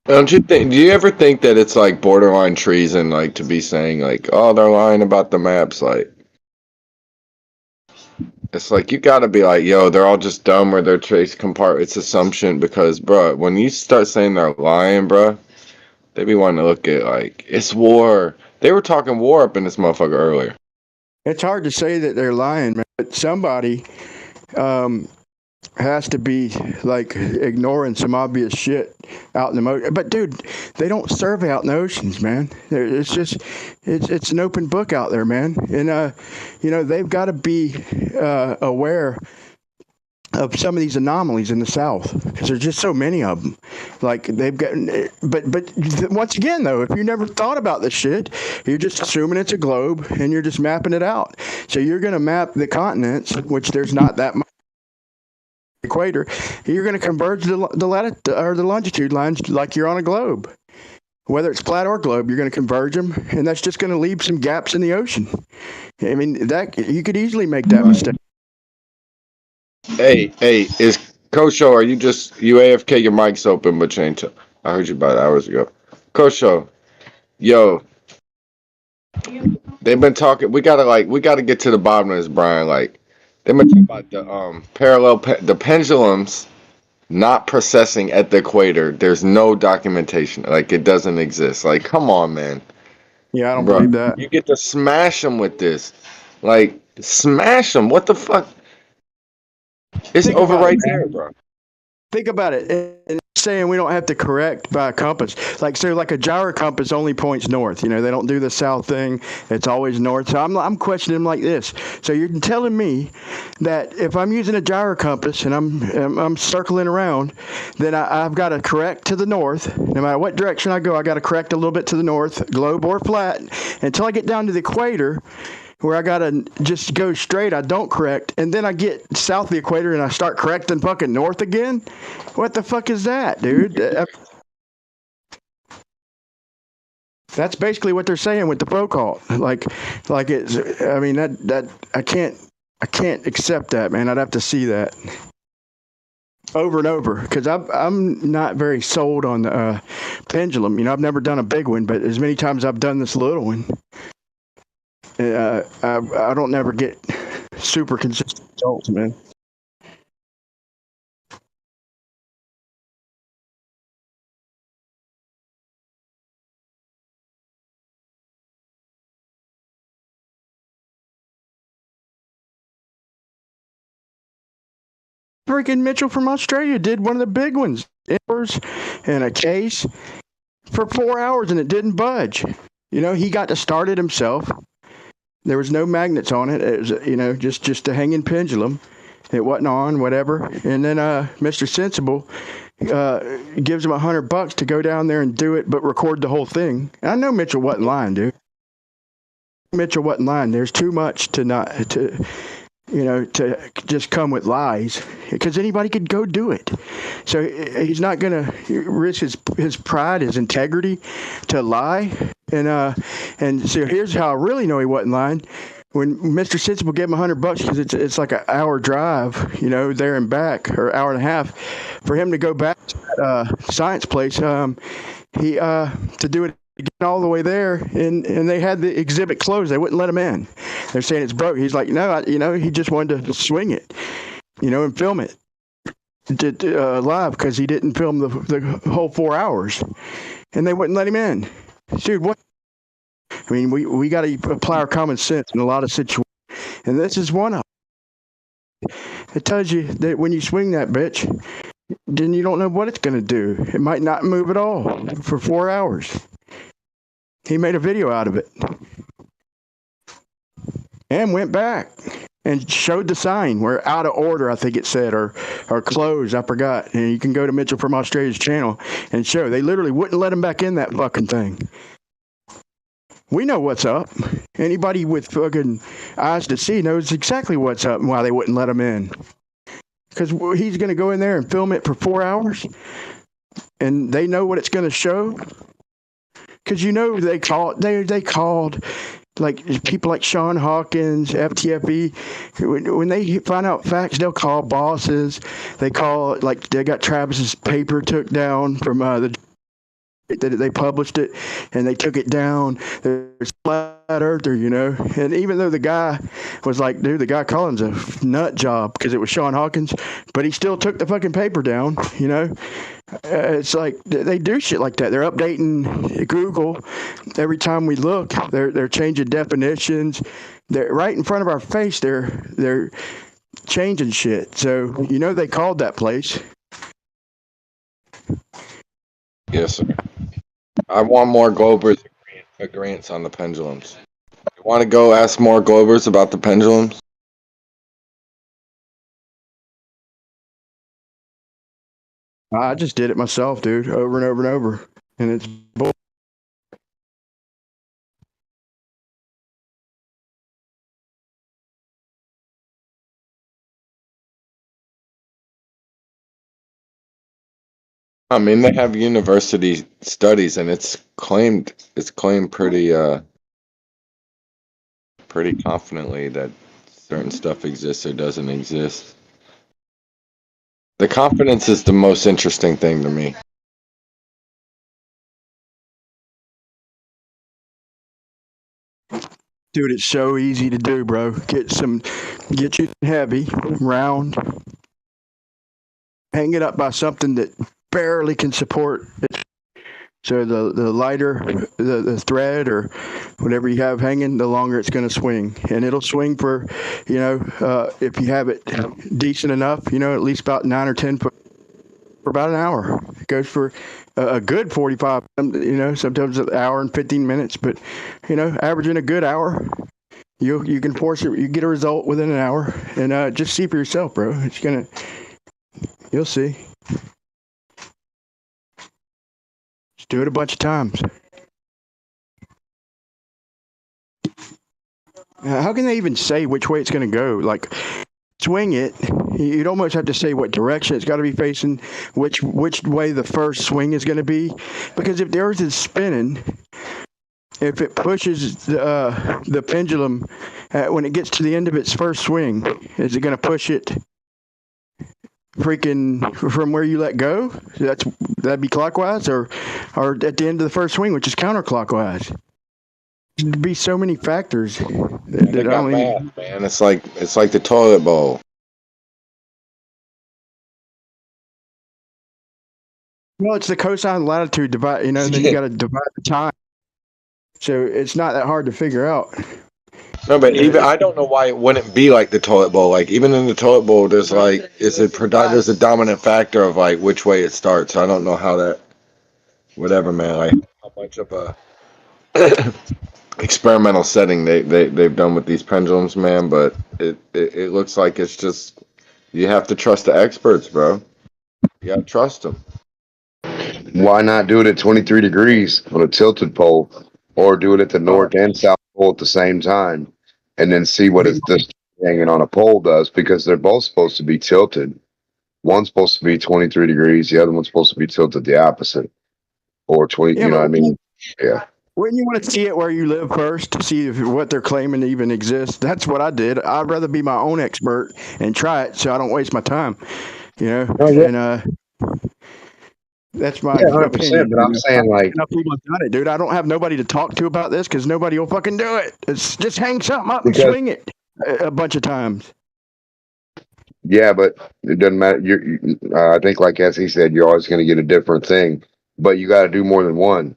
S1: Don't you think? Do you ever think that it's like borderline treason, like to be saying like, "Oh, they're lying about the maps"? Like, it's like you got to be like, "Yo, they're all just dumb," or they're trace compart. It's assumption because, bro, when you start saying they're lying, bro, they be wanting to look at like it's war. They were talking war up in this motherfucker earlier.
S16: It's hard to say that they're lying, man, but somebody has to be like ignoring some obvious shit out in the ocean. But dude, they don't survey out in the oceans, man. It's an open book out there, man. And they've got to be aware of some of these anomalies in the South because there's just so many of them. Like they've got, but once again though, if you never thought about this shit, you're just assuming it's a globe and you're just mapping it out. So you're going to map the continents, which there's not that much. Equator, you're going to converge the latitude or the longitude lines like you're on a globe. Whether it's flat or globe, you're going to converge them, and that's just going to leave some gaps in the ocean. I mean, that you could easily make that mistake.
S1: Hey, is Kosho, are you AFK? Your mic's open, but change it. I heard you about hours ago. Kosho, yo, they've been talking. We gotta get to the bottom of this, Brian. Like, they've been talking about the the pendulums not processing at the equator. There's no documentation. Like, it doesn't exist. Like, come on, man.
S16: Yeah, I don't
S1: Bro,
S16: believe that.
S1: you get to smash them with this. Like, smash them. What the fuck? It's
S16: Think
S1: over
S16: about
S1: right
S16: it,
S1: there,
S16: man.
S1: bro.
S16: Think about it. And saying we don't have to correct by a compass. Like a gyro compass only points north. They don't do the south thing. It's always north. So I'm questioning them like this. So you're telling me that if I'm using a gyro compass and I'm circling around, then I've got to correct to the north. No matter what direction I go, I got to correct a little bit to the north, globe or flat, until I get down to the equator, where I gotta just go straight, I don't correct, and then I get south of the equator and I start correcting fucking north again? What the fuck is that, dude? That's basically what they're saying with the folk halt. Like it's. I mean that I can't accept that, man. I'd have to see that over and over because I'm not very sold on the pendulum. I've never done a big one, but as many times I've done this little one. I don't never get super consistent results, man. Freaking Mitchell from Australia did one of the big ones, indoors in a case for 4 hours, and it didn't budge. You know, he got to start it himself. There was no magnets on it. It was, you know, just a hanging pendulum. It wasn't on, whatever. And then Mr. Sensible gives him $100 to go down there and do it, but record the whole thing. And I know Mitchell wasn't lying, dude. Mitchell wasn't lying. There's too much to just come with lies, because anybody could go do it. So he's not going to risk his pride, his integrity to lie. And so here's how I really know he wasn't lying. When Mr. Sensible gave him $100, because it's like an hour drive, you know, there and back, or hour and a half, for him to go back to that science place, he to do it again all the way there, and they had the exhibit closed. They wouldn't let him in. They're saying it's broke. He's like, no, he just wanted to swing it, and film it live, because he didn't film the whole 4 hours, and they wouldn't let him in. Dude, what? I mean, we got to apply our common sense in a lot of situations, and this is one of them. It tells you that when you swing that bitch, then you don't know what it's going to do. It might not move at all for 4 hours. He made a video out of it and went back and showed the sign. We're out of order, I think it said, or closed. I forgot. And you can go to Mitchell from Australia's channel and show. They literally wouldn't let him back in that fucking thing. We know what's up. Anybody with fucking eyes to see knows exactly what's up and why they wouldn't let him in. Because he's going to go in there and film it for 4 hours, and they know what it's going to show. Because they called like people like Sean Hawkins, FTFE. When they find out facts, they'll call bosses. They got Travis's paper took down from they published it, and they took it down. There's flat earther, and even though the guy was like, dude, the guy Collins a nut job because it was Sean Hawkins, but he still took the fucking paper down. It's like they do shit like that. They're updating Google every time we look. They're changing definitions. They're right in front of our face. They're changing shit. So they called that place.
S1: Yes, sir. I want more Globers agreements on the pendulums. You want to go ask more Globers about the pendulums?
S16: I just did it myself, dude, over and over and over, and it's bull.
S1: I mean, they have university studies, and it's claimed pretty confidently that certain stuff exists or doesn't exist. The confidence is the most interesting thing to me.
S16: Dude, it's so easy to do, bro. Get you heavy, round, hang it up by something that barely can support it. So the lighter the thread or whatever you have hanging, the longer it's going to swing. And it'll swing for, if you have it decent enough, at least about 9 or 10 foot for about an hour. It goes for a good 45, sometimes an hour and 15 minutes. But, averaging a good hour, you can force it. You get a result within an hour. And just see for yourself, bro. You'll see. Do it a bunch of times. How can they even say which way it's going to go? Like, swing it. You'd almost have to say what direction it's got to be facing, which way the first swing is going to be. Because if the Earth is spinning, if it pushes the pendulum when it gets to the end of its first swing, is it going to push it freaking from where you let go? That'd be clockwise, or at the end of the first swing, which is counterclockwise. There'd be so many factors
S1: And
S16: that
S1: they
S16: I
S1: got
S16: don't even.
S1: math, man. It's like the toilet bowl.
S16: Well, it's the cosine latitude divide, and then you got to divide the time. So it's not that hard to figure out.
S1: No, but even I don't know why it wouldn't be like the toilet bowl. Like even in the toilet bowl, there's like there's a dominant factor of like which way it starts. I don't know how that whatever, man. Like how much of a experimental setting they've done with these pendulums, man. But it looks like it's just you have to trust the experts, bro. You gotta trust them. Why not do it at 23 degrees on a tilted pole, or do it at the north and south pole at the same time, and then see what it's this hanging on a pole does? Because they're both supposed to be tilted. One's supposed to be 23 degrees, the other one's supposed to be tilted the opposite, or 20.
S16: Yeah,
S1: You know
S16: but
S1: what I mean? Yeah.
S16: wouldn't you want to see it where you live first to see if what they're claiming even exists? That's what I did. I'd rather be my own expert and try it so I don't waste my time. You know,
S1: Oh, yeah.
S16: and that's my
S1: Yeah, 100%.
S16: opinion.
S1: But I'm saying like,
S16: Enough people have done it, dude. I don't have nobody to talk to about this because nobody will fucking do it. It's just hang something up and
S1: because
S16: swing it a bunch of times.
S1: yeah, but it doesn't matter. I think like as he said, you're always going to get a different thing, but you got to do more than one.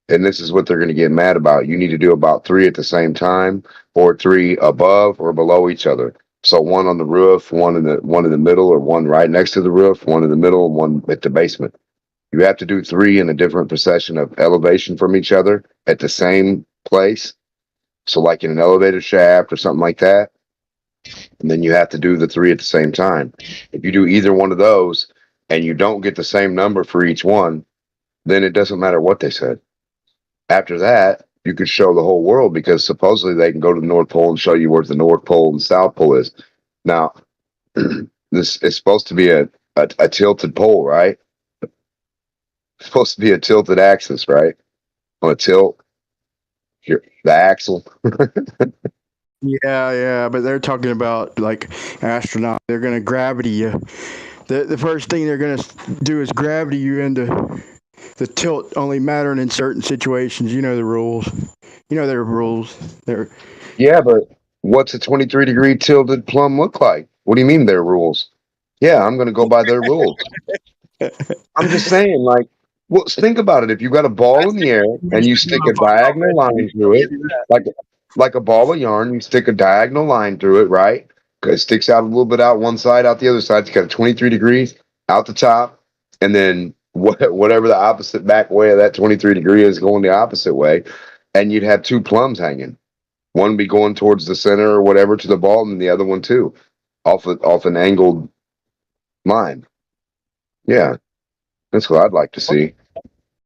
S1: And this is what they're going to get mad about. You need to do about 3 at the same time, or 3 above or below each other. So one on the roof, one in the middle, or one right next to the roof, one in the middle, and one at the basement. You have to do 3 in a different procession of elevation from each other at the same place. So like in an elevator shaft or something like that. And then you have to do the 3 at the same time. If you do either one of those and you don't get the same number for each one, then it doesn't matter what they said. After that, you could show the whole world because supposedly they can go to the North Pole and show you where the North Pole and South Pole is. Now, this is supposed to be a tilted pole, right? It's supposed to be a tilted axis, right? On a tilt, here, the axle.
S16: Yeah, but they're talking about like astronauts. They're gonna gravity you. The first thing they're gonna do is gravity you into the tilt only mattering in certain situations. You know the rules. You know their rules. They're
S1: Yeah, but what's a 23-degree tilted plumb look like? What do you mean their rules? Yeah, I'm going to go by their rules. I'm just saying, like, well, think about it. If you got a ball in the air and you stick a diagonal line through it, like a ball of yarn, you stick a diagonal line through it, right? It sticks out a little bit out one side, out the other side. It's got 23 degrees out the top, and then whatever the opposite back way of that 23 degree is going the opposite way, and you'd have 2 plums hanging. One would be going towards the center or whatever to the ball, and the other one too, off an angled line. Yeah, that's what I'd like to see.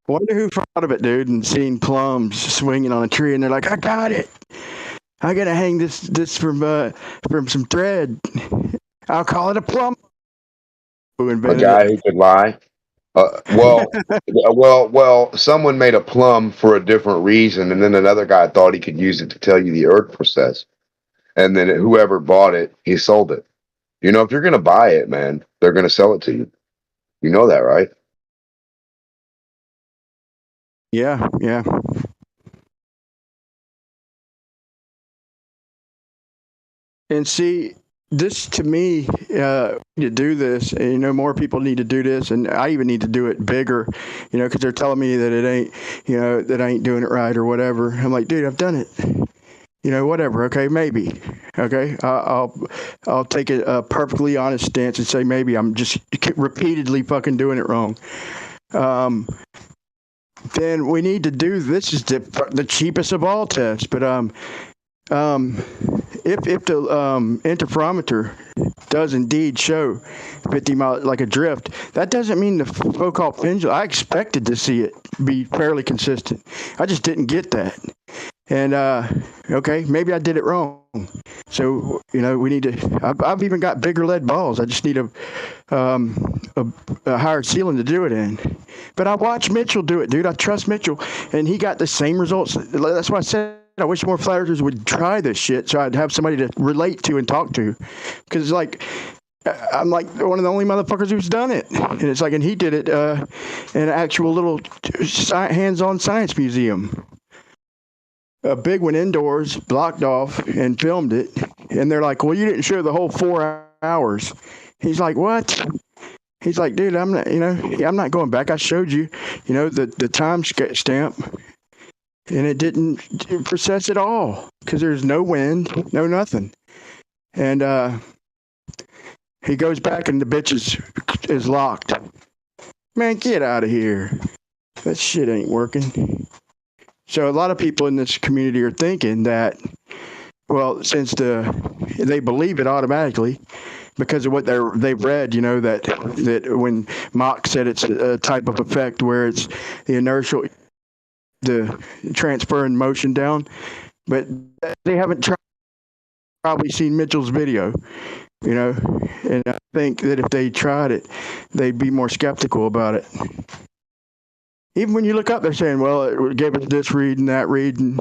S16: wonder who thought of it, dude, and seen plums swinging on a tree, and they're like, "I got it. I gotta hang this from some thread. I'll call it a plum." Who
S1: A
S16: invented
S1: guy
S16: it?
S1: who could lie. Well. Someone made a plum for a different reason, and then another guy thought he could use it to tell you the Earth process. And then whoever bought it, he sold it. You know, if you're gonna buy it, man, they're gonna sell it to you. You know that, right?
S16: Yeah. And see, this to me, to do this, and more people need to do this, and I even need to do it bigger, because they're telling me that it ain't, that I ain't doing it right or whatever. I'm like, dude, I've done it. Whatever. Okay, maybe. Okay, I'll take a perfectly honest stance and say maybe I'm just repeatedly fucking doing it wrong. Then we need to do this is the cheapest of all tests, but if the interferometer does indeed show 50 miles like a drift, that doesn't mean the so-called pendulum. I expected to see it be fairly consistent. I just didn't get that. And okay, maybe I did it wrong. So we need to. I've even got bigger lead balls. I just need a higher ceiling to do it in. But I watched Mitchell do it, dude. I trust Mitchell, and he got the same results. That's why I said I wish more flat earthers would try this shit, so I'd have somebody to relate to and talk to. Because I'm like one of the only motherfuckers who's done it, and he did it in an actual little hands-on science museum. a big one indoors, blocked off, and filmed it. And they're like, well, you didn't show the whole 4 hours. He's like, what? He's like, dude, I'm not going back. I showed you, the time stamp, and it didn't process at all because there's no wind, no nothing. And he goes back and the bitch is locked. Man, get out of here. That shit ain't working. So a lot of people in this community are thinking that, well, since they believe it automatically because of what they've read, that when Mach said it's a type of effect where it's the inertial, the transfer and motion down, but they haven't probably seen Mitchell's video, and I think that if they tried it, they'd be more skeptical about it. Even when you look up, they're saying, well, it gave us this read and that read, and,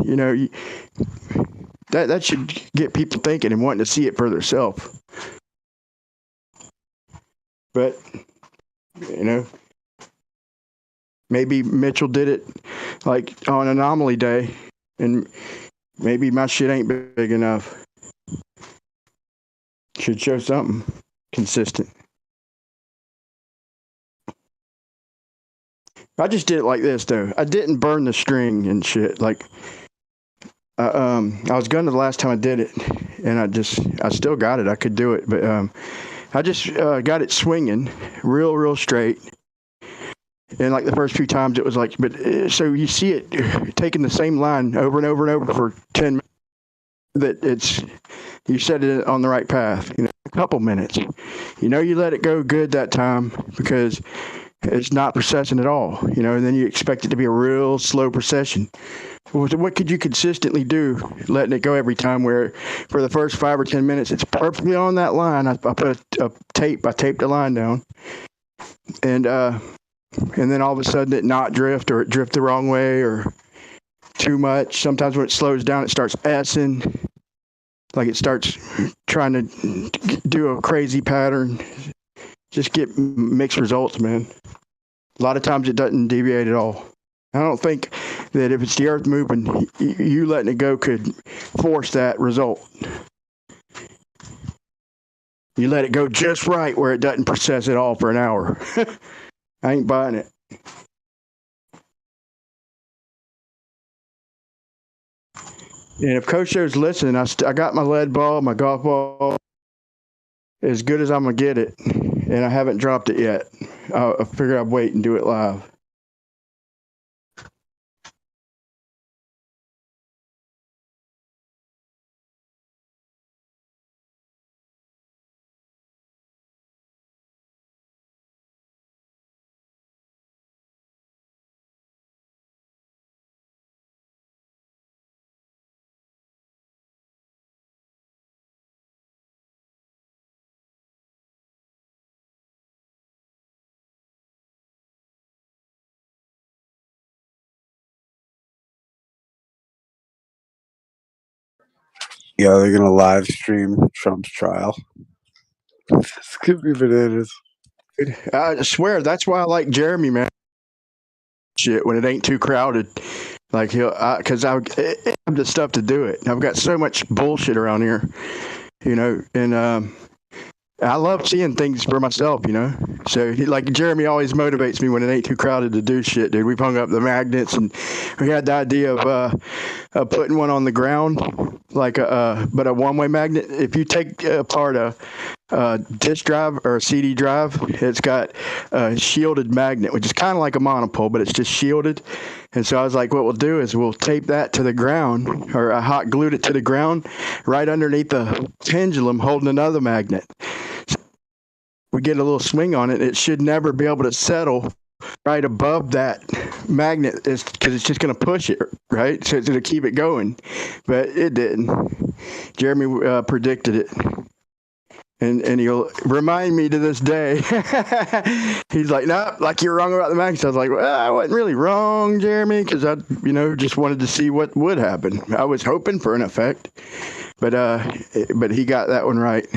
S16: that should get people thinking and wanting to see it for themselves. But, maybe Mitchell did it like on anomaly day, and maybe my shit ain't big enough. Should show something consistent. I just did it like this though. I didn't burn the string and shit. Like, I was gunning the last time I did it, and I still got it. I could do it, but I just got it swinging real straight. And like the first few times, it was like, so you see it taking the same line over and over and over for 10 minutes. That you set it on the right path. A couple minutes. You let it go good that time because it's not processing at all. And then you expect it to be a real slow procession. What could you consistently do, letting it go every time? Where for the first 5 or 10 minutes, it's perfectly on that line. I put a tape. I taped the line down, and then all of a sudden it not drift, or it drift the wrong way, or too much. Sometimes when it slows down, it starts S-ing. Like it starts trying to do a crazy pattern. Just get mixed results, man. A lot of times it doesn't deviate at all. I don't think that if it's the earth moving, you letting it go could force that result. You let it go just right where it doesn't process at all for an hour. I ain't buying it. And if Coach Joe's listening, I got my lead ball, my golf ball, as good as I'm going to get it, and I haven't dropped it yet. I figured I'd wait and do it live.
S19: Yeah, they're gonna live stream Trump's trial. This could be bananas.
S16: I swear, that's why I like Jeremy, man. Shit, when it ain't too crowded. Like because I have the stuff to do it. I've got so much bullshit around here, and I love seeing things for myself, So like Jeremy always motivates me when it ain't too crowded to do shit, dude. We've hung up the magnets, and we had the idea of putting one on the ground, like but a one-way magnet. If you take apart a disk drive or a CD drive, it's got a shielded magnet, which is kind of like a monopole, but it's just shielded. And so I was like, what we'll do is we'll tape that to the ground, or I hot glued it to the ground right underneath the pendulum holding another magnet. So we get a little swing on it. It should never be able to settle right above that magnet, because it's just going to push it, right? So it's going to keep it going. But it didn't. Jeremy predicted it. And he'll remind me to this day. He's like, no, like you're wrong about the magnet. I was like, well, I wasn't really wrong, Jeremy, because I, just wanted to see what would happen. I was hoping for an effect, but he got that one right.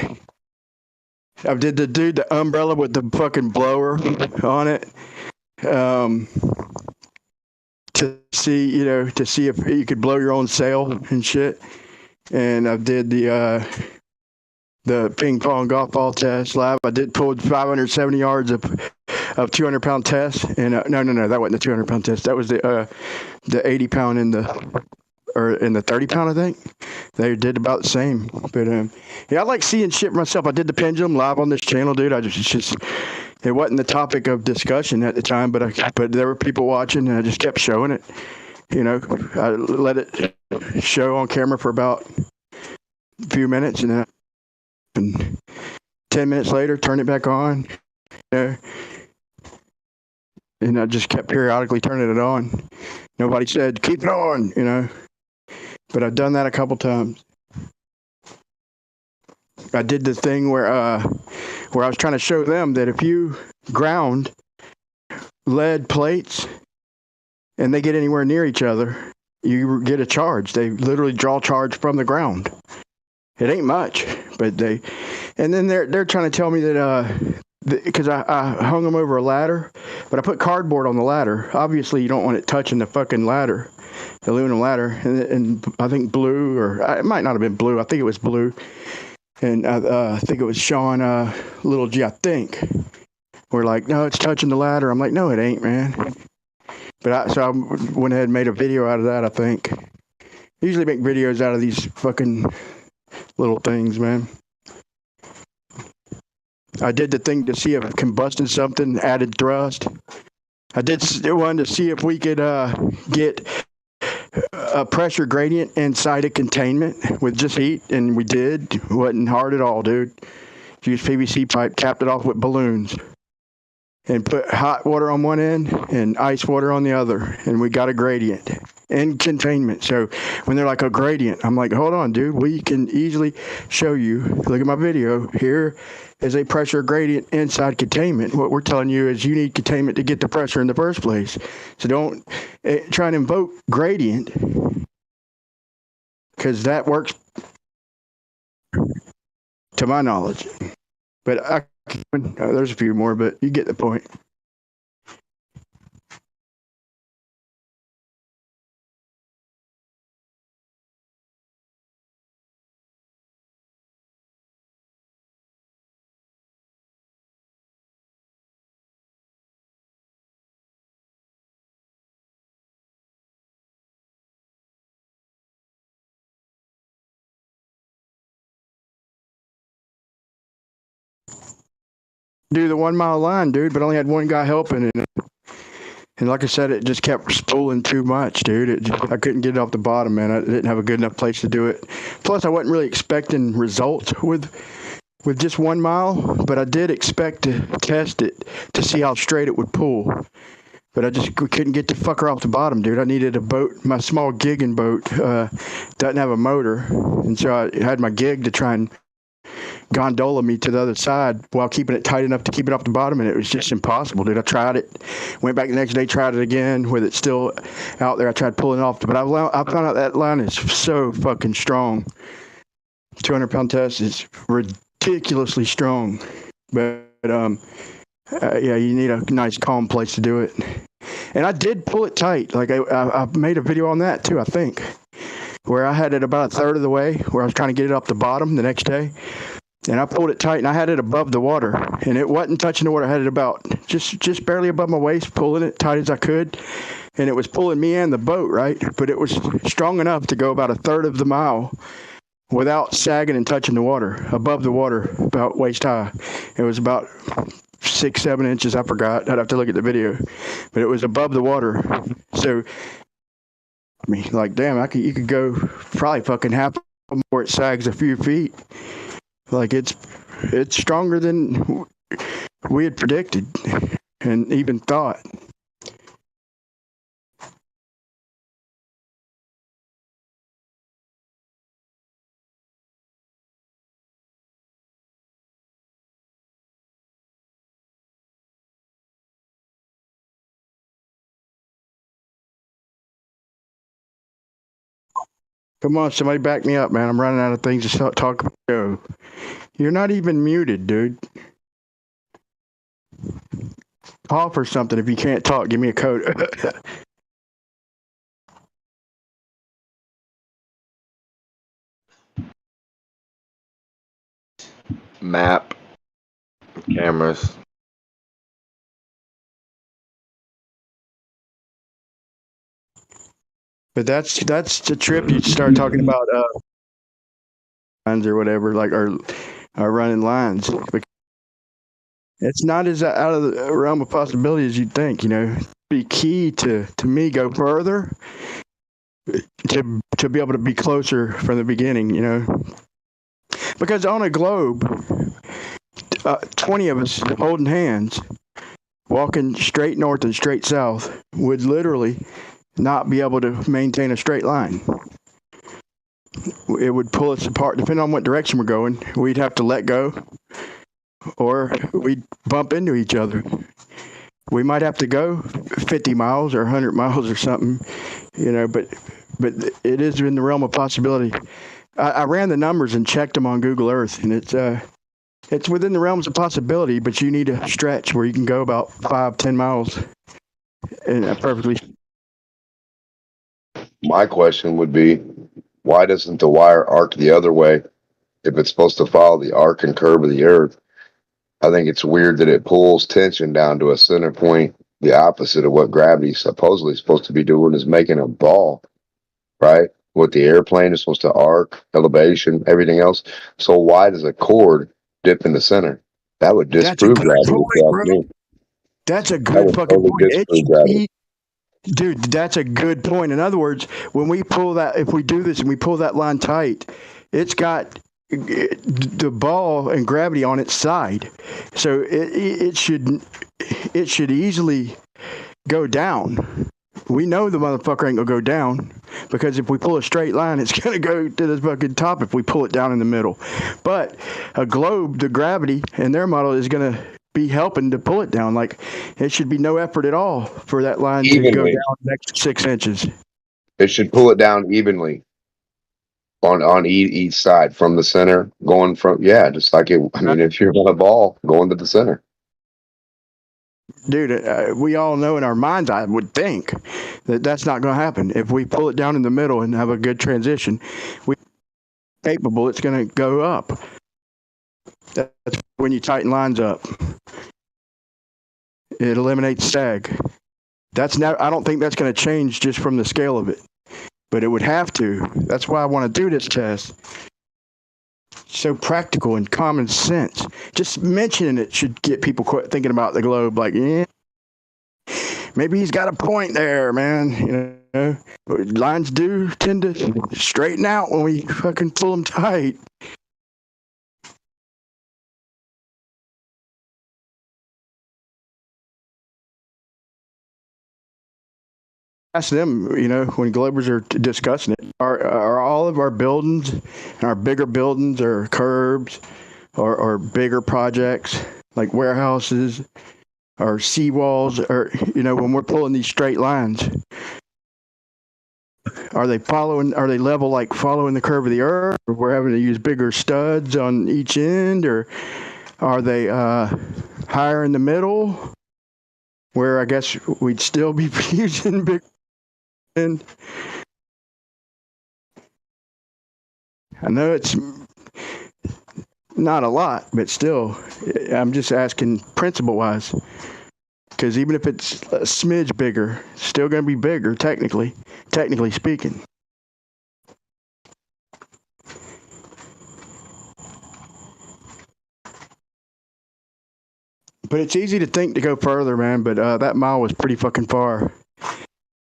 S16: I did the umbrella with the fucking blower on it, to see, to see if you could blow your own sail and shit. And I did the ping pong golf ball test live. I did pulled 570 yards of 200-pound test. And no, that wasn't the 200-pound test. That was the 80-pound in the 30-pound, I think. They did about the same. But yeah, I like seeing shit myself. I did the pendulum live on this channel, dude. It wasn't the topic of discussion at the time, but there were people watching, and I just kept showing it. I let it show on camera for about a few minutes, and then 10 minutes later, turn it back on. And I just kept periodically turning it on. Nobody said, keep it on, But I've done that a couple times. I did the thing where I was trying to show them that if you ground lead plates and they get anywhere near each other, you get a charge. They literally draw charge from the ground. It ain't much, but then they're trying to tell me that because I hung them over a ladder, but I put cardboard on the ladder. Obviously, you don't want it touching the fucking ladder, the aluminum ladder, and I think blue, or it might not have been blue. I think it was blue. And I think it was Sean Little G, I think. We're like, no, it's touching the ladder. I'm like, no, it ain't, man. So I went ahead and made a video out of that, I think. I usually make videos out of these fucking little things, man. I did the thing to see if combusting something added thrust. I did one to see if we could get a pressure gradient inside a containment with just heat, and we did. It wasn't hard at all, dude. Used PVC pipe, capped it off with balloons, and put hot water on one end and ice water on the other, and we got a gradient in containment. So when they're like a gradient, I'm like, hold on, dude, we can easily show you. Look at my video. Here is a pressure gradient inside containment. What we're telling you is you need containment to get the pressure in the first place. So don't try and invoke gradient, because that works to my knowledge. But there's a few more, but you get the point. Do the 1 mile line, dude, but only had one guy helping, and like I said, it just kept spooling too much, dude. I couldn't get it off the bottom, man. I didn't have a good enough place to do it. Plus, I wasn't really expecting results with just 1 mile, but I did expect to test it to see how straight it would pull. But we couldn't get the fucker off the bottom, dude. I needed a boat. My small gigging boat doesn't have a motor, and so I had my gig to try and gondola me to the other side while keeping it tight enough to keep it off the bottom, and it was just impossible, dude. I tried it, went back the next day, tried it again with it still out there. I tried pulling it off, but I found out that line is so fucking strong. 200-pound test is ridiculously strong, but yeah, you need a nice calm place to do it. And I did pull it tight. Like I made a video on that too, I think, where I had it about a third of the way, where I was trying to get it up the bottom the next day. And I pulled it tight, and I had it above the water, and it wasn't touching the water. I had it about just barely above my waist, pulling it tight as I could, and it was pulling me and the boat, right? But it was strong enough to go about a third of the mile without sagging and touching the water, above the water, about waist high. It was about 6-7 inches. I forgot. I'd have to look at the video, but it was above the water. So, I mean, like, damn, you could go probably fucking half more. It sags a few feet. Like it's stronger than we had predicted and even thought. Come on, somebody back me up, man. I'm running out of things to talk about. You're not even muted, dude. Call for something if you can't talk. Give me a code.
S1: Map, cameras.
S16: But that's the trip. You start talking about lines or whatever, like or running lines. It's not as out of the realm of possibility as you'd think. Be key to me go further to be able to be closer from the beginning. Because on a globe, 20 of us holding hands, walking straight north and straight south would literally not be able to maintain a straight line. It would pull us apart depending on what direction we're going. We'd have to let go or we'd bump into each other. We might have to go 50 miles or 100 miles or something, but it is in the realm of possibility. I ran the numbers and checked them on Google Earth, and it's within the realms of possibility, but you need a stretch where you can go about 5-10 miles and perfectly.
S1: My question would be, why doesn't the wire arc the other way if it's supposed to follow the arc and curve of the earth? I think it's weird that it pulls tension down to a center point, the opposite of what gravity supposedly supposed to be doing is making a ball, right? What the airplane is supposed to arc, elevation, everything else. So why does a cord dip in the center? That would disprove gravity.
S16: That's a good fucking point.
S1: Disprove gravity.
S16: Dude, that's a good point. In other words, when we pull that, if we do this and we pull that line tight, it's got the ball and gravity on its side, so it should easily go down. We know the motherfucker ain't gonna go down because if we pull a straight line, it's gonna go to the fucking top if we pull it down in the middle. But a globe, the gravity in their model is gonna be helping to pull it down. Like it should be no effort at all for that line to go down an extra 6 inches.
S1: It should pull it down evenly on each side from the center, going from just like it. I mean, if you're on a ball going to the center.
S16: Dude, we all know in our minds, I would think, that that's not going to happen. If we pull it down in the middle and have a good transition, capable, it's going to go up. That's when you tighten lines up. It eliminates sag. I don't think that's going to change just from the scale of it, but it would have to. That's why I want to do this test. So practical and common sense. Just mentioning it should get people thinking about the globe. Like, maybe he's got a point there, man. Lines do tend to straighten out when we fucking pull them tight. Ask them, when Globers are discussing it, are all of our buildings and our bigger buildings or curbs or bigger projects like warehouses or seawalls or, when we're pulling these straight lines, are they level like following the curve of the earth, or we're having to use bigger studs on each end, or are they higher in the middle where I guess we'd still be using big. And I know it's not a lot, but still, I'm just asking principle-wise, because even if it's a smidge bigger, it's still going to be bigger, technically speaking. But it's easy to think to go further, man, but that mile was pretty fucking far.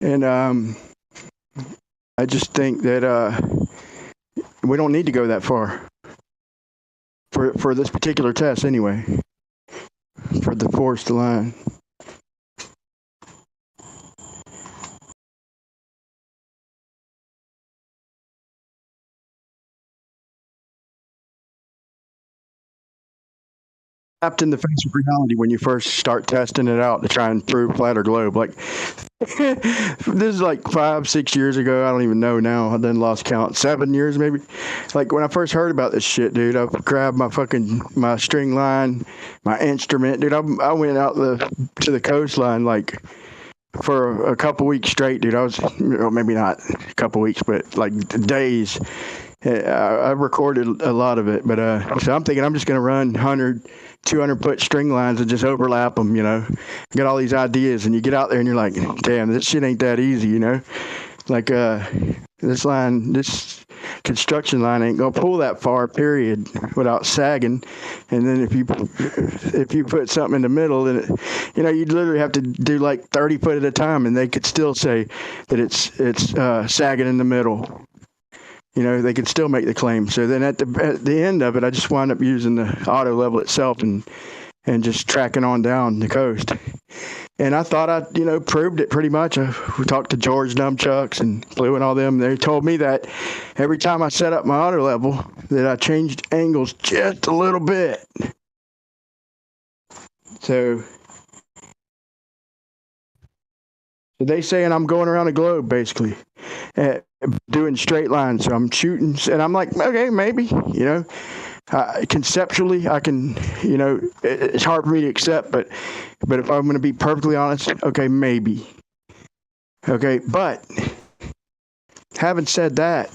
S16: And I just think that we don't need to go that far for this particular test anyway, for the forced line. Trapped in the face of reality when you first start testing it out to try and prove flatter globe. Like this is like 5-6 years ago. I don't even know now. I done lost count. 7 years maybe. Like when I first heard about this shit, dude, I grabbed my string line, my instrument, dude. I went out to the coastline like for a couple weeks straight, dude. I was maybe not a couple weeks, but like days. I recorded a lot of it, but so I'm thinking I'm just gonna run 100, 200 foot string lines and just overlap them. Got all these ideas, and you get out there and you're like, damn, this shit ain't that easy. Like this construction line ain't gonna pull that far, period, without sagging. And then if you put something in the middle, then you'd literally have to do like 30 foot at a time, and they could still say that it's sagging in the middle. They could still make the claim. So then at the end of it, I just wound up using the auto level itself and just tracking on down the coast. And I thought I, proved it pretty much. We talked to George Numchucks and Blue and all them. They told me that every time I set up my auto level, that I changed angles just a little bit. So they saying I'm going around the globe basically, doing straight lines. So I'm shooting, and I'm like, okay, maybe, conceptually I can, it's hard for me to accept, but if I'm going to be perfectly honest, okay, maybe. Okay, but having said that,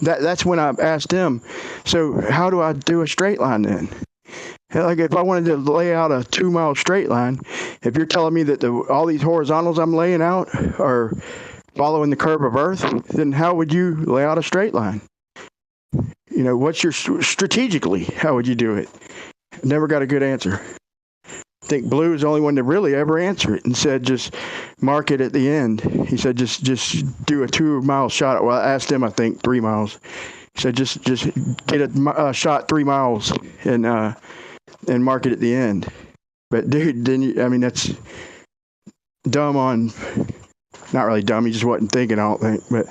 S16: that's when I asked him, so how do I do a straight line then? Like if I wanted to lay out a 2 mile straight line, if you're telling me that all these horizontals I'm laying out are following the curve of Earth, then how would you lay out a straight line? What's your strategically? How would you do it? Never got a good answer. I think Blue is the only one to really ever answer it and said just mark it at the end. He said just do a 2 mile shot. Well, I asked him, I think 3 miles. He said just get a shot 3 miles and mark it at the end. But dude, then that's dumb on, not really dumb. He just wasn't thinking, I don't think, but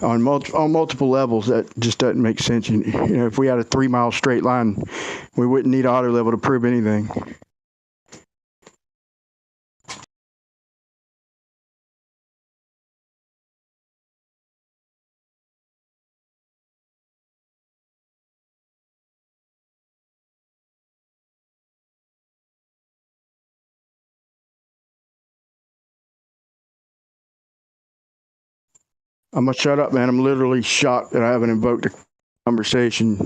S16: on multiple levels, that just doesn't make sense. If we had a 3 mile straight line, we wouldn't need auto level to prove anything. I'm gonna shut up, man. I'm literally shocked that I haven't invoked a conversation.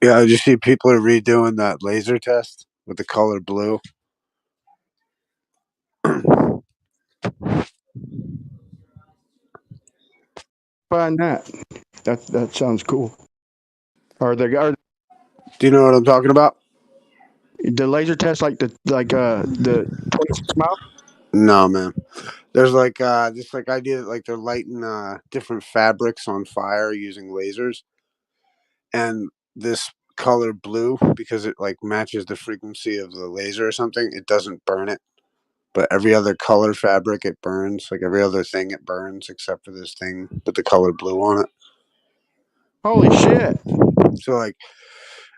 S19: Yeah, I just see people are redoing that laser test with the color blue.
S16: Find that. That sounds cool. Do
S19: you know what I'm talking about?
S16: The laser test, like the 26 mile?
S19: No, man. There's like this like idea that like they're lighting different fabrics on fire using lasers, and this color blue, because it like matches the frequency of the laser or something, it doesn't burn it. But every other color fabric it burns, like every other thing it burns except for this thing with the color blue on it.
S16: Holy shit.
S19: So like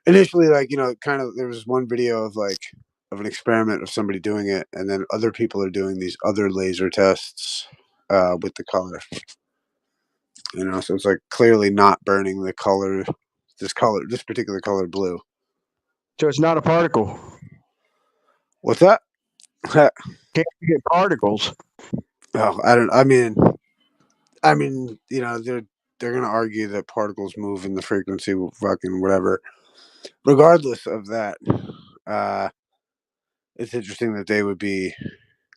S19: initially, like, kind of there was one video of like of an experiment of somebody doing it, and then other people are doing these other laser tests with the color. So it's like clearly not burning the color, this particular color blue.
S16: So it's not a particle.
S19: What's that?
S16: Can't get particles.
S19: Oh, I mean, they're gonna argue that particles move in the frequency, fucking whatever. Regardless of that, it's interesting that they would be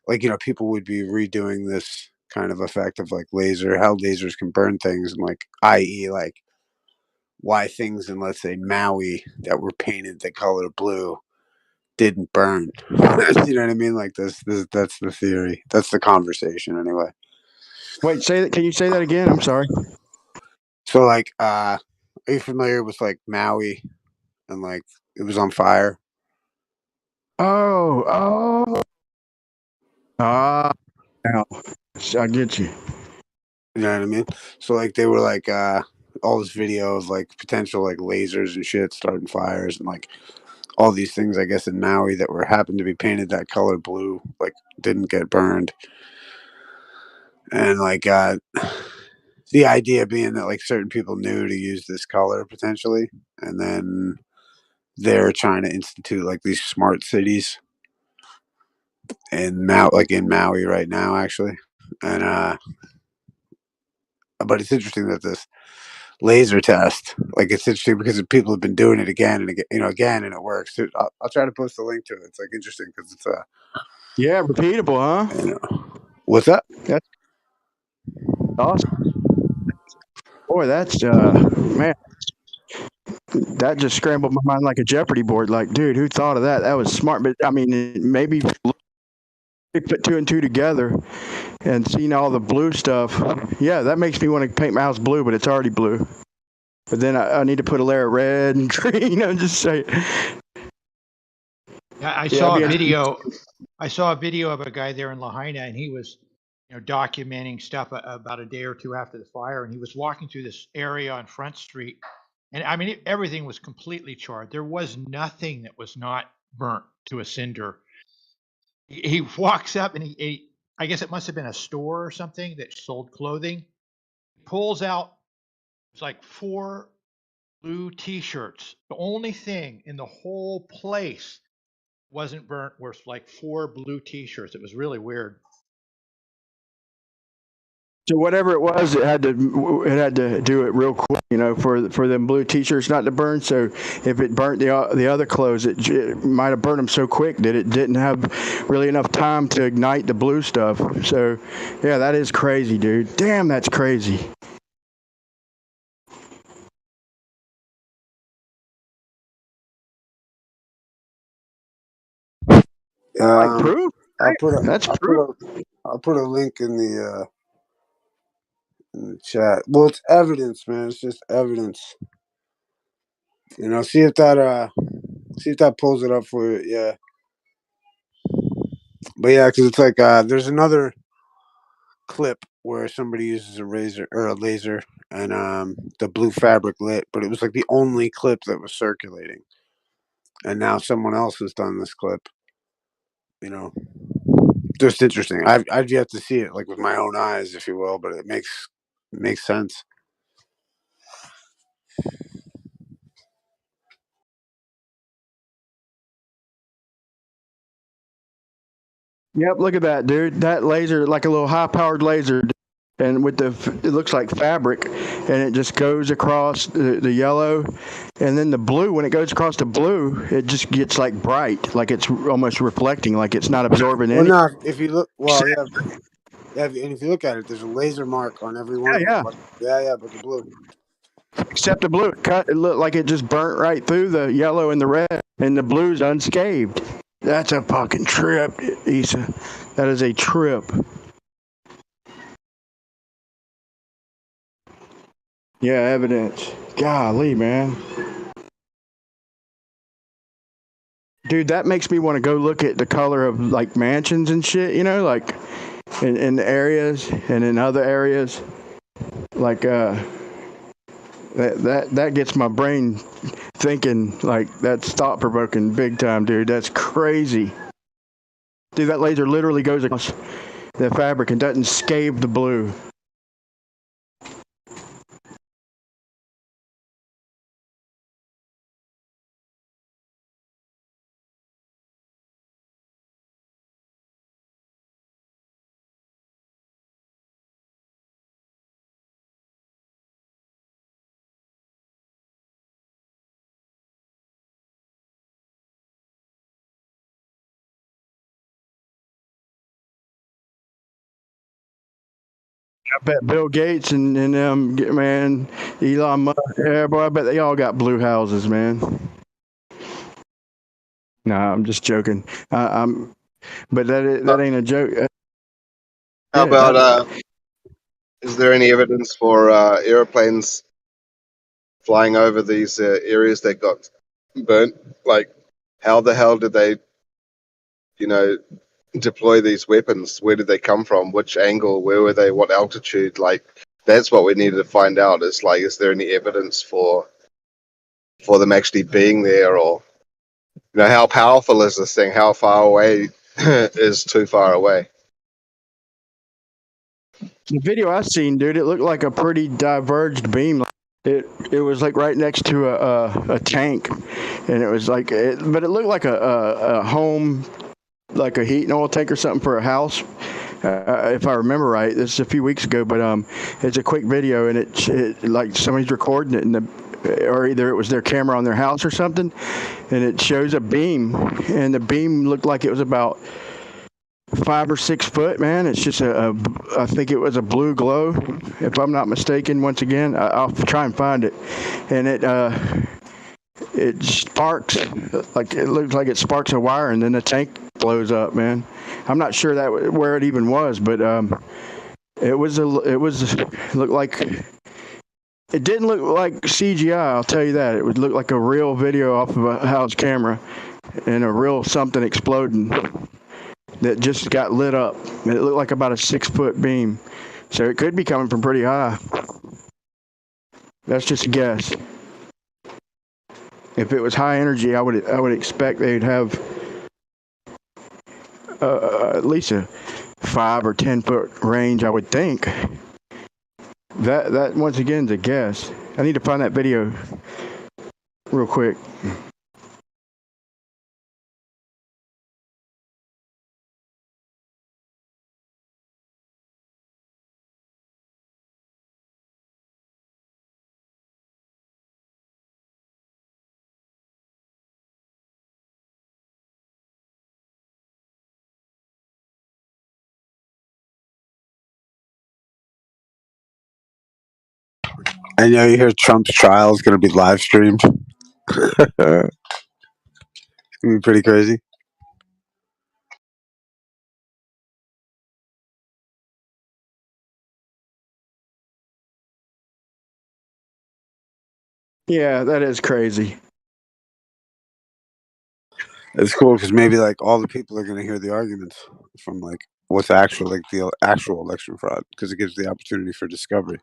S19: like, people would be redoing this kind of effect of like how lasers can burn things, and like, i.e., like why things in, let's say, Maui that were painted the color blue didn't burn. You know what I mean? Like this that's the theory. That's the conversation anyway.
S16: Wait, can you say that again? I'm sorry.
S19: So like, are you familiar with like Maui and like it was on fire?
S16: Oh. Now I get you.
S19: You know what I mean? So like they were like all this video of like potential like lasers and shit starting fires, and like all these things, I guess, in Maui that happened to be painted that color blue, like didn't get burned. And like The idea being that like certain people knew to use this color potentially, and then they're trying to institute like these smart cities in Maui right now, actually. And but it's interesting that this laser test, like it's interesting because people have been doing it again and again, and it works. Dude, I'll try to post a link to it. It's like interesting because it's
S16: Yeah, repeatable, huh?
S19: What's that?
S16: That's awesome. Boy, that's man, that just scrambled my mind like a Jeopardy board. Like, dude, who thought of that? That was smart. But I mean, maybe put two and two together and seeing all the blue stuff. Yeah, that makes me want to paint my house blue, but it's already blue. But then I need to put a layer of red and green. I'm just saying.
S12: Yeah, I
S16: Yeah,
S12: saw
S16: I'll
S12: a
S16: be a-
S12: video. I saw a video of a guy there in Lahaina, and he was, documenting stuff about a day or two after the fire, and he was walking through this area on Front Street, and I mean, everything was completely charred. There was nothing that was not burnt to a cinder. He walks up and I guess it must have been a store or something that sold clothing. Pulls out, it's like 4 blue T-shirts. The only thing in the whole place wasn't burnt were like 4 blue T-shirts. It was really weird.
S16: So whatever it was, it had to do it real quick, for them blue T-shirts not to burn. So if it burnt the other clothes, it might have burned them so quick that it didn't have really enough time to ignite the blue stuff. So yeah, that is crazy, dude. Damn, that's crazy. Like proof?
S19: I'll put a link in the chat. Well, it's evidence, man. It's just evidence. See if that pulls it up for you. Yeah. But yeah, because it's like there's another clip where somebody uses a razor or a laser and the blue fabric lit, but it was like the only clip that was circulating. And now someone else has done this clip. Just interesting. I've yet to see it like with my own eyes, if you will, but it makes sense.
S16: Yep, look at that, dude. That laser, like a little high-powered laser, and it looks like fabric, and it just goes across the yellow, and then the blue. When it goes across the blue, it just gets like bright, like it's almost reflecting, like it's not absorbing
S19: Well,
S16: any.
S19: no, if you look, well, yeah, and if you look at it, there's a laser mark on every one of them. Yeah, but the blue.
S16: Except the blue, it looked like it just burnt right through the yellow and the red, and the blue's unscathed. That's a fucking trip, Issa. That is a trip. Yeah, evidence. Golly, man. Dude, that makes me want to go look at the color of like mansions and shit, like in areas and in other areas. Like that gets my brain thinking. Like that's thought provoking big time, dude. That's crazy. Dude, that laser literally goes across the fabric and doesn't scathe the blue. I bet Bill Gates and man, Elon Musk, yeah, boy, I bet they all got blue houses, man. Nah, I'm just joking. But that ain't a joke.
S1: How
S16: Yeah,
S1: about is there any evidence for airplanes flying over these areas that got burnt? Like, how the hell did they, deploy these weapons? Where did they come from? Which angle? Where were they? What altitude? Like, that's what we needed to find out. Is like, is there any evidence for them actually being there, or how powerful is this thing? How far away is too far away?
S16: The video I seen, dude, it looked like a pretty diverged beam. It was like right next to a tank, and it was like, but it looked like a home, like a heat and oil tank or something for a house. If I remember right, this is a few weeks ago, but it's a quick video, and it like somebody's recording it, or either it was their camera on their house or something, and it shows a beam, and the beam looked like it was about 5 or 6 foot, man. It's just I think it was a blue glow, if I'm not mistaken. Once again, I'll try and find it, and it sparks, like it looks like it sparks a wire, and then the tank blows up, man. I'm not sure where it even was, but it looked like, it didn't look like CGI. I'll tell you that. It would look like a real video off of a house camera, and a real something exploding that just got lit up. It looked like about a 6 foot beam, so it could be coming from pretty high. That's just a guess. If it was high energy, I would expect they'd have at least a 5 or 10 foot range. I would think. That once again is a guess. I need to find that video real quick.
S19: And you hear Trump's trial is going to be live streamed. It's going to be pretty crazy.
S16: Yeah, that is crazy.
S19: It's cool because maybe like all the people are going to hear the arguments from like what's actual, like the actual election fraud, because it gives the opportunity for discovery.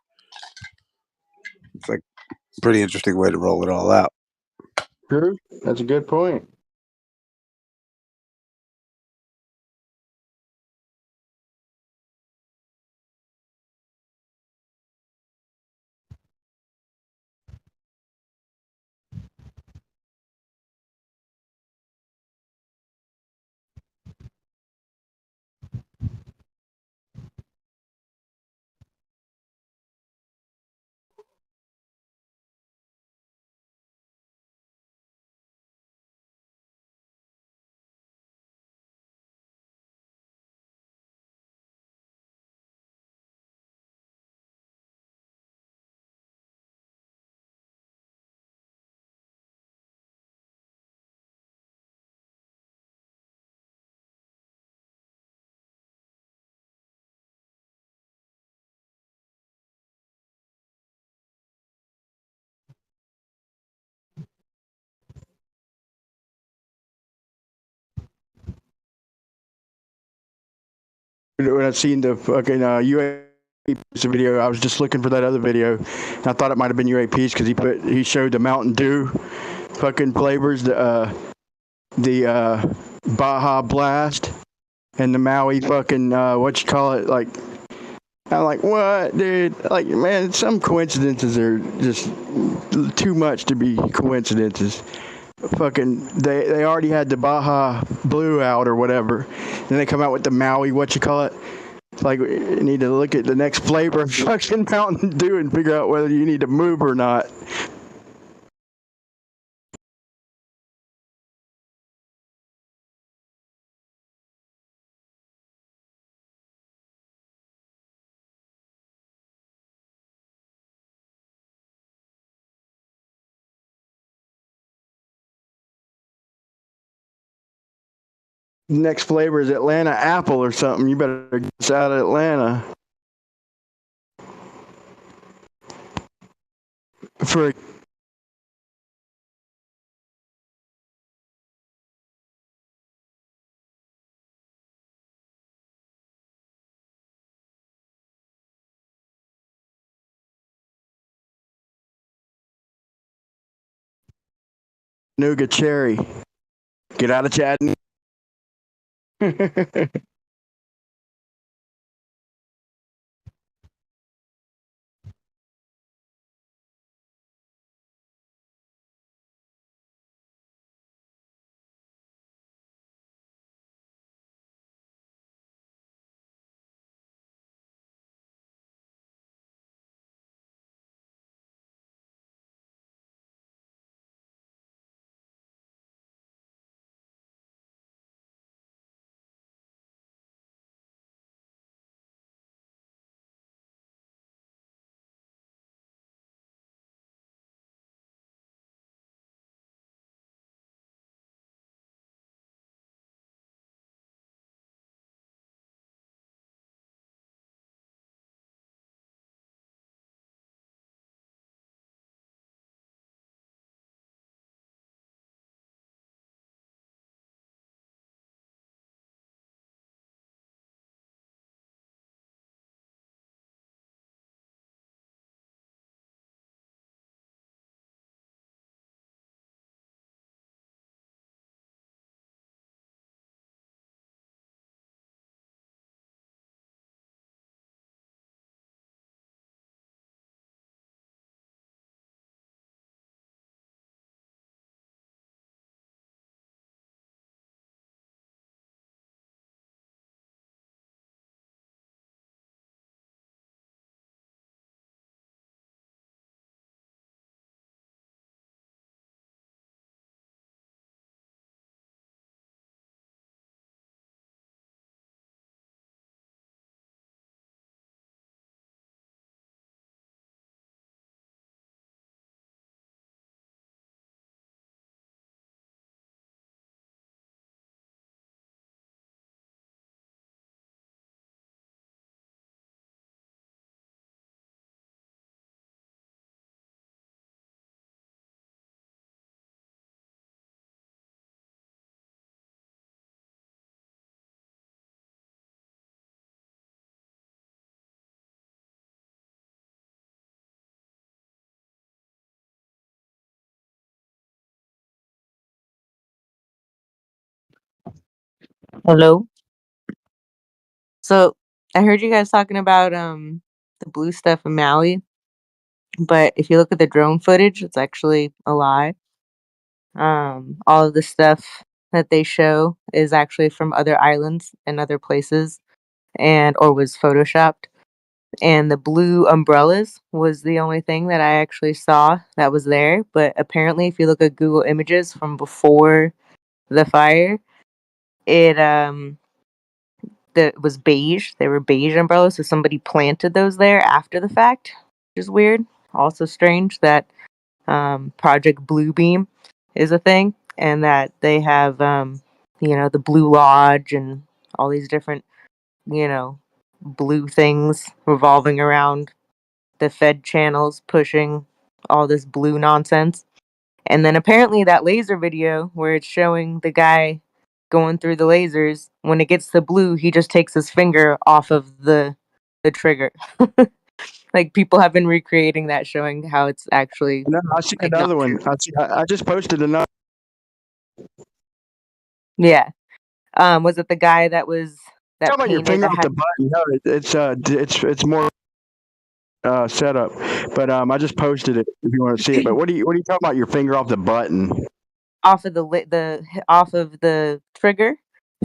S19: It's like a pretty interesting way to roll it all out.
S16: True. That's a good point. When I seen the fucking UAP video, I was just looking for that other video. And I thought it might have been UAPs because he showed the Mountain Dew fucking flavors, the Baja Blast and the Maui fucking what you call it, like. I'm like, what, dude? Like, man, some coincidences are just too much to be coincidences. Fucking, they already had the Baja Blue out or whatever. Then they come out with the Maui, what you call it? Like, you need to look at the next flavor of fucking Mountain Dew and figure out whether you need to move or not. Next flavor is Atlanta apple or something. You better get out of Atlanta. For Nougat cherry. Get out of Chattanooga.
S13: Hello. So I heard you guys talking about the blue stuff in Maui, but if you look at the drone footage, it's actually a lie. All of the stuff that they show is actually from other islands and other places, and or was photoshopped. And the blue umbrellas was the only thing that I actually saw that was there. But apparently, if you look at Google Images from before the fire, it that was beige. They were beige umbrellas, so somebody planted those there after the fact, which is weird. Also strange that Project Bluebeam is a thing, and that they have the Blue Lodge and all these different you know blue things revolving around the Fed channels pushing all this blue nonsense. And then apparently that laser video where it's showing the guy going through the lasers, when it gets to blue, he just takes his finger off of the trigger. Like people have been recreating that, showing how it's actually
S16: No, I see
S13: like not
S16: another one.
S13: true.
S16: I just posted another.
S13: Yeah. Was it the guy that
S16: Talking
S13: that
S16: about your
S13: painted
S16: finger
S13: that
S16: off
S13: had
S16: the button. No, it's more setup. But I just posted it if you want to see it. But what are you talking about? Your finger off the button?
S13: off of off of the trigger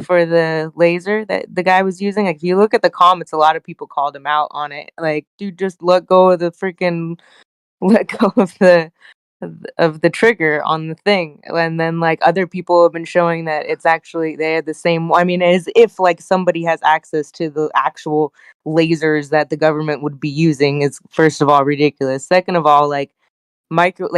S13: for the laser that the guy was using? Like if you look at the comments, a lot of people called him out on it. Like, dude, just let go of the freaking let go of the trigger on the thing. And then like other people have been showing that it's actually they had the same, I mean, as if like somebody has access to the actual lasers that the government would be using is first of all ridiculous. Second of all, like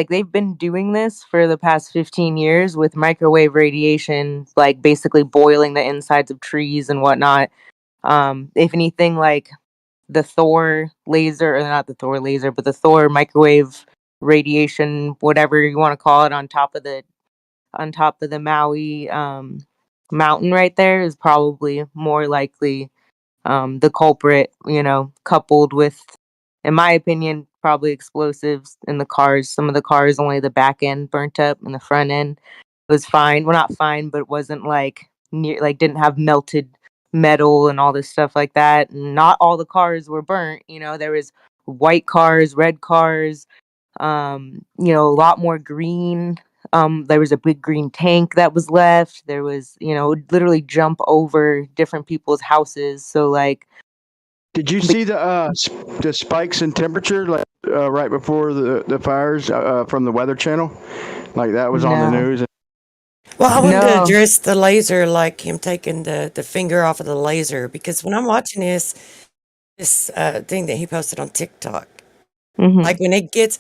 S13: they've been doing this for the past 15 years with microwave radiation, like basically boiling the insides of trees and whatnot. If anything, like the Thor laser, or not the Thor laser, but the Thor microwave radiation, whatever you want to call it, on top of the Maui mountain right there is probably more likely the culprit, coupled with, in my opinion, probably explosives in the cars. Some of the cars, only the back end burnt up and the front end was fine. Well, not fine, but it wasn't like didn't have melted metal and all this stuff like that. And not all the cars were burnt. There was white cars, red cars, a lot more green. There was a big green tank that was left. There was, literally jump over different people's houses. So like,
S16: Did you see the spikes in temperature like right before the fires from the Weather Channel? Like that was on the
S13: no,
S16: news.
S10: Well, I wanted to
S13: no.
S10: address the laser, like him taking the finger off of the laser, because when I'm watching this thing that he posted on TikTok,
S13: Mhm.
S10: like when it gets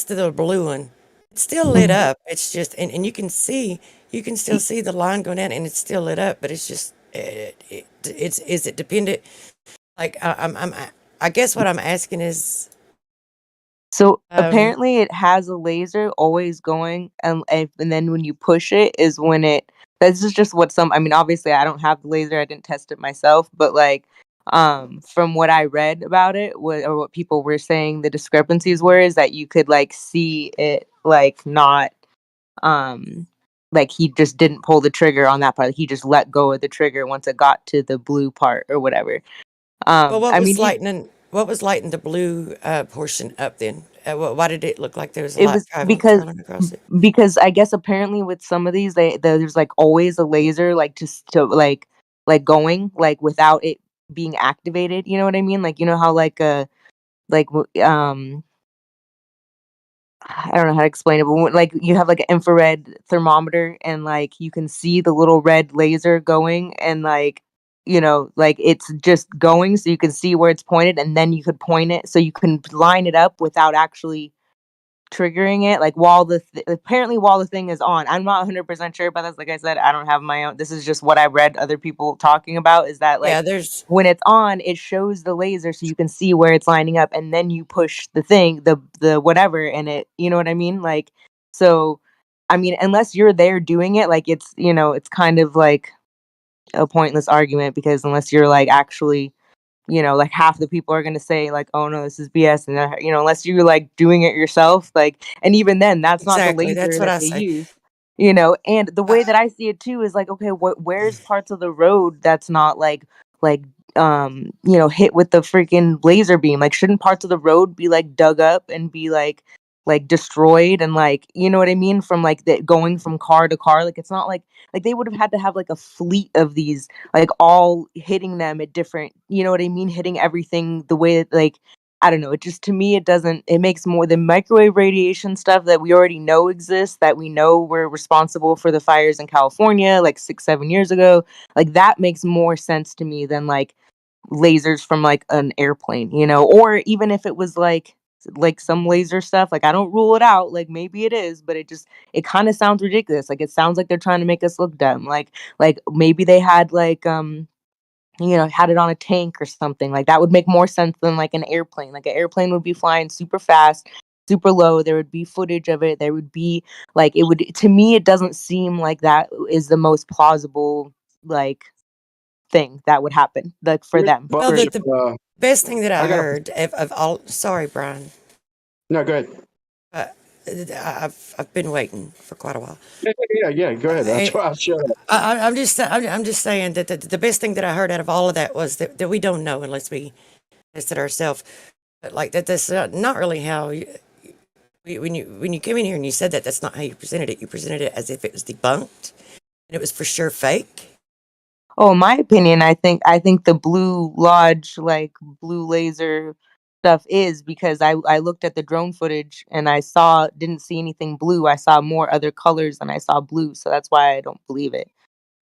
S10: to the blue one, it's still lit
S13: Mhm.
S10: up. It's just and you can still see the line going down, and it's still lit up. But it's just it's is it dependent? Like I guess what I'm asking is
S13: So
S10: um
S13: apparently it has a laser always going, and then when you push it is when it. This is just what some. I mean, obviously I don't have the laser. I didn't test it myself, but like, from what I read about it, or what people were saying, the discrepancies were is that you could like see it like not, um, like he just didn't pull the trigger on that part. Like, he just let go of the trigger once it got to the blue part or whatever.
S10: well,
S13: I mean,
S10: what was lighting the blue portion up then? Why did it look like there was a
S13: it
S10: light
S13: was
S10: traveling across it?
S13: because I guess apparently with some of these there's like always a laser like just to like going like without it being activated. You know what I mean? Like how like like I don't know how to explain it, but like you have like an infrared thermometer and like you can see the little red laser going and like like it's just going so you can see where it's pointed and then you could point it so you can line it up without actually triggering it like while apparently while the thing is on. I'm not 100% sure about this. Like I said, I don't have my own. This is just what I read other people talking about, is that
S10: Yeah,
S13: like
S10: there's
S13: when it's on it shows the laser so you can see where it's lining up and then you push the thing, the whatever, and it, you know what I mean? Like, so I mean, unless you're there doing it, like it's kind of like a pointless argument, because unless you're like actually, like half the people are going to say like, oh no, this is BS. And unless you're like doing it yourself, like, and even then that's not the
S10: exactly, that's
S13: laser
S10: what
S13: that
S10: I
S13: they
S10: say.
S13: use. You know, and the way that I see it too is like, okay, where's parts of the road that's not like you know, hit with the freaking laser beam? Like, shouldn't parts of the road be like dug up and be like destroyed and like, you know what I mean, from like the going from car to car? Like, it's not like they would have had to have like a fleet of these, like all hitting them at different, you know what I mean, hitting everything the way that, like, I don't know. It just, to me, it makes more the microwave radiation stuff that we already know exists, that we know were responsible for the fires in California like 6, 7 years ago. Like, that makes more sense to me than like lasers from like an airplane, you know, or even if it was like some laser stuff. Like, I don't rule it out. Like, maybe it is, but it kind of sounds ridiculous. Like, it sounds like they're trying to make us look dumb. Like maybe they had like you know, had it on a tank or something. Like, that would make more sense than like an airplane. Like, an airplane would be flying super fast, super low. There would be footage of it. There would be like, it would, to me, it doesn't seem like that is the most plausible like thing that would happen like for them.
S10: Well, the best thing that I heard of all. Sorry, Brian.
S16: No, go ahead.
S10: I've been waiting for quite a while.
S16: Yeah. Go ahead. That's why I shut up.
S10: I'm just saying that the best thing that I heard out of all of that was that we don't know unless we test it ourselves. But like that's not really how. When you came in here and you said that, that's not how you presented it. You presented it as if it was debunked and it was for sure fake.
S13: Oh, in my opinion, I think the Blue Lodge, like blue laser stuff, is because I looked at the drone footage and didn't see anything blue. I saw more other colors than I saw blue, so that's why I don't believe it.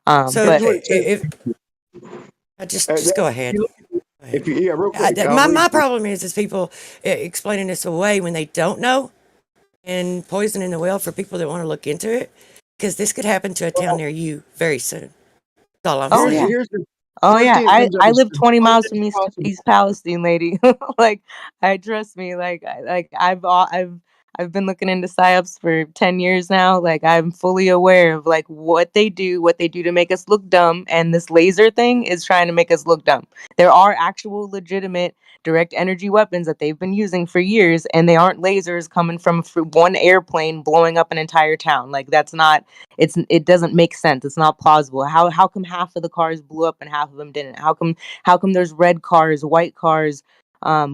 S10: So
S13: But
S10: if just go ahead.
S16: If you, real quick.
S10: My problem is people explaining this away when they don't know and poisoning the well for people that want to look into it, because this could happen to a town near you very soon. That's all I'm saying.
S13: Oh yeah, I live 20 miles from East Palestine, lady. Like, trust me, like I've been looking into psyops for 10 years now. Like, I'm fully aware of like what they do to make us look dumb, and this laser thing is trying to make us look dumb. There are actual legitimate direct energy weapons that they've been using for years, and they aren't lasers coming from one airplane blowing up an entire town. Like, it doesn't make sense. It's not plausible. How come half of the cars blew up and half of them didn't? How come there's red cars, white cars,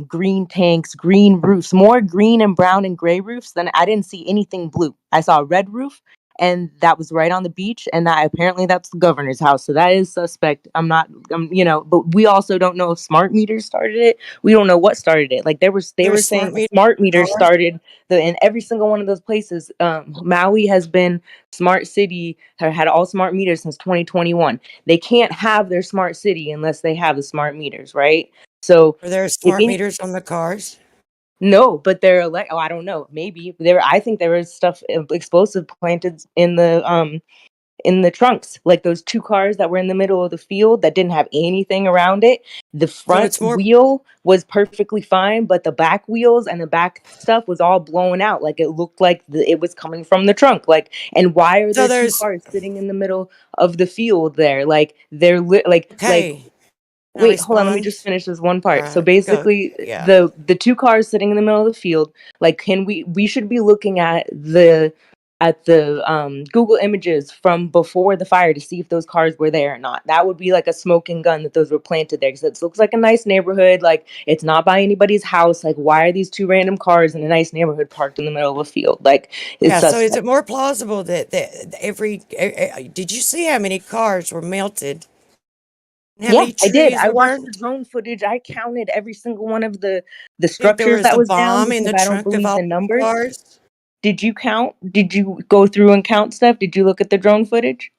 S13: green tanks, green roofs, more green and brown and gray roofs than I didn't see anything blue. I saw a red roof, and that was right on the beach, and apparently that's the governor's house, so that is suspect. You know, but we also don't know if smart meters started it. We don't know what started it. Like, they were saying smart meters started in every single one of those places. Maui has been smart city, had all smart meters since 2021. They can't have their smart city unless they have the smart meters, right? So
S10: are there smart meters on the cars?
S13: No, but they're like, I don't know. Maybe I think there was stuff explosive planted in the trunks, like those 2 cars that were in the middle of the field that didn't have anything around it. The front wheel was perfectly fine, but the back wheels and the back stuff was all blown out. Like, it looked like it was coming from the trunk. Like, and why are there 2 cars sitting in the middle of the field there? Like, they're wait, hold on, let me just finish this one part. So basically, the 2 cars sitting in the middle of the field, like, we should be looking at the Google images from before the fire to see if those cars were there or not. That would be like a smoking gun that those were planted there, because it looks like a nice neighborhood. Like, it's not by anybody's house. Like, why are these 2 random cars in a nice neighborhood parked in the middle of a field? Like, it's
S10: so is it more plausible that did you see how many cars were melted?
S13: Yeah, I did. I watched the drone footage. I counted every single one of the structures that was down, because I don't believe the numbers.
S10: Cars?
S13: Did you count? Did you go through and count stuff? Did you look at the drone footage?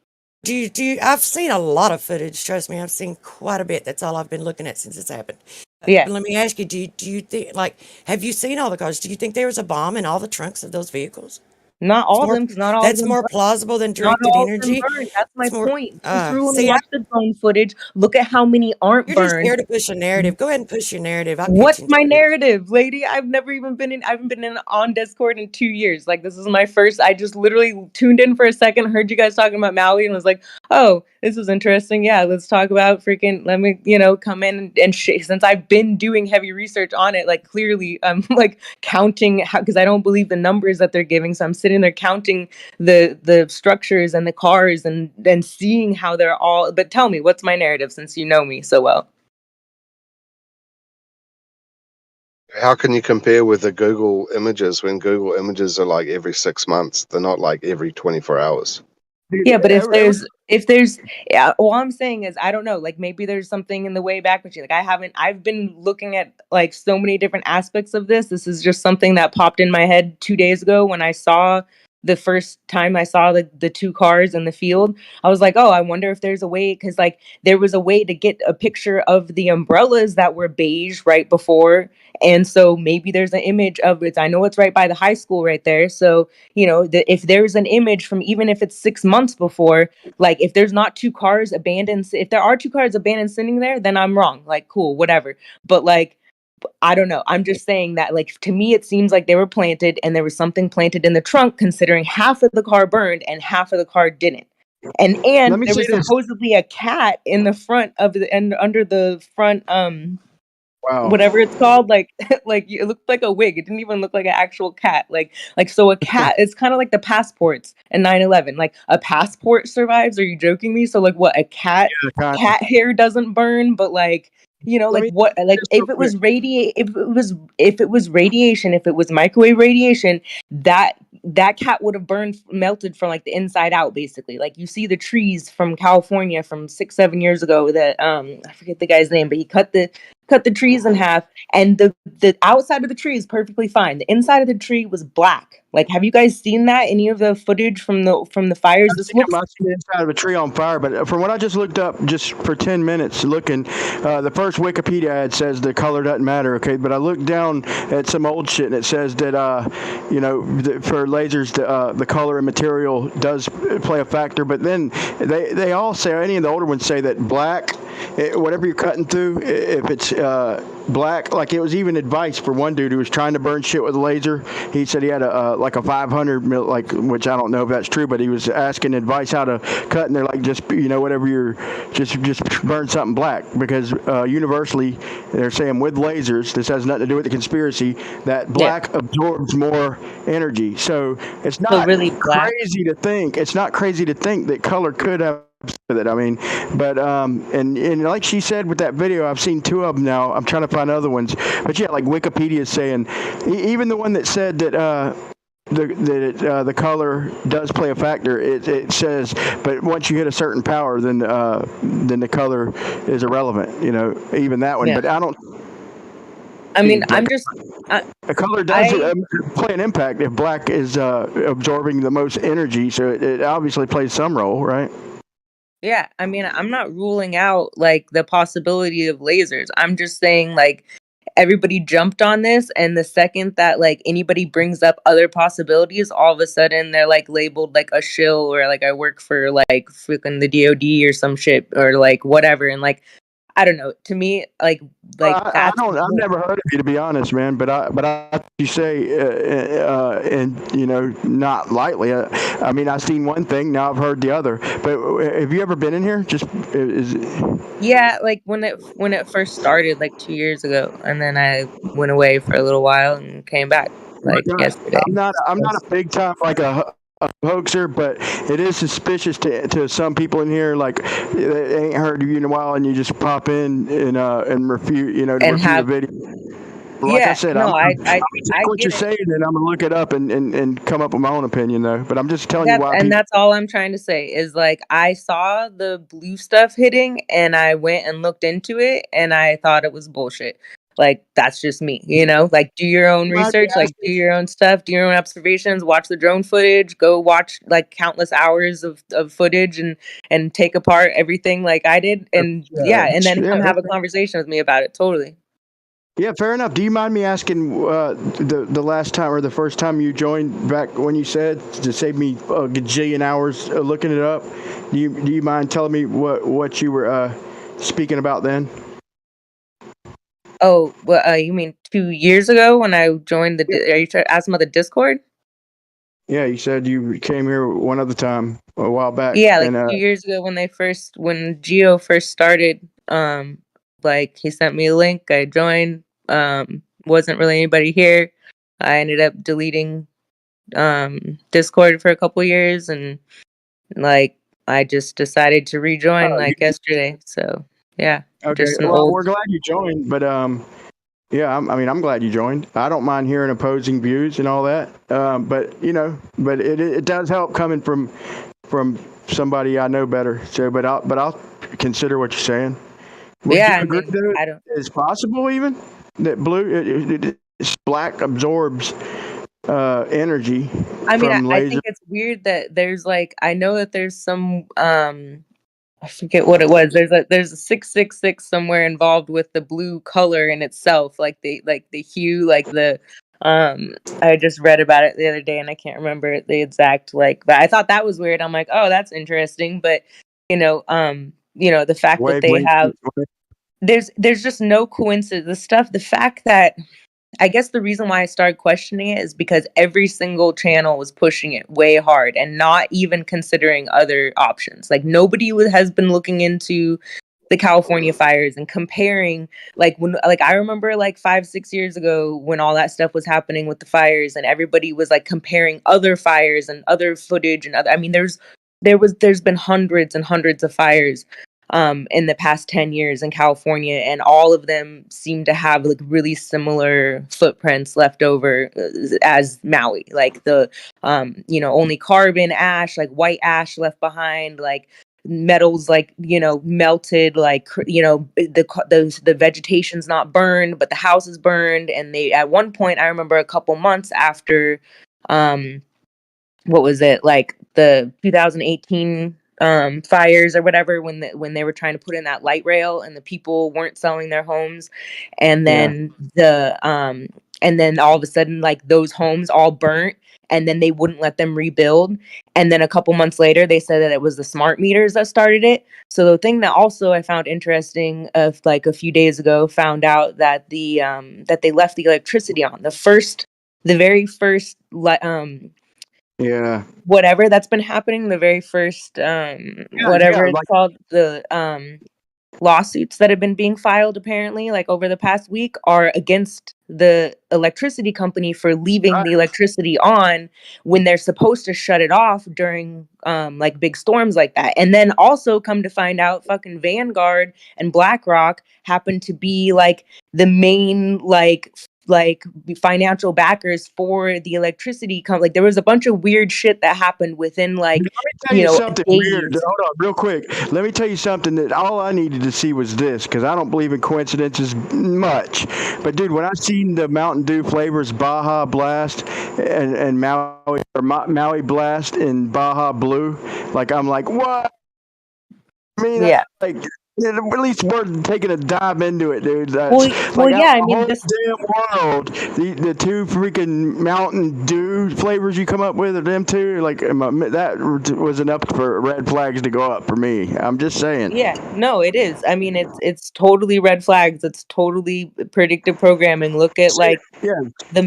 S10: I've seen a lot of footage. Trust me, I've seen quite a bit. That's all I've been looking at since it's happened.
S13: Yeah.
S10: Let me ask you, do you think, like, have you seen all the cars? Do you think there was a bomb in all the trunks of those vehicles?
S13: Not all of them, because not all of them.
S10: That's more plausible than
S13: Not
S10: directed
S13: all of them
S10: energy.
S13: burned. That's my point. Go through and
S10: See,
S13: watch the drone footage. Look at how many aren't
S10: You're just
S13: burned.
S10: here to push a narrative. Go ahead and push your narrative.
S13: What's my narrative, lady? I haven't been on Discord in 2 years. Like, this is my first. I just literally tuned in for a second, heard you guys talking about Maui, and was like, oh, this is interesting. Yeah, let's talk about let me, come in and since I've been doing heavy research on it, like, clearly I'm like counting because I don't believe the numbers that they're giving. So I'm sitting sitting there counting the structures and the cars and seeing how they're all. But tell me, what's my narrative since you know me so well?
S1: How can you compare with the Google images when Google images are like every 6 months? They're not like every 24 hours.
S13: Yeah, but if there's yeah, all I'm saying is I don't know, like maybe there's something in the way back machine. Like I've been looking at like so many different aspects of this. This is just something that popped in my head 2 days ago when I saw the first time I saw the two cars in the field. I was like, oh, I wonder if there's a way, because like there was a way to get a picture of the umbrellas that were beige right before. And so maybe there's an image of it. I know it's right by the high school right there. So, you know, if there's an image from even if it's 6 months before, like if there's not two cars abandoned, if there are two cars abandoned sitting there, then I'm wrong. Like, cool, whatever. But like, I don't know. I'm just saying that, like, to me, it seems like they were planted and there was something planted in the trunk, considering half of the car burned and half of the car didn't. And
S16: Let me
S13: there
S16: say
S13: was
S16: this.
S13: supposedly a cat in the front of the and under the front
S16: Wow.
S13: whatever it's called, like like it looked like a wig. It didn't even look like an actual cat. Like so a cat is kind of like the passports in 9/11. Like a passport survives. Are you joking me? So like what, a cat
S16: Yeah, kinda.
S13: cat hair doesn't burn, but like, you know,
S16: Let
S13: like
S16: me
S13: what, like
S16: just real quick.
S13: if it was radiation, if it was microwave radiation, that cat would have burned, melted from like the inside out, basically. Like you see the trees from California from 6-7 years ago that I forget the guy's name, but he cut the trees in half, and the outside of the tree is perfectly fine. The inside of the tree was black. Like, have you guys seen that? Any of the footage from the fires? This looks
S16: I've seen the inside of a tree on fire, but from what I just looked up, just for 10 minutes looking, the first Wikipedia ad says the color doesn't matter, okay? But I looked down at some old shit, and it says that, you know, for lasers, the color and material does play a factor. But then they all say, any of the older ones say that black, whatever you're cutting through, if it's black, like it was even advice for one dude who was trying to burn shit with a laser. He said he had like a 500 mil, like, which I don't know if that's true, but he was asking advice how to cut, and they're like, just, you know, whatever you're, just burn something black, because universally they're saying with lasers, this has nothing to do with the conspiracy, that black absorbs more energy. So it's not
S13: really black.
S16: crazy to think. It's not crazy to think that color could have with it. I mean, but and like she said with that video, I've seen two of them now. I'm trying to find other ones, but yeah, like Wikipedia is saying, even the one that said that the color does play a factor. It says, but once you hit a certain power, then the color is irrelevant. You know, even that one.
S13: Yeah.
S16: But I don't.
S13: I mean, I'm just.
S16: The color does play an impact if black is absorbing the most energy, so it obviously plays some role, right?
S13: Yeah, I mean, I'm not ruling out like the possibility of lasers. I'm just saying, like, everybody jumped on this, and the second that like anybody brings up other possibilities, all of a sudden they're like labeled like a shill, or like I work for like freaking the DoD or some shit, or like whatever. And like, I don't know. To me, like
S16: I don't. I've never heard of you, to be honest, man. But I you say, and you know, not lightly. I mean, I've seen one thing. Now I've heard the other. But have you ever been in here? Just is it?
S13: Yeah, like when it first started like 2 years ago, and then I went away for a little while and came back like yesterday.
S16: I'm not a big time like a hoaxer, but it is suspicious to some people in here. Like, they ain't heard of you in a while, and you just pop in and refute, you know, to
S13: And
S16: refute a
S13: have-
S16: video. Like I said, I'm
S13: I
S16: take what
S13: get
S16: you're
S13: it.
S16: saying, and I'm gonna look it up and come up with my own opinion, though. But I'm just telling you why.
S13: And that's all I'm trying to say is like I saw the blue stuff hitting, and I went and looked into it, and I thought it was bullshit. Like, that's just me, you know? Like, do your own research, like do your own stuff, do your own observations, watch the drone footage, go watch like countless hours of footage and take apart everything like I did, and and then come have a conversation with me about it. Totally.
S16: Yeah, fair enough. Do you mind me asking the last time or the first time you joined, back when you said to save me a gajillion hours looking it up? Do you mind telling me what you were speaking about then?
S13: Oh, well, you mean 2 years ago when I joined the? Are you asking about the Discord?
S16: Yeah, you said you came here one other time a while back.
S13: Yeah, like
S16: and,
S13: 2 years ago when Geo first started, like he sent me a link, I joined, wasn't really anybody here. I ended up deleting Discord for a couple years, and like I just decided to rejoin
S16: Oh,
S13: like yesterday. So yeah,
S16: okay.
S13: just an
S16: Well,
S13: old.
S16: we're glad you joined, but yeah, I mean, I'm glad you joined. I don't mind hearing opposing views and all that, but but it does help coming from somebody I know better. So, but I'll consider what you're saying. Would
S13: Yeah,
S16: you
S13: I
S16: agree
S13: mean,
S16: though
S13: I don't.
S16: it's possible even that black absorbs energy
S13: I mean,
S16: from
S13: I
S16: laser?
S13: think it's weird that there's like I know that there's some I forget what it was. There's a 666 somewhere involved with the blue color in itself, like the hue, like the I just read about it the other day and I can't remember the exact like, but I thought that was weird. I'm like, oh, that's interesting, but the fact that they
S16: Wavelength.
S13: have there's just no coincidence. The fact that I guess the reason why I started questioning it is because every single channel was pushing it way hard and not even considering other options. Like nobody has been looking into the California fires and comparing like I remember like 5-6 years ago when all that stuff was happening with the fires and everybody was like comparing other fires and other footage and other I mean there's been hundreds and hundreds of fires in the past 10 years in California, and all of them seem to have like really similar footprints left over as Maui, like the only carbon ash, like white ash left behind, like metals like melted, like the vegetation's not burned but the house is burned. And they at one point I remember a couple months after what was it, like the 2018 fires or whatever, when they were trying to put in that light rail and the people weren't selling their homes, and
S16: Yeah.
S13: then all of a sudden like those homes all burnt, and then they wouldn't let them rebuild, and then a couple months later they said that it was the smart meters that started it. So the thing that also I found interesting of like a few days ago, found out that that they left the electricity on the very first
S16: Yeah.
S13: whatever that's been happening, the very first
S16: Yeah.
S13: whatever it's
S16: Like
S13: called, the lawsuits that have been being filed apparently like over the past week are against the electricity company for leaving the electricity on when they're supposed to shut it off during like big storms like that. And then also come to find out fucking Vanguard and BlackRock happen to be like the main like financial backers for the electricity company. Like there was a bunch of weird shit that happened within like
S16: let me tell you something weird.
S13: days.
S16: Hold on, real quick. Let me tell you something that all I needed to see was this, because I don't believe in coincidences much. But dude, when I seen the Mountain Dew flavors Baja Blast and Maui Blast and Baja Blue, like I'm like, what? I mean,
S13: Yeah.
S16: like at least worth taking a dive into it, dude.
S13: Well,
S16: That's
S13: well,
S16: like out
S13: yeah.
S16: of
S13: I
S16: the
S13: mean,
S16: whole
S13: this.
S16: damn world. The two freaking Mountain Dew flavors you come up with, are them two. Like that was enough for red flags to go up for me. I'm just saying.
S13: Yeah, no, it is. I mean, it's totally red flags. It's totally predictive programming. Look at
S16: See,
S13: like
S16: yeah,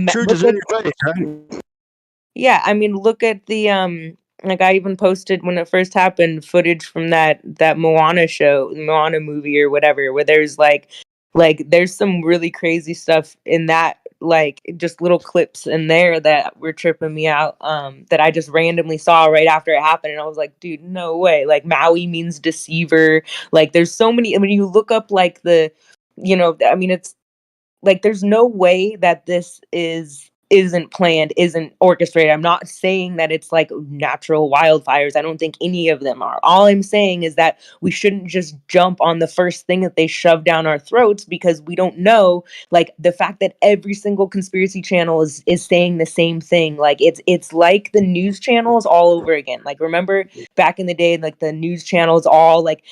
S16: truth
S13: look
S16: is in
S13: at
S16: your face, right?
S13: yeah. I mean, look at the like I even posted when it first happened footage from that Moana movie or whatever, where there's like there's some really crazy stuff in that, like just little clips in there that were tripping me out, that I just randomly saw right after it happened, and I was like, dude, no way. Like Maui means deceiver. Like there's so many. I mean, you look up like I mean, it's like there's no way that this isn't planned, isn't orchestrated. I'm not saying that it's like natural wildfires. I don't think any of them are. All I'm saying is that we shouldn't just jump on the first thing that they shove down our throats, because we don't know. Like the fact that every single conspiracy channel is saying the same thing. Like it's like the news channels all over again. Like remember back in the day, like the news channels all like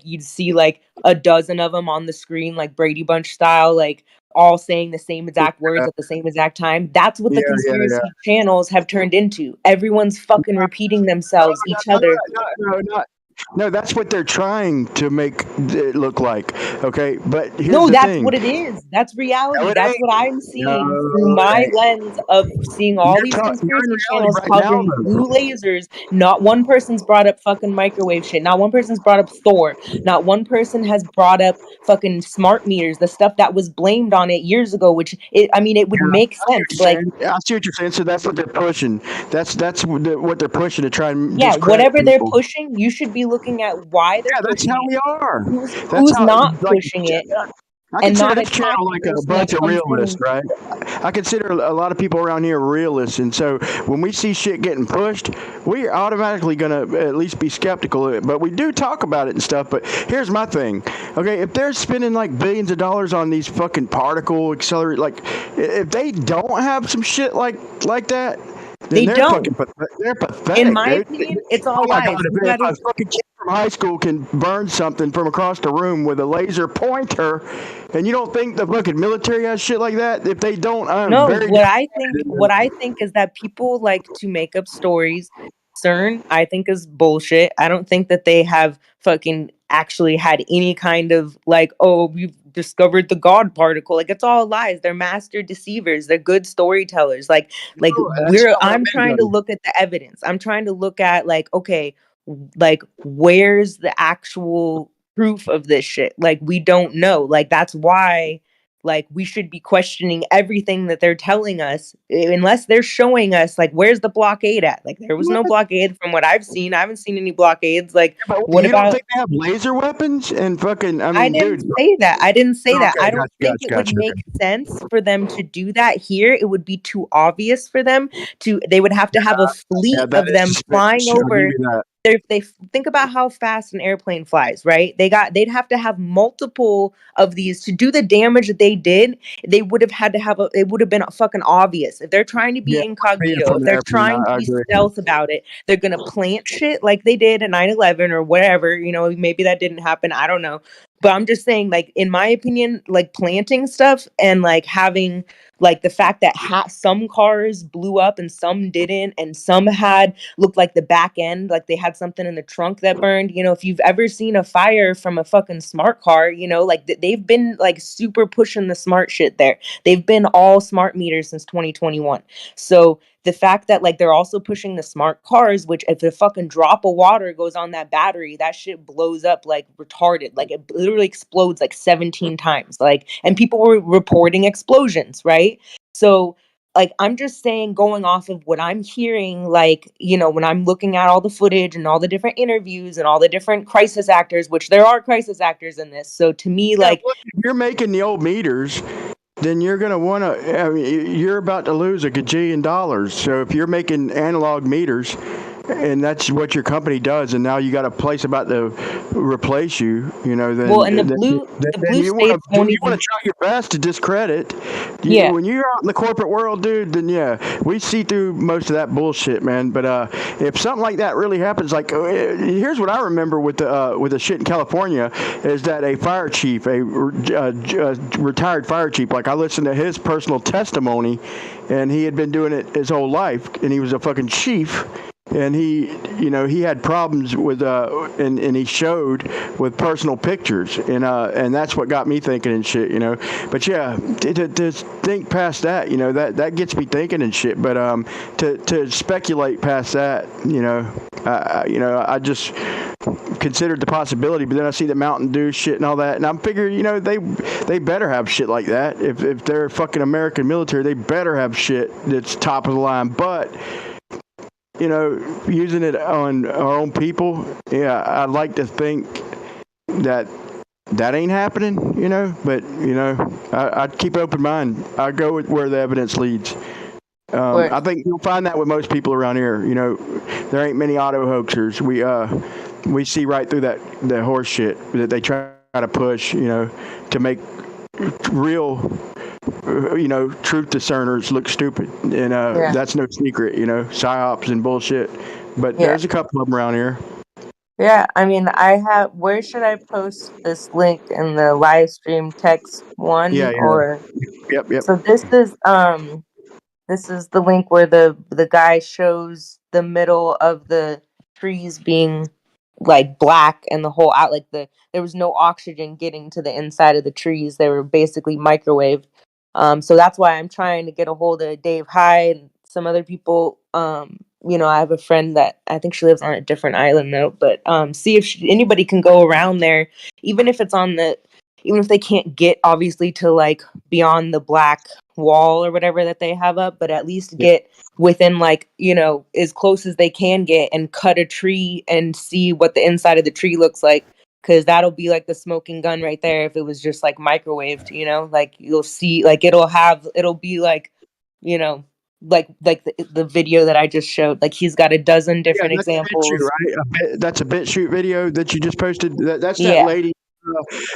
S13: you'd see like a dozen of them on the screen, like Brady Bunch style, like all saying the same exact words
S16: Yeah,
S13: at the same exact time. That's what the
S16: yeah.
S13: conspiracy channels have turned into. Everyone's fucking repeating themselves, each other.
S16: No, No, that's what they're trying to make it look like. Okay, but here's
S13: No,
S16: the
S13: that's
S16: thing.
S13: what it is. That's
S16: No,
S13: reality.
S16: it
S13: That's
S16: ain't.
S13: what I'm
S16: No,
S13: seeing through
S16: it
S13: my
S16: ain't.
S13: lens of seeing all these
S16: You're in
S13: conspiracy
S16: reality
S13: channels
S16: right now,
S13: covering
S16: though.
S13: blue lasers. Not one person's brought up fucking microwave shit. Not one person's brought up Thor. Not one person has brought up fucking smart meters, the stuff that was blamed on it years ago, which I mean, it would
S16: Yeah,
S13: make
S16: I see what
S13: sense.
S16: you're
S13: Like,
S16: saying. Yeah, I see what you're saying. So that's what they're pushing. That's what they're pushing to try and
S13: yeah,
S16: discredit
S13: whatever they're
S16: people.
S13: pushing, you should be looking at why they're
S16: Yeah, that's how
S13: pushing
S16: we
S13: it,
S16: are. That's
S13: who's
S16: how,
S13: not
S16: like,
S13: pushing it,
S16: I
S13: and
S16: consider
S13: not
S16: this channel
S13: attack the
S16: like a
S13: person
S16: bunch
S13: that
S16: of
S13: comes
S16: realists,
S13: in.
S16: right? I consider a lot of people around here realists, and so when we see shit getting pushed, we're automatically gonna at least be skeptical of it. But we do talk about it and stuff. But here's my thing, okay? If they're spending like billions of dollars on these fucking particle accelerator, like if they don't have some shit like that, then
S13: They
S16: they're
S13: don't.
S16: they're
S13: In
S16: pathetic,
S13: my
S16: dude.
S13: opinion, it's all
S16: Oh my
S13: lies.
S16: god,
S13: You
S16: if
S13: gotta
S16: a fucking kid from high school can burn something from across the room with a laser pointer, and you don't think the fucking military has shit like that? If they don't, I'm
S13: No,
S16: very
S13: what I think is that people like to make up stories. CERN, I think, is bullshit. I don't think that they have fucking actually had any kind of like, oh, we've discovered the God particle. Like, it's all lies. They're master deceivers. They're good storytellers. Like
S16: No, that's not what I
S13: I'm
S16: mean,
S13: trying to
S16: though.
S13: look at the evidence. I'm trying to look at like, okay, like where's the actual proof of this shit? Like, we don't know. Like, that's why like we should be questioning everything that they're telling us unless they're showing us like where's the blockade at. Like, there was no
S16: What?
S13: blockade from what I've seen. I haven't seen any blockades. Like,
S16: Yeah, but
S13: what
S16: you don't
S13: about
S16: think they have laser weapons and fucking? I
S13: I
S16: mean,
S13: didn't
S16: dude.
S13: say that. I didn't say that.
S16: Okay,
S13: I don't think it would
S16: gotcha.
S13: make
S16: Okay.
S13: sense for them to do that here. It would be too obvious for them to they would have to have a
S16: Yeah,
S13: fleet
S16: that
S13: of
S16: is
S13: them flying
S16: suspicious. I'll give
S13: over.
S16: you that.
S13: If they think about how fast an airplane flies, right? They'd have to have multiple of these to do the damage that they did. They would have had to have it would have been fucking obvious. If they're trying to
S16: Yeah,
S13: be
S16: being
S13: incognito,
S16: from
S13: if
S16: an
S13: they're
S16: airplane,
S13: trying to
S16: I
S13: be
S16: agree.
S13: stealth about it, they're gonna plant shit like they did at 9/11 or whatever. You know, maybe that didn't happen. I don't know. But I'm just saying, like, in my opinion, like planting stuff and like having like the fact that some cars blew up and some didn't, and some had looked like the back end, like they had something in the trunk that burned. You know, if you've ever seen a fire from a fucking smart car, you know, like they've been like super pushing the smart shit there. They've been all smart meters since 2021. So the fact that like they're also pushing the smart cars, which if a fucking drop of water goes on that battery, that shit blows up like retarded. Like it literally explodes like 17 times. Like, and people were reporting explosions, right? So like I'm just saying, going off of what I'm hearing, like, you know, when I'm looking at all the footage and all the different interviews and all the different crisis actors, which there are crisis actors in this. So to me,
S16: Yeah,
S13: like,
S16: look, if you're making the old meters, then you're gonna want to. I mean, you're about to lose a gajillion dollars. So if you're making analog meters, and that's what your company does, and now you got a place about to replace you, you know,
S13: well, and
S16: then
S13: the blue
S16: you want
S13: states won't
S16: to
S13: even,
S16: try your best to discredit.
S13: yeah.
S16: When you're out in the corporate world, dude, then yeah, we see through most of that bullshit, man. But if something like that really happens, like here's what I remember with the shit in California, is that a fire chief, a retired fire chief, like I listened to his personal testimony, and he had been doing it his whole life, and he was a fucking chief. And he, you know, he had problems with, and he showed with personal pictures, and that's what got me thinking and shit, you know. But yeah, to think past that, you know, that gets me thinking and shit. But to speculate past that, you know, I just considered the possibility. But then I see the Mountain Dew shit and all that, and I'm figuring, you know, they better have shit like that. If they're fucking American military, they better have shit that's top of the line. But you know, using it on our own people, yeah, I'd like to think that ain't happening, you know. But you know, I'd keep an open mind. I'd go with where the evidence leads. I think you'll find that with most people around here. You know, there ain't many auto hoaxers. We see right through that horse shit that they try to push, you know, to make real, you know, truth discerners look stupid, and
S13: Yeah.
S16: that's no secret, you know, psyops and bullshit. But
S13: Yeah.
S16: there's a couple of them around here.
S13: Yeah, I mean, where should I post this link in the live stream text one
S16: Yeah,
S13: or?
S16: yep.
S13: So this is the link where the guy shows the middle of the trees being like black and the whole out like there was no oxygen getting to the inside of the trees. They were basically microwaved. So that's why I'm trying to get a hold of Dave Hyde and some other people. I have a friend that I think she lives on a different island though, but see if anybody can go around there, even if it's even if they can't get obviously to like beyond the black wall or whatever that they have up, but at least get within like, as close as they can get and cut a tree and see what the inside of the tree looks like. Cause that'll be like the smoking gun right there if it was just like microwaved, like you'll see like it'll be like, like the video that I just showed. Like he's got a dozen different
S16: That's BitChute,
S13: examples.
S16: right? That's a BitChute video that you just posted. That's that
S13: Yeah.
S16: lady.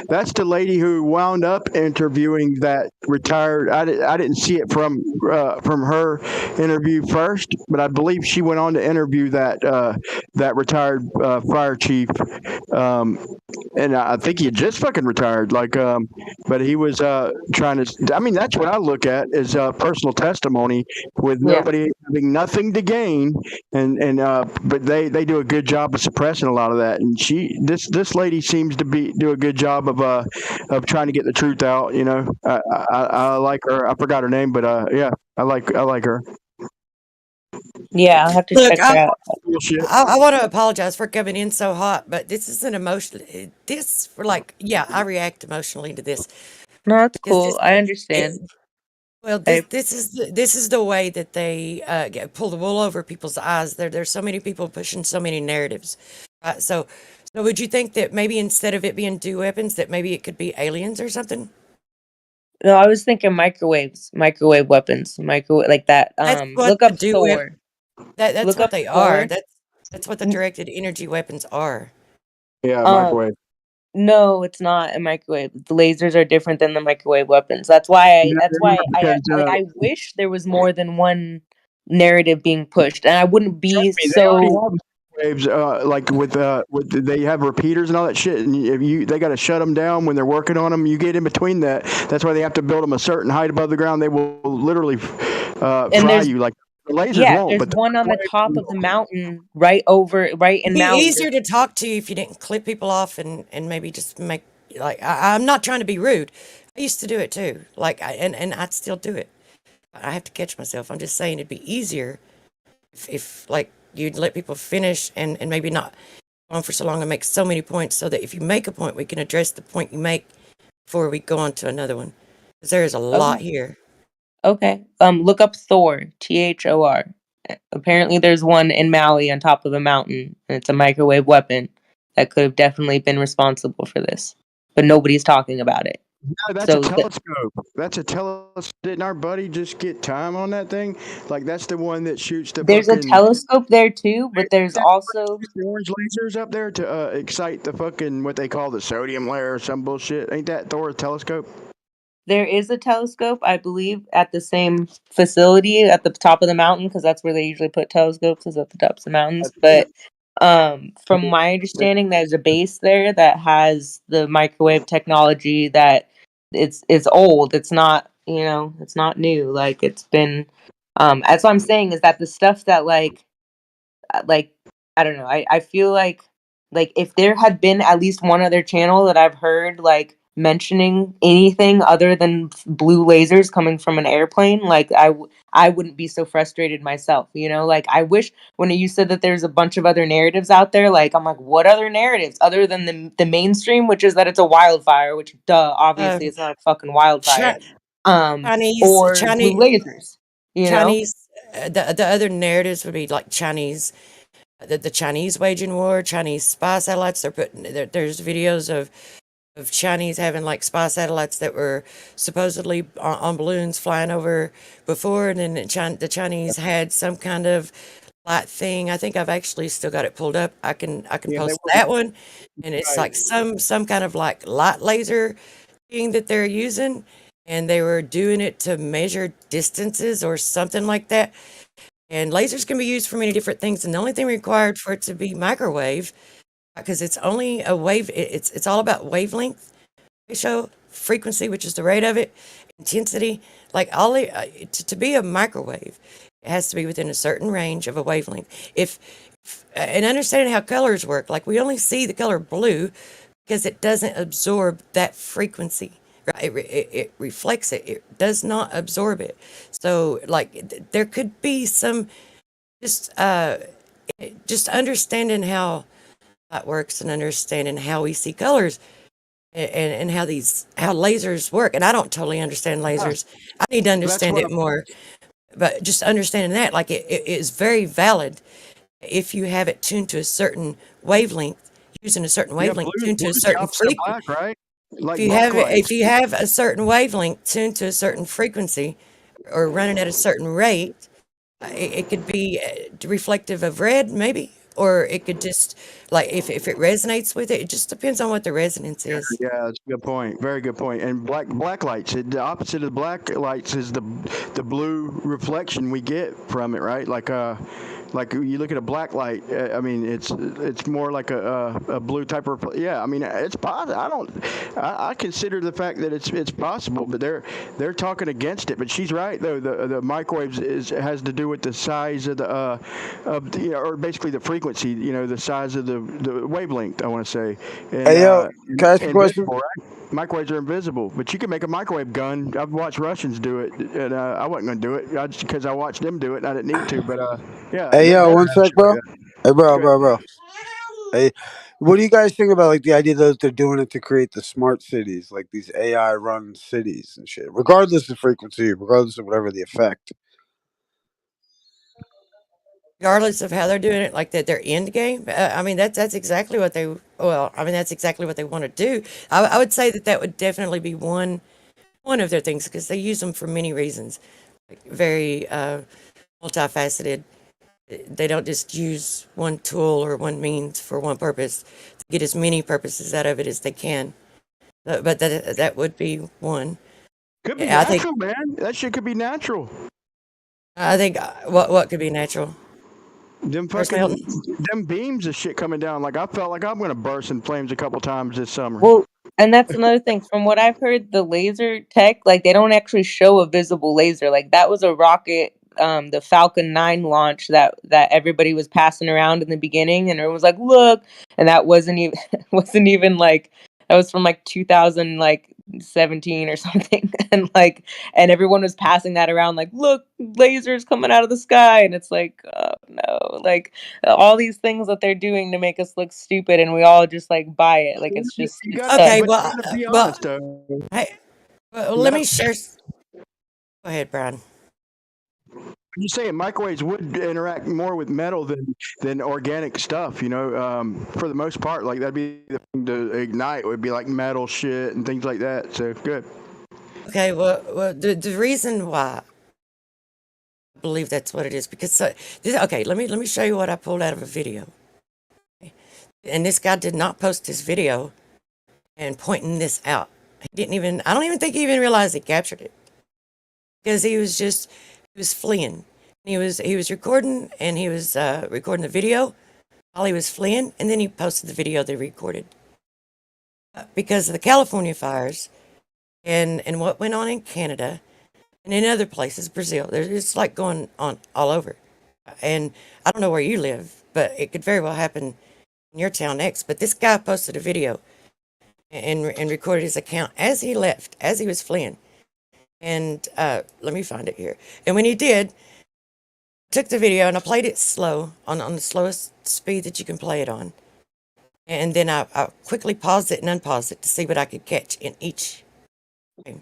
S16: That's the lady who wound up interviewing that retired. I didn't see it from her interview first, but I believe she went on to interview that retired fire chief. And I think he had just fucking retired. But he was trying to. I mean, that's what I look at is personal testimony with nobody having nothing to gain, but they do a good job of suppressing a lot of that. And this lady seems to do a good job of trying to get the truth out. I like her. I forgot her name, but yeah, I like her.
S13: Yeah, I'll have to
S10: Look,
S13: check her out.
S10: I want to apologize for coming in so hot, but this is an emotional. I react emotionally to this.
S13: No, that's
S10: Because
S13: cool. I understand.
S10: this is the way that they pull the wool over people's eyes. There's so many people pushing so many narratives. So would you think that maybe instead of it being two weapons, that maybe it could be aliens or something?
S13: No, I was thinking microwave weapons, microwave like that.
S10: That's what
S13: Look up
S10: the
S13: Thor.
S10: That's
S13: Look
S10: what
S13: up
S10: they
S13: Thor.
S10: are. That's what the directed energy weapons are.
S16: Yeah, microwave.
S13: No, it's not a microwave. The lasers are different than the microwave weapons. That's why I wish there was more than one narrative being pushed, and I wouldn't be
S16: They already
S13: so.
S16: have waves, like with they have repeaters and all that shit, and they got to shut them down when they're working on them. You get in between that. That's why they have to build them a certain height above the ground. They will literally fry you. Like the lasers won't.
S13: There's
S16: But
S13: one on the top of the mountain, right in
S10: It'd be
S13: Maui.
S10: easier to talk to if you didn't clip people off and maybe just make I'm not trying to be rude. I used to do it too. And I'd still do it. I have to catch myself. I'm just saying it'd be easier if you'd let people finish and maybe not go on for so long and make so many points so that if you make a point, we can address the point you make before we go on to another one. Because there is a lot here.
S13: Okay. Look up Thor. Thor. Apparently, there's one in Maui on top of a mountain, and it's a microwave weapon that could have definitely been responsible for this, but nobody's talking about it.
S16: No, that's a telescope. That's a telescope. Didn't our buddy just get time on that thing? Like that's the one that shoots the.
S13: There's a telescope there too, but there's also
S16: the orange lasers up there to excite the fucking what they call the sodium layer or some bullshit. Ain't that Thor's telescope?
S13: There is a telescope, I believe, at the same facility at the top of the mountain, because that's where they usually put telescopes, is at the tops of mountains. But from my understanding, there's a base there that has the microwave technology that it's old. It's not, it's not new. Like it's been. That's what I'm saying is that the stuff that like I don't know. I feel like if there had been at least one other channel that I've heard like mentioning anything other than blue lasers coming from an airplane, like I wouldn't be so frustrated myself, like I wish when you said that there's a bunch of other narratives out there, like I'm like, what other narratives other than the mainstream, which is that it's a wildfire, which obviously it's not a fucking wildfire.
S10: Chinese
S13: Or blue lasers,
S10: Chinese the other narratives would be like Chinese the Chinese waging war, Chinese spy satellites. There's videos of Chinese having like spy satellites that were supposedly on balloons flying over before, and then the Chinese had some kind of light thing. I think I've actually still got it pulled up. I can post that one, and it's like some kind of like light laser thing that they're using, and they were doing it to measure distances or something like that. And lasers can be used for many different things, and the only thing required for it to be microwave, because it's only a wave, it's all about wavelength, ratio, frequency, which is the rate of it, intensity, like to be a microwave, it has to be within a certain range of a wavelength. If and understanding how colors work. Like we only see the color blue because it doesn't absorb that frequency. Right? It reflects it. It does not absorb it. So like there could be some just understanding how that works and understanding how we see colors and how lasers work. And I don't totally understand lasers. I need to understand it more. But just understanding that, like it is very valid if you have it tuned to a certain wavelength, using a certain wavelength tuned to a certain frequency.
S16: Black, right? Like
S10: If you have a certain wavelength tuned to a certain frequency or running at a certain rate, it could be reflective of red, maybe, or it could just like if it resonates with it. It just depends on what the resonance is.
S16: Yeah, that's a good point. Very good point. And black lights, the opposite of black lights is the blue reflection we get from it, right? Like you look at a black light. I mean, it's more like a blue type of. Yeah, I mean, it's possible. I consider the fact that it's possible, but they're talking against it. But she's right though. The microwaves has to do with the size of or basically the frequency. The size of the wavelength. I want to say. And,
S19: Hey, yo, can I ask a question?
S16: invisible, right? Microwaves are invisible, but you can make a microwave gun. I've watched Russians do it, and I wasn't going to do it just because I watched them do it, and I didn't need to. But yeah.
S19: Hey, yo,
S16: they're
S19: one sec,
S16: natural,
S19: bro.
S16: yeah.
S19: Hey, bro. Hey, what do you guys think about like the idea that they're doing it to create the smart cities, like these AI run cities and shit, regardless of frequency, regardless of whatever the effect?
S10: Regardless of how they're doing it, like their end game. I mean, that's exactly what they. Well, I mean, that's exactly what they want to do. I would say that would definitely be one of their things because they use them for many reasons, like very multifaceted. They don't just use one tool or one means for one purpose to get as many purposes out of it as they can. But that would be one.
S16: Could be
S10: I think
S16: natural, man. That shit could be natural.
S10: I think what could be natural.
S16: Them beams of shit coming down. Like I felt like I'm gonna burst in flames a couple times this summer.
S13: Well, and that's another thing. From what I've heard, the laser tech, like they don't actually show a visible laser. Like that was a rocket, the Falcon 9 launch that everybody was passing around in the beginning, and everyone was like, "Look," and that wasn't even like that was from like 2017 or something, and everyone was passing that around like, "Look, lasers coming out of the sky," and it's like, oh no, like all these things that they're doing to make us look stupid, and we all just like buy it. Like it's just
S10: Okay.
S16: But
S10: Well,
S16: you gotta be
S10: well,
S16: honest, though.
S10: hey, let me share. Go ahead, Brian.
S16: I'm just saying microwaves would interact more with metal than organic stuff, for the most part. Like that'd be the thing to ignite would be like metal shit and things like that. So good.
S10: Okay. Well, the reason why I believe that's what it is because okay, let me show you what I pulled out of a video. And this guy did not post this video and pointing this out. He didn't even. I don't even think he even realized he captured it because he was fleeing. He was recording and he was recording the video while he was fleeing, and then he posted the video they recorded because of the California fires and what went on in Canada and in other places, Brazil. It's like going on all over. And I don't know where you live, but it could very well happen in your town next. But this guy posted a video and recorded his account as he left, as he was fleeing. And let me find it here. And when he did, took the video and I played it slow on the slowest speed that you can play it on. And then I quickly paused it and unpaused it to see what I could catch in each frame.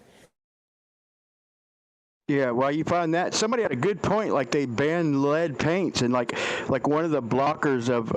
S16: Yeah, well, you find that somebody had a good point. Like they banned lead paints, and like one of the blockers of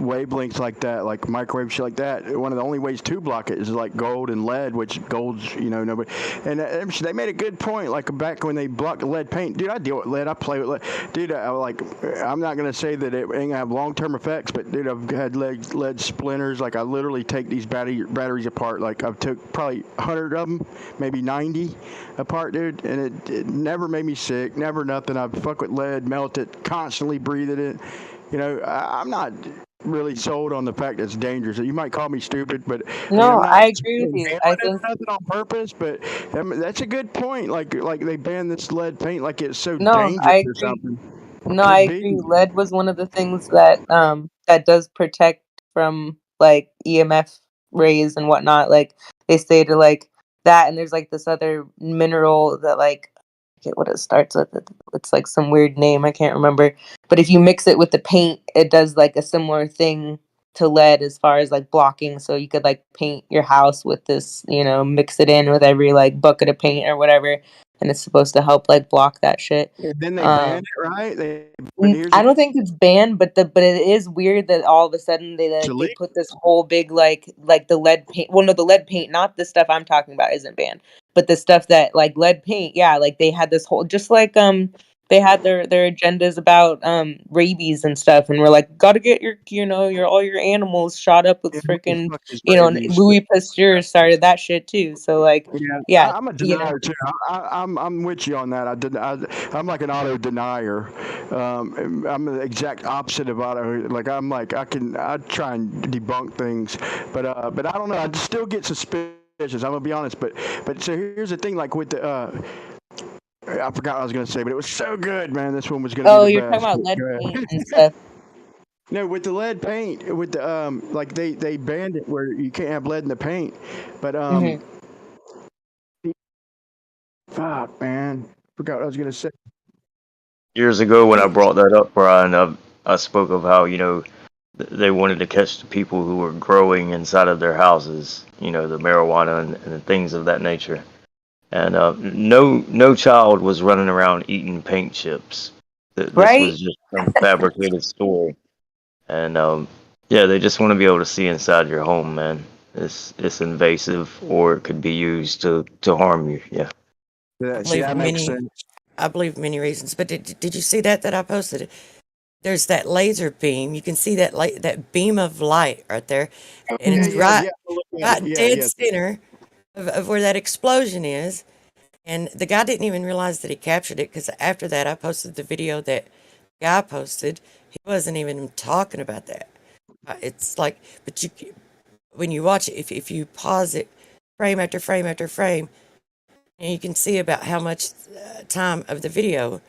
S16: wavelengths like that, like microwave shit like that. One of the only ways to block it is like gold and lead, which gold's nobody. And they made a good point. Like back when they blocked lead paint, dude, I deal with lead. I play with lead, dude. I'm not gonna say that it ain't gonna have long-term effects, but dude, I've had lead splinters. Like I literally take these batteries apart. Like I've took probably 100 of them, maybe 90 apart, dude, and it never made me sick, never nothing. I fuck with lead, melt it, constantly breathe it in. I'm not really sold on the fact that it's dangerous. You might call me stupid, but
S13: no,
S16: I'm
S13: I agree with you. I think
S16: nothing on purpose, but that's a good point. Like they banned this lead paint like it's so
S13: no,
S16: dangerous
S13: I
S16: or
S13: agree.
S16: something.
S13: No, I agree. Lead was one of the things that that does protect from like EMF rays and whatnot. Like they say to like that, and there's like this other mineral that like I forget what it starts with. It's like some weird name I can't remember. But if you mix it with the paint, it does like a similar thing to lead as far as like blocking. So you could like paint your house with this, mix it in with every like bucket of paint or whatever, and it's supposed to help like block that shit.
S16: And then they banned it, right?
S13: I don't think it's banned, but it is weird that all of a sudden they put this whole big like the lead paint. Well, no, the lead paint, not the stuff I'm talking about, isn't banned, but the stuff that like lead paint. Yeah, like they had this whole just like they had their agendas about rabies and stuff, and we're like, gotta get your all your animals shot up with freaking and Louis Pasteur started that shit too. So like yeah,
S16: I'm a denier too. I'm with you on that. I'm like an auto denier. I'm the exact opposite of auto. Like I try and debunk things, but I don't know. I still get suspicious. I'm gonna be honest. But so here's the thing. Like with the I forgot what I was gonna say, but it was so good, man. This one was gonna be the
S13: you're
S16: best.
S13: talking about lead paint and stuff.
S16: No, with the lead paint, with the like they banned it where you can't have lead in the paint, but fuck, man, forgot what I was gonna say.
S2: Years ago, when I brought that up, Brian, I spoke of how they wanted to catch the people who were growing inside of their houses, the marijuana and things of that nature. And no child was running around eating paint chips. This
S13: Right?
S2: was just some fabricated story. And yeah, they just want to be able to see inside your home, man. It's invasive, or it could be used to harm you. Yeah.
S10: I believe many reasons. But did you see that I posted? There's that laser beam. You can see that beam of light right there, and it's right dead center of where that explosion is. And the guy didn't even realize that he captured it, because after that, I posted the video that guy posted. He wasn't even talking about that. It's like, but when you watch it, if you pause it, frame after frame after frame, and you can see about how much time of the video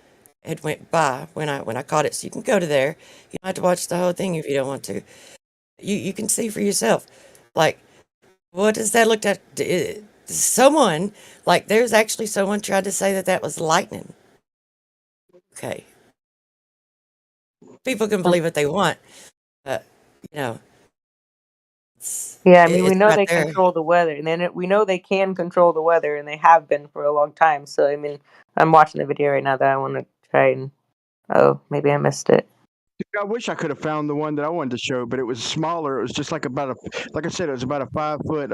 S10: had went by when I caught it. So you can go to there. You don't have to watch the whole thing if you don't want to. You can see for yourself. Like, what does that look at? Someone, like, there's actually someone tried to say that was lightning. Okay. People can believe what they want, but,
S13: Yeah, I mean, we
S10: it's
S13: know
S10: right
S13: they
S10: there.
S13: control the weather, and then we know they can control the weather, and they have been for a long time. So, I mean, I'm watching the video right now that I want to try and. Oh, maybe I missed it.
S16: I wish I could have found the one that I wanted to show, but it was smaller. It was just like like I said, it was about a 5 foot.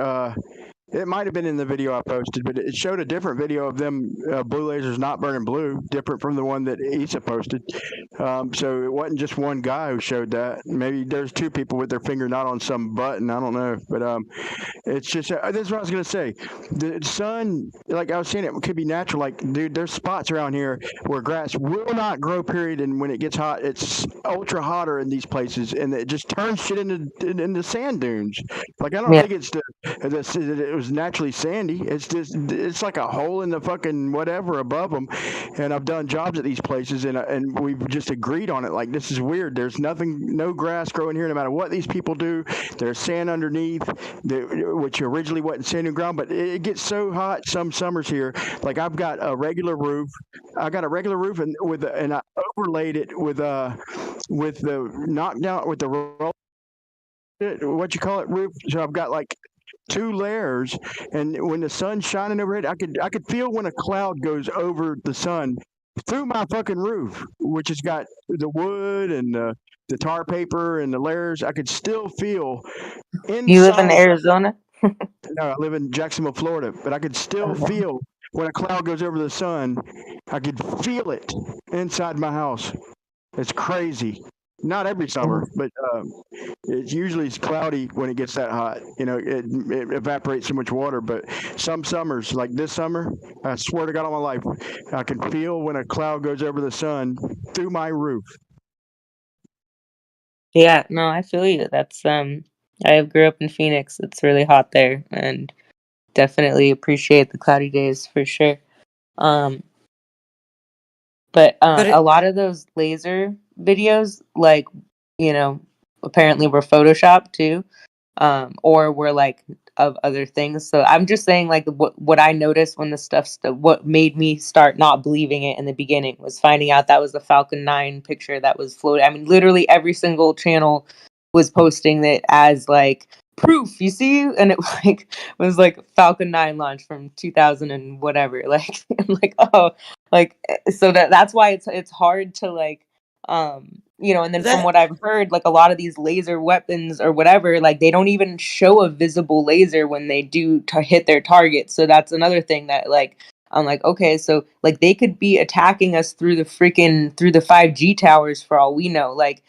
S16: It might have been in the video I posted, but it showed a different video of them blue lasers not burning blue, different from the one that Issa posted. So it wasn't just one guy who showed that. Maybe there's two people with their finger not on some button. I don't know, but it's just this is what I was gonna say. The sun, like I was saying, it could be natural. Like, dude, there's spots around here where grass will not grow. Period. And when it gets hot, it's ultra hotter in these places, and it just turns shit into sand dunes. Like, I don't think it's it was naturally sandy. It's like a hole in the fucking whatever above them. And I've done jobs at these places, and we've just agreed on it. Like, this is weird. There's no grass growing here, no matter what these people do. There's sand underneath, which originally wasn't sand and ground, but it gets so hot some summers here. Like, I've got a regular roof. I got a regular roof, and I overlaid it with the knocked out with the roll. What you call it, roof? So I've got like 2 layers, and when the sun's shining overhead, I could feel when a cloud goes over the sun through my fucking roof, which has got the wood and the tar paper and the layers. I could still feel inside.
S13: You live in Arizona?
S16: No, I live in Jacksonville, Florida, but I could still feel when a cloud goes over the sun. I could feel it inside my house. It's crazy. Not every summer, but it's usually cloudy when it gets that hot. It evaporates so much water. But some summers, like this summer, I swear to God on my life, I can feel when a cloud goes over the sun through my roof.
S13: Yeah, no, I feel you. That's I grew up in Phoenix. It's really hot there, and definitely appreciate the cloudy days for sure. But
S10: But
S13: a
S10: it,
S13: lot of those laser videos, like, you know, apparently were photoshopped too, or were like of other things. So I'm just saying, like, what I noticed when the what made me start not believing it in the beginning was finding out that was the Falcon 9 picture that was floating. I mean, literally every single channel was posting it as like proof, you see, and it was like Falcon 9 launch from 2000 and whatever. Like, I'm like, oh, like, so that's why it's hard to like, you know. And then from
S10: that
S13: what I've heard, like a lot of these laser weapons or whatever, like they don't even show a visible laser when they do to hit their target. So that's another thing that like I'm like, okay, so like they could be attacking us through the 5G towers for all we know. Like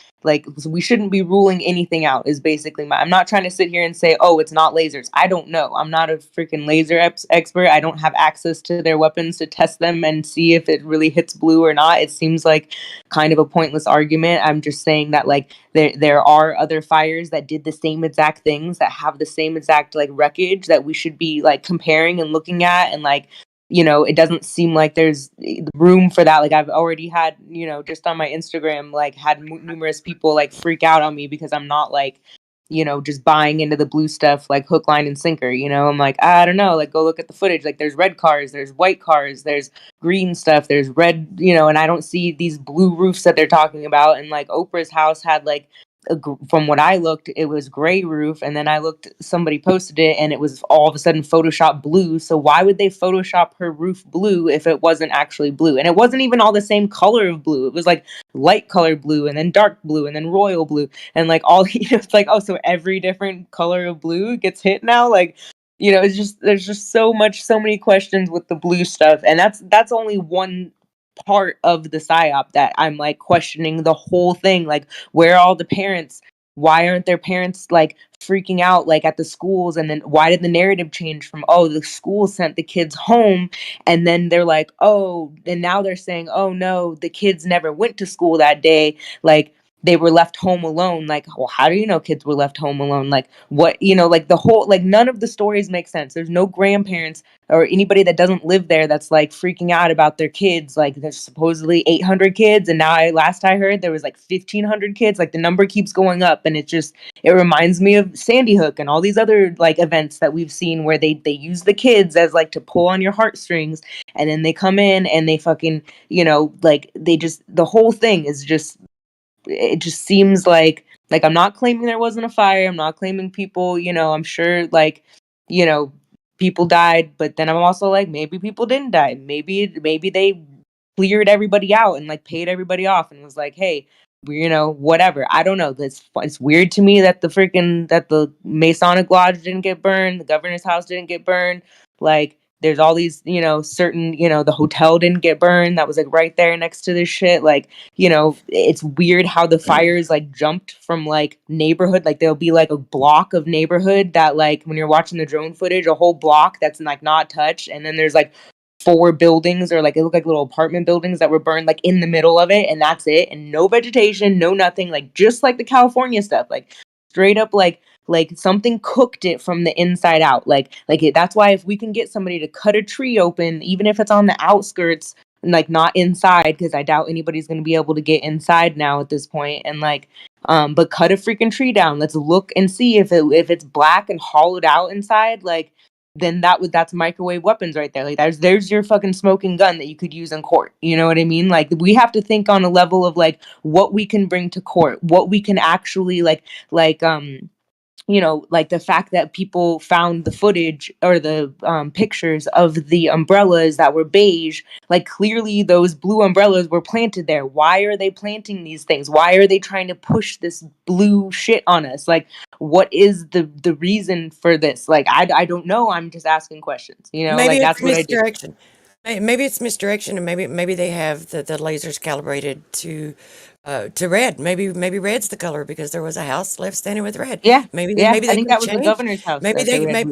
S13: we shouldn't be ruling anything out is basically I'm not trying to sit here and say, oh, it's not lasers. I don't know. I'm not a freaking laser expert. I don't have access to their weapons to test them and see if it really hits blue or not. It seems like kind of a pointless argument. I'm just saying that like there are other fires that did the same exact things, that have the same exact like wreckage, that we should be like comparing and looking at. And like, you know, it doesn't seem like there's room for that. Like I've already had, you know, just on my Instagram, like had numerous people like freak out on me because I'm not like, you know, just buying into the blue stuff like hook, line, and sinker. You know, I'm like, I don't know, like go look at the footage. Like there's red cars, there's white cars, there's green stuff, there's red, you know, and I don't see these blue roofs that they're talking about. And like Oprah's house had like from what I looked, it was gray roof, and then I looked, somebody posted it, and it was all of a sudden Photoshop blue. So why would they Photoshop her roof blue if it wasn't actually blue? And it wasn't even all the same color of blue. It was like light colored blue, and then dark blue, and then royal blue, and like all you know, it's like, oh, so every different color of blue gets hit now, like. You know, it's just there's just so many questions with the blue stuff, and that's only one part of the psyop that I'm like questioning the whole thing. Like, where are all the parents? Why aren't their parents like freaking out like at the schools? And then why did the narrative change from, oh, the school sent the kids home, and then they're like, oh, and now they're saying, oh no, the kids never went to school that day, like they were left home alone. Like, well, how do you know kids were left home alone? Like, what, you know, like the whole, like none of the stories make sense. There's no grandparents or anybody that doesn't live there that's like freaking out about their kids. Like there's supposedly 800 kids, and now last I heard there was like 1,500 kids. Like the number keeps going up, and it reminds me of Sandy Hook and all these other like events that we've seen where they use the kids as like to pull on your heartstrings, and then they come in and they fucking, you know, like they just, the whole thing is just, it just seems like I'm not claiming there wasn't a fire. I'm not claiming people, you know, I'm sure like, you know, people died, but then I'm also like, maybe people didn't die. Maybe they cleared everybody out and like paid everybody off and was like, hey, you know, whatever. I don't know. It's weird to me that the Masonic Lodge didn't get burned, the governor's house didn't get burned. Like there's all these, you know, certain, you know, the hotel didn't get burned. That was like right there next to this shit. Like, you know, it's weird how the fires like jumped from like neighborhood. Like there'll be like a block of neighborhood that like when you're watching the drone footage, a whole block that's like not touched. And then there's like 4 buildings, or like it looked like little apartment buildings that were burned like in the middle of it. And that's it. And no vegetation, no nothing, like just like the California stuff, like straight up like something cooked it from the inside out. That's why if we can get somebody to cut a tree open, even if it's on the outskirts, like not inside, because I doubt anybody's going to be able to get inside now at this point, and like but cut a freaking tree down. Let's look and see if it's black and hollowed out inside, like then that's microwave weapons right there. Like there's your fucking smoking gun that you could use in court. You know what I mean? Like we have to think on a level of like what we can bring to court, what we can actually you know, like the fact that people found the footage or the pictures of the umbrellas that were beige, like clearly those blue umbrellas were planted there. Why are they planting these things? Why are they trying to push this blue shit on us? Like, what is the reason for this? Like, I don't know. I'm just asking questions, you know,
S10: maybe
S13: like
S10: it's
S13: that's what I do.
S10: misdirection. Maybe it's misdirection, and maybe they have the lasers calibrated to red. Maybe red's the color because there was a house left standing with red.
S13: Yeah.
S10: Maybe
S13: Yeah.
S10: maybe
S13: I
S10: they
S13: think
S10: can
S13: that was the
S10: change.
S13: governor's house
S10: Maybe
S13: that the
S10: they
S13: red
S10: maybe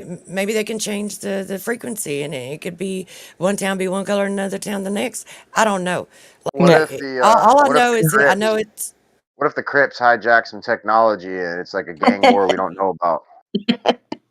S13: roof.
S10: maybe they can change the frequency, and it could be one town be one color, another town the next. I don't know.
S21: What
S13: Yeah.
S21: if the
S10: All I
S21: what if
S10: know
S21: the
S10: is I know
S21: Crips?
S10: it's
S21: What if the Crips hijack some technology and it's like a gang war we don't know about?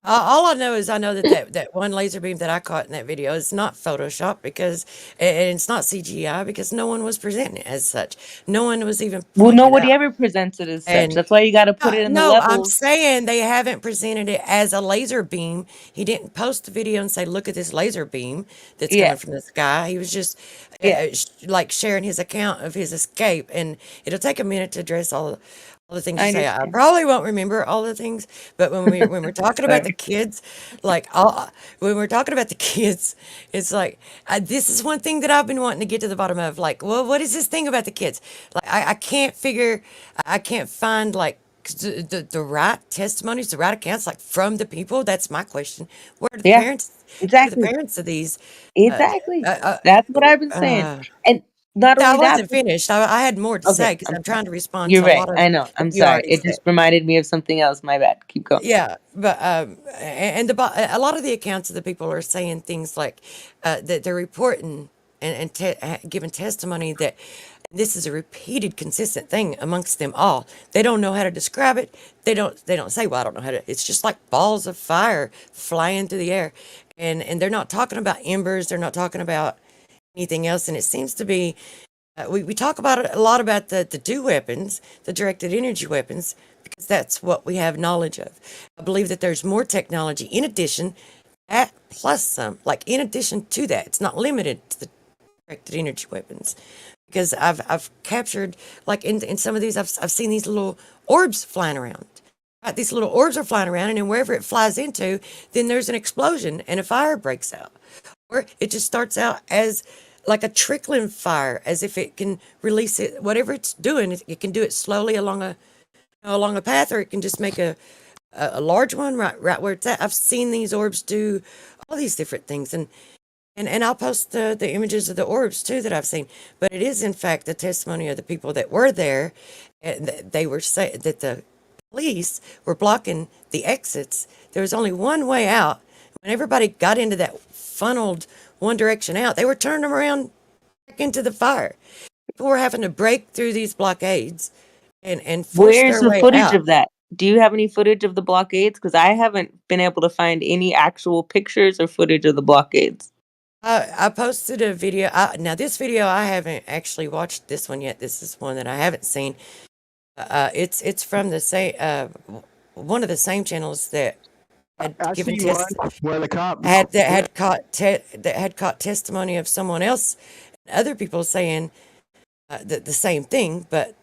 S10: All I know is I know that one laser beam that I caught in that video is not Photoshop because, and it's not CGI because no one was presenting it as such. No one was even
S13: Well,
S10: pointing it
S13: nobody
S10: out.
S13: ever presents it as such.
S10: And
S13: That's why you got to put it in the
S10: no, I'm
S13: levels.
S10: saying they haven't presented it as a laser beam. He didn't post the video and say, "Look at this laser beam that's
S13: Yeah.
S10: coming from the sky." He was just
S13: Yeah.
S10: like sharing his account of his escape, and it'll take a minute to address all the things
S13: I
S10: you say. I
S13: understand.
S10: probably won't remember all the things, but when we're talking about the
S13: Sorry.
S10: kids, like when we're talking about the kids, it's like this is one thing that I've been wanting to get to the bottom of. Like, well, what is this thing about the kids? Like, I can't I can't find like the right testimonies, the right accounts, like from the people. That's my question. Where are the
S13: Yeah.
S10: parents? Where are the
S13: Exactly.
S10: parents of these?
S13: Exactly. That's what I've been saying. And not
S10: I
S13: only that,
S10: wasn't finished. I had more to
S13: okay,
S10: say because
S13: I'm
S10: I'm
S13: sorry.
S10: trying to respond
S13: You're
S10: to a
S13: right.
S10: lot of
S13: I know.
S10: what
S13: I'm
S10: you
S13: sorry.
S10: already
S13: It
S10: said.
S13: just reminded me of something else. My bad. Keep going.
S10: Yeah, but a lot of the accounts of the people are saying things like that they're reporting and giving testimony that this is a repeated, consistent thing amongst them all. They don't know how to describe it. They don't say, "Well, I don't know how to." It's just like balls of fire flying through the air, and they're not talking about embers. They're not talking about anything else. And it seems to be we talk about it a lot about the DO weapons, the directed energy weapons, because that's what we have knowledge of. I believe that there's more technology in addition, at plus some, like in addition to that. It's not limited to the directed energy weapons. Because I've captured, like in some of these, I've seen these little orbs flying around. Right, these little orbs are flying around, and then wherever it flies into, then there's an explosion and a fire breaks out. Or it just starts out as like a trickling fire, as if it can release it, whatever it's doing, it can do it slowly along along a path, or it can just make a large one right where it's at. I've seen these orbs do all these different things, and I'll post the images of the orbs too that I've seen. But it is in fact the testimony of the people that were there, and they were saying that the police were blocking the exits. There was only one way out. When everybody got into that funneled one direction out, they were turning them around back into the fire. People were having to break through these blockades and force
S13: Where's
S10: their
S13: the
S10: way
S13: footage
S10: out.
S13: of that? Do you have any footage of the blockades? Because I haven't been able to find any actual pictures or footage of the blockades.
S10: I posted a video. Now, this video, I haven't actually watched this one yet. This is one that I haven't seen. It's from the same one of the same channels that had
S16: I
S10: given
S16: see one where the cop
S10: had caught testimony of someone else, and other people saying the same thing, but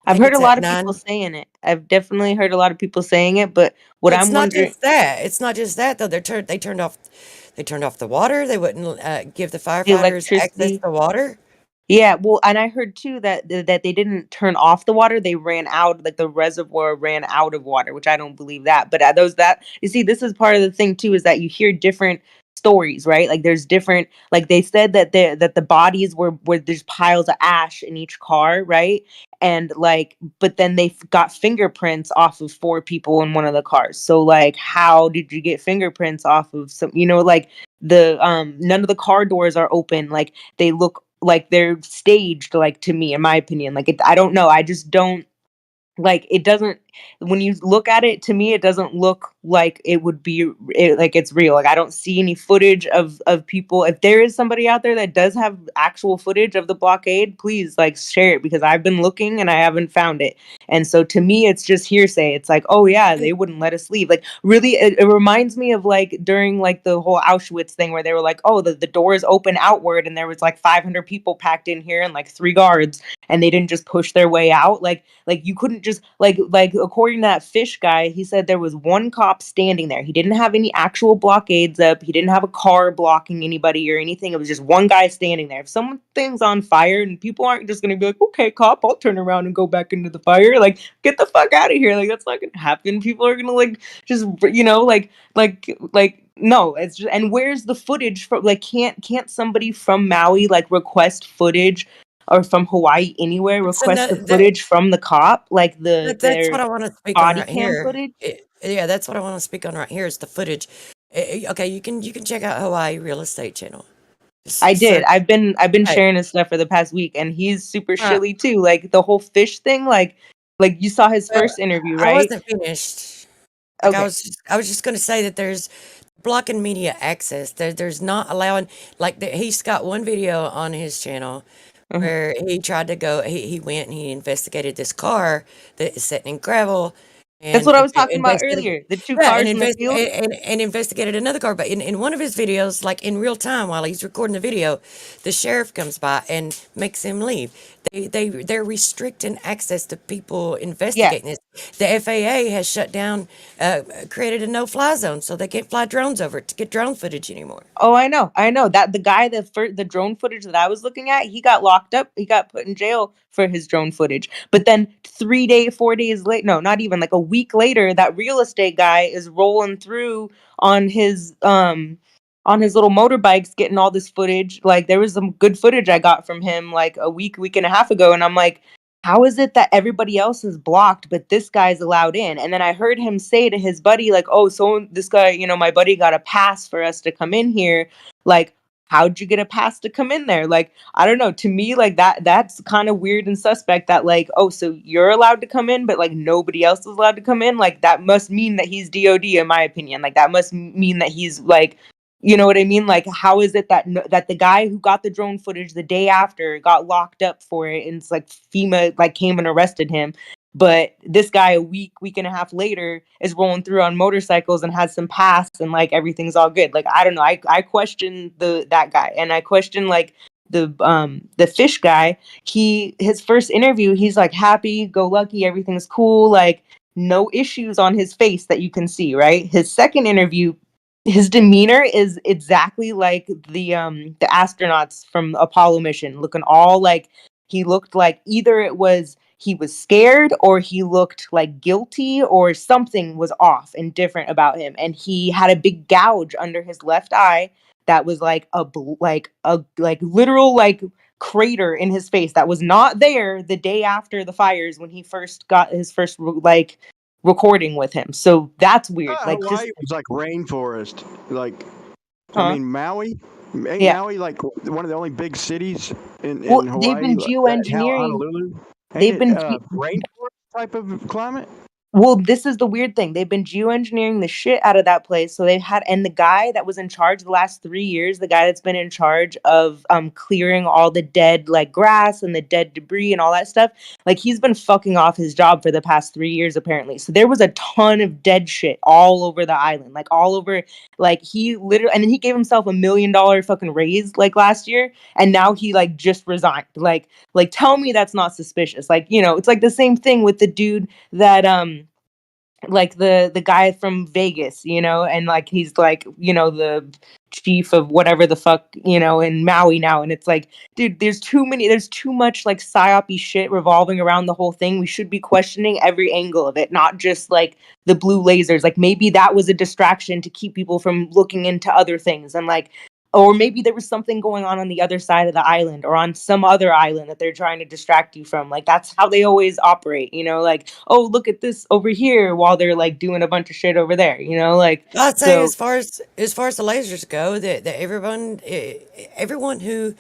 S10: I
S13: I've
S10: think
S13: heard a
S10: it's at
S13: lot of people
S10: 9.
S13: saying it. I've definitely heard a lot of people saying it, but what
S10: It's
S13: I'm
S10: not
S13: wondering,
S10: just that. It's not just that though. They turned off the water. They wouldn't give the
S13: the
S10: firefighters access
S13: electricity.
S10: to water.
S13: Yeah, well, and I heard too that that they didn't turn off the water; they ran out, like the reservoir ran out of water, which I don't believe that. But those that you see, this is part of the thing too, is that you hear different stories, right? Like there's different, like they said that the bodies were there's piles of ash in each car, right? And like, but then they got fingerprints off of 4 people in one of the cars. So like, how did you get fingerprints off of some? Like the none of the car doors are open. Like they look like they're staged, like to me, in my opinion. Like I don't know, I just don't like it. Doesn't, when you look at it, to me it doesn't look like it would be like it's real. Like I don't see any footage of people. If there is somebody out there that does have actual footage of the blockade, please like share it, because I've been looking and I haven't found it. And so to me it's just hearsay. It's like, oh yeah, they wouldn't let us leave. Like really, it reminds me of like during like the whole Auschwitz thing, where they were like, oh, the doors open outward and there was like 500 people packed in here and like 3 guards, and they didn't just push their way out. Like you couldn't just like according to that fish guy, he said there was one cop standing there. He didn't have any actual blockades up. He didn't have a car blocking anybody or anything. It was just one guy standing there. If something's on fire, and people aren't just gonna be like, okay, cop, I'll turn around and go back into the fire. Like, get the fuck out of here. Like, that's not gonna happen. People are gonna like just no. It's just, and where's the footage from? Like, can't somebody from Maui like request footage, or from Hawaii, anywhere,
S10: So
S13: request the footage from the cop, like
S10: that's what
S13: their
S10: I want to speak on
S13: body
S10: right
S13: cam
S10: here.
S13: footage?
S10: Yeah, that's what I want to speak on right here is the footage. Okay, you can check out Hawaii Real Estate Channel. Just
S13: I did.
S10: search.
S13: I've been
S10: Right.
S13: sharing his stuff for the past week, and he's super
S10: Right.
S13: shilly too. Like the whole fish thing, like you saw his
S10: Well,
S13: first interview,
S10: I
S13: right?
S10: wasn't finished. Like
S13: Okay.
S10: I was just going to say that there's blocking media access. There's not allowing like he's got one video on his channel
S13: Mhm.
S10: where he tried to go. He went and he investigated this car that is sitting in gravel.
S13: That's
S10: And
S13: what I was talking about
S10: investigated,
S13: earlier. The 2
S10: yeah,
S13: cars in the field.
S10: and investigated another car. But in one of his videos, like in real time while he's recording the video, the sheriff comes by and makes him leave. They're restricting access to people
S13: Yeah.
S10: investigating this. The FAA has shut down, created a no-fly zone, so they can't fly drones over it to get drone footage anymore.
S13: Oh, I know. I know that the guy the drone footage that I was looking at, he got locked up. He got put in jail for his drone footage. But then 4 days late, no, not even like a week later, that real estate guy is rolling through on his little motorbikes getting all this footage. Like there was some good footage I got from him like a week and a half ago, and I'm like, how is it that everybody else is blocked, but this guy's allowed in? And then I heard him say to his buddy, like, oh, so this guy, my buddy got a pass for us to come in here. Like, how'd you get a pass to come in there? Like, I don't know. To me, like that's kind of weird and suspect that, like, oh, so you're allowed to come in, but like nobody else is allowed to come in. Like, that must mean that he's DOD, in my opinion. Like, that must mean that he's like, you know what I mean? Like, how is it that that the guy who got the drone footage the day after got locked up for it, and it's like FEMA like came and arrested him, but this guy a week and a half later is rolling through on motorcycles and has some pass and like everything's all good? Like, I don't know. I question that guy, and I question like the fish guy. His first interview, he's like happy go lucky, everything's cool, like no issues on his face that you can see, right? His second interview, his demeanor is exactly like the astronauts from Apollo mission, looking all like he looked like either it was he was scared or he looked like guilty or something was off and different about him. And he had a big gouge under his left eye that was like like literal like crater in his face that was not there the day after the fires when he first got his first like recording with him. So that's weird. Like just
S16: Hawaii was like rainforest. Like, I
S13: huh?
S16: mean, Maui. Ain't
S13: Yeah.
S16: Maui like one of the only big cities in
S13: Well, they've
S16: Hawaii?
S13: been
S16: Like that,
S13: geoengineering.
S16: Honolulu. Ain't
S13: They've
S16: it
S13: been
S16: rainforest type of climate?
S13: Well, this is the weird thing. They've been geoengineering the shit out of that place. So they've had, and the guy that was in charge the last 3 years, the guy that's been in charge of clearing all the dead like grass and the dead debris and all that stuff, like he's been fucking off his job for the past 3 years apparently. So there was a ton of dead shit all over the island, like all over. Like he literally, and then he gave himself $1 million fucking raise like last year, and now he like just resigned. Like tell me that's not suspicious. Like it's like the same thing with the dude that like the guy from Vegas, and like he's like, the chief of whatever the fuck, in Maui now. And it's like, dude, there's too much like psyopy shit revolving around the whole thing. We should be questioning every angle of it, not just like the blue lasers. Like maybe that was a distraction to keep people from looking into other things, and like, or maybe there was something going on the other side of the island or on some other island that they're trying to distract you from. Like that's how they always operate, like, oh, look at this over here while they're like doing a bunch of shit over there, like.
S10: I'd say
S13: So
S10: as far as the lasers go, that everyone who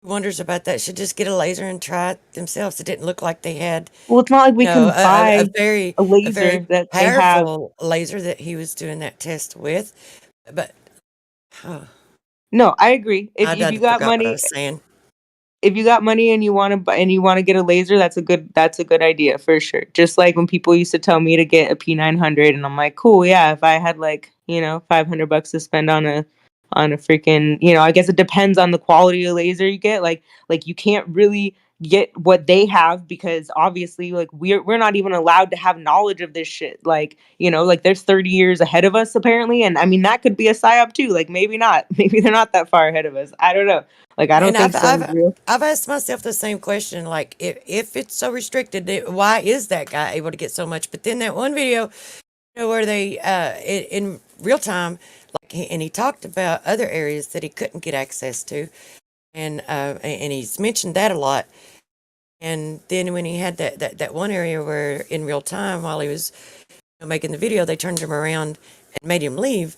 S10: wonders about that should just get a laser and try it themselves. It didn't look like they had,
S13: well, it's not like we can
S10: a
S13: buy
S10: very
S13: a laser
S10: very
S13: that they have.
S10: powerful laser that he was doing that test with. But
S13: No, I agree. If
S10: I
S13: you
S10: done
S13: got
S10: forgot what I
S13: money,
S10: was saying.
S13: if you got money and you want to buy and you want to get a laser, that's a good idea for sure. Just like when people used to tell me to get a P900, and I'm like, cool, yeah. If I had like $500 to spend on a freaking, I guess it depends on the quality of laser you get. Like you can't really get what they have because obviously like we're not even allowed to have knowledge of this shit. Like like there's 30 years ahead of us apparently, and I mean that could be a psyop too. Like maybe not. Maybe they're not that far ahead of us. I don't know. Like I don't
S10: And
S13: think so. Real.
S10: I've asked myself the same question. Like if it's so restricted, why is that guy able to get so much? But then that one video, where they in real time, like he talked about other areas that he couldn't get access to, and he's mentioned that a lot. And then when he had that one area where in real time while he was making the video, they turned him around and made him leave,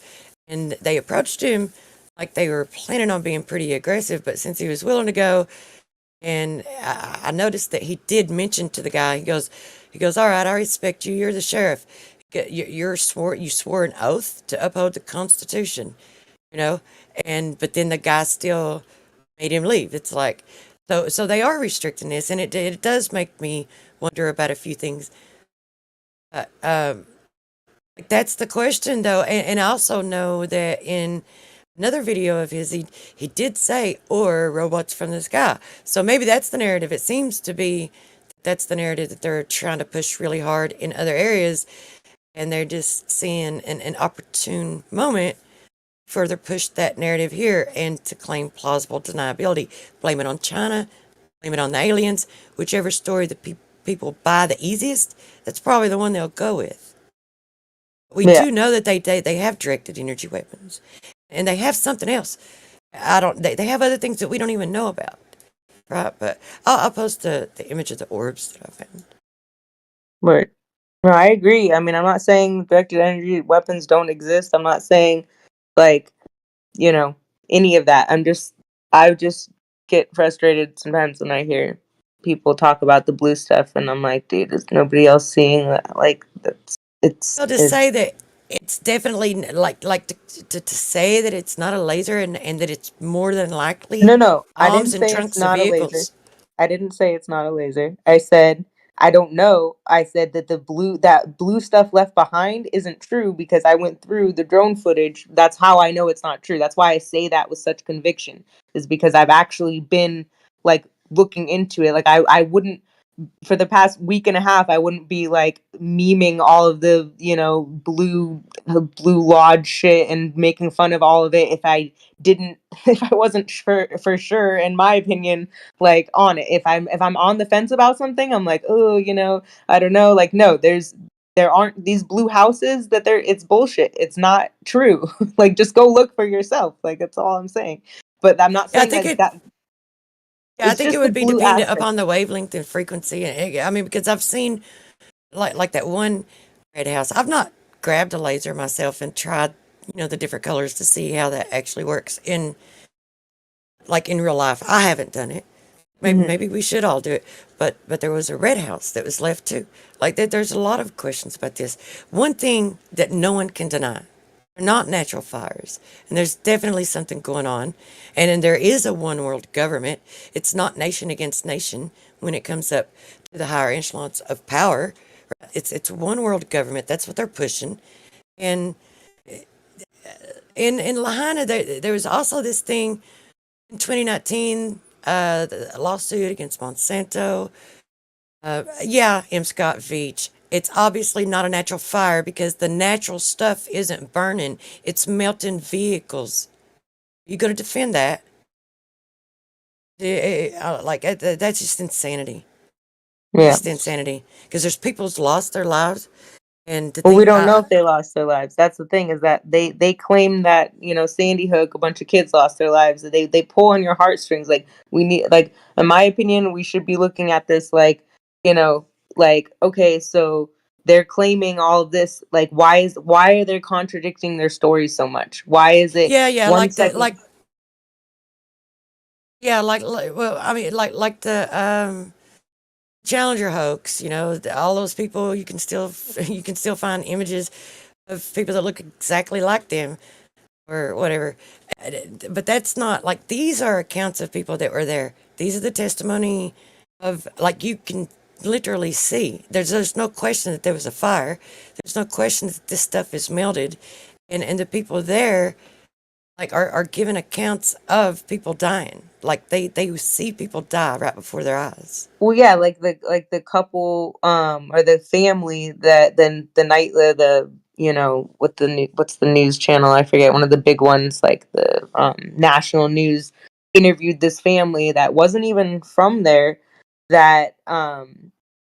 S10: and they approached him like they were planning on being pretty aggressive, but since he was willing to go, and I noticed that he did mention to the guy, he goes, all right, I respect you, you're the sheriff. You swore an oath to uphold the Constitution, you know, but then the guy still made him leave. It's like, so they are restricting this, and it does make me wonder about a few things. That's the question, though, and I also know that in another video of his, he did say, or robots from the sky. So maybe that's the narrative. It seems to be that's the narrative that they're trying to push really hard in other areas, and they're just seeing an opportune moment further push that narrative here and to claim plausible deniability. Blame it on China, blame it on the aliens, whichever story the people buy the easiest, that's probably the one they'll go with. We
S13: Yeah.
S10: do know that they have directed energy weapons, and they have something else. They have other things that we don't even know about, right? But I'll post the image of the orbs that I found.
S13: Right. No, I agree. I mean, I'm not saying directed energy weapons don't exist. I'm not saying, like, any of that. I just get frustrated sometimes when I hear people talk about the blue stuff, and I'm like, dude, is nobody else seeing that? Like,
S10: Well, to say that it's definitely like to say that it's not a laser and that it's more than likely
S13: No, I didn't
S10: bombs and
S13: say it's
S10: trunks of
S13: not a laser.
S10: vehicles.
S13: I didn't say it's not a laser. I said I don't know. I said that that blue stuff left behind isn't true because I went through the drone footage. That's how I know it's not true. That's why I say that with such conviction, is because I've actually been like looking into it. Like I wouldn't, for the past week and a half, I wouldn't be like memeing all of the, blue lodge shit and making fun of all of it if I didn't if I wasn't sure for sure, in my opinion, like on it. If I'm on the fence about something, I'm like, oh, I don't know. Like, no, there aren't these blue houses it's bullshit. It's not true. Like, just go look for yourself. Like, that's all I'm saying. But I'm not
S10: Yeah, I
S13: saying
S10: think
S13: that
S10: it.
S13: that
S10: Yeah, I
S13: it's
S10: think it
S13: just the
S10: would be
S13: blue
S10: dependent
S13: aspect.
S10: upon the wavelength and frequency. I mean, because I've seen like that one red house. I've not grabbed a laser myself and tried, the different colors to see how that actually works in real life. I haven't done it. Maybe we should all do it. But there was a red house that was left too. Like that, there's a lot of questions about this. One thing that no one can deny. They're not natural fires. And there's definitely something going on. And then there is a one world government. It's not nation against nation when it comes up to the higher echelons of power. It's one world government. That's what they're pushing. And in Lahaina, there was also this thing in 2019, the lawsuit against Monsanto. M. Scott Veach. It's obviously not a natural fire because the natural stuff isn't burning. It's melting vehicles. You going to defend that? That's just insanity.
S13: Yeah.
S10: Just insanity. Because there's people who's lost their lives, and to
S13: Well, we
S10: think,
S13: don't know if they lost their lives. That's the thing, is that they claim that, Sandy Hook, a bunch of kids lost their lives. They pull on your heartstrings. Like, we need, like, in my opinion, we should be looking at this like, okay, so they're claiming all of this. Like, why are they contradicting their stories so much? Why is it
S10: yeah,
S13: one second?
S10: well, I mean, like the Challenger hoax. All those people, you can still find images of people that look exactly like them or whatever. But that's not like, these are accounts of people that were there. These are the testimony of, like, you can literally see. There's no question that there was a fire. There's no question that this stuff is melted, and the people there like are given accounts of people dying. Like they see people die right before their eyes.
S13: Well, yeah, like the couple, or the family that then the night the what's the news channel, I forget, one of the big ones, like the national news, interviewed this family that wasn't even from there, that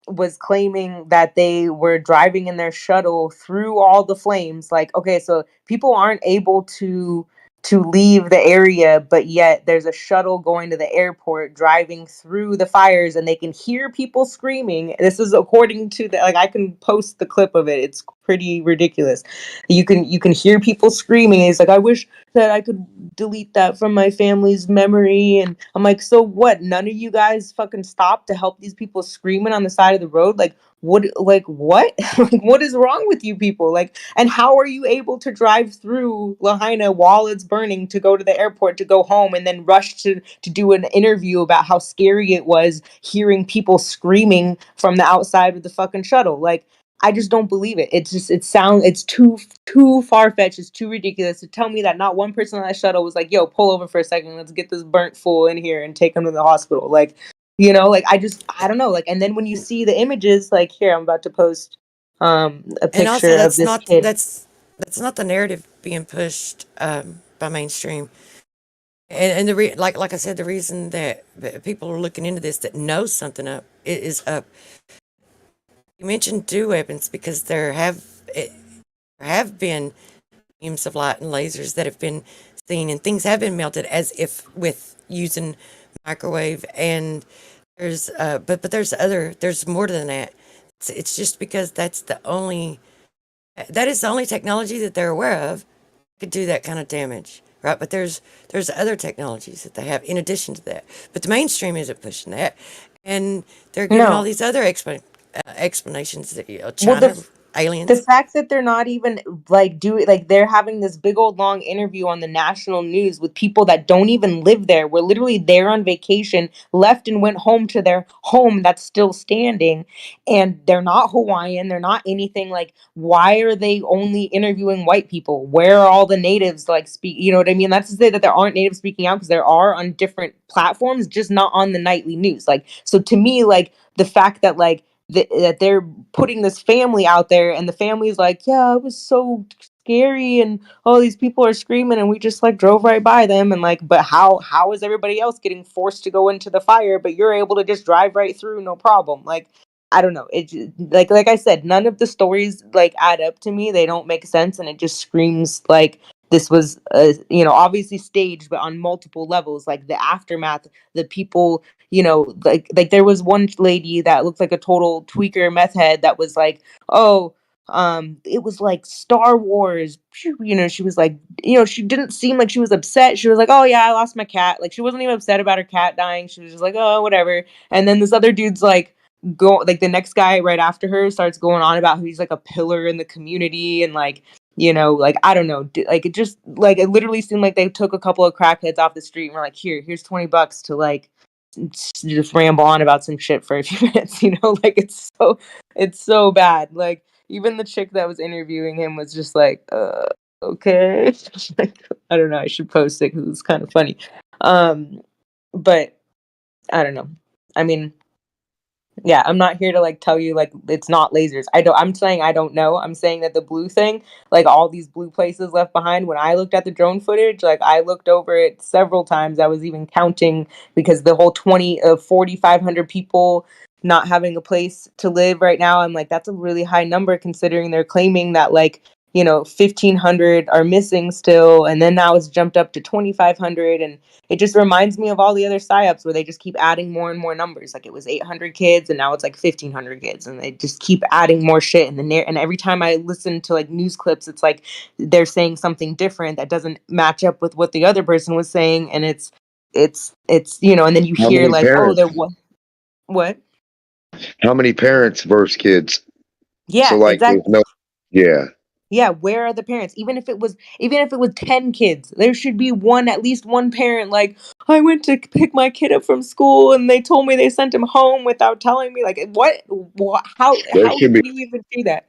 S13: was claiming that they were driving in their shuttle through all the flames. Like, okay, so people aren't able to leave the area, but yet there's a shuttle going to the airport driving through the fires, and they can hear people screaming. This is according to I can post the clip of it. pretty ridiculous. You can hear people screaming. He's like, I wish that I could delete that from my family's memory. And I'm like, so what? None of you guys fucking stop to help these people screaming on the side of the road? Like, what? Like, what is wrong with you people? Like, and how are you able to drive through Lahaina while it's burning to go to the airport to go home and then rush to do an interview about how scary it was hearing people screaming from the outside of the fucking shuttle? Like, I just don't believe it. It's too far fetched. It's too ridiculous to tell me that not one person on that shuttle was like, "Yo, pull over for a second. Let's get this burnt fool in here and take him to the hospital." Like, like I don't know. Like, and then when you see the images, like here, I'm about to post a
S10: And also,
S13: picture of this kid.
S10: that's not the narrative being pushed by mainstream. And like I said, the reason that people are looking into this that knows something up is up. You mentioned dew weapons because there have been beams of light and lasers that have been seen, and things have been melted as if with using microwave. And but there's more than that. It's just because that is the only technology that they're aware of could do that kind of damage, right? But there's other technologies that they have in addition to that. But the mainstream isn't pushing that, and they're giving all
S13: No.
S10: these other explanations that
S13: Well,
S10: China aliens.
S13: the fact that they're not even like they're having this big old long interview on the national news with people that don't even live there. We're literally there on vacation, left and went home to their home that's still standing, and they're not Hawaiian, they're not anything. Like, why are they only interviewing white people? Where are all the natives like speak? You know what I mean? That's to say that there aren't natives speaking out, because there are on different platforms, just not on the nightly news. Like, so to me, like the fact that like that they're putting this family out there, and the family's like, yeah, it was so scary, and all these people are screaming, and we just like drove right by them, and like, but how is everybody else getting forced to go into the fire, but you're able to just drive right through, no problem? Like, I don't know. Like I said, none of the stories like add up to me. They don't make sense, and it just screams like this was obviously staged, but on multiple levels. Like the aftermath, the people, like there was one lady that looked like a total tweaker meth head that was like, oh, it was like Star Wars. She was like, she didn't seem like she was upset. She was like, oh yeah, I lost my cat. Like, she wasn't even upset about her cat dying. She was just like, oh, whatever. And then this other dude's like, the next guy right after her starts going on about how he's like a pillar in the community, and like, like, I don't know, like, it just like, it literally seemed like they took a couple of crackheads off the street and were like, here's $20 to like just ramble on about some shit for a few minutes. Like, it's so bad. Like, even the chick that was interviewing him was just like, okay. Like, I don't know, I should post it because it's kind of funny. But I don't know, I mean, yeah, I'm not here to like tell you like it's not lasers. I'm saying I don't know. I'm saying that the blue thing, like all these blue places left behind, when I looked at the drone footage, like I looked over it several times. I was even counting, because the whole 4,500 people not having a place to live right now, I'm like, that's a really high number considering they're claiming that like 1,500 are missing still, and then now it's jumped up to 2,500. And it just reminds me of all the other psyops where they just keep adding more and more numbers. Like, it was 800 kids and now it's like 1,500 kids, and they just keep adding more shit. And every time I listen to like news clips, it's like they're saying something different that doesn't match up with what the other person was saying. And it's and then you
S1: How
S13: hear
S1: many
S13: like, oh,
S1: parents?
S13: there was what?
S1: How many parents versus kids? So
S13: Yeah,
S1: like, there's
S13: exactly.
S1: no, yeah.
S13: Yeah, where are the parents? Even if it was 10 kids, there should be at least one parent like, I went to pick my kid up from school and they told me they sent him home without telling me. Like, what how
S1: There
S13: how
S1: should
S13: can
S1: be,
S13: you even do that?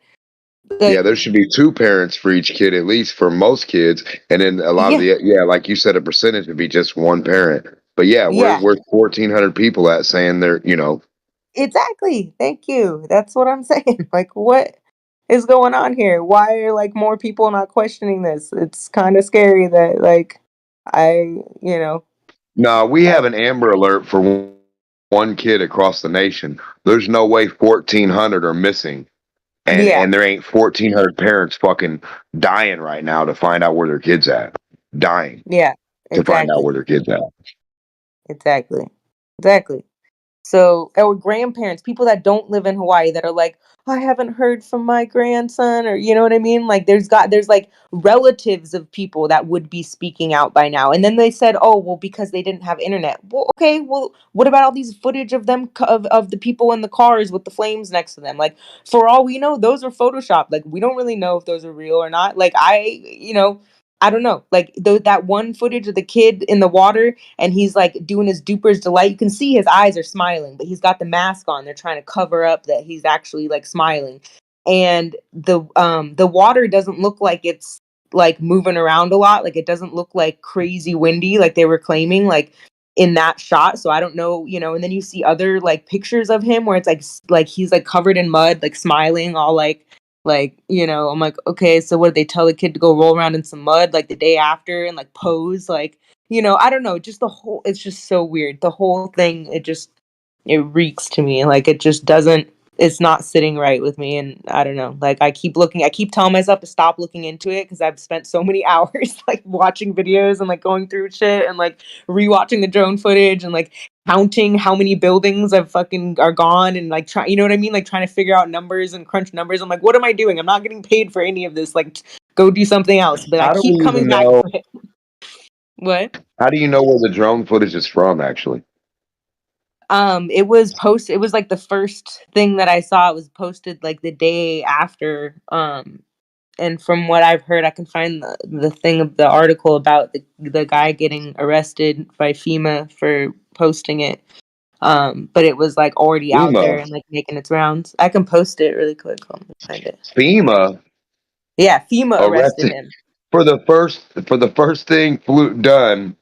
S1: yeah,
S13: Like,
S1: there should be two parents for each kid at least for most kids, and then a lot of
S13: yeah,
S1: the, yeah, like you said, a percentage would be just one parent. But yeah,
S13: yeah,
S1: we're 1,400 people at saying they're.
S13: exactly. Thank you. That's what I'm saying. Like, what is going on here? Why are like more people not questioning this? It's kind of scary that like
S1: No, we
S13: I,
S1: have an Amber Alert for one kid across the nation. There's no way 1,400 are missing, and
S13: yeah,
S1: and there ain't 1,400 parents fucking dying right now to find out where their kids at, dying
S13: yeah,
S1: to find out
S13: exactly.
S1: where their kids at.
S13: Exactly. Exactly. So, or grandparents, people that don't live in Hawaii that are like, I haven't heard from my grandson, or you know what I mean? Like there's like relatives of people that would be speaking out by now. And then they said, oh, well, because they didn't have internet. Well, okay, well, what about all these footage of them of the people in the cars with the flames next to them? Like, for all we know, those are photoshopped. Like, we don't really know if those are real or not. Like, I don't know. Like that one footage of the kid in the water and he's like doing his duper's delight. You can see his eyes are smiling, but he's got the mask on. They're trying to cover up that he's actually like smiling. And the water doesn't look like it's like moving around a lot. Like it doesn't look like crazy windy like they were claiming like in that shot. So I don't know, and then you see other like pictures of him where it's like he's like covered in mud, like smiling all like, I'm like, okay, so what did they tell the kid to go roll around in some mud like the day after and like pose? Like, I don't know. Just it's just so weird. The whole thing, it reeks to me. Like it just it's not sitting right with me. And I don't know. Like I keep telling myself to stop looking into it because I've spent so many hours like watching videos and like going through shit and like rewatching the drone footage and like counting how many buildings I've fucking are gone and like you know what I mean? Like trying to figure out numbers and crunch numbers. I'm like, what am I doing? I'm not getting paid for any of this. Like go do something else. But I
S1: How do we
S13: keep coming
S1: even
S13: back
S1: know?
S13: to it. What?
S1: How do you know where the drone footage is from? Actually,
S13: It was like the first thing that I saw. It was posted like the day after. And from what I've heard, I can find the thing of the article about the guy getting arrested by FEMA for posting it. But it was like already out there
S1: FEMA.
S13: and like making its rounds. I can post it really quick. Let me find it.
S1: FEMA
S13: Yeah, FEMA arrested
S1: arrested
S13: him.
S1: for the first thing done.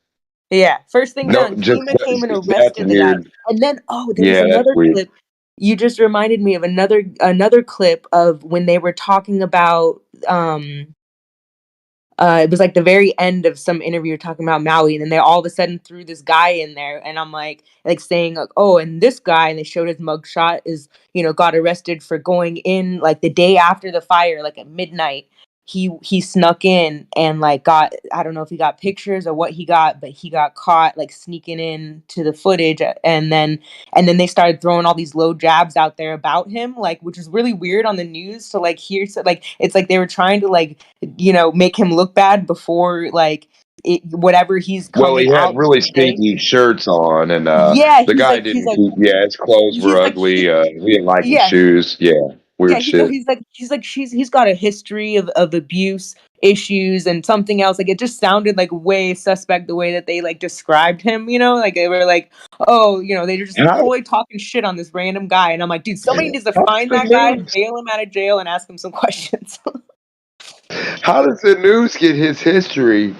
S13: Yeah, first thing
S1: No,
S13: done.
S1: just
S13: FEMA came and
S1: that's
S13: arrested the guy.
S1: weird.
S13: And then there was
S1: Yeah, that's
S13: another
S1: weird.
S13: clip. You just reminded me of another clip of when they were talking about it was like the very end of some interview talking about Maui, and then they all of a sudden threw this guy in there, and I'm like saying like, oh, and this guy, and they showed his mugshot is got arrested for going in like the day after the fire, like at midnight. He snuck in and like got, I don't know if he got pictures or what he got, but he got caught like sneaking in to the footage, and then they started throwing all these low jabs out there about him, like, which is really weird on the news to like hear. So like it's like they were trying to like make him look bad before like whatever he's
S1: Well, he
S13: coming
S1: had
S13: out
S1: really
S13: to say.
S1: stinky shirts on, and
S13: Yeah,
S1: the guy didn't keep. Yeah, his clothes were
S13: he's like
S1: ugly. He didn't like his
S13: yeah.
S1: shoes. Yeah,
S13: Yeah,
S1: weird shit.
S13: he's got a history of abuse issues and something else. Like it just sounded like way suspect the way that they like described him, like they were like, oh, they were just
S1: How,
S13: totally talking shit on this random guy. And I'm like, dude, somebody needs to
S1: how does
S13: find
S1: the
S13: that guy,
S1: news?
S13: bail him out of jail, and ask him some questions.
S1: How does the news get his history?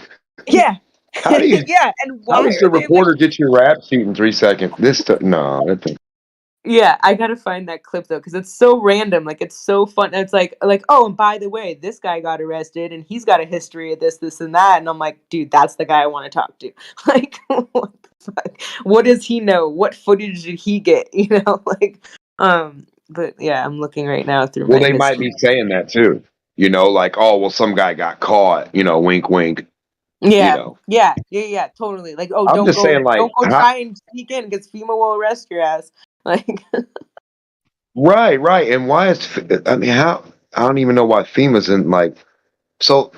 S13: Yeah.
S1: How do you?
S13: Yeah, and
S1: How
S13: why
S1: does the
S13: are they like
S1: reporter get your rap sheet in 3 seconds? No, that thing.
S13: yeah, I gotta find that clip though, because it's so random. Like it's so fun. It's like, oh, and by the way, this guy got arrested, and he's got a history of this, and that. And I'm like, dude, that's the guy I want to talk to. Like, what the fuck? What does he know? What footage did he get? But yeah, I'm looking right now through
S1: Well,
S13: my
S1: they might
S13: history.
S1: be saying that too. Like, oh, well, some guy got caught. Wink, wink.
S13: Yeah, yeah, totally. Like, oh,
S1: I'm just saying, like,
S13: don't go try and sneak in, because FEMA will arrest your ass. Like,
S1: right. And why is? I mean, how? I don't even know why FEMA's in. Like, so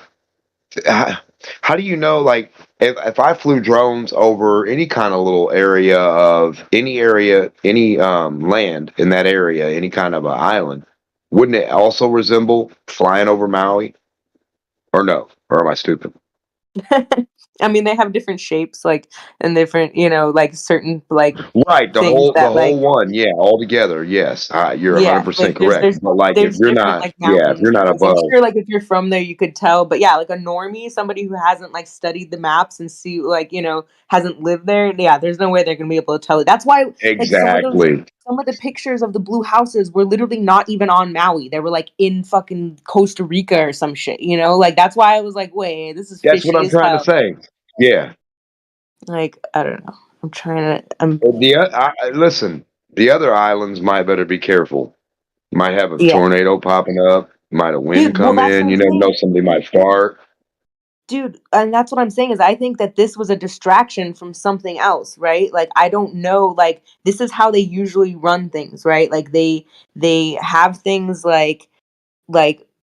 S1: how do you know? Like, if I flew drones over any kind of little area of any land in that area, any kind of an island, wouldn't it also resemble flying over Maui? Or no? Or am I stupid?
S13: I mean, they have different shapes, like, and different, like certain like
S1: Right, the
S13: things
S1: whole
S13: that like
S1: one, yeah, all together, yes. You're
S13: yeah,
S1: 100%
S13: like there's
S1: correct. But like, if you're
S13: different
S1: not,
S13: like
S1: yeah, if
S13: mountain
S1: you're not
S13: ranges. I'm
S1: above,
S13: sure like if you're from there you could tell, but yeah, like a normie, somebody who hasn't like studied the maps and see like, hasn't lived there, yeah, there's no way they're gonna be able to tell it. That's why like
S1: exactly.
S13: some of the pictures of the blue houses were literally not even on Maui. They were like in fucking Costa Rica or some shit, Like that's why I was like, wait, this is
S1: That's what
S13: fishy
S1: I'm
S13: as
S1: trying to
S13: hell.
S1: say. Yeah.
S13: Like, I don't know. I'm trying to
S1: Listen, the other islands might better be careful. Might have a
S13: yeah.
S1: tornado popping up. Might a wind
S13: Dude, well
S1: come
S13: that's
S1: in.
S13: what
S1: You
S13: I'm
S1: never know.
S13: saying.
S1: Somebody might fart.
S13: dude, and that's what I'm saying is I think that this was a distraction from something else, right? Like I don't know, like this is how they usually run things, right? Like they have things like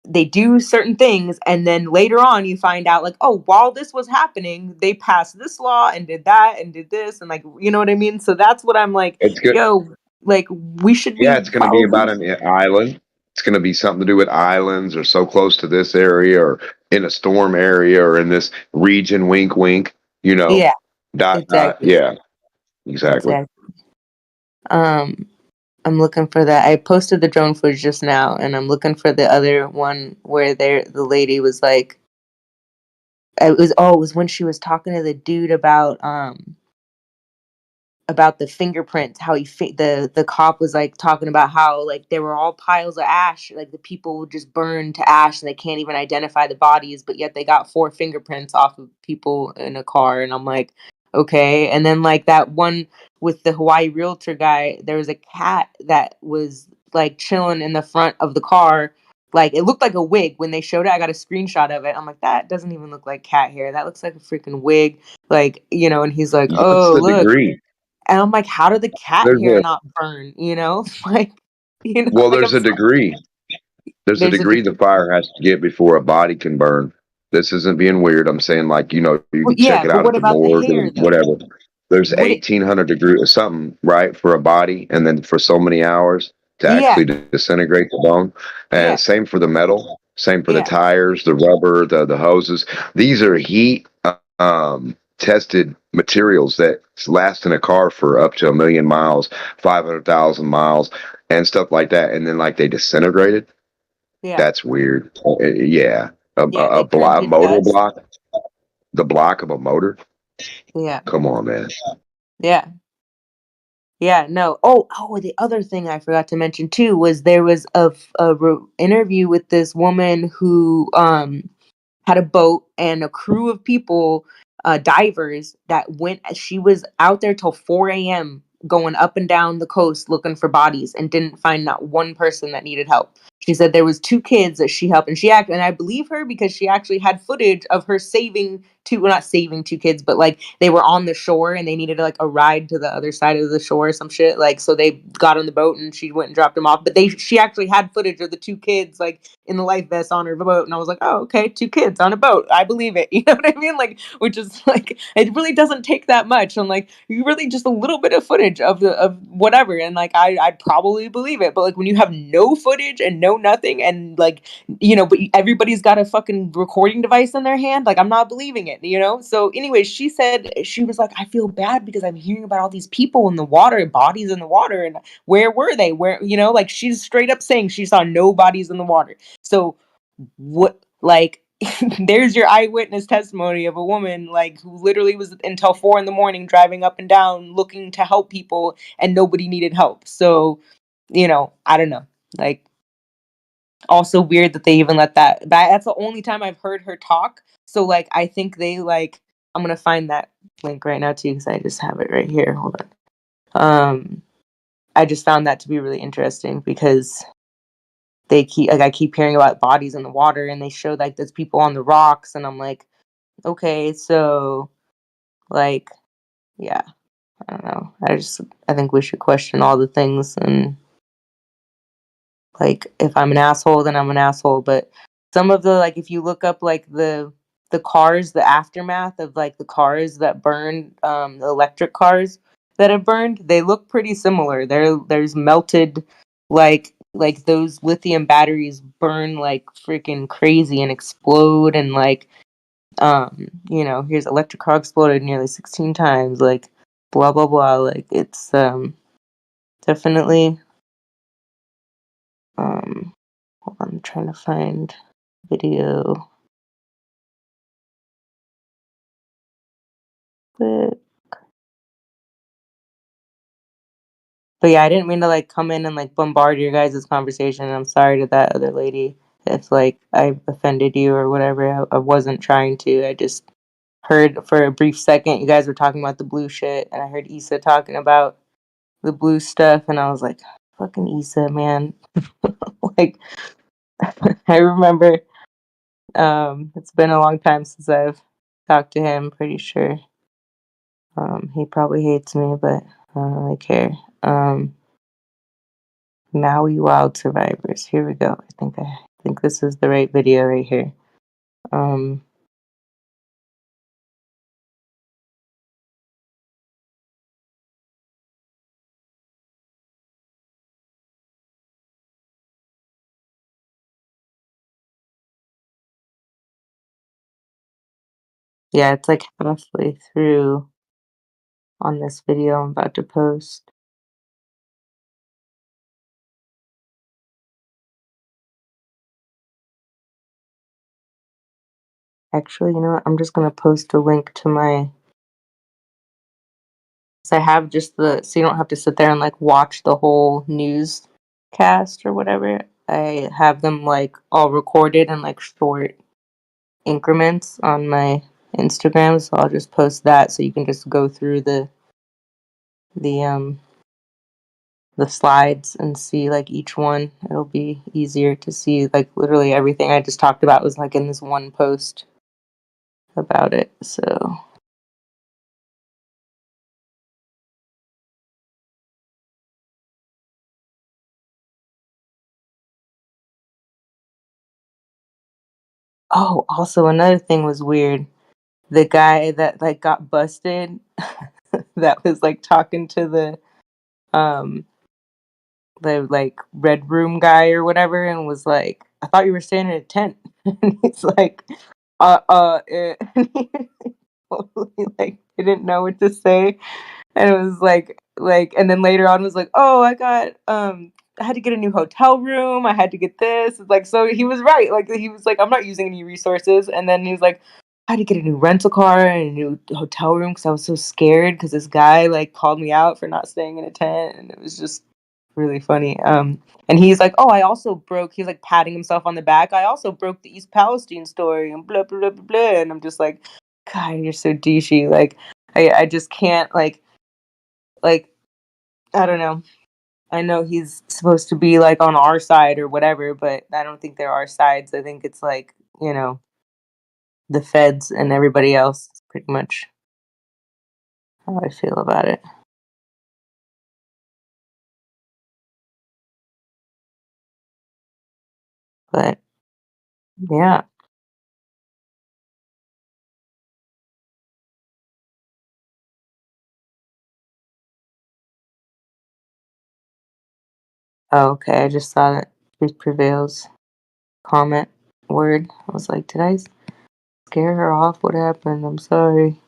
S13: they do certain things and then later on you find out like, oh, while this was happening, they passed this law and did that and did this and like, you know what I mean? So that's what I'm like,
S1: It's good.
S13: yo, like we should
S1: Yeah,
S13: be
S1: it's going to be
S13: probably
S1: about an island. It's going to be something to do with islands or so close to this area or in a storm area or in this region. Wink, wink. You know,
S13: yeah,
S1: dot dot.
S13: exactly.
S1: Yeah, exactly.
S13: Exactly. I'm looking for that. I posted the drone footage just now, and I'm looking for the other one where the lady was like, it was when she was talking to the dude about the fingerprints, how the cop was like talking about how like they were all piles of ash, like the people would just burn to ash and they can't even identify the bodies, but yet they got 4 fingerprints off of people in a car, and I'm like, okay. And then like that one with the Hawaii realtor guy, there was a cat that was like chilling in the front of the car. Like it looked like a wig when they showed it. I got a screenshot of it. I'm like, that doesn't even look like cat hair. That looks like a freaking wig. Like, you know, and he's like,
S1: What's
S13: oh,
S1: the
S13: look.
S1: degree?
S13: And I'm like, how did the cat
S1: There's
S13: hair
S1: a
S13: not burn? You know, like, you know,
S1: well.
S13: like
S1: There's
S13: I'm
S1: a
S13: sorry.
S1: degree. There's a
S13: There's a
S1: degree the fire has to get before a body can burn. This isn't being weird. I'm saying like you
S13: well,
S1: can check
S13: yeah,
S1: it
S13: but
S1: out at
S13: what
S1: the
S13: about the
S1: morgue or
S13: hair though?
S1: whatever. There's
S13: Would it?
S1: 1,800 degrees or something, right, for a body, and then for so many hours to
S13: Yeah,
S1: actually disintegrate the bone.
S13: yeah,
S1: And same for the metal, same for the
S13: yeah,
S1: tires, the rubber, the hoses. These are heat tested materials that last in a car for up to 1,000,000 miles, 500,000 miles, and stuff like that. And then like they disintegrated.
S13: yeah,
S1: That's weird. Yeah,
S13: yeah. They turned
S1: a
S13: to
S1: motor
S13: dust.
S1: block, the block of a motor.
S13: Yeah,
S1: Come on, man.
S13: yeah, yeah. No. Oh. The other thing I forgot to mention too was there was a interview with this woman who had a boat and a crew of people, divers that went. She was out there till 4 a.m. going up and down the coast looking for bodies and didn't find not one person that needed help. She said there was 2 kids that she helped, and and I believe her because she actually had footage of her saving 2, well, not saving 2 kids, but like they were on the shore and they needed like a ride to the other side of the shore or some shit. Like so they got on the boat and she went and dropped them off. But she actually had footage of the 2 kids like in the life vest on her boat, and I was like, oh, okay, 2 kids on a boat. I believe it. You know what I mean? Like, which is like, it really doesn't take that much. I'm like, you really just a little bit of footage of whatever, and like I'd probably believe it. But like when you have no footage and no nothing, and like you know, but everybody's got a fucking recording device in their hand, like I'm not believing it. You know. So anyway, she said she was like, I feel bad because I'm hearing about all these people in the water, bodies in the water, and where were they? Where you know, like she's straight up saying she saw no bodies in the water. So what like there's your eyewitness testimony of a woman like who literally was until 4 in the morning driving up and down looking to help people and nobody needed help. So, you know, I don't know. Like also weird that they even let that's the only time I've heard her talk. So like I think they like I'm gonna find that link right now too because I just have it right here. Hold on. I just found that to be really interesting because I keep hearing about bodies in the water and they show like there's people on the rocks and I'm like, okay, so like yeah, I don't know. I think we should question all the things and like if I'm an asshole then I'm an asshole, but some of the like if you look up like the cars, the aftermath of like the cars that burned, the electric cars that have burned, they look pretty similar. There's melted like those lithium batteries burn like freaking crazy and explode and like you know, here's electric car exploded nearly 16 times, like blah blah blah. Like it's definitely hold on, I'm trying to find video. But yeah, I didn't mean to like come in and like bombard your guys' conversation. I'm sorry to that other lady if like I offended you or whatever. I wasn't trying to. I just heard for a brief second you guys were talking about the blue shit, and I heard Issa talking about the blue stuff, and I was like, fucking Issa, man. Like, I remember It's been a long time since I've talked to him. Pretty sure. He probably hates me, but I don't really care. Maui Wild Survivors. Here we go. I think this is the right video right here. Yeah, it's like halfway through on this video I'm about to post. Actually, you know what? I'm just gonna post a link to my. So I have just so you don't have to sit there and like watch the whole newscast or whatever. I have them like all recorded in like short increments on my Instagram, so I'll just post that so you can just go through the slides and see like each one. It'll be easier to see like literally everything I just talked about was like in this one post about it. So oh, also another thing was weird. The guy that like got busted that was like talking to the like red room guy or whatever and was like, I thought you were staying in a tent. And he's like, and he totally like didn't know what to say. And it was like and then later on was like, oh, I had to get a new hotel room, I had to get this. It's like, so he was right. Like he was like, I'm not using any resources. And then he was like, I had to get a new rental car and a new hotel room because I was so scared because this guy like called me out for not staying in a tent, and it was just really funny. And he's like, oh, I also broke. He's like patting himself on the back. I also broke the East Palestine story and blah blah blah blah blah. And I'm just like, God, you're so douchey. Like, I just can't like I don't know. I know he's supposed to be like on our side or whatever, but I don't think there are sides. I think it's like, you know, the feds and everybody else. Is pretty much how I feel about it. But yeah. Oh, okay. I just saw that truth prevails comment word. I was like, did I scare her off? What happened? I'm sorry.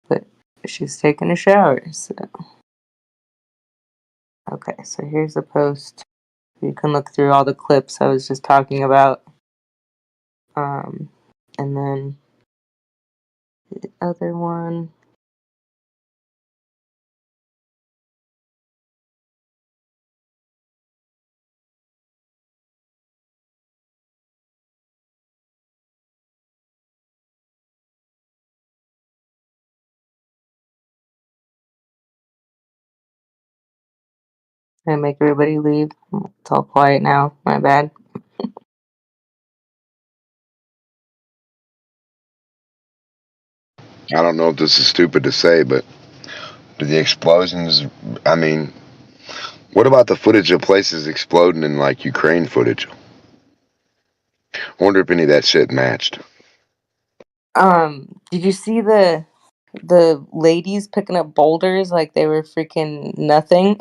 S13: But she's taking a shower. So okay, so here's the post. You can look through all the clips I was just talking about. And then the other one. I make everybody leave. It's all quiet now. My bad.
S1: I don't know if this is stupid to say, but the explosions, I mean, what about the footage of places exploding in like Ukraine footage? I wonder if any of that shit matched.
S13: Did you see the ladies picking up boulders like they were freaking nothing?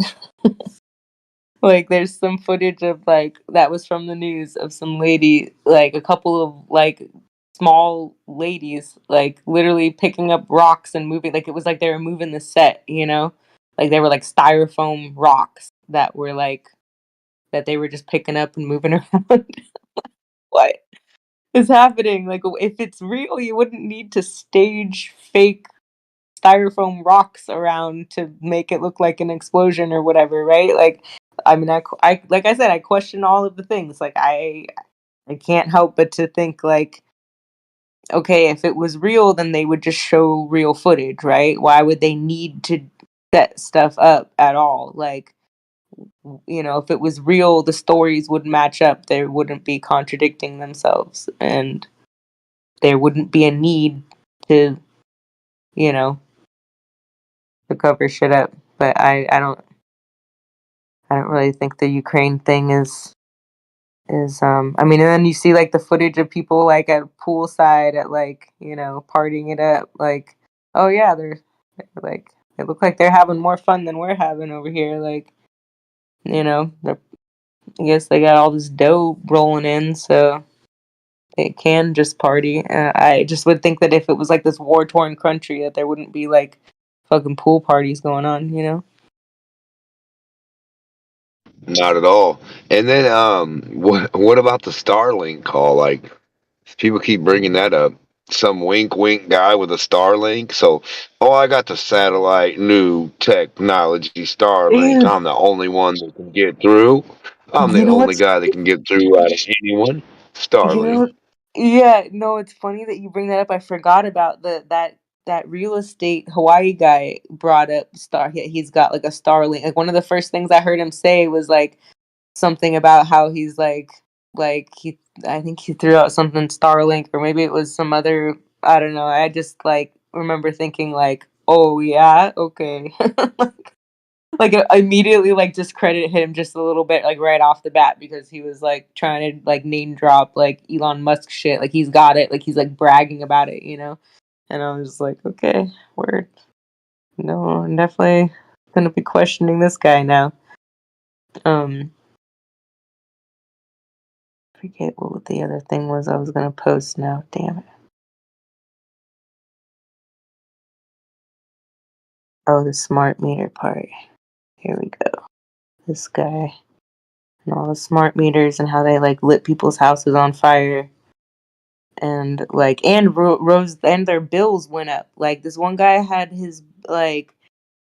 S13: Like there's some footage of like that was from the news of some lady, like a couple of like small ladies like literally picking up rocks and moving, like it was like they were moving the set, you know? Like they were like styrofoam rocks that were like that they were just picking up and moving around. What is happening? Like if it's real, you wouldn't need to stage fake styrofoam rocks around to make it look like an explosion or whatever, right? Like, I mean, I like I said, I question all of the things. Like, I can't help but to think like, okay, if it was real, then they would just show real footage, right? Why would they need to set stuff up at all? Like, you know, if it was real, the stories would match up. They wouldn't be contradicting themselves, and there wouldn't be a need to, you know, to cover shit up. But I don't really think the Ukraine thing is I mean, and then you see like the footage of people like at poolside at like, you know, partying it up, like, oh yeah, they're like, they look like they're having more fun than we're having over here, like, you know, I guess they got all this dough rolling in, so they can just party. I just would think that if it was like this war torn country, that there wouldn't be like fucking pool parties going on, you know?
S1: Not at all. And then, what about the Starlink call? Like, people keep bringing that up. Some wink wink guy with a Starlink. So, oh, I got the satellite new technology Starlink.
S13: Yeah.
S1: I'm the only one that can get through. I'm
S13: You
S1: the
S13: know
S1: only
S13: what's
S1: guy that can get through out of anyone.
S13: you
S1: Starlink.
S13: know yeah, no, it's funny that you bring that up. I forgot about that real estate Hawaii guy brought up he's got like a Starlink. Like one of the first things I heard him say was like something about how he's like he I think he threw out something Starlink, or maybe it was some other, I don't know. I just like remember thinking like, "Oh yeah, okay." Like I immediately like discredit him just a little bit like right off the bat because he was like trying to like name drop like Elon Musk shit. Like he's got it. Like he's like bragging about it, you know? And I was just like, okay, word. No, I'm definitely gonna be questioning this guy now. Um forget what the other thing was I was gonna post now. Damn it. Oh, the smart meter part. Here we go. This guy and all the smart meters and how they like lit people's houses on fire, and like and rose, and their bills went up. Like this one guy had his like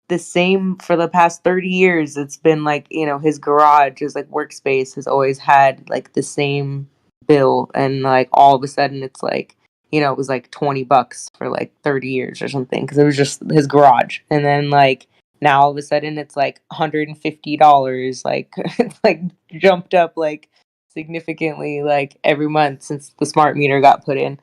S13: the same for the past 30 years. It's been like, you know, his garage, his like workspace has always had like the same bill, and like all of a sudden it's like, you know, it was like $20 for like 30 years or something because it was just his garage. And then like now all of a sudden it's like $150, like it's like jumped up like significantly like every month since the smart meter got put in.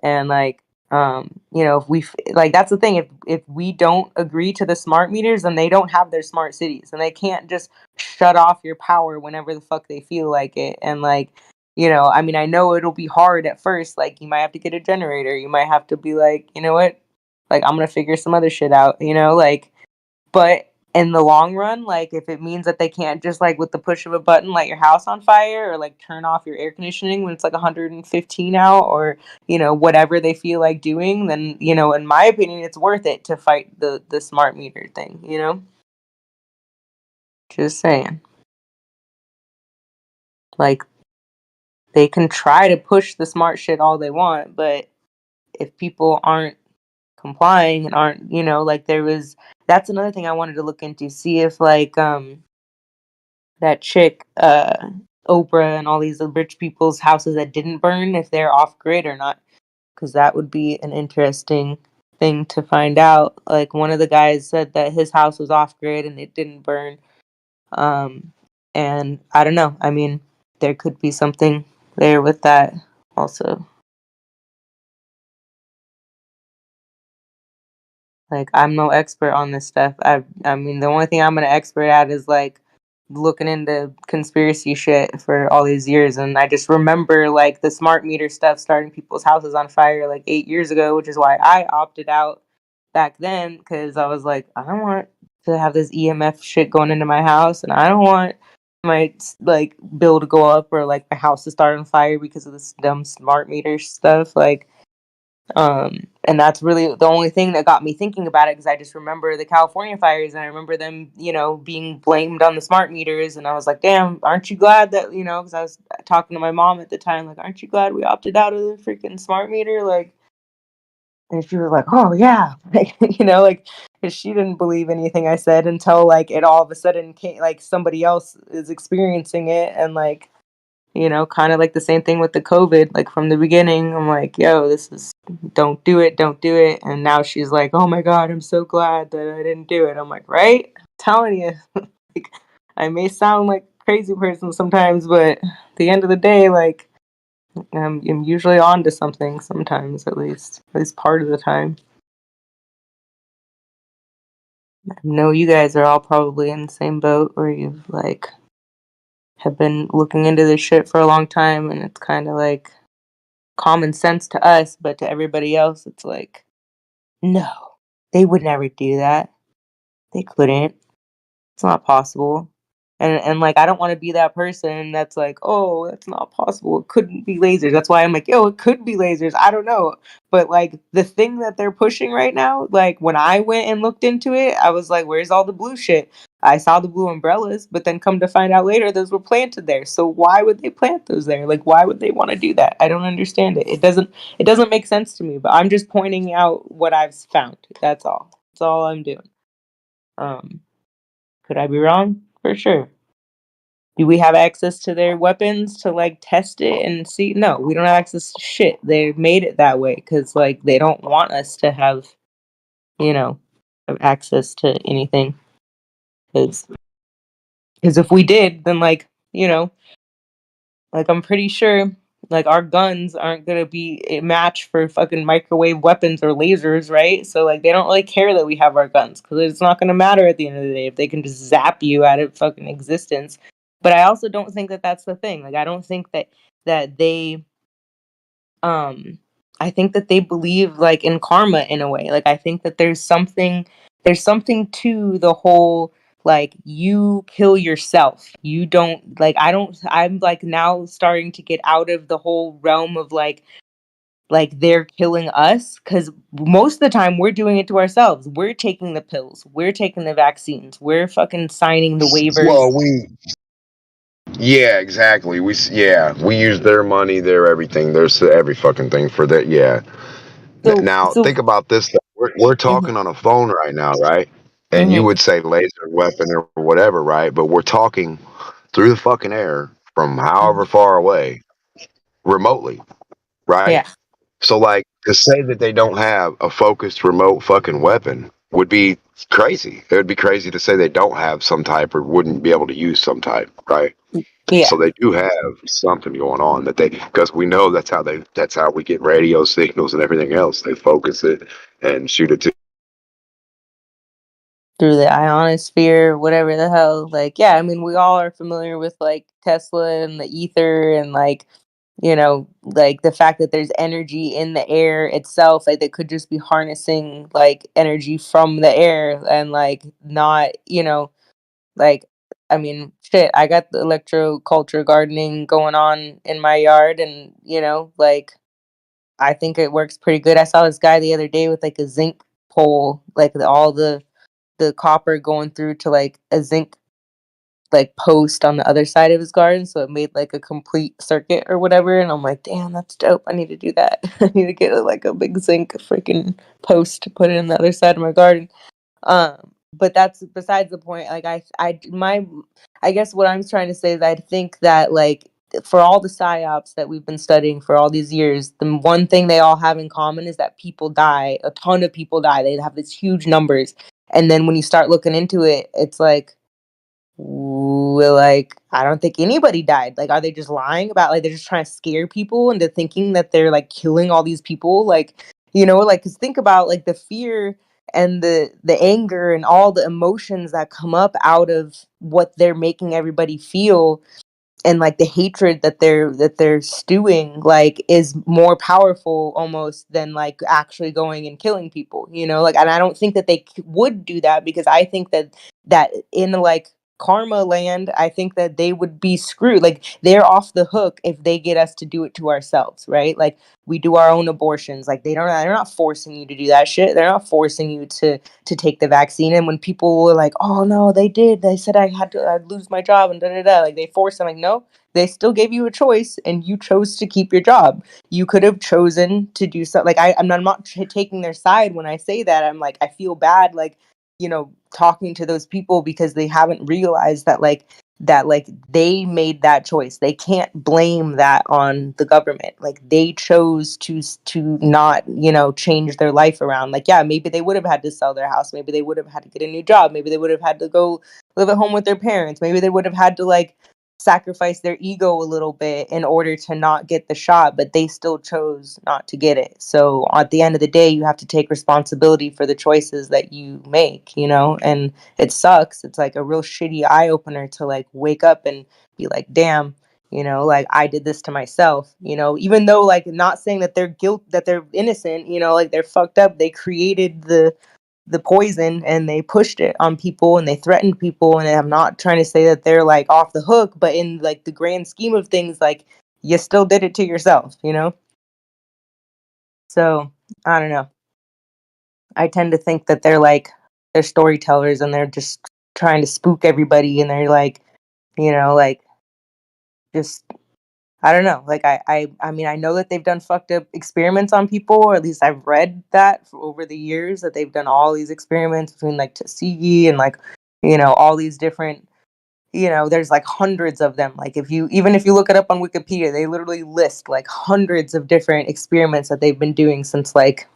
S13: And like you know, if like that's the thing, if we don't agree to the smart meters, then they don't have their smart cities, and they can't just shut off your power whenever the fuck they feel like it. And like, you know, I mean, I know it'll be hard at first, like you might have to get a generator, you might have to be like, you know what, like I'm gonna figure some other shit out, you know, like, but in the long run, like if it means that they can't just like with the push of a button light your house on fire, or like turn off your air conditioning when it's like 115 out, or you know, whatever they feel like doing, then you know, in my opinion, it's worth it to fight the smart meter thing, you know? Just saying. Like they can try to push the smart shit all they want, but if people aren't complying and aren't, you know, like that's another thing I wanted to look into, see if like that chick, Oprah, and all these rich people's houses that didn't burn, if they're off grid or not, because that would be an interesting thing to find out. Like one of the guys said that his house was off grid and it didn't burn. Um, and I don't know. I mean, there could be something there with that also. Like I'm no expert on this stuff. I mean the only thing I'm an expert at is like looking into conspiracy shit for all these years, and I just remember like the smart meter stuff starting people's houses on fire like 8 years ago, which is why I opted out back then, cuz I was like I don't want to have this EMF shit going into my house, and I don't want my like bill to go up, or like my house to start on fire because of this dumb smart meter stuff. Like and that's really the only thing that got me thinking about it, because I just remember the California fires, and I remember them, you know, being blamed on the smart meters, and I was like, damn, aren't you glad that, you know, because I was talking to my mom at the time, like, aren't you glad we opted out of the freaking smart meter? Like, and she was like, oh yeah, like, you know, like, because she didn't believe anything I said until like it all of a sudden came, like somebody else is experiencing it, and like, you know, kind of like the same thing with the COVID. Like from the beginning, I'm like, yo, this is, don't do it, don't do it. And now she's like, oh my God, I'm so glad that I didn't do it. I'm like, right? I'm telling you. Like, I may sound like a crazy person sometimes, but at the end of the day, like I'm usually on to something sometimes, at least part of the time. I know you guys are all probably in the same boat where you've like have been looking into this shit for a long time, and it's kind of like common sense to us, but to everybody else, it's like, no, they would never do that. They couldn't. It's not possible. And like I don't want to be that person that's like, oh, that's not possible. It couldn't be lasers. That's why I'm like, yo, it could be lasers. I don't know. But like the thing that they're pushing right now, like when I went and looked into it, I was like, where's all the blue shit? I saw the blue umbrellas, but then come to find out later those were planted there. So why would they plant those there? Like why would they want to do that? I don't understand it. It doesn't make sense to me, but I'm just pointing out what I've found. That's all. That's all I'm doing. Could I be wrong? For sure. Do we have access to their weapons to like test it and see? No, we don't have access to shit. They made it that way because like they don't want us to have, have access to anything. Because if we did, then like like I'm pretty sure like our guns aren't gonna be a match for fucking microwave weapons or lasers, right? So like they don't really care that we have our guns because it's not gonna matter at the end of the day if they can just zap you out of fucking existence. But I also don't think that that's the thing. Like I don't think that they I think that they believe like in karma in a way. Like I think that there's something to the whole like you kill yourself. You don't like I'm like now starting to get out of the whole realm of like they're killing us cuz most of the time we're doing it to ourselves. We're taking the pills. We're taking the vaccines. We're fucking signing the waivers.
S1: Well, yeah, exactly. We use their money, their everything, there's every fucking thing for that. Yeah. Now
S13: So
S1: think about this. Though. We're
S13: mhm,
S1: talking on a phone right now, right? And you
S13: mhm,
S1: would say laser weapon or whatever, right? But we're talking through the fucking air from however
S13: mhm.
S1: far away, remotely, right?
S13: Yeah.
S1: So like to say that they don't have a focused remote fucking weapon would be crazy. It would be crazy to say they don't have some type or wouldn't be able to use some type, right?
S13: Yeah.
S1: So they do have something going on that because we know that's how we get radio signals and everything else. They focus it and shoot it to.
S13: Through the ionosphere, whatever the hell. Like, yeah, I mean, we all are familiar with like Tesla and the ether and like, like the fact that there's energy in the air itself, like they could just be harnessing like energy from the air and like not, like, I mean, shit, I got the electroculture gardening going on in my yard and, like, I think it works pretty good. I saw this guy the other day with like a zinc pole, like all the copper going through to like a zinc like post on the other side of his garden, so it made like a complete circuit or whatever. And I'm like, damn, that's dope. I need to do that. I need to get like a big zinc freaking post to put it in the other side of my garden. But that's besides the point. Like I guess what I'm trying to say is I think that like for all the psyops that we've been studying for all these years, the one thing they all have in common is that people die. A ton of people die. They have these huge numbers. And then when you start looking into it, it's like, well, like I don't think anybody died. Like, are they just lying about like they're just trying to scare people into thinking that they're like killing all these people? Like, like because think about like the fear and the anger and all the emotions that come up out of what they're making everybody feel and like the hatred that they're stewing like is more powerful almost than like actually going and killing people, like, and I don't think that they would do that because I think that in like karma land, I think that they would be screwed. Like they're off the hook if they get us to do it to ourselves, right? Like we do our own abortions. Like they're not forcing you to do that shit. They're not forcing you to take the vaccine. And when people were like, "Oh no, they did. They said I'd lose my job and da da da," like they forced. I'm like, no, they still gave you a choice, and you chose to keep your job. You could have chosen to do something. Like I'm not taking their side when I say that. I'm like, I feel bad, like talking to those people because they haven't realized that like that like they made that choice. They can't blame that on the government. Like they chose to not, you know, change their life around. Like, yeah, maybe they would have had to sell their house, maybe they would have had to get a new job, maybe they would have had to go live at home with their parents, maybe they would have had to like sacrifice their ego a little bit in order to not get the shot, but they still chose not to get it. So at the end of the day, you have to take responsibility for the choices that you make, you know, and it sucks. It's like a real shitty eye opener to like wake up and be like, damn, you know, like I did this to myself, you know, even though like not saying that that they're innocent, you know, like they're fucked up. They created the poison and they pushed it on people and they threatened people, and I'm not trying to say that they're like off the hook, but in like the grand scheme of things, like you still did it to yourself, you know. So I don't know, I tend to think that they're storytellers and they're just trying to spook everybody, and they're like, you know, like just I don't know. Like I mean, I know that they've done fucked up experiments on people, or at least I've read that over the years that they've done all these experiments between like Tuskegee and like, you know, all these different, you know, there's like hundreds of them. Like if you look it up on Wikipedia, they literally list like hundreds of different experiments that they've been doing since like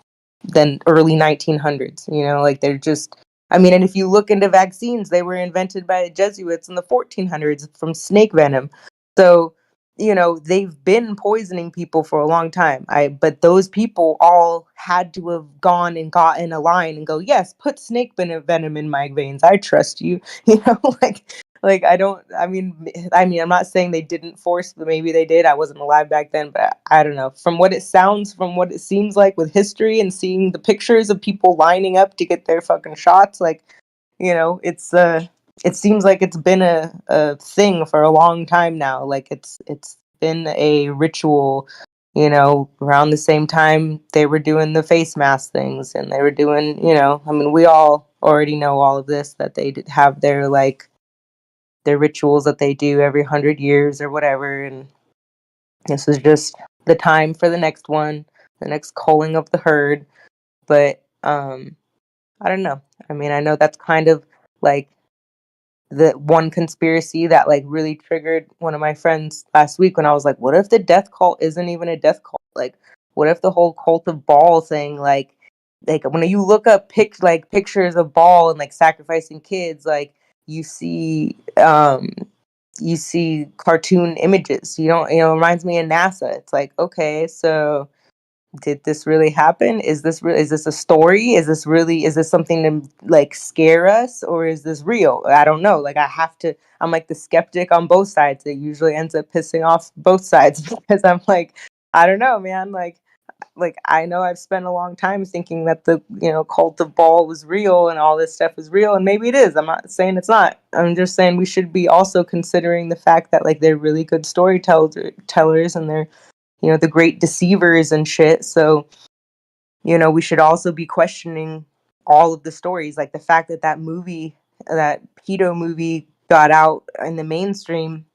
S13: the early 1900s, you know, like they're just I mean, and if you look into vaccines, they were invented by the Jesuits in the 1400s from snake venom. So, you know, they've been poisoning people for a long time. But those people all had to have gone and got in a line and go, yes, put snake venom in my veins. I trust you. You know, like I mean, I'm not saying they didn't force, but maybe they did. I wasn't alive back then, but I don't know. From what it seems like with history and seeing the pictures of people lining up to get their fucking shots, like, you know, it seems like it's been a thing for a long time now. Like it's been a ritual, you know, around the same time they were doing the face mask things and they were doing, you know, I mean, we all already know all of this, that they did have their like their rituals that they do every 100 years or whatever, and this is just the time for the next one, the next culling of the herd. But I don't know. I mean, I know that's kind of like the one conspiracy that like really triggered one of my friends last week when I was like, what if the death cult isn't even a death cult? Like, what if the whole cult of Baal thing, like when you look up pictures of Baal and like sacrificing kids, like you see cartoon images. You don't, you know, it reminds me of NASA. It's like, okay, so did this really happen? Is this a story? Is this something to like scare us, or is this real? I don't know. Like I'm like the skeptic on both sides. It usually ends up pissing off both sides because I'm like, I don't know, man. Like I know I've spent a long time thinking that the, you know, cult of Baal was real and all this stuff is real, and maybe it is. I'm not saying it's not. I'm just saying we should be also considering the fact that like they're really good storytellers and they're, you know, the great deceivers and shit. So, you know, we should also be questioning all of the stories. Like the fact that that pedo movie got out in the mainstream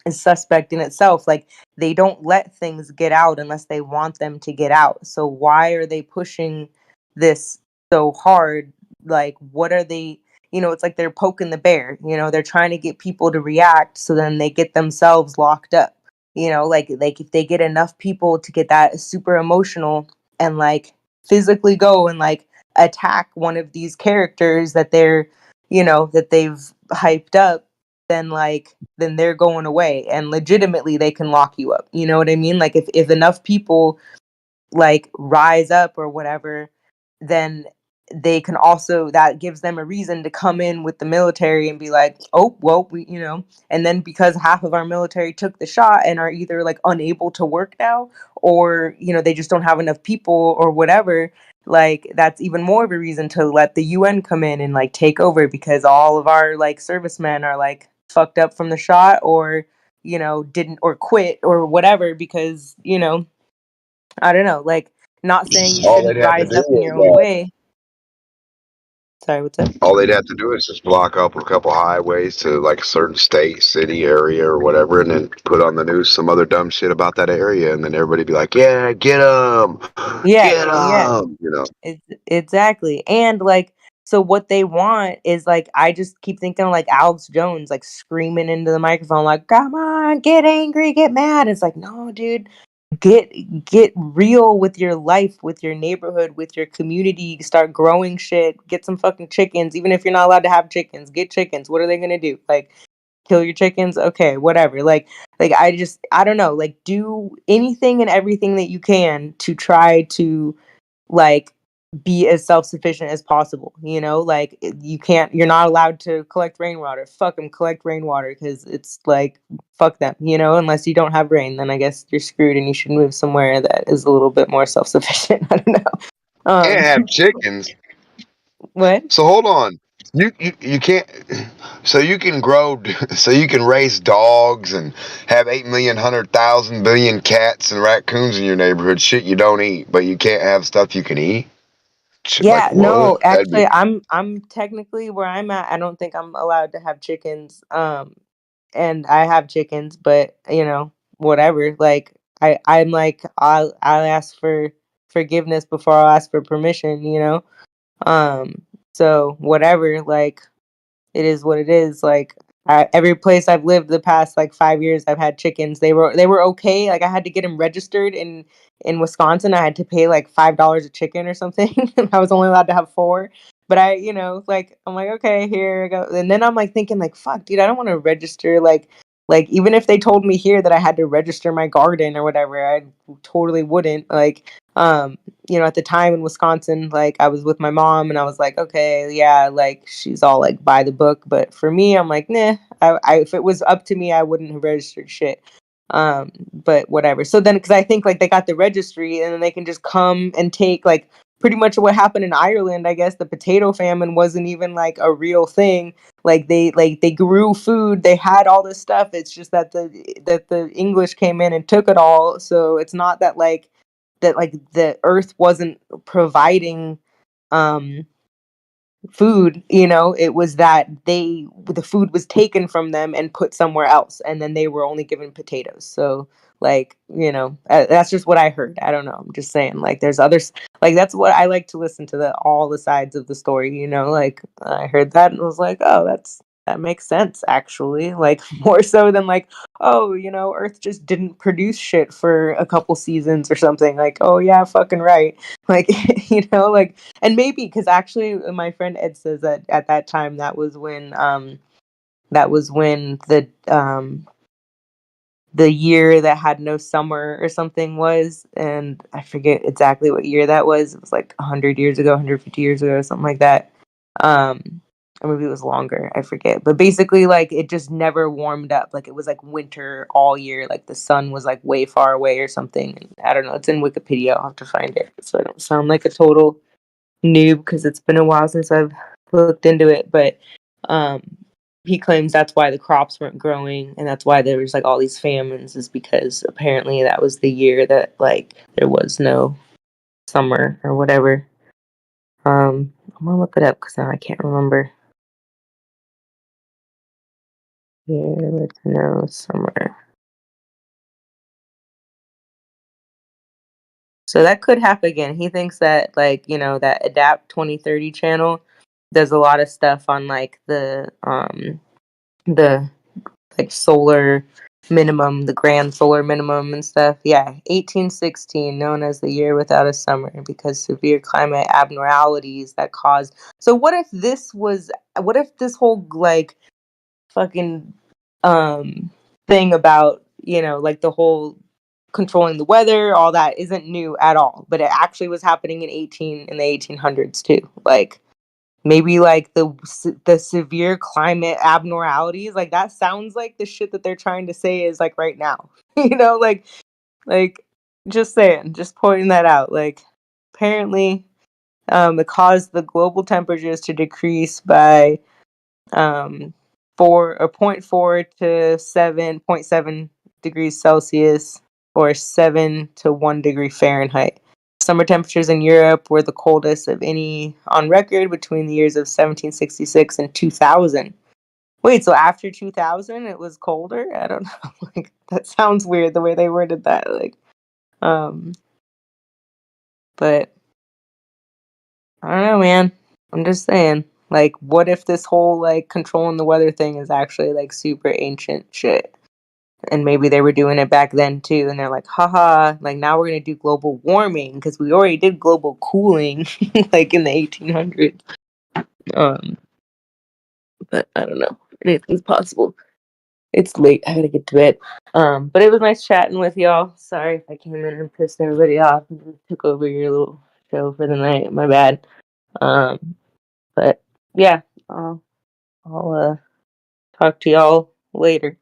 S13: is suspect in itself. Like they don't let things get out unless they want them to get out. So why are they pushing this so hard? Like what are they, you know, it's like they're poking the bear, you know, they're trying to get people to react so then they get themselves locked up. You know, like if they get enough people to get that super emotional and like physically go and like attack one of these characters that they're, you know, that they've hyped up, then they're going away and legitimately they can lock you up. You know what I mean? Like if enough people like rise up or whatever, then they can also, that gives them a reason to come in with the military and be like, oh well, we, you know, and then because half of our military took the shot and are either like unable to work now, or you know, they just don't have enough people or whatever, like that's even more of a reason to let the UN come in and like take over, because all of our like servicemen are like fucked up from the shot, or you know, didn't, or quit or whatever, because you know, I don't know, like not saying you
S1: All
S13: shouldn't
S1: they'd have to
S13: rise up in
S1: do
S13: your
S1: is
S13: own way. Sorry, what's up?
S1: all they'd have to do is just block up a couple highways to like a certain state, city, area, or whatever, and then put on the news some other dumb shit about that area, and then everybody be like, "Yeah, get them,
S13: Yeah,
S1: get
S13: yeah,
S1: them," you know.
S13: exactly. And like So what they want is like, I just keep thinking like Alex Jones, like screaming into the microphone, like, come on, get angry, get mad. It's like, no, dude, get real with your life, with your neighborhood, with your community. Start growing shit. Get some fucking chickens. Even if you're not allowed to have chickens, get chickens. What are they gonna do? Like, kill your chickens? Okay, whatever. Like I don't know. Like, do anything and everything that you can to try to like be as self-sufficient as possible, you know? Like, you're not allowed to collect rainwater. Fuck them, collect rainwater, because it's like, fuck them, you know? Unless you don't have rain, then I guess you're screwed and you should move somewhere that is a little bit more self-sufficient. I don't know.
S1: Can't have chickens.
S13: What?
S1: So hold on. You can't. So you can grow. So you can raise dogs and have 8,100,000,000,000,000 cats and raccoons in your neighborhood. Shit you don't eat, but you can't have stuff you can eat. Shit, like
S13: Yeah, no,
S1: what? That'd be.
S13: actually, I'm technically where I'm at. I don't think I'm allowed to have chickens. And I have chickens, but you know, whatever. Like, I'm like, I'll ask for forgiveness before I'll ask for permission. You know. So whatever. Like, it is what it is. Like, every place I've lived the past like 5 years, I've had chickens. They were okay. Like, I had to get them registered in Wisconsin. I had to pay like $5 a chicken or something. I was only allowed to have 4. But like, I'm like, okay, here I go. And then I'm like thinking like, fuck, dude, I don't want to register like even if they told me here that I had to register my garden or whatever, I totally wouldn't. Like, at the time in Wisconsin, like, I was with my mom and I was like, okay, yeah, like, she's all like by the book. But for me, I'm like, nah, if it was up to me, I wouldn't have registered shit. But whatever. So then, because I think like they got the registry and then they can just come and take like pretty much what happened in Ireland. I guess the potato famine wasn't even like a real thing. Like, they grew food, they had all this stuff. It's just that the English came in and took it all. So it's not that the earth wasn't providing um food, it was that the food was taken from them and put somewhere else, and then they were only given potatoes. So, like, that's just what I heard. I don't know, I'm just saying, like, there's others. Like, that's what I like to listen to, all the sides of the story. Like, I heard that and was like, oh, that makes sense, actually. Like, more so than like, oh, earth just didn't produce shit for a couple seasons or something. Like, oh yeah, fucking right. Like, like, and maybe because actually my friend Ed says that at that time that was when the year that had no summer or something was, and I forget exactly what year that was. It was like 100 years ago, 150 years ago, something like that. Or maybe it was longer, I forget. But basically, like, it just never warmed up. Like, it was like winter all year. Like, the sun was like way far away or something. I don't know. It's in Wikipedia. I'll have to find it so I don't sound like a total noob, because it's been a while since I've looked into it. But he claims that's why the crops weren't growing, and that's why there was like all these famines, is because apparently that was the year that like there was no summer or whatever. I'm gonna look it up because now I can't remember. Year with no summer. So that could happen again. He thinks that, like, that Adapt 2030 channel does a lot of stuff on like the like solar minimum, the grand solar minimum and stuff. Yeah, 1816, known as the year without a summer, because severe climate abnormalities that caused. So what if this whole like fucking thing about, like the whole controlling the weather, all that isn't new at all, but it actually was happening in the 1800s too. Like, maybe like the severe climate abnormalities, like, that sounds like the shit that they're trying to say is like right now. Like, just saying, just pointing that out. Like, apparently it caused the global temperatures to decrease by 0.4 to 7.7 degrees Celsius, or 7 to 1 degree Fahrenheit. Summer temperatures in Europe were the coldest of any on record between the years of 1766 and 2000. Wait, so after 2000 it was colder? I don't know. Like, that sounds weird the way they worded that. Like, but I don't know, man. I'm just saying. Like, what if this whole like controlling the weather thing is actually like super ancient shit? And maybe they were doing it back then too, and they're like, haha, like now we're gonna do global warming because we already did global cooling like in the 1800s. Um, but I don't know. Anything's possible. It's late. I gotta get to bed. But it was nice chatting with y'all. Sorry if I came in and pissed everybody off and took over your little show for the night. My bad. But yeah, I'll talk to y'all later.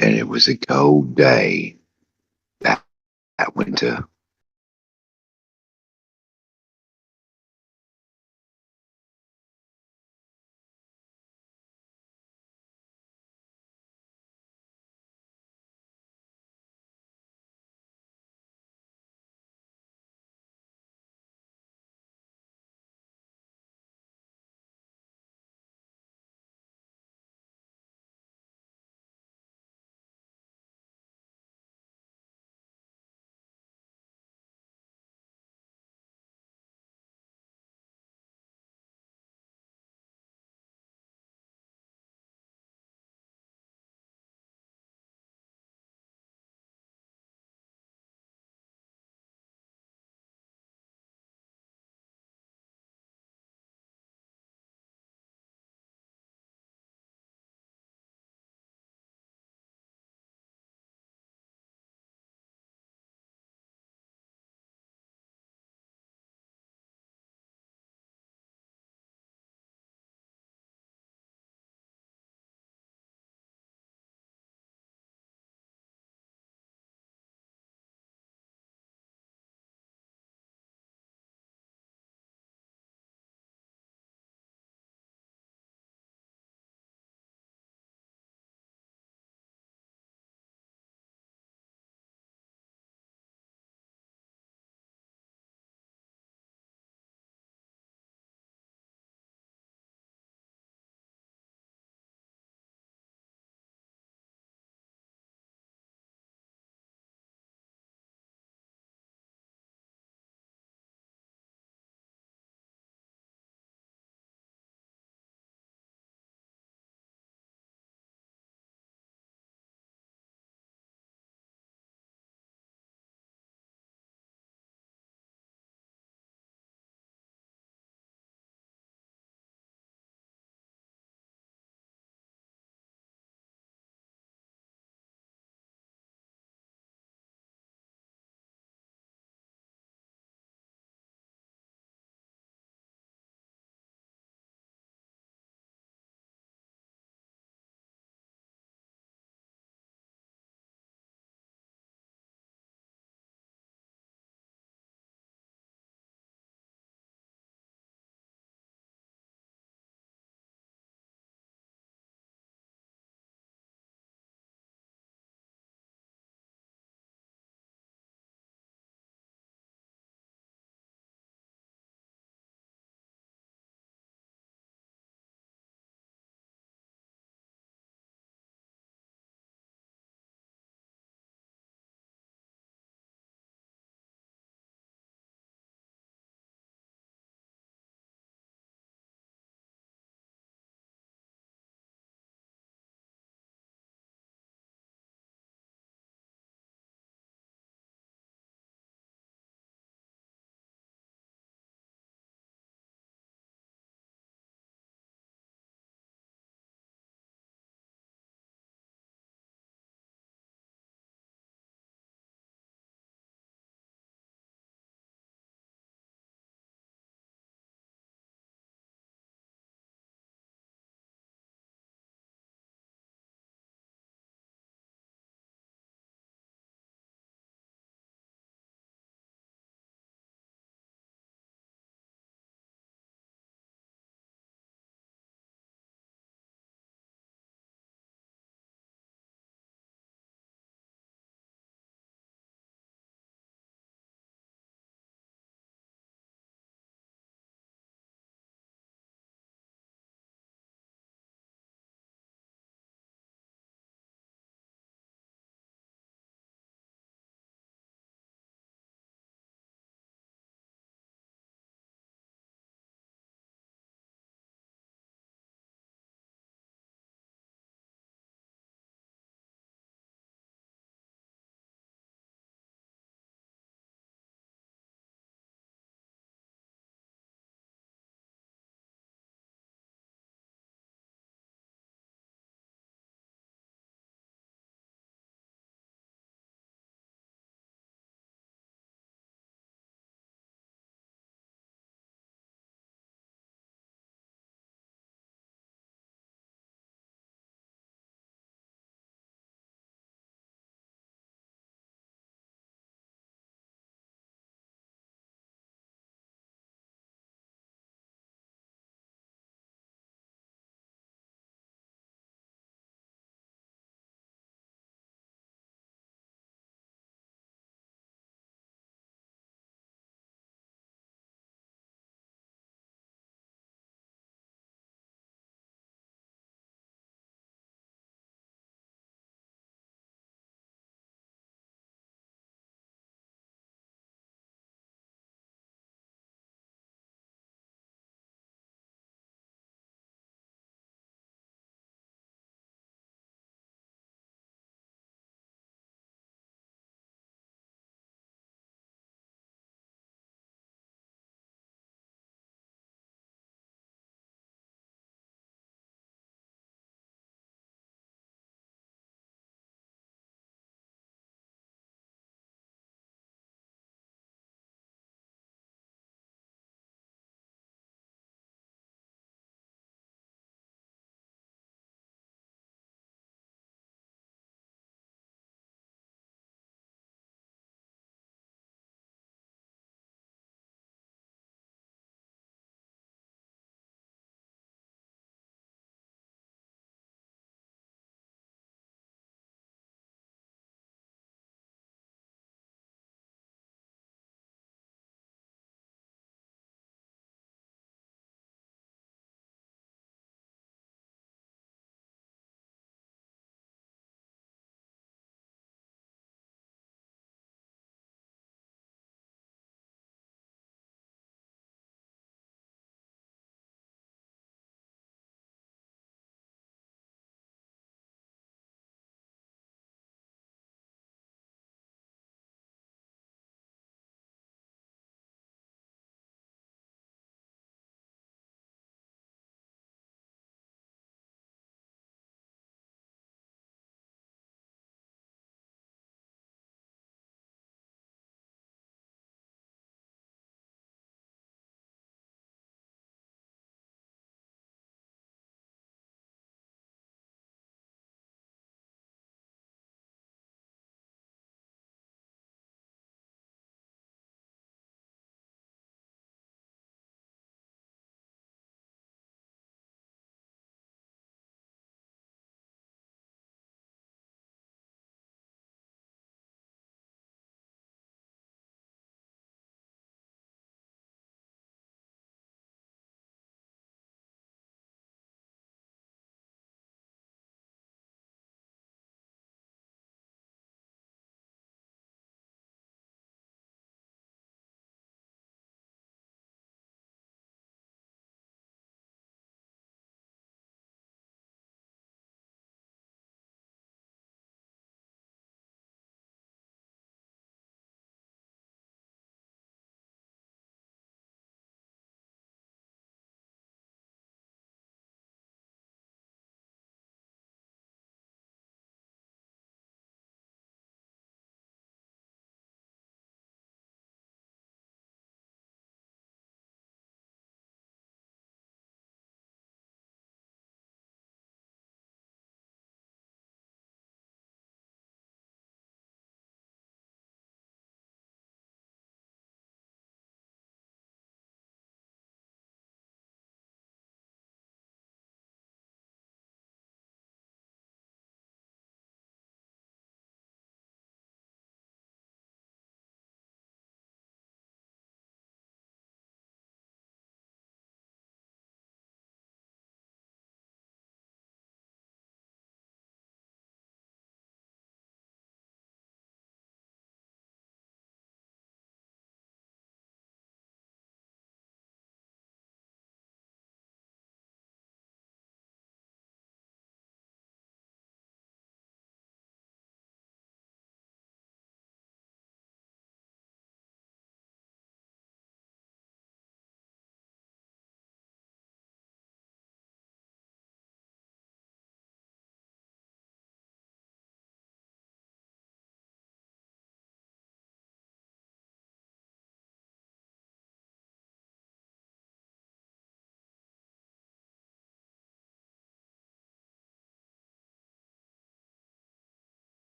S1: and it was a cold day that winter.